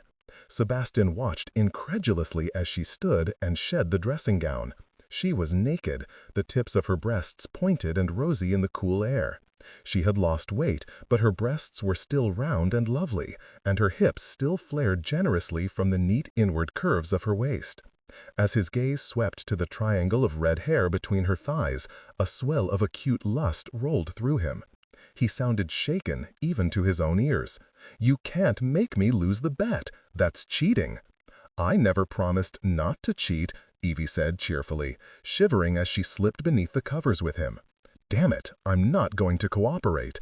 Sebastian watched incredulously as she stood and shed the dressing gown. She was naked, the tips of her breasts pointed and rosy in the cool air. She had lost weight, but her breasts were still round and lovely, and her hips still flared generously from the neat inward curves of her waist. As his gaze swept to the triangle of red hair between her thighs, a swell of acute lust rolled through him. He sounded shaken, even to his own ears. "You can't make me lose the bet. That's cheating." "I never promised not to cheat," Evie said cheerfully, shivering as she slipped beneath the covers with him. "Damn it, I'm not going to cooperate.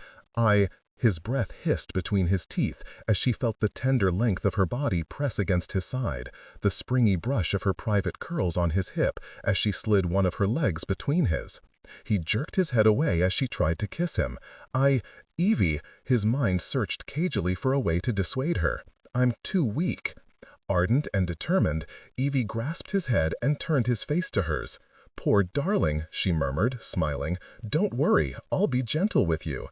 His breath hissed between his teeth as she felt the tender length of her body press against his side, the springy brush of her private curls on his hip as she slid one of her legs between his. He jerked his head away as she tried to kiss him. Evie," his mind searched cagily for a way to dissuade her. "I'm too weak." Ardent and determined, Evie grasped his head and turned his face to hers. "Poor darling," she murmured, smiling. "Don't worry, I'll be gentle with you."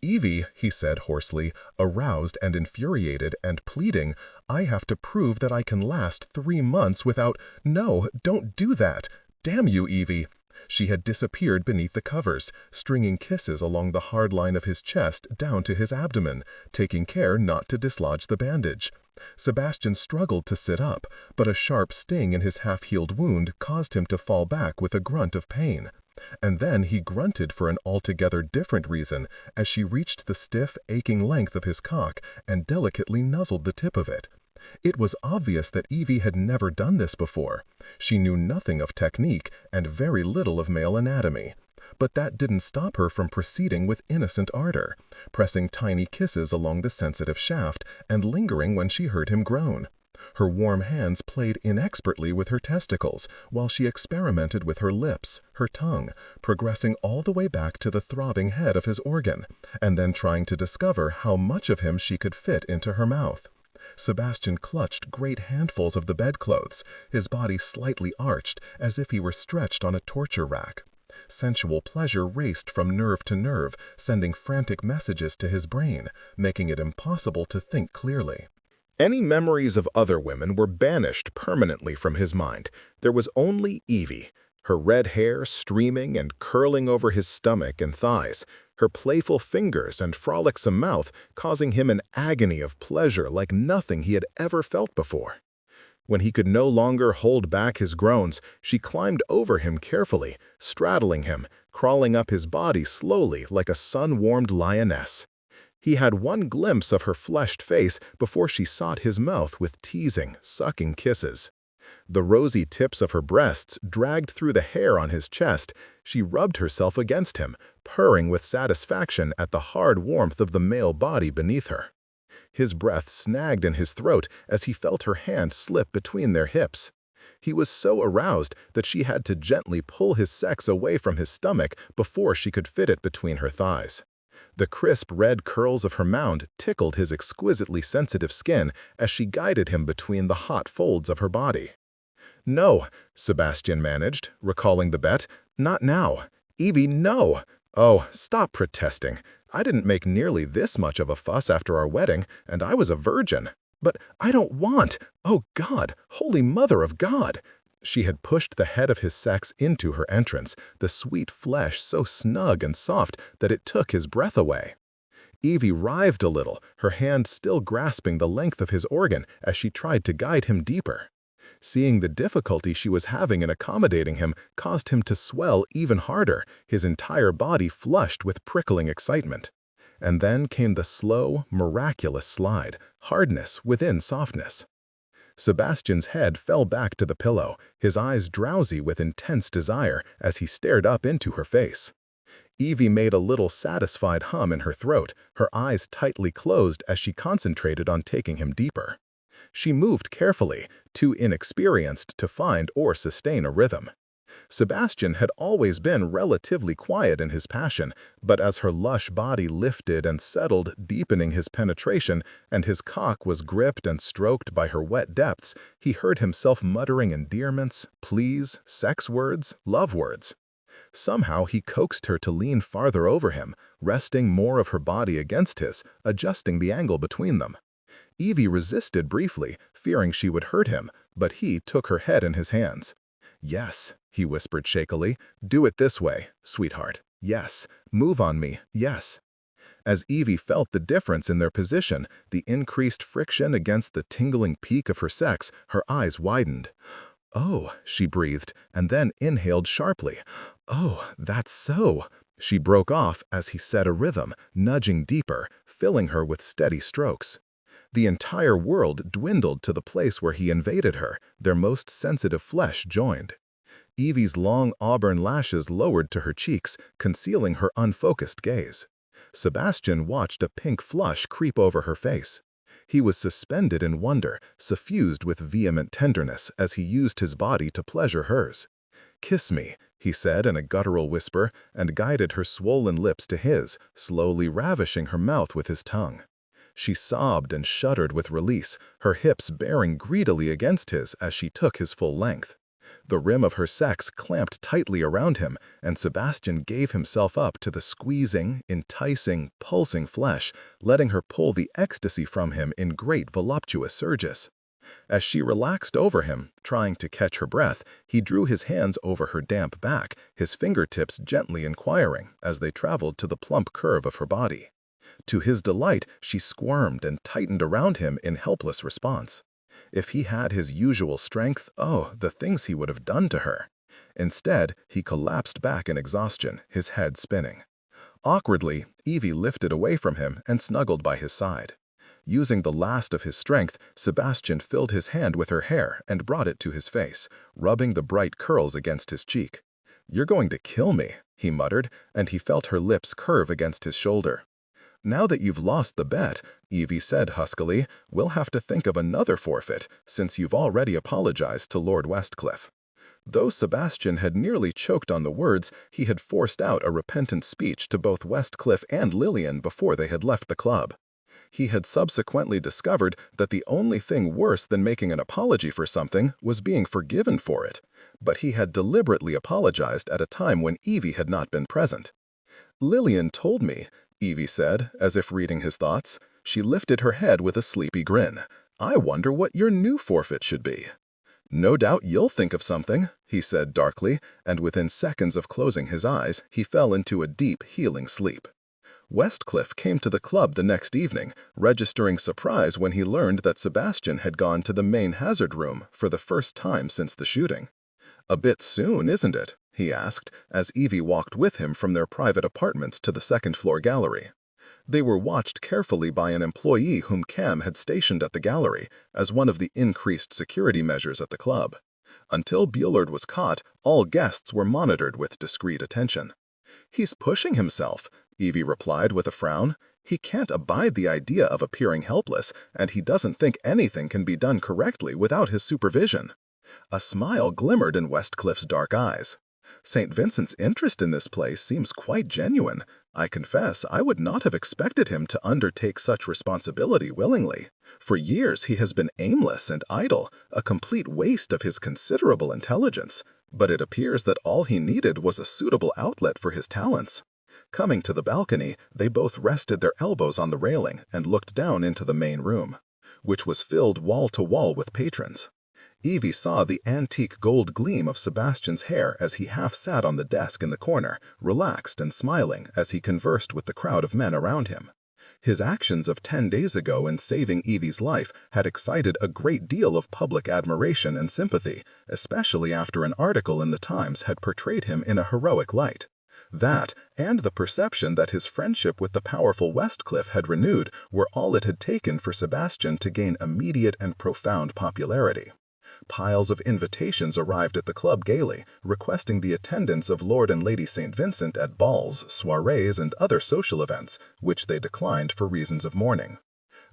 "Evie," he said hoarsely, aroused and infuriated and pleading, "I have to prove that I can last 3 months without—" "No, don't do that! Damn you, Evie!" She had disappeared beneath the covers, stringing kisses along the hard line of his chest down to his abdomen, taking care not to dislodge the bandage. Sebastian struggled to sit up, but a sharp sting in his half-healed wound caused him to fall back with a grunt of pain. And then he grunted for an altogether different reason as she reached the stiff, aching length of his cock and delicately nuzzled the tip of it. It was obvious that Evie had never done this before. She knew nothing of technique and very little of male anatomy. But that didn't stop her from proceeding with innocent ardor, pressing tiny kisses along the sensitive shaft and lingering when she heard him groan. Her warm hands played inexpertly with her testicles while she experimented with her lips, her tongue, progressing all the way back to the throbbing head of his organ, and then trying to discover how much of him she could fit into her mouth. Sebastian clutched great handfuls of the bedclothes, his body slightly arched as if he were stretched on a torture rack. Sensual pleasure raced from nerve to nerve, sending frantic messages to his brain, making it impossible to think clearly. Any memories of other women were banished permanently from his mind. There was only Evie, her red hair streaming and curling over his stomach and thighs, her playful fingers and frolicsome mouth causing him an agony of pleasure like nothing he had ever felt before. When he could no longer hold back his groans, she climbed over him carefully, straddling him, crawling up his body slowly like a sun-warmed lioness. He had one glimpse of her fleshed face before she sought his mouth with teasing, sucking kisses. The rosy tips of her breasts dragged through the hair on his chest. She rubbed herself against him, purring with satisfaction at the hard warmth of the male body beneath her. His breath snagged in his throat as he felt her hand slip between their hips. He was so aroused that she had to gently pull his sex away from his stomach before she could fit it between her thighs. The crisp red curls of her mound tickled his exquisitely sensitive skin as she guided him between the hot folds of her body. "No," Sebastian managed, recalling the bet. "Not now. Evie, no. Oh, stop protesting. I didn't make nearly this much of a fuss after our wedding, and I was a virgin. But I don't want. Oh God, Holy Mother of God!" She had pushed the head of his sex into her entrance, the sweet flesh so snug and soft that it took his breath away. Evie writhed a little, her hand still grasping the length of his organ as she tried to guide him deeper. Seeing the difficulty she was having in accommodating him caused him to swell even harder, his entire body flushed with prickling excitement. And then came the slow, miraculous slide, hardness within softness. Sebastian's head fell back to the pillow, his eyes drowsy with intense desire as he stared up into her face. Evie made a little satisfied hum in her throat, her eyes tightly closed as she concentrated on taking him deeper. She moved carefully, too inexperienced to find or sustain a rhythm. Sebastian had always been relatively quiet in his passion, but as her lush body lifted and settled, deepening his penetration, and his cock was gripped and stroked by her wet depths, he heard himself muttering endearments, pleas, sex words, love words. Somehow he coaxed her to lean farther over him, resting more of her body against his, adjusting the angle between them. Evie resisted briefly, fearing she would hurt him, but he took her head in his hands. "Yes," he whispered shakily, "do it this way, sweetheart. Yes, move on me, yes." As Evie felt the difference in their position, the increased friction against the tingling peak of her sex, her eyes widened. "Oh," she breathed, and then inhaled sharply. "Oh, that's so." She broke off as he set a rhythm, nudging deeper, filling her with steady strokes. The entire world dwindled to the place where he invaded her, their most sensitive flesh joined. Evie's long auburn lashes lowered to her cheeks, concealing her unfocused gaze. Sebastian watched a pink flush creep over her face. He was suspended in wonder, suffused with vehement tenderness as he used his body to pleasure hers. "Kiss me," he said in a guttural whisper, and guided her swollen lips to his, slowly ravishing her mouth with his tongue. She sobbed and shuddered with release, her hips bearing greedily against his as she took his full length. The rim of her sex clamped tightly around him, and Sebastian gave himself up to the squeezing, enticing, pulsing flesh, letting her pull the ecstasy from him in great voluptuous surges. As she relaxed over him, trying to catch her breath, he drew his hands over her damp back, his fingertips gently inquiring as they traveled to the plump curve of her body. To his delight, she squirmed and tightened around him in helpless response. If he had his usual strength, oh, the things he would have done to her. Instead, he collapsed back in exhaustion, his head spinning. Awkwardly, Evie lifted away from him and snuggled by his side. Using the last of his strength, Sebastian filled his hand with her hair and brought it to his face, rubbing the bright curls against his cheek. "You're going to kill me," he muttered, and he felt her lips curve against his shoulder. "Now that you've lost the bet," Evie said huskily, "we'll have to think of another forfeit, since you've already apologized to Lord Westcliff." Though Sebastian had nearly choked on the words, he had forced out a repentant speech to both Westcliff and Lillian before they had left the club. He had subsequently discovered that the only thing worse than making an apology for something was being forgiven for it, but he had deliberately apologized at a time when Evie had not been present. "Lillian told me," Evie said, as if reading his thoughts. She lifted her head with a sleepy grin. "I wonder what your new forfeit should be." "No doubt you'll think of something," he said darkly, and within seconds of closing his eyes, he fell into a deep, healing sleep. Westcliff came to the club the next evening, registering surprise when he learned that Sebastian had gone to the main hazard room for the first time since the shooting. "A bit soon, isn't it?" he asked, as Evie walked with him from their private apartments to the second-floor gallery. They were watched carefully by an employee whom Cam had stationed at the gallery as one of the increased security measures at the club. Until Bullard was caught, all guests were monitored with discreet attention. "He's pushing himself," Evie replied with a frown. "He can't abide the idea of appearing helpless, and he doesn't think anything can be done correctly without his supervision." A smile glimmered in Westcliff's dark eyes. "St. Vincent's interest in this place seems quite genuine. I confess I would not have expected him to undertake such responsibility willingly. For years he has been aimless and idle, a complete waste of his considerable intelligence, but it appears that all he needed was a suitable outlet for his talents." Coming to the balcony, they both rested their elbows on the railing and looked down into the main room, which was filled wall to wall with patrons. Evie saw the antique gold gleam of Sebastian's hair as he half sat on the desk in the corner, relaxed and smiling as he conversed with the crowd of men around him. His actions of 10 days ago in saving Evie's life had excited a great deal of public admiration and sympathy, especially after an article in the Times had portrayed him in a heroic light. That, and the perception that his friendship with the powerful Westcliff had renewed, were all it had taken for Sebastian to gain immediate and profound popularity. Piles of invitations arrived at the club gaily, requesting the attendance of Lord and Lady St. Vincent at balls, soirees, and other social events, which they declined for reasons of mourning.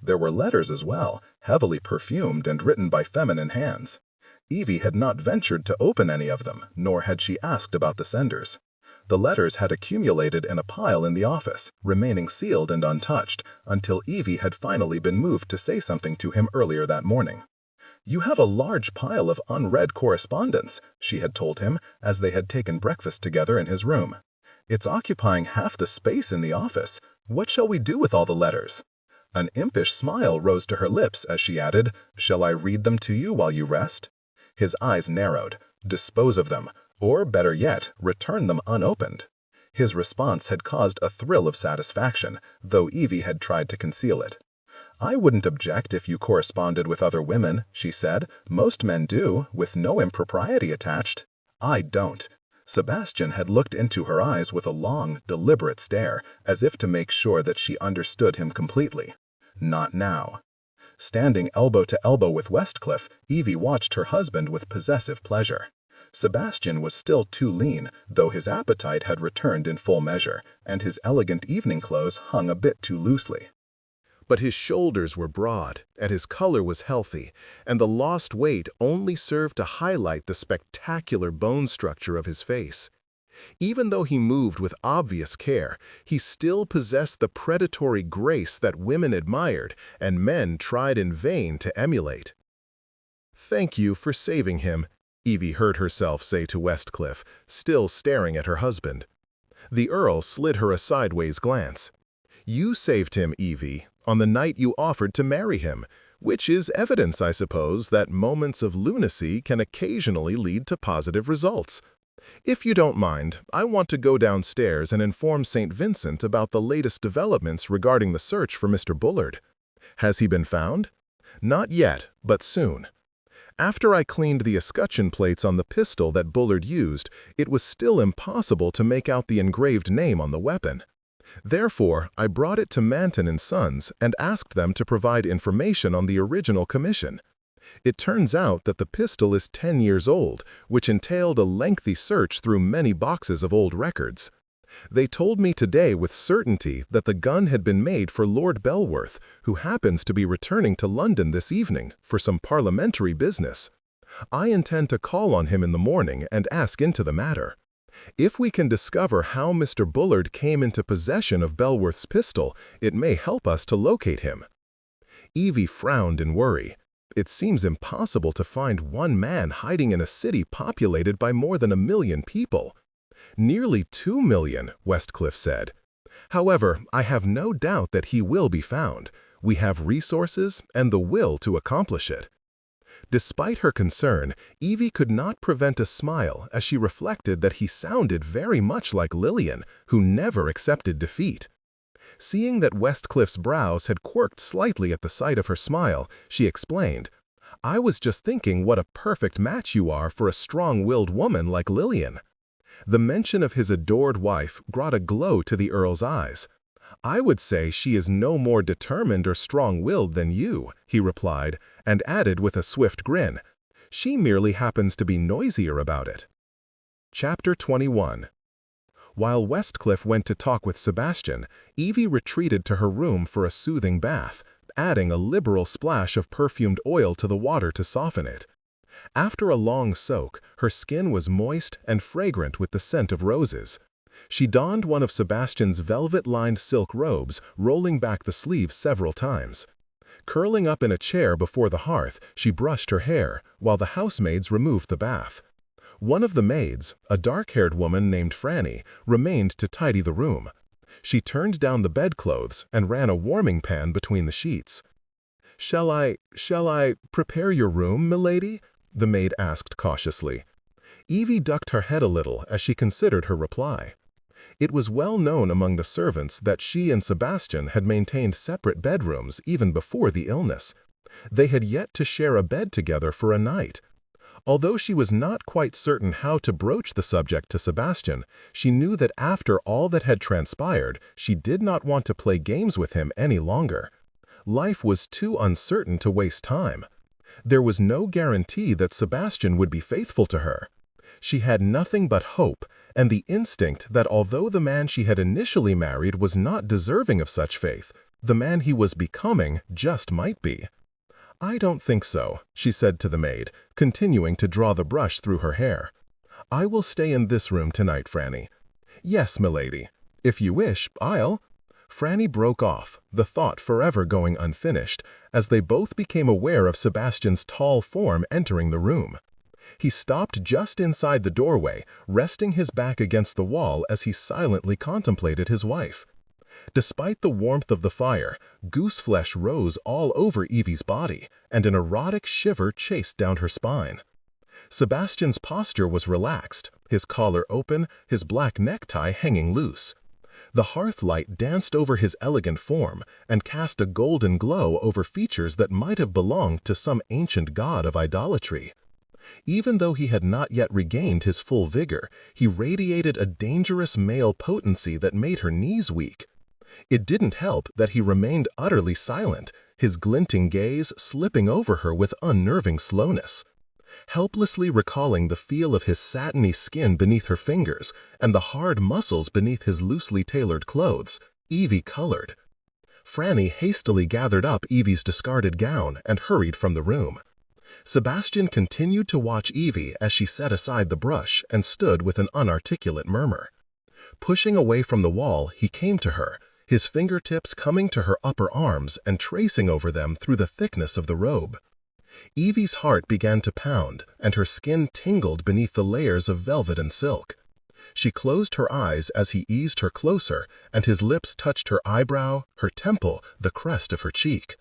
There were letters as well, heavily perfumed and written by feminine hands. Evie had not ventured to open any of them, nor had she asked about the senders. The letters had accumulated in a pile in the office, remaining sealed and untouched, until Evie had finally been moved to say something to him earlier that morning. "You have a large pile of unread correspondence," she had told him, as they had taken breakfast together in his room. "It's occupying half the space in the office. What shall we do with all the letters?" An impish smile rose to her lips as she added, "Shall I read them to you while you rest?" His eyes narrowed. "Dispose of them, or better yet, return them unopened." His response had caused a thrill of satisfaction, though Evie had tried to conceal it. "I wouldn't object if you corresponded with other women," she said. "Most men do, with no impropriety attached." "I don't." Sebastian had looked into her eyes with a long, deliberate stare, as if to make sure that she understood him completely. "Not now." Standing elbow to elbow with Westcliff, Evie watched her husband with possessive pleasure. Sebastian was still too lean, though his appetite had returned in full measure, and his elegant evening clothes hung a bit too loosely. But his shoulders were broad, and his color was healthy, and the lost weight only served to highlight the spectacular bone structure of his face. Even though he moved with obvious care, he still possessed the predatory grace that women admired and men tried in vain to emulate. "Thank you for saving him," Evie heard herself say to Westcliff, still staring at her husband. The Earl slid her a sideways glance. "You saved him, Evie, on the night you offered to marry him, which is evidence, I suppose, that moments of lunacy can occasionally lead to positive results. If you don't mind, I want to go downstairs and inform St. Vincent about the latest developments regarding the search for Mr. Bullard. Has he been found?" "Not yet, but soon. After I cleaned the escutcheon plates on the pistol that Bullard used, it was still impossible to make out the engraved name on the weapon. Therefore, I brought it to Manton & Sons and asked them to provide information on the original commission. It turns out that the pistol is 10 years old, which entailed a lengthy search through many boxes of old records. They told me today with certainty that the gun had been made for Lord Belworth, who happens to be returning to London this evening for some parliamentary business. I intend to call on him in the morning and ask into the matter. If we can discover how Mr. Bullard came into possession of Belworth's pistol, it may help us to locate him." Evie frowned in worry. It seems impossible to find one man hiding in a city populated by more than 1 million people. "Nearly 2 million, Westcliff said. "However, I have no doubt that he will be found. We have resources and the will to accomplish it." Despite her concern, Evie could not prevent a smile as she reflected that he sounded very much like Lillian, who never accepted defeat. Seeing that Westcliff's brows had quirked slightly at the sight of her smile, she explained, "I was just thinking what a perfect match you are for a strong-willed woman like Lillian." The mention of his adored wife brought a glow to the Earl's eyes. "I would say she is no more determined or strong-willed than you," he replied, and added with a swift grin, "She merely happens to be noisier about it." Chapter 21. While Westcliff went to talk with Sebastian, Evie retreated to her room for a soothing bath, adding a liberal splash of perfumed oil to the water to soften it. After a long soak, her skin was moist and fragrant with the scent of roses. She donned one of Sebastian's velvet-lined silk robes, rolling back the sleeves several times. Curling up in a chair before the hearth, she brushed her hair, while the housemaids removed the bath. One of the maids, a dark-haired woman named Franny, remained to tidy the room. She turned down the bedclothes and ran a warming pan between the sheets. Shall I prepare your room, milady?" the maid asked cautiously. Evie ducked her head a little as she considered her reply. It was well known among the servants that she and Sebastian had maintained separate bedrooms even before the illness. They had yet to share a bed together for a night. Although she was not quite certain how to broach the subject to Sebastian, she knew that after all that had transpired, she did not want to play games with him any longer. Life was too uncertain to waste time. There was no guarantee that Sebastian would be faithful to her. She had nothing but hope, and the instinct that although the man she had initially married was not deserving of such faith, the man he was becoming just might be. "I don't think so," she said to the maid, continuing to draw the brush through her hair. "I will stay in this room tonight, Franny." "Yes, milady. If you wish, I'll—" Franny broke off, the thought forever going unfinished, as they both became aware of Sebastian's tall form entering the room. He stopped just inside the doorway, resting his back against the wall as he silently contemplated his wife. Despite the warmth of the fire, gooseflesh rose all over Evie's body, and an erotic shiver chased down her spine. Sebastian's posture was relaxed, his collar open, his black necktie hanging loose. The hearth light danced over his elegant form and cast a golden glow over features that might have belonged to some ancient god of idolatry. Even though he had not yet regained his full vigor, he radiated a dangerous male potency that made her knees weak. It didn't help that he remained utterly silent, his glinting gaze slipping over her with unnerving slowness. Helplessly recalling the feel of his satiny skin beneath her fingers and the hard muscles beneath his loosely tailored clothes, Evie colored. Franny hastily gathered up Evie's discarded gown and hurried from the room. Sebastian continued to watch Evie as she set aside the brush and stood with an unarticulate murmur. Pushing away from the wall, he came to her, his fingertips coming to her upper arms and tracing over them through the thickness of the robe. Evie's heart began to pound, and her skin tingled beneath the layers of velvet and silk. She closed her eyes as he eased her closer, and his lips touched her eyebrow, her temple, the crest of her cheek.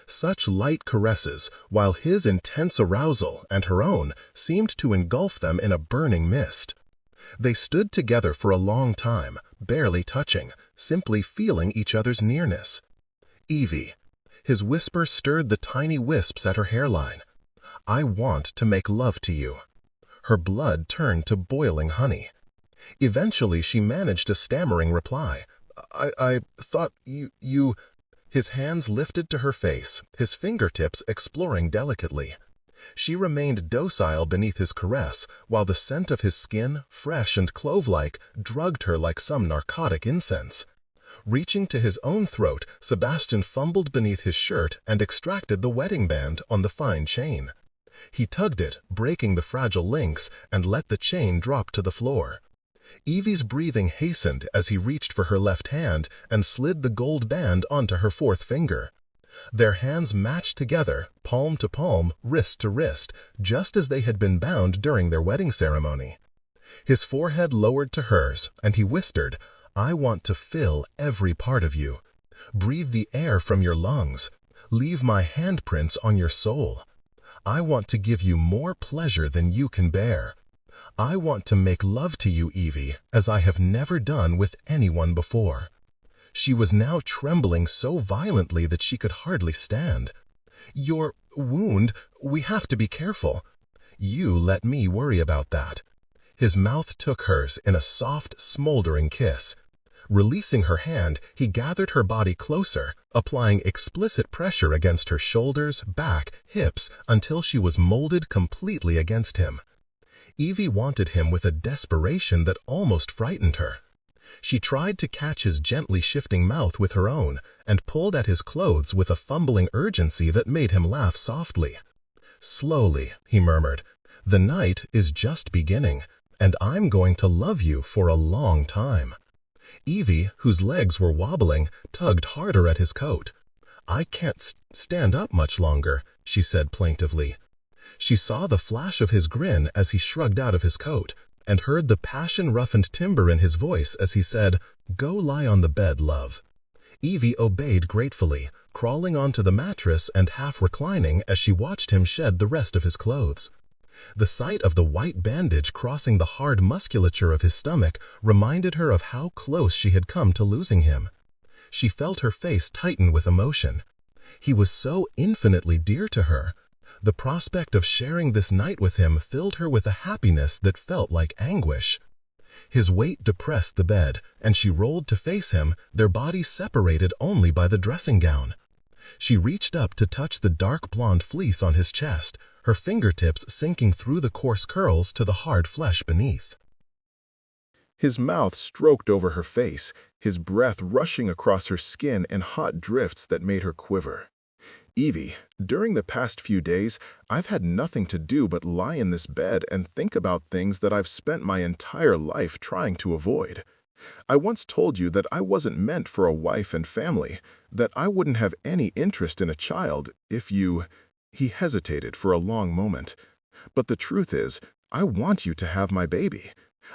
Such light caresses, while his intense arousal and her own seemed to engulf them in a burning mist. They stood together for a long time, barely touching, simply feeling each other's nearness. "Evie." His whisper stirred the tiny wisps at her hairline. "I want to make love to you." Her blood turned to boiling honey. Eventually she managed a stammering reply. I thought you... His hands lifted to her face, his fingertips exploring delicately. She remained docile beneath his caress, while the scent of his skin, fresh and clove-like, drugged her like some narcotic incense. Reaching to his own throat, Sebastian fumbled beneath his shirt and extracted the wedding band on the fine chain. He tugged it, breaking the fragile links, and let the chain drop to the floor. Evie's breathing hastened as he reached for her left hand and slid the gold band onto her fourth finger. Their hands matched together, palm to palm, wrist to wrist, just as they had been bound during their wedding ceremony. His forehead lowered to hers, and he whispered, "I want to fill every part of you. Breathe the air from your lungs. Leave my handprints on your soul. I want to give you more pleasure than you can bear. I want to make love to you, Evie, as I have never done with anyone before." She was now trembling so violently that she could hardly stand. "Your wound, we have to be careful. You let me worry about that." His mouth took hers in a soft, smoldering kiss. Releasing her hand, he gathered her body closer, applying explicit pressure against her shoulders, back, hips, until she was molded completely against him. Evie wanted him with a desperation that almost frightened her. She tried to catch his gently shifting mouth with her own, and pulled at his clothes with a fumbling urgency that made him laugh softly. "Slowly," he murmured. "The night is just beginning, and I'm going to love you for a long time." Evie, whose legs were wobbling, tugged harder at his coat. "I can't stand up much longer," she said plaintively. She saw the flash of his grin as he shrugged out of his coat, and heard the passion-roughened timbre in his voice as he said, "Go lie on the bed, love." Evie obeyed gratefully, crawling onto the mattress and half-reclining as she watched him shed the rest of his clothes. The sight of the white bandage crossing the hard musculature of his stomach reminded her of how close she had come to losing him. She felt her face tighten with emotion. He was so infinitely dear to her. The prospect of sharing this night with him filled her with a happiness that felt like anguish. His weight depressed the bed, and she rolled to face him, their bodies separated only by the dressing gown. She reached up to touch the dark blonde fleece on his chest, her fingertips sinking through the coarse curls to the hard flesh beneath. His mouth stroked over her face, his breath rushing across her skin in hot drifts that made her quiver. "Evie, during the past few days, I've had nothing to do but lie in this bed and think about things that I've spent my entire life trying to avoid. I once told you that I wasn't meant for a wife and family, that I wouldn't have any interest in a child if you—" He hesitated for a long moment. "But the truth is, I want you to have my baby.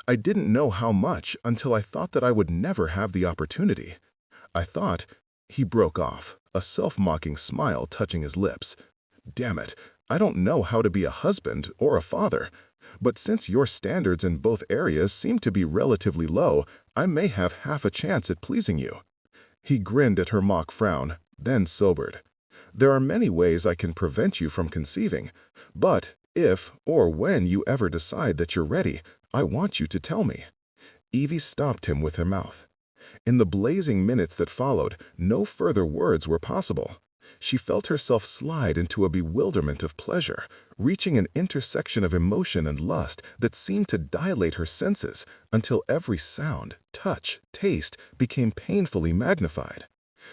I didn't know how much until I thought that I would never have the opportunity. I thought—" He broke off, a self-mocking smile touching his lips. "Damn it, I don't know how to be a husband or a father, but since your standards in both areas seem to be relatively low, I may have half a chance at pleasing you." He grinned at her mock frown, then sobered. "There are many ways I can prevent you from conceiving, but if or when you ever decide that you're ready, I want you to tell me." Evie stopped him with her mouth. In the blazing minutes that followed, no further words were possible. She felt herself slide into a bewilderment of pleasure, reaching an intersection of emotion and lust that seemed to dilate her senses until every sound, touch, taste became painfully magnified.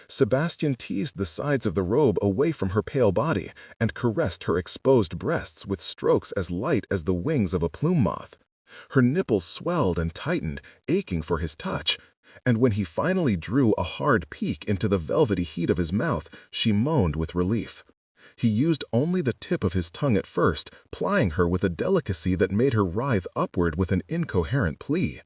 Sebastian teased the sides of the robe away from her pale body and caressed her exposed breasts with strokes as light as the wings of a plume moth. Her nipples swelled and tightened, aching for his touch, and when he finally drew a hard peek into the velvety heat of his mouth, she moaned with relief. He used only the tip of his tongue at first, plying her with a delicacy that made her writhe upward with an incoherent plea.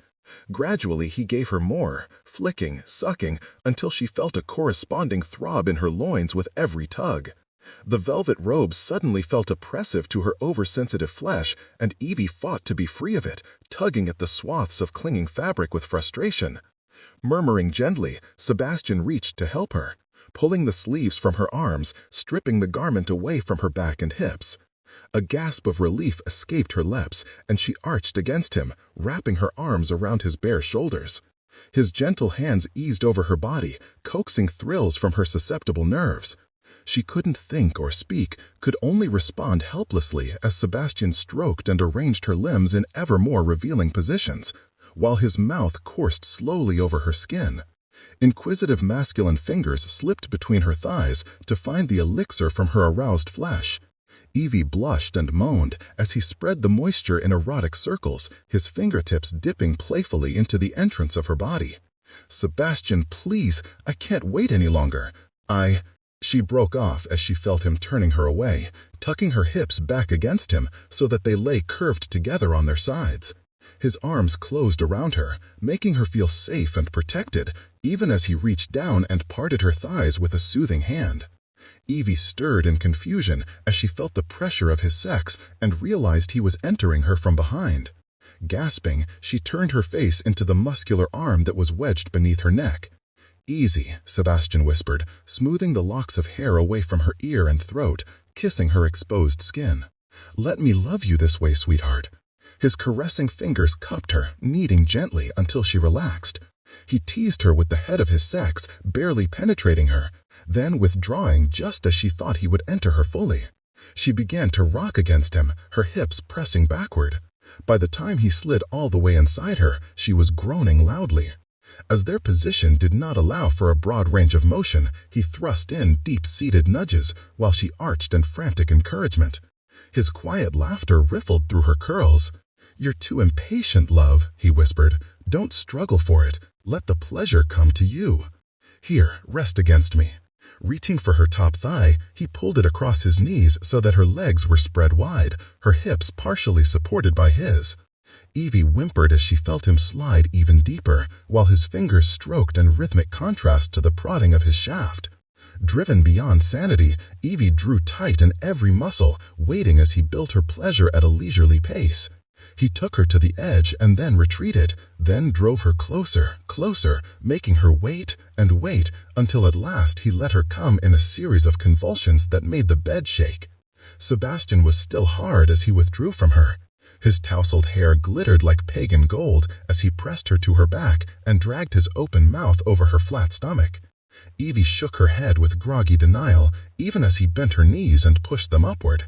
Gradually he gave her more, flicking, sucking, until she felt a corresponding throb in her loins with every tug. The velvet robe suddenly felt oppressive to her oversensitive flesh, and Evie fought to be free of it, tugging at the swaths of clinging fabric with frustration. Murmuring gently, Sebastian reached to help her, pulling the sleeves from her arms, stripping the garment away from her back and hips. A gasp of relief escaped her lips, and she arched against him, wrapping her arms around his bare shoulders. His gentle hands eased over her body, coaxing thrills from her susceptible nerves. She couldn't think or speak, could only respond helplessly as Sebastian stroked and arranged her limbs in ever more revealing positions, while his mouth coursed slowly over her skin. Inquisitive masculine fingers slipped between her thighs to find the elixir from her aroused flesh. Evie blushed and moaned as he spread the moisture in erotic circles, his fingertips dipping playfully into the entrance of her body. "Sebastian, please, I can't wait any longer. She broke off as she felt him turning her away, tucking her hips back against him so that they lay curved together on their sides. His arms closed around her, making her feel safe and protected, even as he reached down and parted her thighs with a soothing hand. Evie stirred in confusion as she felt the pressure of his sex and realized he was entering her from behind. Gasping, she turned her face into the muscular arm that was wedged beneath her neck. "Easy," Sebastian whispered, smoothing the locks of hair away from her ear and throat, kissing her exposed skin. "Let me love you this way, sweetheart." His caressing fingers cupped her, kneading gently until she relaxed. He teased her with the head of his sex, barely penetrating her, then withdrawing just as she thought he would enter her fully. She began to rock against him, her hips pressing backward. By the time he slid all the way inside her, she was groaning loudly. As their position did not allow for a broad range of motion, he thrust in deep-seated nudges while she arched in frantic encouragement. His quiet laughter riffled through her curls. "You're too impatient, love," he whispered. "Don't struggle for it. Let the pleasure come to you. Here, rest against me." Reaching for her top thigh, he pulled it across his knees so that her legs were spread wide, her hips partially supported by his. Evie whimpered as she felt him slide even deeper, while his fingers stroked in rhythmic contrast to the prodding of his shaft. Driven beyond sanity, Evie drew tight in every muscle, waiting as he built her pleasure at a leisurely pace. He took her to the edge and then retreated, then drove her closer, closer, making her wait and wait until at last he let her come in a series of convulsions that made the bed shake. Sebastian was still hard as he withdrew from her. His tousled hair glittered like pagan gold as he pressed her to her back and dragged his open mouth over her flat stomach. Evie shook her head with groggy denial, even as he bent her knees and pushed them upward.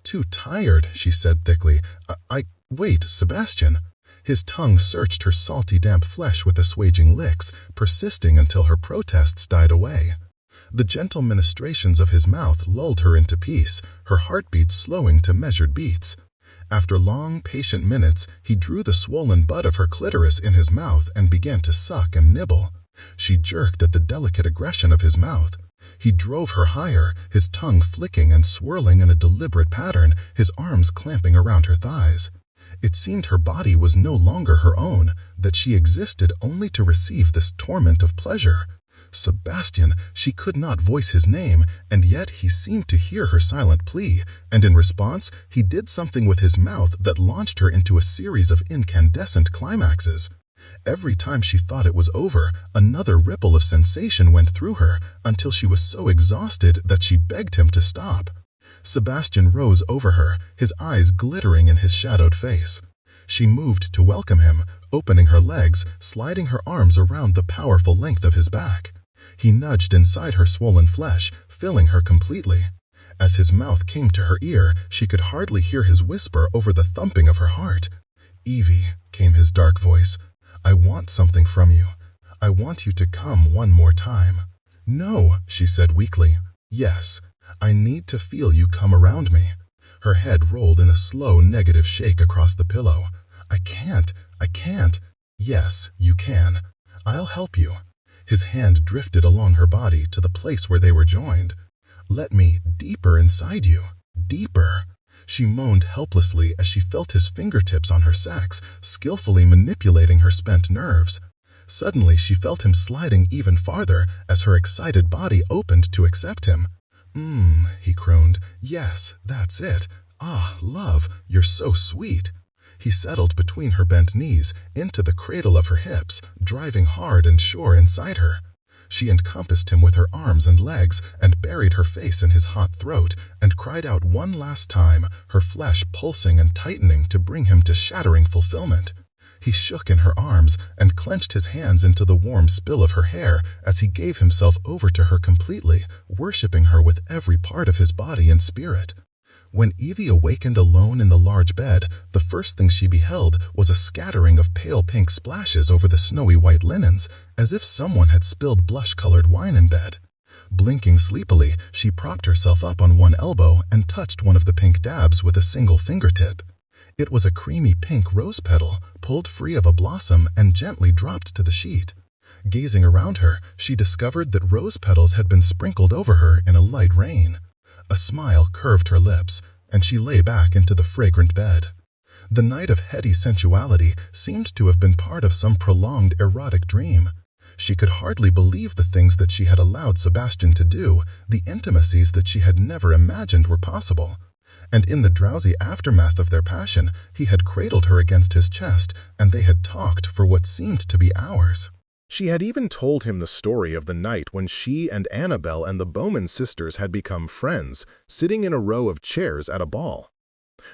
"Too tired," she said thickly. Wait, Sebastian." His tongue searched her salty, damp flesh with assuaging licks, persisting until her protests died away. The gentle ministrations of his mouth lulled her into peace, her heartbeat slowing to measured beats. After long, patient minutes, he drew the swollen butt of her clitoris in his mouth and began to suck and nibble. She jerked at the delicate aggression of his mouth. He drove her higher, his tongue flicking and swirling in a deliberate pattern, his arms clamping around her thighs. It seemed her body was no longer her own, that she existed only to receive this torment of pleasure. Sebastian, she could not voice his name, and yet he seemed to hear her silent plea, and in response, he did something with his mouth that launched her into a series of incandescent climaxes. Every time she thought it was over, another ripple of sensation went through her, until she was so exhausted that she begged him to stop. Sebastian rose over her, his eyes glittering in his shadowed face. She moved to welcome him, opening her legs, sliding her arms around the powerful length of his back. He nudged inside her swollen flesh, filling her completely. As his mouth came to her ear, she could hardly hear his whisper over the thumping of her heart. "Evie," came his dark voice, "I want something from you. I want you to come one more time." "No," she said weakly. "Yes. I need to feel you come around me." Her head rolled in a slow negative shake across the pillow. I can't. "Yes, you can. I'll help you." His hand drifted along her body to the place where they were joined. "Let me deeper inside you. Deeper." She moaned helplessly as she felt his fingertips on her sex, skillfully manipulating her spent nerves. Suddenly she felt him sliding even farther as her excited body opened to accept him. He crooned. "Yes, that's it. Ah, love, you're so sweet." He settled between her bent knees, into the cradle of her hips, driving hard and sure inside her. She encompassed him with her arms and legs, and buried her face in his hot throat, and cried out one last time, her flesh pulsing and tightening to bring him to shattering fulfillment. He shook in her arms, and clenched his hands into the warm spill of her hair as he gave himself over to her completely, worshipping her with every part of his body and spirit. When Evie awakened alone in the large bed, the first thing she beheld was a scattering of pale pink splashes over the snowy white linens, as if someone had spilled blush-colored wine in bed. Blinking sleepily, she propped herself up on one elbow and touched one of the pink dabs with a single fingertip. It was a creamy pink rose petal, pulled free of a blossom and gently dropped to the sheet. Gazing around her, she discovered that rose petals had been sprinkled over her in a light rain. A smile curved her lips, and she lay back into the fragrant bed. The night of heady sensuality seemed to have been part of some prolonged erotic dream. She could hardly believe the things that she had allowed Sebastian to do, the intimacies that she had never imagined were possible. And in the drowsy aftermath of their passion, he had cradled her against his chest, and they had talked for what seemed to be hours. She had even told him the story of the night when she and Annabelle and the Bowman sisters had become friends, sitting in a row of chairs at a ball.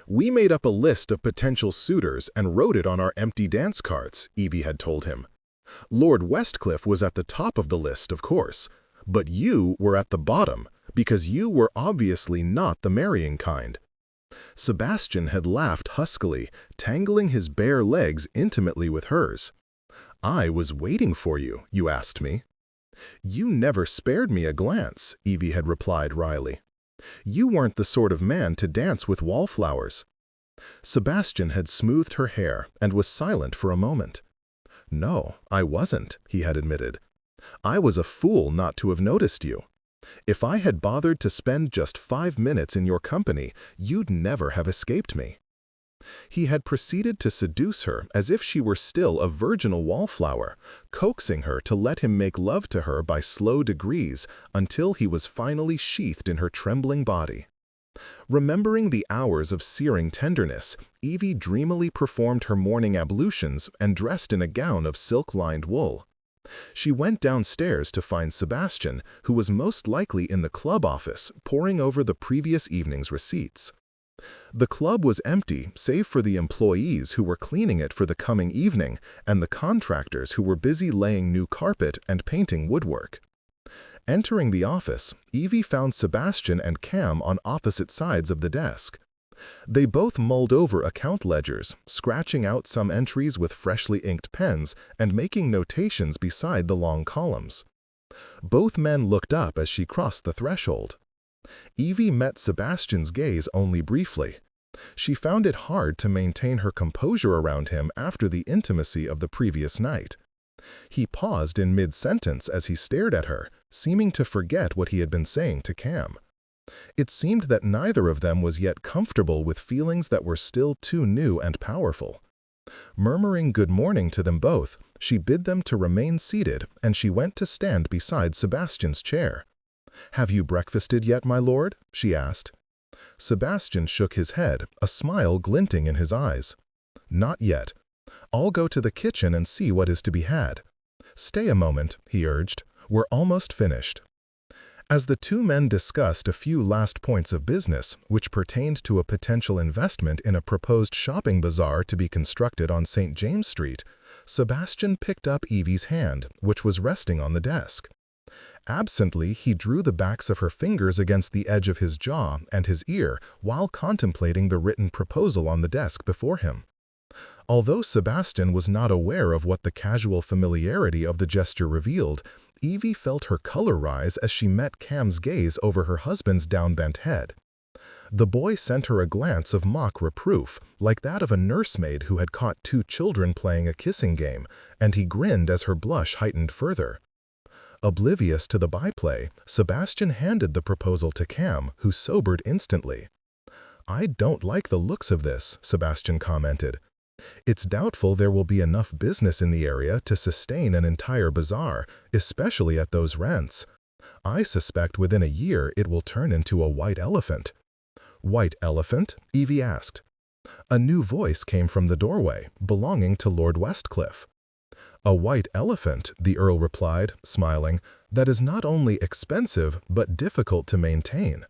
"We made up a list of potential suitors and wrote it on our empty dance cards," Evie had told him. "Lord Westcliff was at the top of the list, of course, but you were at the bottom, because you were obviously not the marrying kind." Sebastian had laughed huskily, tangling his bare legs intimately with hers. "I was waiting for you, you asked me." "You never spared me a glance," Evie had replied wryly. "You weren't the sort of man to dance with wallflowers." Sebastian had smoothed her hair and was silent for a moment. "No, I wasn't," he had admitted. "I was a fool not to have noticed you. If I had bothered to spend just 5 minutes in your company, you'd never have escaped me." He had proceeded to seduce her as if she were still a virginal wallflower, coaxing her to let him make love to her by slow degrees until he was finally sheathed in her trembling body. Remembering the hours of searing tenderness, Evie dreamily performed her morning ablutions and dressed in a gown of silk-lined wool. She went downstairs to find Sebastian, who was most likely in the club office, poring over the previous evening's receipts. The club was empty, save for the employees who were cleaning it for the coming evening and the contractors who were busy laying new carpet and painting woodwork. Entering the office, Evie found Sebastian and Cam on opposite sides of the desk. They both mulled over account ledgers, scratching out some entries with freshly inked pens and making notations beside the long columns. Both men looked up as she crossed the threshold. Evie met Sebastian's gaze only briefly. She found it hard to maintain her composure around him after the intimacy of the previous night. He paused in mid-sentence as he stared at her, seeming to forget what he had been saying to Cam. It seemed that neither of them was yet comfortable with feelings that were still too new and powerful. Murmuring good morning to them both, she bid them to remain seated, and she went to stand beside Sebastian's chair. "Have you breakfasted yet, my lord?" she asked. Sebastian shook his head, a smile glinting in his eyes. "Not yet. I'll go to the kitchen and see what is to be had." "Stay a moment," he urged. "We're almost finished." As the two men discussed a few last points of business, which pertained to a potential investment in a proposed shopping bazaar to be constructed on St. James Street, Sebastian picked up Evie's hand, which was resting on the desk. Absently, he drew the backs of her fingers against the edge of his jaw and his ear while contemplating the written proposal on the desk before him. Although Sebastian was not aware of what the casual familiarity of the gesture revealed, Evie felt her color rise as she met Cam's gaze over her husband's downbent head. The boy sent her a glance of mock reproof, like that of a nursemaid who had caught two children playing a kissing game, and he grinned as her blush heightened further. Oblivious to the byplay, Sebastian handed the proposal to Cam, who sobered instantly. "I don't like the looks of this," Sebastian commented. "It's doubtful there will be enough business in the area to sustain an entire bazaar, especially at those rents. I suspect within a year it will turn into a white elephant." "White elephant?" Evie asked. A new voice came from the doorway, belonging to Lord Westcliff. "A white elephant," the Earl replied, smiling, "that is not only expensive but difficult to maintain.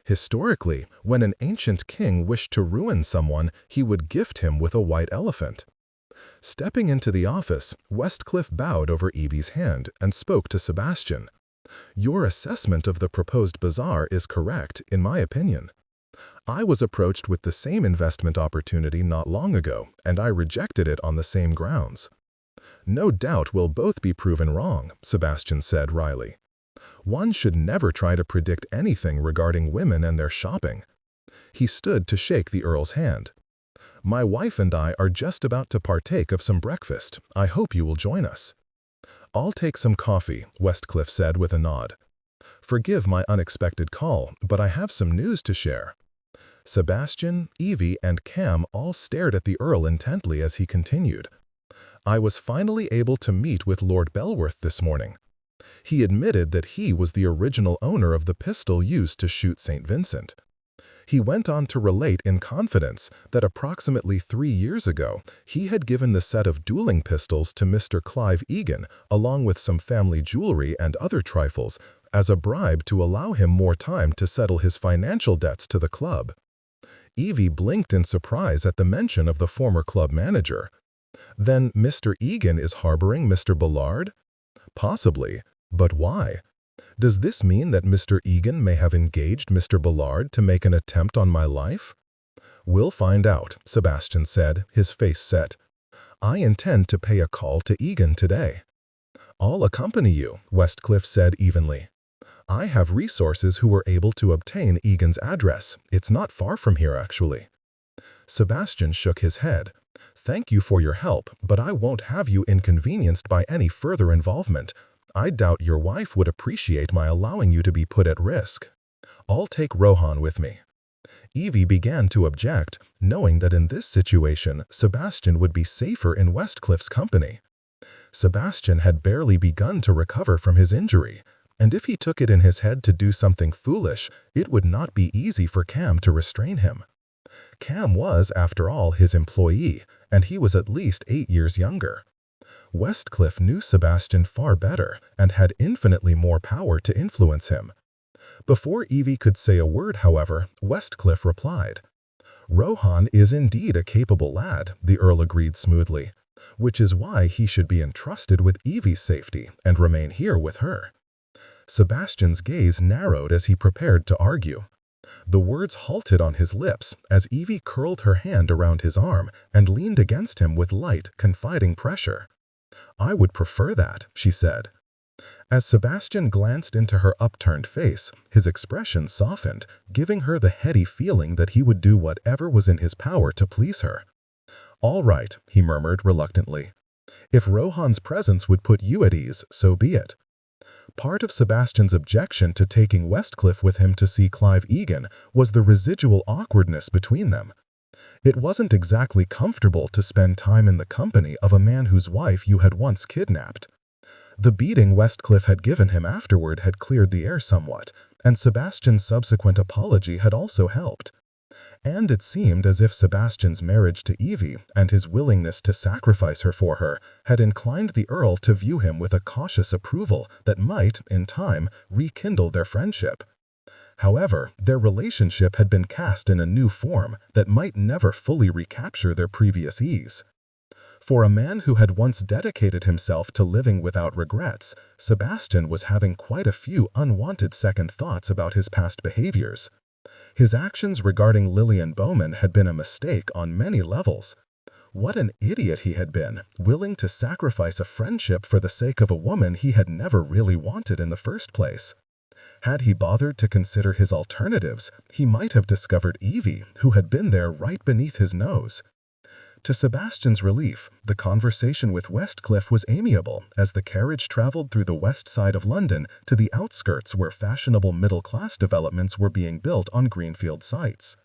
Historically, when an ancient king wished to ruin someone, he would gift him with a white elephant." Stepping into the office, Westcliff bowed over Evie's hand and spoke to Sebastian. "Your assessment of the proposed bazaar is correct, in my opinion. I was approached with the same investment opportunity not long ago, and I rejected it on the same grounds." "No doubt we'll both be proven wrong," Sebastian said wryly. One should never try to predict anything regarding women and their shopping. He stood to shake the Earl's hand. My wife and I are just about to partake of some breakfast. I hope you will join us. I'll take some coffee, Westcliff said with a nod. Forgive my unexpected call, but I have some news to share. Sebastian, Evie, and Cam all stared at the Earl intently as he continued. I was finally able to meet with Lord Belworth this morning. He admitted that he was the original owner of the pistol used to shoot St. Vincent. He went on to relate in confidence that approximately 3 years ago, he had given the set of dueling pistols to Mr. Clive Egan, along with some family jewelry and other trifles, as a bribe to allow him more time to settle his financial debts to the club. Evie blinked in surprise at the mention of the former club manager. Then Mr. Egan is harboring Mr. Ballard? Possibly, but why? Does this mean that Mr. Egan may have engaged Mr. Ballard to make an attempt on my life? We'll find out, Sebastian said, his face set. I intend to pay a call to Egan today. I'll accompany you, Westcliff said evenly. I have resources who were able to obtain Egan's address. It's not far from here, actually. Sebastian shook his head. Thank you for your help, but I won't have you inconvenienced by any further involvement. I doubt your wife would appreciate my allowing you to be put at risk. I'll take Rohan with me. Evie began to object, knowing that in this situation, Sebastian would be safer in Westcliff's company. Sebastian had barely begun to recover from his injury, and if he took it in his head to do something foolish, it would not be easy for Cam to restrain him. Cam was, after all, his employee, and he was at least 8 years younger. Westcliff knew Sebastian far better and had infinitely more power to influence him. Before Evie could say a word, however, Westcliff replied. Rohan is indeed a capable lad, the Earl agreed smoothly, which is why he should be entrusted with Evie's safety and remain here with her. Sebastian's gaze narrowed as he prepared to argue. The words halted on his lips as Evie curled her hand around his arm and leaned against him with light, confiding pressure. I would prefer that, she said. As Sebastian glanced into her upturned face, his expression softened, giving her the heady feeling that he would do whatever was in his power to please her. All right, he murmured reluctantly. If Rohan's presence would put you at ease, so be it. Part of Sebastian's objection to taking Westcliff with him to see Clive Egan was the residual awkwardness between them. It wasn't exactly comfortable to spend time in the company of a man whose wife you had once kidnapped. The beating Westcliff had given him afterward had cleared the air somewhat, and Sebastian's subsequent apology had also helped. And it seemed as if Sebastian's marriage to Evie and his willingness to sacrifice her for her had inclined the Earl to view him with a cautious approval that might, in time, rekindle their friendship. However, their relationship had been cast in a new form that might never fully recapture their previous ease. For a man who had once dedicated himself to living without regrets, Sebastian was having quite a few unwanted second thoughts about his past behaviors. His actions regarding Lillian Bowman had been a mistake on many levels. What an idiot he had been, willing to sacrifice a friendship for the sake of a woman he had never really wanted in the first place. Had he bothered to consider his alternatives, he might have discovered Evie, who had been there right beneath his nose. To Sebastian's relief, the conversation with Westcliff was amiable as the carriage traveled through the west side of London to the outskirts where fashionable middle-class developments were being built on greenfield sites.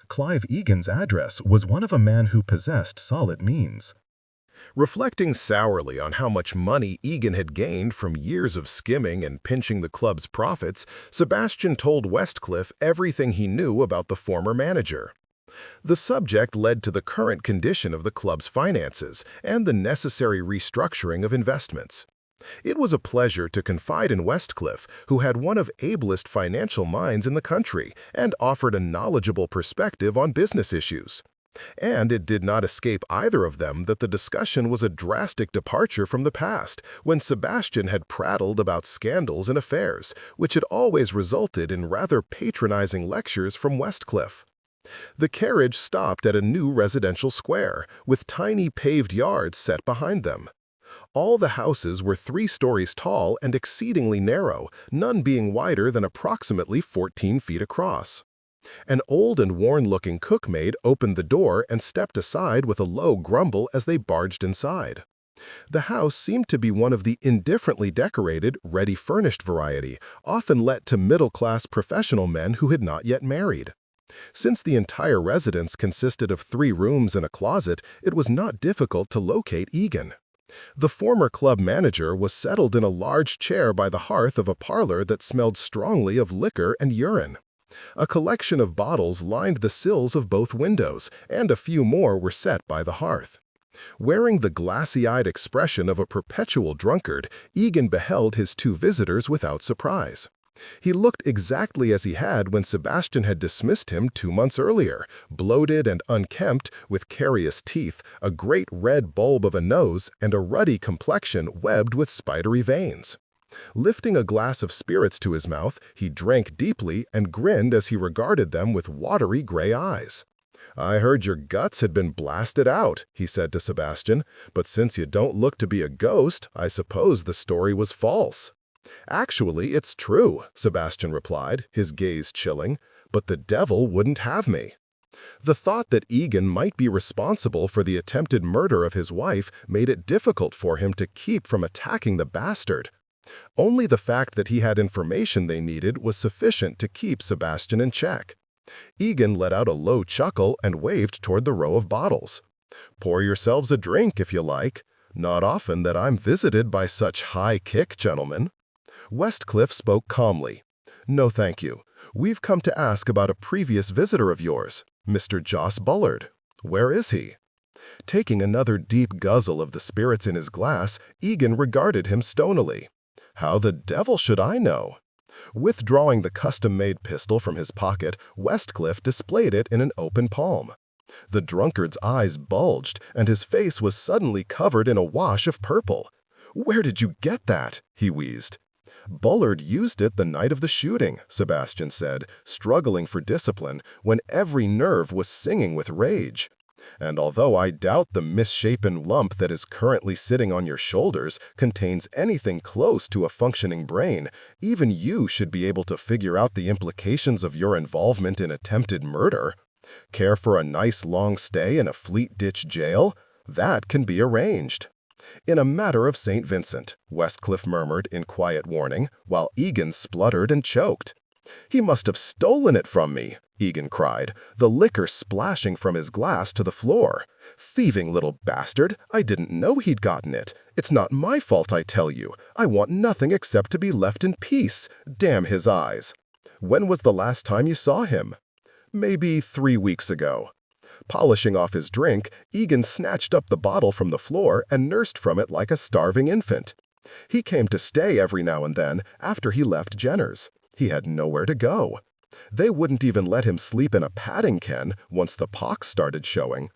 Clive Egan's address was one of a man who possessed solid means. Reflecting sourly on how much money Egan had gained from years of skimming and pinching the club's profits, Sebastian told Westcliff everything he knew about the former manager. The subject led to the current condition of the club's finances and the necessary restructuring of investments. It was a pleasure to confide in Westcliff, who had one of ablest financial minds in the country and offered a knowledgeable perspective on business issues. And it did not escape either of them that the discussion was a drastic departure from the past, when Sebastian had prattled about scandals and affairs, which had always resulted in rather patronizing lectures from Westcliff. The carriage stopped at a new residential square, with tiny paved yards set behind them. All the houses were 3 stories tall and exceedingly narrow, none being wider than approximately 14 feet across. An old and worn-looking cookmaid opened the door and stepped aside with a low grumble as they barged inside. The house seemed to be one of the indifferently decorated, ready-furnished variety, often let to middle-class professional men who had not yet married. Since the entire residence consisted of 3 rooms and a closet, it was not difficult to locate Egan. The former club manager was settled in a large chair by the hearth of a parlor that smelled strongly of liquor and urine. A collection of bottles lined the sills of both windows, and a few more were set by the hearth. Wearing the glassy-eyed expression of a perpetual drunkard, Egan beheld his 2 visitors without surprise. He looked exactly as he had when Sebastian had dismissed him 2 months earlier, bloated and unkempt, with carious teeth, a great red bulb of a nose, and a ruddy complexion webbed with spidery veins. Lifting a glass of spirits to his mouth, he drank deeply and grinned as he regarded them with watery gray eyes. "I heard your guts had been blasted out," he said to Sebastian, "but since you don't look to be a ghost, I suppose the story was false." "Actually, it's true," Sebastian replied, his gaze chilling, "but the devil wouldn't have me." The thought that Egan might be responsible for the attempted murder of his wife made it difficult for him to keep from attacking the bastard. Only the fact that he had information they needed was sufficient to keep Sebastian in check. Egan let out a low chuckle and waved toward the row of bottles. "Pour yourselves a drink if you like. Not often that I'm visited by such high kick, gentlemen." Westcliff spoke calmly. "No, thank you. We've come to ask about a previous visitor of yours, Mr. Joss Bullard. Where is he?" Taking another deep guzzle of the spirits in his glass, Egan regarded him stonily. "How the devil should I know?" Withdrawing the custom-made pistol from his pocket, Westcliff displayed it in an open palm. The drunkard's eyes bulged, and his face was suddenly covered in a wash of purple. "Where did you get that?" he wheezed. "Bullard used it the night of the shooting," Sebastian said, struggling for discipline when every nerve was singing with rage. "And although I doubt the misshapen lump that is currently sitting on your shoulders contains anything close to a functioning brain, even you should be able to figure out the implications of your involvement in attempted murder. Care for a nice long stay in a Fleet Ditch jail? That can be arranged." "In a matter of St. Vincent," Westcliff murmured in quiet warning, while Egan spluttered and choked. "He must have stolen it from me," Egan cried, the liquor splashing from his glass to the floor. "Thieving little bastard, I didn't know he'd gotten it. It's not my fault, I tell you. I want nothing except to be left in peace. Damn his eyes." "When was the last time you saw him?" "Maybe 3 weeks ago." Polishing off his drink, Egan snatched up the bottle from the floor and nursed from it like a starving infant. "He came to stay every now and then after he left Jenner's. He had nowhere to go. They wouldn't even let him sleep in a padding ken once the pox started showing."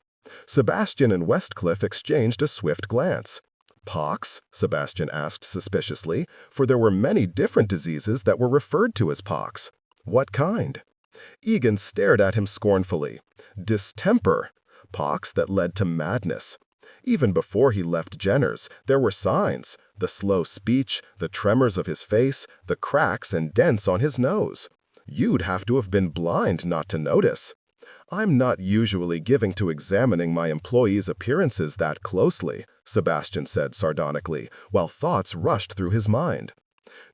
Sebastian and Westcliff exchanged a swift glance. "Pox?" Sebastian asked suspiciously, for there were many different diseases that were referred to as pox. "What kind?" Egan stared at him scornfully. "Distemper. Pox that led to madness. Even before he left Jenner's, there were signs: the slow speech, the tremors of his face, the cracks and dents on his nose. You'd have to have been blind not to notice." "I'm not usually given to examining my employees' appearances that closely," Sebastian said sardonically, while thoughts rushed through his mind.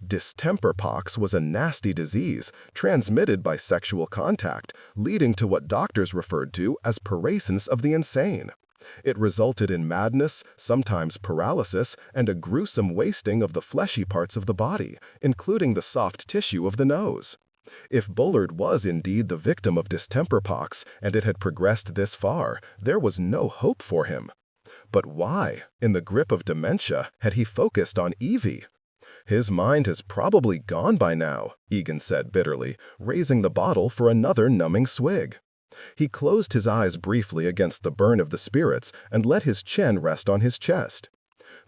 Distemper pox was a nasty disease transmitted by sexual contact, leading to what doctors referred to as parescence of the insane. It resulted in madness, sometimes paralysis, and a gruesome wasting of the fleshy parts of the body, including the soft tissue of the nose. If Bullard was indeed the victim of distemper pox, and it had progressed this far, there was no hope for him. But why, in the grip of dementia, had he focused on Evie? "His mind has probably gone by now," Egan said bitterly, raising the bottle for another numbing swig. He closed his eyes briefly against the burn of the spirits and let his chin rest on his chest.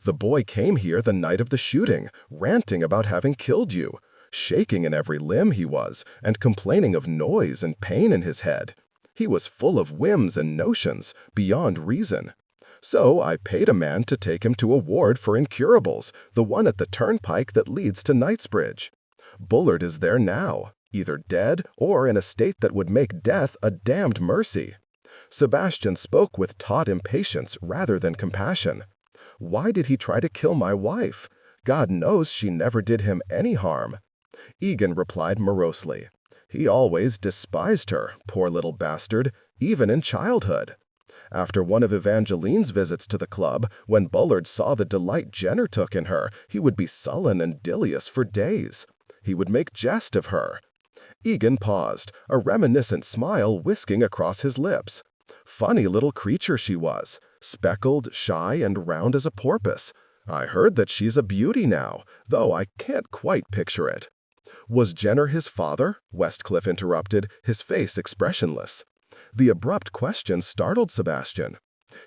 "The boy came here the night of the shooting, ranting about having killed you. Shaking in every limb he was, and complaining of noise and pain in his head. He was full of whims and notions, beyond reason. So I paid a man to take him to a ward for incurables, the one at the turnpike that leads to Knightsbridge. Bullard is there now, either dead or in a state that would make death a damned mercy. Sebastian spoke with taut impatience rather than compassion. Why did he try to kill my wife? God knows she never did him any harm. Egan replied morosely. He always despised her, poor little bastard, even in childhood. After one of Evangeline's visits to the club, when Bullard saw the delight Jenner took in her, he would be sullen and bilious for days. He would make jest of her. Egan paused, a reminiscent smile whisking across his lips. Funny little creature she was, speckled, shy, and round as a porpoise. I heard that she's a beauty now, though I can't quite picture it. Was Jenner his father? Westcliff interrupted, his face expressionless. The abrupt question startled Sebastian.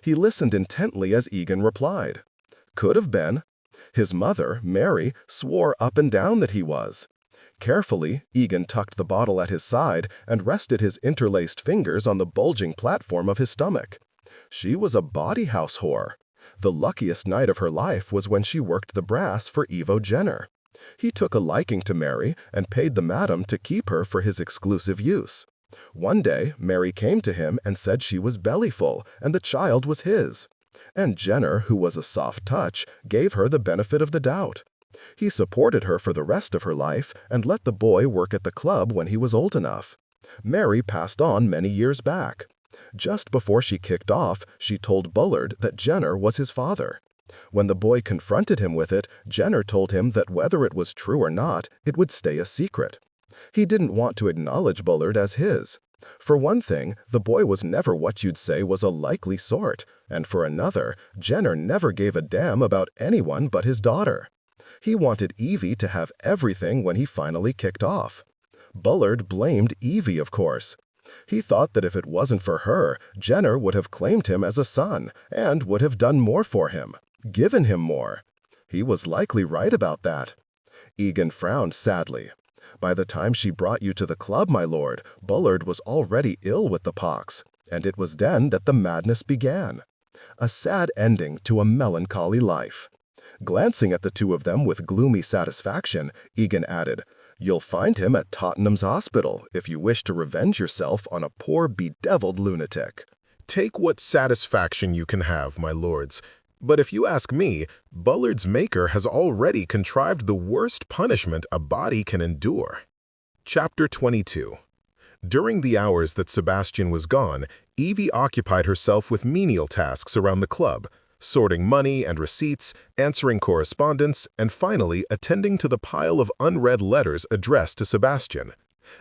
He listened intently as Egan replied. Could have been. His mother, Mary, swore up and down that he was. Carefully, Egan tucked the bottle at his side and rested his interlaced fingers on the bulging platform of his stomach. She was a bawdy house whore. The luckiest night of her life was when she worked the brass for Evo Jenner. He took a liking to Mary and paid the madam to keep her for his exclusive use. One day, Mary came to him and said she was bellyful and the child was his. And Jenner, who was a soft touch, gave her the benefit of the doubt. He supported her for the rest of her life and let the boy work at the club when he was old enough. Mary passed on many years back. Just before she kicked off, she told Bullard that Jenner was his father. When the boy confronted him with it, Jenner told him that whether it was true or not, it would stay a secret. He didn't want to acknowledge Bullard as his. For one thing, the boy was never what you'd say was a likely sort, and for another, Jenner never gave a damn about anyone but his daughter. He wanted Evie to have everything when he finally kicked off. Bullard blamed Evie, of course. He thought that if it wasn't for her, Jenner would have claimed him as a son and would have done more for him, given him more. He was likely right about that. Egan frowned sadly. By the time she brought you to the club, my lord, Bullard was already ill with the pox, and it was then that the madness began. A sad ending to a melancholy life. Glancing at the two of them with gloomy satisfaction, Egan added, You'll find him at Tottenham's hospital if you wish to revenge yourself on a poor bedeviled lunatic. Take what satisfaction you can have, my lords. But if you ask me, Bullard's maker has already contrived the worst punishment a body can endure. Chapter 22. During the hours that Sebastian was gone, Evie occupied herself with menial tasks around the club, sorting money and receipts, answering correspondence, and finally attending to the pile of unread letters addressed to Sebastian.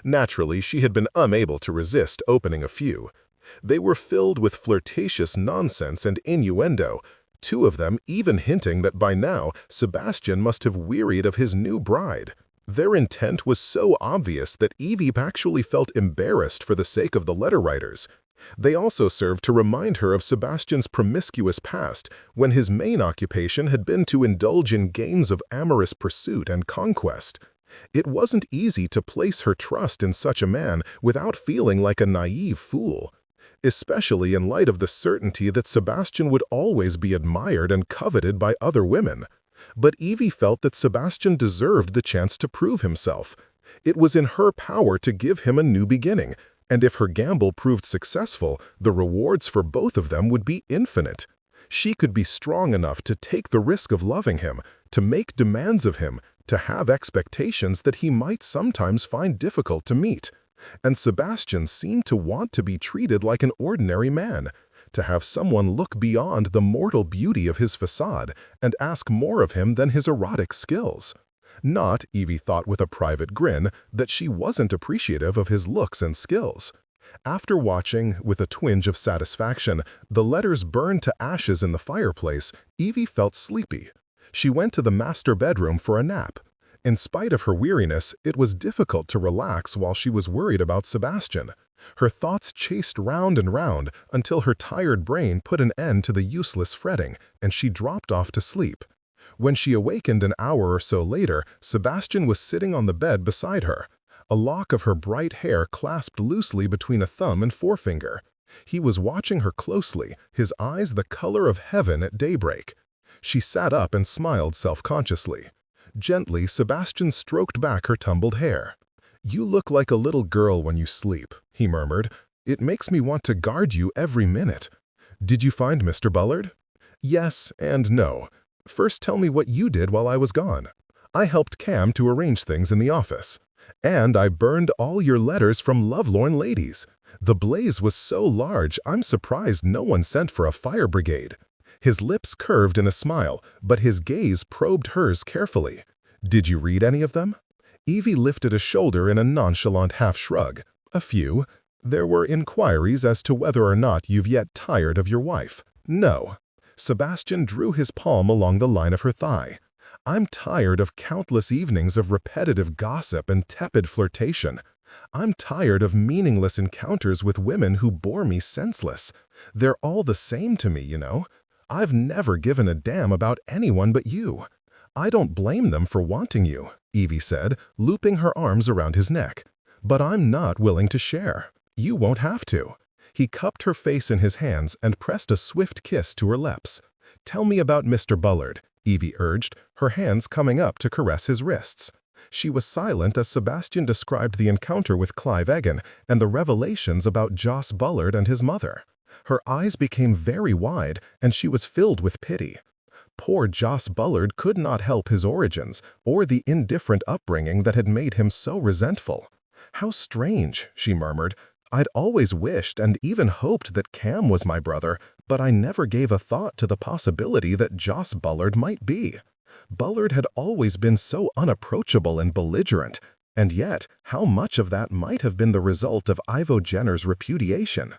Naturally, she had been unable to resist opening a few. They were filled with flirtatious nonsense and innuendo, two of them even hinting that by now Sebastian must have wearied of his new bride. Their intent was so obvious that Evie actually felt embarrassed for the sake of the letter writers. They also served to remind her of Sebastian's promiscuous past, when his main occupation had been to indulge in games of amorous pursuit and conquest. It wasn't easy to place her trust in such a man without feeling like a naive fool, especially in light of the certainty that Sebastian would always be admired and coveted by other women. But Evie felt that Sebastian deserved the chance to prove himself. It was in her power to give him a new beginning, and if her gamble proved successful, the rewards for both of them would be infinite. She could be strong enough to take the risk of loving him, to make demands of him, to have expectations that he might sometimes find difficult to meet. And Sebastian seemed to want to be treated like an ordinary man, to have someone look beyond the mortal beauty of his facade and ask more of him than his erotic skills. Not, Evie thought with a private grin, that she wasn't appreciative of his looks and skills. After watching, with a twinge of satisfaction, the letters burn to ashes in the fireplace, Evie felt sleepy. She went to the master bedroom for a nap. In spite of her weariness, it was difficult to relax while she was worried about Sebastian. Her thoughts chased round and round until her tired brain put an end to the useless fretting, and she dropped off to sleep. When she awakened an hour or so later, Sebastian was sitting on the bed beside her, a lock of her bright hair clasped loosely between a thumb and forefinger. He was watching her closely, his eyes the color of heaven at daybreak. She sat up and smiled self-consciously. Gently, Sebastian stroked back her tumbled hair. "You look like a little girl when you sleep," he murmured. "It makes me want to guard you every minute. Did you find Mr. Bullard?" "Yes and no. First tell me what you did while I was gone." "I helped Cam to arrange things in the office. And I burned all your letters from lovelorn ladies. The blaze was so large, I'm surprised no one sent for a fire brigade." His lips curved in a smile, but his gaze probed hers carefully. "Did you read any of them?" Evie lifted a shoulder in a nonchalant half-shrug. "A few. There were inquiries as to whether or not you've yet tired of your wife." "No." Sebastian drew his palm along the line of her thigh. "I'm tired of countless evenings of repetitive gossip and tepid flirtation. I'm tired of meaningless encounters with women who bore me senseless. They're all the same to me, you know. I've never given a damn about anyone but you." "I don't blame them for wanting you," Evie said, looping her arms around his neck. "But I'm not willing to share. You won't have to." He cupped her face in his hands and pressed a swift kiss to her lips. "Tell me about Mr. Bullard," Evie urged, her hands coming up to caress his wrists. She was silent as Sebastian described the encounter with Clive Egan and the revelations about Joss Bullard and his mother. Her eyes became very wide, and she was filled with pity. Poor Joss Bullard could not help his origins or the indifferent upbringing that had made him so resentful. "How strange," she murmured. "I'd always wished and even hoped that Cam was my brother, but I never gave a thought to the possibility that Joss Bullard might be. Bullard had always been so unapproachable and belligerent, and yet how much of that might have been the result of Ivo Jenner's repudiation?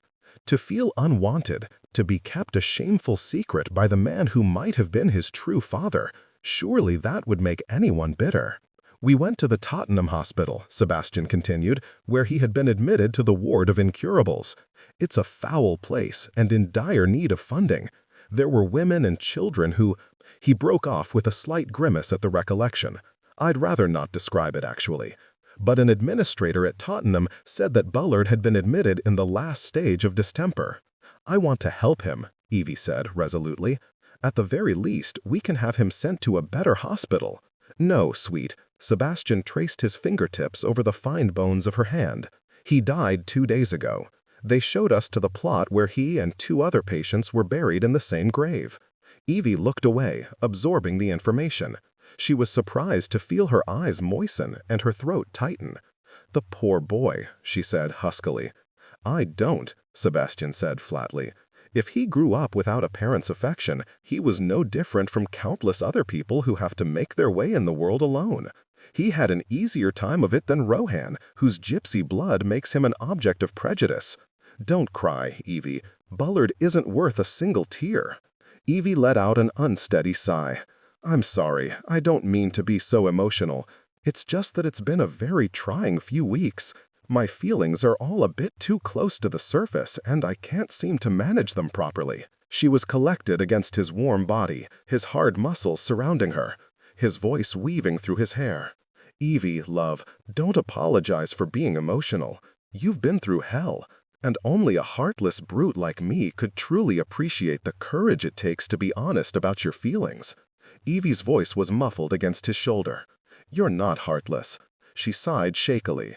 To feel unwanted, to be kept a shameful secret by the man who might have been his true father, surely that would make anyone bitter." "We went to the Tottenham hospital," Sebastian continued, "where he had been admitted to the ward of incurables. It's a foul place and in dire need of funding. There were women and children who—" He broke off with a slight grimace at the recollection. "I'd rather not describe it, actually. But an administrator at Tottenham said that Bullard had been admitted in the last stage of distemper." "I want to help him," Evie said resolutely. "At the very least, we can have him sent to a better hospital." "No, sweet." Sebastian traced his fingertips over the fine bones of her hand. "He died 2 days ago. They showed us to the plot where he and 2 other patients were buried in the same grave." Evie looked away, absorbing the information. She was surprised to feel her eyes moisten and her throat tighten. "The poor boy," she said huskily. "I don't," Sebastian said flatly. "If he grew up without a parent's affection, he was no different from countless other people who have to make their way in the world alone. He had an easier time of it than Rohan, whose gypsy blood makes him an object of prejudice. Don't cry, Evie. Bullard isn't worth a single tear." Evie let out an unsteady sigh. "I'm sorry, I don't mean to be so emotional. It's just that it's been a very trying few weeks. My feelings are all a bit too close to the surface, and I can't seem to manage them properly." She was collected against his warm body, his hard muscles surrounding her, his voice weaving through his hair. "Evie, love, don't apologize for being emotional. You've been through hell, and only a heartless brute like me could truly appreciate the courage it takes to be honest about your feelings." Evie's voice was muffled against his shoulder. "You're not heartless." She sighed shakily.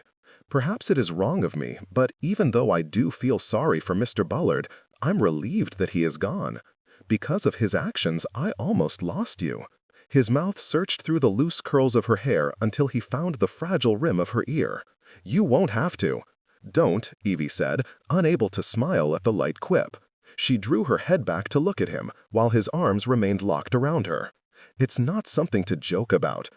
"Perhaps it is wrong of me, but even though I do feel sorry for Mr. Bullard, I'm relieved that he is gone. Because of his actions, I almost lost you." His mouth searched through the loose curls of her hair until he found the fragile rim of her ear. "You won't have to." "Don't," Evie said, unable to smile at the light quip. She drew her head back to look at him, while his arms remained locked around her. "It's not something to joke about.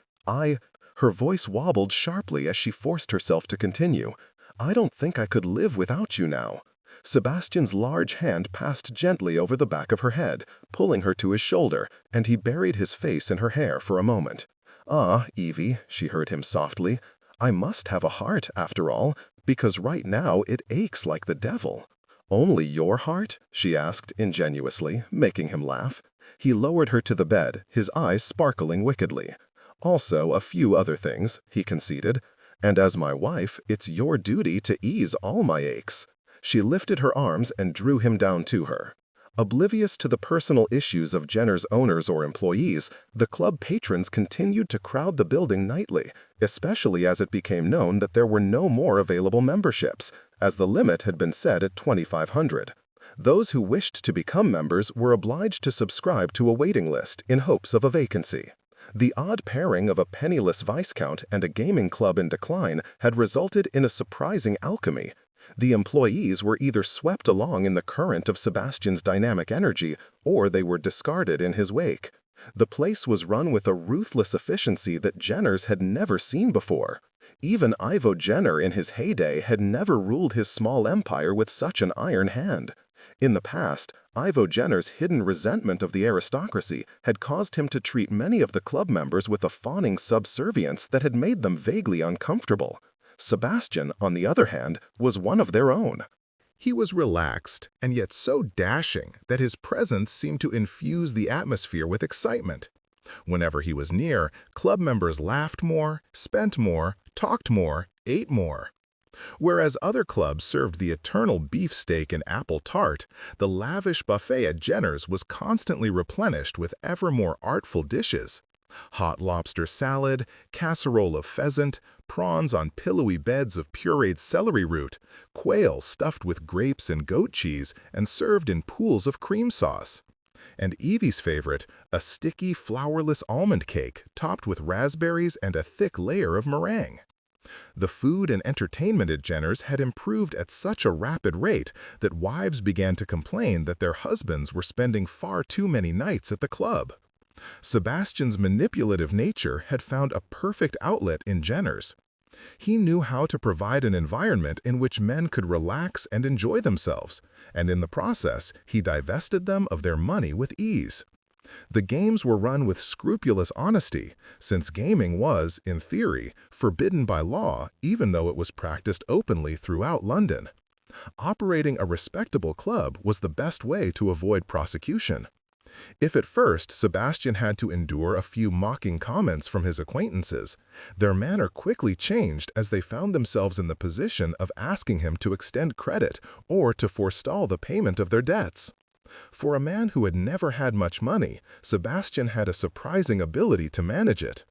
Her voice wobbled sharply as she forced herself to continue. "I don't think I could live without you now." Sebastian's large hand passed gently over the back of her head, pulling her to his shoulder, and he buried his face in her hair for a moment. "Ah, Evie," she heard him softly, "I must have a heart, after all, because right now it aches like the devil." "Only your heart?" she asked ingenuously, making him laugh. He lowered her to the bed, his eyes sparkling wickedly. "Also a few other things," he conceded. "And as my wife, it's your duty to ease all my aches." She lifted her arms and drew him down to her. Oblivious to the personal issues of Jenner's owners or employees, the club patrons continued to crowd the building nightly, especially as it became known that there were no more available memberships, as the limit had been set at 2,500. Those who wished to become members were obliged to subscribe to a waiting list in hopes of a vacancy. The odd pairing of a penniless Viscount and a gaming club in decline had resulted in a surprising alchemy. The employees were either swept along in the current of Sebastian's dynamic energy, or they were discarded in his wake. The place was run with a ruthless efficiency that Jenners had never seen before. Even Ivo Jenner in his heyday had never ruled his small empire with such an iron hand. In the past, Ivo Jenner's hidden resentment of the aristocracy had caused him to treat many of the club members with a fawning subservience that had made them vaguely uncomfortable. Sebastian, on the other hand, was one of their own. He was relaxed and yet so dashing that his presence seemed to infuse the atmosphere with excitement. Whenever he was near, club members laughed more, spent more, talked more, ate more. Whereas other clubs served the eternal beefsteak and apple tart, the lavish buffet at Jenner's was constantly replenished with ever more artful dishes. Hot lobster salad, casserole of pheasant, prawns on pillowy beds of pureed celery root, quail stuffed with grapes and goat cheese and served in pools of cream sauce. And Evie's favorite, a sticky, flourless almond cake topped with raspberries and a thick layer of meringue. The food and entertainment at Jenner's had improved at such a rapid rate that wives began to complain that their husbands were spending far too many nights at the club. Sebastian's manipulative nature had found a perfect outlet in Jenner's. He knew how to provide an environment in which men could relax and enjoy themselves, and in the process, he divested them of their money with ease. The games were run with scrupulous honesty, since gaming was, in theory, forbidden by law even though it was practiced openly throughout London. Operating a respectable club was the best way to avoid prosecution. If at first Sebastian had to endure a few mocking comments from his acquaintances, their manner quickly changed as they found themselves in the position of asking him to extend credit or to forestall the payment of their debts. For a man who had never had much money, Sebastian had a surprising ability to manage it.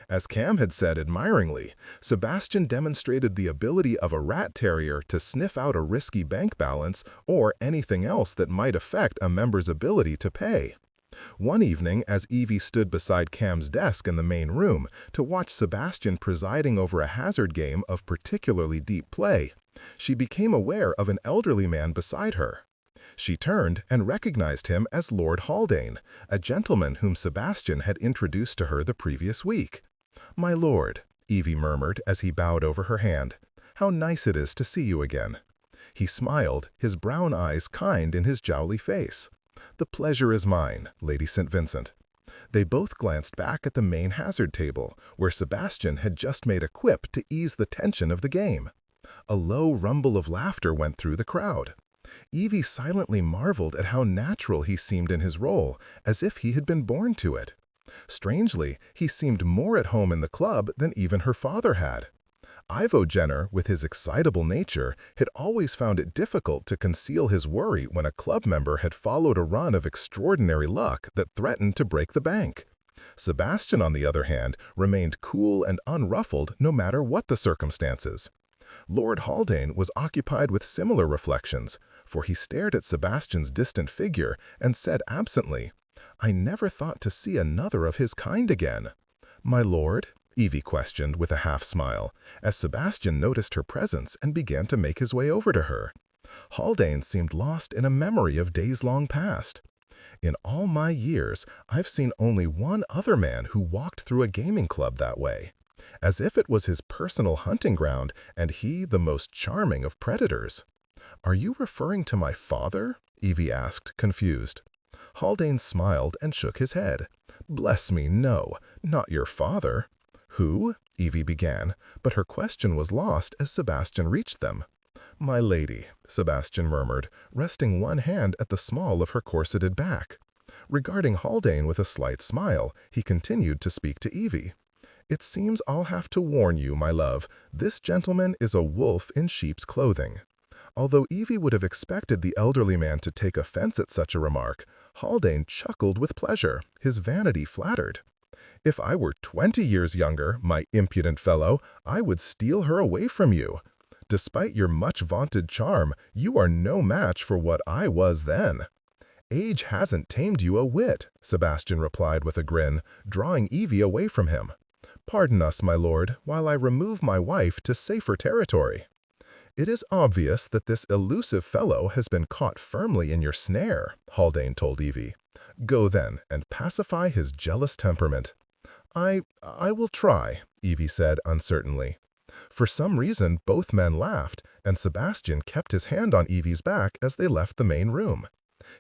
As Cam had said admiringly, Sebastian demonstrated the ability of a rat terrier to sniff out a risky bank balance or anything else that might affect a member's ability to pay. One evening, as Evie stood beside Cam's desk in the main room to watch Sebastian presiding over a hazard game of particularly deep play, she became aware of an elderly man beside her. She turned and recognized him as Lord Haldane, a gentleman whom Sebastian had introduced to her the previous week. "My lord," Evie murmured as he bowed over her hand, "how nice it is to see you again." He smiled, his brown eyes kind in his jowly face. "The pleasure is mine, Lady St. Vincent." They both glanced back at the main hazard table, where Sebastian had just made a quip to ease the tension of the game. A low rumble of laughter went through the crowd. Evie silently marveled at how natural he seemed in his role, as if he had been born to it. Strangely, he seemed more at home in the club than even her father had. Ivo Jenner, with his excitable nature, had always found it difficult to conceal his worry when a club member had followed a run of extraordinary luck that threatened to break the bank. Sebastian, on the other hand, remained cool and unruffled no matter what the circumstances. Lord Haldane was occupied with similar reflections, for he stared at Sebastian's distant figure and said absently, "I never thought to see another of his kind again." "My lord?" Evie questioned with a half-smile, as Sebastian noticed her presence and began to make his way over to her. Haldane seemed lost in a memory of days long past. "In all my years, I've seen only one other man who walked through a gaming club that way, as if it was his personal hunting ground and he the most charming of predators." "Are you referring to my father?" Evie asked, confused. Haldane smiled and shook his head. "Bless me, no, not your father." "Who?" Evie began, but her question was lost as Sebastian reached them. "My lady," Sebastian murmured, resting one hand at the small of her corseted back. Regarding Haldane with a slight smile, he continued to speak to Evie. "It seems I'll have to warn you, my love, this gentleman is a wolf in sheep's clothing. Although Evie would have expected the elderly man to take offense at such a remark, Haldane chuckled with pleasure, his vanity flattered. "If I were 20 years younger, my impudent fellow, I would steal her away from you. Despite your much vaunted charm, you are no match for what I was then." "Age hasn't tamed you a whit," Sebastian replied with a grin, drawing Evie away from him. "Pardon us, my lord, while I remove my wife to safer territory." "It is obvious that this elusive fellow has been caught firmly in your snare," Haldane told Evie. "Go then and pacify his jealous temperament." I will try," Evie said uncertainly. For some reason, both men laughed, and Sebastian kept his hand on Evie's back as they left the main room.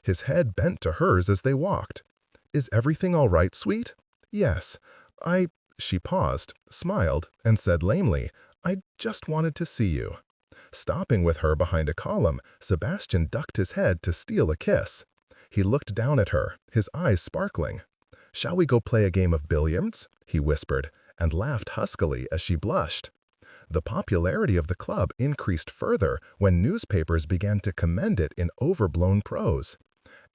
His head bent to hers as they walked. "Is everything all right, sweet?" "Yes. She paused, smiled, and said lamely, "I just wanted to see you." Stopping with her behind a column, Sebastian ducked his head to steal a kiss. He looked down at her, his eyes sparkling. "Shall we go play a game of billiards?" he whispered, and laughed huskily as she blushed. The popularity of the club increased further when newspapers began to commend it in overblown prose.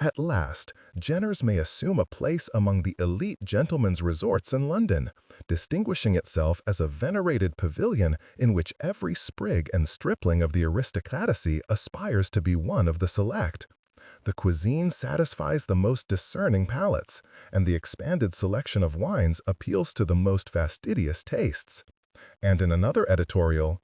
At last, Jenner's may assume a place among the elite gentlemen's resorts in London, distinguishing itself as a venerated pavilion in which every sprig and stripling of the aristocracy aspires to be one of the select. The cuisine satisfies the most discerning palates, and the expanded selection of wines appeals to the most fastidious tastes. And in another editorial,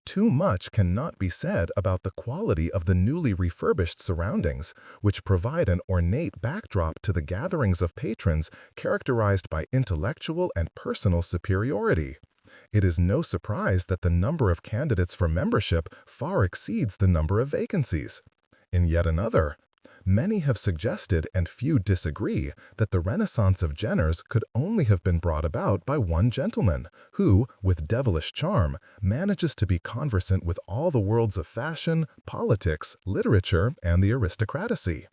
"Too much cannot be said about the quality of the newly refurbished surroundings, which provide an ornate backdrop to the gatherings of patrons characterized by intellectual and personal superiority. It is no surprise that the number of candidates for membership far exceeds the number of vacancies." In yet another, "Many have suggested, and few disagree, that the Renaissance of Jenners could only have been brought about by one gentleman, who, with devilish charm, manages to be conversant with all the worlds of fashion, politics, literature, and the aristocracy.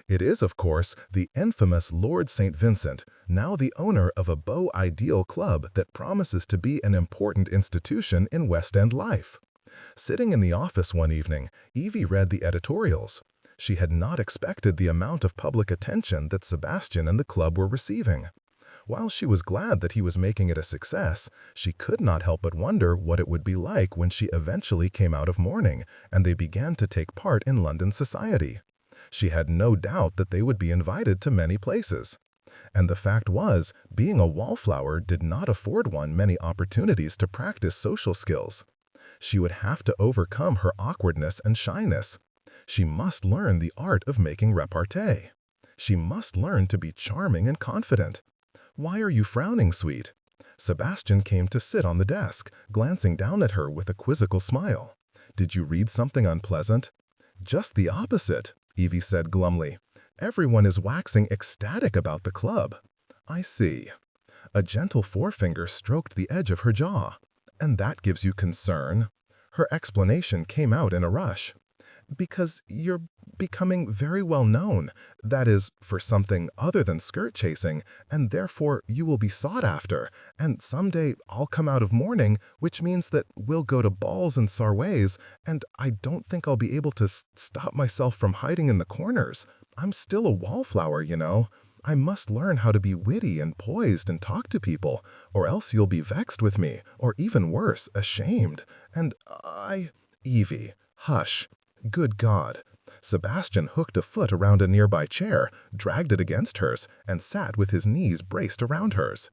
It is, of course, the infamous Lord St. Vincent, now the owner of a beau ideal club that promises to be an important institution in West End life." Sitting in the office one evening, Evie read the editorials. She had not expected the amount of public attention that Sebastian and the club were receiving. While she was glad that he was making it a success, she could not help but wonder what it would be like when she eventually came out of mourning and they began to take part in London society. She had no doubt that they would be invited to many places. And the fact was, being a wallflower did not afford one many opportunities to practice social skills. She would have to overcome her awkwardness and shyness. She must learn the art of making repartee. She must learn to be charming and confident. "Why are you frowning, sweet?" Sebastian came to sit on the desk, glancing down at her with a quizzical smile. "Did you read something unpleasant?" "Just the opposite," Evie said glumly. "Everyone is waxing ecstatic about the club." "I see." A gentle forefinger stroked the edge of her jaw. "And that gives you concern?" Her explanation came out in a rush. "Because you're becoming very well known, that is, for something other than skirt chasing, and therefore you will be sought after, and someday I'll come out of mourning, which means that we'll go to balls and soirees, and I don't think I'll be able to stop myself from hiding in the corners. I'm still a wallflower, you know. I must learn how to be witty and poised and talk to people, or else you'll be vexed with me, or even worse, ashamed. And Evie, hush. Good God." Sebastian hooked a foot around a nearby chair, dragged it against hers, and sat with his knees braced around hers.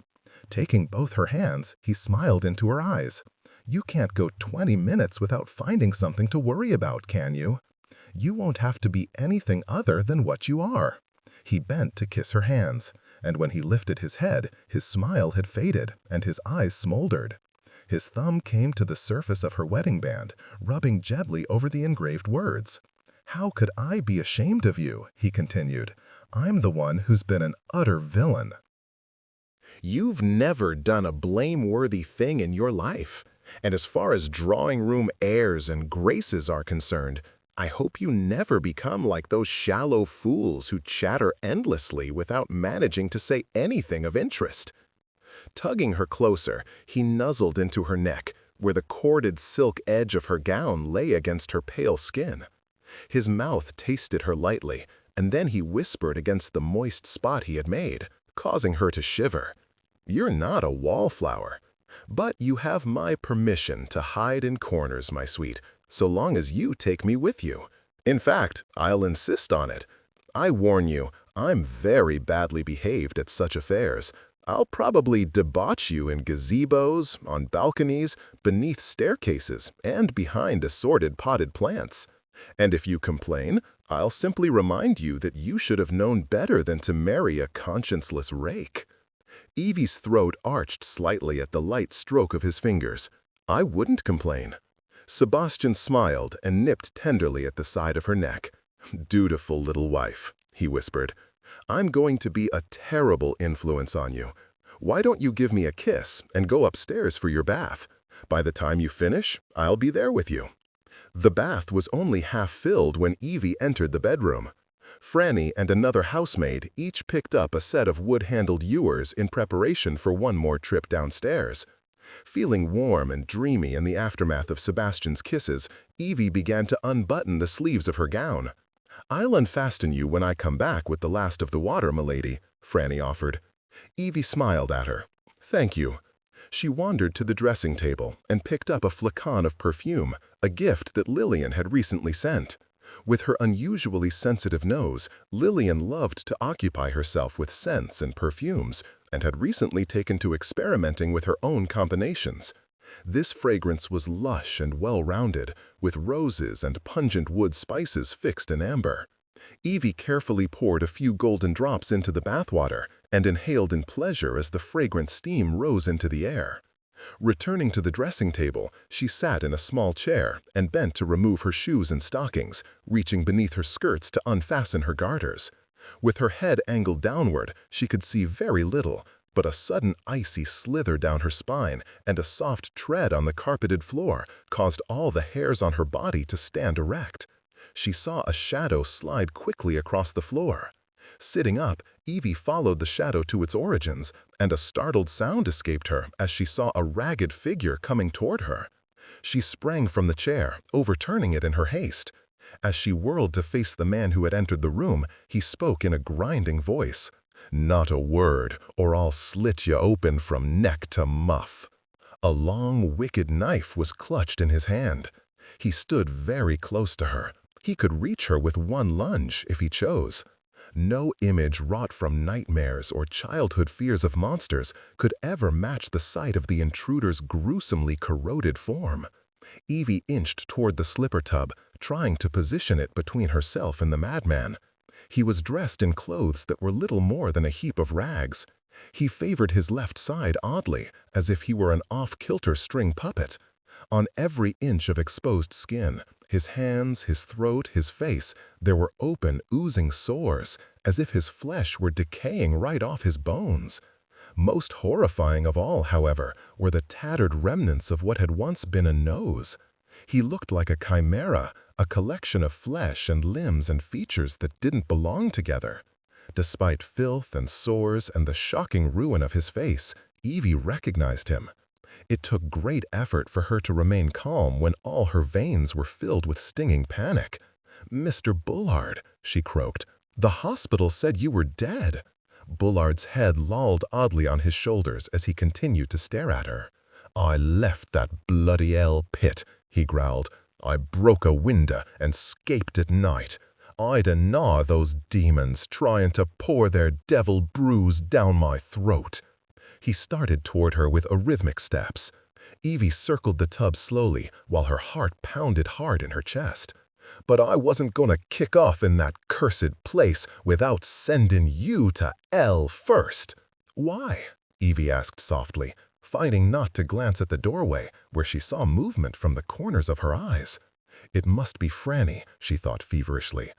Taking both her hands, he smiled into her eyes. "You can't go 20 minutes without finding something to worry about, can you? You won't have to be anything other than what you are." He bent to kiss her hands, and when he lifted his head, his smile had faded, and his eyes smoldered. His thumb came to the surface of her wedding band, rubbing gently over the engraved words. "How could I be ashamed of you?" he continued. "I'm the one who's been an utter villain." You've never done a blameworthy thing in your life. And as far as drawing-room airs and graces are concerned, I hope you never become like those shallow fools who chatter endlessly without managing to say anything of interest. Tugging her closer, he nuzzled into her neck, where the corded silk edge of her gown lay against her pale skin. His mouth tasted her lightly, and then he whispered against the moist spot he had made, causing her to shiver. "You're not a wallflower, but you have my permission to hide in corners, my sweet, so long as you take me with you. In fact, I'll insist on it. I warn you, I'm very badly behaved at such affairs. I'll probably debauch you in gazebos, on balconies, beneath staircases, and behind assorted potted plants. And if you complain, I'll simply remind you that you should have known better than to marry a conscienceless rake." Evie's throat arched slightly at the light stroke of his fingers. "I wouldn't complain." Sebastian smiled and nipped tenderly at the side of her neck. "Dutiful little wife," he whispered. "I'm going to be a terrible influence on you. Why don't you give me a kiss and go upstairs for your bath? By the time you finish, I'll be there with you." The bath was only half filled when Evie entered the bedroom. Franny and another housemaid each picked up a set of wood-handled ewers in preparation for one more trip downstairs. Feeling warm and dreamy in the aftermath of Sebastian's kisses, Evie began to unbutton the sleeves of her gown. "I'll unfasten you when I come back with the last of the water, milady," Franny offered. Evie smiled at her. "Thank you." She wandered to the dressing table and picked up a flacon of perfume, a gift that Lillian had recently sent. With her unusually sensitive nose, Lillian loved to occupy herself with scents and perfumes, and had recently taken to experimenting with her own combinations. This fragrance was lush and well-rounded, with roses and pungent wood spices fixed in amber. Evie carefully poured a few golden drops into the bathwater and inhaled in pleasure as the fragrant steam rose into the air. Returning to the dressing table, she sat in a small chair and bent to remove her shoes and stockings, reaching beneath her skirts to unfasten her garters. With her head angled downward, she could see very little, but a sudden icy slither down her spine and a soft tread on the carpeted floor caused all the hairs on her body to stand erect. She saw a shadow slide quickly across the floor. Sitting up, Evie followed the shadow to its origins, and a startled sound escaped her as she saw a ragged figure coming toward her. She sprang from the chair, overturning it in her haste. As she whirled to face the man who had entered the room, he spoke in a grinding voice. "Not a word, or I'll slit you open from neck to muff." A long, wicked knife was clutched in his hand. He stood very close to her. He could reach her with one lunge if he chose. No image wrought from nightmares or childhood fears of monsters could ever match the sight of the intruder's gruesomely corroded form. Evie inched toward the slipper tub, trying to position it between herself and the madman. He was dressed in clothes that were little more than a heap of rags. He favored his left side oddly, as if he were an off-kilter string puppet. On every inch of exposed skin, his hands, his throat, his face, there were open, oozing sores, as if his flesh were decaying right off his bones. Most horrifying of all, however, were the tattered remnants of what had once been a nose. He looked like a chimera, a collection of flesh and limbs and features that didn't belong together. Despite filth and sores and the shocking ruin of his face, Evie recognized him. It took great effort for her to remain calm when all her veins were filled with stinging panic. "Mr. Bullard," she croaked, "the hospital said you were dead." Bullard's head lolled oddly on his shoulders as he continued to stare at her. "I left that bloody hell pit," he growled. "I broke a window and scaped at night. I'd gnaw those demons trying to pour their devil brews down my throat." He started toward her with arrhythmic steps. Evie circled the tub slowly while her heart pounded hard in her chest. "But I wasn't gonna kick off in that cursed place without sending you to hell first." "Why?" Evie asked softly, fighting not to glance at the doorway where she saw movement from the corners of her eyes. It must be Franny, she thought feverishly.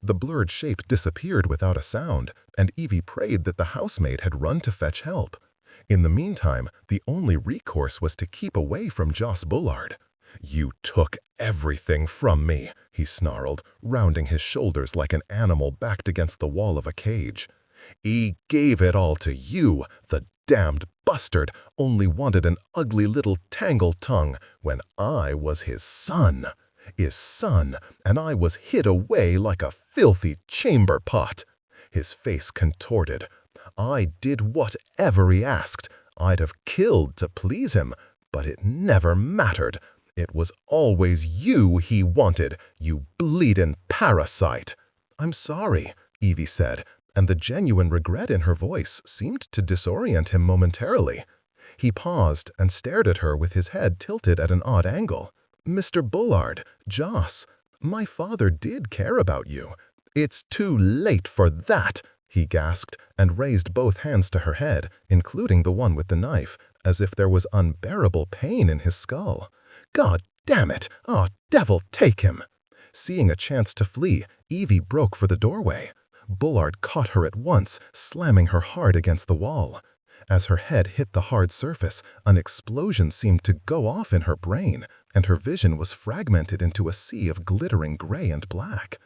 The blurred shape disappeared without a sound, and Evie prayed that the housemaid had run to fetch help. In the meantime, the only recourse was to keep away from Joss Bullard. "You took everything from me," he snarled, rounding his shoulders like an animal backed against the wall of a cage. "He gave it all to you, the damned bastard only wanted an ugly little tangle tongue when I was his son. His son, and I was hid away like a filthy chamber pot. His face contorted. I did whatever he asked. I'd have killed to please him, but it never mattered. It was always you he wanted, you bleedin' parasite. I'm sorry, Evie said, and the genuine regret in her voice seemed to disorient him momentarily. He paused and stared at her with his head tilted at an odd angle. Mr. Bullard, Joss, my father did care about you. It's too late for that, he gasped and raised both hands to her head, including the one with the knife, as if there was unbearable pain in his skull. God damn it! Ah, devil take him! Seeing a chance to flee, Evie broke for the doorway. Bullard caught her at once, slamming her hard against the wall. As her head hit the hard surface, an explosion seemed to go off in her brain, and her vision was fragmented into a sea of glittering gray and black.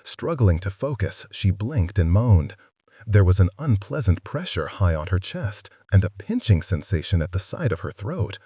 Struggling to focus, she blinked and moaned. There was an unpleasant pressure high on her chest and a pinching sensation at the side of her throat.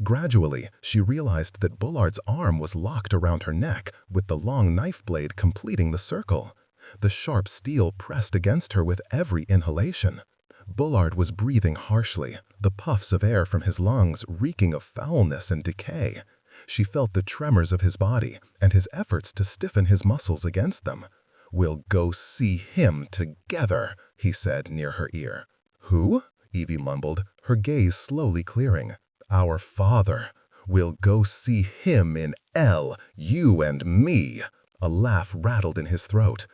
Gradually, she realized that Bullard's arm was locked around her neck, with the long knife blade completing the circle. The sharp steel pressed against her with every inhalation. Bullard was breathing harshly, the puffs of air from his lungs reeking of foulness and decay. She felt the tremors of his body and his efforts to stiffen his muscles against them. "We'll go see him together," he said near her ear. "Who?" Evie mumbled, her gaze slowly clearing. "Our father. We'll go see him in L, you and me." A laugh rattled in his throat.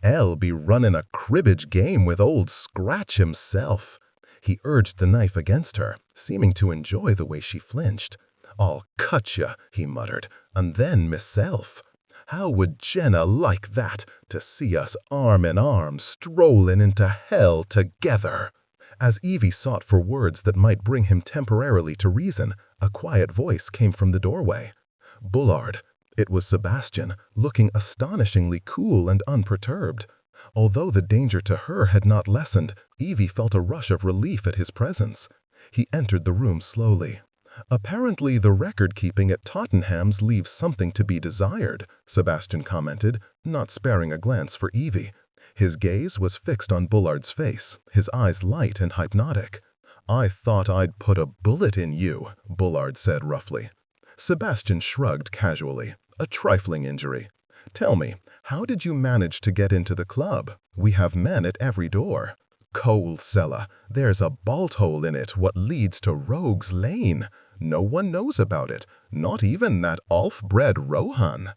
"L'll be running a cribbage game with old Scratch himself." He urged the knife against her, seeming to enjoy the way she flinched. "I'll cut ya," he muttered, "and then myself. How would Jenna like that, to see us arm in arm strolling into hell together?" As Evie sought for words that might bring him temporarily to reason, a quiet voice came from the doorway. "Bullard." It was Sebastian, looking astonishingly cool and unperturbed. Although the danger to her had not lessened, Evie felt a rush of relief at his presence. He entered the room slowly. "Apparently the record-keeping at Tottenham's leaves something to be desired," Sebastian commented, not sparing a glance for Evie. His gaze was fixed on Bullard's face, his eyes light and hypnotic. "I thought I'd put a bullet in you," Bullard said roughly. Sebastian shrugged casually. "A trifling injury. Tell me, how did you manage to get into the club? We have men at every door." "Coal cellar. There's a bolt hole in it what leads to Rogue's Lane. No one knows about it, not even that off-bred Rohan."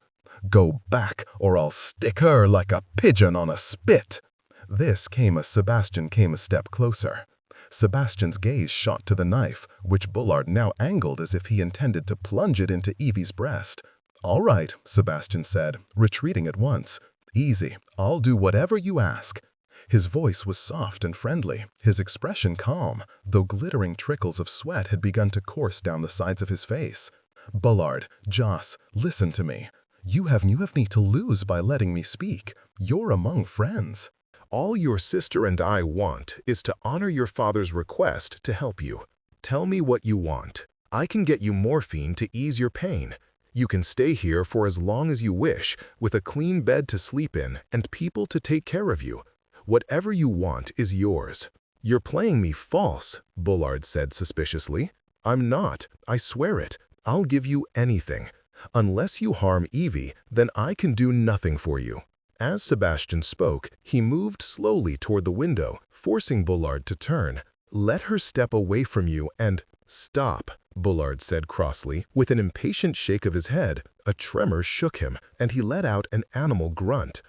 "Go back, or I'll stick her like a pigeon on a spit." This came as Sebastian came a step closer. Sebastian's gaze shot to the knife, which Bullard now angled as if he intended to plunge it into Evie's breast. "All right," Sebastian said, retreating at once. "Easy, I'll do whatever you ask." His voice was soft and friendly, his expression calm, though glittering trickles of sweat had begun to course down the sides of his face. "Bullard, Joss, listen to me. You have nothing to lose by letting me speak. You're among friends. All your sister and I want is to honor your father's request to help you. Tell me what you want. I can get you morphine to ease your pain. You can stay here for as long as you wish, with a clean bed to sleep in and people to take care of you. Whatever you want is yours." "You're playing me false," Bullard said suspiciously. "I'm not. I swear it. I'll give you anything. Unless you harm Evie, then I can do nothing for you." As Sebastian spoke, he moved slowly toward the window, forcing Bullard to turn. "Let her step away from you and—" "Stop," Bullard said crossly. With an impatient shake of his head, a tremor shook him, and he let out an animal grunt.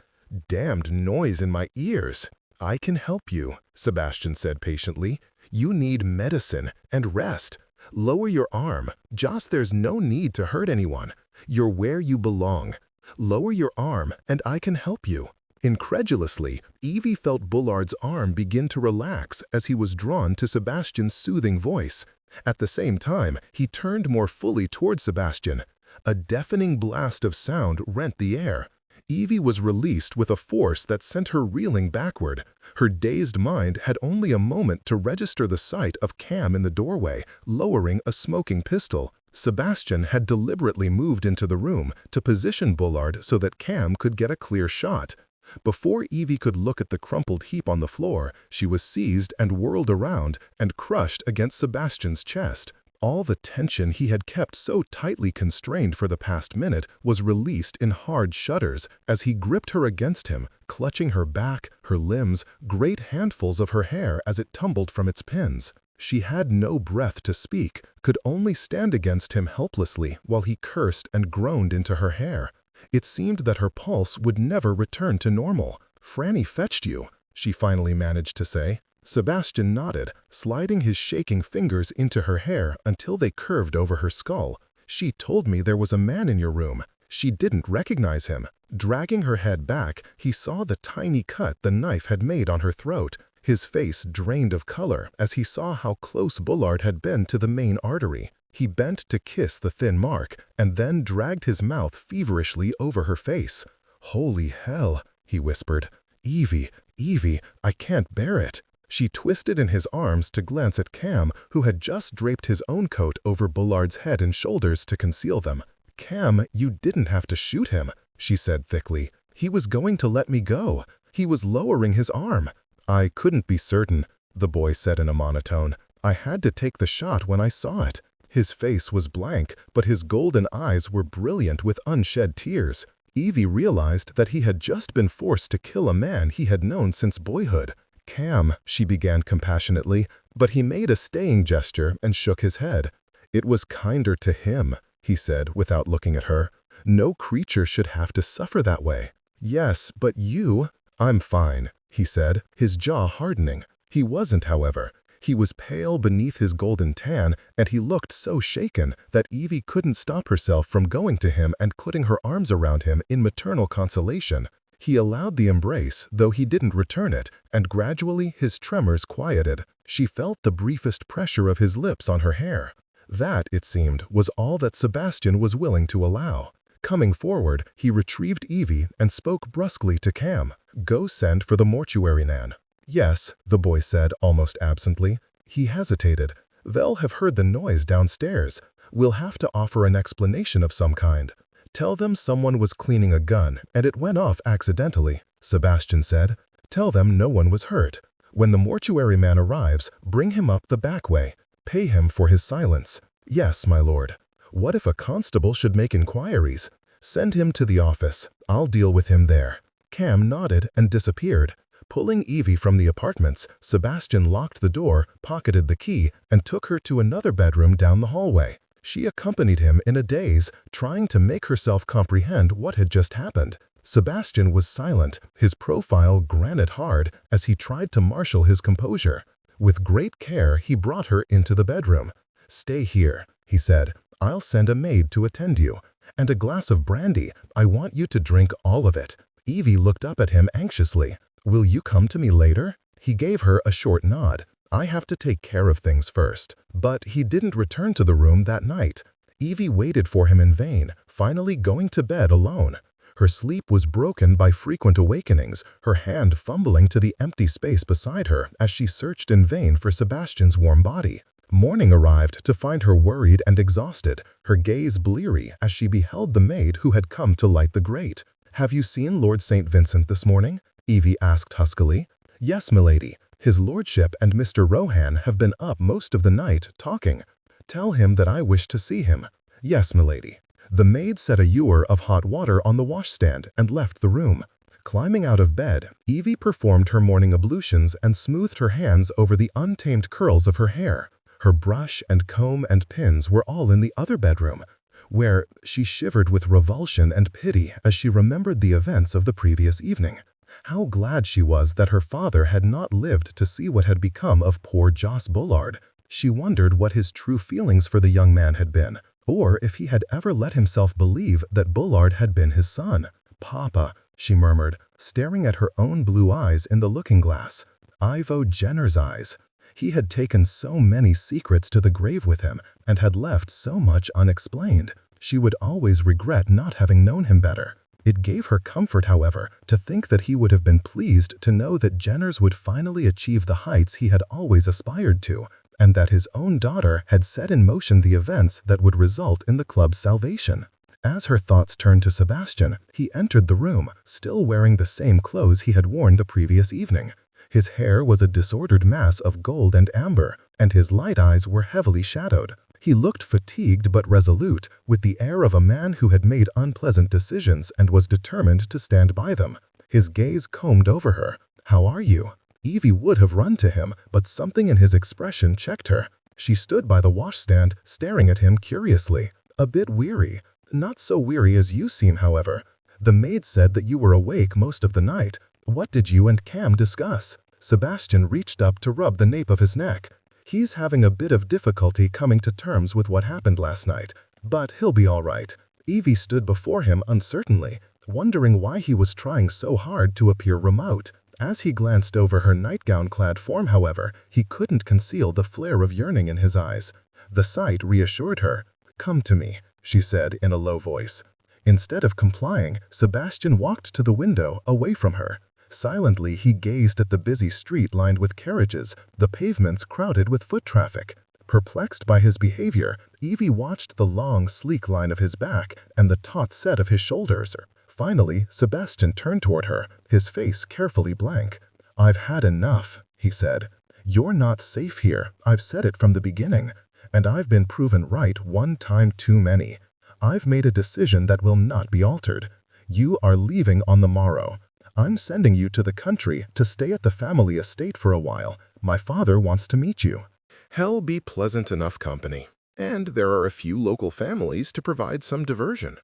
"Damned noise in my ears." "I can help you," Sebastian said patiently. "You need medicine and rest. Lower your arm. Joss, there's no need to hurt anyone. You're where you belong. Lower your arm, and I can help you." Incredulously, Evie felt Bullard's arm begin to relax as he was drawn to Sebastian's soothing voice. At the same time, he turned more fully toward Sebastian. A deafening blast of sound rent the air. Evie was released with a force that sent her reeling backward. Her dazed mind had only a moment to register the sight of Cam in the doorway, lowering a smoking pistol. Sebastian had deliberately moved into the room to position Bullard so that Cam could get a clear shot. Before Evie could look at the crumpled heap on the floor, she was seized and whirled around and crushed against Sebastian's chest. All the tension he had kept so tightly constrained for the past minute was released in hard shudders as he gripped her against him, clutching her back, her limbs, great handfuls of her hair as it tumbled from its pins. She had no breath to speak, could only stand against him helplessly while he cursed and groaned into her hair. It seemed that her pulse would never return to normal. "Franny fetched you," she finally managed to say. Sebastian nodded, sliding his shaking fingers into her hair until they curved over her skull. "She told me there was a man in your room. She didn't recognize him." Dragging her head back, he saw the tiny cut the knife had made on her throat. His face drained of color as he saw how close Bullard had been to the main artery. He bent to kiss the thin mark, and then dragged his mouth feverishly over her face. "Holy hell," he whispered. "Evie, Evie, I can't bear it." She twisted in his arms to glance at Cam, who had just draped his own coat over Bullard's head and shoulders to conceal them. "Cam, you didn't have to shoot him," she said thickly. "He was going to let me go. He was lowering his arm." "I couldn't be certain," the boy said in a monotone. "I had to take the shot when I saw it." His face was blank, but his golden eyes were brilliant with unshed tears. Evie realized that he had just been forced to kill a man he had known since boyhood. "Cam," she began compassionately, but he made a staying gesture and shook his head. "It was kinder to him," he said without looking at her. "No creature should have to suffer that way." "Yes, but you—" "I'm fine," he said, his jaw hardening. He wasn't, however. He was pale beneath his golden tan, and he looked so shaken that Evie couldn't stop herself from going to him and putting her arms around him in maternal consolation. He allowed the embrace, though he didn't return it, and gradually his tremors quieted. She felt the briefest pressure of his lips on her hair. That, it seemed, was all that Sebastian was willing to allow. Coming forward, he retrieved Evie and spoke brusquely to Cam. "Go send for the mortuary man." "Yes," the boy said almost absently. He hesitated. "They'll have heard the noise downstairs. We'll have to offer an explanation of some kind." "Tell them someone was cleaning a gun and it went off accidentally," Sebastian said. "Tell them no one was hurt. When the mortuary man arrives, bring him up the back way. Pay him for his silence." "Yes, my lord." "What if a constable should make inquiries?" "Send him to the office. I'll deal with him there." Cam nodded and disappeared. Pulling Evie from the apartments, Sebastian locked the door, pocketed the key, and took her to another bedroom down the hallway. She accompanied him in a daze, trying to make herself comprehend what had just happened. Sebastian was silent, his profile granite hard, as he tried to marshal his composure. With great care, he brought her into the bedroom. "Stay here," he said. "I'll send a maid to attend you. And a glass of brandy. I want you to drink all of it." Evie looked up at him anxiously. "Will you come to me later?" He gave her a short nod. "I have to take care of things first." But he didn't return to the room that night. Evie waited for him in vain, finally going to bed alone. Her sleep was broken by frequent awakenings, her hand fumbling to the empty space beside her as she searched in vain for Sebastian's warm body. Morning arrived to find her worried and exhausted, her gaze bleary as she beheld the maid who had come to light the grate. "Have you seen Lord St. Vincent this morning?" Evie asked huskily. "Yes, milady. His lordship and Mr. Rohan have been up most of the night, talking. Tell him that I wish to see him." "Yes, milady." The maid set a ewer of hot water on the washstand and left the room. Climbing out of bed, Evie performed her morning ablutions and smoothed her hands over the untamed curls of her hair. Her brush and comb and pins were all in the other bedroom, where she shivered with revulsion and pity as she remembered the events of the previous evening. How glad she was that her father had not lived to see what had become of poor Jos Bullard. She wondered what his true feelings for the young man had been, or if he had ever let himself believe that Bullard had been his son. "Papa," she murmured, staring at her own blue eyes in the looking-glass. Ivo Jenner's eyes. He had taken so many secrets to the grave with him and had left so much unexplained. She would always regret not having known him better. It gave her comfort, however, to think that he would have been pleased to know that Jenners would finally achieve the heights he had always aspired to, and that his own daughter had set in motion the events that would result in the club's salvation. As her thoughts turned to Sebastian, he entered the room, still wearing the same clothes he had worn the previous evening. His hair was a disordered mass of gold and amber, and his light eyes were heavily shadowed. He looked fatigued but resolute, with the air of a man who had made unpleasant decisions and was determined to stand by them. His gaze combed over her. "How are you?" Evie would have run to him, but something in his expression checked her. She stood by the washstand, staring at him curiously. "A bit weary." "Not so weary as you seem, however. The maid said that you were awake most of the night. What did you and Cam discuss?" Sebastian reached up to rub the nape of his neck. "He's having a bit of difficulty coming to terms with what happened last night, but he'll be all right." Evie stood before him uncertainly, wondering why he was trying so hard to appear remote. As he glanced over her nightgown-clad form, however, he couldn't conceal the flare of yearning in his eyes. The sight reassured her. "Come to me," she said in a low voice. Instead of complying, Sebastian walked to the window, away from her. Silently, he gazed at the busy street lined with carriages, the pavements crowded with foot traffic. Perplexed by his behavior, Evie watched the long, sleek line of his back and the taut set of his shoulders. Finally, Sebastian turned toward her, his face carefully blank. "I've had enough," he said. "You're not safe here, I've said it from the beginning, and I've been proven right one time too many. I've made a decision that will not be altered. You are leaving on the morrow. I'm sending you to the country to stay at the family estate for a while. My father wants to meet you." Hell be pleasant enough company, and there are a few local families to provide some diversion.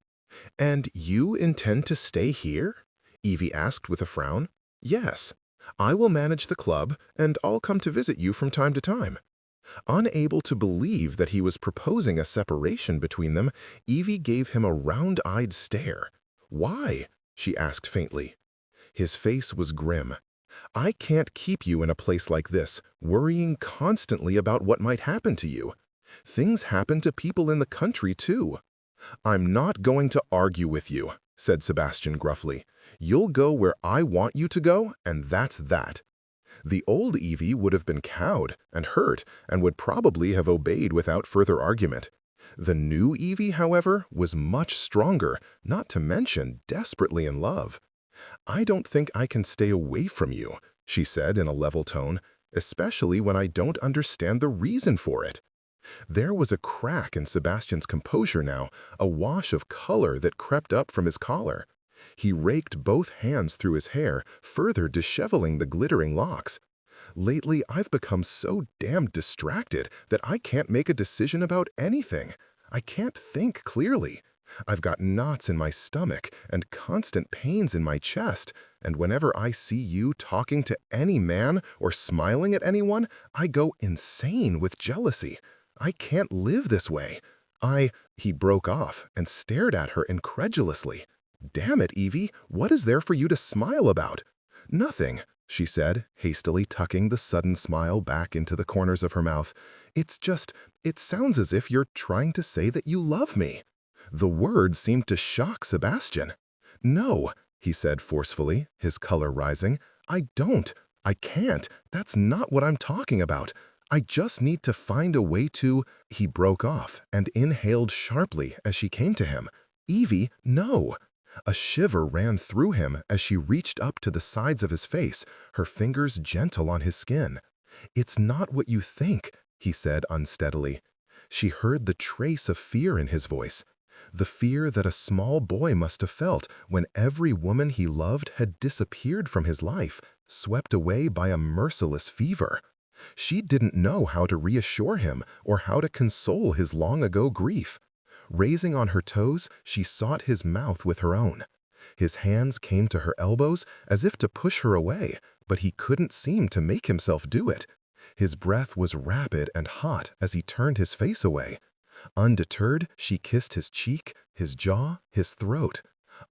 "And you intend to stay here?" Evie asked with a frown. "Yes. I will manage the club, and I'll come to visit you from time to time." Unable to believe that he was proposing a separation between them, Evie gave him a round-eyed stare. "Why?" she asked faintly. His face was grim. "I can't keep you in a place like this, worrying constantly about what might happen to you. Things happen to people in the country, too." "I'm not going to argue with you," said Sebastian gruffly. "You'll go where I want you to go, and that's that." The old Evie would have been cowed and hurt and would probably have obeyed without further argument. The new Evie, however, was much stronger, not to mention desperately in love. "I don't think I can stay away from you," she said in a level tone, "especially when I don't understand the reason for it." There was a crack in Sebastian's composure now, a wash of color that crept up from his collar. He raked both hands through his hair, further disheveling the glittering locks. "Lately, I've become so damned distracted that I can't make a decision about anything. I can't think clearly. I've got knots in my stomach and constant pains in my chest, and whenever I see you talking to any man or smiling at anyone, I go insane with jealousy. I can't live this way. He broke off and stared at her incredulously. "Damn it, Evie, what is there for you to smile about?" "Nothing," she said, hastily tucking the sudden smile back into the corners of her mouth. It sounds as if you're trying to say that you love me." The word seemed to shock Sebastian. "No," he said forcefully, his color rising. "I don't. I can't. That's not what I'm talking about. I just need to find a way to—" He broke off and inhaled sharply as she came to him. "Evie, no." A shiver ran through him as she reached up to the sides of his face, her fingers gentle on his skin. "It's not what you think," he said unsteadily. She heard the trace of fear in his voice. The fear that a small boy must have felt when every woman he loved had disappeared from his life, swept away by a merciless fever. She didn't know how to reassure him or how to console his long-ago grief. Raising on her toes, she sought his mouth with her own. His hands came to her elbows as if to push her away, but he couldn't seem to make himself do it. His breath was rapid and hot as he turned his face away. Undeterred, she kissed his cheek, his jaw, his throat.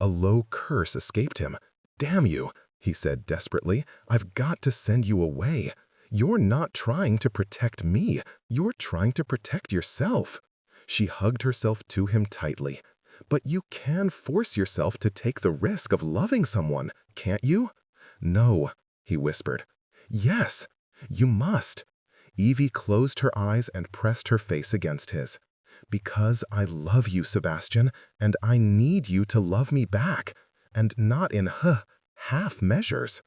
A low curse escaped him. "Damn you," he said desperately. "I've got to send you away. You're not trying to protect me. You're trying to protect yourself." She hugged herself to him tightly. But you can force yourself to take the risk of loving someone, can't you? No, he whispered. Yes, you must. Evie closed her eyes and pressed her face against his. Because I love you, Sebastian, and I need you to love me back, and not in half measures.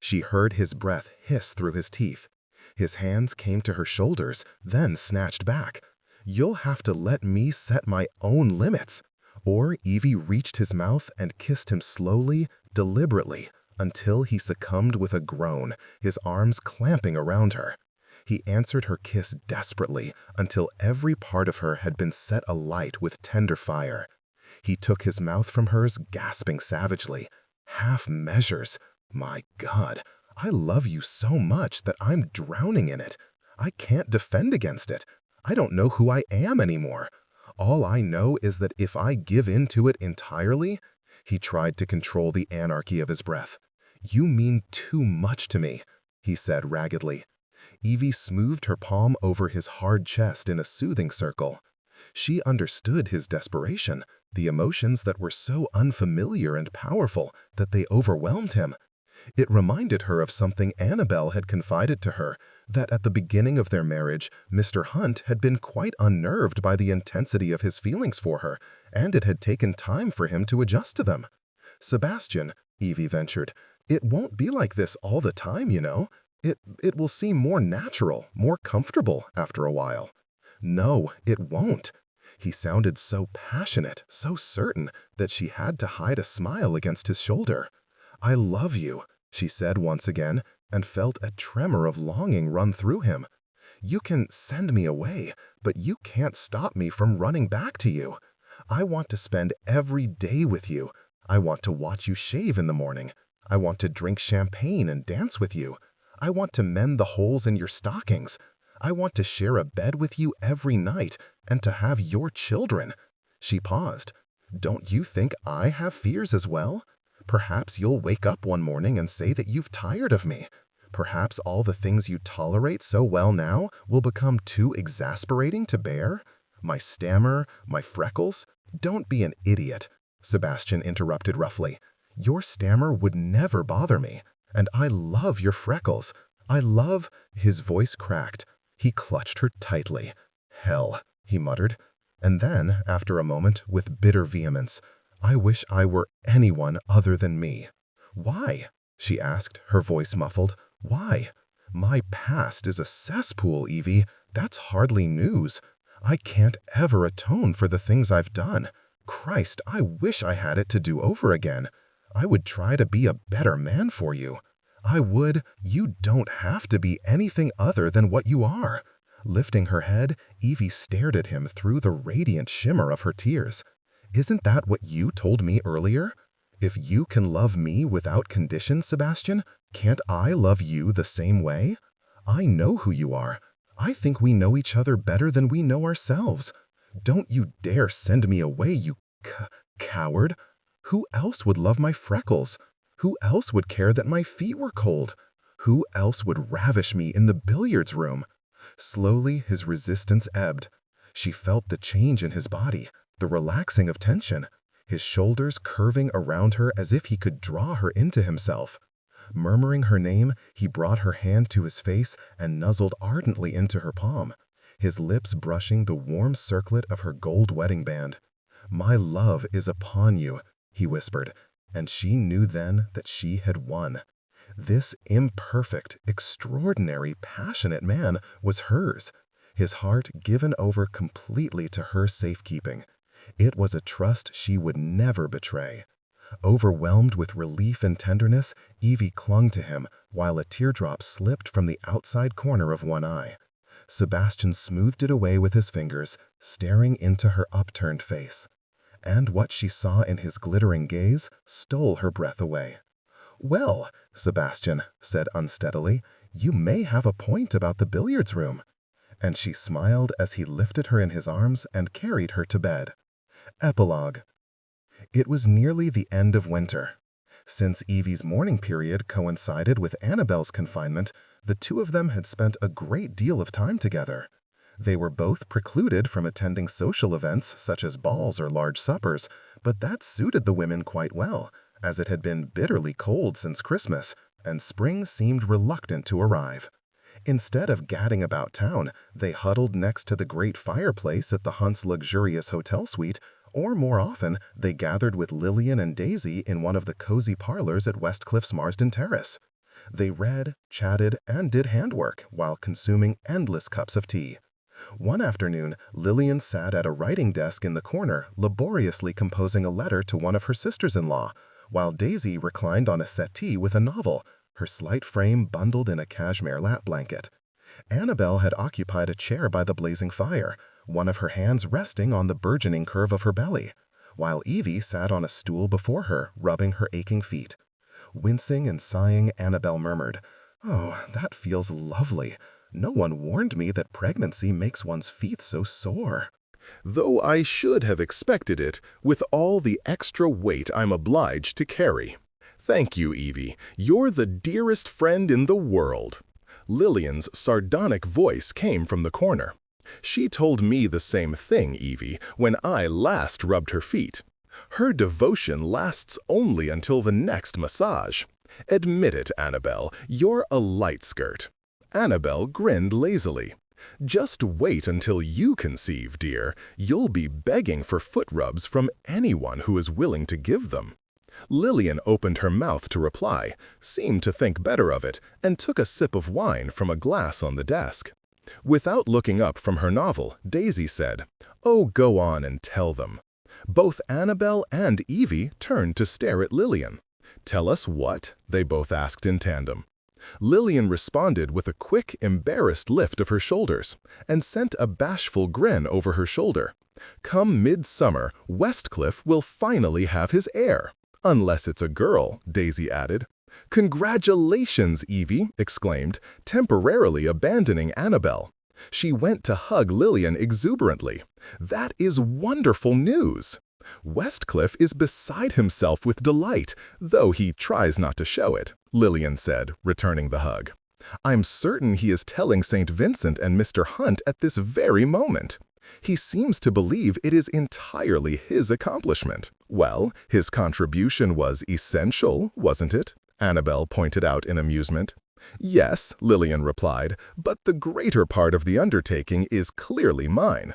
She heard his breath hiss through his teeth. His hands came to her shoulders, then snatched back. You'll have to let me set my own limits. Or Evie reached his mouth and kissed him slowly, deliberately, until he succumbed with a groan, his arms clamping around her. He answered her kiss desperately until every part of her had been set alight with tender fire. He took his mouth from hers, gasping savagely. Half measures. My God, I love you so much that I'm drowning in it. I can't defend against it. I don't know who I am anymore. All I know is that if I give in to it entirely, he tried to control the anarchy of his breath. You mean too much to me, he said raggedly. Evie smoothed her palm over his hard chest in a soothing circle. She understood his desperation, the emotions that were so unfamiliar and powerful that they overwhelmed him. It reminded her of something Annabelle had confided to her, that at the beginning of their marriage, Mr. Hunt had been quite unnerved by the intensity of his feelings for her, and it had taken time for him to adjust to them. Sebastian, Evie ventured, it won't be like this all the time, you know. It will seem more natural, more comfortable after a while. No, it won't. He sounded so passionate, so certain, that she had to hide a smile against his shoulder. I love you, she said once again, and felt a tremor of longing run through him. You can send me away, but you can't stop me from running back to you. I want to spend every day with you. I want to watch you shave in the morning. I want to drink champagne and dance with you. I want to mend the holes in your stockings. I want to share a bed with you every night and to have your children. She paused. Don't you think I have fears as well? Perhaps you'll wake up one morning and say that you've tired of me. Perhaps all the things you tolerate so well now will become too exasperating to bear. My stammer, my freckles. Don't be an idiot, Sebastian interrupted roughly. Your stammer would never bother me. And I love your freckles. I love—" His voice cracked. He clutched her tightly. Hell, he muttered. And then, after a moment, with bitter vehemence, I wish I were anyone other than me. Why? She asked, her voice muffled. Why? My past is a cesspool, Evie. That's hardly news. I can't ever atone for the things I've done. Christ, I wish I had it to do over again. I would try to be a better man for you. I would. You don't have to be anything other than what you are. Lifting her head, Evie stared at him through the radiant shimmer of her tears. Isn't that what you told me earlier? If you can love me without condition, Sebastian, can't I love you the same way? I know who you are. I think we know each other better than we know ourselves. Don't you dare send me away, you coward. Who else would love my freckles? Who else would care that my feet were cold? Who else would ravish me in the billiards room? Slowly, his resistance ebbed. She felt the change in his body, the relaxing of tension, his shoulders curving around her as if he could draw her into himself. Murmuring her name, he brought her hand to his face and nuzzled ardently into her palm, his lips brushing the warm circlet of her gold wedding band. My love is upon you, he whispered, and she knew then that she had won. This imperfect, extraordinary, passionate man was hers, his heart given over completely to her safekeeping. It was a trust she would never betray. Overwhelmed with relief and tenderness, Evie clung to him while a teardrop slipped from the outside corner of one eye. Sebastian smoothed it away with his fingers, staring into her upturned face. And what she saw in his glittering gaze stole her breath away. Well, Sebastian said unsteadily, you may have a point about the billiards room. And she smiled as he lifted her in his arms and carried her to bed. Epilogue. It was nearly the end of winter. Since Evie's mourning period coincided with Annabelle's confinement, the two of them had spent a great deal of time together. They were both precluded from attending social events such as balls or large suppers, but that suited the women quite well, as it had been bitterly cold since Christmas, and spring seemed reluctant to arrive. Instead of gadding about town, they huddled next to the great fireplace at the Hunt's luxurious hotel suite, or more often, they gathered with Lillian and Daisy in one of the cozy parlors at Westcliffe's Marsden Terrace. They read, chatted, and did handwork while consuming endless cups of tea. One afternoon, Lillian sat at a writing desk in the corner, laboriously composing a letter to one of her sisters-in-law, while Daisy reclined on a settee with a novel, her slight frame bundled in a cashmere lap blanket. Annabel had occupied a chair by the blazing fire, one of her hands resting on the burgeoning curve of her belly, while Evie sat on a stool before her, rubbing her aching feet. Wincing and sighing, Annabel murmured, "Oh, that feels lovely. No one warned me that pregnancy makes one's feet so sore." Though I should have expected it, with all the extra weight I'm obliged to carry. Thank you, Evie. You're the dearest friend in the world. Lillian's sardonic voice came from the corner. She told me the same thing, Evie, when I last rubbed her feet. Her devotion lasts only until the next massage. Admit it, Annabel, you're a light skirt. Annabel grinned lazily. Just wait until you conceive, dear. You'll be begging for foot rubs from anyone who is willing to give them. Lillian opened her mouth to reply, seemed to think better of it, and took a sip of wine from a glass on the desk. Without looking up from her novel, Daisy said, "Oh, go on and tell them." Both Annabel and Evie turned to stare at Lillian. "Tell us what?" they both asked in tandem. Lillian responded with a quick, embarrassed lift of her shoulders, and sent a bashful grin over her shoulder. "Come midsummer, Westcliff will finally have his heir. Unless it's a girl," Daisy added. "Congratulations, Evie!" exclaimed, temporarily abandoning Annabel. She went to hug Lillian exuberantly. "That is wonderful news!" "Westcliff is beside himself with delight, though he tries not to show it," Lillian said, returning the hug. "I'm certain he is telling St. Vincent and Mr. Hunt at this very moment. He seems to believe it is entirely his accomplishment." "Well, his contribution was essential, wasn't it?" Annabel pointed out in amusement. "Yes," Lillian replied, "but the greater part of the undertaking is clearly mine."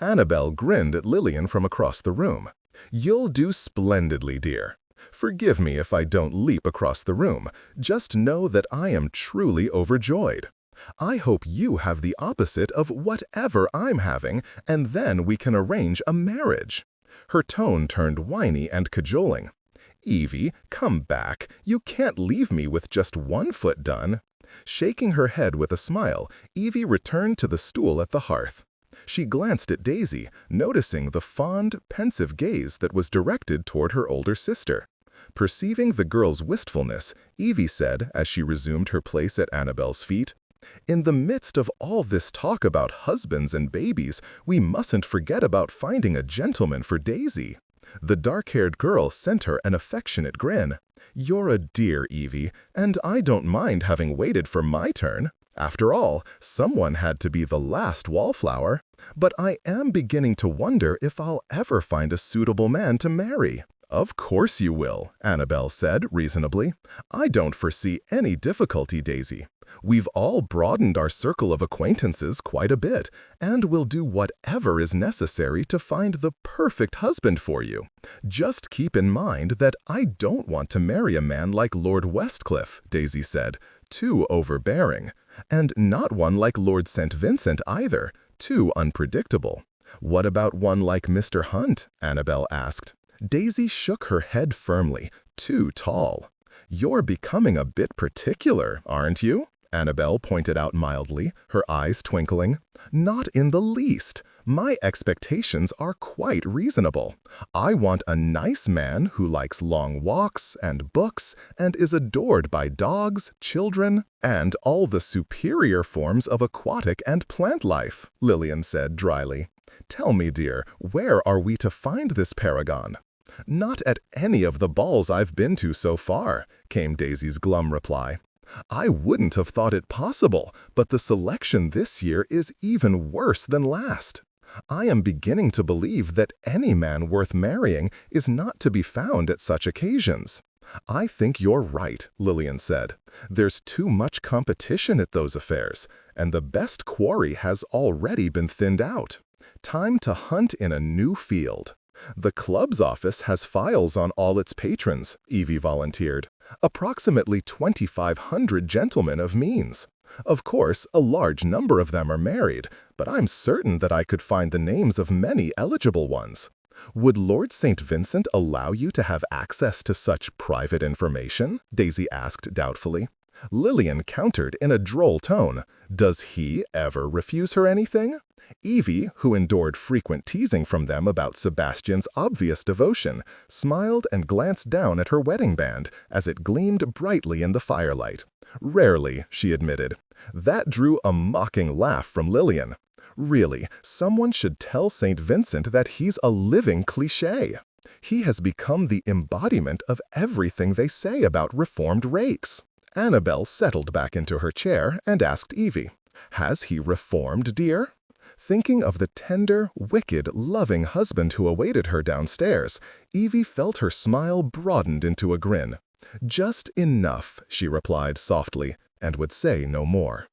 Annabel grinned at Lillian from across the room. "You'll do splendidly, dear. Forgive me if I don't leap across the room. Just know that I am truly overjoyed. I hope you have the opposite of whatever I'm having, and then we can arrange a marriage." Her tone turned whiny and cajoling. "Evie, come back. You can't leave me with just one foot done." Shaking her head with a smile, Evie returned to the stool at the hearth. She glanced at Daisy, noticing the fond, pensive gaze that was directed toward her older sister. Perceiving the girl's wistfulness, Evie said, as she resumed her place at Annabel's feet, "In the midst of all this talk about husbands and babies, we mustn't forget about finding a gentleman for Daisy." The dark-haired girl sent her an affectionate grin. "You're a dear, Evie, and I don't mind having waited for my turn. After all, someone had to be the last wallflower. But I am beginning to wonder if I'll ever find a suitable man to marry." "Of course you will," Annabel said reasonably. "I don't foresee any difficulty, Daisy. We've all broadened our circle of acquaintances quite a bit, and will do whatever is necessary to find the perfect husband for you. Just keep in mind that I don't want to marry a man like Lord Westcliff," Daisy said, "too overbearing, and not one like Lord St. Vincent either, too unpredictable." "What about one like Mr. Hunt?" Annabel asked. Daisy shook her head firmly. "Too tall." "You're becoming a bit particular, aren't you?" Annabel pointed out mildly, her eyes twinkling. "Not in the least. My expectations are quite reasonable. I want a nice man who likes long walks and books and is adored by dogs, children, and all the superior forms of aquatic and plant life," Lillian said dryly. "Tell me, dear, where are we to find this paragon?" "Not at any of the balls I've been to so far," came Daisy's glum reply. I wouldn't have thought it possible, but the selection this year is even worse than last. I am beginning to believe that any man worth marrying is not to be found at such occasions. I think you're right, Lillian said. There's too much competition at those affairs, and the best quarry has already been thinned out. Time to hunt in a new field. The club's office has files on all its patrons, Evie volunteered. Approximately 2,500 gentlemen of means. Of course, a large number of them are married, but I'm certain that I could find the names of many eligible ones. Would Lord St. Vincent allow you to have access to such private information? Daisy asked doubtfully. Lillian countered in a droll tone. Does he ever refuse her anything? Evie, who endured frequent teasing from them about Sebastian's obvious devotion, smiled and glanced down at her wedding band as it gleamed brightly in the firelight. Rarely, she admitted. That drew a mocking laugh from Lillian. Really, someone should tell St. Vincent that he's a living cliché. He has become the embodiment of everything they say about reformed rakes. Annabelle settled back into her chair and asked Evie, "Has he reformed, dear?" Thinking of the tender, wicked, loving husband who awaited her downstairs, Evie felt her smile broadened into a grin. "Just enough," she replied softly, and would say no more.